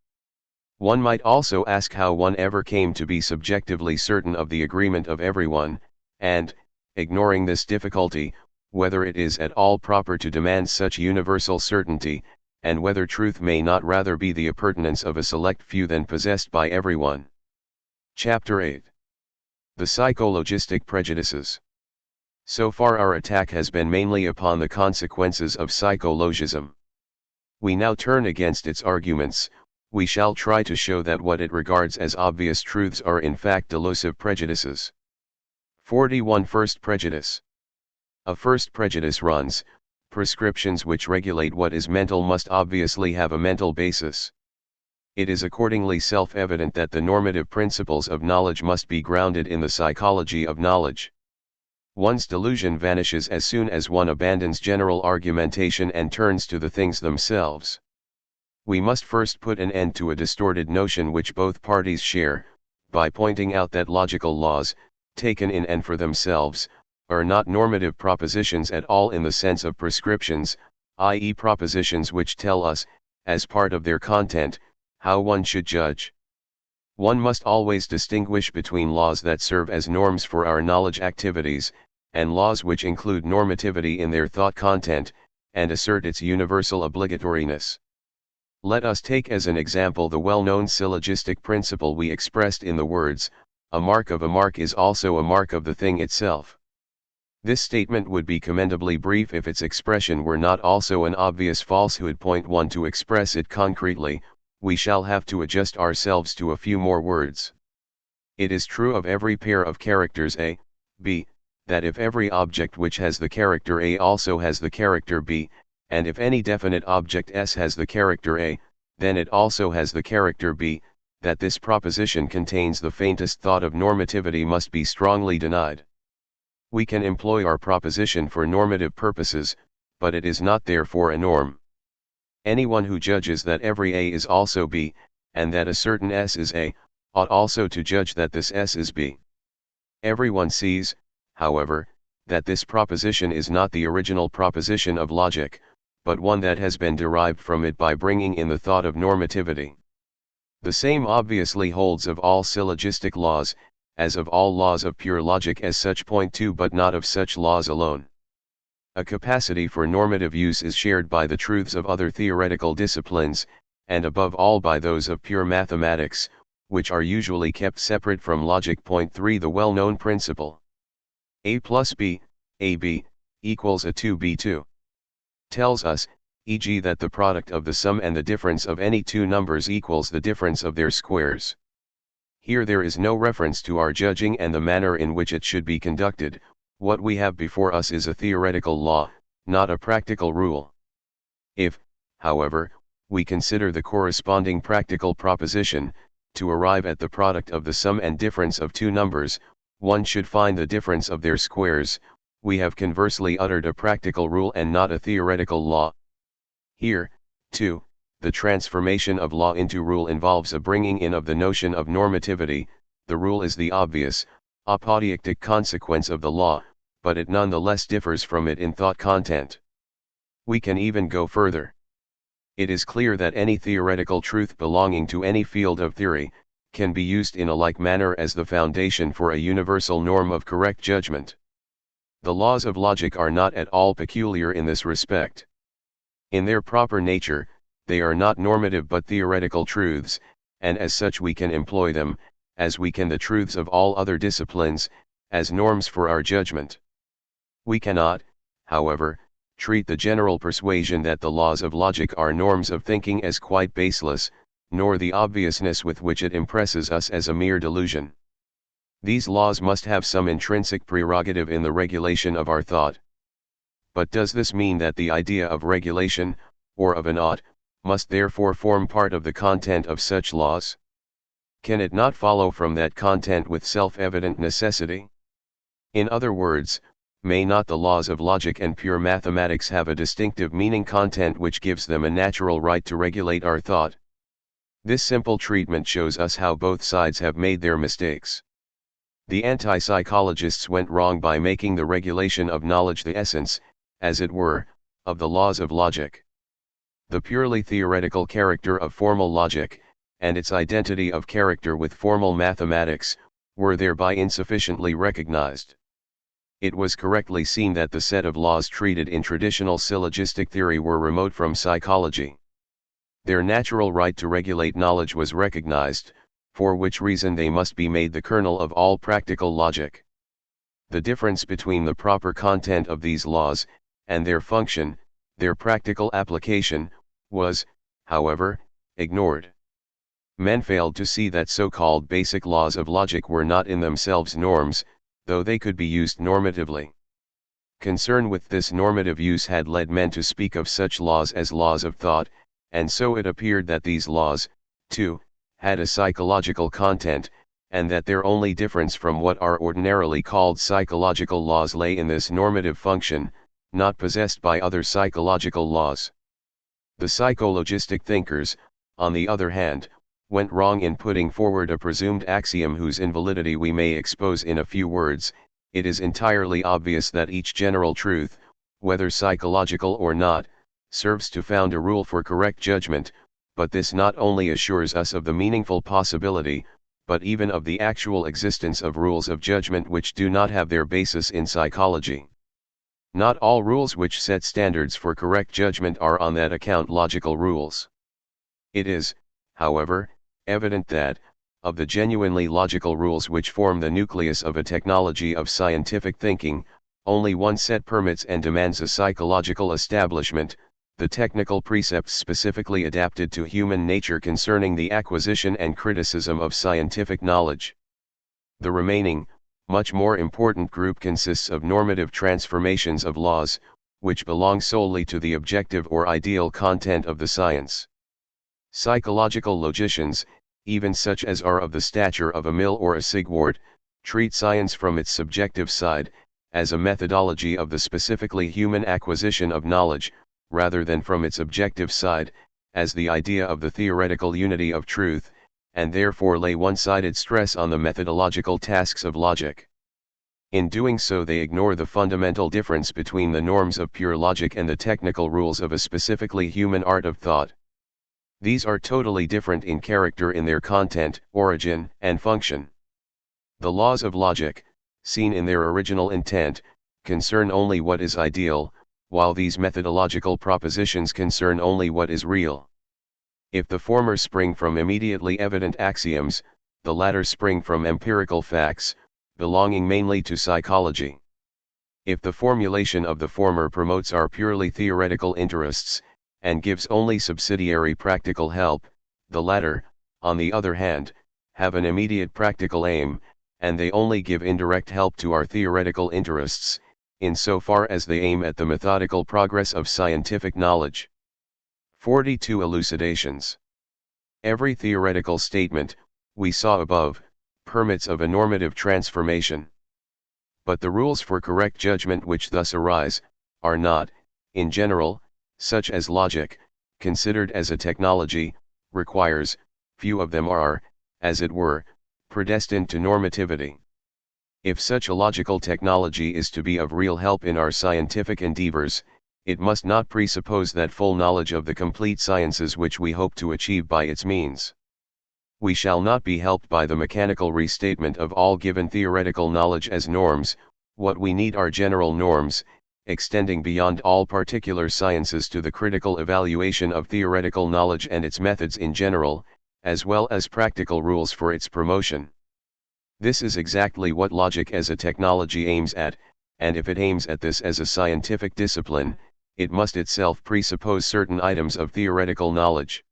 One might also ask how one ever came to be subjectively certain of the agreement of everyone, and, ignoring this difficulty, whether it is at all proper to demand such universal certainty, and whether truth may not rather be the appurtenance of a select few than possessed by everyone. Chapter 8. The Psychologistic Prejudices. So far our attack has been mainly upon the consequences of psychologism. We now turn against its arguments. We shall try to show that what it regards as obvious truths are in fact delusive prejudices. 41. First prejudice. A first prejudice runs: prescriptions which regulate what is mental must obviously have a mental basis. It is accordingly self-evident that the normative principles of knowledge must be grounded in the psychology of knowledge. One's delusion vanishes as soon as one abandons general argumentation and turns to the things themselves. We must first put an end to a distorted notion which both parties share, by pointing out that logical laws, taken in and for themselves, are not normative propositions at all in the sense of prescriptions, i.e. propositions which tell us, as part of their content, how one should judge. One must always distinguish between laws that serve as norms for our knowledge activities, and laws which include normativity in their thought content, and assert its universal obligatoriness. Let us take as an example the well-known syllogistic principle we expressed in the words, "A mark of a mark is also a mark of the thing itself." This statement would be commendably brief if its expression were not also an obvious falsehood. Point 1. To express it concretely, we shall have to adjust ourselves to a few more words. It is true of every pair of characters A, B, that if every object which has the character A also has the character B, and if any definite object S has the character A, then it also has the character B, that this proposition contains the faintest thought of normativity must be strongly denied. We can employ our proposition for normative purposes, but it is not therefore a norm. Anyone who judges that every A is also B, and that a certain S is A, ought also to judge that this S is B. Everyone sees, however, that this proposition is not the original proposition of logic, but one that has been derived from it by bringing in the thought of normativity. The same obviously holds of all syllogistic laws, as of all laws of pure logic as such point to, but not of such laws alone. A capacity for normative use is shared by the truths of other theoretical disciplines, and above all by those of pure mathematics, which are usually kept separate from logic. Point 3. The well-known principle A plus B, AB, equals A2B2 tells us, e.g. that the product of the sum and the difference of any two numbers equals the difference of their squares. Here there is no reference to our judging and the manner in which it should be conducted. What we have before us is a theoretical law, not a practical rule. If, however, we consider the corresponding practical proposition, to arrive at the product of the sum and difference of two numbers, one should find the difference of their squares, we have conversely uttered a practical rule and not a theoretical law. Here, too, the transformation of law into rule involves a bringing in of the notion of normativity. The rule is the obvious, apodeictic consequence of the law, but it nonetheless differs from it in thought content. We can even go further. It is clear that any theoretical truth belonging to any field of theory, can be used in a like manner as the foundation for a universal norm of correct judgment. The laws of logic are not at all peculiar in this respect. In their proper nature, they are not normative but theoretical truths, and as such we can employ them, as we can the truths of all other disciplines, as norms for our judgment. We cannot, however, treat the general persuasion that the laws of logic are norms of thinking as quite baseless, nor the obviousness with which it impresses us as a mere delusion. These laws must have some intrinsic prerogative in the regulation of our thought. But does this mean that the idea of regulation, or of an ought, must therefore form part of the content of such laws? Can it not follow from that content with self-evident necessity? In other words, may not the laws of logic and pure mathematics have a distinctive meaning content which gives them a natural right to regulate our thought? This simple treatment shows us how both sides have made their mistakes. The anti-psychologists went wrong by making the regulation of knowledge the essence, as it were, of the laws of logic. The purely theoretical character of formal logic, and its identity of character with formal mathematics, were thereby insufficiently recognized. It was correctly seen that the set of laws treated in traditional syllogistic theory were remote from psychology. Their natural right to regulate knowledge was recognized, for which reason they must be made the kernel of all practical logic. The difference between the proper content of these laws, and their function, their practical application, was, however, ignored. Men failed to see that so-called basic laws of logic were not in themselves norms, though they could be used normatively. Concern with this normative use had led men to speak of such laws as laws of thought, and so it appeared that these laws, too, had a psychological content, and that their only difference from what are ordinarily called psychological laws lay in this normative function, not possessed by other psychological laws. The psychologistic thinkers, on the other hand, went wrong in putting forward a presumed axiom whose invalidity we may expose in a few words. It is entirely obvious that each general truth, whether psychological or not, serves to found a rule for correct judgment, but this not only assures us of the meaningful possibility, but even of the actual existence of rules of judgment which do not have their basis in psychology. Not all rules which set standards for correct judgment are on that account logical rules. It is, however, evident that, of the genuinely logical rules which form the nucleus of a technology of scientific thinking, only one set permits and demands a psychological establishment, the technical precepts specifically adapted to human nature concerning the acquisition and criticism of scientific knowledge. The remaining, much more important group consists of normative transformations of laws, which belong solely to the objective or ideal content of the science. Psychological logicians, even such as are of the stature of a Mill or a Sigwart, treat science from its subjective side, as a methodology of the specifically human acquisition of knowledge, rather than from its objective side, as the idea of the theoretical unity of truth, and therefore lay one-sided stress on the methodological tasks of logic. In doing so they ignore the fundamental difference between the norms of pure logic and the technical rules of a specifically human art of thought. These are totally different in character in their content, origin, and function. The laws of logic, seen in their original intent, concern only what is ideal, while these methodological propositions concern only what is real. If the former spring from immediately evident axioms, the latter spring from empirical facts, belonging mainly to psychology. If the formulation of the former promotes our purely theoretical interests, and gives only subsidiary practical help, the latter, on the other hand, have an immediate practical aim, and they only give indirect help to our theoretical interests, in so far as they aim at the methodical progress of scientific knowledge. 42 Elucidations. Every theoretical statement, we saw above, permits of a normative transformation. But the rules for correct judgment which thus arise, are not, in general, such as logic, considered as a technology, requires. Few of them are, as it were, predestined to normativity. If such a logical technology is to be of real help in our scientific endeavors, it must not presuppose that full knowledge of the complete sciences which we hope to achieve by its means. We shall not be helped by the mechanical restatement of all given theoretical knowledge as norms. What we need are general norms, extending beyond all particular sciences to the critical evaluation of theoretical knowledge and its methods in general, as well as practical rules for its promotion. This is exactly what logic as a technology aims at, and if it aims at this as a scientific discipline, it must itself presuppose certain items of theoretical knowledge.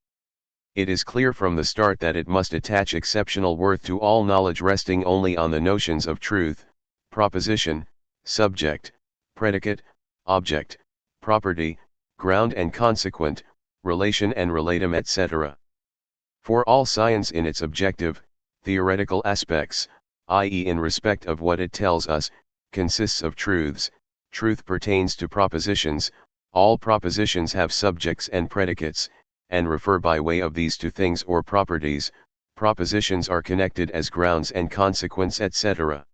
It is clear from the start that it must attach exceptional worth to all knowledge resting only on the notions of truth, proposition, subject, predicate, object, property, ground and consequent, relation and relatum etc. For all science in its objective, theoretical aspects, i.e. in respect of what it tells us, consists of truths. Truth pertains to propositions. All propositions have subjects and predicates, and refer by way of these to things or properties. Propositions are connected as grounds and consequents etc.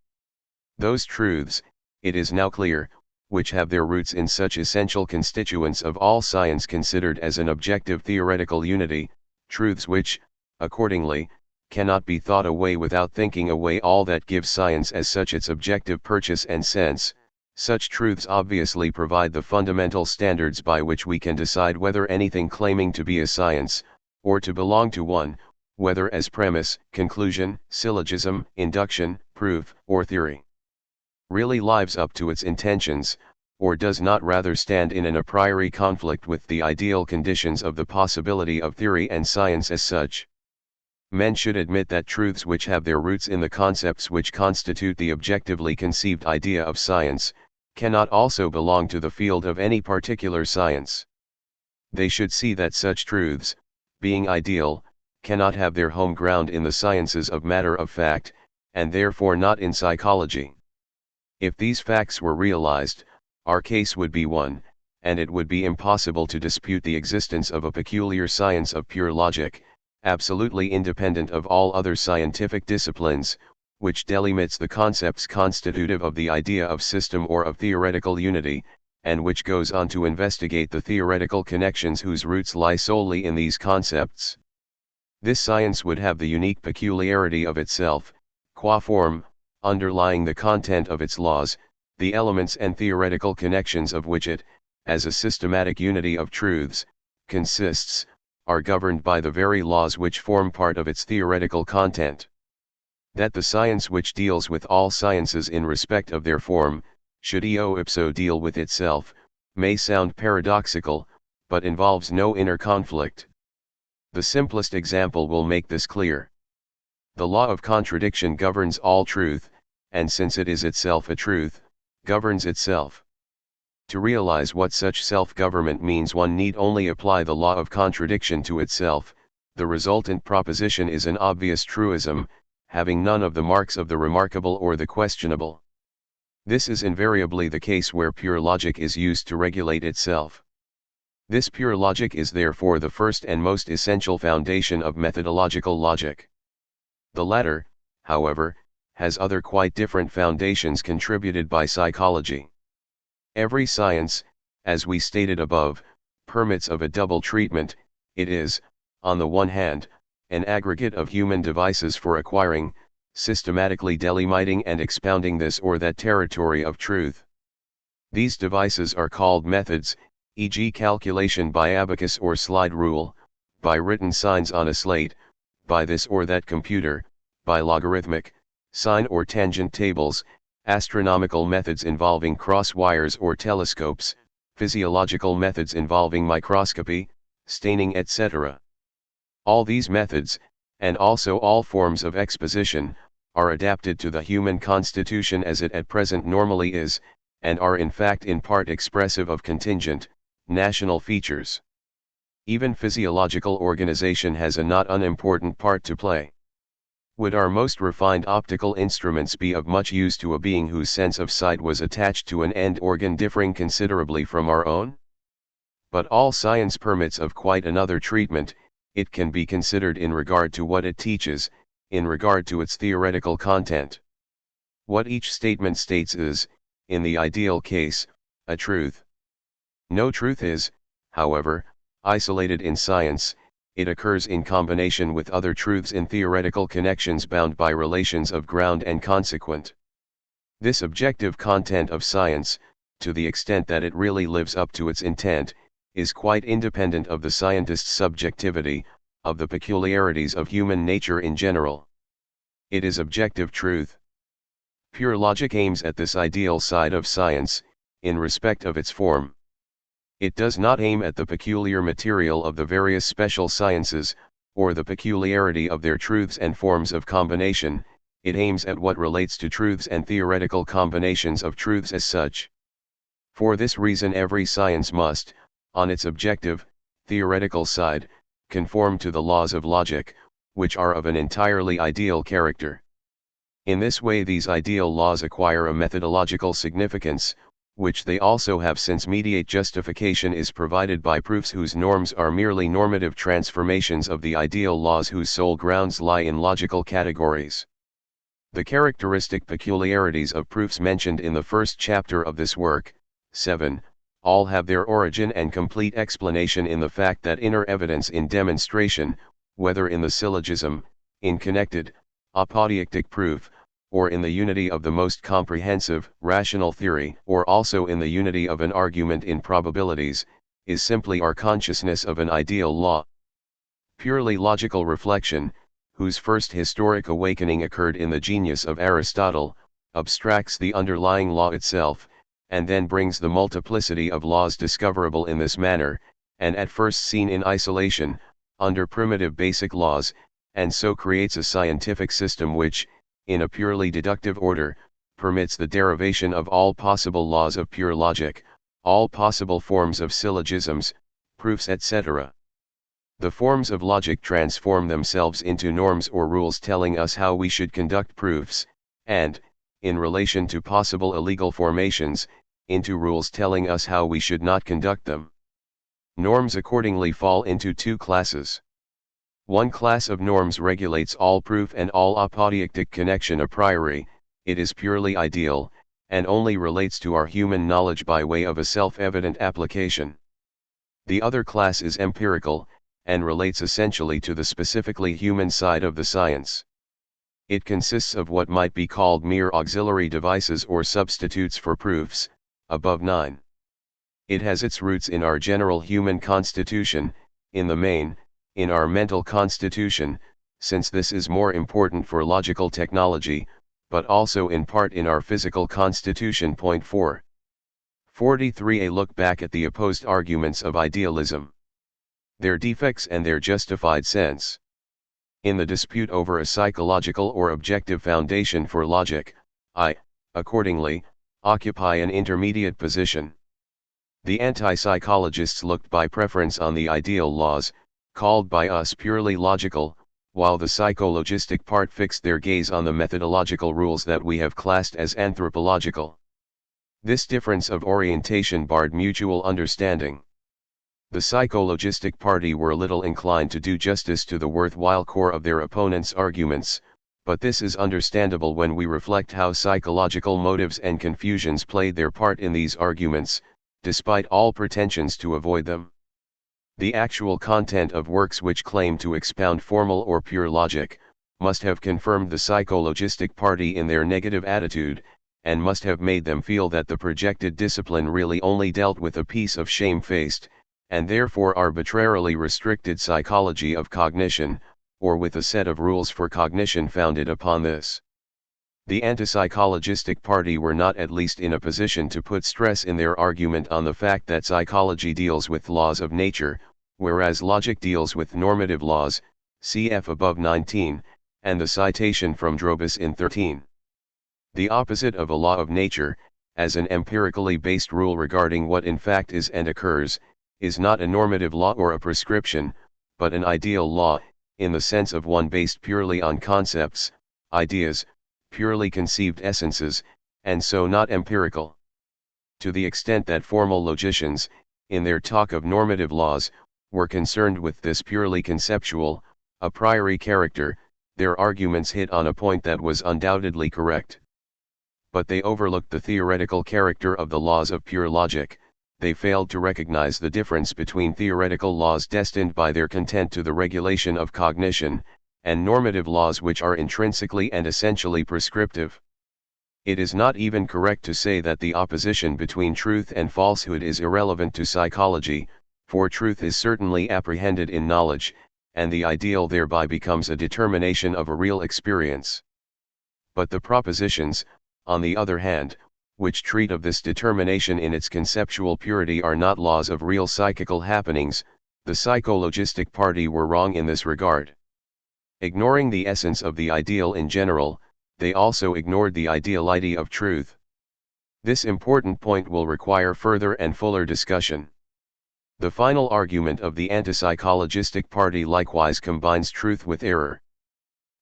Those truths, it is now clear, which have their roots in such essential constituents of all science considered as an objective theoretical unity, truths which, accordingly, cannot be thought away without thinking away all that gives science as such its objective purchase and sense. Such truths obviously provide the fundamental standards by which we can decide whether anything claiming to be a science, or to belong to one, whether as premise, conclusion, syllogism, induction, proof, or theory, really lives up to its intentions, or does not rather stand in an a priori conflict with the ideal conditions of the possibility of theory and science as such. Men should admit that truths which have their roots in the concepts which constitute the objectively conceived idea of science, cannot also belong to the field of any particular science. They should see that such truths, being ideal, cannot have their home ground in the sciences of matter of fact, and therefore not in psychology. If these facts were realized, our case would be one, and it would be impossible to dispute the existence of a peculiar science of pure logic, absolutely independent of all other scientific disciplines, which delimits the concepts constitutive of the idea of system or of theoretical unity, and which goes on to investigate the theoretical connections whose roots lie solely in these concepts. This science would have the unique peculiarity of itself, qua form, underlying the content of its laws, the elements and theoretical connections of which it, as a systematic unity of truths, consists, are governed by the very laws which form part of its theoretical content. That the science which deals with all sciences in respect of their form, should eo ipso deal with itself, may sound paradoxical, but involves no inner conflict. The simplest example will make this clear. The law of contradiction governs all truth, and since it is itself a truth, governs itself. To realize what such self-government means, one need only apply the law of contradiction to itself. The resultant proposition is an obvious truism, having none of the marks of the remarkable or the questionable. This is invariably the case where pure logic is used to regulate itself. This pure logic is therefore the first and most essential foundation of methodological logic. The latter, however, has other quite different foundations contributed by psychology. Every science, as we stated above, permits of a double treatment. It is, on the one hand, an aggregate of human devices for acquiring, systematically delimiting and expounding this or that territory of truth. These devices are called methods, e.g. calculation by abacus or slide rule, by written signs on a slate, by this or that computer, by logarithmic, sine or tangent tables, astronomical methods involving cross wires or telescopes, physiological methods involving microscopy, staining, etc. All these methods, and also all forms of exposition, are adapted to the human constitution as it at present normally is, and are in fact in part expressive of contingent, national features. Even physiological organization has a not unimportant part to play. Would our most refined optical instruments be of much use to a being whose sense of sight was attached to an end organ differing considerably from our own? But all science permits of quite another treatment. It can be considered in regard to what it teaches, in regard to its theoretical content. What each statement states is, in the ideal case, a truth. No truth is, however, isolated in science. It occurs in combination with other truths in theoretical connections bound by relations of ground and consequent. This objective content of science, to the extent that it really lives up to its intent, is quite independent of the scientist's subjectivity, of the peculiarities of human nature in general. It is objective truth. Pure logic aims at this ideal side of science, in respect of its form. It does not aim at the peculiar material of the various special sciences, or the peculiarity of their truths and forms of combination. It aims at what relates to truths and theoretical combinations of truths as such. For this reason every science must, on its objective, theoretical side, conform to the laws of logic, which are of an entirely ideal character. In this way these ideal laws acquire a methodological significance, which they also have since mediate justification is provided by proofs whose norms are merely normative transformations of the ideal laws whose sole grounds lie in logical categories. The characteristic peculiarities of proofs mentioned in the first chapter of this work, 7, all have their origin and complete explanation in the fact that inner evidence in demonstration, whether in the syllogism, in connected, apodeictic proof, or in the unity of the most comprehensive, rational theory, or also in the unity of an argument in probabilities, is simply our consciousness of an ideal law. Purely logical reflection, whose first historic awakening occurred in the genius of Aristotle, abstracts the underlying law itself, and then brings the multiplicity of laws discoverable in this manner, and at first seen in isolation, under primitive basic laws, and so creates a scientific system which, in a purely deductive order, permits the derivation of all possible laws of pure logic, all possible forms of syllogisms, proofs, etc. The forms of logic transform themselves into norms or rules telling us how we should conduct proofs, and, in relation to possible illegal formations, into rules telling us how we should not conduct them. Norms accordingly fall into two classes. One class of norms regulates all proof and all apodeictic connection a priori. It is purely ideal, and only relates to our human knowledge by way of a self-evident application. The other class is empirical, and relates essentially to the specifically human side of the science. It consists of what might be called mere auxiliary devices or substitutes for proofs, above 9. It has its roots in our general human constitution, in the main, in our mental constitution, since this is more important for logical technology, but also in part in our physical constitution. Point 4. 43. A look back at the opposed arguments of idealism. Their defects and their justified sense. In the dispute over a psychological or objective foundation for logic, I, accordingly, occupy an intermediate position. The anti-psychologists looked by preference on the ideal laws, called by us purely logical, while the psychologistic part fixed their gaze on the methodological rules that we have classed as anthropological. This difference of orientation barred mutual understanding. The psychologistic party were little inclined to do justice to the worthwhile core of their opponents' arguments, but this is understandable when we reflect how psychological motives and confusions played their part in these arguments, despite all pretensions to avoid them. The actual content of works which claim to expound formal or pure logic, must have confirmed the psychologistic party in their negative attitude, and must have made them feel that the projected discipline really only dealt with a piece of shamefaced, and therefore arbitrarily restricted psychology of cognition, or with a set of rules for cognition founded upon this. The anti-psychologistic party were not at least in a position to put stress in their argument on the fact that psychology deals with laws of nature, whereas logic deals with normative laws, cf. above 19, and the citation from Drobus in 13. The opposite of a law of nature, as an empirically based rule regarding what in fact is and occurs, is not a normative law or a prescription, but an ideal law, in the sense of one based purely on concepts, ideas, purely conceived essences, and so not empirical. To the extent that formal logicians, in their talk of normative laws, were concerned with this purely conceptual, a priori character, their arguments hit on a point that was undoubtedly correct. But they overlooked the theoretical character of the laws of pure logic. They failed to recognize the difference between theoretical laws destined by their content to the regulation of cognition, and normative laws which are intrinsically and essentially prescriptive. It is not even correct to say that the opposition between truth and falsehood is irrelevant to psychology, for truth is certainly apprehended in knowledge, and the ideal thereby becomes a determination of a real experience. But the propositions, on the other hand, which treat of this determination in its conceptual purity are not laws of real psychical happenings. The psychologistic party were wrong in this regard. Ignoring the essence of the ideal in general, they also ignored the ideality of truth. This important point will require further and fuller discussion. The final argument of the anti-psychologistic party likewise combines truth with error.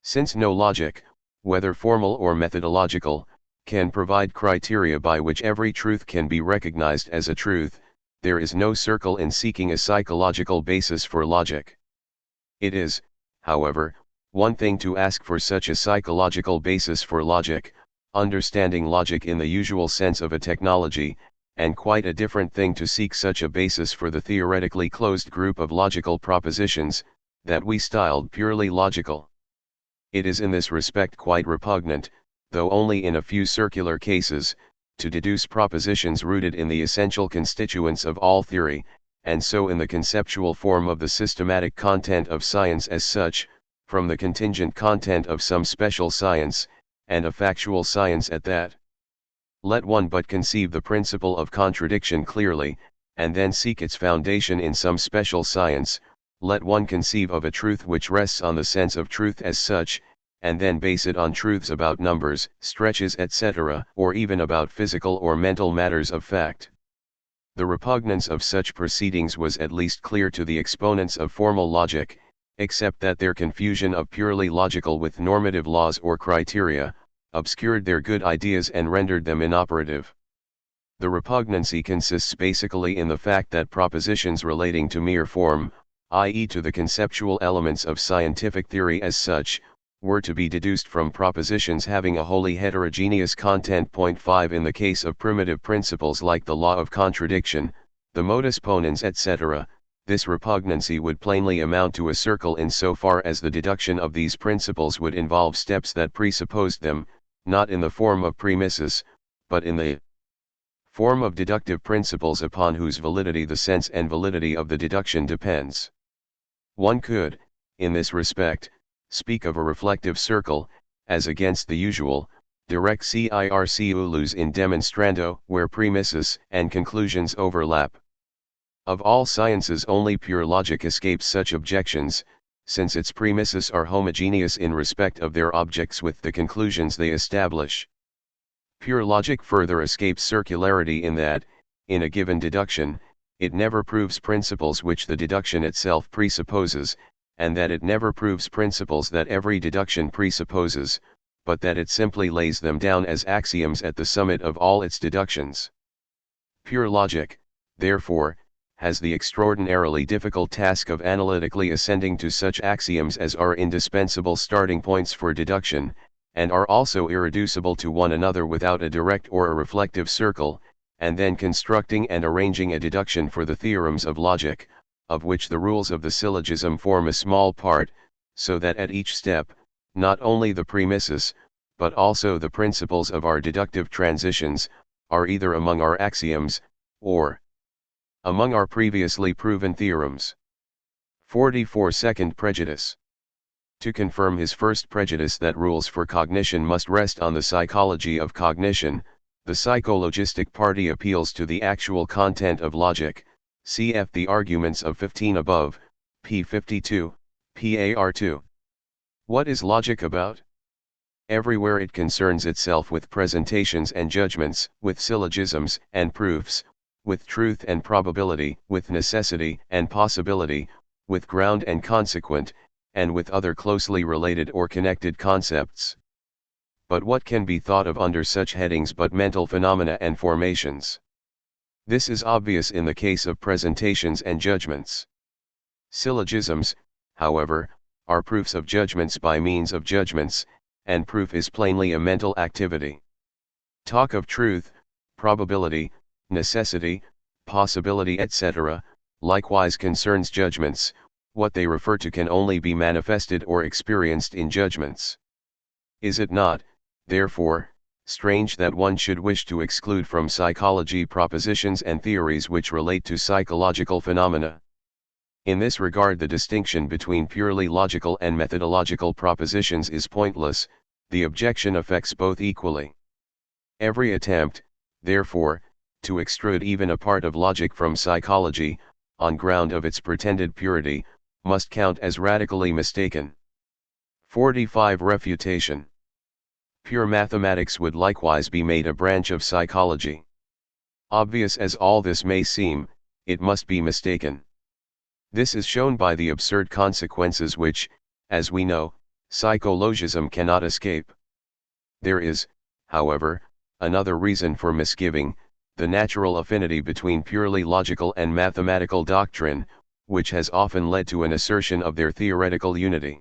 Since no logic, whether formal or methodological, can provide criteria by which every truth can be recognized as a truth, there is no circle in seeking a psychological basis for logic. It is, however, one thing to ask for such a psychological basis for logic, understanding logic in the usual sense of a technology, and quite a different thing to seek such a basis for the theoretically closed group of logical propositions, that we styled purely logical. It is in this respect quite repugnant, though only in a few circular cases, to deduce propositions rooted in the essential constituents of all theory, and so in the conceptual form of the systematic content of science as such, from the contingent content of some special science, and a factual science at that. Let one but conceive the principle of contradiction clearly, and then seek its foundation in some special science. Let one conceive of a truth which rests on the sense of truth as such, and then base it on truths about numbers, stretches, etc., or even about physical or mental matters of fact. The repugnance of such proceedings was at least clear to the exponents of formal logic, except that their confusion of purely logical with normative laws or criteria, obscured their good ideas and rendered them inoperative. The repugnancy consists basically in the fact that propositions relating to mere form, i.e. to the conceptual elements of scientific theory as such, were to be deduced from propositions having a wholly heterogeneous content. 5 In the case of primitive principles like the law of contradiction, the modus ponens etc., this repugnancy would plainly amount to a circle in so far as the deduction of these principles would involve steps that presupposed them, not in the form of premises, but in the form of deductive principles upon whose validity the sense and validity of the deduction depends. One could, in this respect, speak of a reflective circle, as against the usual, direct circulus in demonstrando, where premises and conclusions overlap. Of all sciences only pure logic escapes such objections, since its premises are homogeneous in respect of their objects with the conclusions they establish. Pure logic further escapes circularity in that, in a given deduction, it never proves principles which the deduction itself presupposes, and that it never proves principles that every deduction presupposes, but that it simply lays them down as axioms at the summit of all its deductions. Pure logic, therefore, has the extraordinarily difficult task of analytically ascending to such axioms as are indispensable starting points for deduction, and are also irreducible to one another without a direct or a reflective circle, and then constructing and arranging a deduction for the theorems of logic, of which the rules of the syllogism form a small part, so that at each step, not only the premises, but also the principles of our deductive transitions, are either among our axioms, or among our previously proven theorems. 44. Second prejudice. To confirm his first prejudice that rules for cognition must rest on the psychology of cognition, the psychologistic party appeals to the actual content of logic, cf. the arguments of 15 above, p. 52, par 2. What is logic about? Everywhere it concerns itself with presentations and judgments, with syllogisms and proofs, with truth and probability, with necessity and possibility, with ground and consequent, and with other closely related or connected concepts. But what can be thought of under such headings but mental phenomena and formations? This is obvious in the case of presentations and judgments. Syllogisms, however, are proofs of judgments by means of judgments, and proof is plainly a mental activity. Talk of truth, probability, necessity, possibility, etc., likewise concerns judgments. What they refer to can only be manifested or experienced in judgments. Is it not, therefore, strange that one should wish to exclude from psychology propositions and theories which relate to psychological phenomena? In this regard, the distinction between purely logical and methodological propositions is pointless. The objection affects both equally. Every attempt, therefore, to extrude even a part of logic from psychology, on ground of its pretended purity, must count as radically mistaken. 45. Refutation. Pure mathematics would likewise be made a branch of psychology. Obvious as all this may seem, it must be mistaken. This is shown by the absurd consequences which, as we know, psychologism cannot escape. There is, however, another reason for misgiving, the natural affinity between purely logical and mathematical doctrine, which has often led to an assertion of their theoretical unity.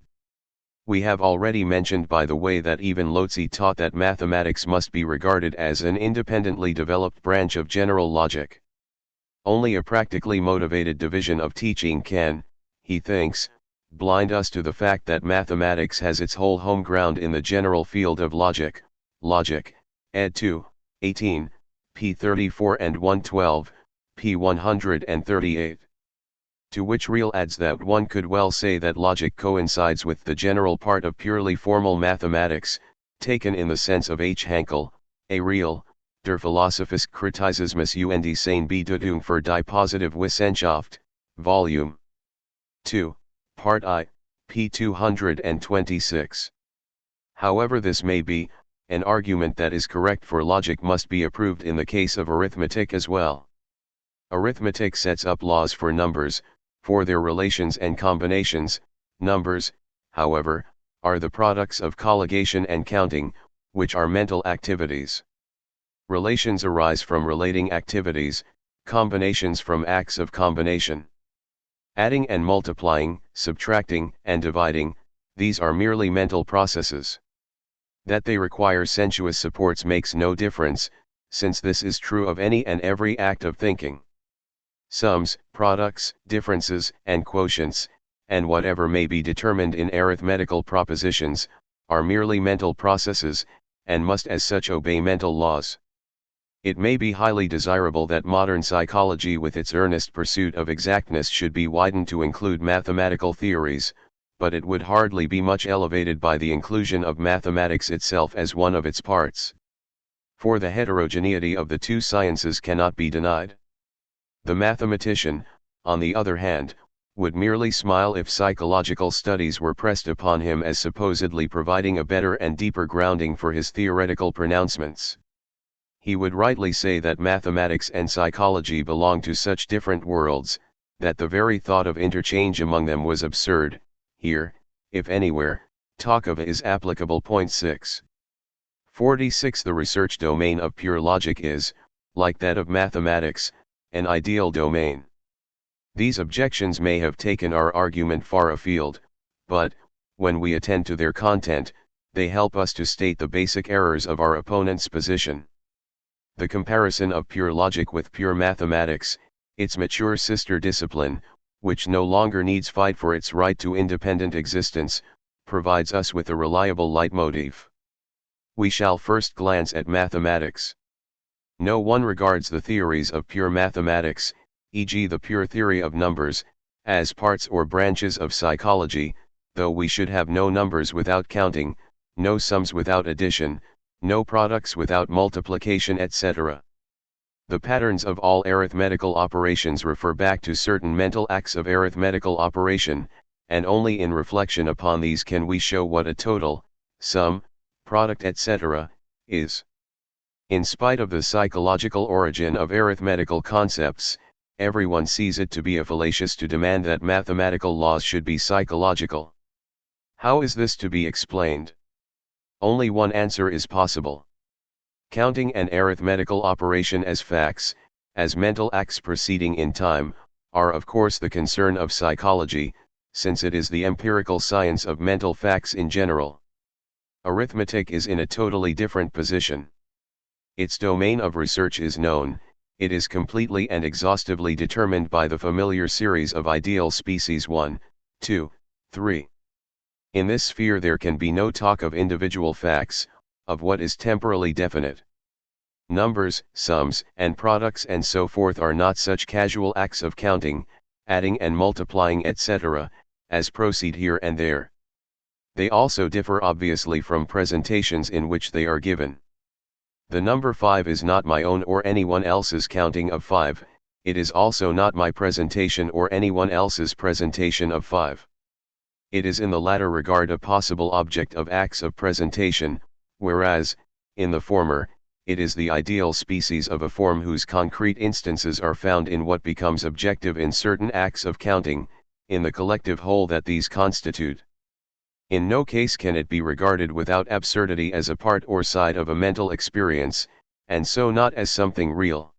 We have already mentioned by the way that even Lotze taught that mathematics must be regarded as an independently developed branch of general logic. Only a practically motivated division of teaching can, he thinks, blind us to the fact that mathematics has its whole home ground in the general field of logic. Logic, ed. 2, 18, p. 34 and 112, p. 138. To which Real adds that one could well say that logic coincides with the general part of purely formal mathematics, taken in the sense of H. Hankel, A. Real, Der philosophische Kritisismus und seine Bedeutung für die positive Wissenschaft, Vol. 2, Part I, p. 226. However this may be, an argument that is correct for logic must be approved in the case of arithmetic as well. Arithmetic sets up laws for numbers, for their relations and combinations. Numbers, however, are the products of colligation and counting, which are mental activities. Relations arise from relating activities, combinations from acts of combination. Adding and multiplying, subtracting and dividing, these are merely mental processes. That they require sensuous supports makes no difference, since this is true of any and every act of thinking. Sums, products, differences, and quotients, and whatever may be determined in arithmetical propositions, are merely mental processes, and must as such obey mental laws. It may be highly desirable that modern psychology with its earnest pursuit of exactness should be widened to include mathematical theories, but it would hardly be much elevated by the inclusion of mathematics itself as one of its parts. For the heterogeneity of the two sciences cannot be denied. The mathematician, on the other hand, would merely smile if psychological studies were pressed upon him as supposedly providing a better and deeper grounding for his theoretical pronouncements. He would rightly say that mathematics and psychology belong to such different worlds, that the very thought of interchange among them was absurd. Here, if anywhere, talk of is applicable. 6. 46. The research domain of pure logic is, like that of mathematics, an ideal domain. These objections may have taken our argument far afield, but, when we attend to their content, they help us to state the basic errors of our opponent's position. The comparison of pure logic with pure mathematics, its mature sister discipline, which no longer needs fight for its right to independent existence, provides us with a reliable leitmotif. We shall first glance at mathematics. No one regards the theories of pure mathematics, e.g. the pure theory of numbers, as parts or branches of psychology, though we should have no numbers without counting, no sums without addition, no products without multiplication, etc. The patterns of all arithmetical operations refer back to certain mental acts of arithmetical operation, and only in reflection upon these can we show what a total, sum, product, etc., is. In spite of the psychological origin of arithmetical concepts, everyone sees it to be fallacious to demand that mathematical laws should be psychological. How is this to be explained? Only one answer is possible. Counting an arithmetical operation as facts, as mental acts proceeding in time, are of course the concern of psychology, since it is the empirical science of mental facts in general. Arithmetic is in a totally different position. Its domain of research is known, it is completely and exhaustively determined by the familiar series of ideal species 1, 2, 3. In this sphere there can be no talk of individual facts, of what is temporally definite. Numbers, sums, and products and so forth are not such casual acts of counting, adding and multiplying, etc., as proceed here and there. They also differ obviously from presentations in which they are given. The number 5 is not my own or anyone else's counting of 5, it is also not my presentation or anyone else's presentation of 5. It is in the latter regard a possible object of acts of presentation, whereas, in the former, it is the ideal species of a form whose concrete instances are found in what becomes objective in certain acts of counting, in the collective whole that these constitute. In no case can it be regarded without absurdity as a part or side of a mental experience, and so not as something real.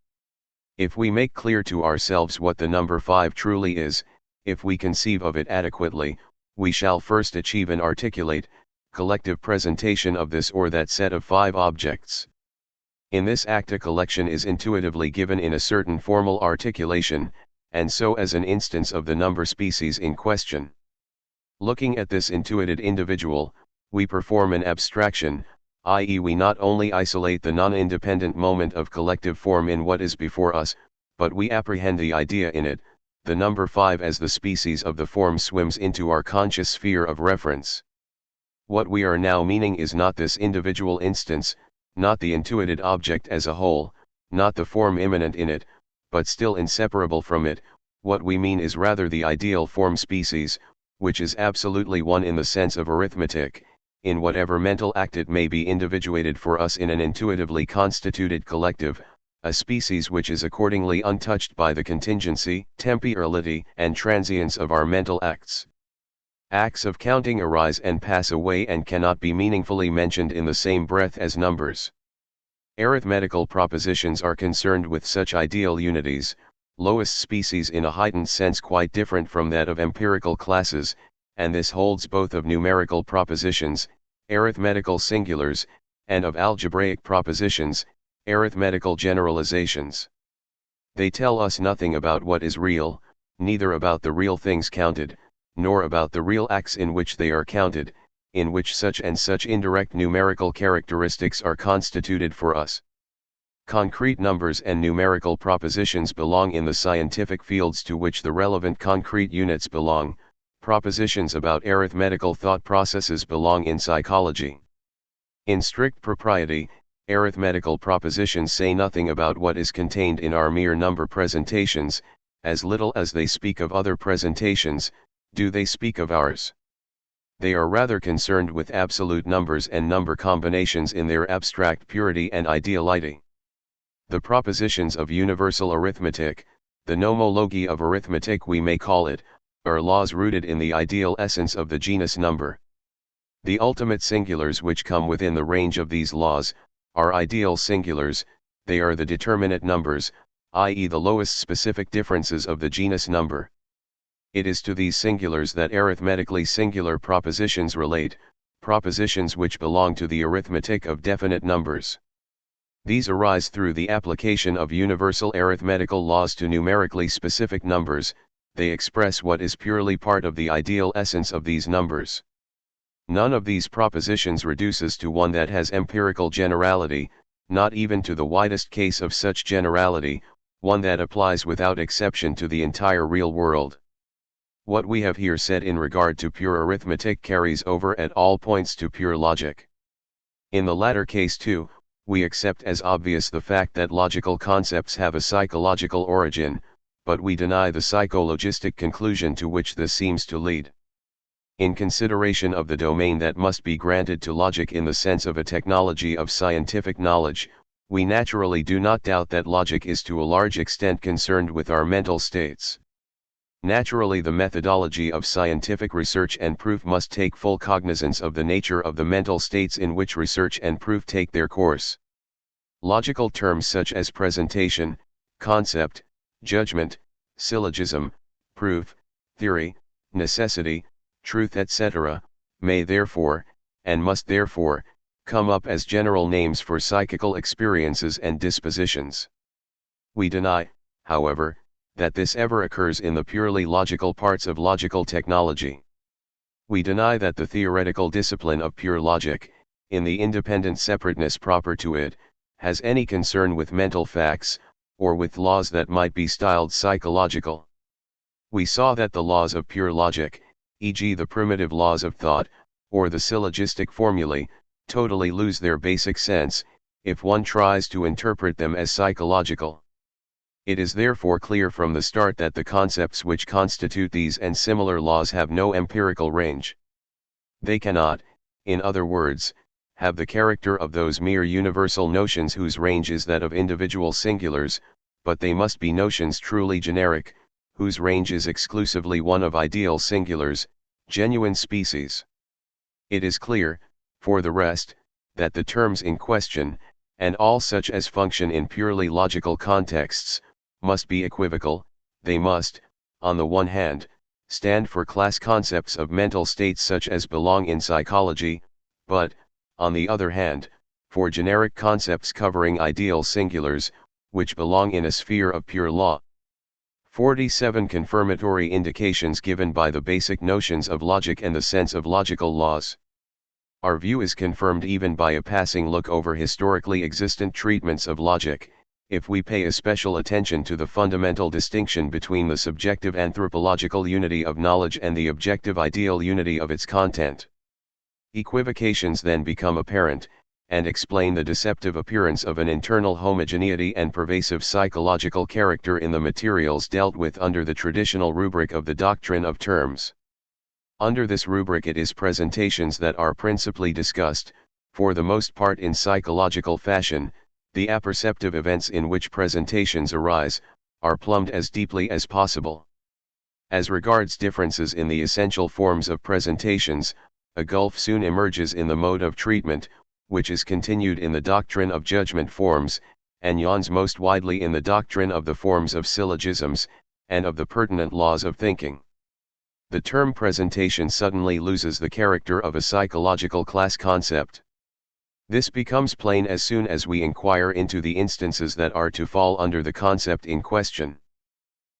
If we make clear to ourselves what the number 5 truly is, if we conceive of it adequately, we shall first achieve an articulate, collective presentation of this or that set of 5 objects. In this act a collection is intuitively given in a certain formal articulation, and so as an instance of the number species in question. Looking at this intuited individual, we perform an abstraction, i.e. we not only isolate the non-independent moment of collective form in what is before us, but we apprehend the idea in it, the number 5 as the species of the form swims into our conscious sphere of reference. What we are now meaning is not this individual instance, not the intuited object as a whole, not the form immanent in it, but still inseparable from it. What we mean is rather the ideal form species, which is absolutely one in the sense of arithmetic, in whatever mental act it may be individuated for us in an intuitively constituted collective, a species which is accordingly untouched by the contingency, temporality, and transience of our mental acts. Acts of counting arise and pass away and cannot be meaningfully mentioned in the same breath as numbers. Arithmetical propositions are concerned with such ideal unities, lowest species in a heightened sense quite different from that of empirical classes, and this holds both of numerical propositions, arithmetical singulars, and of algebraic propositions, arithmetical generalizations. They tell us nothing about what is real, neither about the real things counted, nor about the real acts in which they are counted, in which such and such indirect numerical characteristics are constituted for us. Concrete numbers and numerical propositions belong in the scientific fields to which the relevant concrete units belong. Propositions about arithmetical thought processes belong in psychology. In strict propriety, arithmetical propositions say nothing about what is contained in our mere number presentations, as little as they speak of other presentations, do they speak of ours. They are rather concerned with absolute numbers and number combinations in their abstract purity and ideality. The propositions of universal arithmetic, the nomology of arithmetic we may call it, are laws rooted in the ideal essence of the genus number. The ultimate singulars which come within the range of these laws, are ideal singulars. They are the determinate numbers, i.e. the lowest specific differences of the genus number. It is to these singulars that arithmetically singular propositions relate, propositions which belong to the arithmetic of definite numbers. These arise through the application of universal arithmetical laws to numerically specific numbers. They express what is purely part of the ideal essence of these numbers. None of these propositions reduces to one that has empirical generality, not even to the widest case of such generality, one that applies without exception to the entire real world. What we have here said in regard to pure arithmetic carries over at all points to pure logic. In the latter case too, we accept as obvious the fact that logical concepts have a psychological origin, but we deny the psychologistic conclusion to which this seems to lead. In consideration of the domain that must be granted to logic in the sense of a technology of scientific knowledge, we naturally do not doubt that logic is to a large extent concerned with our mental states. Naturally, the methodology of scientific research and proof must take full cognizance of the nature of the mental states in which research and proof take their course. Logical terms such as presentation, concept, judgment, syllogism, proof, theory, necessity, truth, etc., may therefore, and must therefore, come up as general names for psychical experiences and dispositions. We deny, however, that this ever occurs in the purely logical parts of logical technology. We deny that the theoretical discipline of pure logic, in the independent separateness proper to it, has any concern with mental facts, or with laws that might be styled psychological. We saw that the laws of pure logic, e.g. the primitive laws of thought, or the syllogistic formulae, totally lose their basic sense, if one tries to interpret them as psychological. It is therefore clear from the start that the concepts which constitute these and similar laws have no empirical range. They cannot, in other words, have the character of those mere universal notions whose range is that of individual singulars, but they must be notions truly generic, whose range is exclusively one of ideal singulars, genuine species. It is clear, for the rest, that the terms in question, and all such as function in purely logical contexts, must be equivocal. They must, on the one hand, stand for class concepts of mental states such as belong in psychology, but, on the other hand, for generic concepts covering ideal singulars, which belong in a sphere of pure law. 47 Confirmatory indications given by the basic notions of logic and the sense of logical laws. Our view is confirmed even by a passing look over historically existent treatments of logic, if we pay especial attention to the fundamental distinction between the subjective anthropological unity of knowledge and the objective ideal unity of its content. Equivocations then become apparent, and explain the deceptive appearance of an internal homogeneity and pervasive psychological character in the materials dealt with under the traditional rubric of the doctrine of terms. Under this rubric it is presentations that are principally discussed, for the most part in psychological fashion. The apperceptive events in which presentations arise, are plumbed as deeply as possible. As regards differences in the essential forms of presentations, a gulf soon emerges in the mode of treatment, which is continued in the doctrine of judgment forms, and yawns most widely in the doctrine of the forms of syllogisms, and of the pertinent laws of thinking. The term presentation suddenly loses the character of a psychological class concept. This becomes plain as soon as we inquire into the instances that are to fall under the concept in question.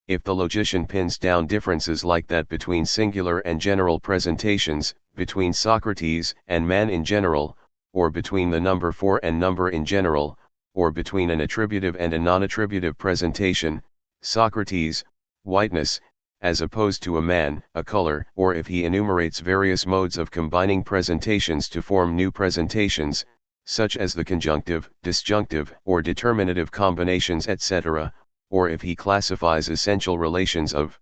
If the logician pins down differences like that between singular and general presentations, between Socrates and man in general, or between the number 4 and number in general, or between an attributive and a non-attributive presentation, Socrates, whiteness, as opposed to a man, a color, or if he enumerates various modes of combining presentations to form new presentations, such as the conjunctive, disjunctive, or determinative combinations, etc., or if he classifies essential relations of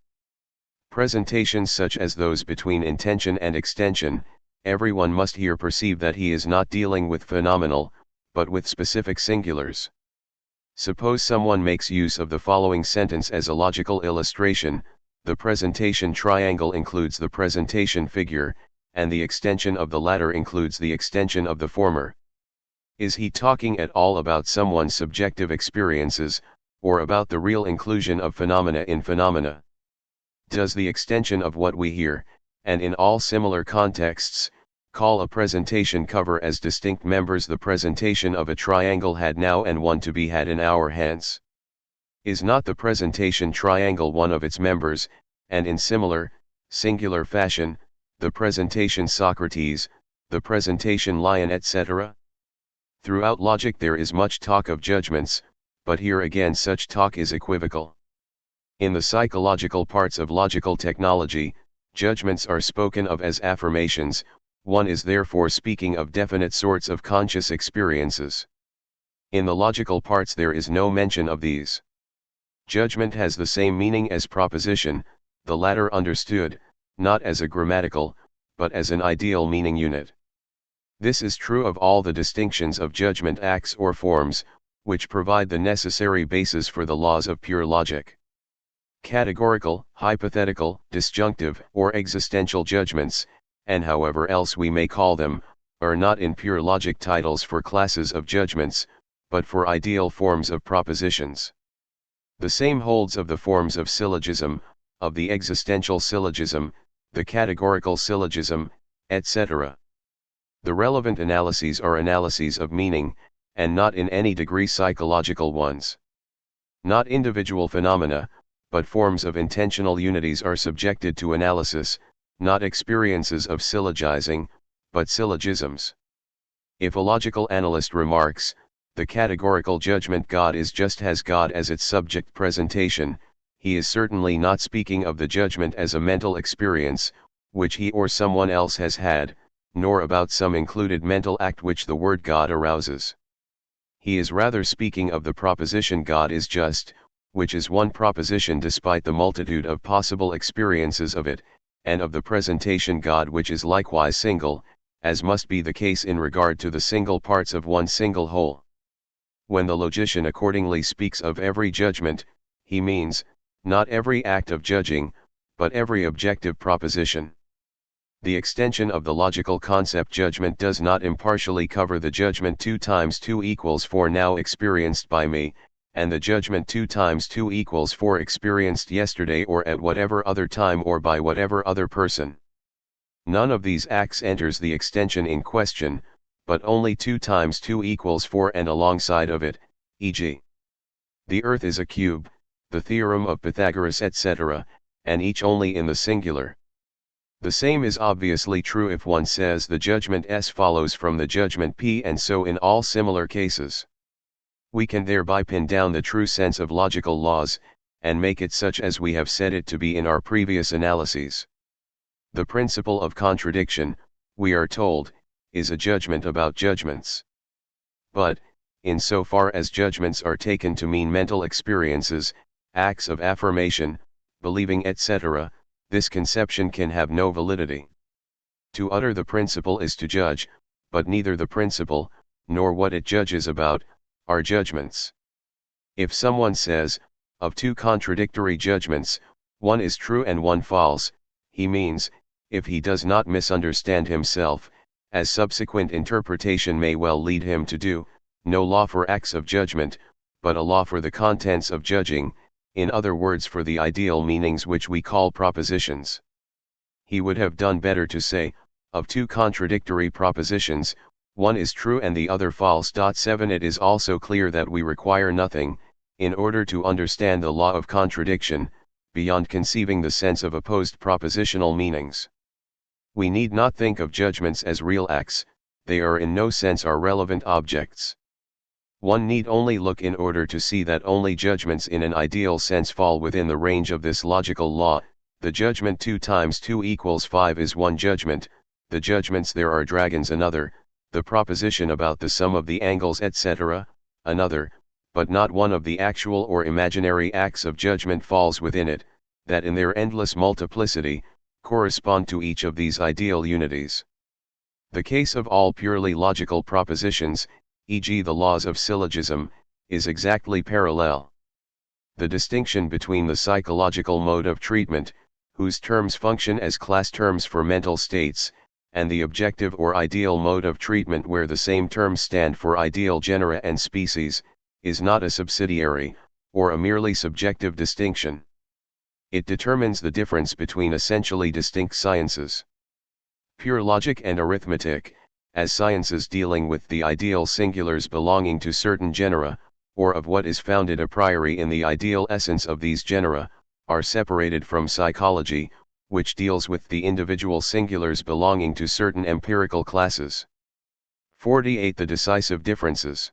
presentations such as those between intension and extension, everyone must here perceive that he is not dealing with phenomenal, but with specific singulars. Suppose someone makes use of the following sentence as a logical illustration: the presentation triangle includes the presentation figure, and the extension of the latter includes the extension of the former. Is he talking at all about someone's subjective experiences, or about the real inclusion of phenomena in phenomena? Does the extension of what we hear, and in all similar contexts, call a presentation cover as distinct members the presentation of a triangle had now and one to be had an hour hence? Is not the presentation triangle one of its members, and in similar, singular fashion, the presentation Socrates, the presentation lion, etc.? Throughout logic there is much talk of judgments, but here again such talk is equivocal. In the psychological parts of logical technology, judgments are spoken of as affirmations. One is therefore speaking of definite sorts of conscious experiences. In the logical parts there is no mention of these. Judgment has the same meaning as proposition, the latter understood, not as a grammatical, but as an ideal meaning unit. This is true of all the distinctions of judgment acts or forms, which provide the necessary basis for the laws of pure logic. Categorical, hypothetical, disjunctive, or existential judgments, and however else we may call them, are not in pure logic titles for classes of judgments, but for ideal forms of propositions. The same holds of the forms of syllogism, of the existential syllogism, the categorical syllogism, etc. The relevant analyses are analyses of meaning, and not in any degree psychological ones. Not individual phenomena, but forms of intentional unities are subjected to analysis, not experiences of syllogizing, but syllogisms. If a logical analyst remarks, the categorical judgment God is just has God as its subject presentation, he is certainly not speaking of the judgment as a mental experience, which he or someone else has had, nor about some included mental act which the word God arouses. He is rather speaking of the proposition God is just, which is one proposition despite the multitude of possible experiences of it, and of the presentation God which is likewise single, as must be the case in regard to the single parts of one single whole. When the logician accordingly speaks of every judgment, he means, not every act of judging, but every objective proposition. The extension of the logical concept judgment does not impartially cover the judgment 2 times 2 equals 4 now experienced by me, and the judgment 2 times 2 equals 4 experienced yesterday or at whatever other time or by whatever other person. None of these acts enters the extension in question, but only 2 times 2 equals 4 and alongside of it, e.g. the earth is a cube, the theorem of Pythagoras etc., and each only in the singular. The same is obviously true if one says the judgment S follows from the judgment P, and so in all similar cases. We can thereby pin down the true sense of logical laws, and make it such as we have said it to be in our previous analyses. The principle of contradiction, we are told, is a judgment about judgments. But, in so far as judgments are taken to mean mental experiences, acts of affirmation, believing etc., this conception can have no validity. To utter the principle is to judge, but neither the principle, nor what it judges about, are judgments. If someone says, of 2 contradictory judgments, one is true and one false, he means, if he does not misunderstand himself, as subsequent interpretation may well lead him to do, no law for acts of judgment, but a law for the contents of judging, in other words for the ideal meanings which we call propositions. He would have done better to say, of 2 contradictory propositions, one is true and the other false. 7 It is also clear that we require nothing, in order to understand the law of contradiction, beyond conceiving the sense of opposed propositional meanings. We need not think of judgments as real acts, they are in no sense our relevant objects. One need only look in order to see that only judgments in an ideal sense fall within the range of this logical law. The judgment 2 times 2 equals 5 is one judgment, the judgments there are dragons another, the proposition about the sum of the angles etc., another, but not one of the actual or imaginary acts of judgment falls within it, that in their endless multiplicity, correspond to each of these ideal unities. The case of all purely logical propositions, e.g. the laws of syllogism, is exactly parallel. The distinction between the psychological mode of treatment, whose terms function as class terms for mental states, and the objective or ideal mode of treatment where the same terms stand for ideal genera and species, is not a subsidiary, or a merely subjective distinction. It determines the difference between essentially distinct sciences. Pure logic and arithmetic, as sciences dealing with the ideal singulars belonging to certain genera, or of what is founded a priori in the ideal essence of these genera, are separated from psychology, which deals with the individual singulars belonging to certain empirical classes. 48. The decisive differences.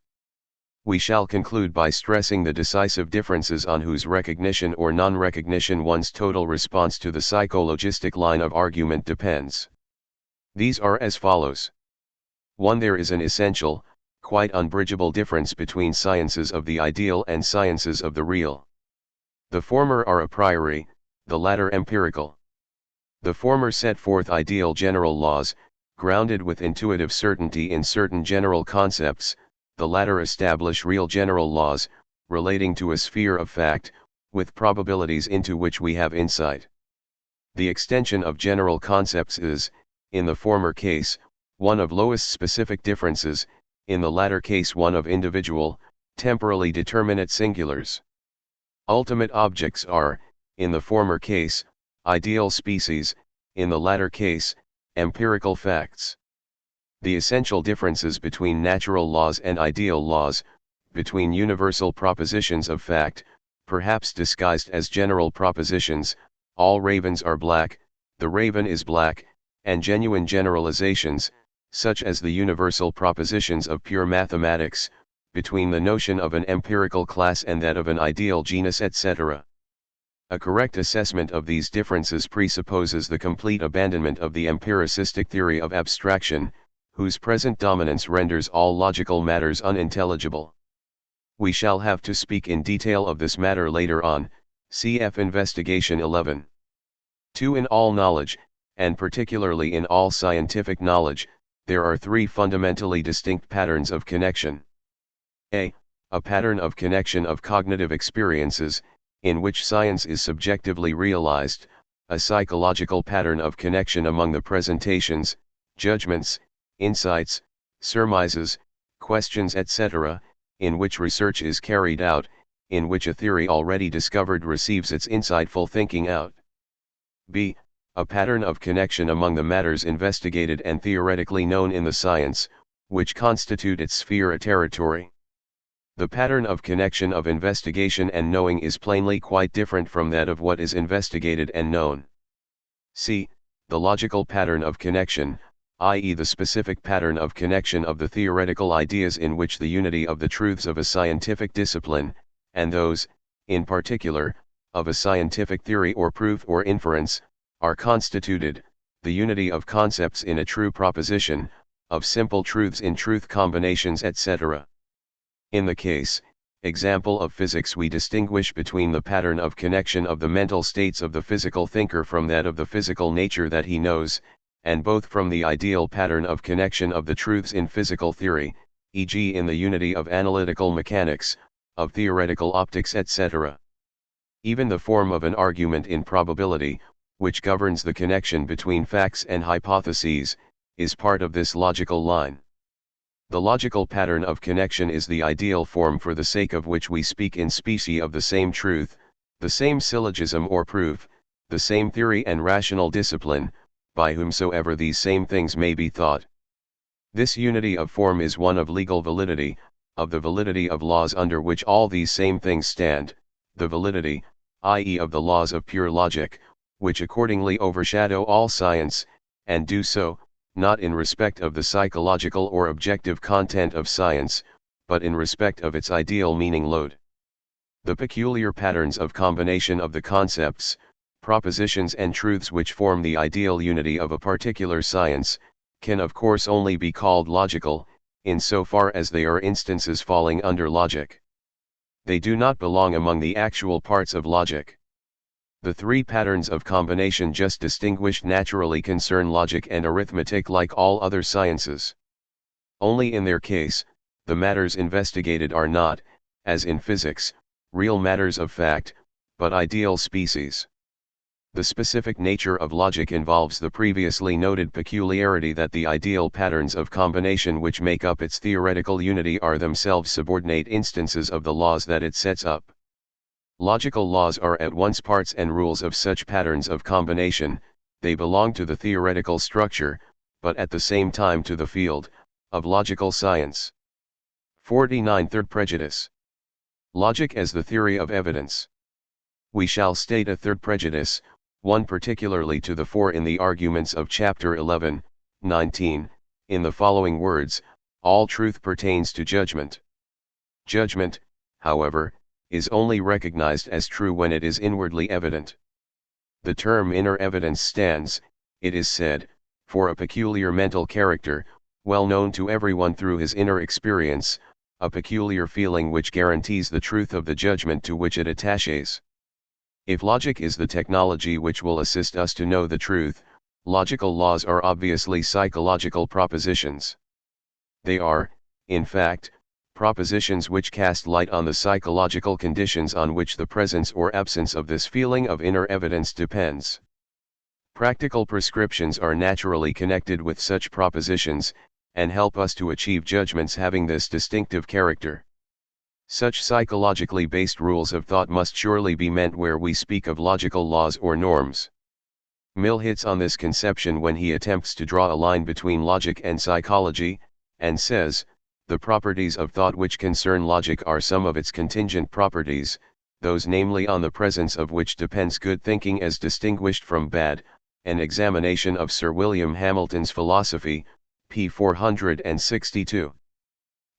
We shall conclude by stressing the decisive differences on whose recognition or non-recognition one's total response to the psychologistic line of argument depends. These are as follows. 1. There is an essential, quite unbridgeable difference between sciences of the ideal and sciences of the real. The former are a priori, the latter empirical. The former set forth ideal general laws, grounded with intuitive certainty in certain general concepts, the latter establish real general laws, relating to a sphere of fact, with probabilities into which we have insight. The extension of general concepts is, in the former case, one of lowest specific differences, in the latter case one of individual, temporally determinate singulars. Ultimate objects are, in the former case, ideal species, in the latter case, empirical facts. The essential differences between natural laws and ideal laws, between universal propositions of fact, perhaps disguised as general propositions, all ravens are black, the raven is black, and genuine generalizations, such as the universal propositions of pure mathematics, between the notion of an empirical class and that of an ideal genus, etc. A correct assessment of these differences presupposes the complete abandonment of the empiricistic theory of abstraction, whose present dominance renders all logical matters unintelligible. We shall have to speak in detail of this matter later on, cf. Investigation 11. 2. In all knowledge, and particularly in all scientific knowledge, there are three fundamentally distinct patterns of connection. A pattern of connection of cognitive experiences, in which science is subjectively realized, a psychological pattern of connection among the presentations, judgments, insights, surmises, questions, etc., in which research is carried out, in which a theory already discovered receives its insightful thinking out. B. A pattern of connection among the matters investigated and theoretically known in the science, which constitute its sphere or territory. The pattern of connection of investigation and knowing is plainly quite different from that of what is investigated and known. C. The logical pattern of connection, i.e. the specific pattern of connection of the theoretical ideas in which the unity of the truths of a scientific discipline, and those, in particular, of a scientific theory or proof or inference, are constituted, the unity of concepts in a true proposition, of simple truths in truth combinations, etc. In the case, example of physics, we distinguish between the pattern of connection of the mental states of the physical thinker from that of the physical nature that he knows, and both from the ideal pattern of connection of the truths in physical theory, e.g. in the unity of analytical mechanics, of theoretical optics, etc. Even the form of an argument in probability, which governs the connection between facts and hypotheses, is part of this logical line. The logical pattern of connection is the ideal form for the sake of which we speak in specie of the same truth, the same syllogism or proof, the same theory and rational discipline, by whomsoever these same things may be thought. This unity of form is one of legal validity, of the validity of laws under which all these same things stand, the validity, i.e. of the laws of pure logic, which accordingly overshadow all science, and do so, not in respect of the psychological or objective content of science, but in respect of its ideal meaning load. The peculiar patterns of combination of the concepts, propositions and truths which form the ideal unity of a particular science, can of course only be called logical, in so far as they are instances falling under logic. They do not belong among the actual parts of logic. The three patterns of combination just distinguished naturally concern logic and arithmetic like all other sciences. Only in their case, the matters investigated are not, as in physics, real matters of fact, but ideal species. The specific nature of logic involves the previously noted peculiarity that the ideal patterns of combination which make up its theoretical unity are themselves subordinate instances of the laws that it sets up. Logical laws are at once parts and rules of such patterns of combination. They belong to the theoretical structure, but at the same time to the field of logical science. 49. Third prejudice. Logic as the theory of evidence. We shall state a third prejudice, one particularly to the fore in the arguments of chapter 11, 19, in the following words: all truth pertains to judgment. Judgment, however, is only recognized as true when it is inwardly evident. The term inner evidence stands, it is said, for a peculiar mental character, well known to everyone through his inner experience, a peculiar feeling which guarantees the truth of the judgment to which it attaches. If logic is the technology which will assist us to know the truth, logical laws are obviously psychological propositions. They are, in fact, propositions which cast light on the psychological conditions on which the presence or absence of this feeling of inner evidence depends. Practical prescriptions are naturally connected with such propositions, and help us to achieve judgments having this distinctive character. Such psychologically based rules of thought must surely be meant where we speak of logical laws or norms. Mill hits on this conception when he attempts to draw a line between logic and psychology, and says, the properties of thought which concern logic are some of its contingent properties, those namely on the presence of which depends good thinking as distinguished from bad. An examination of Sir William Hamilton's philosophy, p. 462.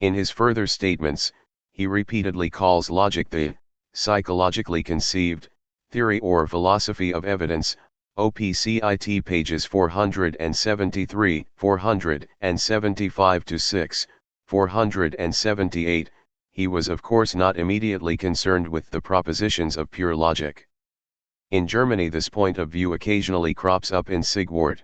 In his further statements, he repeatedly calls logic the psychologically conceived theory or philosophy of evidence, OPCIT pages 473, 475-6, 478. He was of course not immediately concerned with the propositions of pure logic. In Germany this point of view occasionally crops up in Sigwart.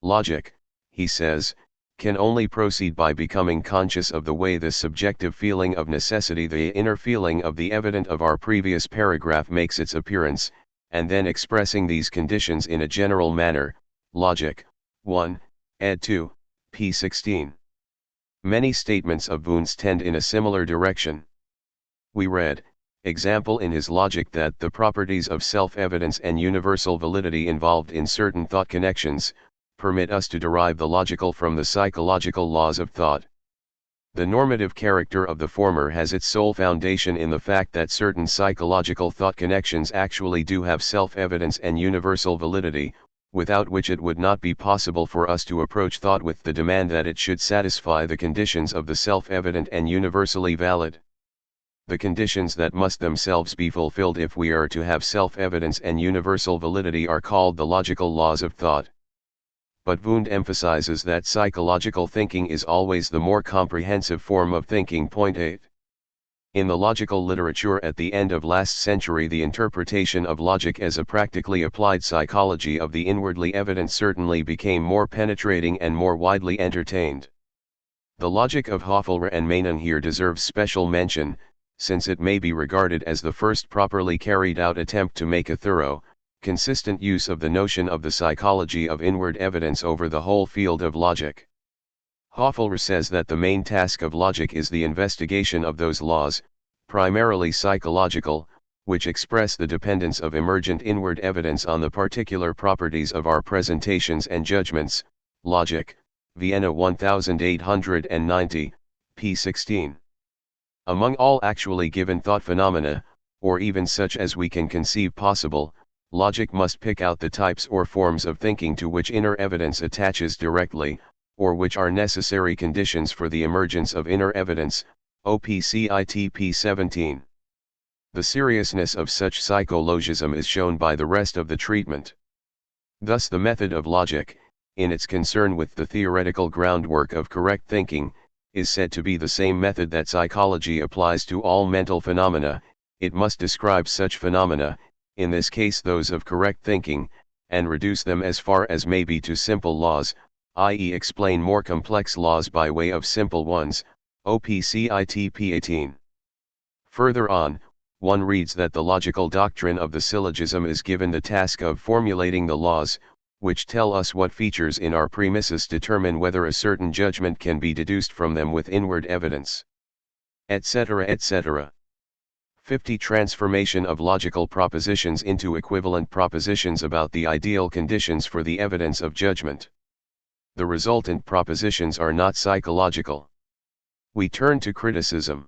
Logic, he says, can only proceed by becoming conscious of the way this subjective feeling of necessity, the inner feeling of the evident of our previous paragraph, makes its appearance, and then expressing these conditions in a general manner. Logic, 1, ed. 2, p. 16. Many statements of Wundt's tend in a similar direction. We read, example in his logic, that the properties of self-evidence and universal validity involved in certain thought connections permit us to derive the logical from the psychological laws of thought. The normative character of the former has its sole foundation in the fact that certain psychological thought connections actually do have self-evidence and universal validity, without which it would not be possible for us to approach thought with the demand that it should satisfy the conditions of the self-evident and universally valid. The conditions that must themselves be fulfilled if we are to have self-evidence and universal validity are called the logical laws of thought. But Wundt emphasizes that psychological thinking is always the more comprehensive form of thinking. Point 8. In the logical literature at the end of last century, the interpretation of logic as a practically applied psychology of the inwardly evident certainly became more penetrating and more widely entertained. The logic of Husserl and Manin here deserves special mention, since it may be regarded as the first properly carried out attempt to make a thorough, consistent use of the notion of the psychology of inward evidence over the whole field of logic. Husserl says that the main task of logic is the investigation of those laws, primarily psychological, which express the dependence of emergent inward evidence on the particular properties of our presentations and judgments. Logic, Vienna 1890, p. 16. Among all actually given thought phenomena, or even such as we can conceive possible, logic must pick out the types or forms of thinking to which inner evidence attaches directly, or which are necessary conditions for the emergence of inner evidence. OPCIT p. 17. The seriousness of such psychologism is shown by the rest of the treatment. Thus the method of logic, in its concern with the theoretical groundwork of correct thinking, is said to be the same method that psychology applies to all mental phenomena. It must describe such phenomena, in this case those of correct thinking, and reduce them as far as may be to simple laws, i.e. explain more complex laws by way of simple ones. OPCIT p. 18. Further on, one reads that the logical doctrine of the syllogism is given the task of formulating the laws, which tell us what features in our premises determine whether a certain judgment can be deduced from them with inward evidence, etc. etc. 50. Transformation of logical propositions into equivalent propositions about the ideal conditions for the evidence of judgment. The resultant propositions are not psychological. We turn to criticism.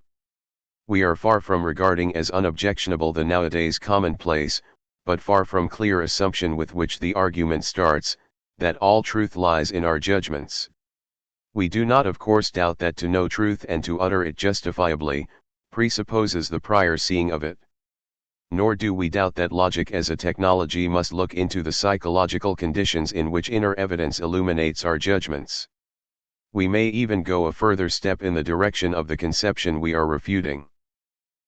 We are far from regarding as unobjectionable the nowadays commonplace, but far from clear assumption with which the argument starts, that all truth lies in our judgments. We do not of course doubt that to know truth and to utter it justifiably, presupposes the prior seeing of it. Nor do we doubt that logic as a technology must look into the psychological conditions in which inner evidence illuminates our judgments. We may even go a further step in the direction of the conception we are refuting.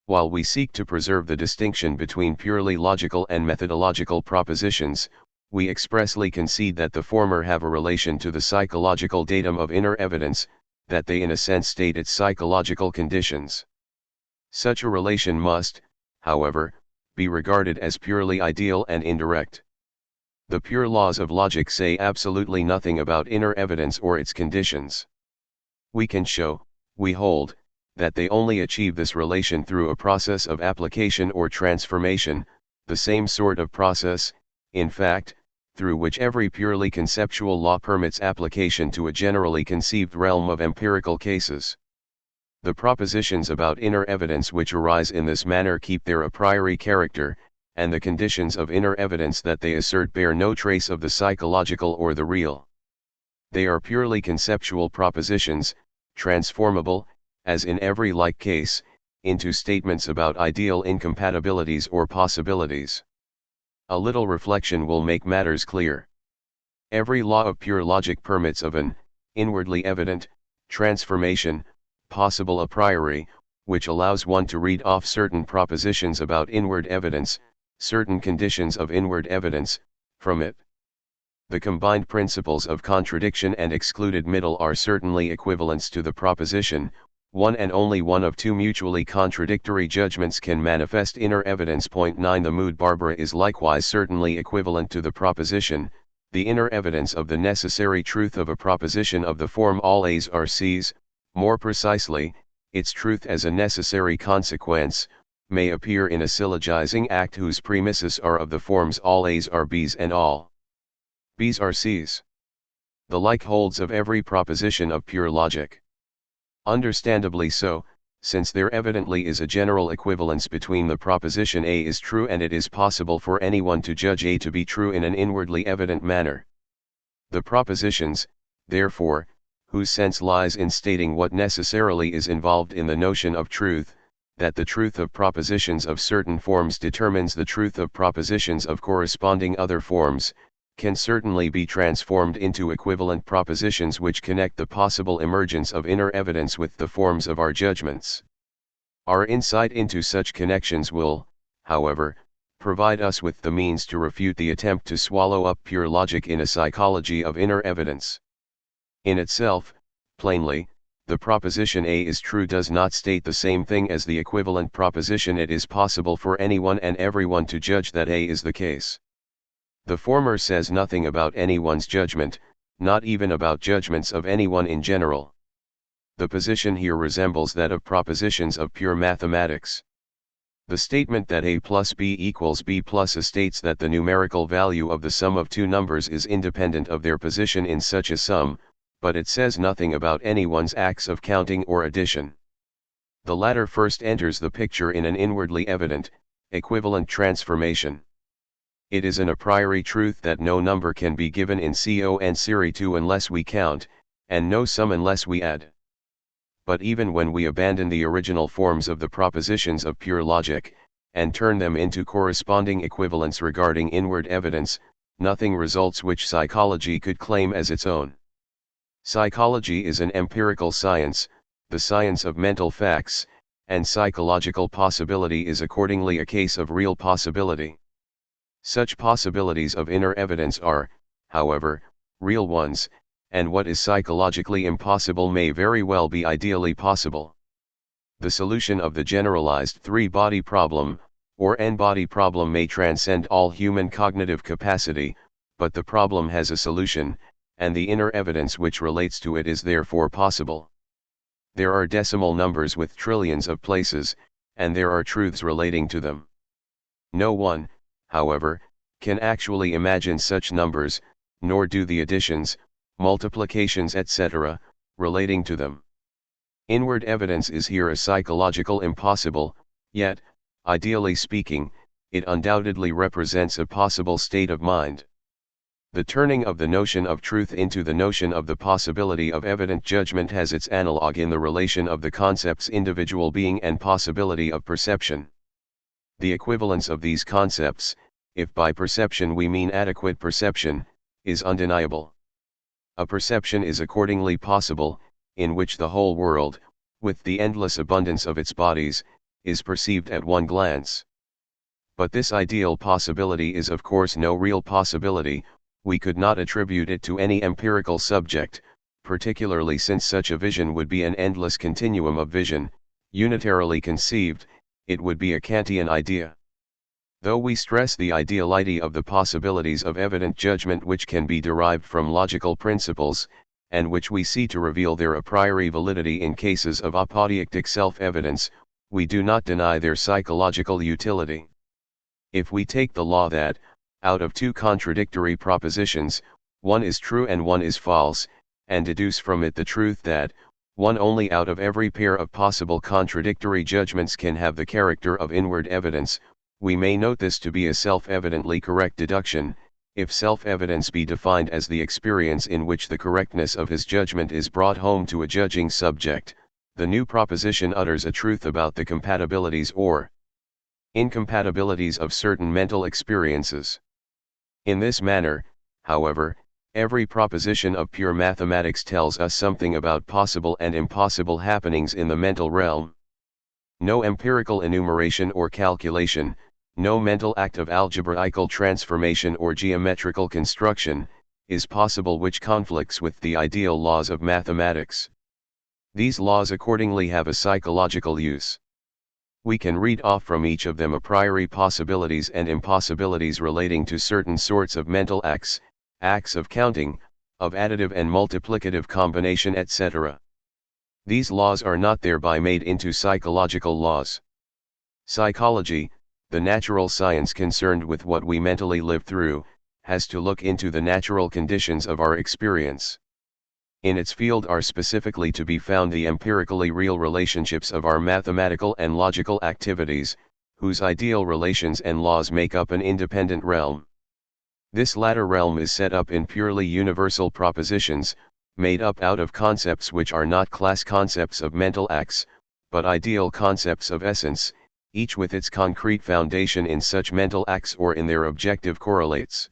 While we seek to preserve the distinction between purely logical and methodological propositions, we expressly concede that the former have a relation to the psychological datum of inner evidence, that they in a sense state its psychological conditions. Such a relation must, however, be regarded as purely ideal and indirect. The pure laws of logic say absolutely nothing about inner evidence or its conditions. We can show, we hold, that they only achieve this relation through a process of application or transformation, the same sort of process, in fact, through which every purely conceptual law permits application to a generally conceived realm of empirical cases. The propositions about inner evidence which arise in this manner keep their a priori character, and the conditions of inner evidence that they assert bear no trace of the psychological or the real. They are purely conceptual propositions, transformable, as in every like case, into statements about ideal incompatibilities or possibilities. A little reflection will make matters clear. Every law of pure logic permits of an inwardly evident transformation, possible a priori, which allows one to read off certain propositions about inward evidence, certain conditions of inward evidence, from it. The combined principles of contradiction and excluded middle are certainly equivalents to the proposition, one and only one of two mutually contradictory judgments can manifest inner evidence. Point 9. The mood Barbara is likewise certainly equivalent to the proposition, the inner evidence of the necessary truth of a proposition of the form all A's are C's, more precisely, its truth as a necessary consequence, may appear in a syllogizing act whose premises are of the forms all A's are B's and all B's are C's. The like holds of every proposition of pure logic. Understandably so, since there evidently is a general equivalence between the proposition A is true and it is possible for anyone to judge A to be true in an inwardly evident manner. The propositions, therefore, whose sense lies in stating what necessarily is involved in the notion of truth, that the truth of propositions of certain forms determines the truth of propositions of corresponding other forms, can certainly be transformed into equivalent propositions which connect the possible emergence of inner evidence with the forms of our judgments. Our insight into such connections will, however, provide us with the means to refute the attempt to swallow up pure logic in a psychology of inner evidence. In itself, plainly, the proposition A is true does not state the same thing as the equivalent proposition it is possible for anyone and everyone to judge that A is the case. The former says nothing about anyone's judgment, not even about judgments of anyone in general. The position here resembles that of propositions of pure mathematics. The statement that A plus B equals B plus A states that the numerical value of the sum of two numbers is independent of their position in such a sum, but it says nothing about anyone's acts of counting or addition. The latter first enters the picture in an inwardly evident, equivalent transformation. It is an a priori truth that no number can be given in CO and Series 2 unless we count, and no sum unless we add. But even when we abandon the original forms of the propositions of pure logic, and turn them into corresponding equivalents regarding inward evidence, nothing results which psychology could claim as its own. Psychology is an empirical science, the science of mental facts, and psychological possibility is accordingly a case of real possibility. Such possibilities of inner evidence are, however, real ones, and what is psychologically impossible may very well be ideally possible. The solution of the generalized three-body problem, or n-body problem, may transcend all human cognitive capacity, but the problem has a solution, and the inner evidence which relates to it is therefore possible. There are decimal numbers with trillions of places, and there are truths relating to them. No one, however, can actually imagine such numbers, nor do the additions, multiplications, etc., relating to them. Inward evidence is here a psychological impossible, yet, ideally speaking, it undoubtedly represents a possible state of mind. The turning of the notion of truth into the notion of the possibility of evident judgment has its analog in the relation of the concepts individual being and possibility of perception. The equivalence of these concepts, if by perception we mean adequate perception, is undeniable. A perception is accordingly possible, in which the whole world, with the endless abundance of its bodies, is perceived at one glance. But this ideal possibility is of course no real possibility. We could not attribute it to any empirical subject, particularly since such a vision would be an endless continuum of vision. Unitarily conceived, it would be a Kantian idea. Though we stress the ideality of the possibilities of evident judgment which can be derived from logical principles, and which we see to reveal their a priori validity in cases of apodeictic self-evidence, we do not deny their psychological utility. If we take the law that, out of two contradictory propositions, one is true and one is false, and deduce from it the truth that, one only out of every pair of possible contradictory judgments can have the character of inward evidence, we may note this to be a self-evidently correct deduction, if self-evidence be defined as the experience in which the correctness of his judgment is brought home to a judging subject. The new proposition utters a truth about the compatibilities or incompatibilities of certain mental experiences. In this manner, however, every proposition of pure mathematics tells us something about possible and impossible happenings in the mental realm. No empirical enumeration or calculation, no mental act of algebraical transformation or geometrical construction, is possible which conflicts with the ideal laws of mathematics. These laws accordingly have a psychological use. We can read off from each of them a priori possibilities and impossibilities relating to certain sorts of mental acts, acts of counting, of additive and multiplicative combination, etc. These laws are not thereby made into psychological laws. Psychology, the natural science concerned with what we mentally live through, has to look into the natural conditions of our experience. In its field are specifically to be found the empirically real relationships of our mathematical and logical activities, whose ideal relations and laws make up an independent realm. This latter realm is set up in purely universal propositions, made up out of concepts which are not class concepts of mental acts, but ideal concepts of essence, each with its concrete foundation in such mental acts or in their objective correlates.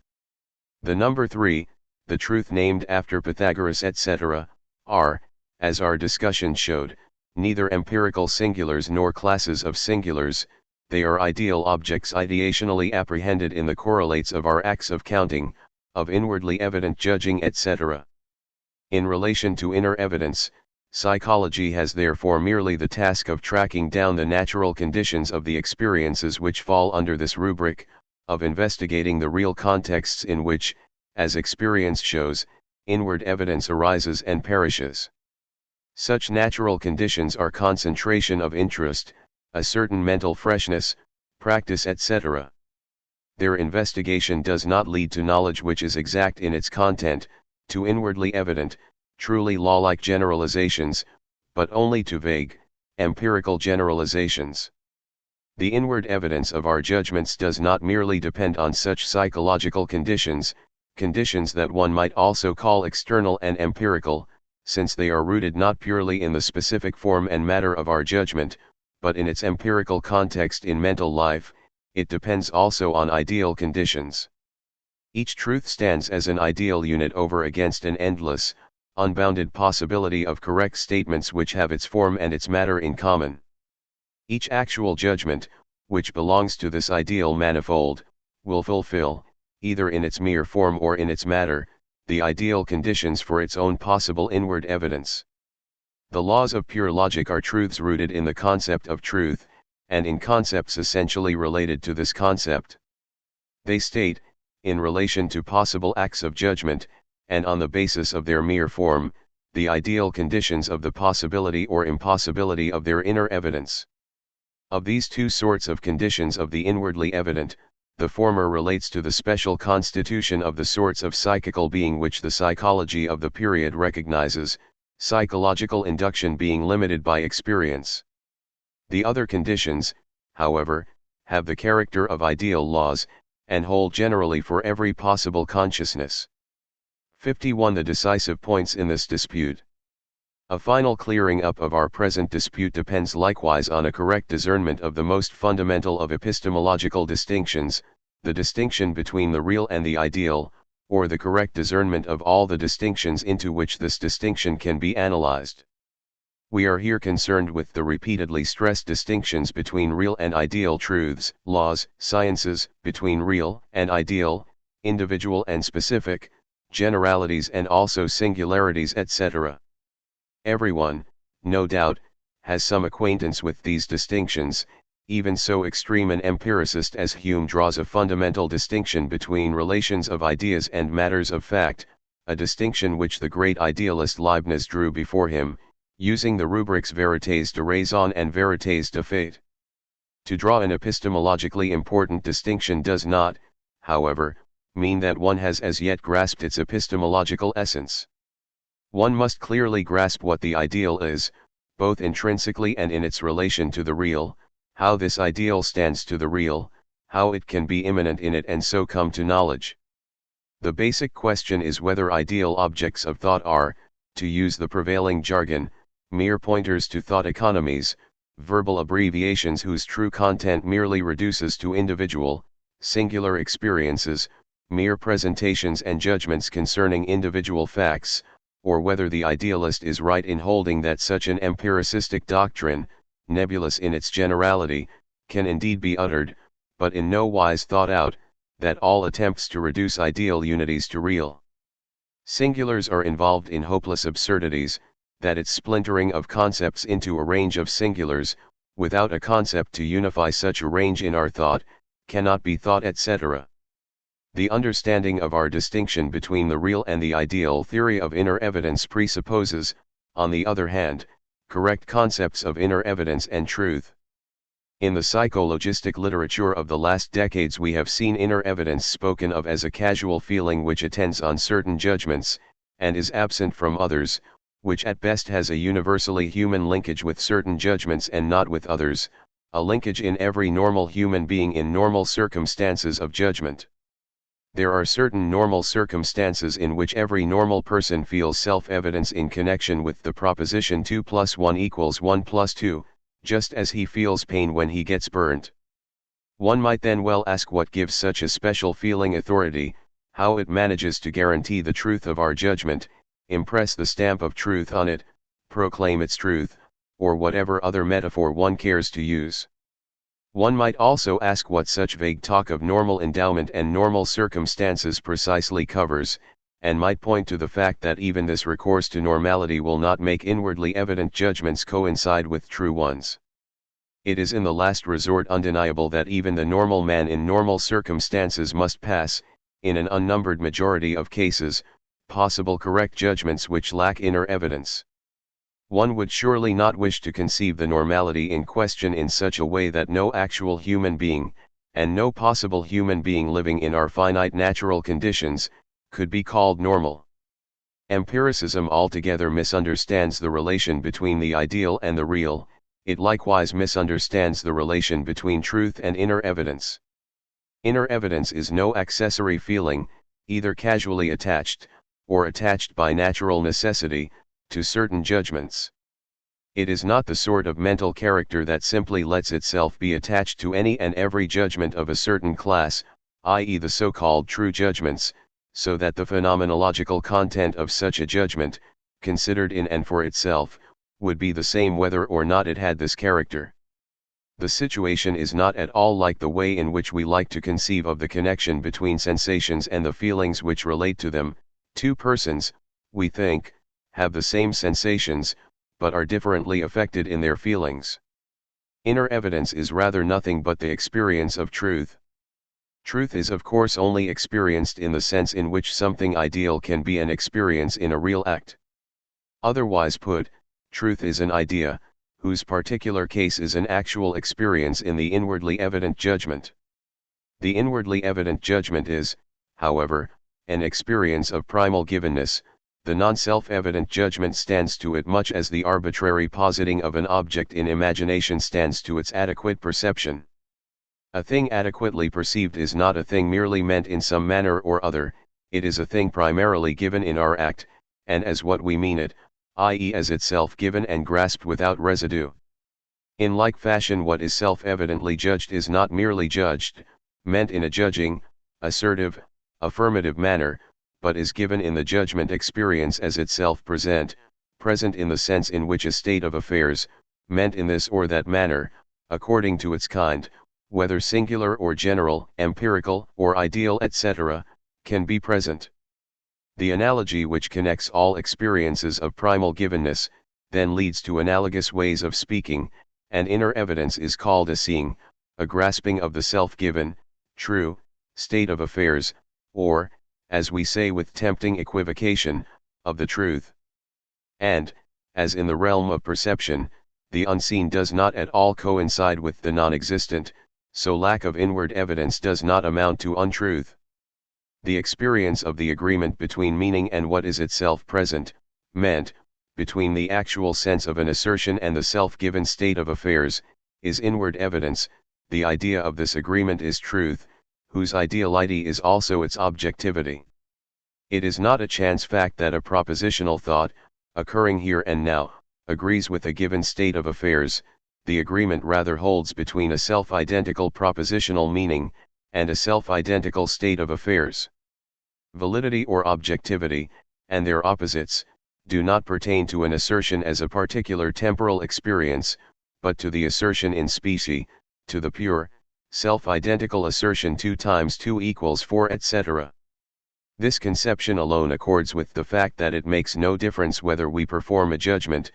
The number 3, the truth named after Pythagoras, etc., are, as our discussion showed, neither empirical singulars nor classes of singulars. They are ideal objects ideationally apprehended in the correlates of our acts of counting, of inwardly evident judging, etc. In relation to inner evidence, psychology has therefore merely the task of tracking down the natural conditions of the experiences which fall under this rubric, of investigating the real contexts in which, as experience shows, inward evidence arises and perishes. Such natural conditions are concentration of interest, a certain mental freshness, practice, etc. Their investigation does not lead to knowledge which is exact in its content, to inwardly evident, truly law-like generalizations, but only to vague, empirical generalizations. The inward evidence of our judgments does not merely depend on such psychological conditions, conditions that one might also call external and empirical, since they are rooted not purely in the specific form and matter of our judgment, but in its empirical context in mental life. It depends also on ideal conditions. Each truth stands as an ideal unit over against an endless, unbounded possibility of correct statements which have its form and its matter in common. Each actual judgment, which belongs to this ideal manifold, will fulfill, either in its mere form or in its matter, the ideal conditions for its own possible inward evidence. The laws of pure logic are truths rooted in the concept of truth, and in concepts essentially related to this concept. They state, in relation to possible acts of judgment, and on the basis of their mere form, the ideal conditions of the possibility or impossibility of their inner evidence. Of these two sorts of conditions of the inwardly evident, the former relates to the special constitution of the sorts of psychical being which the psychology of the period recognizes, psychological induction being limited by experience. The other conditions, however, have the character of ideal laws, and hold generally for every possible consciousness. 51. The decisive points in this dispute. A final clearing up of our present dispute depends likewise on a correct discernment of the most fundamental of epistemological distinctions, the distinction between the real and the ideal, or the correct discernment of all the distinctions into which this distinction can be analyzed. We are here concerned with the repeatedly stressed distinctions between real and ideal truths, laws, sciences, between real and ideal, individual and specific, generalities and also singularities, etc. Everyone, no doubt, has some acquaintance with these distinctions. Even so extreme an empiricist as Hume draws a fundamental distinction between relations of ideas and matters of fact, a distinction which the great idealist Leibniz drew before him, using the rubrics vérités de raison and vérités de fait. To draw an epistemologically important distinction does not, however, mean that one has as yet grasped its epistemological essence. One must clearly grasp what the ideal is, both intrinsically and in its relation to the real, how this ideal stands to the real, how it can be immanent in it and so come to knowledge. The basic question is whether ideal objects of thought are, to use the prevailing jargon, mere pointers to thought economies, verbal abbreviations whose true content merely reduces to individual, singular experiences, mere presentations and judgments concerning individual facts, or whether the idealist is right in holding that such an empiricistic doctrine, nebulous in its generality, can indeed be uttered, but in no wise thought out, that all attempts to reduce ideal unities to real singulars are involved in hopeless absurdities, that its splintering of concepts into a range of singulars, without a concept to unify such a range in our thought, cannot be thought, etc. The understanding of our distinction between the real and the ideal theory of inner evidence presupposes, on the other hand, correct concepts of inner evidence and truth. In the psychologistic literature of the last decades we have seen inner evidence spoken of as a casual feeling which attends on certain judgments, and is absent from others, which at best has a universally human linkage with certain judgments and not with others, a linkage in every normal human being in normal circumstances of judgment. There are certain normal circumstances in which every normal person feels self-evidence in connection with the proposition 2 + 1 = 1 + 2, just as he feels pain when he gets burnt. One might then well ask what gives such a special feeling authority, how it manages to guarantee the truth of our judgment, impress the stamp of truth on it, proclaim its truth, or whatever other metaphor one cares to use. One might also ask what such vague talk of normal endowment and normal circumstances precisely covers, and might point to the fact that even this recourse to normality will not make inwardly evident judgments coincide with true ones. It is in the last resort undeniable that even the normal man in normal circumstances must pass, in an unnumbered majority of cases, possible correct judgments which lack inner evidence. One would surely not wish to conceive the normality in question in such a way that no actual human being, and no possible human being living in our finite natural conditions, could be called normal. Empiricism altogether misunderstands the relation between the ideal and the real, it likewise misunderstands the relation between truth and inner evidence. Inner evidence is no accessory feeling, either casually attached, or attached by natural necessity, to certain judgments. It is not the sort of mental character that simply lets itself be attached to any and every judgment of a certain class, i.e. the so-called true judgments, so that the phenomenological content of such a judgment, considered in and for itself, would be the same whether or not it had this character. The situation is not at all like the way in which we like to conceive of the connection between sensations and the feelings which relate to them. Two persons, we think, have the same sensations, but are differently affected in their feelings. Inner evidence is rather nothing but the experience of truth. Truth is of course only experienced in the sense in which something ideal can be an experience in a real act. Otherwise put, truth is an idea, whose particular case is an actual experience in the inwardly evident judgment. The inwardly evident judgment is, however, an experience of primal givenness. The non-self-evident judgment stands to it much as the arbitrary positing of an object in imagination stands to its adequate perception. A thing adequately perceived is not a thing merely meant in some manner or other, it is a thing primarily given in our act, and as what we mean it, i.e. as itself given and grasped without residue. In like fashion what is self-evidently judged is not merely judged, meant in a judging, assertive, affirmative manner, but is given in the judgment experience as itself present in the sense in which a state of affairs, meant in this or that manner, according to its kind, whether singular or general, empirical or ideal etc., can be present. The analogy which connects all experiences of primal givenness, then leads to analogous ways of speaking, and inner evidence is called a seeing, a grasping of the self-given, true, state of affairs, or, as we say with tempting equivocation, of the truth. And, as in the realm of perception, the unseen does not at all coincide with the non-existent, so lack of inward evidence does not amount to untruth. The experience of the agreement between meaning and what is itself present, meant, between the actual sense of an assertion and the self-given state of affairs, is inward evidence. The idea of this agreement is truth, whose ideality is also its objectivity. It is not a chance fact that a propositional thought, occurring here and now, agrees with a given state of affairs. The agreement rather holds between a self-identical propositional meaning, and a self-identical state of affairs. Validity or objectivity, and their opposites, do not pertain to an assertion as a particular temporal experience, but to the assertion in specie, to the pure, self-identical assertion 2 times 2 equals 4 etc. This conception alone accords with the fact that it makes no difference whether we perform a judgment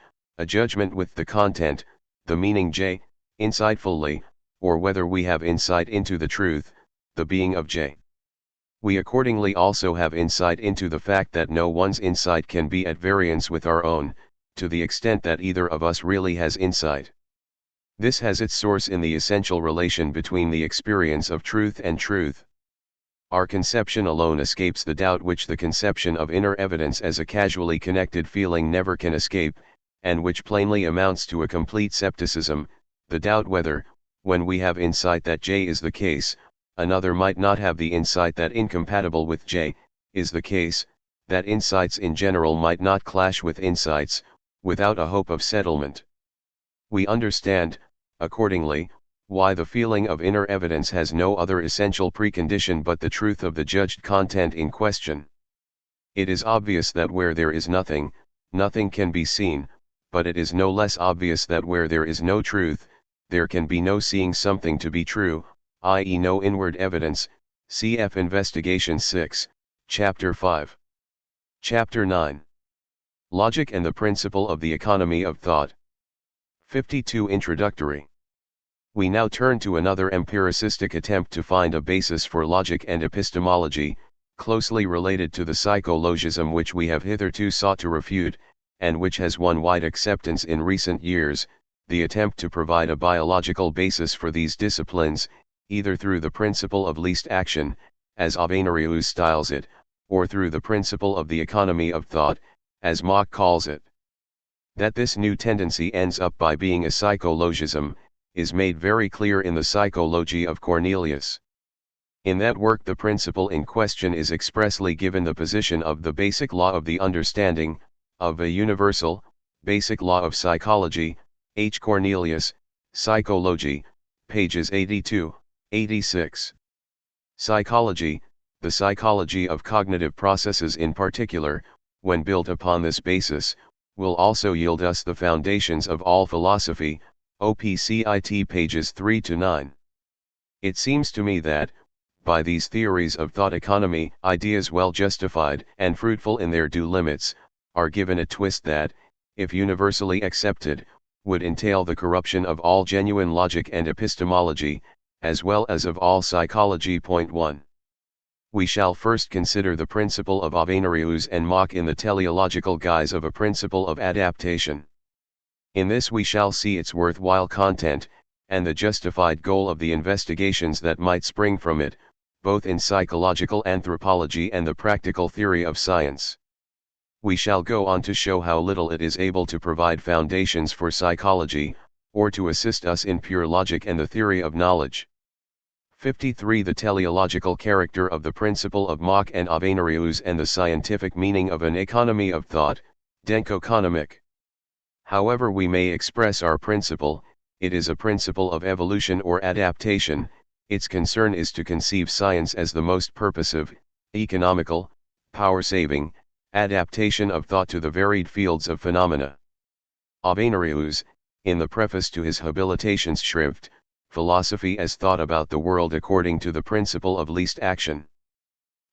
with the content, the meaning J, insightfully, or whether we have insight into the truth, the being of J. We accordingly also have insight into the fact that no one's insight can be at variance with our own, to the extent that either of us really has insight. This has its source in the essential relation between the experience of truth and truth. Our conception alone escapes the doubt which the conception of inner evidence as a casually connected feeling never can escape, and which plainly amounts to a complete skepticism, the doubt whether, when we have insight that J is the case, another might not have the insight that incompatible with J, is the case, that insights in general might not clash with insights, without a hope of settlement. We understand, accordingly, why the feeling of inner evidence has no other essential precondition but the truth of the judged content in question. It is obvious that where there is nothing, nothing can be seen, but it is no less obvious that where there is no truth, there can be no seeing something to be true, i.e. no inward evidence. Cf. Investigation 6, Chapter 5. Chapter 9. Logic and the Principle of the Economy of Thought. 52 Introductory. We now turn to another empiricistic attempt to find a basis for logic and epistemology, closely related to the psychologism which we have hitherto sought to refute, and which has won wide acceptance in recent years, the attempt to provide a biological basis for these disciplines, either through the principle of least action, as Avenarius styles it, or through the principle of the economy of thought, as Mach calls it. That this new tendency ends up by being a psychologism, is made very clear in the Psychology of Cornelius. In that work the principle in question is expressly given the position of the basic law of the understanding, of a universal, basic law of psychology. H. Cornelius, Psychology, pages 82, 86. Psychology, the psychology of cognitive processes in particular, when built upon this basis, will also yield us the foundations of all philosophy. OPCIT pages 3 to 9. It seems to me that, by these theories of thought economy, ideas well justified and fruitful in their due limits, are given a twist that, if universally accepted, would entail the corruption of all genuine logic and epistemology, as well as of all psychology. Point 1. We shall first consider the principle of Avenarius and Mach in the teleological guise of a principle of adaptation. In this we shall see its worthwhile content, and the justified goal of the investigations that might spring from it, both in psychological anthropology and the practical theory of science. We shall go on to show how little it is able to provide foundations for psychology, or to assist us in pure logic and the theory of knowledge. 53. The teleological character of the principle of Mach and Avenarius and the scientific meaning of an economy of thought, Denkokonomik. However we may express our principle, it is a principle of evolution or adaptation. Its concern is to conceive science as the most purposive, economical, power-saving, adaptation of thought to the varied fields of phenomena. Avenarius, in the preface to his Habilitationsschrift, Philosophy as Thought About the World According to the Principle of Least Action.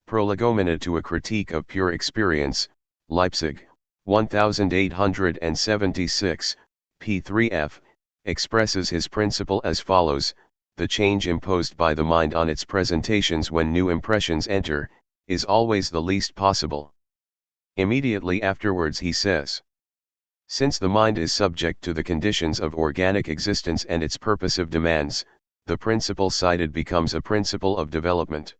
Prolegomena to a Critique of Pure Experience, Leipzig, 1876, p. 3f, expresses his principle as follows: the change imposed by the mind on its presentations when new impressions enter, is always the least possible. Immediately afterwards he says, since the mind is subject to the conditions of organic existence and its purposive demands, the principle cited becomes a principle of development.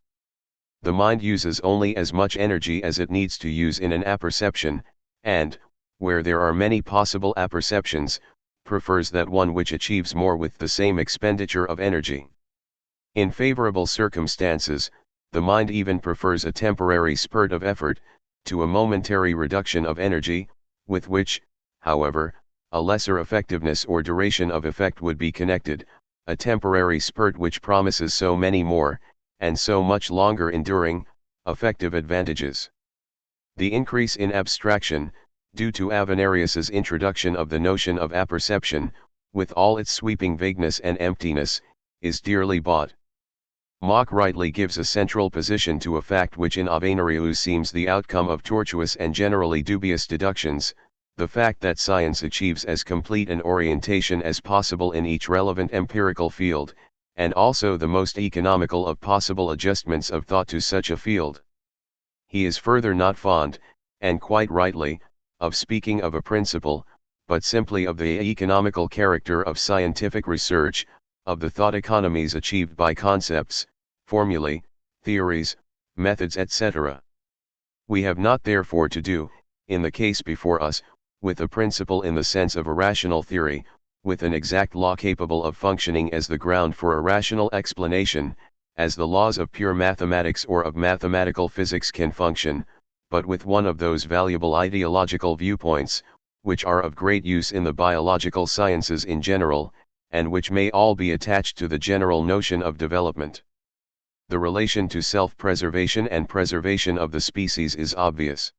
The mind uses only as much energy as it needs to use in an apperception, and, where there are many possible apperceptions, prefers that one which achieves more with the same expenditure of energy. In favorable circumstances, the mind even prefers a temporary spurt of effort, to a momentary reduction of energy, with which, however, a lesser effectiveness or duration of effect would be connected, a temporary spurt which promises so many more, and so much longer enduring, effective advantages. The increase in abstraction, due to Avenarius's introduction of the notion of apperception, with all its sweeping vagueness and emptiness, is dearly bought. Mach rightly gives a central position to a fact which in Avenarius seems the outcome of tortuous and generally dubious deductions, the fact that science achieves as complete an orientation as possible in each relevant empirical field, and also the most economical of possible adjustments of thought to such a field. He is further not fond, and quite rightly, of speaking of a principle, but simply of the economical character of scientific research, of the thought economies achieved by concepts, formulae, theories, methods, etc. We have not therefore to do, in the case before us, with a principle in the sense of a rational theory, with an exact law capable of functioning as the ground for a rational explanation, as the laws of pure mathematics or of mathematical physics can function, but with one of those valuable ideological viewpoints, which are of great use in the biological sciences in general, and which may all be attached to the general notion of development. The relation to self-preservation and preservation of the species is obvious.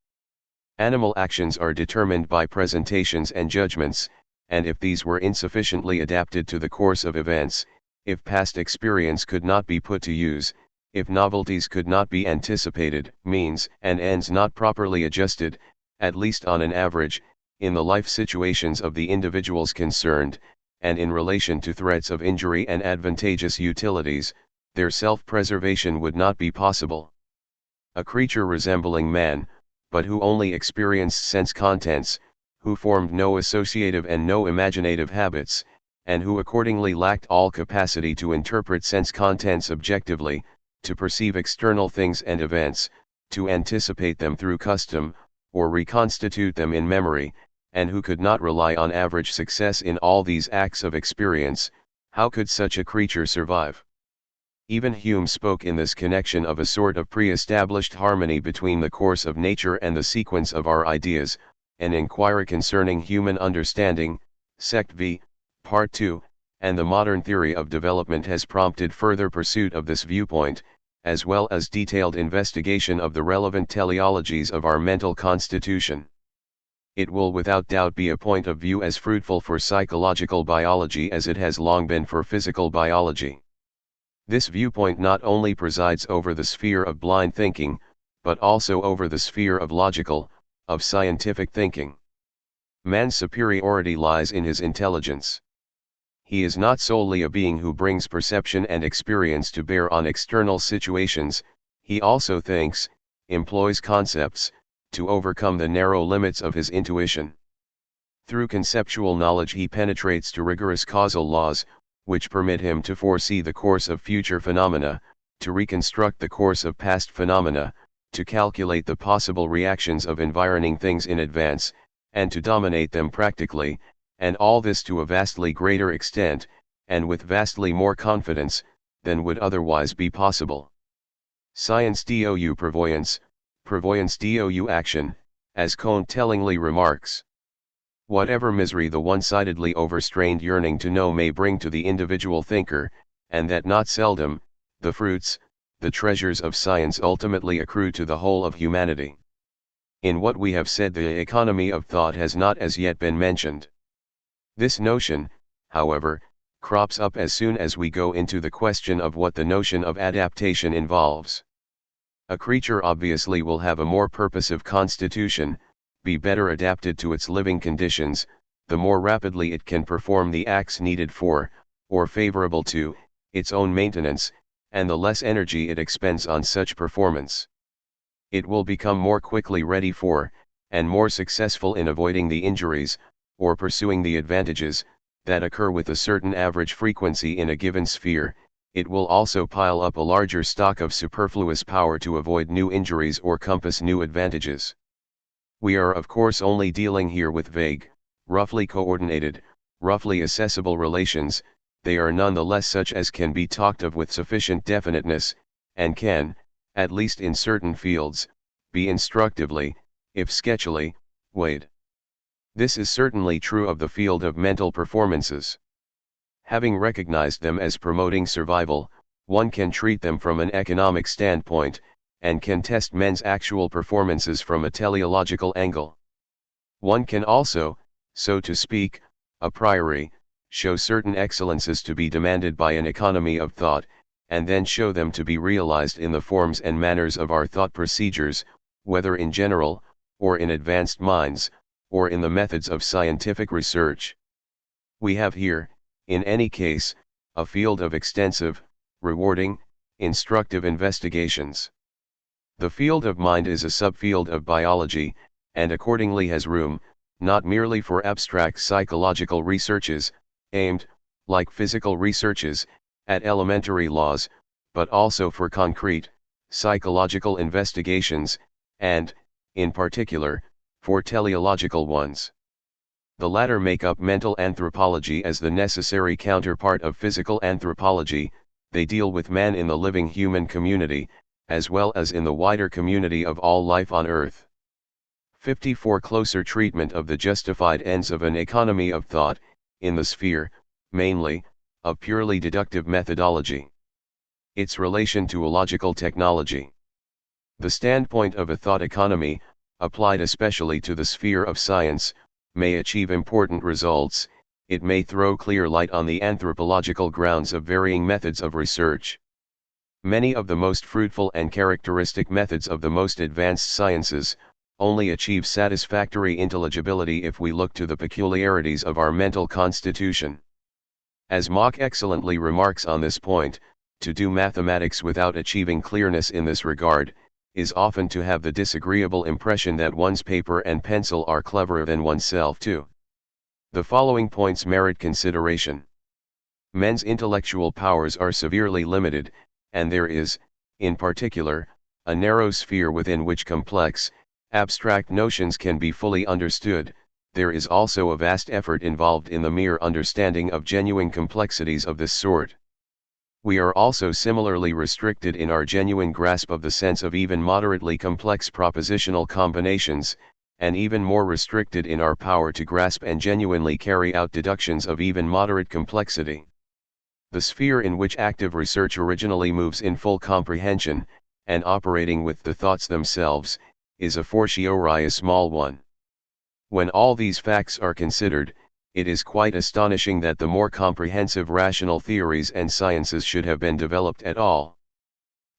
Animal actions are determined by presentations and judgments, and if these were insufficiently adapted to the course of events, if past experience could not be put to use, if novelties could not be anticipated, means and ends not properly adjusted, at least on an average, in the life situations of the individuals concerned, and in relation to threats of injury and advantageous utilities, their self-preservation would not be possible. A creature resembling man, but who only experienced sense contents, who formed no associative and no imaginative habits, and who accordingly lacked all capacity to interpret sense contents objectively, to perceive external things and events, to anticipate them through custom, or reconstitute them in memory, and who could not rely on average success in all these acts of experience, how could such a creature survive? Even Hume spoke in this connection of a sort of pre-established harmony between the course of nature and the sequence of our ideas. An inquiry concerning human understanding, Sect v. Part 2, and the modern theory of development has prompted further pursuit of this viewpoint, as well as detailed investigation of the relevant teleologies of our mental constitution. It will without doubt be a point of view as fruitful for psychological biology as it has long been for physical biology. This viewpoint not only presides over the sphere of blind thinking, but also over the sphere of logical, of scientific thinking. Man's superiority lies in his intelligence. He is not solely a being who brings perception and experience to bear on external situations, he also thinks, employs concepts, to overcome the narrow limits of his intuition. Through conceptual knowledge he penetrates to rigorous causal laws, which permit him to foresee the course of future phenomena, to reconstruct the course of past phenomena, to calculate the possible reactions of environing things in advance, and to dominate them practically, and all this to a vastly greater extent, and with vastly more confidence, than would otherwise be possible. Science dou prévoyance, prévoyance dou action, as Comte tellingly remarks. Whatever misery the one-sidedly overstrained yearning to know may bring to the individual thinker, and that not seldom, the fruits, the treasures of science ultimately accrue to the whole of humanity. In what we have said, the economy of thought has not as yet been mentioned. This notion, however, crops up as soon as we go into the question of what the notion of adaptation involves. A creature obviously will have a more purposive constitution, be better adapted to its living conditions, the more rapidly it can perform the acts needed for, or favorable to, its own maintenance, and the less energy it expends on such performance. It will become more quickly ready for, and more successful in avoiding the injuries, or pursuing the advantages, that occur with a certain average frequency in a given sphere. It will also pile up a larger stock of superfluous power to avoid new injuries or compass new advantages. We are of course only dealing here with vague, roughly coordinated, roughly accessible relations. They are nonetheless such as can be talked of with sufficient definiteness, and can, at least in certain fields, be instructively, if sketchily, weighed. This is certainly true of the field of mental performances. Having recognized them as promoting survival, one can treat them from an economic standpoint, and can test men's actual performances from a teleological angle. One can also, so to speak, a priori, show certain excellences to be demanded by an economy of thought, and then show them to be realized in the forms and manners of our thought procedures, whether in general, or in advanced minds, or in the methods of scientific research. We have here, in any case, a field of extensive, rewarding, instructive investigations. The field of mind is a subfield of biology, and accordingly has room, not merely for abstract psychological researches, aimed, like physical researches, at elementary laws, but also for concrete, psychological investigations, and, in particular, for teleological ones. The latter make up mental anthropology as the necessary counterpart of physical anthropology. They deal with man in the living human community, as well as in the wider community of all life on earth. 54. Closer treatment of the justified ends of an economy of thought, in the sphere, mainly, of purely deductive methodology. Its relation to a logical technology. The standpoint of a thought economy, applied especially to the sphere of science, may achieve important results. It may throw clear light on the anthropological grounds of varying methods of research. Many of the most fruitful and characteristic methods of the most advanced sciences only achieve satisfactory intelligibility if we look to the peculiarities of our mental constitution. As Mach excellently remarks on this point, to do mathematics without achieving clearness in this regard, is often to have the disagreeable impression that one's paper and pencil are cleverer than oneself too. The following points merit consideration. Men's intellectual powers are severely limited, and there is, in particular, a narrow sphere within which complex, abstract notions can be fully understood. There is also a vast effort involved in the mere understanding of genuine complexities of this sort. We are also similarly restricted in our genuine grasp of the sense of even moderately complex propositional combinations, and even more restricted in our power to grasp and genuinely carry out deductions of even moderate complexity. The sphere in which active research originally moves in full comprehension, and operating with the thoughts themselves, is a fortiori a small one. When all these facts are considered, it is quite astonishing that the more comprehensive rational theories and sciences should have been developed at all.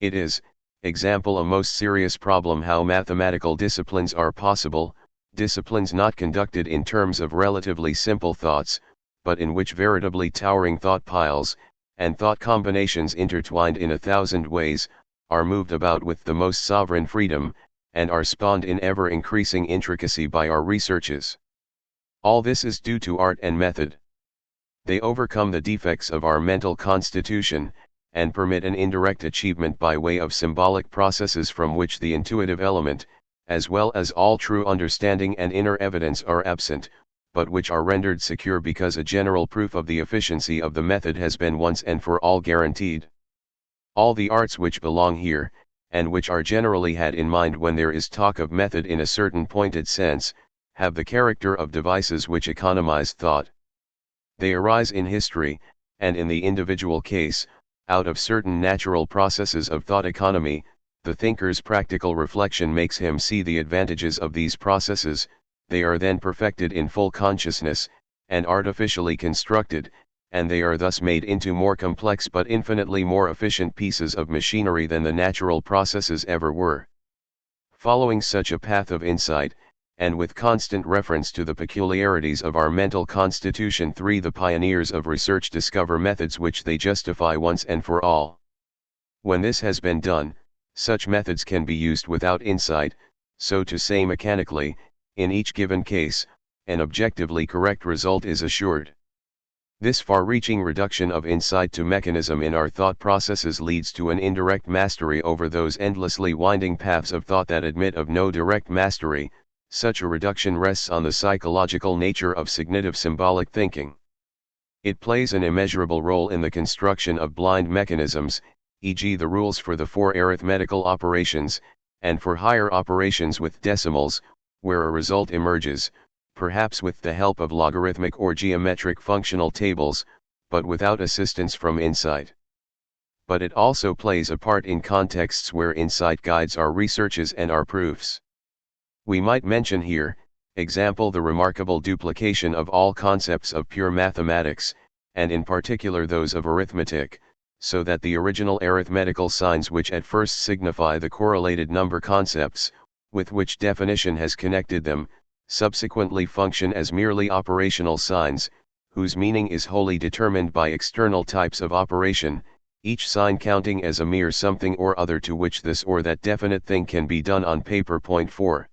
It is, example, a most serious problem how mathematical disciplines are possible, disciplines not conducted in terms of relatively simple thoughts, but in which veritably towering thought piles, and thought combinations intertwined in 1,000 ways, are moved about with the most sovereign freedom, and are spawned in ever-increasing intricacy by our researches. All this is due to art and method. They overcome the defects of our mental constitution, and permit an indirect achievement by way of symbolic processes from which the intuitive element, as well as all true understanding and inner evidence are absent, but which are rendered secure because a general proof of the efficiency of the method has been once and for all guaranteed. All the arts which belong here, and which are generally had in mind when there is talk of method in a certain pointed sense, have the character of devices which economize thought. They arise in history, and in the individual case, out of certain natural processes of thought economy. The thinker's practical reflection makes him see the advantages of these processes. They are then perfected in full consciousness, and artificially constructed, and they are thus made into more complex but infinitely more efficient pieces of machinery than the natural processes ever were. Following such a path of insight, and with constant reference to the peculiarities of our mental constitution, the pioneers of research discover methods which they justify once and for all. When this has been done, such methods can be used without insight, so to say mechanically. In each given case, an objectively correct result is assured. This far-reaching reduction of insight to mechanism in our thought processes leads to an indirect mastery over those endlessly winding paths of thought that admit of no direct mastery. Such a reduction rests on the psychological nature of cognitive symbolic thinking. It plays an immeasurable role in the construction of blind mechanisms, e.g. the rules for the 4 arithmetical operations, and for higher operations with decimals, where a result emerges, perhaps with the help of logarithmic or geometric functional tables, but without assistance from insight. But it also plays a part in contexts where insight guides our researches and our proofs. We might mention here, example, the remarkable duplication of all concepts of pure mathematics, and in particular those of arithmetic, so that the original arithmetical signs which at first signify the correlated number concepts, with which definition has connected them, subsequently function as merely operational signs, whose meaning is wholly determined by external types of operation, each sign counting as a mere something or other to which this or that definite thing can be done on paper. Point 4.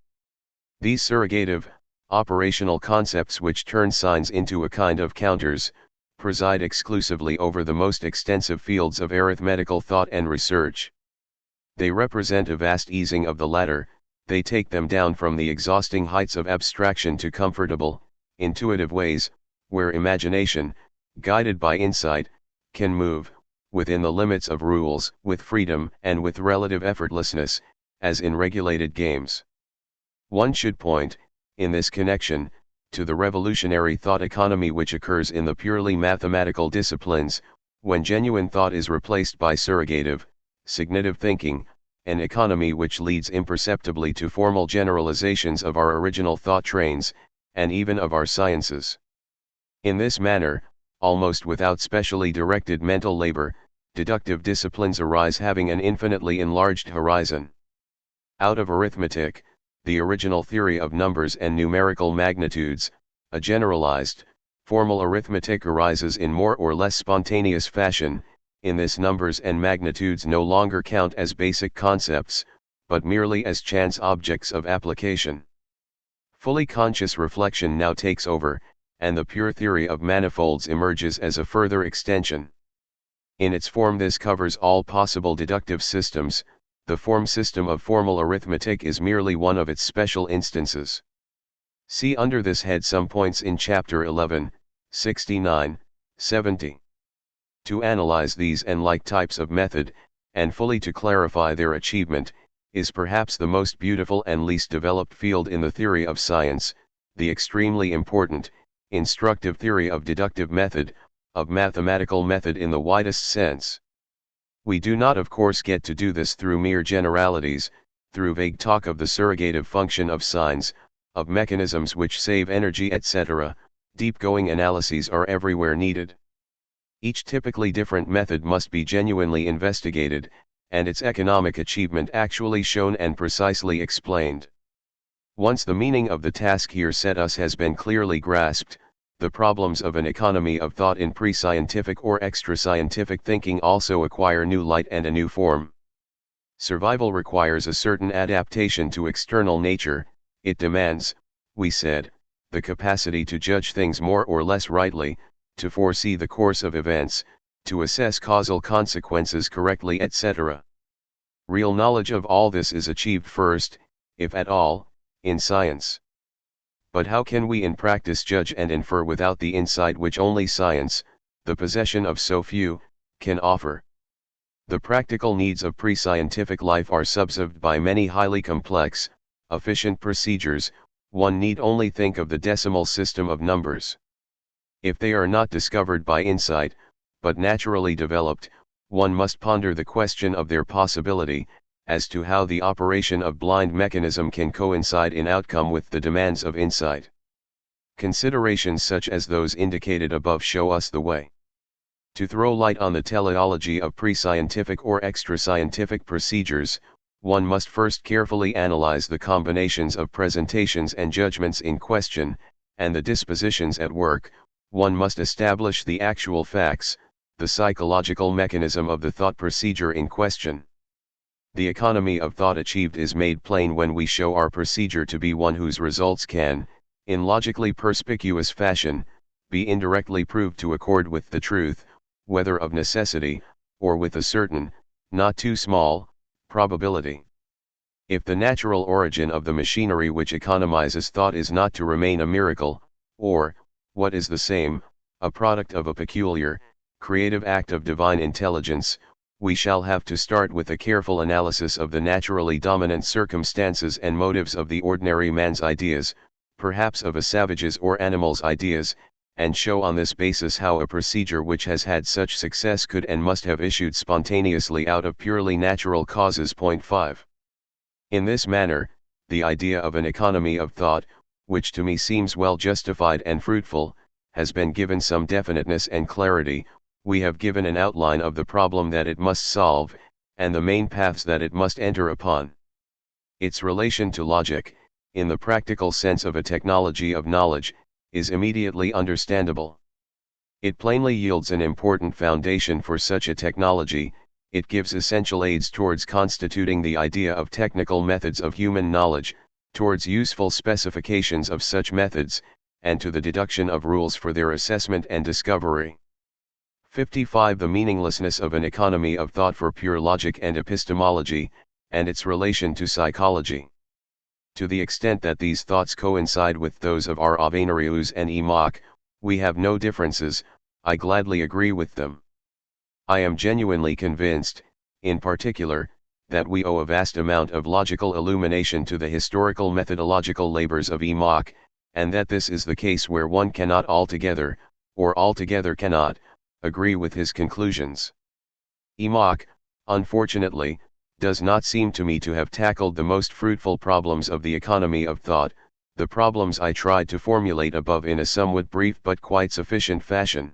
These surrogative, operational concepts which turn signs into a kind of counters, preside exclusively over the most extensive fields of arithmetical thought and research. They represent a vast easing of the latter. They take them down from the exhausting heights of abstraction to comfortable, intuitive ways, where imagination, guided by insight, can move, within the limits of rules, with freedom and with relative effortlessness, as in regulated games. One should point, in this connection, to the revolutionary thought economy which occurs in the purely mathematical disciplines, when genuine thought is replaced by surrogative, cognitive thinking, an economy which leads imperceptibly to formal generalizations of our original thought trains, and even of our sciences. In this manner, almost without specially directed mental labor, deductive disciplines arise having an infinitely enlarged horizon. Out of arithmetic, the original theory of numbers and numerical magnitudes, a generalized, formal arithmetic arises in more or less spontaneous fashion. In this, numbers and magnitudes no longer count as basic concepts, but merely as chance objects of application. Fully conscious reflection now takes over, and the pure theory of manifolds emerges as a further extension. In its form this covers all possible deductive systems. The form system of formal arithmetic is merely one of its special instances. See under this head some points in Chapter 11, 69, 70. To analyze these and like types of method, and fully to clarify their achievement, is perhaps the most beautiful and least developed field in the theory of science, the extremely important, instructive theory of deductive method, of mathematical method in the widest sense. We do not of course get to do this through mere generalities, through vague talk of the surrogative function of signs, of mechanisms which save energy, etc. Deep-going analyses are everywhere needed. Each typically different method must be genuinely investigated, and its economic achievement actually shown and precisely explained. Once the meaning of the task here set us has been clearly grasped, the problems of an economy of thought in pre-scientific or extra-scientific thinking also acquire new light and a new form. Survival requires a certain adaptation to external nature. It demands, we said, the capacity to judge things more or less rightly, to foresee the course of events, to assess causal consequences correctly, etc. Real knowledge of all this is achieved first, if at all, in science. But how can we in practice judge and infer without the insight which only science, the possession of so few, can offer? The practical needs of pre-scientific life are subserved by many highly complex, efficient procedures. One need only think of the decimal system of numbers. If they are not discovered by insight, but naturally developed, one must ponder the question of their possibility, as to how the operation of blind mechanism can coincide in outcome with the demands of insight. Considerations such as those indicated above show us the way. To throw light on the teleology of pre-scientific or extra-scientific procedures, one must first carefully analyze the combinations of presentations and judgments in question, and the dispositions at work. One must establish the actual facts, the psychological mechanism of the thought procedure in question. The economy of thought achieved is made plain when we show our procedure to be one whose results can, in logically perspicuous fashion, be indirectly proved to accord with the truth, whether of necessity, or with a certain, not too small, probability. If the natural origin of the machinery which economizes thought is not to remain a miracle, or, what is the same, a product of a peculiar, creative act of divine intelligence, we shall have to start with a careful analysis of the naturally dominant circumstances and motives of the ordinary man's ideas, perhaps of a savage's or animal's ideas, and show on this basis how a procedure which has had such success could and must have issued spontaneously out of purely natural causes. 5. In this manner, the idea of an economy of thought, which to me seems well justified and fruitful, has been given some definiteness and clarity. We have given an outline of the problem that it must solve, and the main paths that it must enter upon. Its relation to logic, in the practical sense of a technology of knowledge, is immediately understandable. It plainly yields an important foundation for such a technology. It gives essential aids towards constituting the idea of technical methods of human knowledge, towards useful specifications of such methods, and to the deduction of rules for their assessment and discovery. 55. The meaninglessness of an economy of thought for pure logic and epistemology, and its relation to psychology. To the extent that these thoughts coincide with those of our Avenarius and Enoch, we have no differences. I gladly agree with them. I am genuinely convinced, in particular, that we owe a vast amount of logical illumination to the historical methodological labors of Enoch, and that this is the case where one cannot altogether, or altogether cannot, agree with his conclusions. Enoch, unfortunately, does not seem to me to have tackled the most fruitful problems of the economy of thought, the problems I tried to formulate above in a somewhat brief but quite sufficient fashion.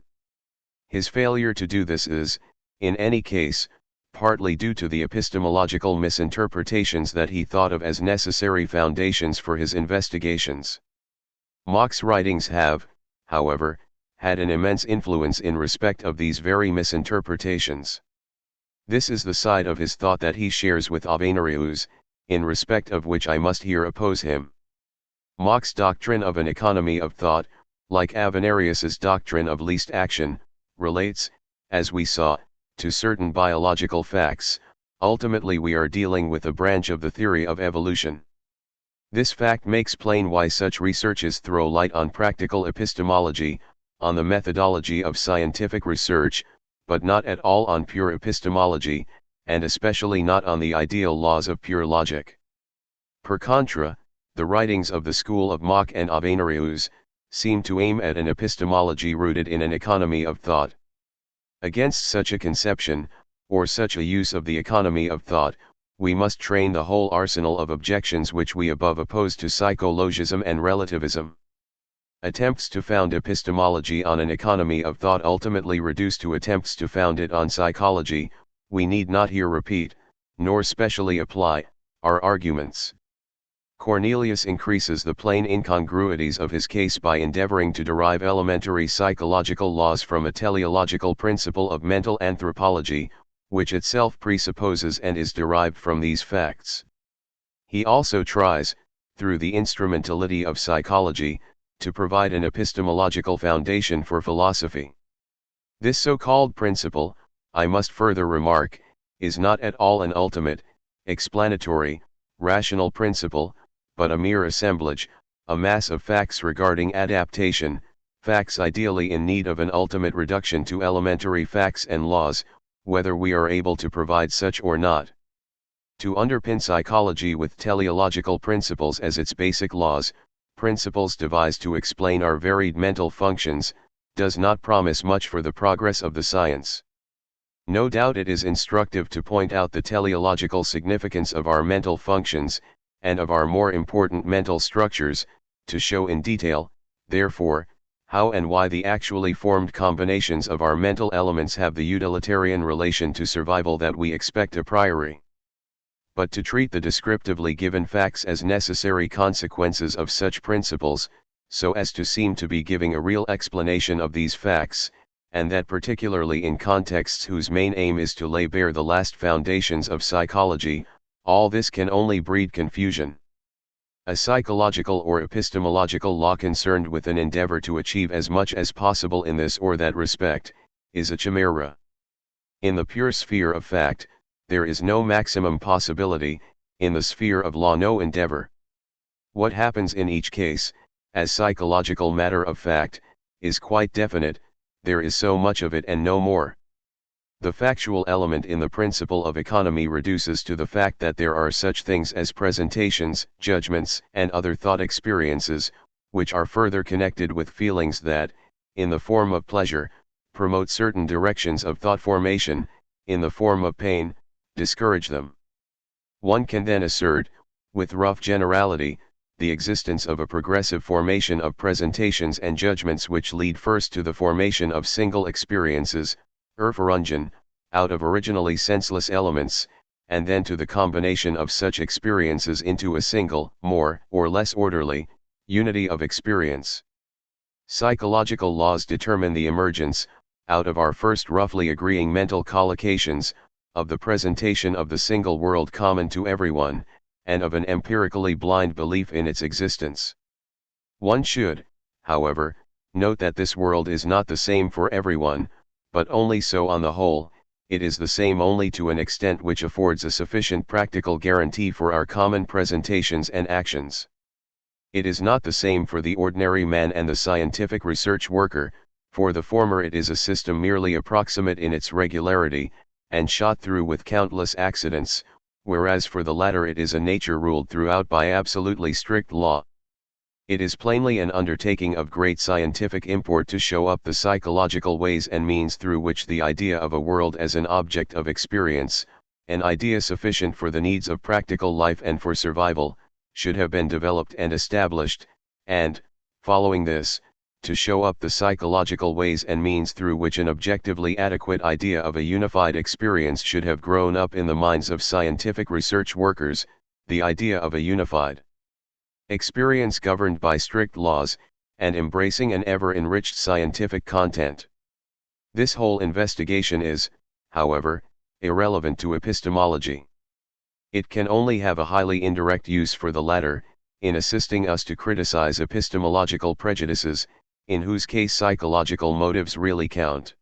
His failure to do this is, in any case, partly due to the epistemological misinterpretations that he thought of as necessary foundations for his investigations. Mach's writings have, however, had an immense influence in respect of these very misinterpretations. This is the side of his thought that he shares with Avenarius, in respect of which I must here oppose him. Mach's doctrine of an economy of thought, like Avenarius's doctrine of least action, relates, as we saw, to certain biological facts. Ultimately we are dealing with a branch of the theory of evolution. This fact makes plain why such researches throw light on practical epistemology, on the methodology of scientific research, but not at all on pure epistemology, and especially not on the ideal laws of pure logic. Per contra, the writings of the school of Mach and Avenarius seem to aim at an epistemology rooted in an economy of thought. Against such a conception, or such a use of the economy of thought, we must train the whole arsenal of objections which we above oppose to psychologism and relativism. Attempts to found epistemology on an economy of thought ultimately reduce to attempts to found it on psychology. We need not here repeat, nor specially apply, our arguments. Cornelius increases the plain incongruities of his case by endeavoring to derive elementary psychological laws from a teleological principle of mental anthropology, which itself presupposes and is derived from these facts. He also tries, through the instrumentality of psychology, to provide an epistemological foundation for philosophy. This so-called principle, I must further remark, is not at all an ultimate, explanatory, rational principle, but a mere assemblage, a mass of facts regarding adaptation, facts ideally in need of an ultimate reduction to elementary facts and laws, whether we are able to provide such or not. To underpin psychology with teleological principles as its basic laws, principles devised to explain our varied mental functions, does not promise much for the progress of the science. No doubt it is instructive to point out the teleological significance of our mental functions, and of our more important mental structures, to show in detail, therefore, how and why the actually formed combinations of our mental elements have the utilitarian relation to survival that we expect a priori. But to treat the descriptively given facts as necessary consequences of such principles, so as to seem to be giving a real explanation of these facts, and that particularly in contexts whose main aim is to lay bare the last foundations of psychology, all this can only breed confusion. A psychological or epistemological law concerned with an endeavor to achieve as much as possible in this or that respect, is a chimera. In the pure sphere of fact, there is no maximum possibility, in the sphere of law no endeavor. What happens in each case, as psychological matter of fact, is quite definite, there is so much of it and no more. The factual element in the principle of economy reduces to the fact that there are such things as presentations, judgments, and other thought experiences, which are further connected with feelings that, in the form of pleasure, promote certain directions of thought formation, in the form of pain, discourage them. One can then assert, with rough generality, the existence of a progressive formation of presentations and judgments which lead first to the formation of single experiences, Erfahrungen, out of originally senseless elements, and then to the combination of such experiences into a single, more or less orderly, unity of experience. Psychological laws determine the emergence, out of our first roughly agreeing mental collocations, of the presentation of the single world common to everyone, and of an empirically blind belief in its existence. One should, however, note that this world is not the same for everyone, but only so on the whole, it is the same only to an extent which affords a sufficient practical guarantee for our common presentations and actions. It is not the same for the ordinary man and the scientific research worker, for the former it is a system merely approximate in its regularity, and shot through with countless accidents, whereas for the latter it is a nature ruled throughout by absolutely strict law. It is plainly an undertaking of great scientific import to show up the psychological ways and means through which the idea of a world as an object of experience, an idea sufficient for the needs of practical life and for survival, should have been developed and established, and, following this, to show up the psychological ways and means through which an objectively adequate idea of a unified experience should have grown up in the minds of scientific research workers, the idea of a unified experience governed by strict laws, and embracing an ever-enriched scientific content. This whole investigation is, however, irrelevant to epistemology. It can only have a highly indirect use for the latter, in assisting us to criticize epistemological prejudices, in whose case psychological motives really count.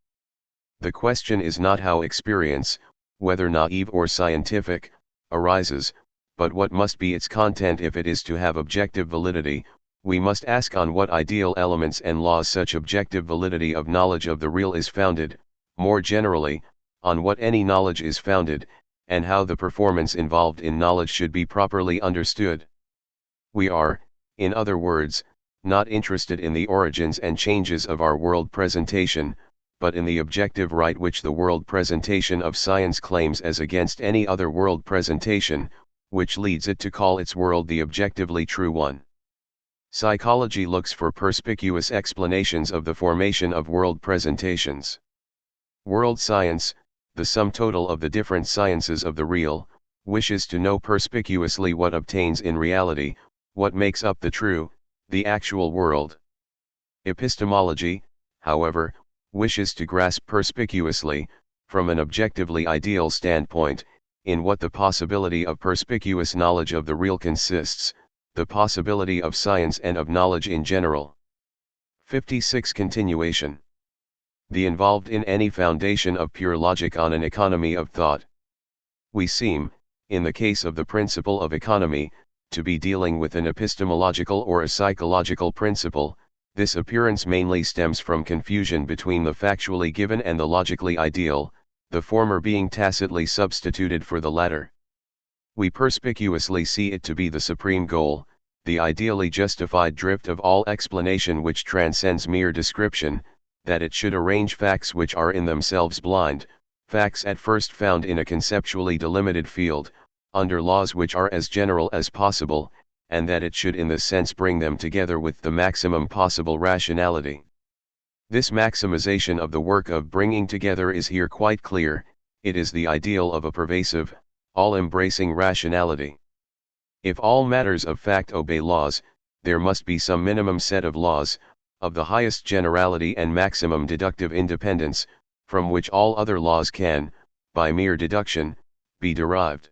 The question is not how experience, whether naive or scientific, arises, but what must be its content if it is to have objective validity. We must ask on what ideal elements and laws such objective validity of knowledge of the real is founded, more generally, on what any knowledge is founded, and how the performance involved in knowledge should be properly understood. We are, in other words, not interested in the origins and changes of our world presentation, but in the objective right which the world presentation of science claims as against any other world presentation, which leads it to call its world the objectively true one. Psychology looks for perspicuous explanations of the formation of world presentations. World science, the sum total of the different sciences of the real, wishes to know perspicuously what obtains in reality, what makes up the true, the actual world. Epistemology, however, wishes to grasp perspicuously, from an objectively ideal standpoint, in what the possibility of perspicuous knowledge of the real consists, the possibility of science and of knowledge in general. 56. Continuation. The involved in any foundation of pure logic on an economy of thought. We seem, in the case of the principle of economy, to be dealing with an epistemological or a psychological principle. This appearance mainly stems from confusion between the factually given and the logically ideal, the former being tacitly substituted for the latter. We perspicuously see it to be the supreme goal, the ideally justified drift of all explanation which transcends mere description, that it should arrange facts which are in themselves blind, facts at first found in a conceptually delimited field, under laws which are as general as possible, and that it should in this sense bring them together with the maximum possible rationality. This maximization of the work of bringing together is here quite clear. It is the ideal of a pervasive, all-embracing rationality. If all matters of fact obey laws, there must be some minimum set of laws, of the highest generality and maximum deductive independence, from which all other laws can, by mere deduction, be derived.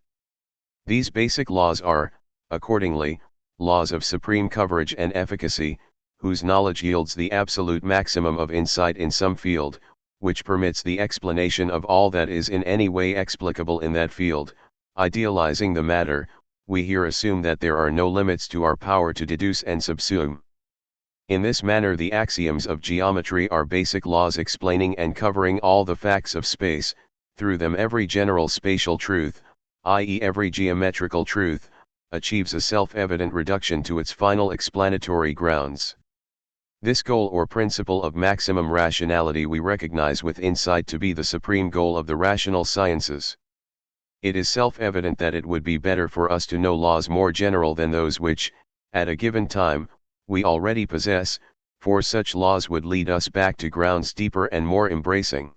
These basic laws are, accordingly, laws of supreme coverage and efficacy, whose knowledge yields the absolute maximum of insight in some field, which permits the explanation of all that is in any way explicable in that field. Idealizing the matter, we here assume that there are no limits to our power to deduce and subsume. In this manner the axioms of geometry are basic laws explaining and covering all the facts of space. Through them every general spatial truth, i.e. every geometrical truth, achieves a self-evident reduction to its final explanatory grounds. This goal or principle of maximum rationality we recognize with insight to be the supreme goal of the rational sciences. It is self-evident that it would be better for us to know laws more general than those which, at a given time, we already possess, for such laws would lead us back to grounds deeper and more embracing.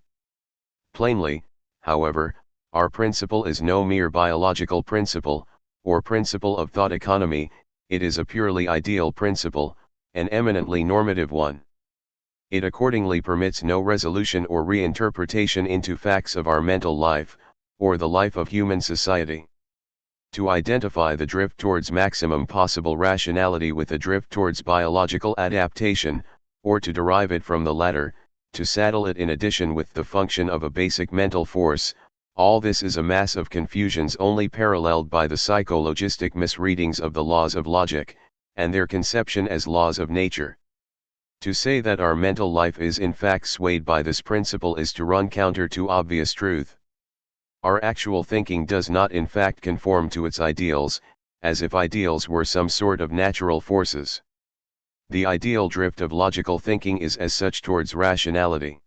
Plainly, however, our principle is no mere biological principle, or principle of thought economy. It is a purely ideal principle, an eminently normative one. It accordingly permits no resolution or reinterpretation into facts of our mental life, or the life of human society. To identify the drift towards maximum possible rationality with a drift towards biological adaptation, or to derive it from the latter, to saddle it in addition with the function of a basic mental force, all this is a mass of confusions only paralleled by the psychologistic misreadings of the laws of logic, and their conception as laws of nature. To say that our mental life is in fact swayed by this principle is to run counter to obvious truth. Our actual thinking does not in fact conform to its ideals, as if ideals were some sort of natural forces. The ideal drift of logical thinking is as such towards rationality.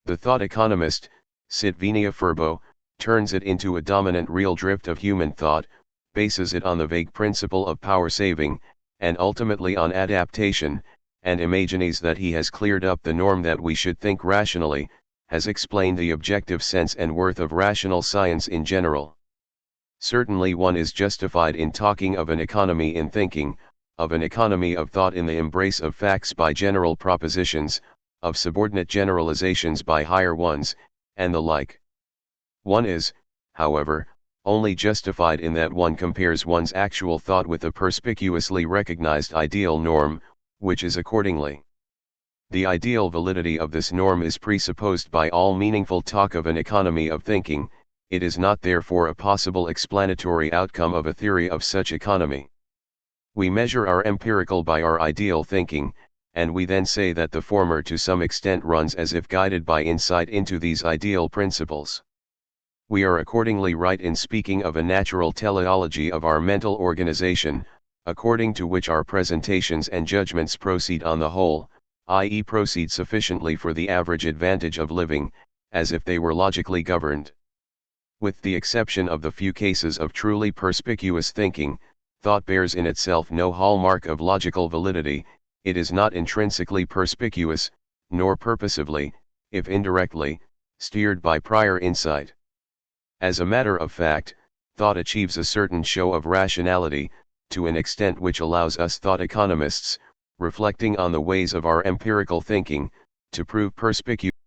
The thought economist, Sit Venia Furbo, turns it into a dominant real drift of human thought, bases it on the vague principle of power saving, and ultimately on adaptation, and imagines that he has cleared up the norm that we should think rationally, has explained the objective sense and worth of rational science in general. Certainly one is justified in talking of an economy in thinking, of an economy of thought in the embrace of facts by general propositions, of subordinate generalizations by higher ones, and the like. One is, however, only justified in that one compares one's actual thought with a perspicuously recognized ideal norm, which is accordingly. The ideal validity of this norm is presupposed by all meaningful talk of an economy of thinking. It is not therefore a possible explanatory outcome of a theory of such economy. We measure our empirical by our ideal thinking, and we then say that the former to some extent runs as if guided by insight into these ideal principles. We are accordingly right in speaking of a natural teleology of our mental organization, according to which our presentations and judgments proceed on the whole, i.e. proceed sufficiently for the average advantage of living, as if they were logically governed. With the exception of the few cases of truly perspicuous thinking, thought bears in itself no hallmark of logical validity. It is not intrinsically perspicuous, nor purposively, if indirectly, steered by prior insight. As a matter of fact, thought achieves a certain show of rationality, to an extent which allows us thought economists, reflecting on the ways of our empirical thinking, to prove perspicuous